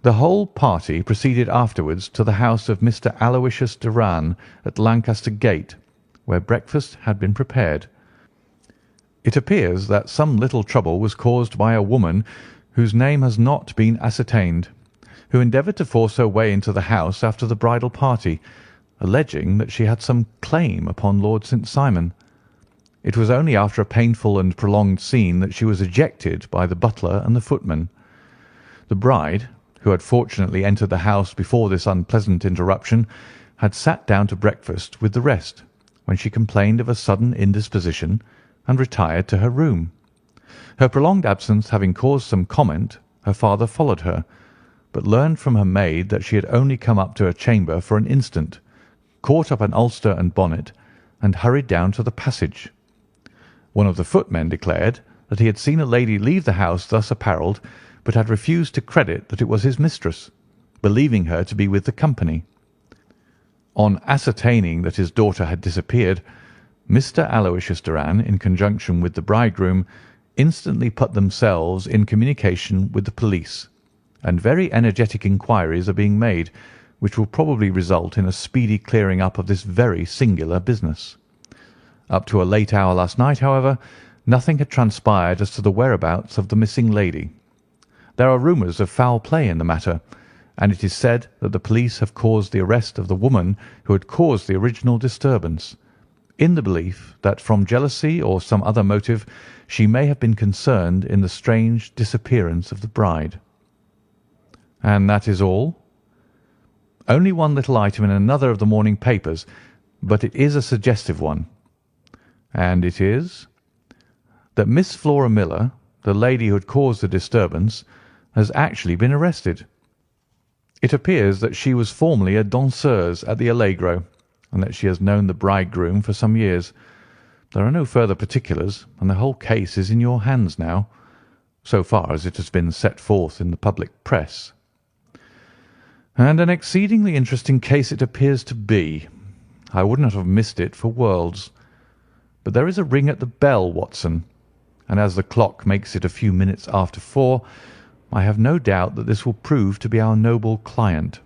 The whole party proceeded afterwards to the house of Mr. Aloysius Doran at Lancaster Gate, where breakfast had been prepared. It appears that some little trouble was caused by a woman whose name has not been ascertained, who endeavoured to force her way into the house after the bridal party, alleging that she had some claim upon Lord St. Simon. It was only after a painful and prolonged scene that she was ejected by the butler and the footman. The bride, who had fortunately entered the house before this unpleasant interruption, had sat down to breakfast with the rest, when she complained of a sudden indisposition and retired to her room. Her prolonged absence having caused some comment, her father followed her, but learned from her maid that she had only come up to her chamber for an instant, caught up an ulster and bonnet, and hurried down to the passage. One of the footmen declared that he had seen a lady leave the house thus apparelled, but had refused to credit that it was his mistress, believing her to be with the company. On ascertaining that his daughter had disappeared, Mr. Aloysius Doran, in conjunction with the bridegroom, instantly put themselves in communication with the police, and very energetic inquiries are being made, which will probably result in a speedy clearing up of this very singular business. Up to a late hour last night, however, nothing had transpired as to the whereabouts of the missing lady. There are rumours of foul play in the matter, and it is said that the police have caused the arrest of the woman who had caused the original disturbance, in the belief that from jealousy or some other motive she may have been concerned in the strange disappearance of the bride. And that is all? Only one little item in another of the morning papers, but it is a suggestive one. And it is that Miss Flora Miller, the lady who had caused the disturbance, has actually been arrested. It appears that she was formerly a danseuse at the Allegro, and that she has known the bridegroom for some years. There are no further particulars, and the whole case is in your hands now, so far as it has been set forth in the public press. And an exceedingly interesting case it appears to be. I would not have missed it for worlds. But there is a ring at the bell, Watson, and as the clock makes it a few minutes after 4, I have no doubt that this will prove to be our noble client.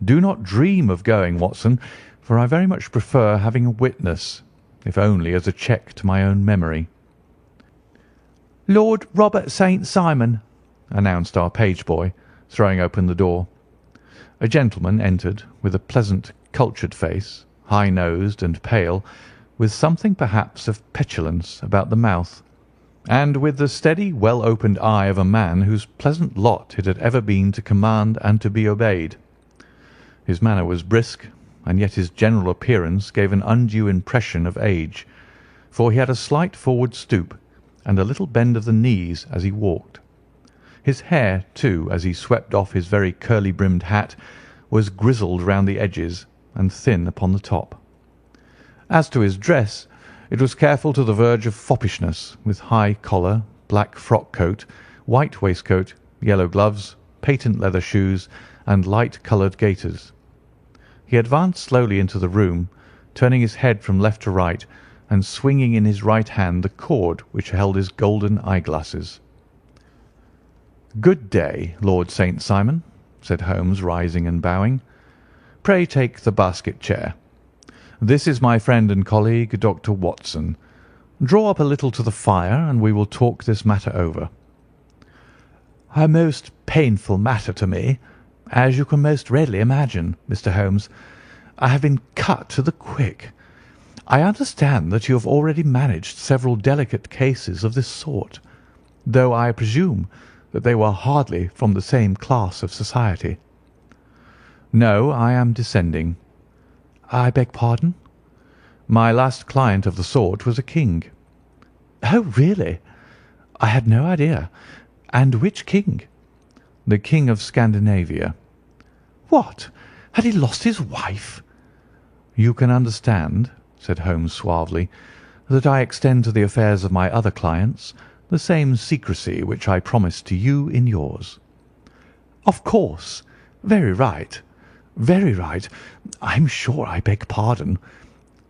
Do not dream of going, Watson, for I very much prefer having a witness, if only as a check to my own memory." "Lord Robert St. Simon," announced our page boy, throwing open the door. A gentleman entered with a pleasant, cultured face, high-nosed and pale, with something perhaps of petulance about the mouth, and with the steady, well-opened eye of a man whose pleasant lot it had ever been to command and to be obeyed. His manner was brisk, and yet his general appearance gave an undue impression of age, for he had a slight forward stoop and a little bend of the knees as he walked. His hair, too, as he swept off his very curly-brimmed hat, was grizzled round the edges and thin upon the top. As to his dress, it was careful to the verge of foppishness, with high collar, black frock-coat, white waistcoat, yellow gloves, patent leather shoes, and light-coloured gaiters. He advanced slowly into the room, turning his head from left to right, and swinging in his right hand the cord which held his golden eyeglasses. "Good day, Lord St. Simon," said Holmes, rising and bowing. "Pray take the basket chair. This is my friend and colleague, Dr. Watson. Draw up a little to the fire, and we will talk this matter over." "A most painful matter to me, as you can most readily imagine, Mr. Holmes. I have been cut to the quick. I understand that you have already managed several delicate cases of this sort, though I presume that they were hardly from the same class of society." "No, I am descending." "I beg pardon?" "My last client of the sort was a king." "Oh, really? I had no idea. And which king?" "The King of Scandinavia." "What? Had he lost his wife?" "You can understand," said Holmes suavely, "that I extend to the affairs of my other clients the same secrecy which I promised to you in yours." "Of course. Very right. Very right. I'm sure I beg pardon.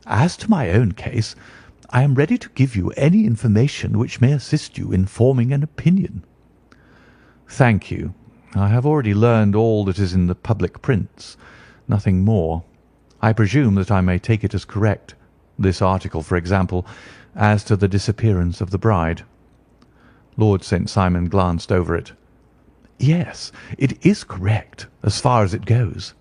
As to my own case, I am ready to give you any information which may assist you in forming an opinion." "Thank you. I have already learned all that is in the public prints, nothing more. I presume that I may take it as correct, this article, for example, as to the disappearance of the bride." Lord St. Simon glanced over it. "Yes, it is correct, as far as it goes."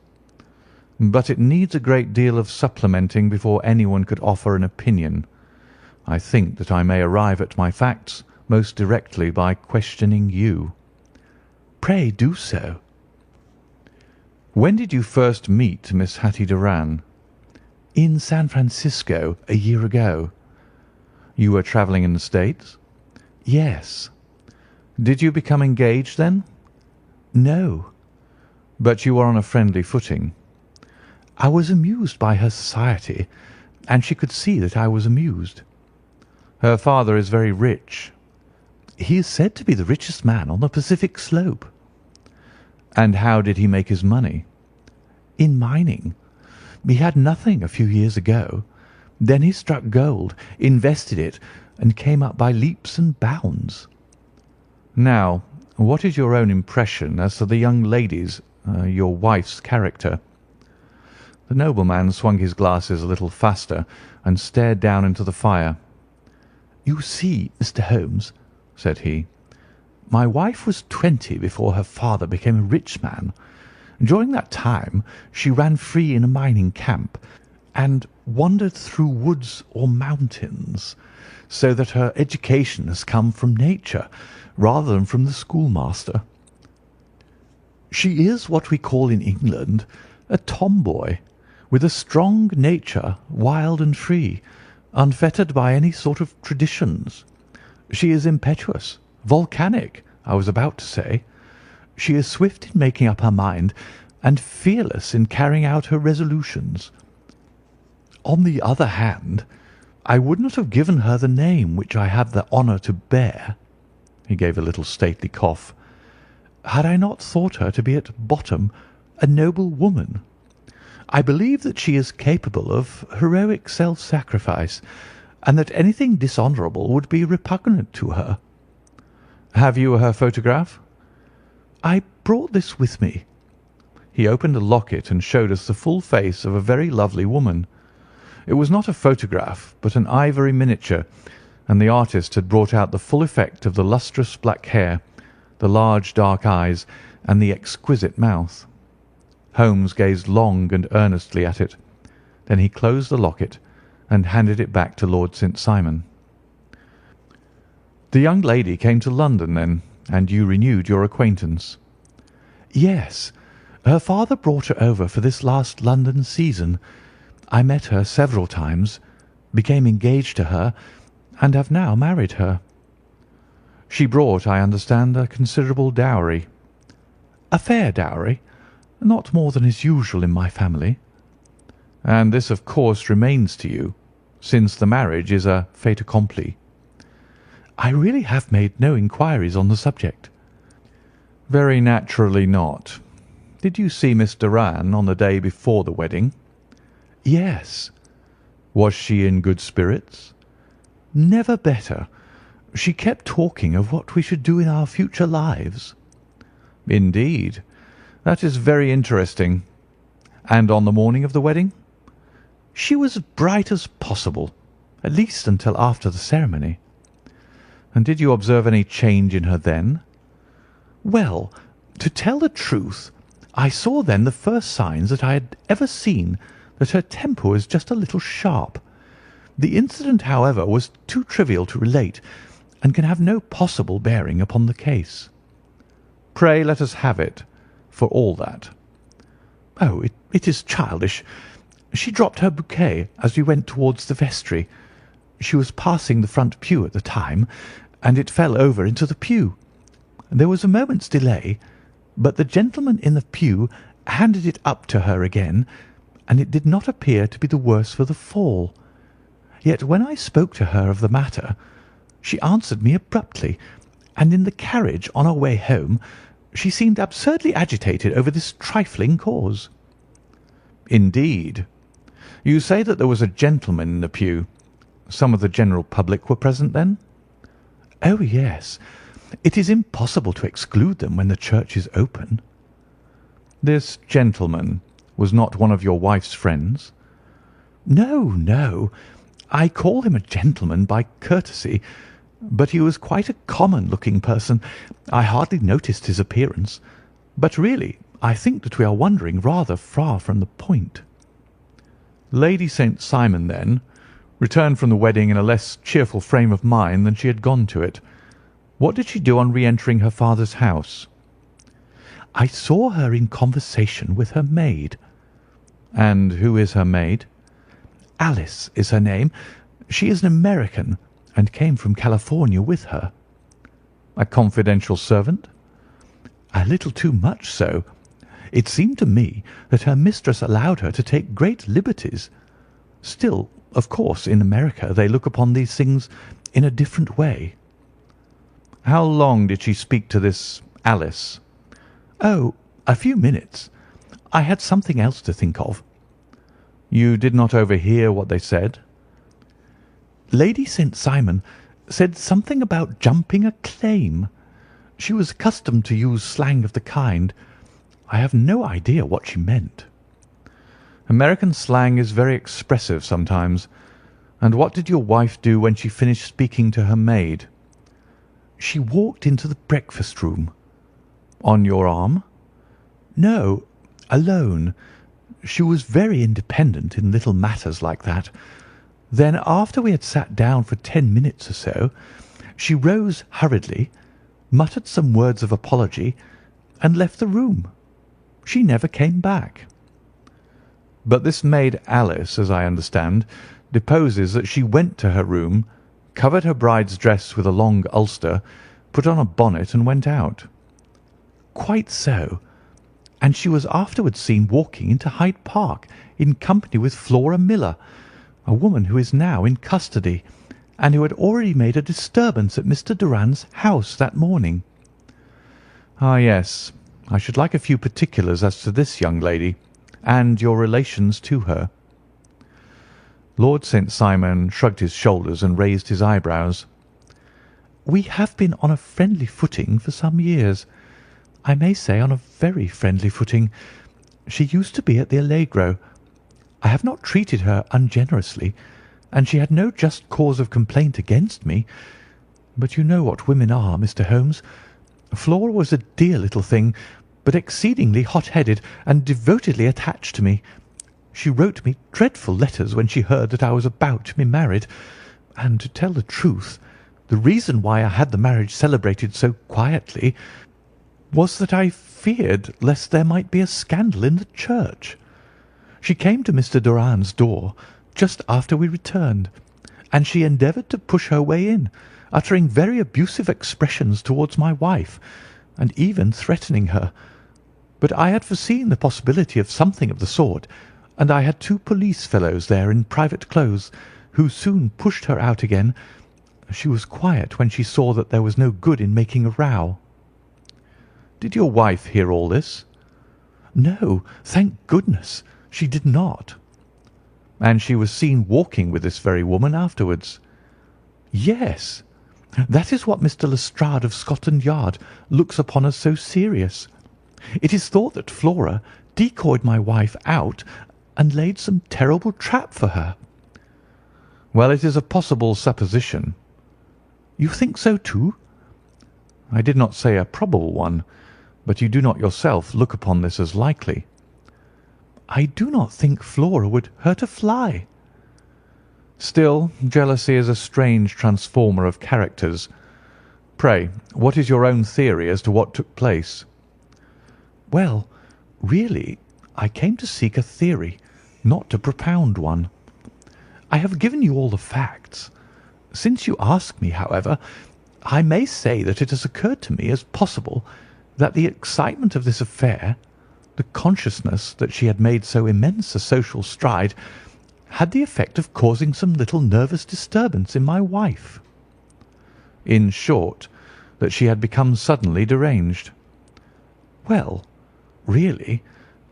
"But it needs a great deal of supplementing before anyone could offer an opinion. I think that I may arrive at my facts most directly by questioning you." "Pray do so." "When did you first meet Miss Hatty Doran?" "In San Francisco, a year ago." "You were travelling in the States?" "Yes." "Did you become engaged then?" "No." "But you were on a friendly footing?" "I was amused by her society, and she could see that I was amused." "Her father is very rich?" "He is said to be the richest man on the Pacific slope." "And how did he make his money?" "In mining. He had nothing a few years ago, Then he struck gold, invested it, and came up by leaps and bounds." "Now, what is your own impression as to the young lady's, your wife's character?" The nobleman swung his glasses a little faster and stared down into the fire. "You see, Mr. Holmes," said he, "my wife was 20 before her father became a rich man. During that time she ran free in a mining camp, and wandered through woods or mountains, so that her education has come from nature rather than from the schoolmaster. She is what we call in England a tomboy, with a strong nature, wild and free, unfettered by any sort of traditions. She is impetuous, volcanic, I was about to say. She is swift in making up her mind, and fearless in carrying out her resolutions. On the other hand, I would not have given her the name which I have the honour to bear," he gave a little stately cough, "had I not thought her to be at bottom a noble woman. I believe that she is capable of heroic self-sacrifice, and that anything dishonourable would be repugnant to her." "Have you her photograph?" "I brought this with me." He opened a locket and showed us the full face of a very lovely woman. It was not a photograph, but an ivory miniature, and the artist had brought out the full effect of the lustrous black hair, the large dark eyes, and the exquisite mouth. Holmes gazed long and earnestly at it. Then he closed the locket and handed it back to Lord St. Simon. "The young lady came to London, then, and you renewed your acquaintance?" "Yes. Her father brought her over for this last London season. I met her several times, became engaged to her, and have now married her." "She brought, I understand, a considerable dowry?" "A fair dowry, not more than is usual in my family." "And this, of course, remains to you, since the marriage is a fait accompli?" "I really have made no inquiries on the subject." "Very naturally not. Did you see Miss Doran on the day before the wedding?" "Yes." "Was she in good spirits?" "Never better. She kept talking of what we should do in our future lives." "Indeed. That is very interesting. And on the morning of the wedding?" "She was as bright as possible, at least until after the ceremony." "And did you observe any change in her then?" "Well, to tell the truth, I saw then the first signs that I had ever seen that her temper was just a little sharp. The incident, however, was too trivial to relate, and can have no possible bearing upon the case." "Pray let us have it, for all that." "Oh, it is childish. She dropped her bouquet as we went towards the vestry. She was passing the front pew at the time, and it fell over into the pew. There was a moment's delay, but the gentleman in the pew handed it up to her again, and it did not appear to be the worse for the fall. Yet when I spoke to her of the matter, she answered me abruptly, and in the carriage on our way home she seemed absurdly agitated over this trifling cause." "Indeed. You say that there was a gentleman in the pew. Some of the general public were present, then?" "Oh, yes. It is impossible to exclude them when the church is open." "This gentleman was not one of your wife's friends?" "No, no. I call him a gentleman by courtesy, but he was quite a common-looking person. I hardly noticed his appearance. But really, I think that we are wandering rather far from the point." Lady St. Simon, then, returned from the wedding in a less cheerful frame of mind than she had gone to it. What did she do on re-entering her father's house? "I saw her in conversation with her maid." "And who is her maid?" "Alice is her name. She is an American, and came from California with her." "A confidential servant?" "A little too much so. It seemed to me that her mistress allowed her to take great liberties. Still, of course, in America they look upon these things in a different way." "How long did she speak to this Alice?" "Oh, a few minutes. I had something else to think of." "You did not overhear what they said?" Lady St. Simon said something about jumping a claim. She was accustomed to use slang of the kind. I have no idea what she meant." American slang is very expressive sometimes. And what did your wife do when she finished speaking to her maid?" "She walked into the breakfast room." "On your arm?" "No, alone. She was very independent in little matters like that. Then, after we had sat down for 10 minutes or so, she rose hurriedly, muttered some words of apology, and left the room. She never came back." "But this maid Alice, as I understand, deposes that she went to her room, covered her bride's dress with a long ulster, put on a bonnet, and went out." "Quite so. And she was afterwards seen walking into Hyde Park in company with Flora Miller, a woman who is now in custody, and who had already made a disturbance at Mr. Doran's house that morning." "Ah, yes. I should like a few particulars as to this young lady, and your relations to her." Lord St. Simon shrugged his shoulders and raised his eyebrows. "We have been on a friendly footing for some years. I may say on a very friendly footing. She used to be at the Allegro. I have not treated her ungenerously, and she had no just cause of complaint against me. But you know what women are, Mr. Holmes. Flora was a dear little thing, but exceedingly hot-headed and devotedly attached to me. She wrote me dreadful letters when she heard that I was about to be married, and, to tell the truth, the reason why I had the marriage celebrated so quietly was that I feared lest there might be a scandal in the church. She came to Mr. Doran's door just after we returned, and she endeavoured to push her way in, uttering very abusive expressions towards my wife, and even threatening her. But I had foreseen the possibility of something of the sort, and I had 2 police fellows there in private clothes, who soon pushed her out again. She was quiet when she saw that there was no good in making a row." "Did your wife hear all this?" "No, thank goodness, she did not." "And she was seen walking with this very woman afterwards?" "Yes. That is what Mr. Lestrade of Scotland Yard looks upon as so serious. It is thought that Flora decoyed my wife out and laid some terrible trap for her." "Well, it is a possible supposition." "You think so too?" "I did not say a probable one, but you do not yourself look upon this as likely." "I do not think Flora would hurt a fly." "Still, jealousy is a strange transformer of characters. Pray, what is your own theory as to what took place?" "Well, really, I came to seek a theory, not to propound one. I have given you all the facts. Since you ask me, however, I may say that it has occurred to me as possible that the excitement of this affair, the consciousness that she had made so immense a social stride, had the effect of causing some little nervous disturbance in my wife." "In short, that she had become suddenly deranged?" "Well, really,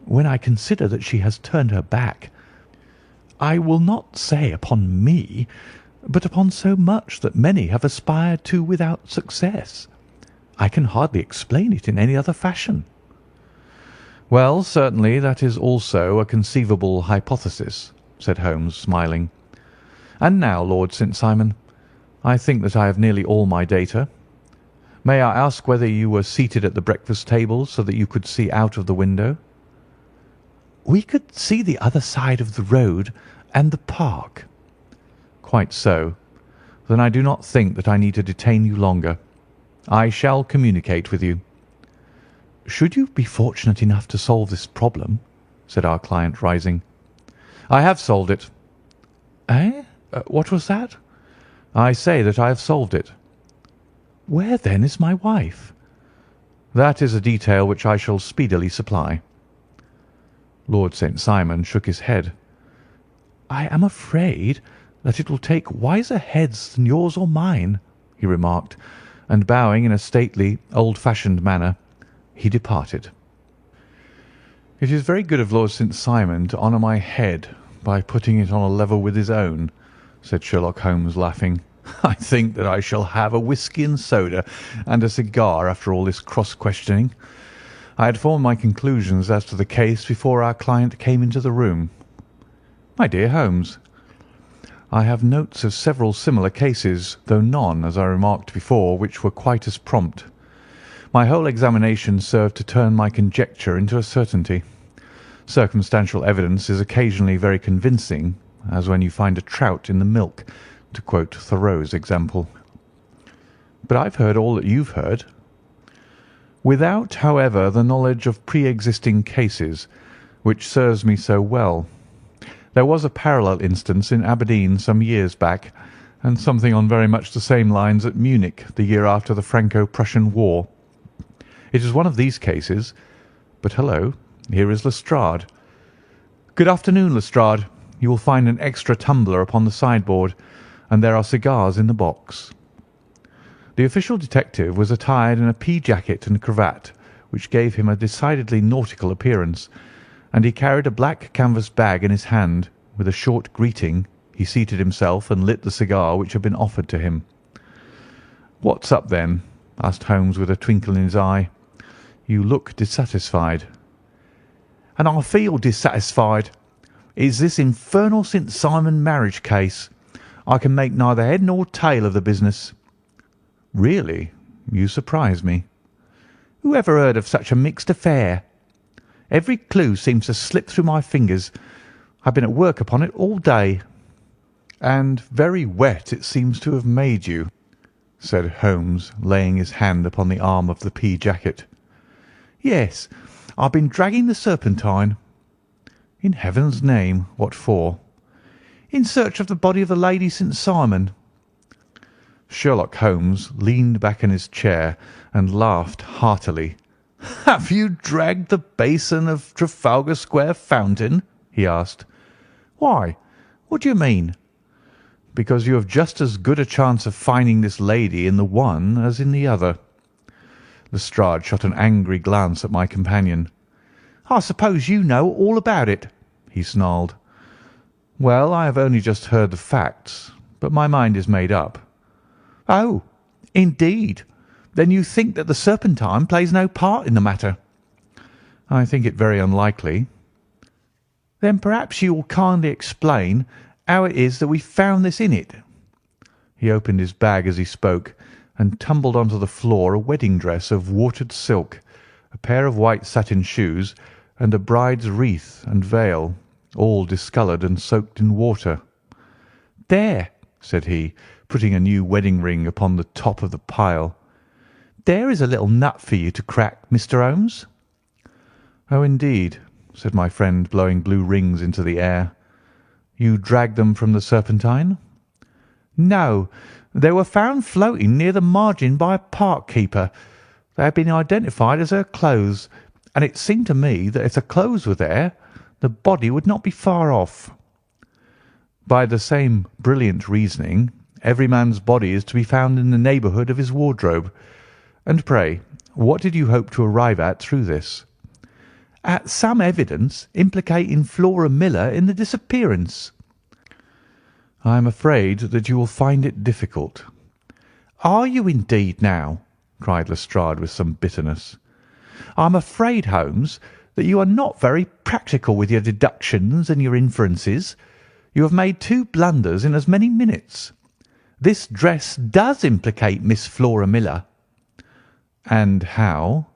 when I consider that she has turned her back, I will not say upon me, but upon so much that many have aspired to without success, I can hardly explain it in any other fashion." "Well, certainly that is also a conceivable hypothesis," said Holmes, smiling. "And now, Lord St. Simon, I think that I have nearly all my data. May I ask whether you were seated at the breakfast table so that you could see out of the window?" "We could see the other side of the road and the park." "Quite so. Then I do not think that I need to detain you longer. I shall communicate with you." "Should you be fortunate enough to solve this problem," said our client, rising. "I have solved it." "Eh? What was that?" "I say that I have solved it." "Where, then, is my wife?" "That is a detail which I shall speedily supply." Lord St. Simon shook his head. "I am afraid that it will take wiser heads than yours or mine," he remarked, and bowing in a stately, old-fashioned manner, he departed. "It is very good of Lord St. Simon to honour my head by putting it on a level with his own," said Sherlock Holmes, laughing. "I think that I shall have a whisky and soda and a cigar after all this cross-questioning. I had formed my conclusions as to the case before our client came into the room. My dear Holmes, I have notes of several similar cases, though none, as I remarked before, which were quite as prompt. My whole examination served to turn my conjecture into a certainty. Circumstantial evidence is occasionally very convincing, as when you find a trout in the milk, to quote Thoreau's example. But I've heard all that you've heard. Without, however, the knowledge of pre-existing cases, which serves me so well. There was a parallel instance in Aberdeen some years back, and something on very much the same lines at Munich the year after the Franco-Prussian War. It is one of these cases. But hello, here is Lestrade. Good afternoon, Lestrade. You will find an extra tumbler upon the sideboard, and there are cigars in the box." The official detective was attired in a pea jacket and cravat, which gave him a decidedly nautical appearance, and he carried a black canvas bag in his hand. With a short greeting, he seated himself and lit the cigar which had been offered to him. "What's up, then?" asked Holmes with a twinkle in his eye. "You look dissatisfied." "And I feel dissatisfied. It's this infernal St. Simon marriage case. I can make neither head nor tail of the business." "Really? You surprise me." "Who ever heard of such a mixed affair? Every clue seems to slip through my fingers. I've been at work upon it all day." "And very wet it seems to have made you," said Holmes, laying his hand upon the arm of the pea jacket. "Yes, I've been dragging the Serpentine." "In heaven's name, what for?" "In search of the body of the Lady St. Simon." Sherlock Holmes leaned back in his chair and laughed heartily. "Have you dragged the basin of Trafalgar Square fountain?" he asked. "Why? What do you mean?" "Because you have just as good a chance of finding this lady in the one as in the other." Lestrade shot an angry glance at my companion. "I suppose you know all about it," he snarled. "Well, I have only just heard the facts, but my mind is made up." "Oh, indeed. Then you think that the Serpentine plays no part in the matter?" "I think it very unlikely." "Then perhaps you will kindly explain how it is that we found this in it." He opened his bag as he spoke, and tumbled onto the floor a wedding dress of watered silk, a pair of white satin shoes, and a bride's wreath and veil, all discoloured and soaked in water. "There," said he, putting a new wedding ring upon the top of the pile. "There is a little nut for you to crack, Mr. Holmes." "Oh, indeed," said my friend, blowing blue rings into the air. "You dragged them from the Serpentine?" "No, they were found floating near the margin by a park keeper. They had been identified as her clothes, and it seemed to me that if the clothes were there, the body would not be far off." "By the same brilliant reasoning, every man's body is to be found in the neighbourhood of his wardrobe. And pray, what did you hope to arrive at through this?" "At some evidence implicating Flora Miller in the disappearance." "I am afraid that you will find it difficult." "Are you indeed now?" cried Lestrade with some bitterness. "I'm afraid, Holmes, that you are not very practical with your deductions and your inferences. You have made two blunders in as many minutes. This dress does implicate Miss Flora Miller." "And how?"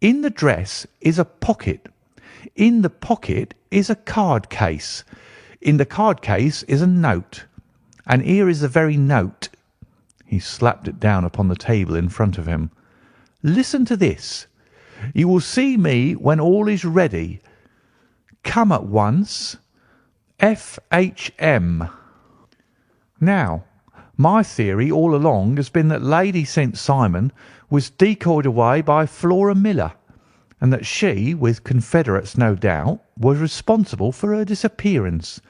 "In the dress is a pocket. In the pocket is a card case. In the card case is a note. And here is the very note." He slapped it down upon the table in front of him. "Listen to this. You will see me when all is ready. Come at once. F.H.M." Now, my theory all along has been that Lady St. Simon was decoyed away by Flora Miller, and that she, with confederates no doubt, was responsible for her disappearance.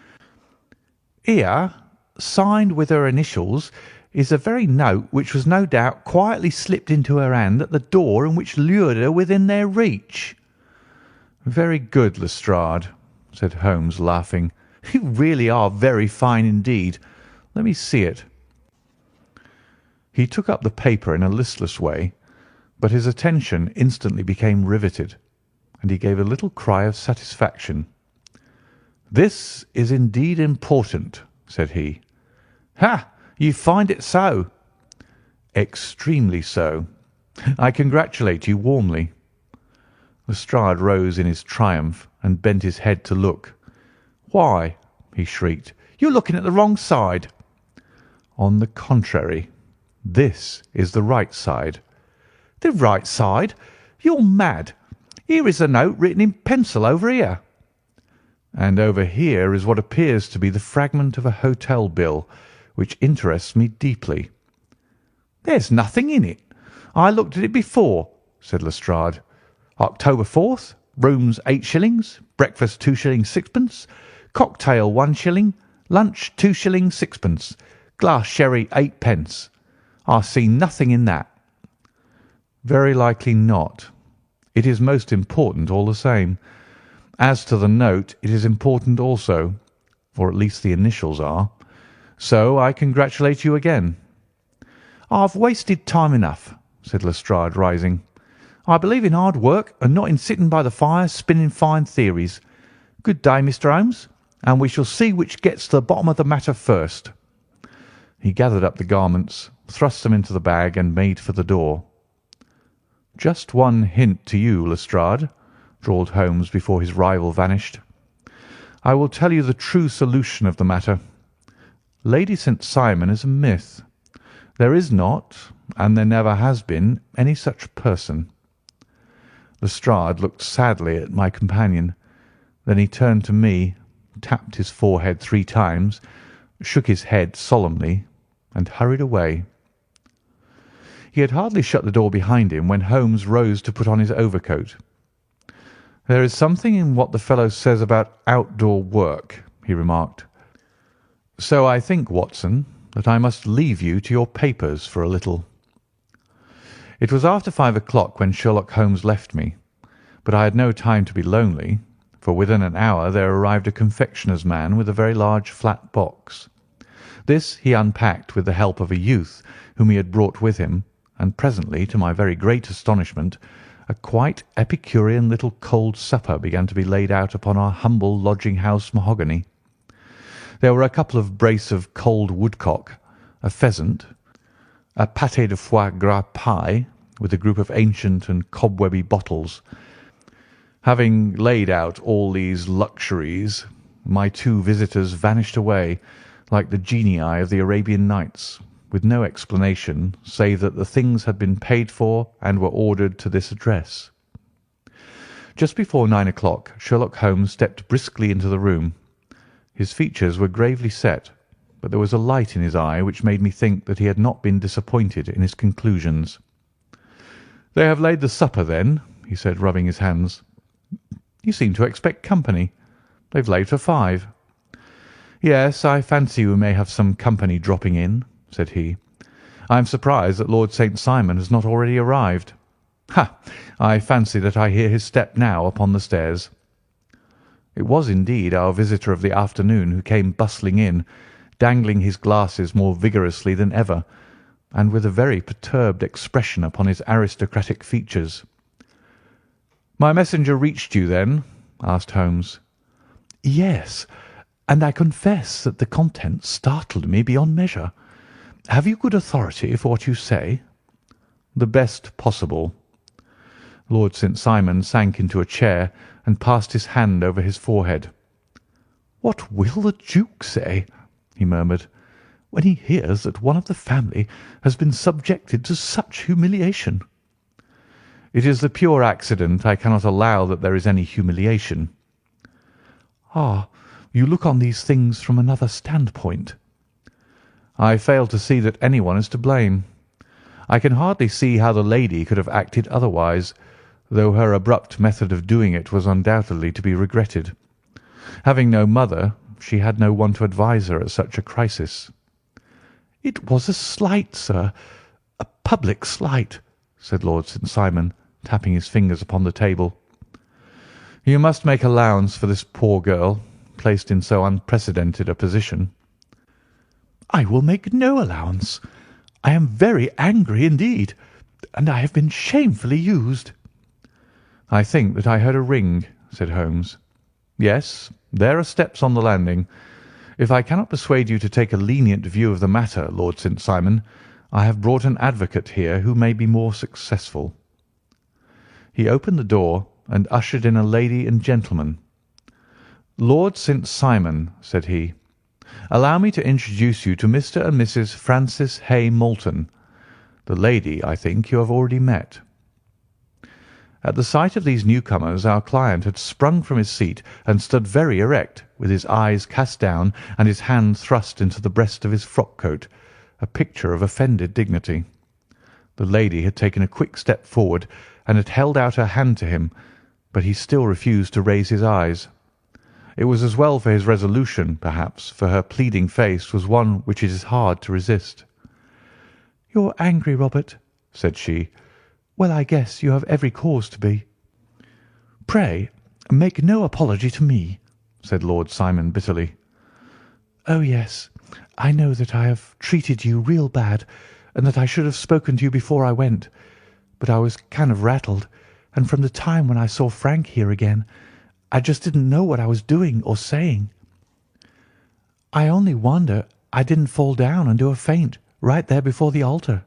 Here, signed with her initials, is the very note which was no doubt quietly slipped into her hand at the door and which lured her within their reach." "Very good, Lestrade," said Holmes, laughing. "You really are very fine indeed. Let me see it." He took up the paper in a listless way, but his attention instantly became riveted, and he gave a little cry of satisfaction. "This is indeed important," said he. "Ha! You find it so?" "Extremely so. I congratulate you warmly." Lestrade rose in his triumph and bent his head to look. "Why," he shrieked, "you're looking at the wrong side." "On the contrary, this is the right side." "The right side? You're mad. Here is a note written in pencil over here." "And over here is what appears to be the fragment of a hotel bill, which interests me deeply." "There's nothing in it. I looked at it before," said Lestrade. "October 4th, rooms 8 shillings, breakfast 2 shillings 6pence, cocktail 1 shilling, lunch 2 shillings 6pence, glass sherry 8 pence. I see nothing in that." "Very likely not. It is most important all the same. As to the note, it is important also, or at least the initials are. So I congratulate you again." "I've wasted time enough," said Lestrade, rising. "I believe in hard work and not in sitting by the fire spinning fine theories. Good day, Mr. Holmes, and we shall see which gets to the bottom of the matter first." He gathered up the garments, thrust them into the bag, and made for the door. "Just one hint to you, Lestrade," drawled Holmes before his rival vanished. "I will tell you the true solution of the matter. Lady St. Simon is a myth. There is not, and there never has been, any such person." Lestrade looked sadly at my companion. Then he turned to me, tapped his forehead 3 times, shook his head solemnly, and hurried away. He had hardly shut the door behind him when Holmes rose to put on his overcoat. "There is something in what the fellow says about outdoor work," he remarked. "So I think, Watson, that I must leave you to your papers for a little." It was after 5 o'clock when Sherlock Holmes left me, but I had no time to be lonely, for within an hour there arrived a confectioner's man with a very large flat box. This he unpacked with the help of a youth whom he had brought with him, and presently, to my very great astonishment, a quite epicurean little cold supper began to be laid out upon our humble lodging-house mahogany. There were a couple of brace of cold woodcock, a pheasant, a pâté de foie gras pie, with a group of ancient and cobwebby bottles. Having laid out all these luxuries, my 2 visitors vanished away, like the genii of the Arabian Nights, with no explanation save that the things had been paid for and were ordered to this address. Just before 9 o'clock, Sherlock Holmes stepped briskly into the room. His features were gravely set, but there was a light in his eye which made me think that he had not been disappointed in his conclusions. "They have laid the supper, then?" he said, rubbing his hands. "You seem to expect company. They've laid for 5. "Yes, I fancy we may have some company dropping in," said he. "I am surprised that Lord St. Simon has not already arrived. Ha! I fancy that I hear his step now upon the stairs." It was indeed our visitor of the afternoon who came bustling in, dangling his glasses more vigorously than ever, and with a very perturbed expression upon his aristocratic features. "My messenger reached you, then?" asked Holmes. "Yes, and I confess that the contents startled me beyond measure. Have you good authority for what you say?" "The best possible." Lord St. Simon sank into a chair and passed his hand over his forehead. "What will the Duke say," he murmured, "when he hears that one of the family has been subjected to such humiliation?" "It is the pure accident. I cannot allow that there is any humiliation." "Ah, you look on these things from another standpoint." "I fail to see that anyone is to blame. I can hardly see how the lady could have acted otherwise, though her abrupt method of doing it was undoubtedly to be regretted. Having no mother, she had no one to advise her at such a crisis." "It was a slight, sir, a public slight," said Lord St. Simon, tapping his fingers upon the table. "You must make allowance for this poor girl, placed in so unprecedented a position." I will make no allowance. I am very angry indeed, and I have been shamefully used." "I think that I heard a ring," said Holmes. "Yes, there are steps on the landing. If I cannot persuade you to take a lenient view of the matter, Lord St. Simon, I have brought an advocate here who may be more successful." He opened the door and ushered in a lady and gentleman. "Lord St. Simon," said he, "allow me to introduce you to Mr. and Mrs. Francis Hay Moulton. The lady, I think, you have already met." At the sight of these newcomers our client had sprung from his seat and stood very erect, with his eyes cast down and his hand thrust into the breast of his frock-coat, a picture of offended dignity. The lady had taken a quick step forward and had held out her hand to him, but he still refused to raise his eyes. It was as well for his resolution, perhaps, for her pleading face was one which it is hard to resist. "You're angry, Robert," said she. "Well, I guess you have every cause to be." "Pray make no apology to me," said Lord Simon bitterly. "Oh, yes, I know that I have treated you real bad, and that I should have spoken to you before I went. But I was kind of rattled, and from the time when I saw Frank here again, I just didn't know what I was doing or saying. I only wonder I didn't fall down and do a faint right there before the altar."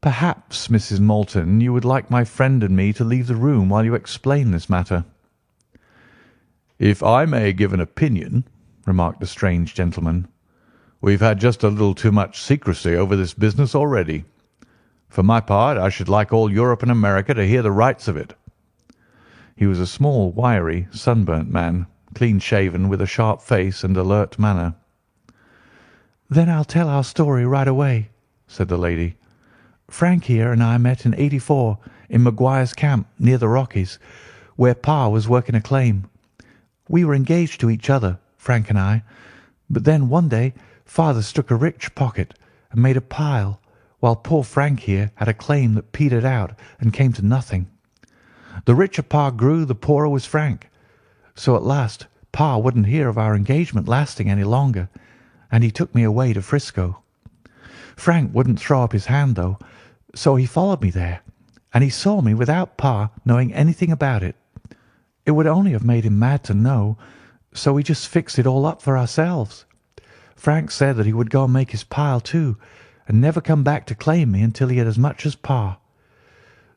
"Perhaps, Mrs. Moulton, you would like my friend and me to leave the room while you explain this matter." "If I may give an opinion," remarked the strange gentleman, "we've had just a little too much secrecy over this business already. For my part, I should like all Europe and America to hear the rights of it." He was a small, wiry, sunburnt man, clean-shaven, with a sharp face and alert manner. "Then I'll tell our story right away," said the lady. "Frank here and I met in '84 in Maguire's camp near the Rockies, where Pa was working a claim. We were engaged to each other, Frank and I, but then one day Father struck a rich pocket and made a pile, while poor Frank here had a claim that petered out and came to nothing. The richer Pa grew, the poorer was Frank. So at last Pa wouldn't hear of our engagement lasting any longer, and he took me away to Frisco. Frank wouldn't throw up his hand, though, so he followed me there, and he saw me without Pa knowing anything about it. It would only have made him mad to know, so we just fixed it all up for ourselves. Frank said that he would go and make his pile too, and never come back to claim me until he had as much as Pa.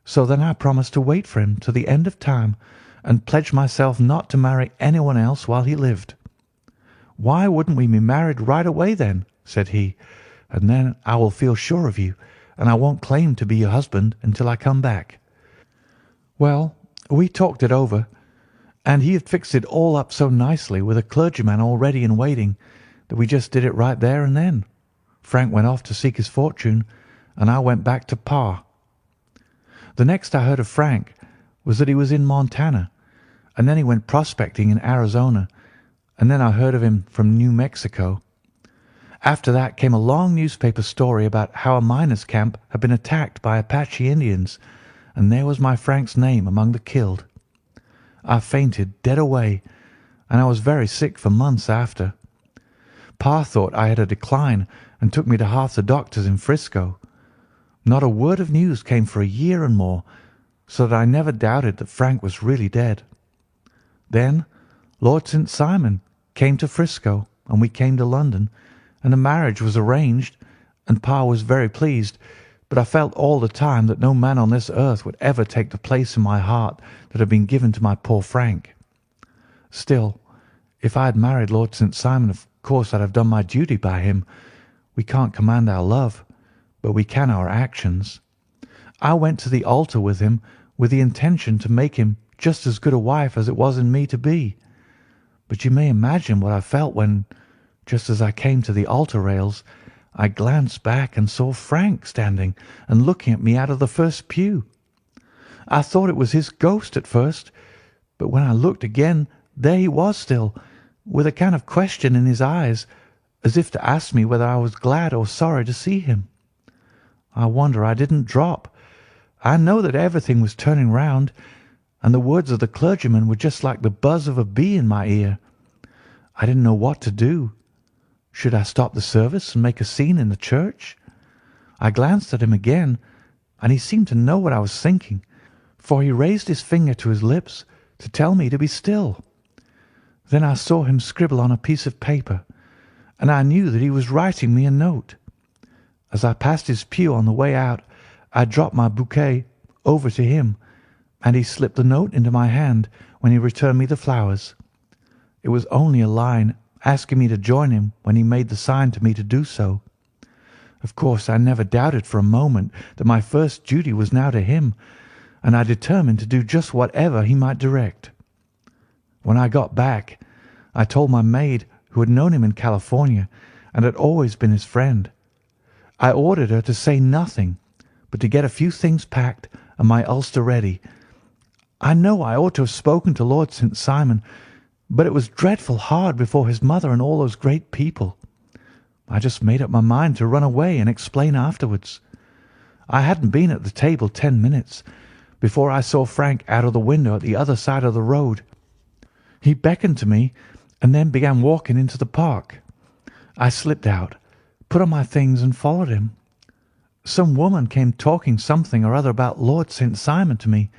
So then I promised to wait for him to the end of time, and pledged myself not to marry anyone else while he lived. 'Why wouldn't we be married right away then?' said he, 'and then I will feel sure of you, and I won't claim to be your husband until I come back.' Well, we talked it over, and he had fixed it all up so nicely with a clergyman all ready and waiting that we just did it right there and then. Frank went off to seek his fortune, and I went back to Pa. The next I heard of Frank was that he was in Montana, and then he went prospecting in Arizona, and then I heard of him from New Mexico. After that came a long newspaper story about how a miners' camp had been attacked by Apache Indians, and there was my Frank's name among the killed. I fainted dead away, and I was very sick for months after. Pa thought I had a decline and took me to half the doctors in Frisco. Not a word of news came for a year and more, so that I never doubted that Frank was really dead. Then Lord St. Simon came to Frisco, and we came to London, and the marriage was arranged, and Pa was very pleased, but I felt all the time that no man on this earth would ever take the place in my heart that had been given to my poor Frank. Still, if I had married Lord St. Simon, of course I'd have done my duty by him. We can't command our love, but we can our actions. I went to the altar with him with the intention to make him just as good a wife as it was in me to be. But you may imagine what I felt when, just as I came to the altar rails, I glanced back and saw Frank standing and looking at me out of the first pew. I thought it was his ghost at first, but when I looked again, there he was still, with a kind of question in his eyes, as if to ask me whether I was glad or sorry to see him. I wonder I didn't drop. I know that everything was turning round, and the words of the clergyman were just like the buzz of a bee in my ear. I didn't know what to do. Should I stop the service and make a scene in the church? I glanced at him again, and he seemed to know what I was thinking, for he raised his finger to his lips to tell me to be still. Then I saw him scribble on a piece of paper, and I knew that he was writing me a note. As I passed his pew on the way out, I dropped my bouquet over to him, and he slipped the note into my hand when he returned me the flowers. It was only a line asking me to join him when he made the sign to me to do so. Of course, I never doubted for a moment that my first duty was now to him, and I determined to do just whatever he might direct. When I got back, I told my maid, who had known him in California and had always been his friend. I ordered her to say nothing, but to get a few things packed and my ulster ready. I know I ought to have spoken to Lord St. Simon, but it was dreadful hard before his mother and all those great people. I just made up my mind to run away and explain afterwards. I hadn't been at the table 10 minutes before I saw Frank out of the window at the other side of the road. He beckoned to me and then began walking into the park. I slipped out, put on my things and followed him. Some woman came talking something or other about Lord St. Simon to me.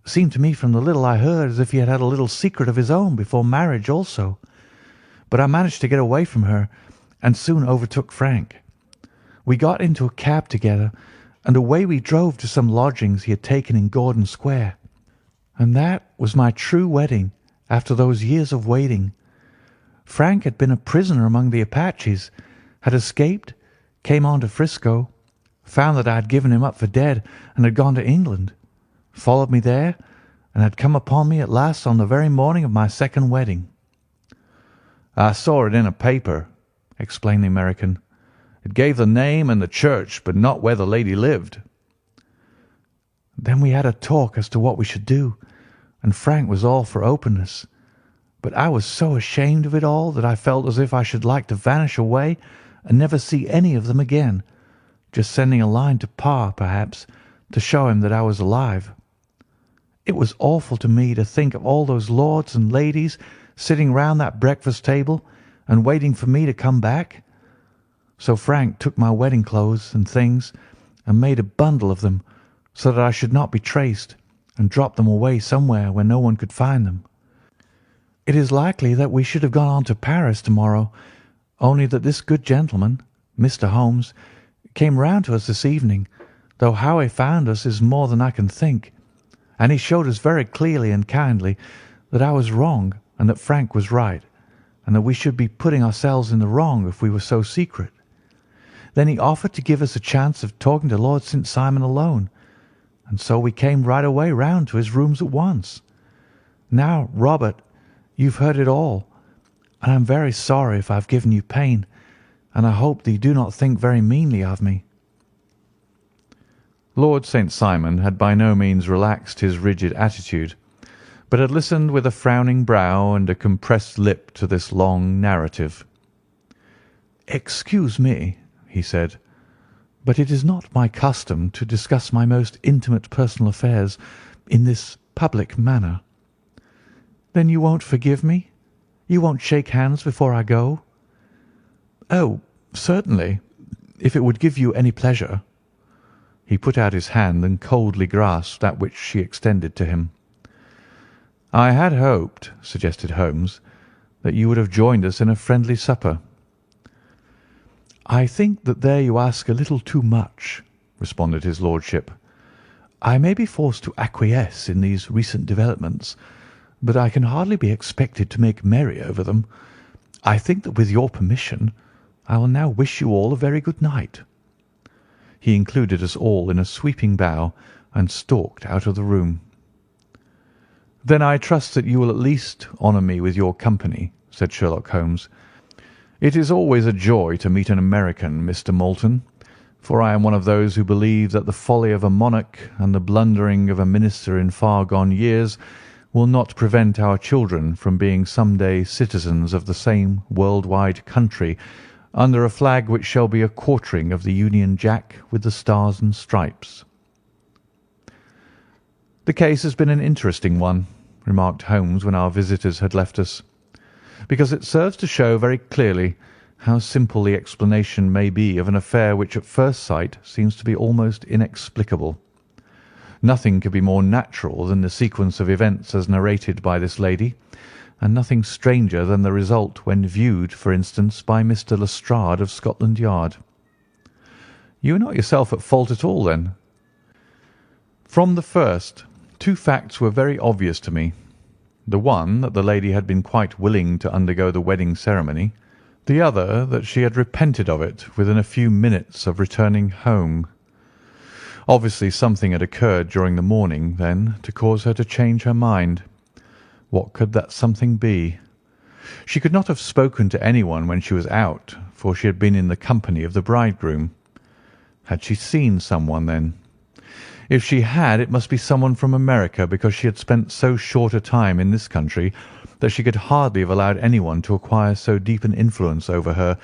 Seemed to me from the little I heard as if he had had a little secret of his own before marriage also. But I managed to get away from her and soon overtook Frank. We got into a cab together, and away we drove to some lodgings he had taken in Gordon Square. And that was my true wedding after those years of waiting. Frank had been a prisoner among the Apaches, had escaped, came on to Frisco, found that I had given him up for dead and had gone to England, followed me there, and had come upon me at last on the very morning of my second wedding. "I saw it in a paper," explained the American. "It gave the name and the church, but not where the lady lived." Then we had a talk as to what we should do, and Frank was all for openness. But I was so ashamed of it all that I felt as if I should like to vanish away and never see any of them again, just sending a line to Pa, perhaps, to show him that I was alive. It was awful to me to think of all those lords and ladies sitting round that breakfast table and waiting for me to come back. So Frank took my wedding clothes and things and made a bundle of them so that I should not be traced, and dropped them away somewhere where no one could find them. It is likely that we should have gone on to Paris tomorrow, only that this good gentleman, Mr. Holmes, came round to us this evening, though how he found us is more than I can think, and he showed us very clearly and kindly that I was wrong and that Frank was right, and that we should be putting ourselves in the wrong if we were so secret. Then he offered to give us a chance of talking to Lord St. Simon alone, and so we came right away round to his rooms at once. Now, Robert, you've heard it all, and I'm very sorry if I've given you pain, and I hope that you do not think very meanly of me." Lord St. Simon had by no means relaxed his rigid attitude, but had listened with a frowning brow and a compressed lip to this long narrative. "Excuse me," he said, "but it is not my custom to discuss my most intimate personal affairs in this public manner." "Then you won't forgive me? You won't shake hands before I go?" "Oh, certainly, if it would give you any pleasure." He put out his hand and coldly grasped that which she extended to him. "I had hoped," suggested Holmes, "that you would have joined us in a friendly supper." "I think that there you ask a little too much," responded his lordship. "I may be forced to acquiesce in these recent developments, but I can hardly be expected to make merry over them. I think that with your permission I will now wish you all a very good night." He included us all in a sweeping bow and stalked out of the room. "Then I trust that you will at least honour me with your company," said Sherlock Holmes. "It is always a joy to meet an American, Mr. Moulton, for I am one of those who believe that the folly of a monarch and the blundering of a minister in far gone years will not prevent our children from being some day citizens of the same world-wide country under a flag which shall be a quartering of the Union Jack with the Stars and Stripes." "The case has been an interesting one," remarked Holmes when our visitors had left us, "because it serves to show very clearly How simple the explanation may be of an affair which at first sight seems to be almost inexplicable. Nothing could be more natural than the sequence of events as narrated by this lady, and nothing stranger than the result when viewed, for instance, by Mr. Lestrade of Scotland Yard. You are not yourself at fault at all, then? From the first, two facts were very obvious to me. The one, that the lady had been quite willing to undergo the wedding ceremony. The other, that she had repented of it within a few minutes of returning home. Obviously something had occurred during the morning, then, to cause her to change her mind. What could that something be? She could not have spoken to anyone when she was out, for she had been in the company of the bridegroom. Had she seen someone, then? If she had, it must be someone from America, because she had spent so short a time in this country that she could hardly have allowed anyone to acquire so deep an influence over her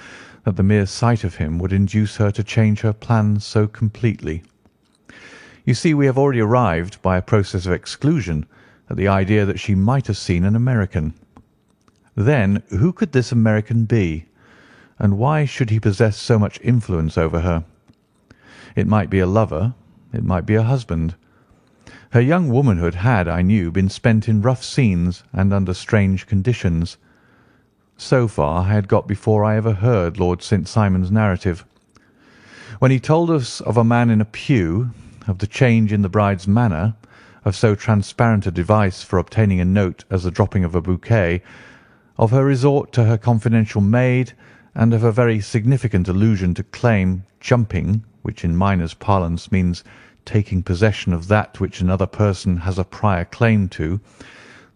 that the mere sight of him would induce her to change her plans so completely. You see, we have already arrived, by a process of exclusion, at the idea that she might have seen an American. Then, who could this American be, and why should he possess so much influence over her? It might be a lover, it might be a husband. Her young womanhood had, I knew, been spent in rough scenes and under strange conditions. So far I had got before I ever heard Lord St. Simon's narrative. When he told us of a man in a pew, of the change in the bride's manner, of so transparent a device for obtaining a note as the dropping of a bouquet, of her resort to her confidential maid, and of her very significant allusion to claim jumping, which in miners' parlance means taking possession of that which another person has a prior claim to,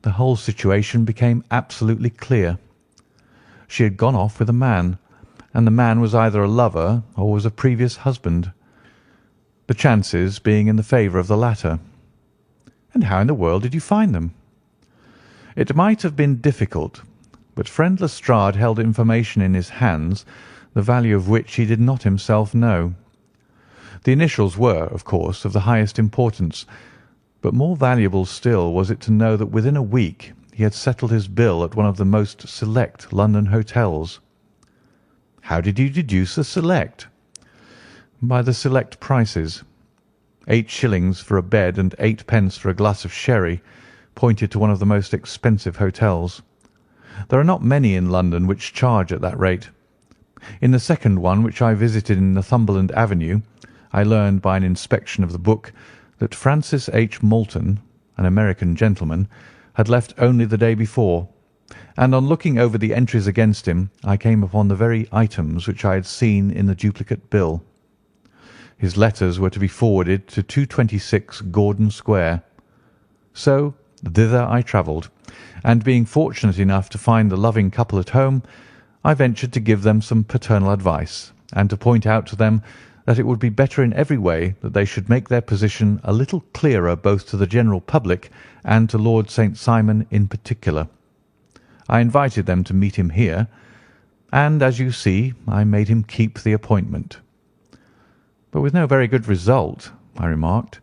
the whole situation became absolutely clear. She had gone off with a man, and the man was either a lover or was a previous husband, the chances being in the favour of the latter. And how in the world did you find them? It might have been difficult, but friend Lestrade held information in his hands, the value of which he did not himself know. The initials were, of course, of the highest importance, but more valuable still was it to know that within a week he had settled his bill at one of the most select London hotels. How did you deduce the select? By the select prices. 8 shillings for a bed and 8 pence for a glass of sherry pointed to one of the most expensive hotels. There are not many in London which charge at that rate. In the second one, which I visited in Northumberland Avenue, I learned by an inspection of the book that Francis H. Moulton, an American gentleman, had left only the day before, and on looking over the entries against him I came upon the very items which I had seen in the duplicate bill. His letters were to be forwarded to 226 Gordon Square. So thither I travelled, and being fortunate enough to find the loving couple at home, I ventured to give them some paternal advice, and to point out to them that it would be better in every way that they should make their position a little clearer both to the general public and to Lord St. Simon in particular. I invited them to meet him here, and, as you see, I made him keep the appointment. But with no very good result, I remarked.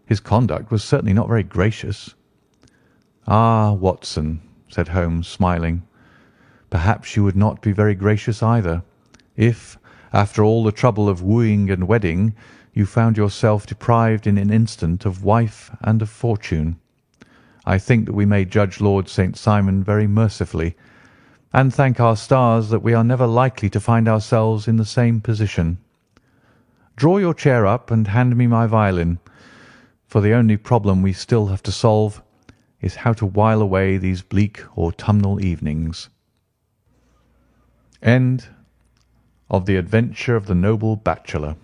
His conduct was certainly not very gracious. "Ah, Watson," said Holmes, smiling, "perhaps you would not be very gracious either, if, after all the trouble of wooing and wedding, you found yourself deprived in an instant of wife and of fortune. I think that we may judge Lord St. Simon very mercifully, and thank our stars that we are never likely to find ourselves in the same position. Draw your chair up and hand me my violin, for the only problem we still have to solve is how to while away these bleak autumnal evenings." End of The Adventure of the Noble Bachelor.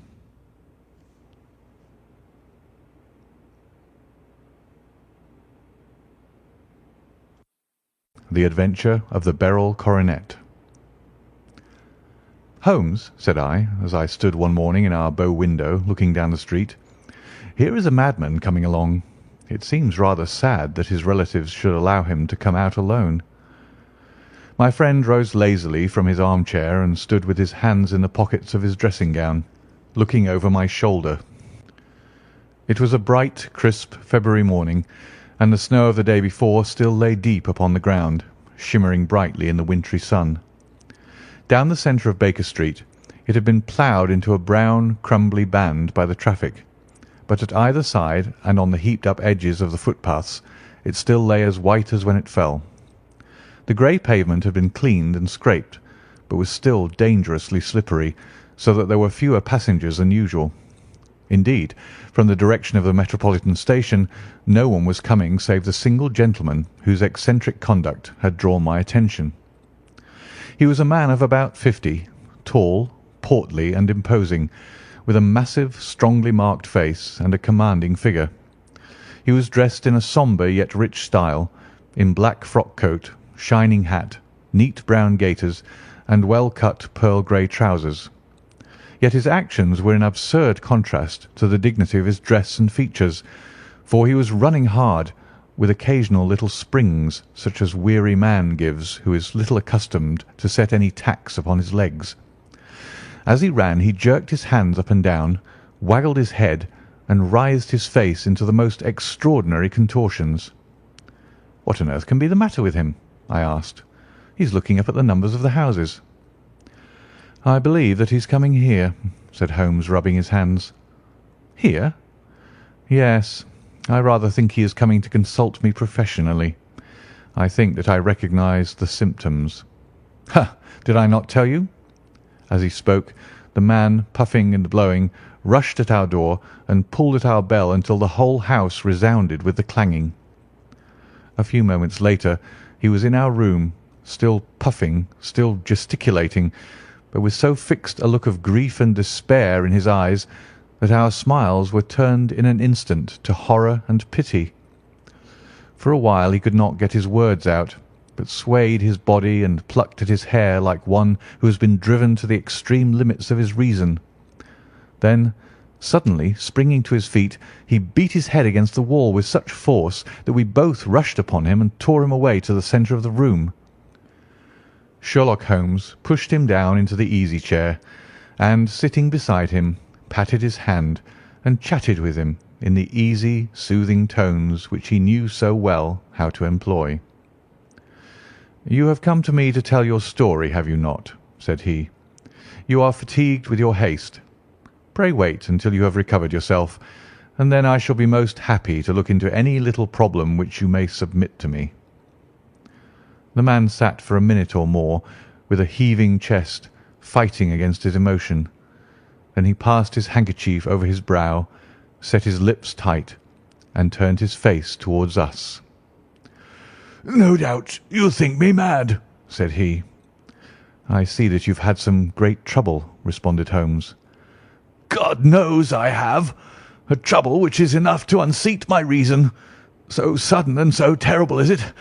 The Adventure of the Beryl Coronet. "Holmes," said I, as I stood one morning in our bow window looking down the street, "here is a madman coming along. It seems rather sad that his relatives should allow him to come out alone." My friend rose lazily from his armchair and stood with his hands in the pockets of his dressing gown, looking over my shoulder. It was a bright, crisp February morning, and the snow of the day before still lay deep upon the ground, shimmering brightly in the wintry sun. Down the centre of Baker Street it had been ploughed into a brown, crumbly band by the traffic, but at either side and on the heaped-up edges of the footpaths it still lay as white as when it fell. The grey pavement had been cleaned and scraped, but was still dangerously slippery, so that there were fewer passengers than usual. Indeed, from the direction of the Metropolitan Station no one was coming save the single gentleman whose eccentric conduct had drawn my attention. He was a man of about 50, tall, portly, and imposing, with a massive, strongly marked face and a commanding figure. He was dressed in a sombre yet rich style, in black frock coat, shining hat, neat brown gaiters, and well-cut pearl-grey trousers. Yet his actions were in absurd contrast to the dignity of his dress and features, for he was running hard, with occasional little springs such as weary man gives who is little accustomed to set any tax upon his legs. As he ran he jerked his hands up and down, waggled his head, and writhed his face into the most extraordinary contortions. "What on earth can be the matter with him?" I asked. "He's looking up at the numbers of the houses." "I believe that he's coming here," said Holmes, rubbing his hands. "Here?" "Yes. I rather think he is coming to consult me professionally. I think that I recognise the symptoms." "Ha! Did I not tell you?" As he spoke, the man, puffing and blowing, rushed at our door and pulled at our bell until the whole house resounded with the clanging. A few moments later he was in our room, still puffing, still gesticulating, but with so fixed a look of grief and despair in his eyes that our smiles were turned in an instant to horror and pity. For a while he could not get his words out, but swayed his body and plucked at his hair like one who has been driven to the extreme limits of his reason. Then, suddenly springing to his feet, he beat his head against the wall with such force that we both rushed upon him and tore him away to the centre of the room. Sherlock Holmes pushed him down into the easy-chair, and, sitting beside him, patted his hand and chatted with him in the easy, soothing tones which he knew so well how to employ. "You have come to me to tell your story, have you not?" said he. "You are fatigued with your haste. Pray wait until you have recovered yourself, and then I shall be most happy to look into any little problem which you may submit to me." The man sat for a minute or more with a heaving chest, fighting against his emotion. Then he passed his handkerchief over his brow, set his lips tight, and turned his face towards us. "No doubt you think me mad," said he. "I see that you've had some great trouble," responded Holmes. "God knows I have. A trouble which is enough to unseat my reason. So sudden and so terrible is it.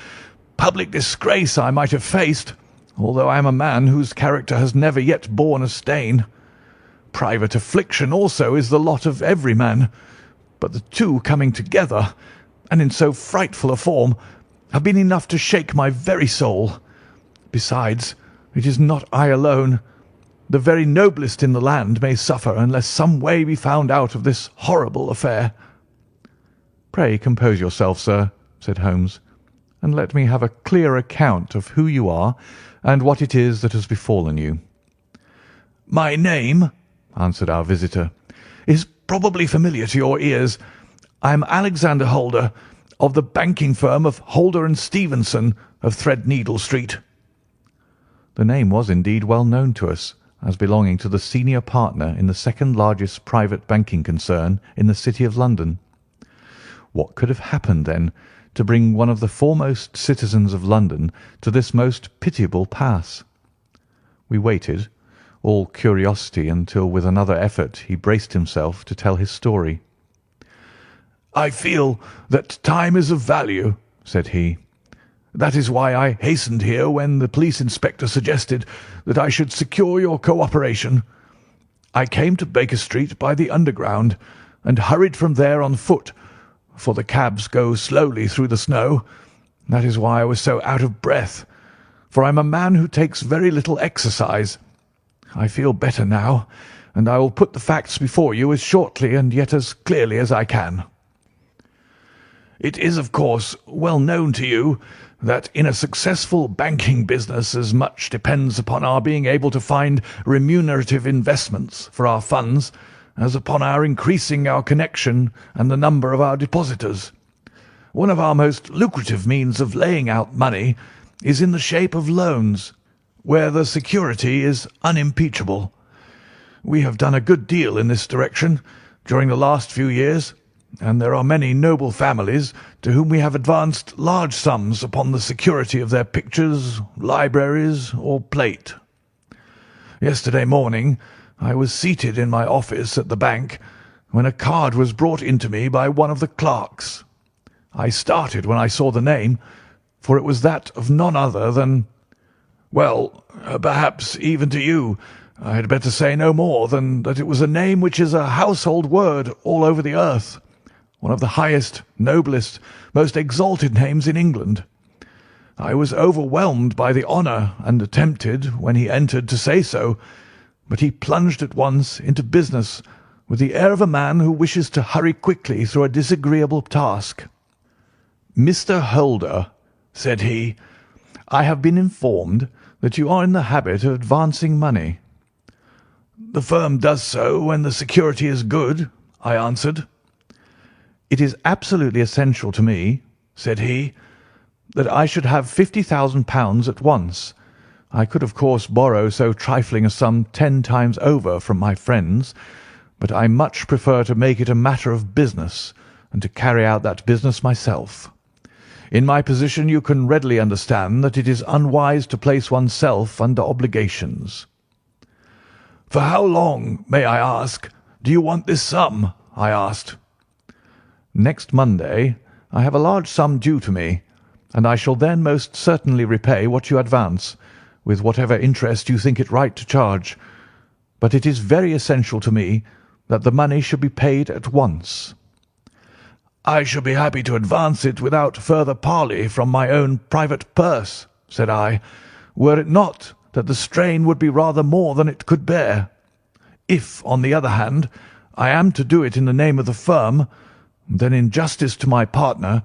Public disgrace I might have faced, although I am a man whose character has never yet borne a stain. Private affliction also is the lot of every man, but the two coming together, and in so frightful a form, have been enough to shake my very soul. Besides, it is not I alone. The very noblest in the land may suffer unless some way be found out of this horrible affair." "Pray compose yourself, sir," said Holmes, "and let me have a clear account of who you are and what it is that has befallen you." "My name," answered our visitor, "is probably familiar to your ears. I am Alexander Holder, of the banking firm of Holder and Stevenson, of Threadneedle Street." The name was indeed well known to us, as belonging to the senior partner in the second largest private banking concern in the City of London. What could have happened, then, to bring one of the foremost citizens of London to this most pitiable pass? We waited, all curiosity, until with another effort he braced himself to tell his story. "I feel that time is of value," said he. "That is why I hastened here when the police inspector suggested that I should secure your cooperation. I came to Baker Street by the Underground, and hurried from there on foot, for the cabs go slowly through the snow. That is why I was so out of breath, for I am a man who takes very little exercise. I feel better now, and I will put the facts before you as shortly and yet as clearly as I can. It is, of course, well known to you that in a successful banking business as much depends upon our being able to find remunerative investments for our funds as upon our increasing our connection and the number of our depositors. One of our most lucrative means of laying out money is in the shape of loans, where the security is unimpeachable. We have done a good deal in this direction during the last few years, and there are many noble families to whom we have advanced large sums upon the security of their pictures, libraries, or plate. Yesterday morning I was seated in my office at the bank when a card was brought in to me by one of the clerks. I started when I saw the name, for it was that of none other than— well, perhaps even to you I had better say no more than that it was a name which is a household word all over the earth, one of the highest, noblest, most exalted names in England. I was overwhelmed by the honour and attempted, when he entered, to say so, but he plunged at once into business with the air of a man who wishes to hurry quickly through a disagreeable task. "Mr. Holder," said he, "I have been informed that you are in the habit of advancing money." "The firm does so when the security is good," I answered. "It is absolutely essential to me," said he, "that I should have £50,000 at once. I could, of course, borrow so trifling a sum 10 times over from my friends, but I much prefer to make it a matter of business and to carry out that business myself. In my position you can readily understand that it is unwise to place oneself under obligations." "For how long, may I ask, do you want this sum?" I asked. "Next Monday I have a large sum due to me, and I shall then most certainly repay what you advance, with whatever interest you think it right to charge. But it is very essential to me that the money should be paid at once." "I shall be happy to advance it without further parley from my own private purse," said I, "were it not that the strain would be rather more than it could bear. If, on the other hand, I am to do it in the name of the firm, then in justice to my partner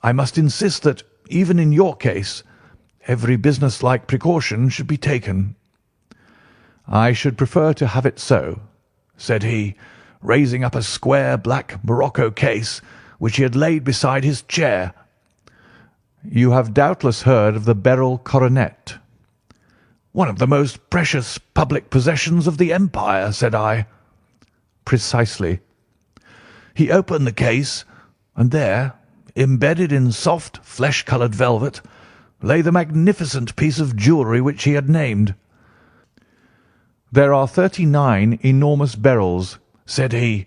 I must insist that, even in your case, every business-like precaution should be taken." "I should prefer to have it so," said he, raising up a square black morocco case which he had laid beside his chair. "You have doubtless heard of the beryl coronet." "One of the most precious public possessions of the empire," said I. "Precisely." He opened the case, and there, embedded in soft flesh-coloured velvet, lay the magnificent piece of jewellery which he had named. "There are 39 enormous beryls," said he,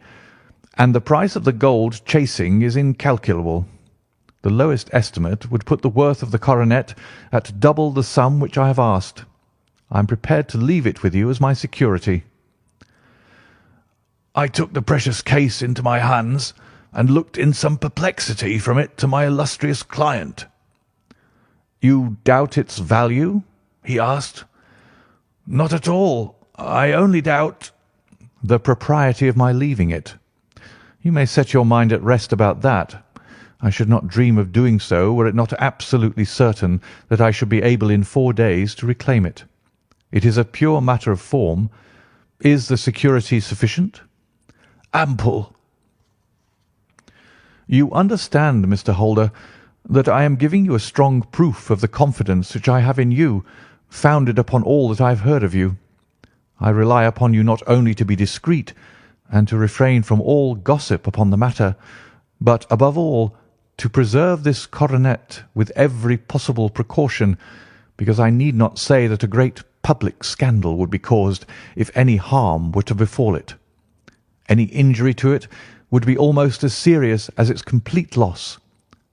"and the price of the gold chasing is incalculable. The lowest estimate would put the worth of the coronet at double the sum which I have asked. I am prepared to leave it with you as my security." I took the precious case into my hands and looked in some perplexity from it to my illustrious client. "You doubt its value?" he asked. "Not at all. I only doubt—" "The propriety of my leaving it. You may set your mind at rest about that. I should not dream of doing so were it not absolutely certain that I should be able in 4 days to reclaim it. It is a pure matter of form. Is the security sufficient?" "Ample." "You understand, Mr. Holder, that I am giving you a strong proof of the confidence which I have in you, founded upon all that I have heard of you. I rely upon you not only to be discreet and to refrain from all gossip upon the matter, but, above all, to preserve this coronet with every possible precaution, because I need not say that a great public scandal would be caused if any harm were to befall it. Any injury to it would be almost as serious as its complete loss,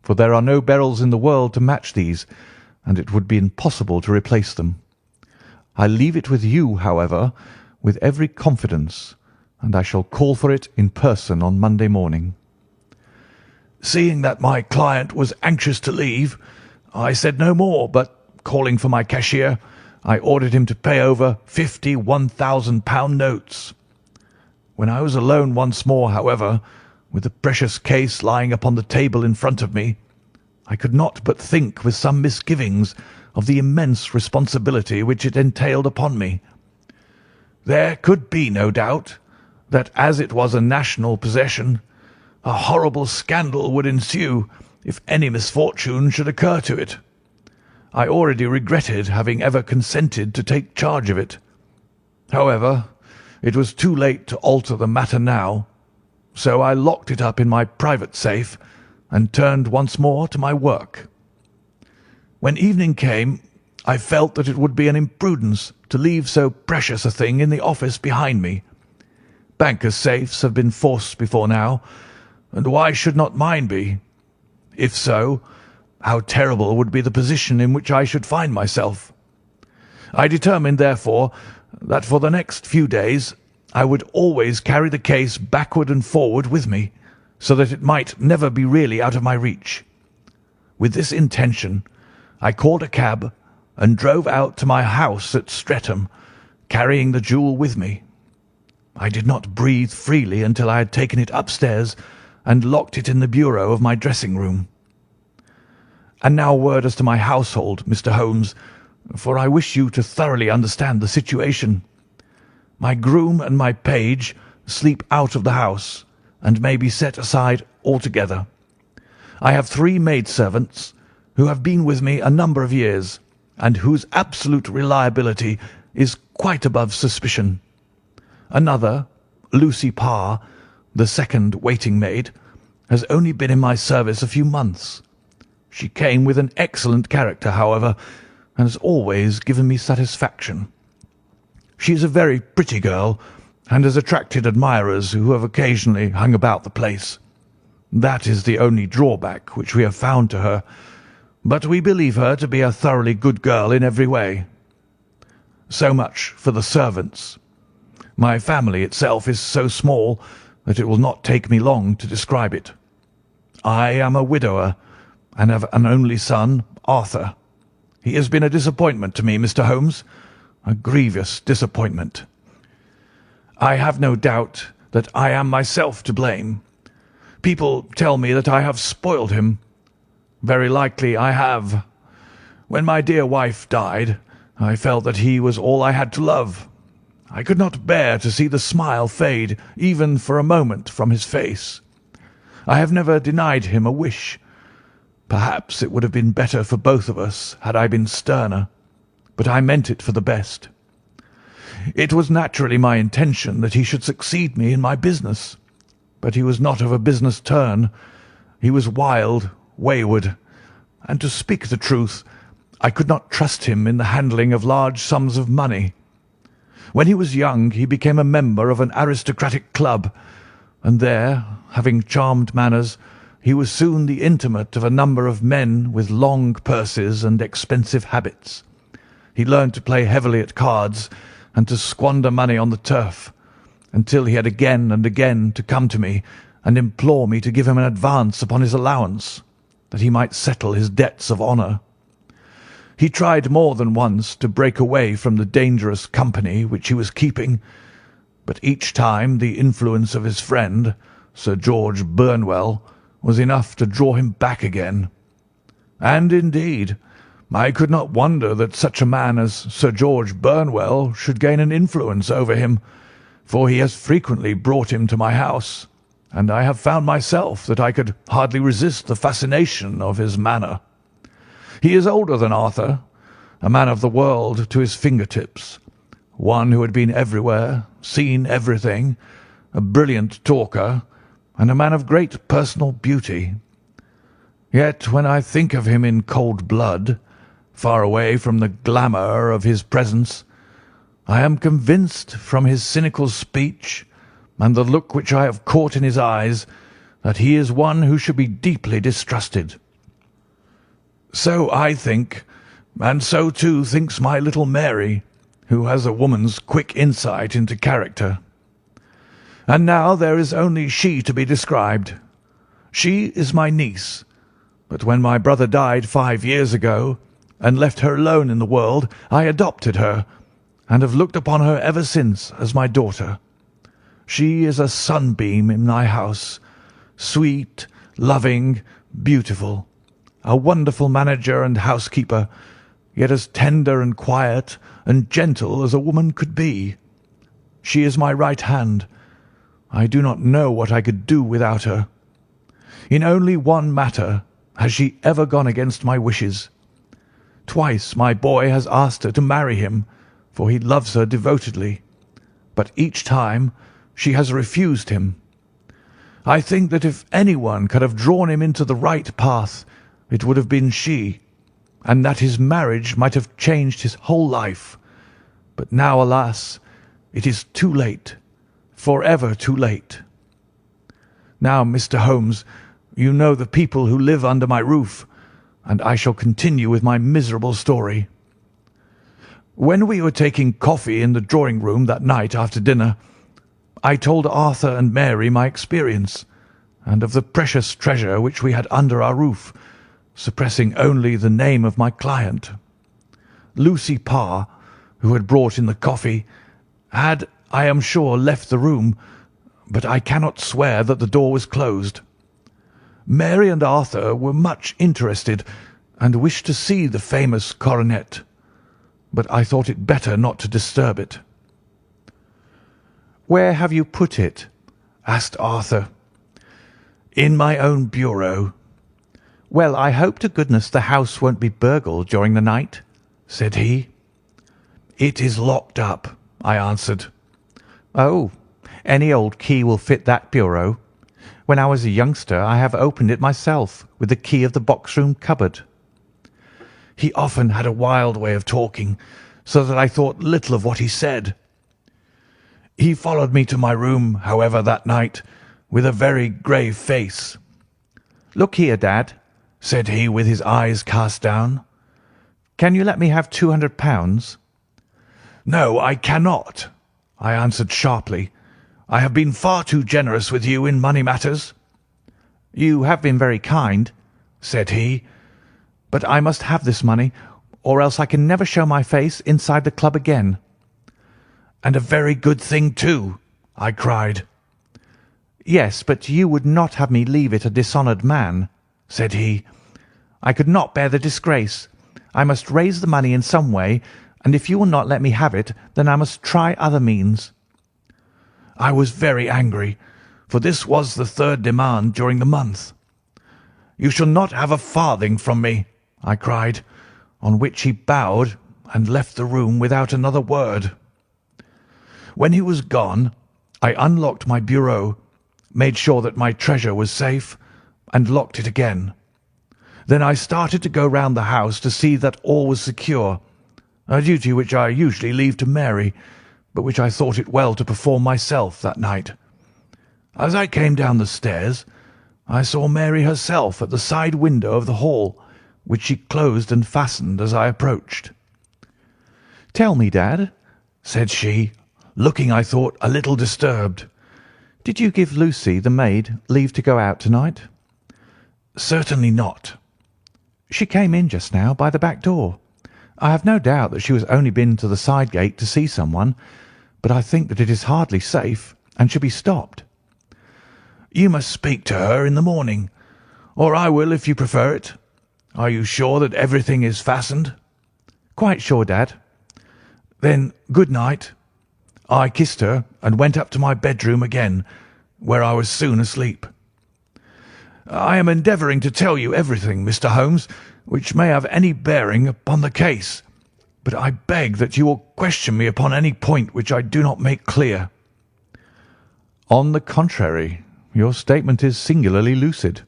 for there are no beryls in the world to match these, and it would be impossible to replace them. I leave it with you, however, with every confidence, and I shall call for it in person on Monday morning." Seeing that my client was anxious to leave, I said no more, but, calling for my cashier, I ordered him to pay over 50 £1,000 notes. When I was alone once more, however, with the precious case lying upon the table in front of me, I could not but think with some misgivings of the immense responsibility which it entailed upon me. There could be no doubt that, as it was a national possession, a horrible scandal would ensue if any misfortune should occur to it. I already regretted having ever consented to take charge of it. However, it was too late to alter the matter now, so I locked it up in my private safe and turned once more to my work. When evening came, I felt that it would be an imprudence to leave so precious a thing in the office behind me. Bankers' safes have been forced before now, and why should not mine be? If so, how terrible would be the position in which I should find myself. I determined, therefore, that for the next few days I would always carry the case backward and forward with me, so that it might never be really out of my reach. With this intention, I called a cab and drove out to my house at Streatham, carrying the jewel with me. I did not breathe freely until I had taken it upstairs and locked it in the bureau of my dressing-room. And now a word as to my household, Mr. Holmes, for I wish you to thoroughly understand the situation. My groom and my page sleep out of the house, and may be set aside altogether. I have 3 maidservants who have been with me a number of years, and whose absolute reliability is quite above suspicion. Another, Lucy Parr, the second waiting maid, has only been in my service a few months. She came with an excellent character, however, and has always given me satisfaction. She is a very pretty girl, and has attracted admirers who have occasionally hung about the place. That is the only drawback which we have found to her, but we believe her to be a thoroughly good girl in every way. So much for the servants. My family itself is so small that it will not take me long to describe it. I am a widower, and have an only son, Arthur. He has been a disappointment to me, Mr. Holmes, a grievous disappointment. I have no doubt that I am myself to blame. People tell me that I have spoiled him. Very likely I have. When my dear wife died, I felt that he was all I had to love. I could not bear to see the smile fade even for a moment from his face. I have never denied him a wish. Perhaps it would have been better for both of us had I been sterner, but I meant it for the best. It was naturally my intention that he should succeed me in my business, but he was not of a business turn. He was wild, wayward, and to speak the truth, I could not trust him in the handling of large sums of money. When he was young, he became a member of an aristocratic club, and there, having charmed manners, he was soon the intimate of a number of men with long purses and expensive habits. He learned to play heavily at cards and to squander money on the turf, until he had again and again to come to me and implore me to give him an advance upon his allowance, that he might settle his debts of honour. He tried more than once to break away from the dangerous company which he was keeping, but each time the influence of his friend, Sir George Burnwell, was enough to draw him back again. And indeed, I could not wonder that such a man as Sir George Burnwell should gain an influence over him, for he has frequently brought him to my house, and I have found myself that I could hardly resist the fascination of his manner. He is older than Arthur, a man of the world to his fingertips, one who had been everywhere, seen everything, a brilliant talker, and a man of great personal beauty. Yet when I think of him in cold blood, far away from the glamour of his presence, I am convinced from his cynical speech and the look which I have caught in his eyes that he is one who should be deeply distrusted. So I think, and so too thinks my little Mary, who has a woman's quick insight into character. And now there is only she to be described. She is my niece, but when my brother died 5 years ago and left her alone in the world, I adopted her, and have looked upon her ever since as my daughter. She is a sunbeam in my house, sweet, loving, beautiful, a wonderful manager and housekeeper, yet as tender and quiet and gentle as a woman could be. She is my right hand. I do not know what I could do without her. In only one matter has she ever gone against my wishes. Twice my boy has asked her to marry him, for he loves her devotedly, but each time she has refused him. I think that if anyone could have drawn him into the right path, it would have been she, and that his marriage might have changed his whole life. But now, alas, it is too late, forever too late. Now, Mr. Holmes, you know the people who live under my roof, and I shall continue with my miserable story. When we were taking coffee in the drawing-room that night after dinner, I told Arthur and Mary my experience, and of the precious treasure which we had under our roof, suppressing only the name of my client. Lucy Parr, who had brought in the coffee, had, I am sure, left the room, but I cannot swear that the door was closed. Mary and Arthur were much interested and wished to see the famous coronet, but I thought it better not to disturb it. "Where have you put it?" asked Arthur. "In my own bureau." "Well, I hope to goodness the house won't be burgled during the night," said he. "It is locked up," I answered. "Oh, any old key will fit that bureau. When I was a youngster I have opened it myself with the key of the box-room cupboard." He often had a wild way of talking, so that I thought little of what he said. He followed me to my room, however, that night, with a very grave face. "Look here, Dad," said he, with his eyes cast down. "Can you let me have £200? "No, I cannot," I answered sharply. "I have been far too generous with you in money matters." "You have been very kind," said he. "but I must have this money, or else I can never show my face inside the club again." "And a very good thing, too," I cried. "Yes, but you would not have me leave it a dishonoured man," said he. "I could not bear the disgrace. I must raise the money in some way, and if you will not let me have it, then I must try other means." I was very angry, for this was the third demand during the month. "You shall not have a farthing from me," I cried, on which he bowed and left the room without another word. When he was gone, I unlocked my bureau, made sure that my treasure was safe, and locked it again. Then I started to go round the house to see that all was secure, a duty which I usually leave to Mary, but which I thought it well to perform myself that night. As I came down the stairs, I saw Mary herself at the side window of the hall, which she closed and fastened as I approached. "Tell me, Dad," said she, looking, I thought, a little disturbed. "Did you give Lucy, the maid, leave to go out tonight?" "Certainly not." "She came in just now by the back door. I have no doubt that she has only been to the side gate to see someone, but I think that it is hardly safe and should be stopped." "You must speak to her in the morning, or I will if you prefer it. Are you sure that everything is fastened?" "Quite sure, Dad." "Then good night." I kissed her and went up to my bedroom again, where I was soon asleep. I am endeavouring to tell you everything, Mr. Holmes, which may have any bearing upon the case, but I beg that you will question me upon any point which I do not make clear. "On the contrary, your statement is singularly lucid."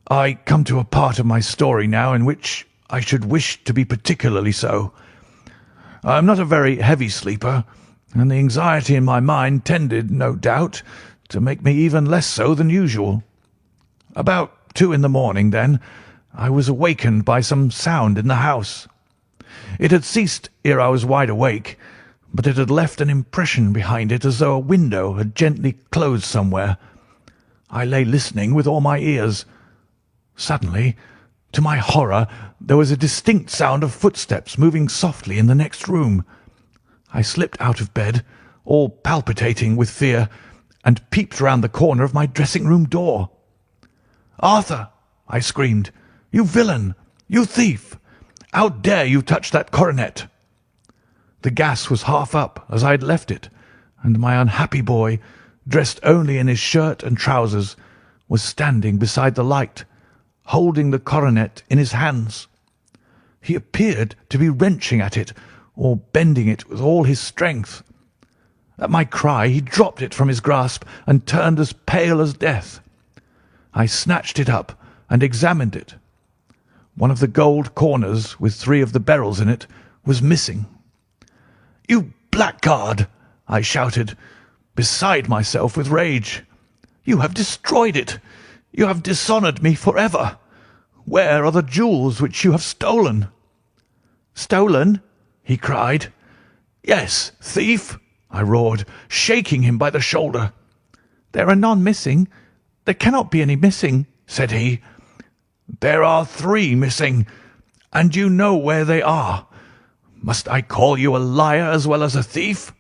I come to a part of my story now in which I should wish to be particularly so. I am not a very heavy sleeper, and the anxiety in my mind tended, no doubt, to make me even less so than usual. About 2 in the morning, then, I was awakened by some sound in the house. It had ceased ere I was wide awake, but it had left an impression behind it as though a window had gently closed somewhere. I lay listening with all my ears. Suddenly, to my horror, there was a distinct sound of footsteps moving softly in the next room. I slipped out of bed, all palpitating with fear, and peeped round the corner of my dressing-room door. "'Arthur!' I screamed. "'You villain! You thief! How dare you touch that coronet?' The gas was half up as I had left it, and my unhappy boy, dressed only in his shirt and trousers, was standing beside the light, holding the coronet in his hands. He appeared to be wrenching at it or bending it with all his strength. At my cry he dropped it from his grasp and turned as pale as death. I snatched it up and examined it. One of the gold corners, with 3 of the beryls in it, was missing. "'You blackguard!' I shouted, beside myself with rage. "'You have destroyed it! You have dishonoured me for ever! Where are the jewels which you have stolen?' "'Stolen?' he cried. "'Yes, thief!' I roared, shaking him by the shoulder. "'There are none missing. There cannot be any missing,' said he. "'There are 3 missing, and you know where they are. Must I call you a liar as well as a thief?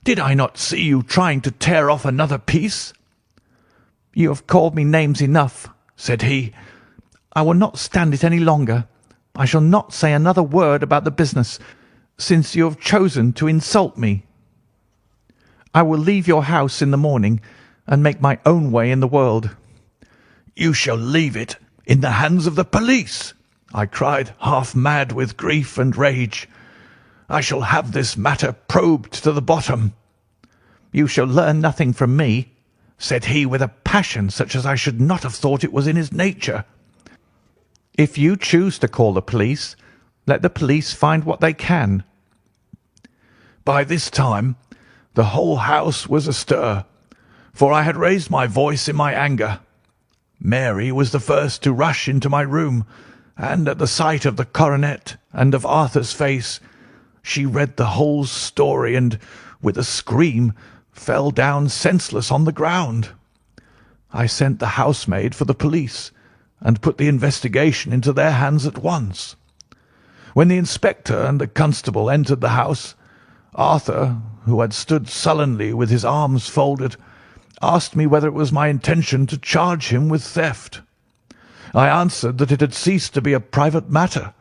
Did I not see you trying to tear off another piece?' "'You have called me names enough,' said he. "'I will not stand it any longer. I shall not say another word about the business, since you have chosen to insult me. I will leave your house in the morning and make my own way in the world.' "'You shall leave it in the hands of the police!' I cried, half mad with grief and rage. "'I shall have this matter probed to the bottom.' "'You shall learn nothing from me,' said he with a passion such as I should not have thought it was in his nature. "'If you choose to call the police, let the police find what they can.' By this time the whole house was astir, for I had raised my voice in my anger. Mary was the first to rush into my room, and at the sight of the coronet and of Arthur's face, she read the whole story and, with a scream, fell down senseless on the ground. I sent the housemaid for the police, and put the investigation into their hands at once. When the inspector and the constable entered the house, Arthur, who had stood sullenly with his arms folded, asked me whether it was my intention to charge him with theft. I answered that it had ceased to be a private matter,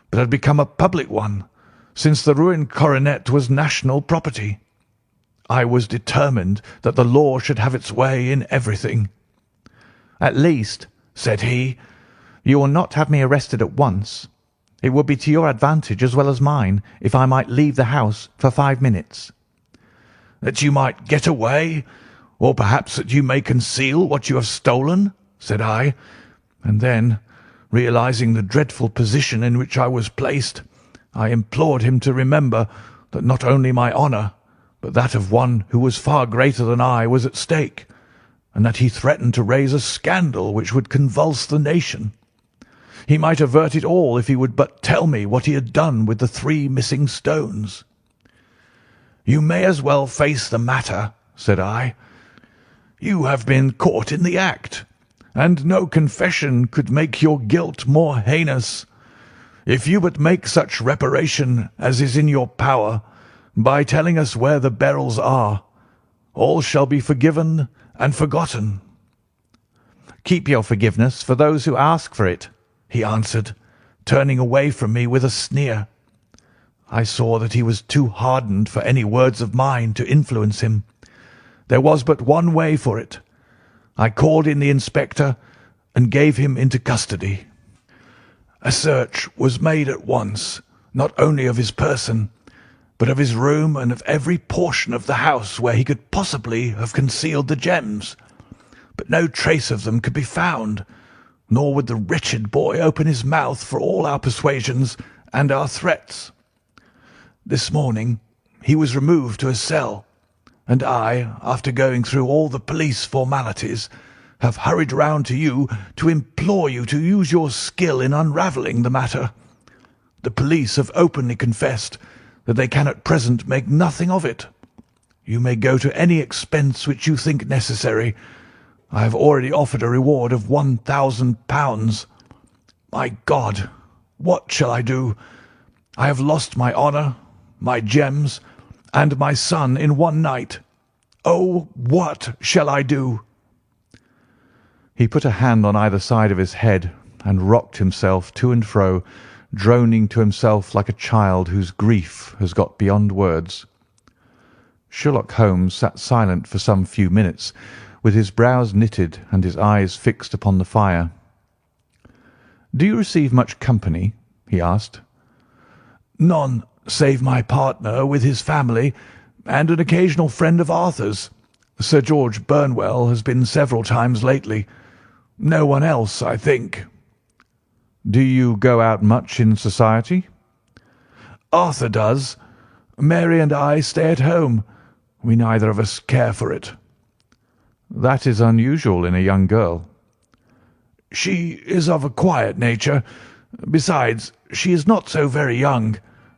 but had become a public one, since the ruined coronet was national property. I was determined that the law should have its way in everything. "'At least,' said he, "'you will not have me arrested at once. It would be to your advantage as well as mine if I might leave the house for 5 minutes.' "'That you might get away, or perhaps that you may conceal what you have stolen?' said I, and then, realizing the dreadful position in which I was placed, I implored him to remember that not only my honour, but that of one who was far greater than I was at stake, and that he threatened to raise a scandal which would convulse the nation. He might avert it all if he would but tell me what he had done with the 3 missing stones. "'You may as well face the matter,' said I. "'You have been caught in the act, and no confession could make your guilt more heinous. If you but make such reparation as is in your power, by telling us where the beryls are, all shall be forgiven and forgotten.' "'Keep your forgiveness for those who ask for it,' he answered, turning away from me with a sneer. I saw that he was too hardened for any words of mine to influence him. There was but one way for it. I called in the inspector and gave him into custody. A search was made at once, not only of his person, but of his room and of every portion of the house where he could possibly have concealed the gems. But no trace of them could be found, nor would the wretched boy open his mouth for all our persuasions and our threats. This morning he was removed to a cell, and I, after going through all the police formalities, have hurried round to you to implore you to use your skill in unravelling the matter. The police have openly confessed that they can at present make nothing of it. You may go to any expense which you think necessary. I have already offered a reward of £1,000. My God, what shall I do? I have lost my honour, my gems, and my son in one night. Oh, what shall I do?" He put a hand on either side of his head and rocked himself to and fro, droning to himself like a child whose grief has got beyond words. Sherlock Holmes sat silent for some few minutes, with his brows knitted and his eyes fixed upon the fire. "Do you receive much company?" he asked. "None, save my partner with his family and an occasional friend of Arthur's. Sir George Burnwell has been several times lately. No one else, I think." "Do you go out much in society?" "Arthur does. Mary and I stay at home. We neither of us care for it." "That is unusual in a young girl." "She is of a quiet nature. Besides, she is not so very young.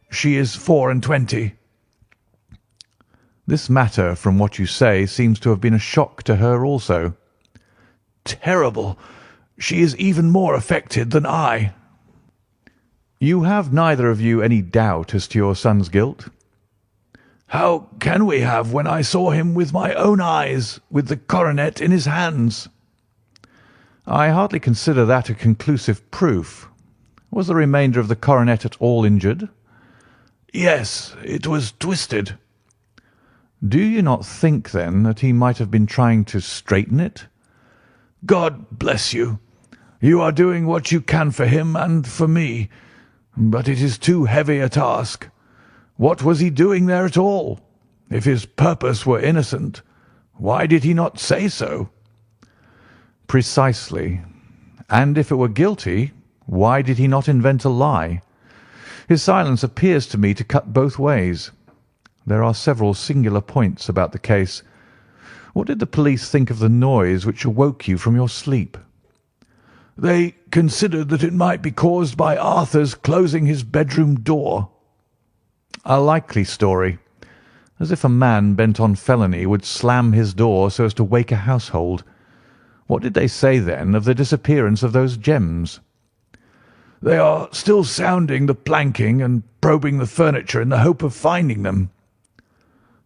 She is 24. "This matter, from what you say, seems to have been a shock to her also." "Terrible. She is even more affected than I." "You have neither of you any doubt as to your son's guilt?" "How can we have when I saw him with my own eyes, with the coronet in his hands?" "I hardly consider that a conclusive proof. Was the remainder of the coronet at all injured?" "Yes, it was twisted." "Do you not think, then, that he might have been trying to straighten it?" "God bless you. You are doing what you can for him and for me, but it is too heavy a task. What was he doing there at all? If his purpose were innocent, why did he not say so?" "Precisely. And if it were guilty, why did he not invent a lie? His silence appears to me to cut both ways. There are several singular points about the case. What did the police think of the noise which awoke you from your sleep?" "They considered that it might be caused by Arthur's closing his bedroom door." "A likely story. As if a man bent on felony would slam his door so as to wake a household. What did they say, then, of the disappearance of those gems?" "They are still sounding the planking and probing the furniture in the hope of finding them."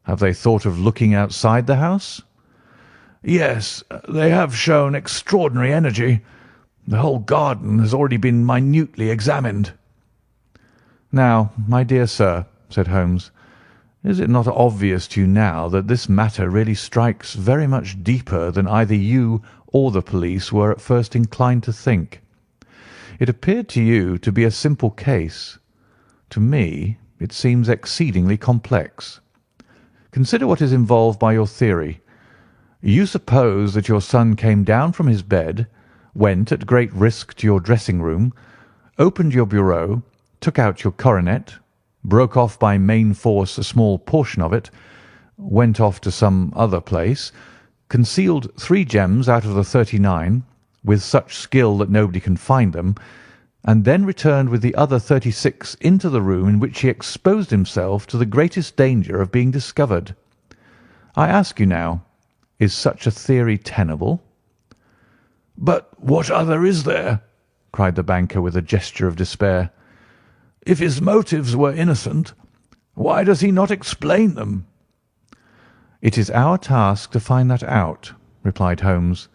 "Have they thought of looking outside the house?" "Yes, they have shown extraordinary energy. The whole garden has already been minutely examined." "Now, my dear sir," said Holmes, "is it not obvious to you now that this matter really strikes very much deeper than either you or the police were at first inclined to think? It appeared to you to be a simple case. To me it seems exceedingly complex. Consider what is involved by your theory. You suppose that your son came down from his bed, went at great risk to your dressing-room, opened your bureau, took out your coronet, broke off by main force a small portion of it, went off to some other place, concealed 3 gems out of the 39, with such skill that nobody can find them, and then returned with the other 36 into the room in which he exposed himself to the greatest danger of being discovered. I ask you now, is such a theory tenable?" "But what other is there?" cried the banker with a gesture of despair. "If his motives were innocent, why does he not explain them?" "It is our task to find that out," replied Holmes.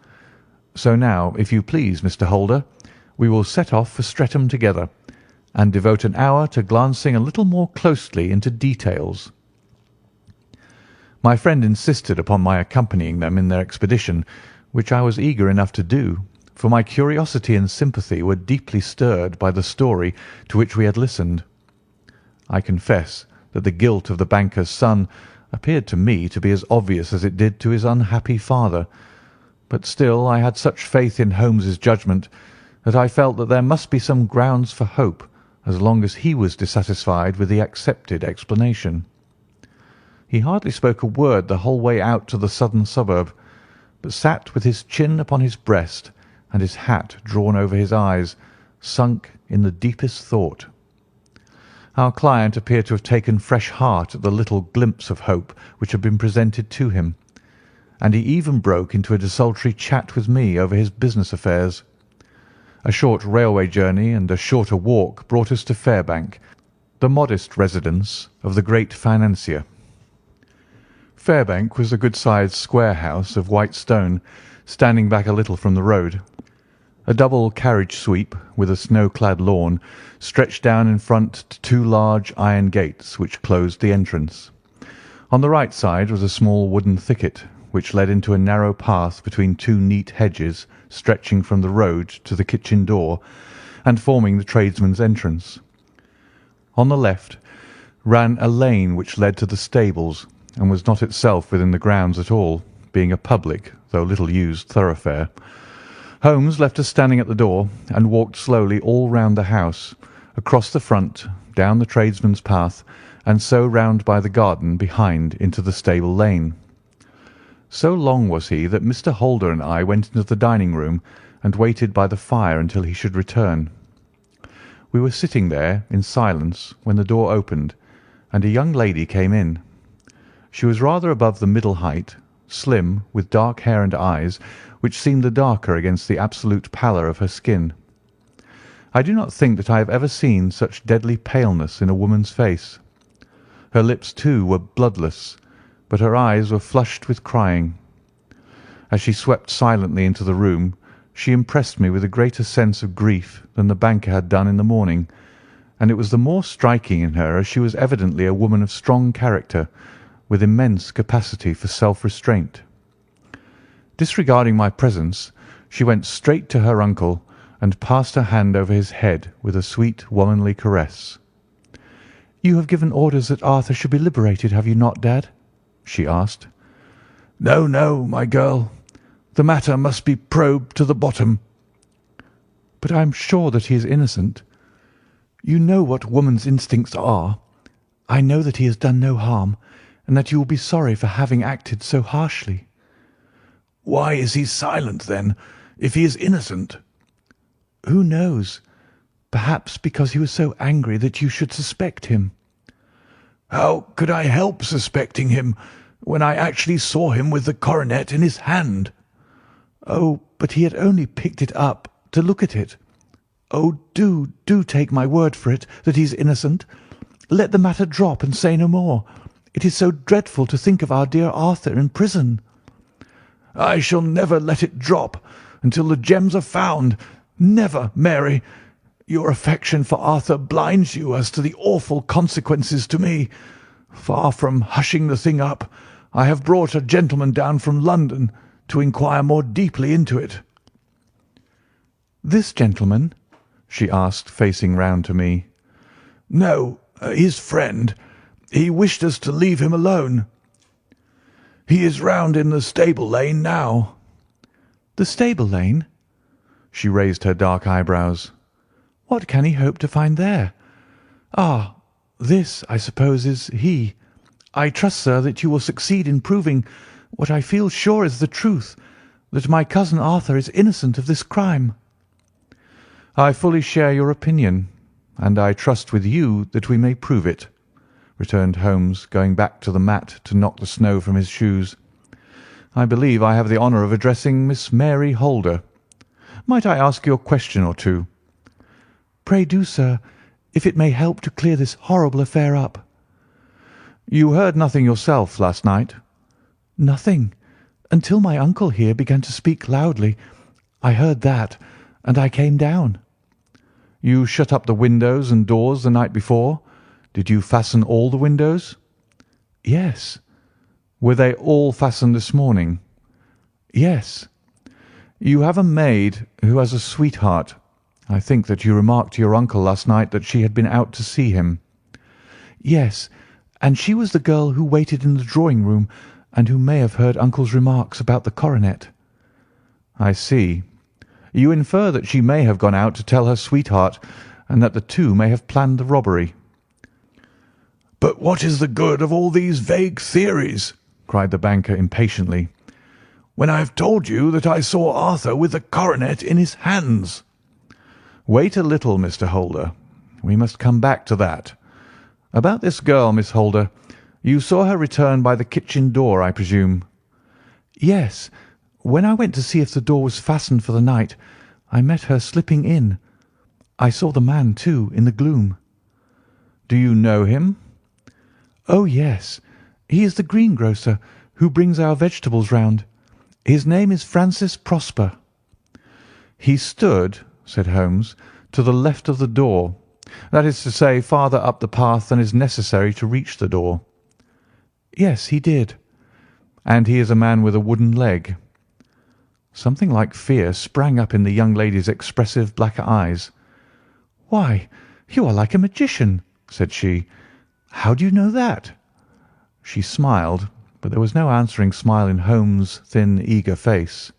"So now, if you please, Mr. Holder, we will set off for Streatham together, and devote an hour to glancing a little more closely into details." My friend insisted upon my accompanying them in their expedition, which I was eager enough to do, for my curiosity and sympathy were deeply stirred by the story to which we had listened. I confess that the guilt of the banker's son appeared to me to be as obvious as it did to his unhappy father, but still I had such faith in Holmes's judgment that I felt that there must be some grounds for hope as long as he was dissatisfied with the accepted explanation. He hardly spoke a word the whole way out to the southern suburb, but sat with his chin upon his breast and his hat drawn over his eyes, sunk in the deepest thought. Our client appeared to have taken fresh heart at the little glimpse of hope which had been presented to him, and he even broke into a desultory chat with me over his business affairs. A short railway journey and a shorter walk brought us to Fairbank, the modest residence of the great financier. Fairbank was a good-sized square house of white stone, standing back a little from the road. A double carriage sweep with a snow-clad lawn stretched down in front to two large iron gates which closed the entrance. On the right side was a small wooden thicket which led into a narrow path between two neat hedges stretching from the road to the kitchen door and forming the tradesmen's entrance. On the left ran a lane which led to the stables and was not itself within the grounds at all, being a public, though little used, thoroughfare. Holmes left us standing at the door and walked slowly all round the house, across the front, down the tradesmen's path, and so round by the garden behind into the stable lane. So long was he that Mr. Holder and I went into the dining-room and waited by the fire until he should return. We were sitting there in silence when the door opened, and a young lady came in. She was rather above the middle height, slim, with dark hair and eyes, which seemed the darker against the absolute pallor of her skin. I do not think that I have ever seen such deadly paleness in a woman's face. Her lips, too, were bloodless, but her eyes were flushed with crying. As she swept silently into the room, she impressed me with a greater sense of grief than the banker had done in the morning, and it was the more striking in her as she was evidently a woman of strong character, with immense capacity for self-restraint. Disregarding my presence, she went straight to her uncle and passed her hand over his head with a sweet womanly caress. "You have given orders that Arthur should be liberated, have you not, Dad?" she asked. No, no, my girl. The matter must be probed to the bottom. "But I am sure that he is innocent." You know what woman's instincts are. "I know that he has done no harm, and that you will be sorry for having acted so harshly." Why is he silent, then, if he is innocent? "Who knows? Perhaps because he was so angry that you should suspect him." How could I help suspecting him when I actually saw him with the coronet in his hand? "Oh, but he had only picked it up to look at it. Oh, do take my word for it that he is innocent. Let the matter drop and say no more. It is so dreadful to think of our dear Arthur in prison." I shall never let it drop until the gems are found. Never, Mary. Your affection for Arthur blinds you as to the awful consequences to me. Far from hushing the thing up, I have brought a gentleman down from London to inquire more deeply into it." "This gentleman?" she asked, facing round to me. "No, his friend. He wished us to leave him alone. He is round in the stable lane now." "The stable lane?" She raised her dark eyebrows. "What can he hope to find there? Ah, this, I suppose, is he. I trust, sir, that you will succeed in proving what I feel sure is the truth, that my cousin Arthur is innocent of this crime." "I fully share your opinion, and I trust with you that we may prove it," returned Holmes, going back to the mat to knock the snow from his shoes. "I believe I have the honour of addressing Miss Mary Holder. Might I ask you a question or two?" "Pray do, sir, if it may help to clear this horrible affair up." "You heard nothing yourself last night?" "Nothing, until my uncle here began to speak loudly. I heard that, and I came down." "You shut up the windows and doors the night before? Did you fasten all the windows?" "Yes." "Were they all fastened this morning?" "Yes." "You have a maid who has a sweetheart. I think that you remarked to your uncle last night that she had been out to see him." "Yes, and she was the girl who waited in the drawing-room and who may have heard uncle's remarks about the coronet." "I see. You infer that she may have gone out to tell her sweetheart, and that the two may have planned the robbery." "But what is the good of all these vague theories?" cried the banker impatiently, "when I have told you that I saw Arthur with the coronet in his hands?" "Wait a little, Mr. Holder. We must come back to that. About this girl, Miss Holder. You saw her return by the kitchen door, I presume?" "Yes. When I went to see if the door was fastened for the night, I met her slipping in. I saw the man, too, in the gloom." "Do you know him?" "Oh, yes. He is the greengrocer who brings our vegetables round. His name is Francis Prosper." "He stood," said Holmes, "to the left of the door, that is to say, farther up the path than is necessary to reach the door." "Yes, he did." "And he is a man with a wooden leg." Something like fear sprang up in the young lady's expressive black eyes. "Why, you are like a magician," said she. "How do you know that?" She smiled, but there was no answering smile in Holmes' thin, eager face.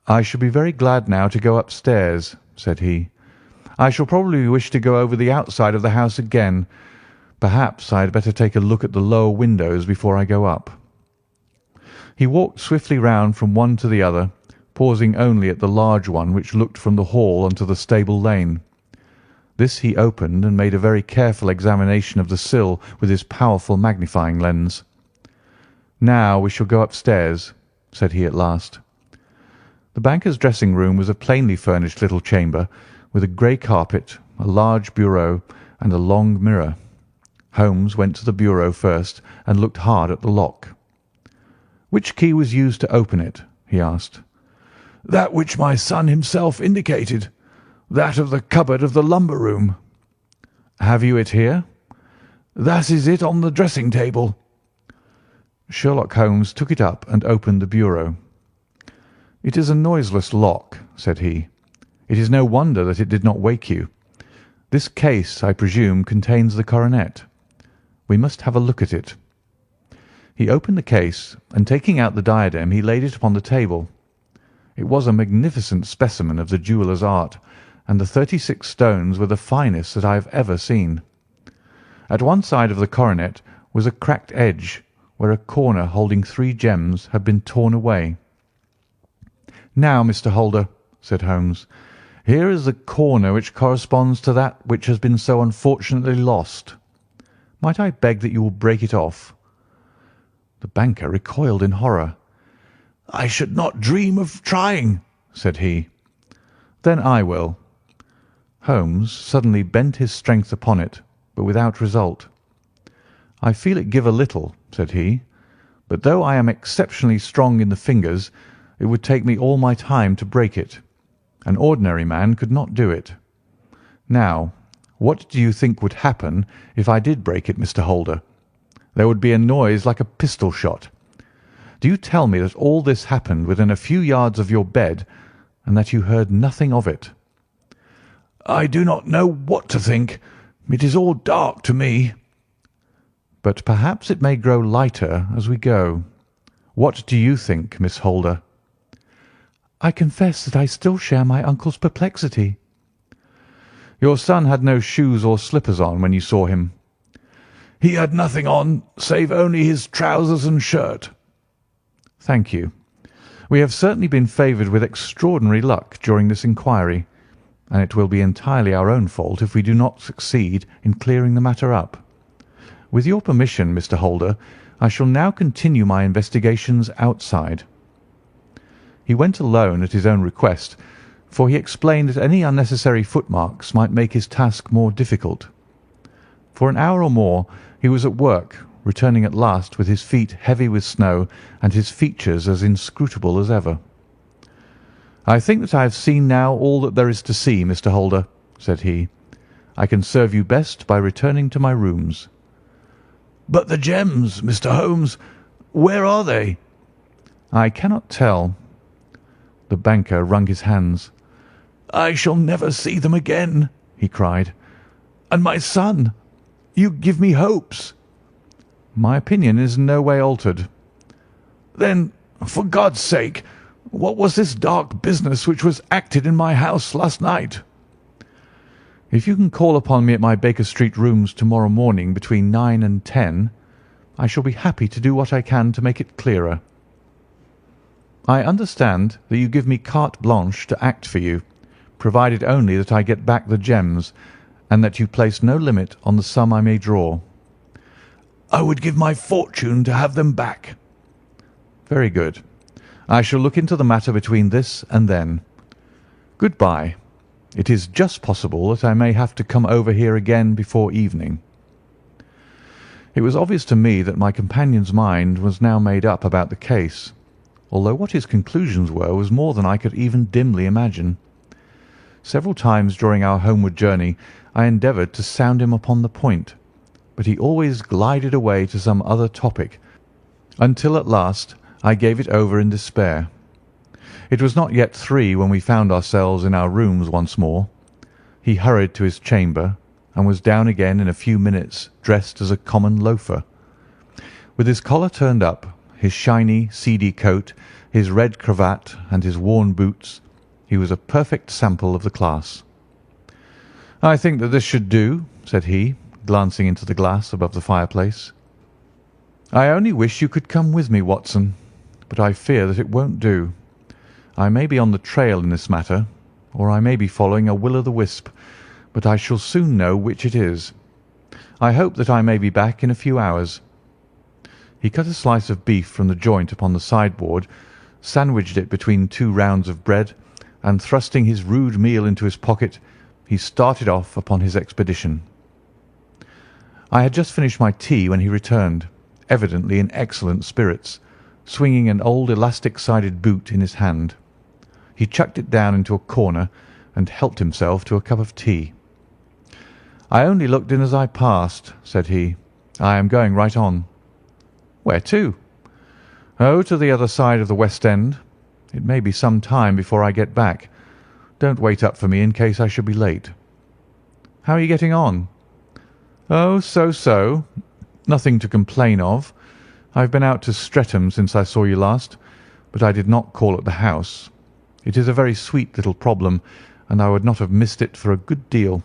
"I shall be very glad now to go upstairs," said he. "I shall probably wish to go over the outside of the house again. Perhaps I had better take a look at the lower windows before I go up." He walked swiftly round from one to the other, pausing only at the large one which looked from the hall onto the stable lane. This he opened and made a very careful examination of the sill with his powerful magnifying lens. "Now we shall go upstairs," said he at last. The banker's dressing-room was a plainly furnished little chamber, with a grey carpet, a large bureau, and a long mirror. Holmes went to the bureau first and looked hard at the lock. "Which key was used to open it?" he asked. "That which my son himself indicated. That of the cupboard of the lumber room." "Have you it here?" "That is it on the dressing table." Sherlock Holmes took it up and opened the bureau. "It is a noiseless lock," said he. "It is no wonder that it did not wake you. This case, I presume, contains the coronet. We must have a look at it." He opened the case, and taking out the diadem, he laid it upon the table. It was a magnificent specimen of the jeweller's art, and the 36 stones were the finest that I have ever seen. At one side of the coronet was a cracked edge, where a corner holding 3 gems had been torn away. "Now, Mr. Holder," said Holmes, "here is the corner which corresponds to that which has been so unfortunately lost. Might I beg that you will break it off?" The banker recoiled in horror. "I should not dream of trying," said he. "Then I will." Holmes suddenly bent his strength upon it, but without result. "I feel it give a little," said he, "but though I am exceptionally strong in the fingers, it would take me all my time to break it. An ordinary man could not do it. Now, what do you think would happen if I did break it, Mr. Holder? There would be a noise like a pistol shot. Do you tell me that all this happened within a few yards of your bed, and that you heard nothing of it?" "I do not know what to think. It is all dark to me." "But perhaps it may grow lighter as we go. What do you think, Miss Holder?" "I confess that I still share my uncle's perplexity." "Your son had no shoes or slippers on when you saw him?" "He had nothing on save only his trousers and shirt." "Thank you. We have certainly been favoured with extraordinary luck during this inquiry, and it will be entirely our own fault if we do not succeed in clearing the matter up. With your permission, Mr. Holder, I shall now continue my investigations outside." He went alone at his own request, for he explained that any unnecessary footmarks might make his task more difficult. For an hour or more he was at work, returning at last with his feet heavy with snow and his features as inscrutable as ever. "I think that I have seen now all that there is to see, Mr. Holder," said he. "I can serve you best by returning to my rooms." "But the gems, Mr. Holmes, where are they?" "I cannot tell." The banker wrung his hands. "I shall never see them again," he cried. "And my son! You give me hopes." "My opinion is in no way altered." "Then, for God's sake, what was this dark business which was acted in my house last night?" "If you can call upon me at my Baker Street rooms to-morrow morning between 9 and 10, I shall be happy to do what I can to make it clearer. I understand that you give me carte blanche to act for you, provided only that I get back the gems, and that you place no limit on the sum I may draw." "I would give my fortune to have them back." "Very good. I shall look into the matter between this and then. Good-bye. It is just possible that I may have to come over here again before evening." It was obvious to me that my companion's mind was now made up about the case, although what his conclusions were was more than I could even dimly imagine. Several times during our homeward journey I endeavoured to sound him upon the point, but he always glided away to some other topic, until at last I gave it over in despair. It was not yet 3 when we found ourselves in our rooms once more. He hurried to his chamber, and was down again in a few minutes dressed as a common loafer. With his collar turned up, his shiny, seedy coat, his red cravat, and his worn boots, he was a perfect sample of the class. "I think that this should do," said he, glancing into the glass above the fireplace. "I only wish you could come with me, Watson, but I fear that it won't do. I may be on the trail in this matter, or I may be following a will-o'-the-wisp, but I shall soon know which it is. I hope that I may be back in a few hours." He cut a slice of beef from the joint upon the sideboard, sandwiched it between 2 rounds of bread, and thrusting his rude meal into his pocket, he started off upon his expedition. I had just finished my tea when he returned, evidently in excellent spirits, swinging an old elastic-sided boot in his hand. He chucked it down into a corner and helped himself to a cup of tea. "I only looked in as I passed," said he. "I am going right on." "Where to?" "Oh, to the other side of the West End. It may be some time before I get back. Don't wait up for me in case I should be late." "How are you getting on?" "Oh, so. Nothing to complain of. I've been out to Streatham since I saw you last, but I did not call at the house. It is a very sweet little problem, and I would not have missed it for a good deal.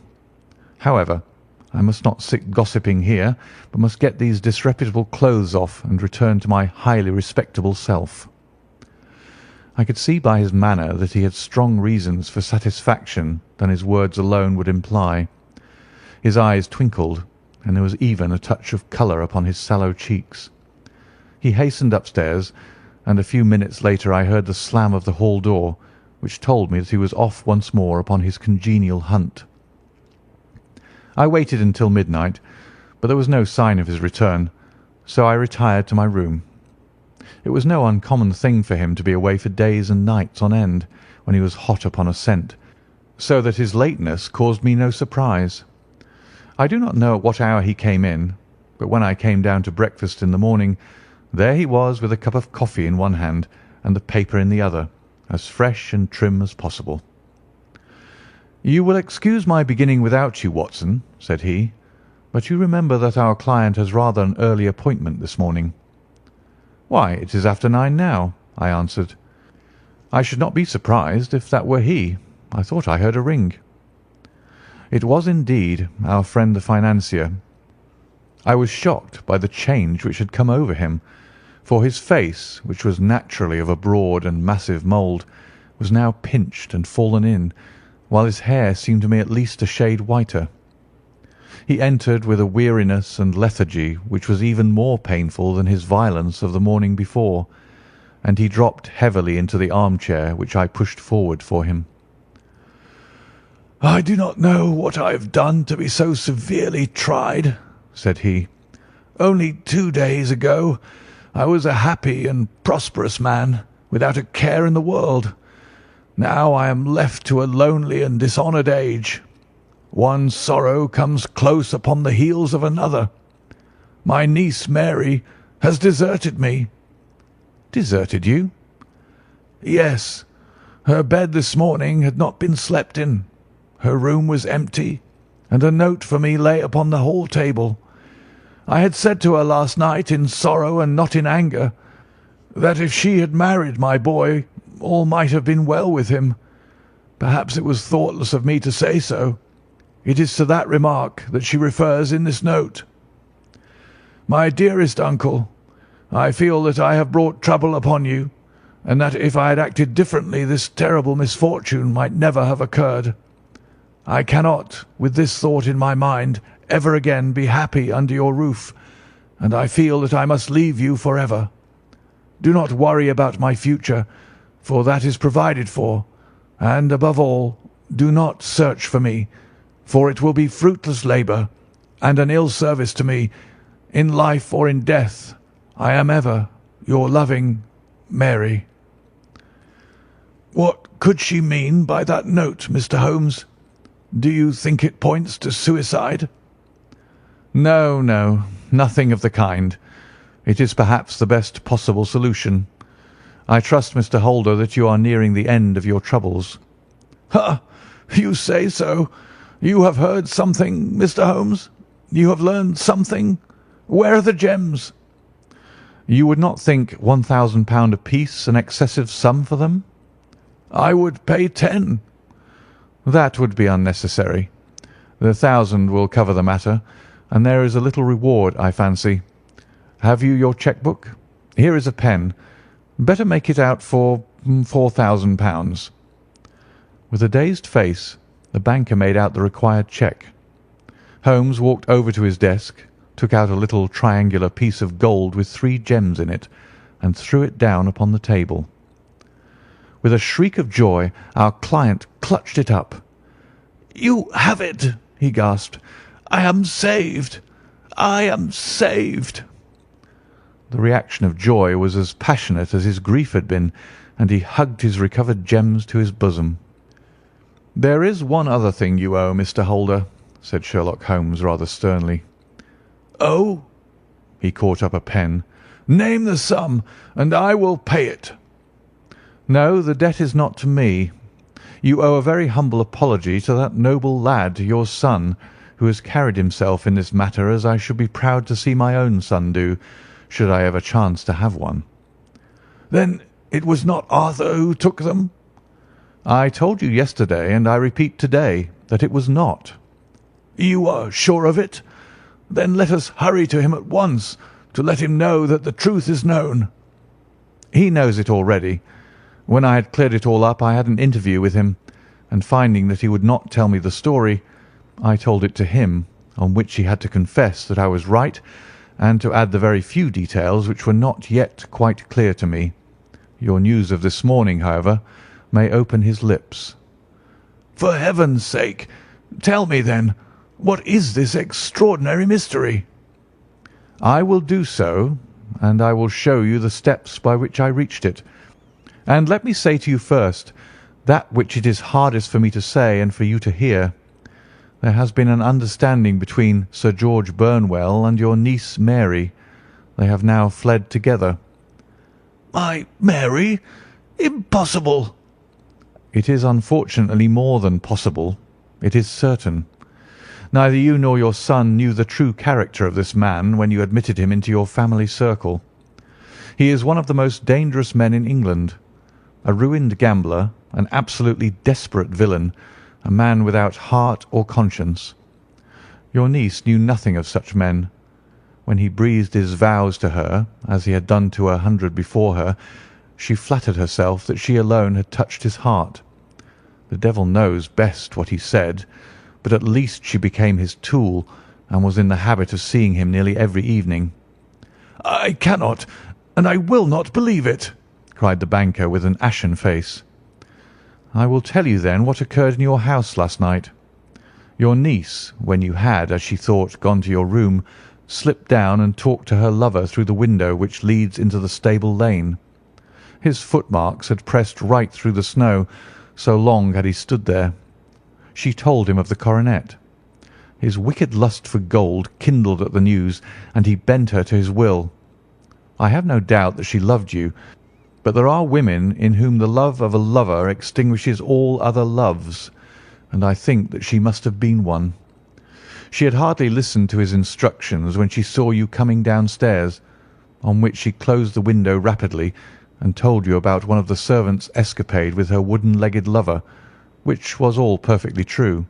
However, I must not sit gossiping here, but must get these disreputable clothes off and return to my highly respectable self." I could see by his manner that he had strong reasons for satisfaction than his words alone would imply. His eyes twinkled, and there was even a touch of colour upon his sallow cheeks. He hastened upstairs, and a few minutes later I heard the slam of the hall door, which told me that he was off once more upon his congenial hunt. I waited until midnight, but there was no sign of his return, so I retired to my room. It was no uncommon thing for him to be away for days and nights on end when he was hot upon a scent, so that his lateness caused me no surprise. I do not know at what hour he came in, but when I came down to breakfast in the morning, there he was with a cup of coffee in one hand and the paper in the other, as fresh and trim as possible. "You will excuse my beginning without you, Watson," said he, "but you remember that our client has rather an early appointment this morning." "Why, it is after 9 now," I answered. "I should not be surprised if that were he. I thought I heard a ring." It was indeed our friend the financier. I was shocked by the change which had come over him, for his face, which was naturally of a broad and massive mould, was now pinched and fallen in, while his hair seemed to me at least a shade whiter. He entered with a weariness and lethargy which was even more painful than his violence of the morning before, and he dropped heavily into the armchair which I pushed forward for him. "I do not know what I have done to be so severely tried," said he. "Only 2 days ago I was a happy and prosperous man, without a care in the world. Now I am left to a lonely and dishonoured age. One sorrow comes close upon the heels of another. My niece Mary has deserted me." "Deserted you?" "Yes. Her bed this morning had not been slept in. Her room was empty, and a note for me lay upon the hall table. I had said to her last night, in sorrow and not in anger, that if she had married my boy, all might have been well with him. Perhaps it was thoughtless of me to say so. It is to that remark that she refers in this note. My dearest uncle, I feel that I have brought trouble upon you, and that if I had acted differently this terrible misfortune might never have occurred. I cannot, with this thought in my mind, ever again be happy under your roof, and I feel that I must leave you forever. Do not worry about my future, for that is provided for, and, above all, do not search for me, for it will be fruitless labour and an ill service to me, In life or in death, I am ever your loving Mary." "What could she mean by that note, Mr. Holmes? Do you think it points to suicide?" No, no, nothing of the kind. It is perhaps the best possible solution. I trust, Mr. Holder, that you are nearing the end of your troubles." "Ha! You say so? You have heard something, Mr. Holmes? You have learned something? Where are the gems?" You would not think £1,000 apiece an excessive sum for them? "I would pay 10." That would be unnecessary. The 1,000 will cover the matter, and there is a little reward, I fancy. Have you your cheque-book? Here is a pen. Better make it out for £4,000. With a dazed face, the banker made out the required cheque. Holmes walked over to his desk, took out a little triangular piece of gold with 3 gems in it, and threw it down upon the table. With a shriek of joy, our client clutched it up. "You have it!" he gasped. "I am saved! I am saved!" The reaction of joy was as passionate as his grief had been, and he hugged his recovered gems to his bosom. "There is one other thing you owe, Mr. Holder," said Sherlock Holmes rather sternly. "Oh?" He caught up a pen. "Name the sum, and I will pay it." "No, the debt is not to me. You owe a very humble apology to that noble lad, your son, who has carried himself in this matter as I should be proud to see my own son do, should I ever chance to have one." "Then it was not Arthur who took them?" "I told you yesterday, and I repeat to-day, that it was not." "You are sure of it? Then let us hurry to him at once to let him know that the truth is known." "He knows it already. When I had cleared it all up, I had an interview with him, and finding that he would not tell me the story, I told it to him, on which he had to confess that I was right, and to add the very few details which were not yet quite clear to me. Your news of this morning, however, may open his lips." "For heaven's sake, tell me then, what is this extraordinary mystery?" "I will do so, and I will show you the steps by which I reached it. And let me say to you first, that which it is hardest for me to say and for you to hear. There has been an understanding between Sir George Burnwell and your niece Mary. They have now fled together." "My Mary? Impossible!" "It is unfortunately more than possible. It is certain. Neither you nor your son knew the true character of this man when you admitted him into your family circle. He is one of the most dangerous men in England, a ruined gambler, an absolutely desperate villain, a man without heart or conscience. Your niece knew nothing of such men. When he breathed his vows to her, as he had done to 100 before her, she flattered herself that she alone had touched his heart. The devil knows best what he said, but at least she became his tool, and was in the habit of seeing him nearly every evening." "I cannot, and I will not believe it," cried the banker with an ashen face. "I will tell you then what occurred in your house last night. Your niece, when you had, as she thought, gone to your room, slipped down and talked to her lover through the window which leads into the stable lane. His footmarks had pressed right through the snow, so long had he stood there. She told him of the coronet. His wicked lust for gold kindled at the news, and he bent her to his will. I have no doubt that she loved you, but there are women in whom the love of a lover extinguishes all other loves, and I think that she must have been one. She had hardly listened to his instructions when she saw you coming downstairs, on which she closed the window rapidly and told you about one of the servants' escapade with her wooden-legged lover, which was all perfectly true.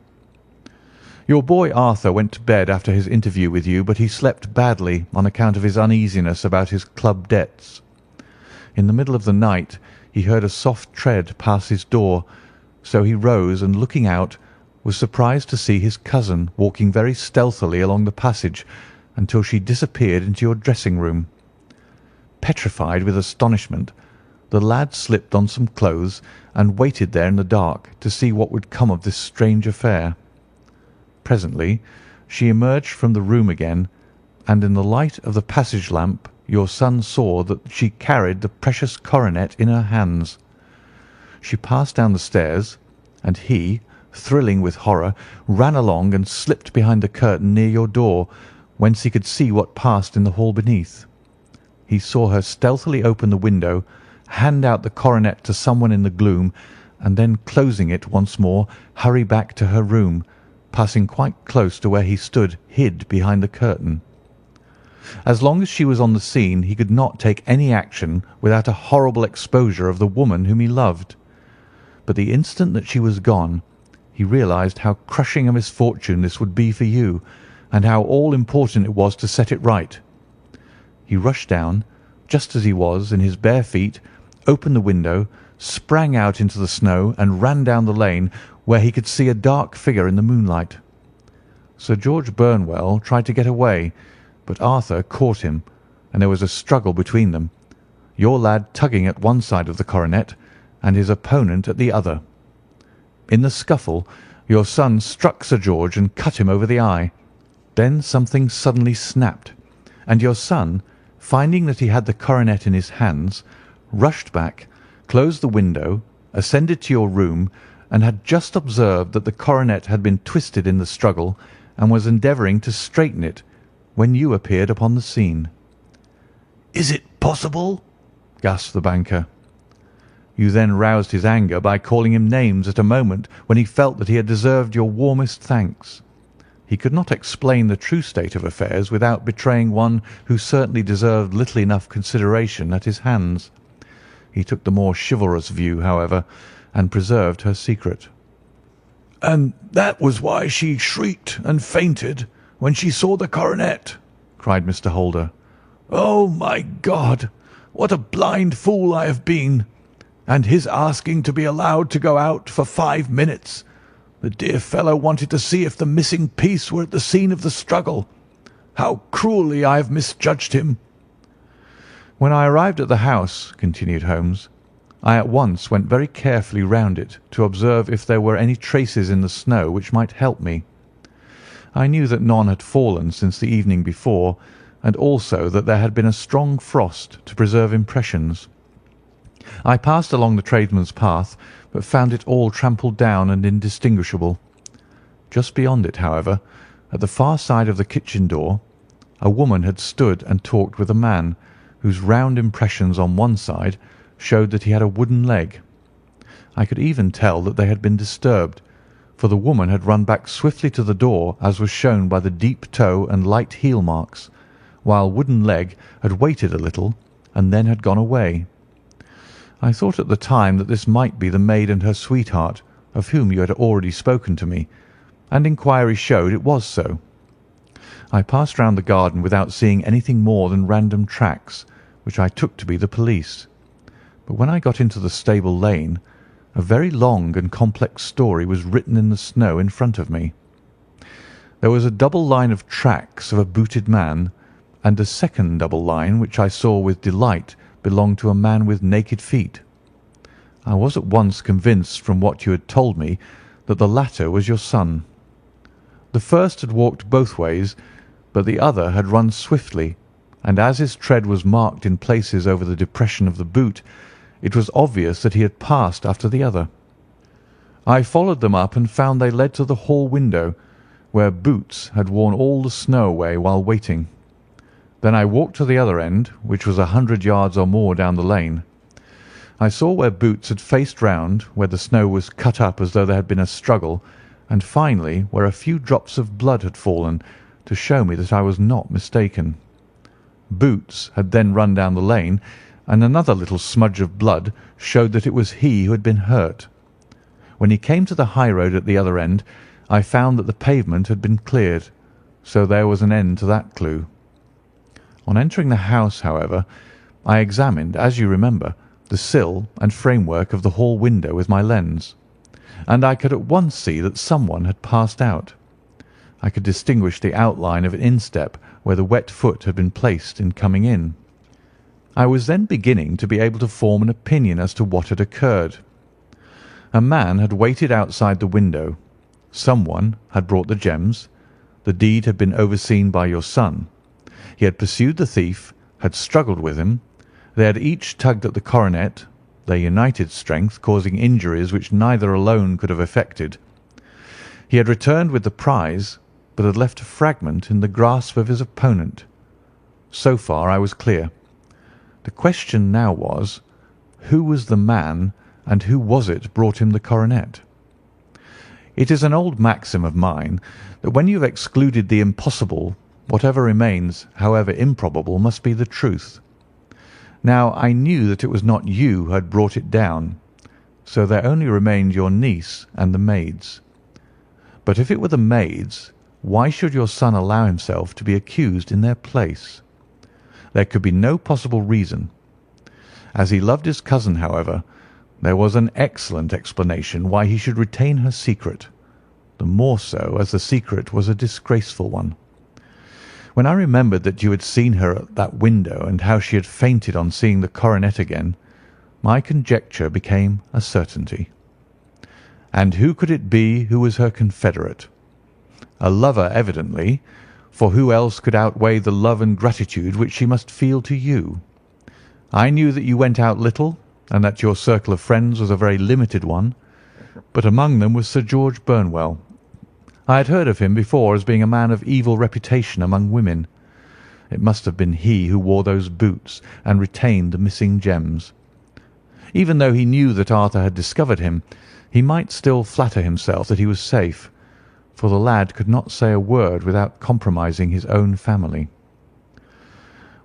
Your boy Arthur went to bed after his interview with you, but he slept badly on account of his uneasiness about his club debts. In the middle of the night he heard a soft tread pass his door, so he rose and, looking out, was surprised to see his cousin walking very stealthily along the passage until she disappeared into your dressing-room. Petrified with astonishment, the lad slipped on some clothes and waited there in the dark to see what would come of this strange affair. Presently she emerged from the room again, and in the light of the passage lamp your son saw that she carried the precious coronet in her hands. She passed down the stairs, and he, thrilling with horror, ran along and slipped behind the curtain near your door, whence he could see what passed in the hall beneath. He saw her stealthily open the window, hand out the coronet to someone in the gloom, and then, closing it once more, hurry back to her room, passing quite close to where he stood hid behind the curtain. As long as she was on the scene he could not take any action without a horrible exposure of the woman whom he loved. But the instant that she was gone, he realized how crushing a misfortune this would be for you, and how all-important it was to set it right. He rushed down, just as he was, in his bare feet, opened the window, sprang out into the snow, and ran down the lane, where he could see a dark figure in the moonlight. Sir George Burnwell tried to get away, but Arthur caught him, and there was a struggle between them, your lad tugging at one side of the coronet, and his opponent at the other. In the scuffle, your son struck Sir George and cut him over the eye. Then something suddenly snapped, and your son, finding that he had the coronet in his hands, rushed back, closed the window, ascended to your room, and had just observed that the coronet had been twisted in the struggle, and was endeavouring to straighten it, when you appeared upon the scene. "Is it possible?" gasped the banker. You then roused his anger by calling him names at a moment when he felt that he had deserved your warmest thanks. He could not explain the true state of affairs without betraying one who certainly deserved little enough consideration at his hands. He took the more chivalrous view, however, and preserved her secret. "And that was why she shrieked and fainted when she saw the coronet," cried Mr. Holder. "Oh, my God, what a blind fool I have been! And his asking to be allowed to go out for 5 minutes. The dear fellow wanted to see if the missing piece were at the scene of the struggle. How cruelly I have misjudged him!" "When I arrived at the house," continued Holmes, "I at once went very carefully round it to observe if there were any traces in the snow which might help me. I knew that none had fallen since the evening before, and also that there had been a strong frost to preserve impressions. I passed along the tradesman's path, but found it all trampled down and indistinguishable. Just beyond it, however, at the far side of the kitchen door, a woman had stood and talked with a man, whose round impressions on one side showed that he had a wooden leg. I could even tell that they had been disturbed, for the woman had run back swiftly to the door, as was shown by the deep toe and light heel marks, while Wooden Leg had waited a little and then had gone away. I thought at the time that this might be the maid and her sweetheart, of whom you had already spoken to me, and inquiry showed it was so. I passed round the garden without seeing anything more than random tracks, which I took to be the police. But when I got into the stable lane, a very long and complex story was written in the snow in front of me. There was a double line of tracks of a booted man, and a second double line, which I saw with delight belonged to a man with naked feet. I was at once convinced from what you had told me that the latter was your son. The first had walked both ways, but the other had run swiftly, and as his tread was marked in places over the depression of the boot, it was obvious that he had passed after the other. I followed them up and found they led to the hall window, where Boots had worn all the snow away while waiting. Then I walked to the other end, which was 100 yards or more down the lane. I saw where Boots had faced round, where the snow was cut up as though there had been a struggle, and finally where a few drops of blood had fallen, to show me that I was not mistaken. Boots had then run down the lane, and another little smudge of blood showed that it was he who had been hurt. When he came to the high road at the other end, I found that the pavement had been cleared, so there was an end to that clue. On entering the house, however, I examined, as you remember, the sill and framework of the hall window with my lens, and I could at once see that someone had passed out. I could distinguish the outline of an instep where the wet foot had been placed in coming in. I was then beginning to be able to form an opinion as to what had occurred. A man had waited outside the window. Someone had brought the gems. The deed had been overseen by your son. He had pursued the thief, had struggled with him. They had each tugged at the coronet, their united strength causing injuries which neither alone could have effected. He had returned with the prize, but had left a fragment in the grasp of his opponent. So far I was clear. The question now was, who was the man, and who was it brought him the coronet? It is an old maxim of mine that when you have excluded the impossible, whatever remains, however improbable, must be the truth. Now I knew that it was not you who had brought it down, so there only remained your niece and the maids. But if it were the maids, why should your son allow himself to be accused in their place? There could be no possible reason. As he loved his cousin, however, there was an excellent explanation why he should retain her secret, the more so as the secret was a disgraceful one. When I remembered that you had seen her at that window and how she had fainted on seeing the coronet again, my conjecture became a certainty. And who could it be who was her confederate? A lover, evidently, for who else could outweigh the love and gratitude which she must feel to you? I knew that you went out little, and that your circle of friends was a very limited one, but among them was Sir George Burnwell. I had heard of him before as being a man of evil reputation among women. It must have been he who wore those boots and retained the missing gems. Even though he knew that Arthur had discovered him, he might still flatter himself that he was safe, for the lad could not say a word without compromising his own family.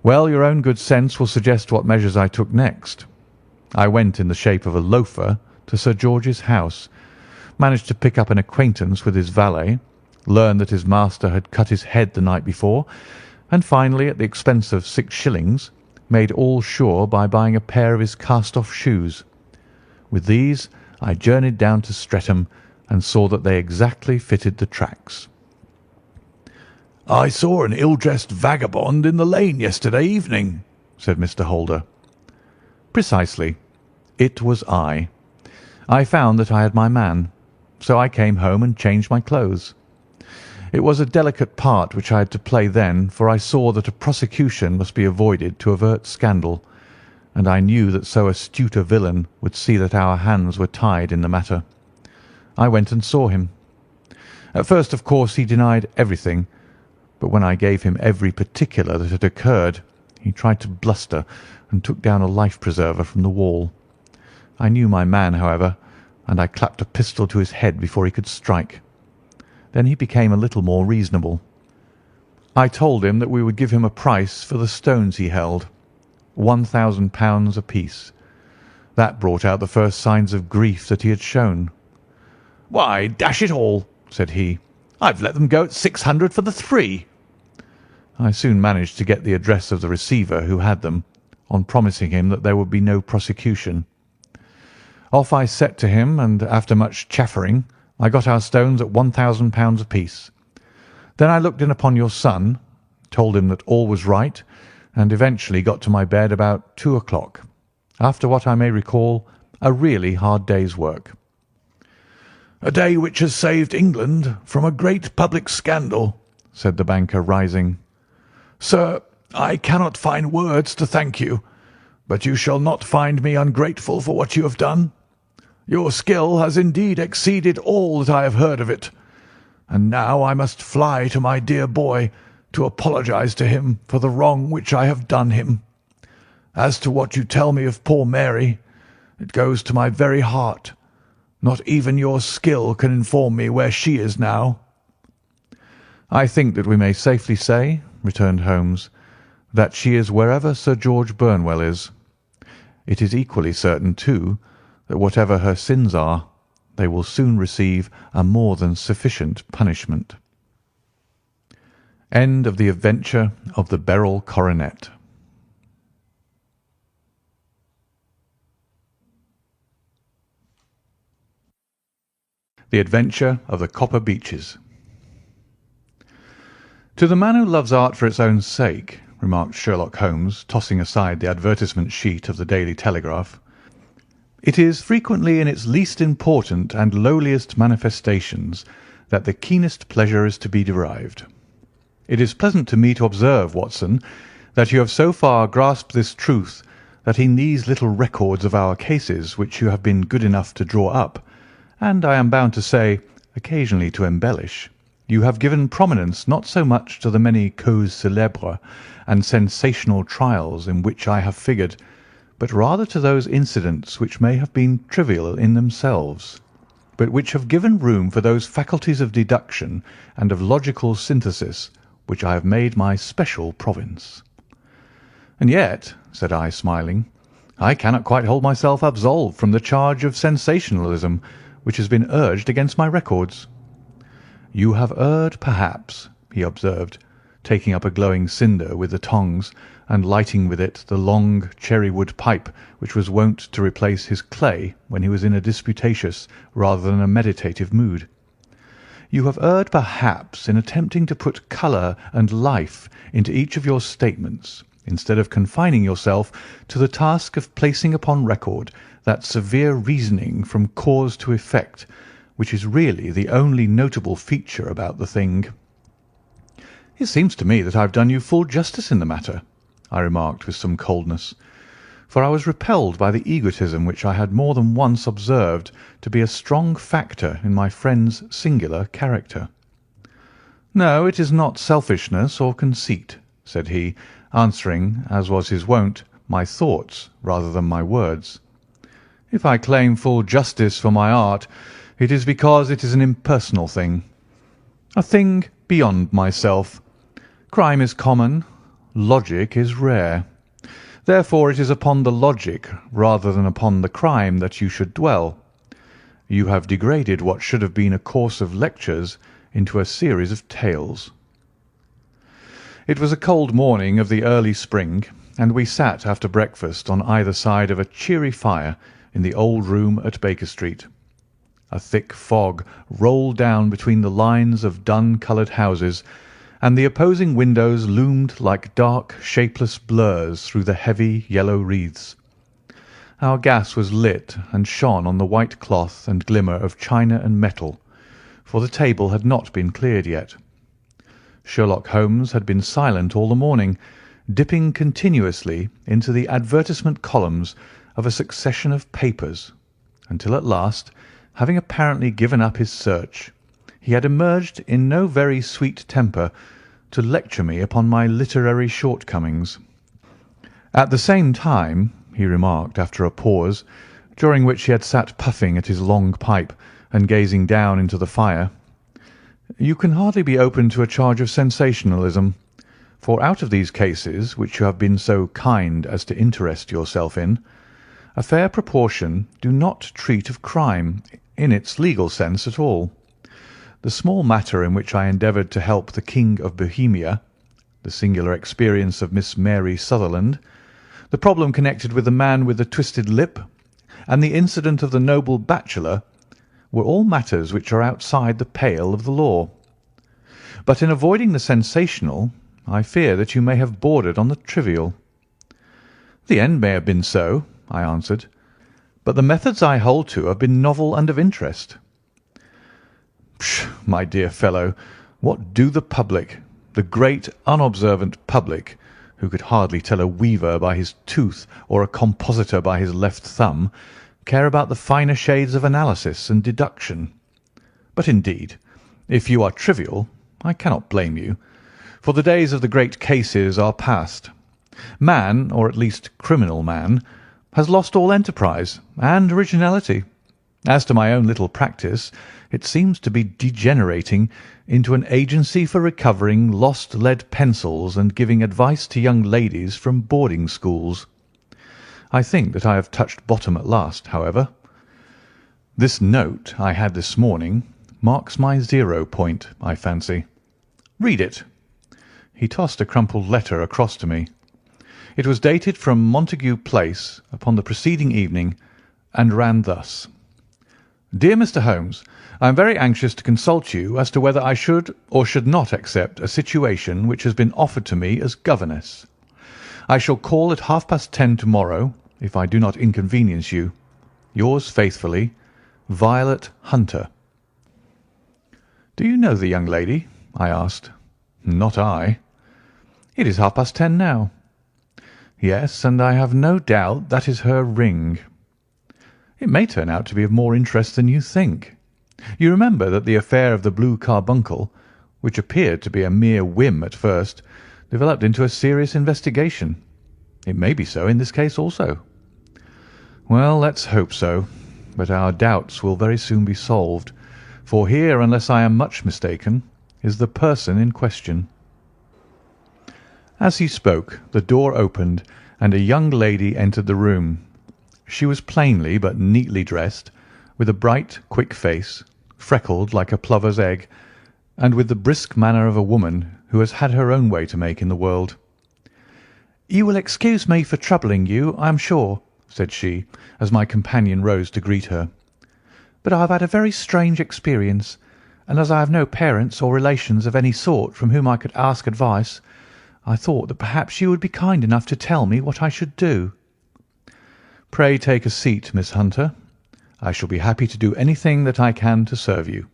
Well, your own good sense will suggest what measures I took next. I went in the shape of a loafer to Sir George's house, managed to pick up an acquaintance with his valet, learned that his master had cut his head the night before, and finally, at the expense of 6 shillings, made all sure by buying a pair of his cast-off shoes. With these I journeyed down to Streatham and saw that they exactly fitted the tracks. "I saw an ill-dressed vagabond in the lane yesterday evening," said Mr. Holder. Precisely. It was I. I found that I had my man, so I came home and changed my clothes. It was a delicate part which I had to play then, for I saw that a prosecution must be avoided to avert scandal, and I knew that so astute a villain would see that our hands were tied in the matter. I went and saw him. At first, of course, he denied everything, but when I gave him every particular that had occurred, he tried to bluster and took down a life-preserver from the wall. I knew my man, however, and I clapped a pistol to his head before he could strike. Then he became a little more reasonable. I told him that we would give him a price for the stones he held, £1,000 apiece. That brought out the first signs of grief that he had shown. "Why, dash it all," said he, "I've let them go at 600 for the 3." I soon managed to get the address of the receiver who had them, on promising him that there would be no prosecution. Off I set to him, and after much chaffering, I got our stones at £1,000 apiece. Then I looked in upon your son, told him that all was right, and eventually got to my bed about 2 o'clock, after what I may recall a really hard day's work. "A day which has saved England from a great public scandal," said the banker, rising. "Sir, I cannot find words to thank you, but you shall not find me ungrateful for what you have done. Your skill has indeed exceeded all that I have heard of it, and now I must fly to my dear boy to apologize to him for the wrong which I have done him. As to what you tell me of poor Mary, it goes to my very heart. Not even your skill can inform me where she is now." "I think that we may safely say," returned Holmes, "that she is wherever Sir George Burnwell is. It is equally certain, too, that whatever her sins are, they will soon receive a more than sufficient punishment." End of The Adventure of the Beryl Coronet. The Adventure of the Copper Beeches. "To the man who loves art for its own sake," remarked Sherlock Holmes, tossing aside the advertisement sheet of the Daily Telegraph, "it is frequently in its least important and lowliest manifestations that the keenest pleasure is to be derived. It is pleasant to me to observe, Watson, that you have so far grasped this truth, that in these little records of our cases which you have been good enough to draw up, and I am bound to say, occasionally to embellish, you have given prominence not so much to the many causes célèbres and sensational trials in which I have figured, but rather to those incidents which may have been trivial in themselves, but which have given room for those faculties of deduction and of logical synthesis which I have made my special province. And yet, said I, smiling, I cannot quite hold myself absolved from the charge of sensationalism which has been urged against my records. You have erred, perhaps, he observed, taking up a glowing cinder with the tongs and lighting with it the long cherry-wood pipe which was wont to replace his clay when he was in a disputatious rather than a meditative mood. You have erred, perhaps, in attempting to put colour and life into each of your statements, instead of confining yourself to the task of placing upon record that severe reasoning from cause to effect, which is really the only notable feature about the thing. It seems to me that I have done you full justice in the matter, I remarked with some coldness, for I was repelled by the egotism which I had more than once observed to be a strong factor in my friend's singular character. No, it is not selfishness or conceit, said he, answering, as was his wont, my thoughts rather than my words. If I claim full justice for my art, it is because it is an impersonal thing, a thing beyond myself. Crime is common, logic is rare. Therefore it is upon the logic rather than upon the crime that you should dwell. You have degraded what should have been a course of lectures into a series of tales. It was a cold morning of the early spring, and we sat after breakfast on either side of a cheery fire in the old room at Baker Street. A thick fog rolled down between the lines of dun-coloured houses, and the opposing windows loomed like dark, shapeless blurs through the heavy yellow wreaths. Our gas was lit and shone on the white cloth and glimmer of china and metal, for the table had not been cleared yet. Sherlock Holmes had been silent all the morning, dipping continuously into the advertisement columns of a succession of papers, until at last, having apparently given up his search, he had emerged in no very sweet temper to lecture me upon my literary shortcomings. At the same time, he remarked after a pause, during which he had sat puffing at his long pipe and gazing down into the fire, you can hardly be open to a charge of sensationalism, for out of these cases which you have been so kind as to interest yourself in, a fair proportion do not treat of crime in its legal sense at all. The small matter in which I endeavoured to help the King of Bohemia, the singular experience of Miss Mary Sutherland, the problem connected with the man with the twisted lip, and the incident of the noble bachelor, were all matters which are outside the pale of the law. But in avoiding the sensational, I fear that you may have bordered on the trivial. The end may have been so, I answered, but the methods I hold to have been novel and of interest. Pshaw, my dear fellow, what do the public, the great unobservant public, who could hardly tell a weaver by his tooth or a compositor by his left thumb, care about the finer shades of analysis and deduction? But indeed, if you are trivial, I cannot blame you, for the days of the great cases are past. Man, or at least criminal man, has lost all enterprise and originality. As to my own little practice, it seems to be degenerating into an agency for recovering lost lead pencils and giving advice to young ladies from boarding schools. I think that I have touched bottom at last, however. This note I had this morning marks my 0 point, I fancy. Read it." He tossed a crumpled letter across to me. It was dated from Montague Place upon the preceding evening, and ran thus: "Dear Mr. Holmes, I am very anxious to consult you as to whether I should or should not accept a situation which has been offered to me as governess. I shall call at 10:30 to-morrow, if I do not inconvenience you. Yours faithfully, Violet Hunter." "Do you know the young lady?" I asked. Not I. It is 10:30 now. Yes, and I have no doubt that is her ring. It may turn out to be of more interest than you think. You remember that the affair of the blue carbuncle, which appeared to be a mere whim at first, developed into a serious investigation. It may be so in this case also. Well, let's hope so, but our doubts will very soon be solved, for here, unless I am much mistaken, is the person in question." As he spoke, the door opened, and a young lady entered the room. She was plainly but neatly dressed, with a bright, quick face, freckled like a plover's egg, and with the brisk manner of a woman who has had her own way to make in the world. "You will excuse me for troubling you, I am sure," said she, as my companion rose to greet her. "But I have had a very strange experience, and as I have no parents or relations of any sort from whom I could ask advice, I thought that perhaps you would be kind enough to tell me what I should do." "Pray take a seat, Miss Hunter. I shall be happy to do anything that I can to serve you."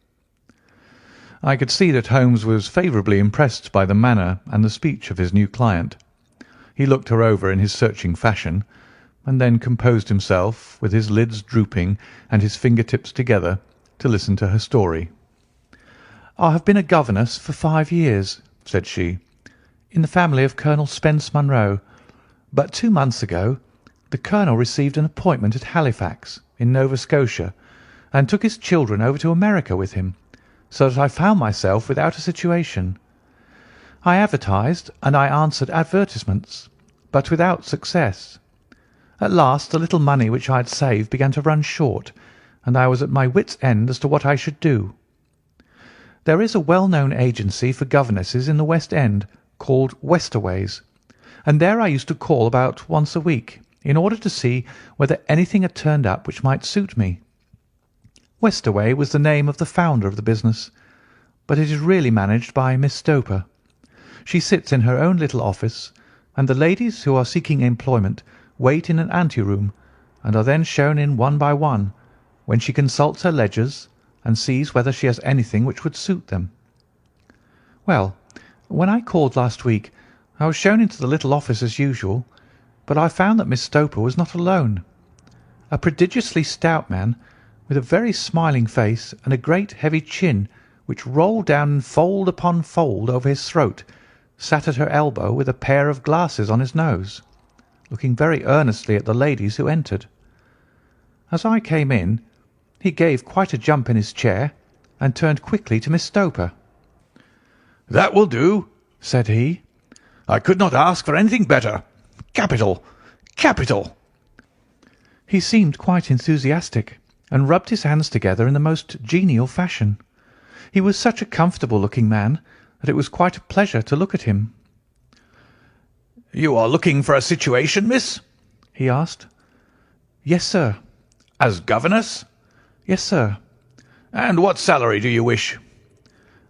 I could see that Holmes was favourably impressed by the manner and the speech of his new client. He looked her over in his searching fashion, and then composed himself, with his lids drooping and his finger-tips together, to listen to her story. "I have been a governess for 5 years," said she, "in the family of Colonel Spence Munro, but 2 months ago the colonel received an appointment at Halifax, in Nova Scotia, and took his children over to America with him, so that I found myself without a situation. I advertised and I answered advertisements, but without success. At last the little money which I had saved began to run short, and I was at my wits' end as to what I should do. There is a well-known agency for governesses in the West End, called Westaway's, and there I used to call about once a week, in order to see whether anything had turned up which might suit me. Westaway was the name of the founder of the business, but it is really managed by Miss Stoper. She sits in her own little office, and the ladies who are seeking employment wait in an ante-room, and are then shown in one by one, when she consults her ledgers and sees whether she has anything which would suit them. Well, when I called last week, I was shown into the little office as usual, but I found that Miss Stoper was not alone. A prodigiously stout man, with a very smiling face and a great heavy chin which rolled down in fold upon fold over his throat, sat at her elbow with a pair of glasses on his nose, looking very earnestly at the ladies who entered. As I came in, he gave quite a jump in his chair and turned quickly to Miss Stoper. "That will do," said he. "I could not ask for anything better. Capital! Capital!" He seemed quite enthusiastic, and rubbed his hands together in the most genial fashion. He was such a comfortable-looking man that it was quite a pleasure to look at him. "You are looking for a situation, miss?" he asked. "Yes, sir." "As governess?" "Yes, sir." "And what salary do you wish?"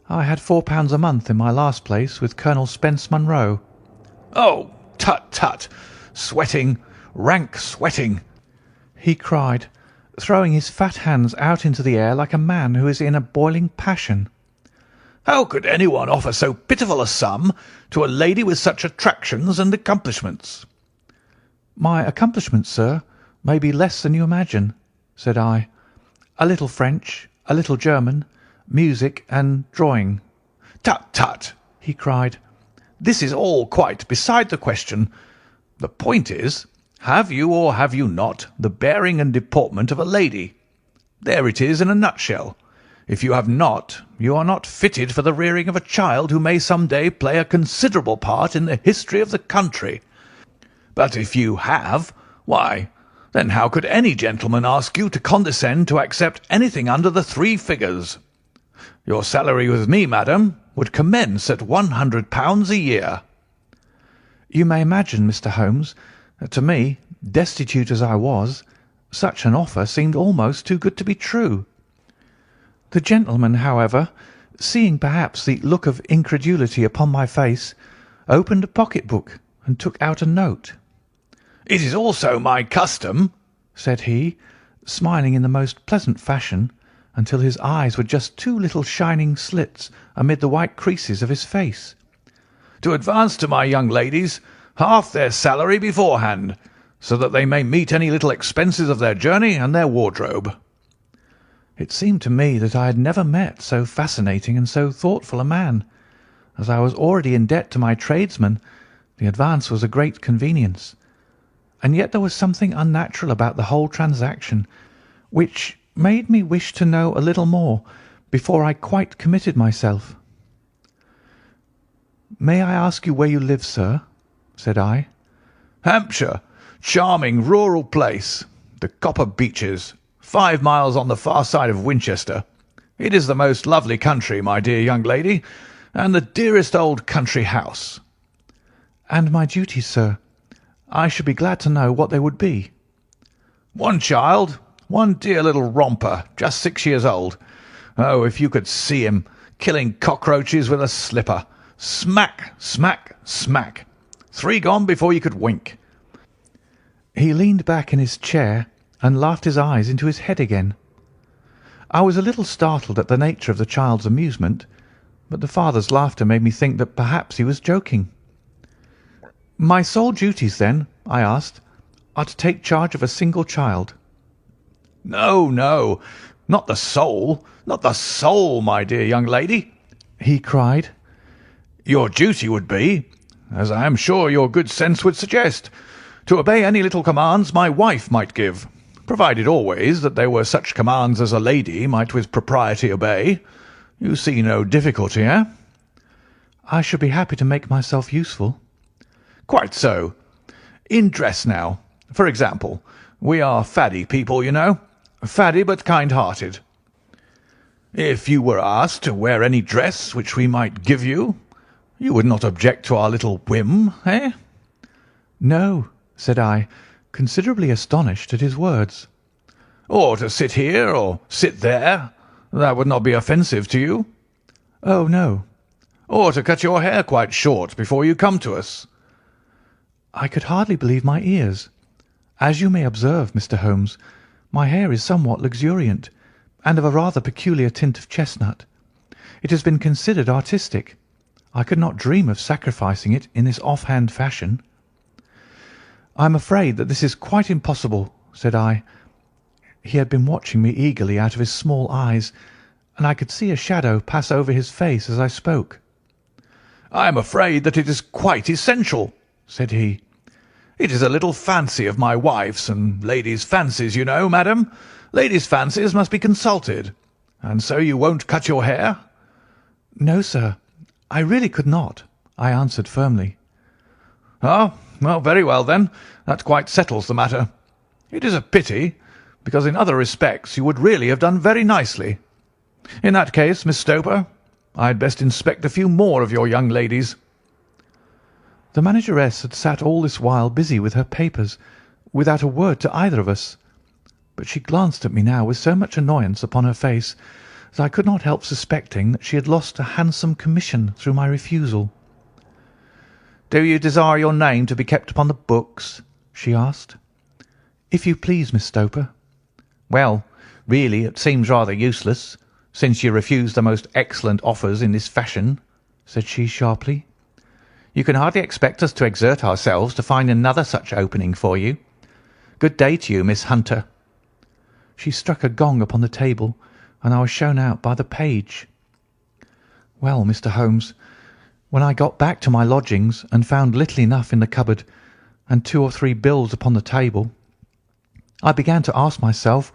"I had £4 a month in my last place with Colonel Spence Munro." "Oh, tut, tut! Sweating, rank sweating!" he cried, throwing his fat hands out into the air like a man who is in a boiling passion. "How could anyone offer so pitiful a sum to a lady with such attractions and accomplishments?" "My accomplishments, sir, may be less than you imagine," said I. "A little French, a little German, music, and drawing." "Tut, tut!" he cried. "This is all quite beside the question. The point is, have you or have you not the bearing and deportment of a lady? There it is in a nutshell. If you have not, you are not fitted for the rearing of a child who may some day play a considerable part in the history of the country. But if you have, why, then how could any gentleman ask you to condescend to accept anything under the 3 figures? Your salary with me, madam, would commence at £100 a year." You may imagine, Mr. Holmes, that to me, destitute as I was, such an offer seemed almost too good to be true. The gentleman, however, seeing perhaps the look of incredulity upon my face, opened a pocket-book and took out a note. "It is also my custom," said he, smiling in the most pleasant fashion, until his eyes were just 2 little shining slits amid the white creases of his face. to advance to my young ladies half their salary beforehand, so that they may meet any little expenses of their journey and their wardrobe." It seemed to me that I had never met so fascinating and so thoughtful a man. As I was already in debt to my tradesmen, the advance was a great convenience. And yet there was something unnatural about the whole transaction, which made me wish to know a little more before I quite committed myself. "May I ask you where you live, sir?" said I. "Hampshire. Charming rural place. The Copper Beeches, 5 miles on the far side of Winchester. It is the most lovely country, my dear young lady, and the dearest old country house." "And my duties, sir? I should be glad to know what they would be." "One child, one dear little romper, just 6 years old. Oh, if you could see him killing cockroaches with a slipper. Smack, smack, smack. 3 gone before you could wink." He leaned back in his chair and laughed his eyes into his head again. I was a little startled at the nature of the child's amusement, but the father's laughter made me think that perhaps he was joking. "My sole duties, then," I asked, "are to take charge of a single child?" "No, no, not the soul, not the soul, my dear young lady," he cried. "Your duty would be, as I am sure your good sense would suggest, to obey any little commands my wife might give, provided always that they were such commands as a lady might with propriety obey. You see no difficulty, eh?" "I should be happy to make myself useful." "Quite so. In dress now, for example. We are faddy people, you know. Faddy but kind-hearted. If you were asked to wear any dress which we might give you, you would not object to our little whim, eh?" "No," said I, considerably astonished at his words. "Or to sit here or sit there, that would not be offensive to you?" "Oh, no." "Or to cut your hair quite short before you come to us?" I could hardly believe my ears. As you may observe, Mr. Holmes, my hair is somewhat luxuriant, and of a rather peculiar tint of chestnut. It has been considered artistic. I could not dream of sacrificing it in this off-hand fashion. "I am afraid that this is quite impossible," said I. He had been watching me eagerly out of his small eyes, and I could see a shadow pass over his face as I spoke. "I am afraid that it is quite essential," said he. "It is a little fancy of my wife's, and ladies' fancies, you know, madam. Ladies' fancies must be consulted. And so you won't cut your hair?" "No, sir, I really could not," I answered firmly. "Oh, well, very well then. That quite settles the matter. It is a pity, because in other respects you would really have done very nicely. In that case, Miss Stoper, I had best inspect a few more of your young ladies." The manageress had sat all this while busy with her papers, without a word to either of us, but she glanced at me now with so much annoyance upon her face that I could not help suspecting that she had lost a handsome commission through my refusal. "Do you desire your name to be kept upon the books?" she asked. "If you please, Miss Stoper." "Well, really, it seems rather useless, since you refuse the most excellent offers in this fashion," said she sharply. "You can hardly expect us to exert ourselves to find another such opening for you. Good day to you, Miss Hunter." She struck a gong upon the table, and I was shown out by the page. Well, Mr. Holmes, when I got back to my lodgings and found little enough in the cupboard and 2 or 3 bills upon the table, I began to ask myself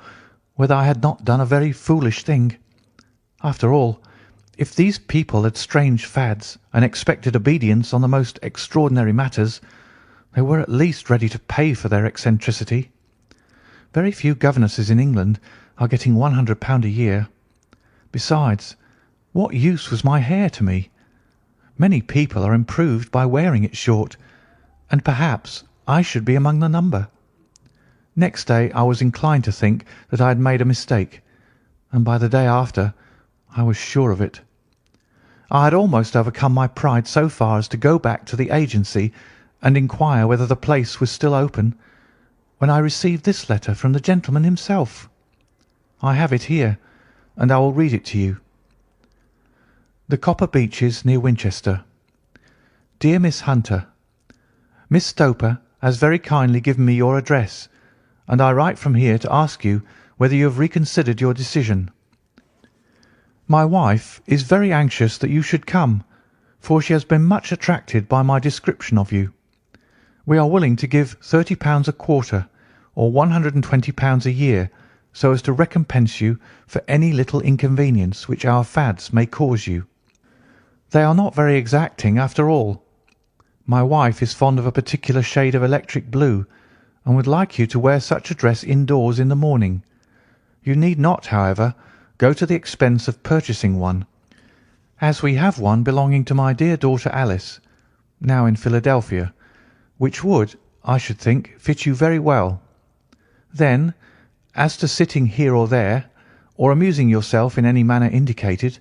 whether I had not done a very foolish thing. After all, if these people had strange fads and expected obedience on the most extraordinary matters, they were at least ready to pay for their eccentricity. Very few governesses in England are getting £100 a year. Besides, what use was my hair to me? Many people are improved by wearing it short, and perhaps I should be among the number. Next day I was inclined to think that I had made a mistake, and by the day after I was sure of it. I had almost overcome my pride so far as to go back to the agency and inquire whether the place was still open, when I received this letter from the gentleman himself. I have it here, and I will read it to you. The Copper Beeches, near Winchester. Dear Miss Hunter, Miss Stoper has very kindly given me your address, and I write from here to ask you whether you have reconsidered your decision. My wife is very anxious that you should come, for she has been much attracted by my description of you. We are willing to give £30 a quarter, or £120 a year, so as to recompense you for any little inconvenience which our fads may cause you. They are not very exacting after all. My wife is fond of a particular shade of electric blue, and would like you to wear such a dress indoors in the morning. You need not, however, go to the expense of purchasing one, as we have one belonging to my dear daughter Alice, now in Philadelphia, which would, I should think, fit you very well. Then, as to sitting here or there, or amusing yourself in any manner indicated,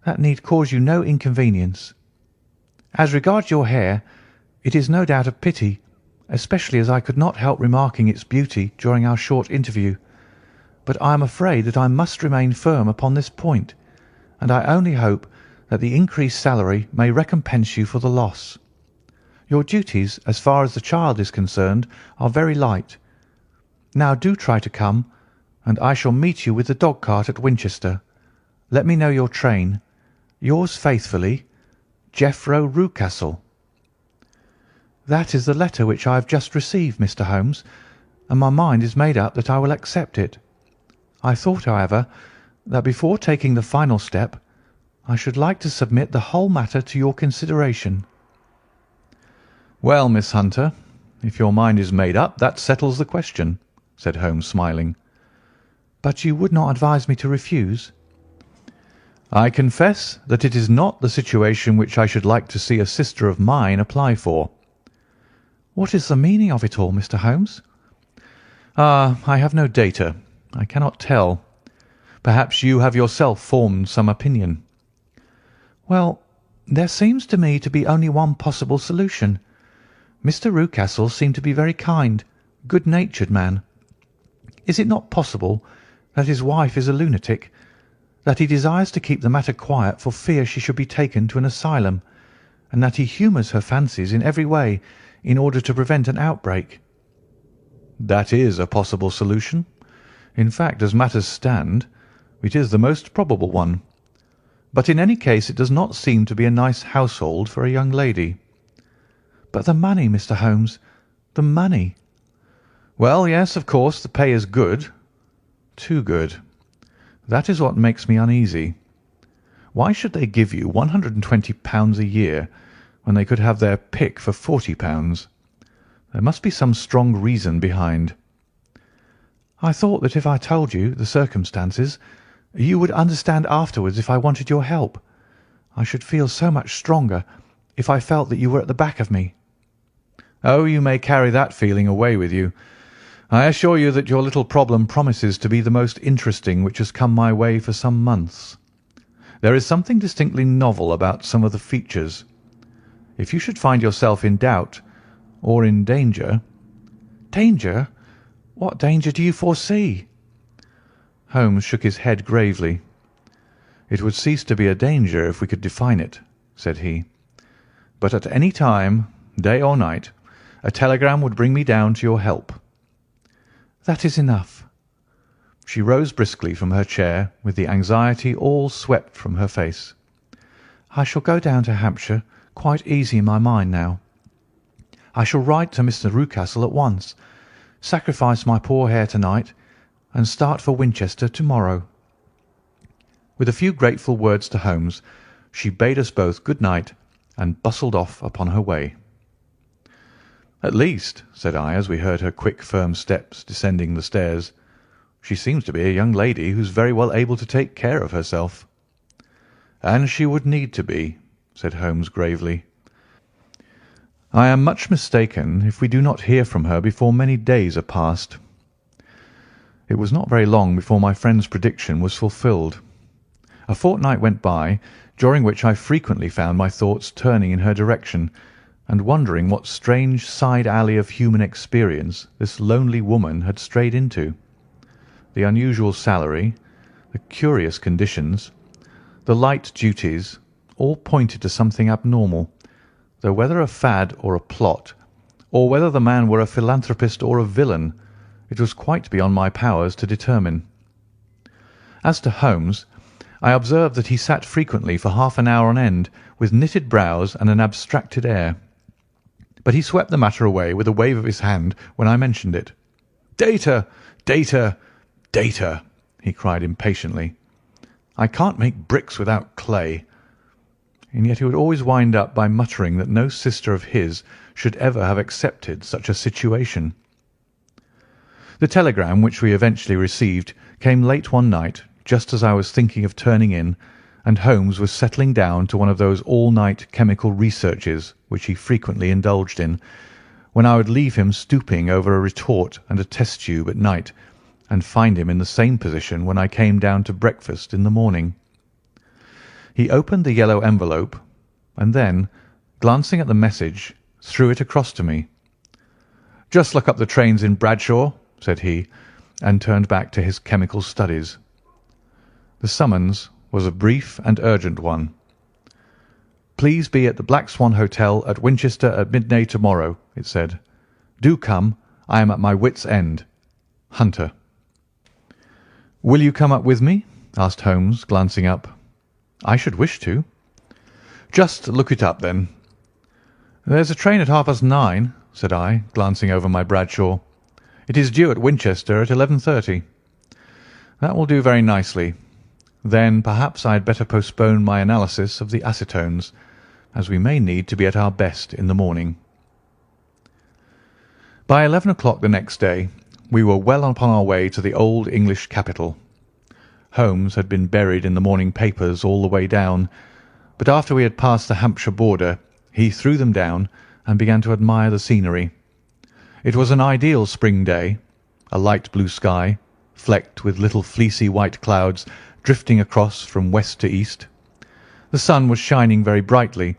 that need cause you no inconvenience. As regards your hair, it is no doubt a pity, especially as I could not help remarking its beauty during our short interview, but I am afraid that I must remain firm upon this point, and I only hope that the increased salary may recompense you for the loss. Your duties, as far as the child is concerned, are very light. Now do try to come, and I shall meet you with the dog-cart at Winchester. Let me know your train. Yours faithfully, Jethro Rucastle. That is the letter which I have just received, Mr. Holmes, and my mind is made up that I will accept it. I thought, however, that before taking the final step, I should like to submit the whole matter to your consideration. Well, Miss Hunter, if your mind is made up, that settles the question, said Holmes, smiling. But you would not advise me to refuse? I confess that it is not the situation which I should like to see a sister of mine apply for. What is the meaning of it all, Mr. Holmes? I have no data. I cannot tell. Perhaps you have yourself formed some opinion. Well, there seems to me to be only one possible solution. Mr. Rucastle seemed to be a very kind, good-natured man. Is it not possible that his wife is a lunatic, that he desires to keep the matter quiet for fear she should be taken to an asylum, and that he humours her fancies in every way in order to prevent an outbreak? That is a possible solution. In fact, as matters stand, it is the most probable one. But in any case it does not seem to be a nice household for a young lady. But the money, Mr. Holmes, the money. Well, yes, of course, the pay is good. Too good. That is what makes me uneasy. Why should they give you £120 a year when they could have their pick for £40? There must be some strong reason behind. I thought that if I told you the circumstances, you would understand afterwards if I wanted your help. I should feel so much stronger if I felt that you were at the back of me. Oh, you may carry that feeling away with you. I assure you that your little problem promises to be the most interesting which has come my way for some months. There is something distinctly novel about some of the features. If you should find yourself in doubt or in danger— Danger? What danger do you foresee? Holmes shook his head gravely. It would cease to be a danger if we could define it, said he. But at any time, day or night, a telegram would bring me down to your help. That is enough. She rose briskly from her chair, with the anxiety all swept from her face. I shall go down to Hampshire quite easy in my mind now. I shall write to Mr. Rucastle at once, sacrifice my poor hair tonight, and start for Winchester tomorrow. With a few grateful words to Holmes, she bade us both good night and bustled off upon her way. At least, said I, as we heard her quick, firm steps descending the stairs, she seems to be a young lady who's very well able to take care of herself. And she would need to be, said Holmes gravely. I am much mistaken if we do not hear from her before many days are past. It was not very long before my friend's prediction was fulfilled. A fortnight went by, during which I frequently found my thoughts turning in her direction, and wondering what strange side alley of human experience this lonely woman had strayed into. The unusual salary, the curious conditions, the light duties, all pointed to something abnormal, though whether a fad or a plot, or whether the man were a philanthropist or a villain, it was quite beyond my powers to determine. As to Holmes, I observed that he sat frequently for half an hour on end, with knitted brows and an abstracted air. But he swept the matter away with a wave of his hand when I mentioned it. "Data! Data! Data!" he cried impatiently. "I can't make bricks without clay." And yet he would always wind up by muttering that no sister of his should ever have accepted such a situation. The telegram which we eventually received came late one night, just as I was thinking of turning in, and Holmes was settling down to one of those all-night chemical researches which he frequently indulged in, when I would leave him stooping over a retort and a test tube at night, and find him in the same position when I came down to breakfast in the morning. He opened the yellow envelope, and then, glancing at the message, threw it across to me. "Just look up the trains in Bradshaw," said he, and turned back to his chemical studies. The summons was a brief and urgent one. "Please be at the Black Swan Hotel at Winchester at midday tomorrow," it said. "Do come. I am at my wits' end. Hunter." "Will you come up with me?" asked Holmes, glancing up. "I should wish to." "Just look it up, then." "There's a train at 9:30, said I, glancing over my Bradshaw. "It is due at Winchester at 11:30. "That will do very nicely. Then perhaps I had better postpone my analysis of the acetones, as we may need to be at our best in the morning." By 11 o'clock the next day we were well upon our way to the old English capital. Holmes had been buried in the morning papers all the way down, but after we had passed the Hampshire border he threw them down and began to admire the scenery. It was an ideal spring day, a light blue sky, flecked with little fleecy white clouds drifting across from west to east. The sun was shining very brightly,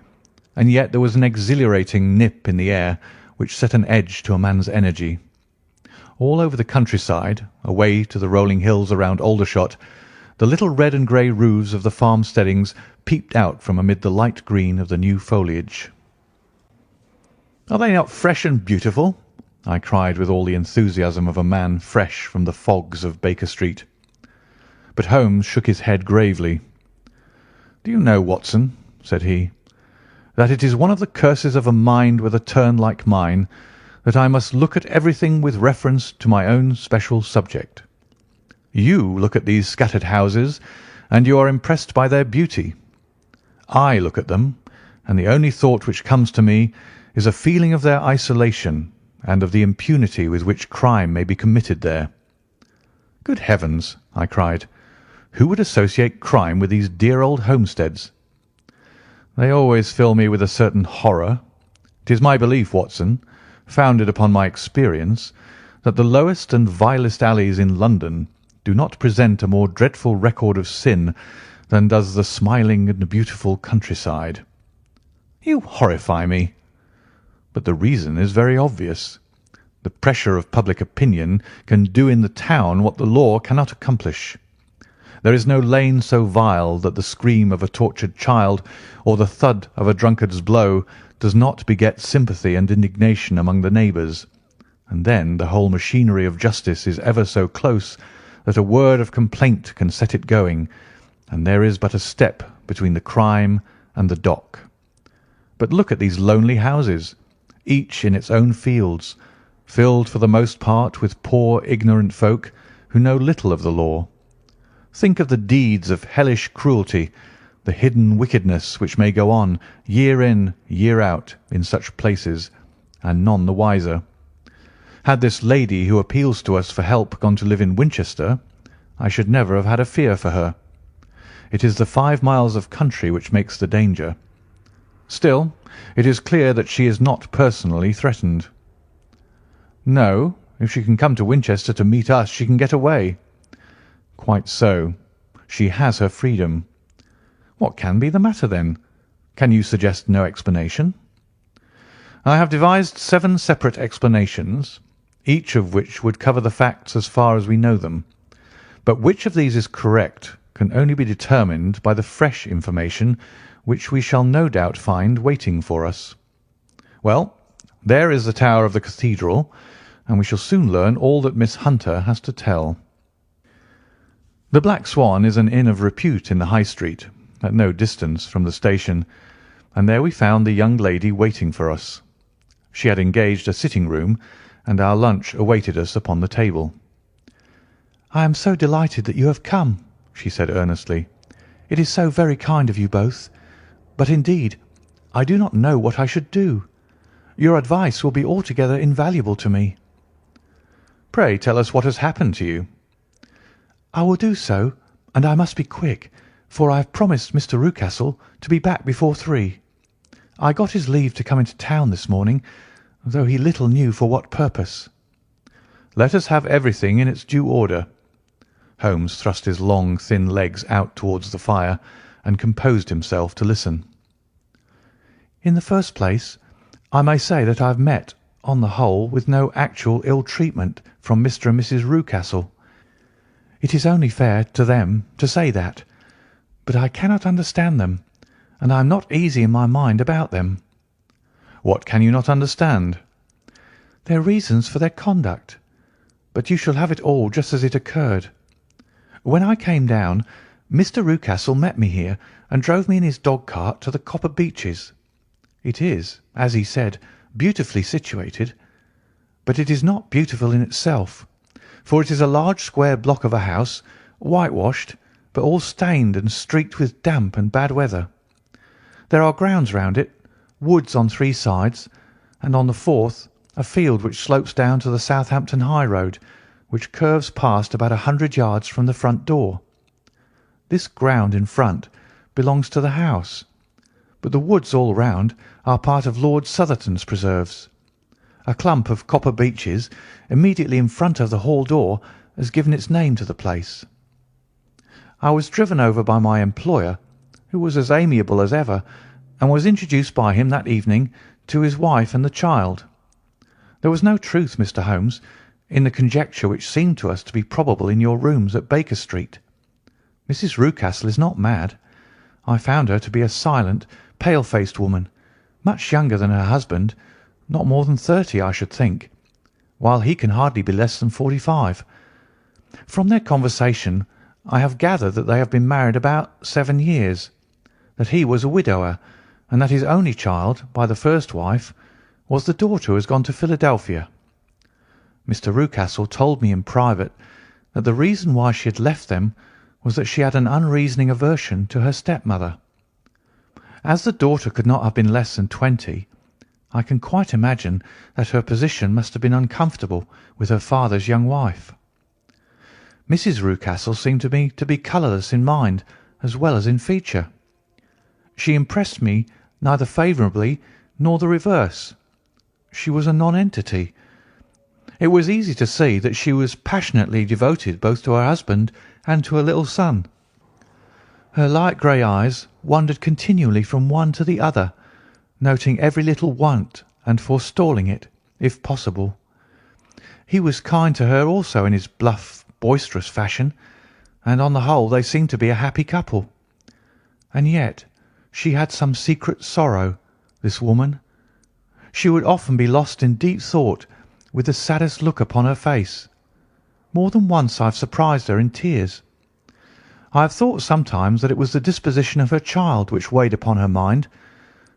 and yet there was an exhilarating nip in the air which set an edge to a man's energy. All over the countryside, away to the rolling hills around Aldershot, the little red and grey roofs of the farmsteadings peeped out from amid the light green of the new foliage. "Are they not fresh and beautiful?" I cried with all the enthusiasm of a man fresh from the fogs of Baker Street. But Holmes shook his head gravely. "Do you know, Watson," said he, "that it is one of the curses of a mind with a turn like mine that I must look at everything with reference to my own special subject. You look at these scattered houses, and you are impressed by their beauty. I look at them, and the only thought which comes to me is a feeling of their isolation and of the impunity with which crime may be committed there." "Good heavens!" I cried. "Who would associate crime with these dear old homesteads?" "They always fill me with a certain horror. It is my belief, Watson, founded upon my experience, that the lowest and vilest alleys in London do not present a more dreadful record of sin than does the smiling and beautiful countryside." "You horrify me." "But the reason is very obvious. The pressure of public opinion can do in the town what the law cannot accomplish. There is no lane so vile that the scream of a tortured child or the thud of a drunkard's blow does not beget sympathy and indignation among the neighbours, and then the whole machinery of justice is ever so close that a word of complaint can set it going, and there is but a step between the crime and the dock. But look at these lonely houses, each in its own fields, filled for the most part with poor ignorant folk who know little of the law. Think of the deeds of hellish cruelty, the hidden wickedness which may go on year in, year out in such places, and none the wiser. Had this lady who appeals to us for help gone to live in Winchester, I should never have had a fear for her. It is the 5 miles of country which makes the danger. Still, it is clear that she is not personally threatened." "No, if she can come to Winchester to meet us, she can get away." "Quite so. She has her freedom. What can be the matter, then? Can you suggest no explanation?" "I have devised 7 separate explanations, each of which would cover the facts as far as we know them. But which of these is correct can only be determined by the fresh information which we shall no doubt find waiting for us. Well, there is the tower of the cathedral, and we shall soon learn all that Miss Hunter has to tell. The Black Swan is an inn of repute in the High Street, at no distance from the station, and there we found the young lady waiting for us. She had engaged a sitting-room, and our lunch awaited us upon the table. "I am so delighted that you have come," she said earnestly. "It is so very kind of you both. But indeed, I do not know what I should do. Your advice will be altogether invaluable to me." "Pray tell us what has happened to you." "I will do so, and I must be quick, for I have promised Mr. Rucastle to be back before 3. I got his leave to come into town this morning, though he little knew for what purpose." "Let us have everything in its due order." Holmes thrust his long, thin legs out towards the fire and composed himself to listen. "In the first place, I may say that I have met, on the whole, with no actual ill treatment from Mr. and Mrs. Rucastle. It is only fair to them to say that, but I cannot understand them, and I am not easy in my mind about them." "What can you not understand?" "Their reasons for their conduct. But you shall have it all just as it occurred. When I came down, Mr. Rucastle met me here and drove me in his dog-cart to the Copper Beeches. It is, as he said, beautifully situated, but it is not beautiful in itself, for it is a large square block of a house, whitewashed, but all stained and streaked with damp and bad weather. There are grounds round it, woods on 3 sides, and on the 4th a field which slopes down to the Southampton High Road, which curves past about 100 yards from the front door. This ground in front belongs to the house, but the woods all round are part of Lord Southerton's preserves. A clump of copper beeches immediately in front of the hall door has given its name to the place. I was driven over by my employer, who was as amiable as ever, and was introduced by him that evening to his wife and the child. There was no truth, Mr. Holmes, in the conjecture which seemed to us to be probable in your rooms at Baker Street. Mrs. Rucastle is not mad. I found her to be a silent, pale-faced woman, much younger than her husband, not more than 30, I should think, while he can hardly be less than 45. From their conversation I have gathered that they have been married about 7 years, that he was a widower, and that his only child, by the first wife, was the daughter who has gone to Philadelphia. Mr. Rucastle told me in private that the reason why she had left them was that she had an unreasoning aversion to her stepmother. As the daughter could not have been less than 20, I can quite imagine that her position must have been uncomfortable with her father's young wife. Mrs. Rucastle seemed to me to be colourless in mind as well as in feature. She impressed me neither favourably nor the reverse. She was a nonentity. It was easy to see that she was passionately devoted both to her husband and to her little son. Her light grey eyes wandered continually from one to the other, noting every little want and forestalling it, if possible. He was kind to her also in his bluff, boisterous fashion, and on the whole they seemed to be a happy couple. And yet she had some secret sorrow, this woman. She would often be lost in deep thought, with the saddest look upon her face. More than once I have surprised her in tears. I have thought sometimes that it was the disposition of her child which weighed upon her mind,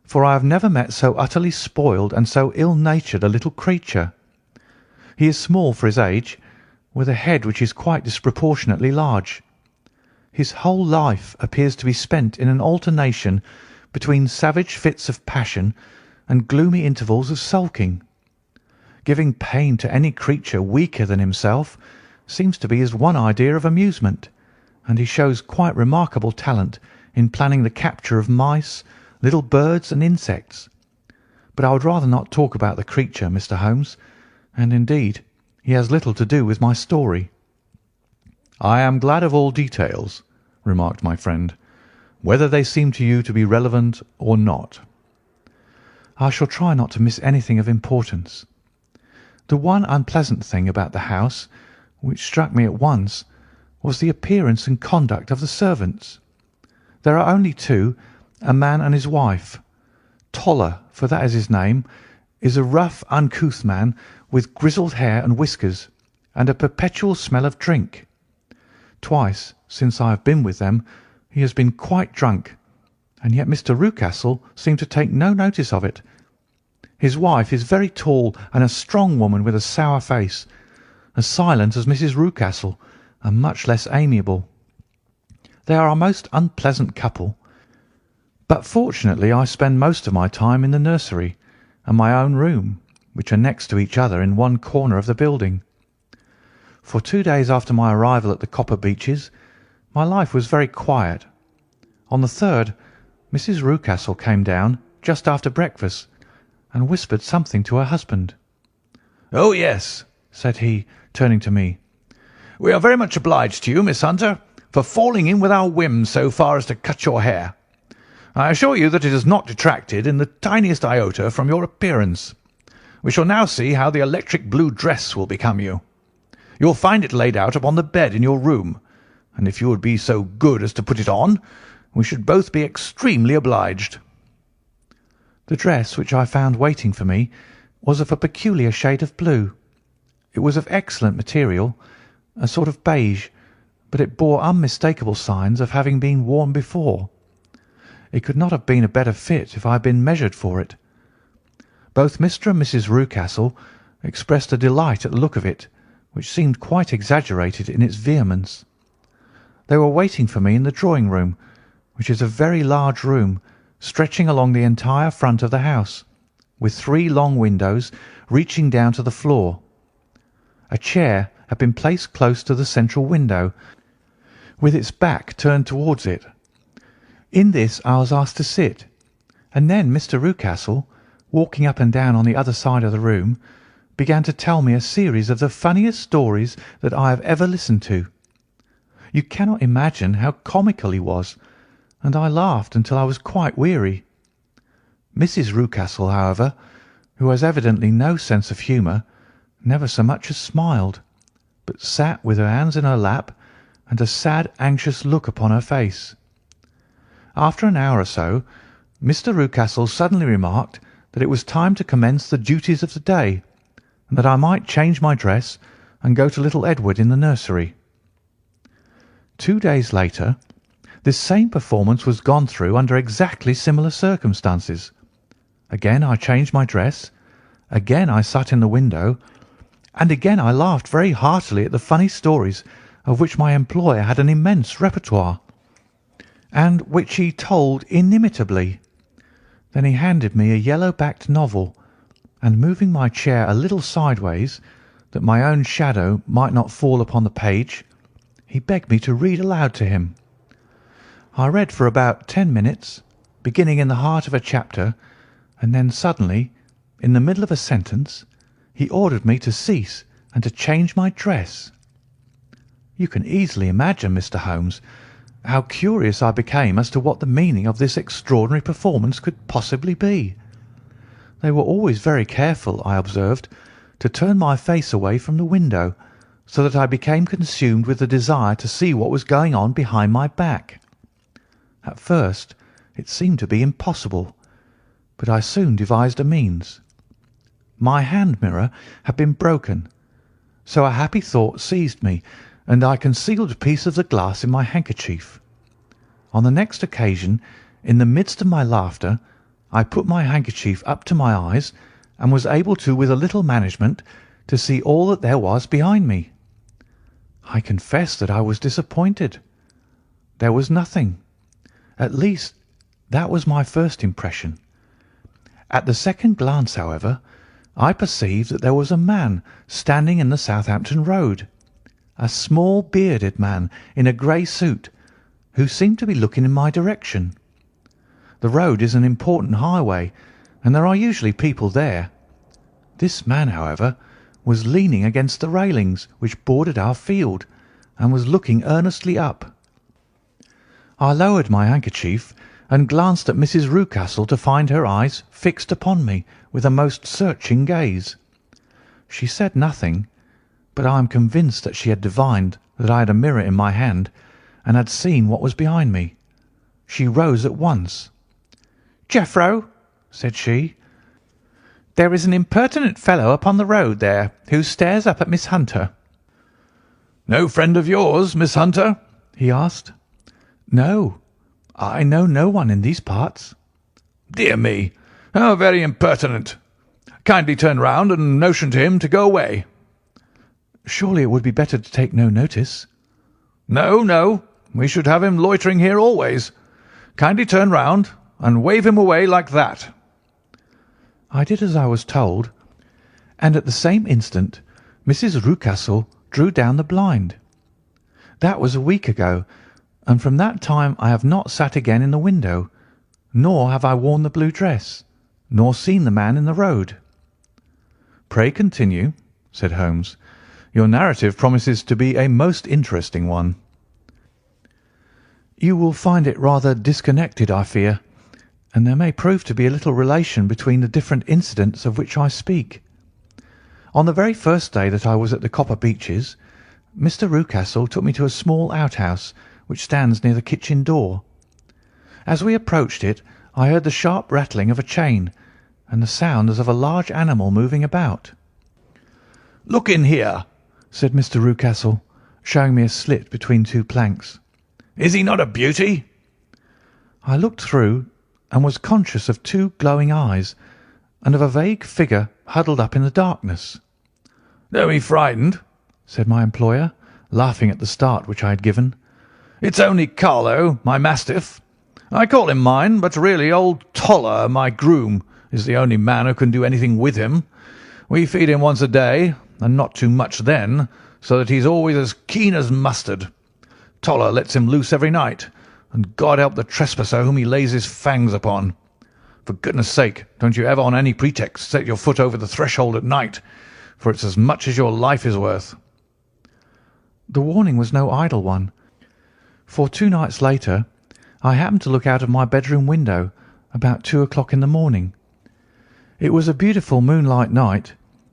for I have never met so utterly spoiled and so ill-natured a little creature. He is small for his age, with a head which is quite disproportionately large. His whole life appears to be spent in an alternation between savage fits of passion and gloomy intervals of sulking. Giving pain to any creature weaker than himself seems to be his one idea of amusement, and he shows quite remarkable talent in planning the capture of mice, little birds, and insects. But I would rather not talk about the creature, Mr. Holmes, and indeed he has little to do with my story." "I am glad of all details," remarked my friend, "whether they seem to you to be relevant or not." "I shall try not to miss anything of importance. The one unpleasant thing about the house, which struck me at once, was the appearance and conduct of the servants. There are only 2, a man and his wife. Toller, for that is his name, is a rough, uncouth man with grizzled hair and whiskers, and a perpetual smell of drink. Twice since I have been with them he has been quite drunk, and yet Mr. Rucastle seemed to take no notice of it. His wife is very tall and a strong woman with a sour face, as silent as Mrs. Rucastle, and much less amiable. They are a most unpleasant couple, but fortunately I spend most of my time in the nursery and my own room, which are next to each other in one corner of the building. For 2 days after my arrival at the Copper Beeches, my life was very quiet. On the third, Mrs. Rucastle came down just after breakfast and whispered something to her husband. "Oh, yes," said he, turning to me. "We are very much obliged to you, Miss Hunter, for falling in with our whims so far as to cut your hair. I assure you that it has not detracted in the tiniest iota from your appearance. We shall now see how the electric blue dress will become you. You will find it laid out upon the bed in your room, and if you would be so good as to put it on, we should both be extremely obliged." The dress which I found waiting for me was of a peculiar shade of blue. It was of excellent material, a sort of beige, but it bore unmistakable signs of having been worn before. It could not have been a better fit if I had been measured for it. Both Mr. and Mrs. Rucastle expressed a delight at the look of it, which seemed quite exaggerated in its vehemence. They were waiting for me in the drawing-room, which is a very large room, stretching along the entire front of the house, with 3 long windows reaching down to the floor. A chair had been placed close to the central window, with its back turned towards it. In this I was asked to sit, and then Mr. Rucastle, walking up and down on the other side of the room, began to tell me a series of the funniest stories that I have ever listened to. You cannot imagine how comical he was, and I laughed until I was quite weary. Mrs. Rucastle, however, who has evidently no sense of humour, never so much as smiled, but sat with her hands in her lap and a sad, anxious look upon her face. After an hour or so, Mr. Rucastle suddenly remarked that it was time to commence the duties of the day, and that I might change my dress and go to little Edward in the nursery. 2 days later, this same performance was gone through under exactly similar circumstances. Again I changed my dress, again I sat in the window, and again I laughed very heartily at the funny stories of which my employer had an immense repertoire, and which he told inimitably. Then he handed me a yellow-backed novel, and moving my chair a little sideways, that my own shadow might not fall upon the page, he begged me to read aloud to him. I read for about 10 minutes, beginning in the heart of a chapter, and then suddenly, in the middle of a sentence, he ordered me to cease and to change my dress. You can easily imagine, Mr. Holmes, how curious I became as to what the meaning of this extraordinary performance could possibly be. They were always very careful, I observed, to turn my face away from the window, so that I became consumed with the desire to see what was going on behind my back. At first it seemed to be impossible, but I soon devised a means. My hand mirror had been broken, so a happy thought seized me, and I concealed a piece of the glass in my handkerchief. On the next occasion, in the midst of my laughter, I put my handkerchief up to my eyes, and was able to, with a little management, to see all that there was behind me. I confess that I was disappointed. There was nothing. At least, that was my first impression. At the second glance, however, I perceived that there was a man standing in the Southampton Road, a small bearded man in a grey suit, who seemed to be looking in my direction. The road is an important highway, and there are usually people there. This man, however, was leaning against the railings which bordered our field, and was looking earnestly up. I lowered my handkerchief and glanced at Mrs. Rucastle to find her eyes fixed upon me with a most searching gaze. She said nothing, but I am convinced that she had divined that I had a mirror in my hand and had seen what was behind me. She rose at once. "Jeffro," said she, There is an impertinent fellow upon the road there who stares up at Miss Hunter." "No friend of yours, Miss Hunter?" he asked. "No, I know no one in these parts." "Dear me, how very impertinent! Kindly turn round and motion to him to go away." "Surely it would be better to take no notice." "No, no, we should have him loitering here always. Kindly turn round and wave him away like that." I did as I was told, and at the same instant Mrs. Rucastle drew down the blind. That was a week ago, and from that time I have not sat again in the window, nor have I worn the blue dress, nor seen the man in the road. "Pray continue," said Holmes. "Your narrative promises to be a most interesting one." "You will find it rather disconnected, I fear, and there may prove to be a little relation between the different incidents of which I speak. On the very first day that I was at the Copper Beeches, Mr. Rucastle took me to a small outhouse which stands near the kitchen door. As we approached it, I heard the sharp rattling of a chain, and the sound as of a large animal moving about. "Look in here," said Mr. Rucastle, showing me a slit between two planks. "Is he not a beauty?" I looked through, and was conscious of two glowing eyes, and of a vague figure huddled up in the darkness. "Don't be frightened," said my employer, laughing at the start which I had given. "It's only Carlo, my mastiff. I call him mine, but really old Toller, my groom, is the only man who can do anything with him. We feed him once a day, and not too much then, so that he's always as keen as mustard. Toller lets him loose every night, and God help the trespasser whom he lays his fangs upon. For goodness' sake, don't you ever on any pretext set your foot over the threshold at night, for it's as much as your life is worth." The warning was no idle one, for 2 nights later I happened to look out of my bedroom window about 2 o'clock in the morning. It was a beautiful moonlight night,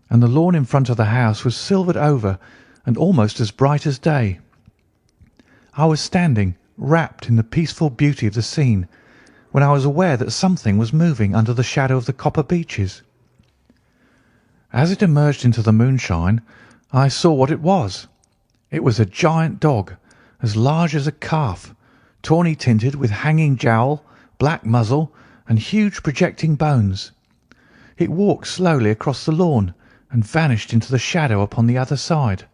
and the lawn in front of the house was silvered over and almost as bright as day. I was standing wrapped in the peaceful beauty of the scene when I was aware that something was moving under the shadow of the Copper Beeches. As it emerged into the moonshine, I saw what it was. It was a giant dog, as large as a calf, tawny tinted with hanging jowl, black muzzle, and huge projecting bones. It walked slowly across the lawn and vanished into the shadow upon the other side.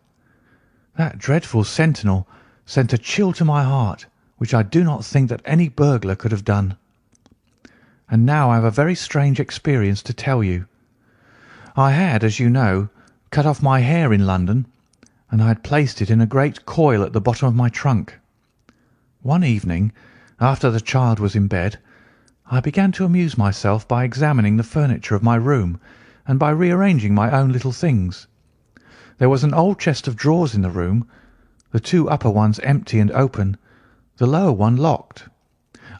That dreadful sentinel sent a chill to my heart which I do not think that any burglar could have done. And now I have a very strange experience to tell you. I had, as you know, cut off my hair in London, and I had placed it in a great coil at the bottom of my trunk. One evening, after the child was in bed, I began to amuse myself by examining the furniture of my room and by rearranging my own little things. There was an old chest of drawers in the room, the 2 upper ones empty and open, the lower one locked.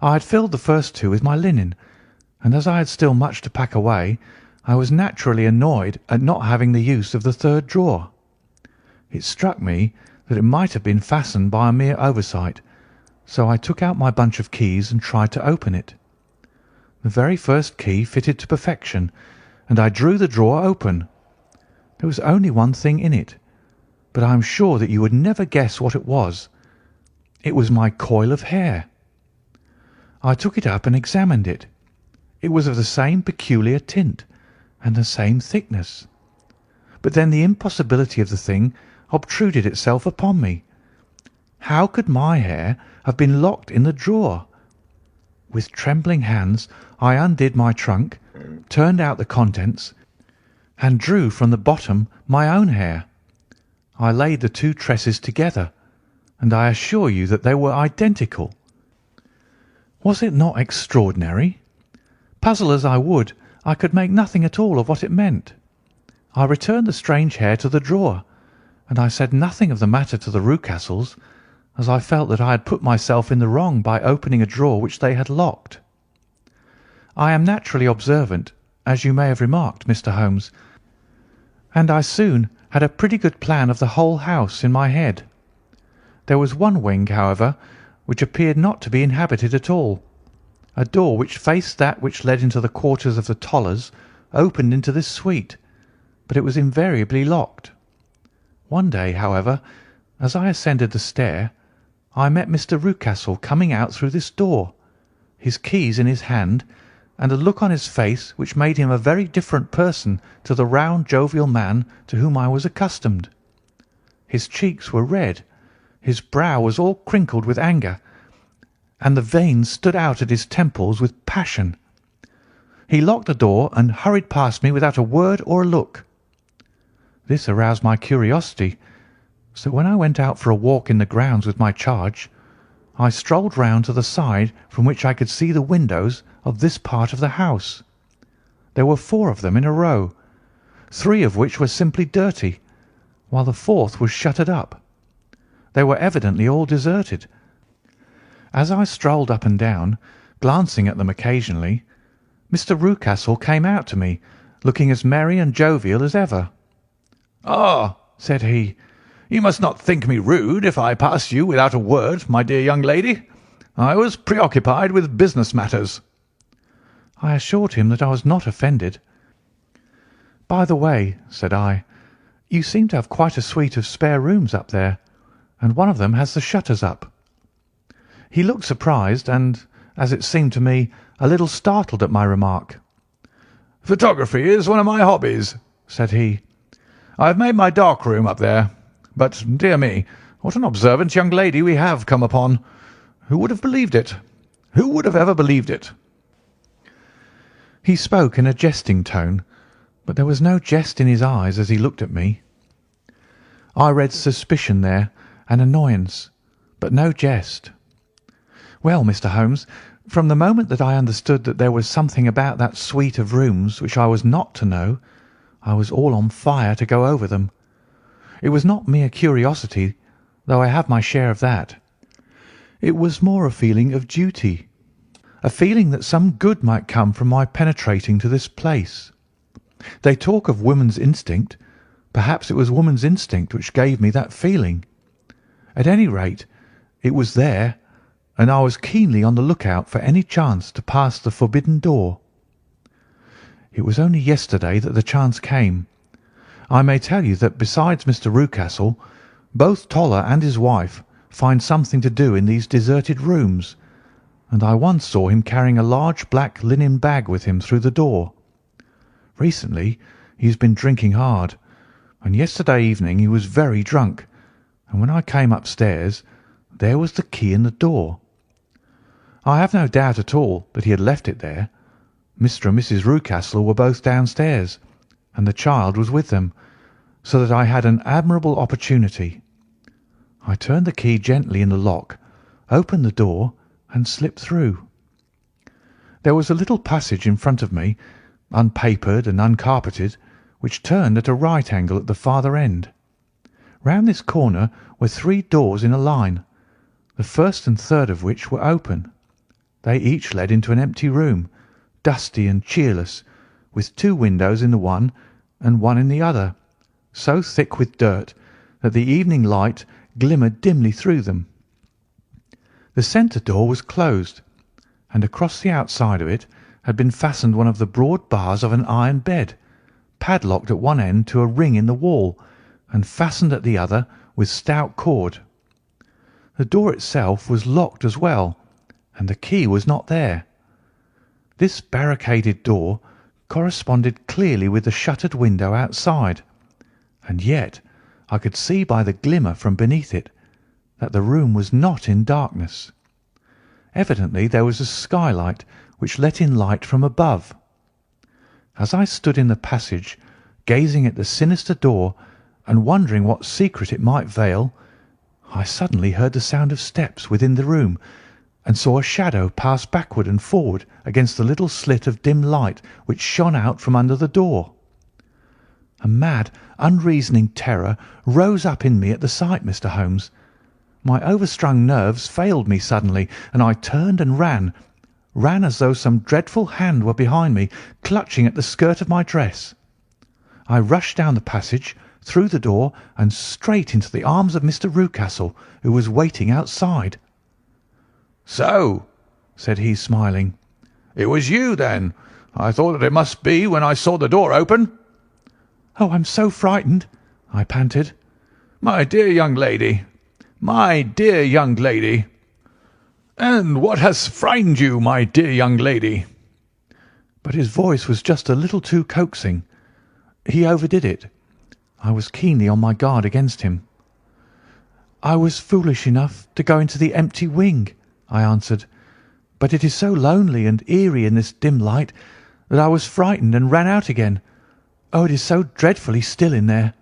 I had filled the first 2 with my linen, and as I had still much to pack away, I was naturally annoyed at not having the use of the 3rd drawer. It struck me that it might have been fastened by a mere oversight, so I took out my bunch of keys and tried to open it. The very first key fitted to perfection, and I drew the drawer open. There was only one thing in it, but I am sure that you would never guess what it was. It was my coil of hair. I took it up and examined it. It was of the same peculiar tint and the same thickness. But then the impossibility of the thing obtruded itself upon me. How could my hair have been locked in the drawer? With trembling hands I undid my trunk, turned out the contents, and drew from the bottom my own hair. I laid the 2 tresses together, and I assure you that they were identical. Was it not extraordinary? Puzzle as I would, I could make nothing at all of what it meant. I returned the strange hair to the drawer, and I said nothing of the matter to the Rucastles, as I felt that I had put myself in the wrong by opening a drawer which they had locked. I am naturally observant, as you may have remarked, Mr. Holmes, and I soon had a pretty good plan of the whole house in my head. There was one wing, however, which appeared not to be inhabited at all. A door which faced that which led into the quarters of the Tollers opened into this suite, but it was invariably locked. One day, however, as I ascended the stair, I met Mr. Rucastle coming out through this door, his keys in his hand, and a look on his face which made him a very different person to the round, jovial man to whom I was accustomed. His cheeks were red, his brow was all crinkled with anger, and the veins stood out at his temples with passion. He locked the door and hurried past me without a word or a look. This aroused my curiosity, so when I went out for a walk in the grounds with my charge, I strolled round to the side from which I could see the windows of this part of the house. There were 4 of them in a row, 3 of which were simply dirty, while the 4th was shuttered up. They were evidently all deserted. As I strolled up and down, glancing at them occasionally, Mr. Rucastle came out to me, looking as merry and jovial as ever. "Ah," said he, "you must not think me rude if I pass you without a word, my dear young lady. I was preoccupied with business matters." I assured him that I was not offended. "By the way," said I, "you seem to have quite a suite of spare rooms up there, and one of them has the shutters up." He looked surprised and, as it seemed to me, a little startled at my remark. "Photography is one of my hobbies," said he. "I have made my dark room up there. But, dear me, what an observant young lady we have come upon. Who would have believed it? Who would have ever believed it?" He spoke in a jesting tone, but there was no jest in his eyes as he looked at me. I read suspicion there and annoyance, but no jest. "Well, Mr. Holmes, from the moment that I understood that there was something about that suite of rooms which I was not to know, I was all on fire to go over them. It was not mere curiosity, though I have my share of that. It was more a feeling of duty, a feeling that some good might come from my penetrating to this place. They talk of woman's instinct. Perhaps it was woman's instinct which gave me that feeling. At any rate, it was there, and I was keenly on the lookout for any chance to pass the forbidden door. It was only yesterday that the chance came. I may tell you that besides Mr. Rucastle, both Toller and his wife find something to do in these deserted rooms, and I once saw him carrying a large black linen bag with him through the door. Recently he has been drinking hard, and yesterday evening he was very drunk, and when I came upstairs there was the key in the door. I have no doubt at all that he had left it there. Mr. and Mrs. Rucastle were both downstairs, and the child was with them, so that I had an admirable opportunity. I turned the key gently in the lock, opened the door, and slipped through. There was a little passage in front of me, unpapered and uncarpeted, which turned at a right angle at the farther end. Round this corner were 3 doors in a line, the first and third of which were open. They each led into an empty room, dusty and cheerless, with 2 windows in the one and one in the other, so thick with dirt that the evening light glimmered dimly through them. The centre door was closed, and across the outside of it had been fastened one of the broad bars of an iron bed, padlocked at one end to a ring in the wall, and fastened at the other with stout cord. The door itself was locked as well, and the key was not there. This barricaded door corresponded clearly with the shuttered window outside, and yet I could see by the glimmer from beneath it that the room was not in darkness. Evidently there was a skylight which let in light from above. As I stood in the passage, gazing at the sinister door and wondering what secret it might veil, I suddenly heard the sound of steps within the room, and saw a shadow pass backward and forward against the little slit of dim light which shone out from under the door. A mad, unreasoning terror rose up in me at the sight, Mr. Holmes. My overstrung nerves failed me suddenly, and I turned and ran as though some dreadful hand were behind me, clutching at the skirt of my dress. I rushed down the passage, through the door, and straight into the arms of Mr. Rucastle, who was waiting outside. "So," said he, smiling, "it was you, then. I thought that it must be when I saw the door open." "Oh, I'm so frightened," I panted. "My dear young lady, my dear young lady. And what has frightened you, my dear young lady?" But his voice was just a little too coaxing. He overdid it. I was keenly on my guard against him. "I was foolish enough to go into the empty wing," I answered, "but it is so lonely and eerie in this dim light that I was frightened and ran out again. Oh, it is so dreadfully still in there."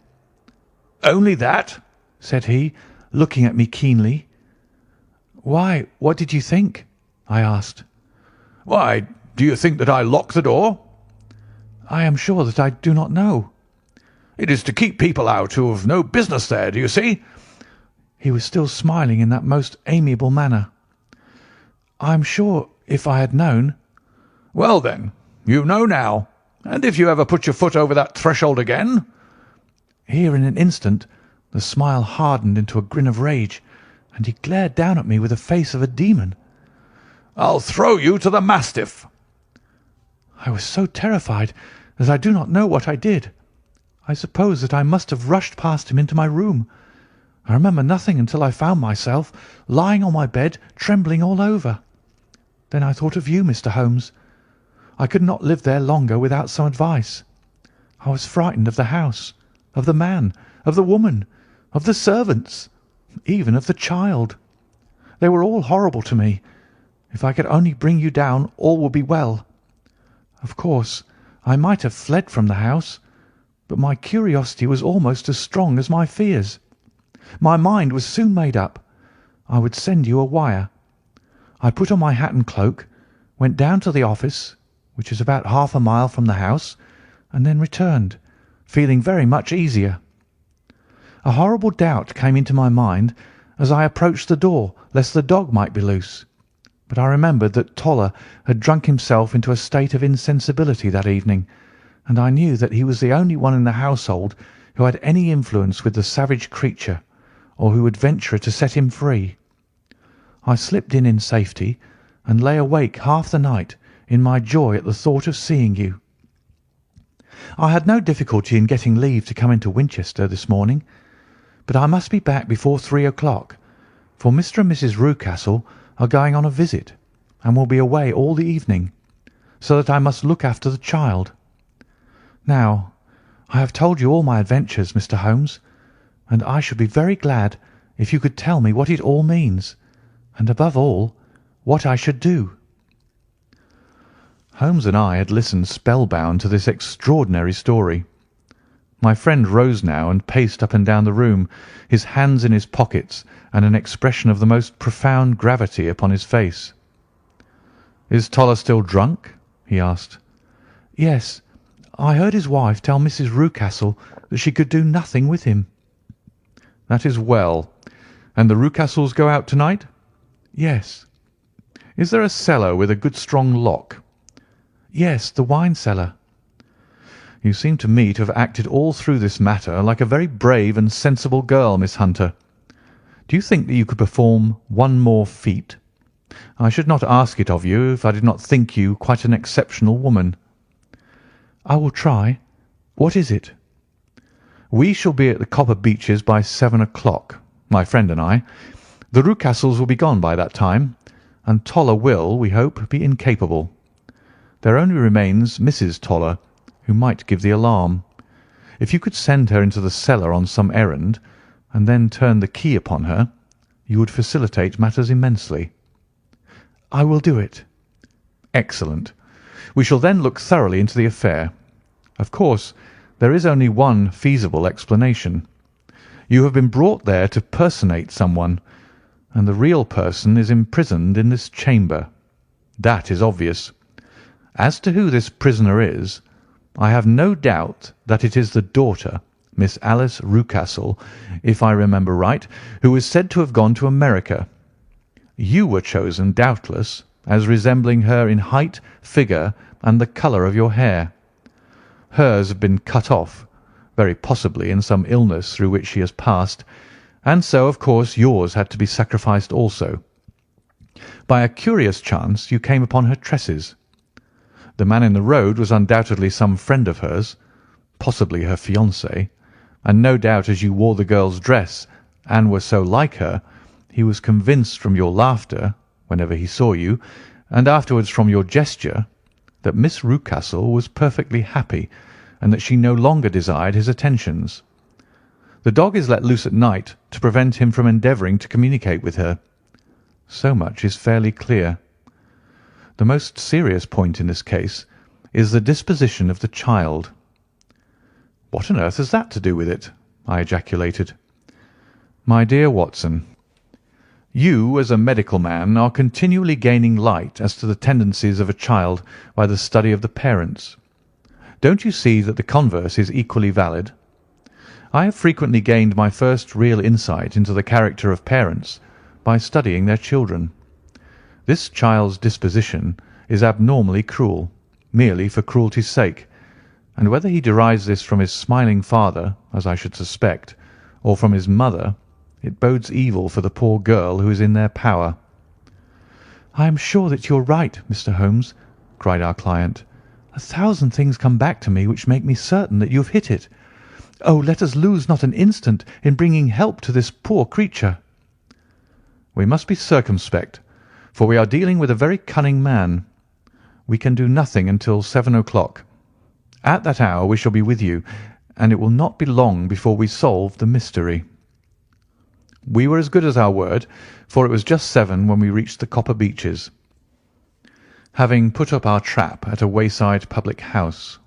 "Only that?" said he, looking at me keenly. "Why, what did you think?" I asked. "Why, do you think that I locked the door?" "I am sure that I do not know." "It is to keep people out who have no business there, do you see?" He was still smiling in that most amiable manner. "I am sure if I had known—" "Well, then, you know now, and if you ever put your foot over that threshold again—" Here in an instant the smile hardened into a grin of rage, and he glared down at me with the face of a demon. "I'll throw you to the mastiff." I was so terrified that I do not know what I did. I suppose that I must have rushed past him into my room. I remember nothing until I found myself lying on my bed, trembling all over. Then I thought of you, Mr. Holmes. I could not live there longer without some advice. I was frightened of the house, of the man, of the woman, of the servants, even of the child. They were all horrible to me. If I could only bring you down, all would be well. Of course, I might have fled from the house, but my curiosity was almost as strong as my fears. My mind was soon made up. I would send you a wire. I put on my hat and cloak, went down to the office, which is about half a mile from the house, and then returned, feeling very much easier. A horrible doubt came into my mind as I approached the door, lest the dog might be loose. But I remembered that Toller had drunk himself into a state of insensibility that evening, and I knew that he was the only one in the household who had any influence with the savage creature, or who would venture to set him free. I slipped in safety, and lay awake half the night in my joy at the thought of seeing you. I had no difficulty in getting leave to come into Winchester this morning, but I must be back before 3 o'clock, for Mr. and Mrs. Rucastle are going on a visit, and will be away all the evening, so that I must look after the child. Now, I have told you all my adventures, Mr. Holmes, and I should be very glad if you could tell me what it all means, and above all, what I should do." Holmes and I had listened spellbound to this extraordinary story. My friend rose now and paced up and down the room, his hands in his pockets and an expression of the most profound gravity upon his face. "Is Toller still drunk?" he asked. "Yes. I heard his wife tell Mrs. Rucastle that she could do nothing with him." "That is well. And the Rucastles go out tonight?" "Yes." "Is there a cellar with a good strong lock?" "Yes, the wine cellar." "You seem to me to have acted all through this matter like a very brave and sensible girl, Miss Hunter. Do you think that you could perform one more feat? I should not ask it of you if I did not think you quite an exceptional woman." "I will try. What is it?" "We shall be at the Copper Beeches by 7 o'clock, my friend and I. The Rucastles will be gone by that time, and Toller will, we hope, be incapable. There only remains Mrs. Toller, who might give the alarm. If you could send her into the cellar on some errand, and then turn the key upon her, you would facilitate matters immensely." "I will do it." "Excellent. We shall then look thoroughly into the affair. Of course, there is only one feasible explanation. You have been brought there to personate someone, and the real person is imprisoned in this chamber. That is obvious. As to who this prisoner is, I have no doubt that it is the daughter, Miss Alice Rucastle, if I remember right, who is said to have gone to America. You were chosen, doubtless, as resembling her in height, figure, and the colour of your hair. Hers have been cut off, very possibly in some illness through which she has passed, and so, of course, yours had to be sacrificed also. By a curious chance you came upon her tresses. The man in the road was undoubtedly some friend of hers, possibly her fiancé, and no doubt as you wore the girl's dress and were so like her, he was convinced from your laughter whenever he saw you, and afterwards from your gesture, that Miss Rucastle was perfectly happy and that she no longer desired his attentions. The dog is let loose at night to prevent him from endeavouring to communicate with her. So much is fairly clear. The most serious point in this case is the disposition of the child. "What on earth has that to do with it?" I ejaculated. "My dear Watson, you as a medical man are continually gaining light as to the tendencies of a child by the study of the parents. Don't you see that the converse is equally valid? I have frequently gained my first real insight into the character of parents by studying their children. This child's disposition is abnormally cruel, merely for cruelty's sake, and whether he derives this from his smiling father, as I should suspect, or from his mother, it bodes evil for the poor girl who is in their power." "I am sure that you are right, Mr. Holmes," cried our client. "A thousand things come back to me which make me certain that you have hit it. Oh, let us lose not an instant in bringing help to this poor creature." "We must be circumspect, for we are dealing with a very cunning man. We can do nothing until 7 o'clock. At that hour we shall be with you, and it will not be long before we solve the mystery." We were as good as our word, for it was just 7 when we reached the Copper Beeches, having put up our trap at a wayside public house.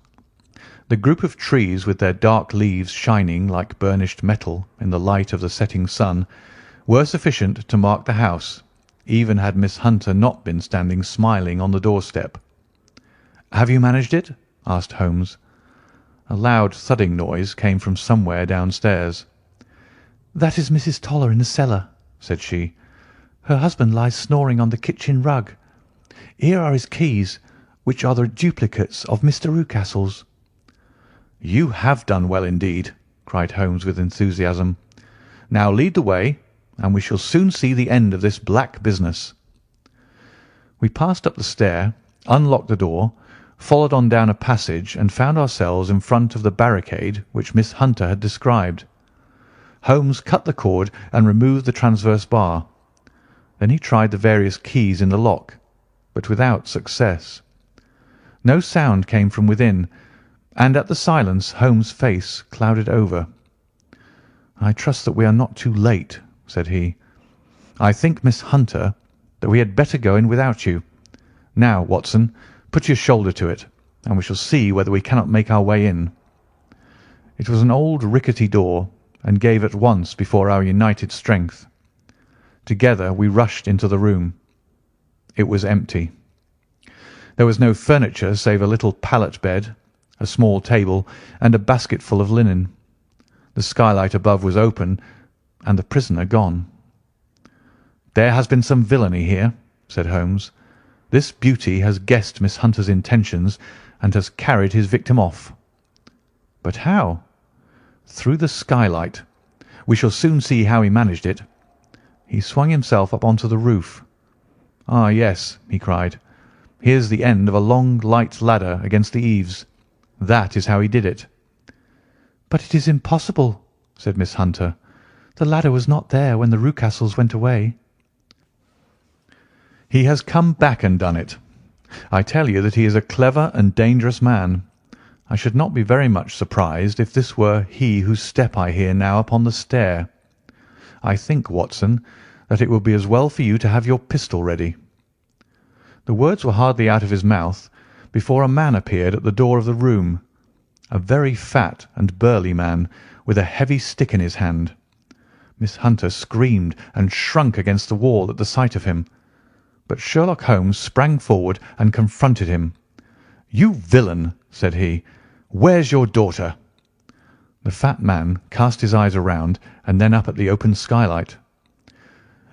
The group of trees, with their dark leaves shining like burnished metal in the light of the setting sun, were sufficient to mark the house, even had Miss Hunter not been standing smiling on the doorstep. "Have you managed it?" asked Holmes. A loud thudding noise came from somewhere downstairs. "That is Mrs. Toller in the cellar," said she. "Her husband lies snoring on the kitchen rug. Here are his keys, which are the duplicates of Mr. Rucastle's." "You have done well indeed," cried Holmes with enthusiasm. "Now lead the way, and we shall soon see the end of this black business." We passed up the stair, unlocked the door, followed on down a passage, and found ourselves in front of the barricade which Miss Hunter had described. Holmes cut the cord and removed the transverse bar. Then he tried the various keys in the lock, but without success. No sound came from within, and at the silence Holmes' face clouded over. "I trust that we are not too late," said he. "I think, Miss Hunter, that we had better go in without you. Now, Watson, put your shoulder to it, and we shall see whether we cannot make our way in." It was an old rickety door, and gave at once before our united strength. Together we rushed into the room. It was empty. There was no furniture save a little pallet bed, a small table, and a basketful of linen. The skylight above was open, and the prisoner gone. "There has been some villainy here," said Holmes. "This beauty has guessed Miss Hunter's intentions and has carried his victim off." "But how?" "Through the skylight. We shall soon see how he managed it. He swung himself up onto the roof. Ah, yes," he cried. "Here's the end of a long light ladder against the eaves. That is how he did it." "But it is impossible," said Miss Hunter. "The ladder was not there when the Rucastles went away." "He has come back and done it. I tell you that he is a clever and dangerous man. I should not be very much surprised if this were he whose step I hear now upon the stair. I think, Watson, that it will be as well for you to have your pistol ready." The words were hardly out of his mouth before a man appeared at the door of the room, a very fat and burly man with a heavy stick in his hand. Miss Hunter screamed and shrunk against the wall at the sight of him, but Sherlock Holmes sprang forward and confronted him. "You villain!" said he. "Where's your daughter?" The fat man cast his eyes around and then up at the open skylight.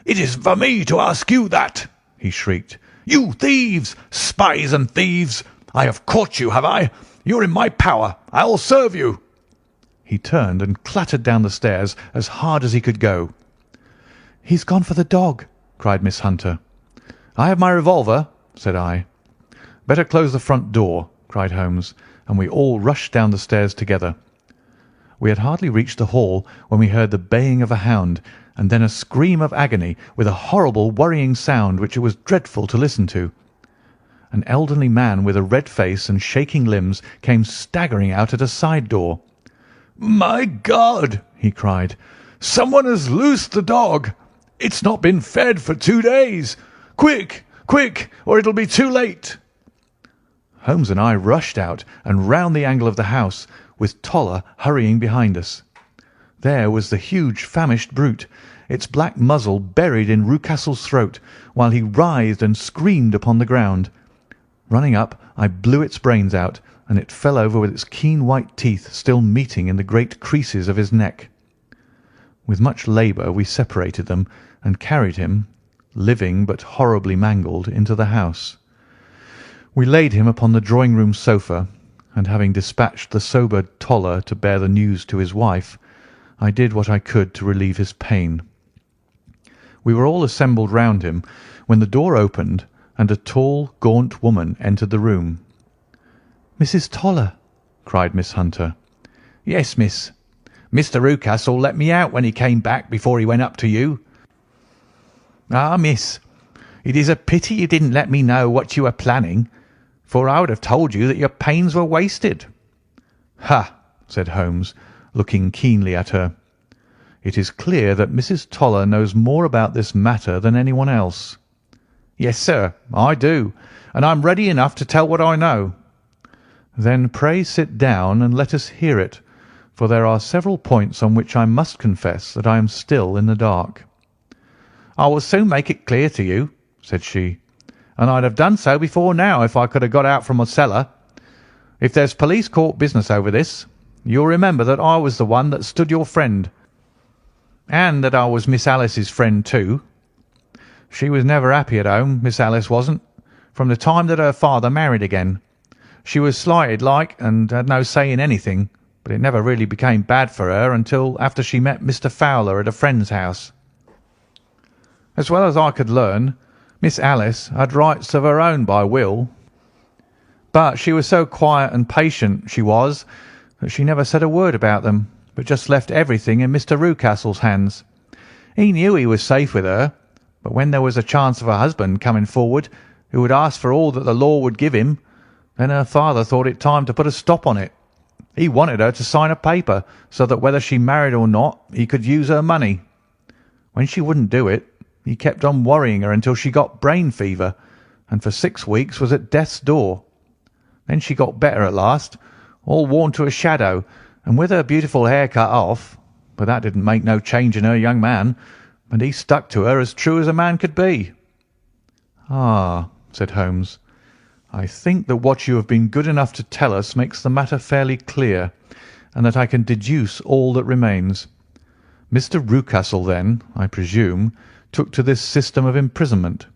"It is for me to ask you that," he shrieked. "You thieves! Spies and thieves! I have caught you, have I? You're in my power. I'll serve you." He turned and clattered down the stairs as hard as he could go. "He's gone for the dog," cried Miss Hunter. "I have my revolver," said I. "Better close the front door," cried Holmes, and we all rushed down the stairs together. We had hardly reached the hall when we heard the baying of a hound, and then a scream of agony with a horrible worrying sound which it was dreadful to listen to. An elderly man with a red face and shaking limbs came staggering out at a side door. "My God!" he cried. "Someone has loosed the dog. It's not been fed for 2 days. Quick, quick, or it'll be too late." Holmes and I rushed out and round the angle of the house, with Toller hurrying behind us. There was the huge famished brute, its black muzzle buried in Rucastle's throat, while he writhed and screamed upon the ground. Running up, I blew its brains out, and it fell over with its keen white teeth still meeting in the great creases of his neck. With much labour we separated them and carried him, living but horribly mangled, into the house. We laid him upon the drawing-room sofa, and having dispatched the sobered Toller to bear the news to his wife, I did what I could to relieve his pain. We were all assembled round him when the door opened and a tall, gaunt woman entered the room. "Mrs. Toller!" cried Miss Hunter. "Yes, miss. Mr. Rucastle let me out when he came back before he went up to you." "Ah, miss, it is a pity you didn't let me know what you were planning, for I would have told you that your pains were wasted." "Ha!" said Holmes, looking keenly at her. "It is clear that Mrs. Toller knows more about this matter than anyone else." "Yes, sir, I do, and I'm ready enough to tell what I know." "Then pray sit down and let us hear it, for there are several points on which I must confess that I am still in the dark." "I will soon make it clear to you," said she, "and I'd have done so before now if I could have got out from my cellar. If there's police court business over this, you'll remember that I was the one that stood your friend, and that I was Miss Alice's friend too. She was never happy at home, Miss Alice wasn't, from the time that her father married again. She was slighted like, and had no say in anything, but it never really became bad for her until after she met Mr. Fowler at a friend's house. As well as I could learn, Miss Alice had rights of her own by will, but she was so quiet and patient, she was, that she never said a word about them, but just left everything in Mr. Rucastle's hands. He knew he was safe with her, but when there was a chance of a husband coming forward who would ask for all that the law would give him, then her father thought it time to put a stop on it. He wanted her to sign a paper so that whether she married or not, he could use her money. When she wouldn't do it, he kept on worrying her until she got brain fever, and for 6 weeks was at death's door. Then she got better at last, all worn to a shadow, and with her beautiful hair cut off, but that didn't make no change in her young man, and he stuck to her as true as a man could be." "Ah," said Holmes, "I think that what you have been good enough to tell us makes the matter fairly clear, and that I can deduce all that remains. Mr. Rucastle, then, I presume, took to this system of imprisonment."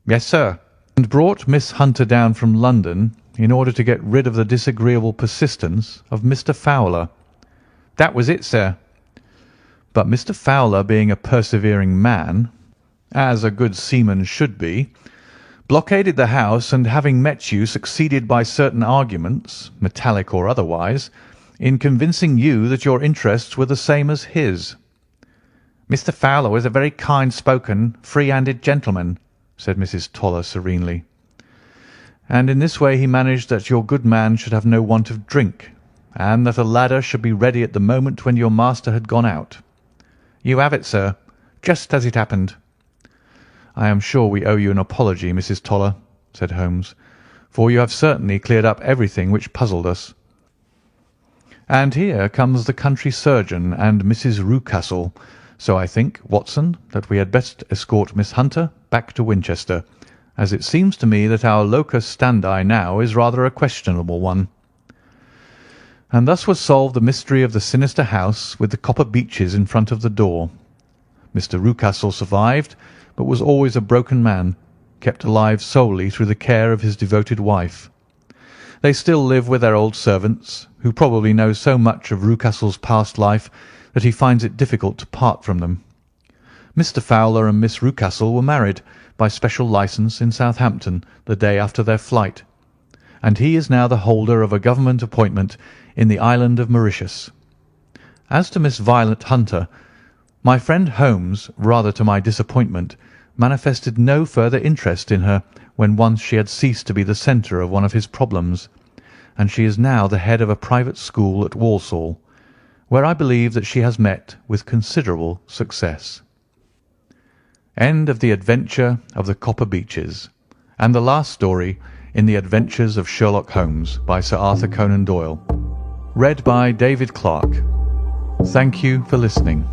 "Yes, sir." "And brought Miss Hunter down from London in order to get rid of the disagreeable persistence of Mr. Fowler." "That was it, sir." "But Mr. Fowler, being a persevering man, as a good seaman should be, blockaded the house, and having met you, succeeded by certain arguments, metallic or otherwise, in convincing you that your interests were the same as his." "Mr. Fowler was a very kind-spoken, free-handed gentleman," said Mrs. Toller serenely. "And in this way he managed that your good man should have no want of drink, and that a ladder should be ready at the moment when your master had gone out." "You have it, sir, just as it happened." "I am sure we owe you an apology, Mrs. Toller," said Holmes, "for you have certainly cleared up everything which puzzled us. And here comes the country surgeon and Mrs. Rucastle, so I think, Watson, that we had best escort Miss Hunter back to Winchester, as it seems to me that our locus standi now is rather a questionable one." And thus was solved the mystery of the sinister house with the copper beeches in front of the door. Mr. Rucastle survived, but was always a broken man, kept alive solely through the care of his devoted wife. They still live with their old servants, who probably know so much of Rucastle's past life that he finds it difficult to part from them. Mr. Fowler and Miss Rucastle were married by special licence in Southampton the day after their flight, and he is now the holder of a government appointment in the island of Mauritius. As to Miss Violet Hunter, my friend Holmes, rather to my disappointment, manifested no further interest in her when once she had ceased to be the centre of one of his problems, and she is now the head of a private school at Walsall, where I believe that she has met with considerable success. End of The Adventure of the Copper Beeches, and the last story in The Adventures of Sherlock Holmes by Sir Arthur Conan Doyle. Read by David Clarke. Thank you for listening.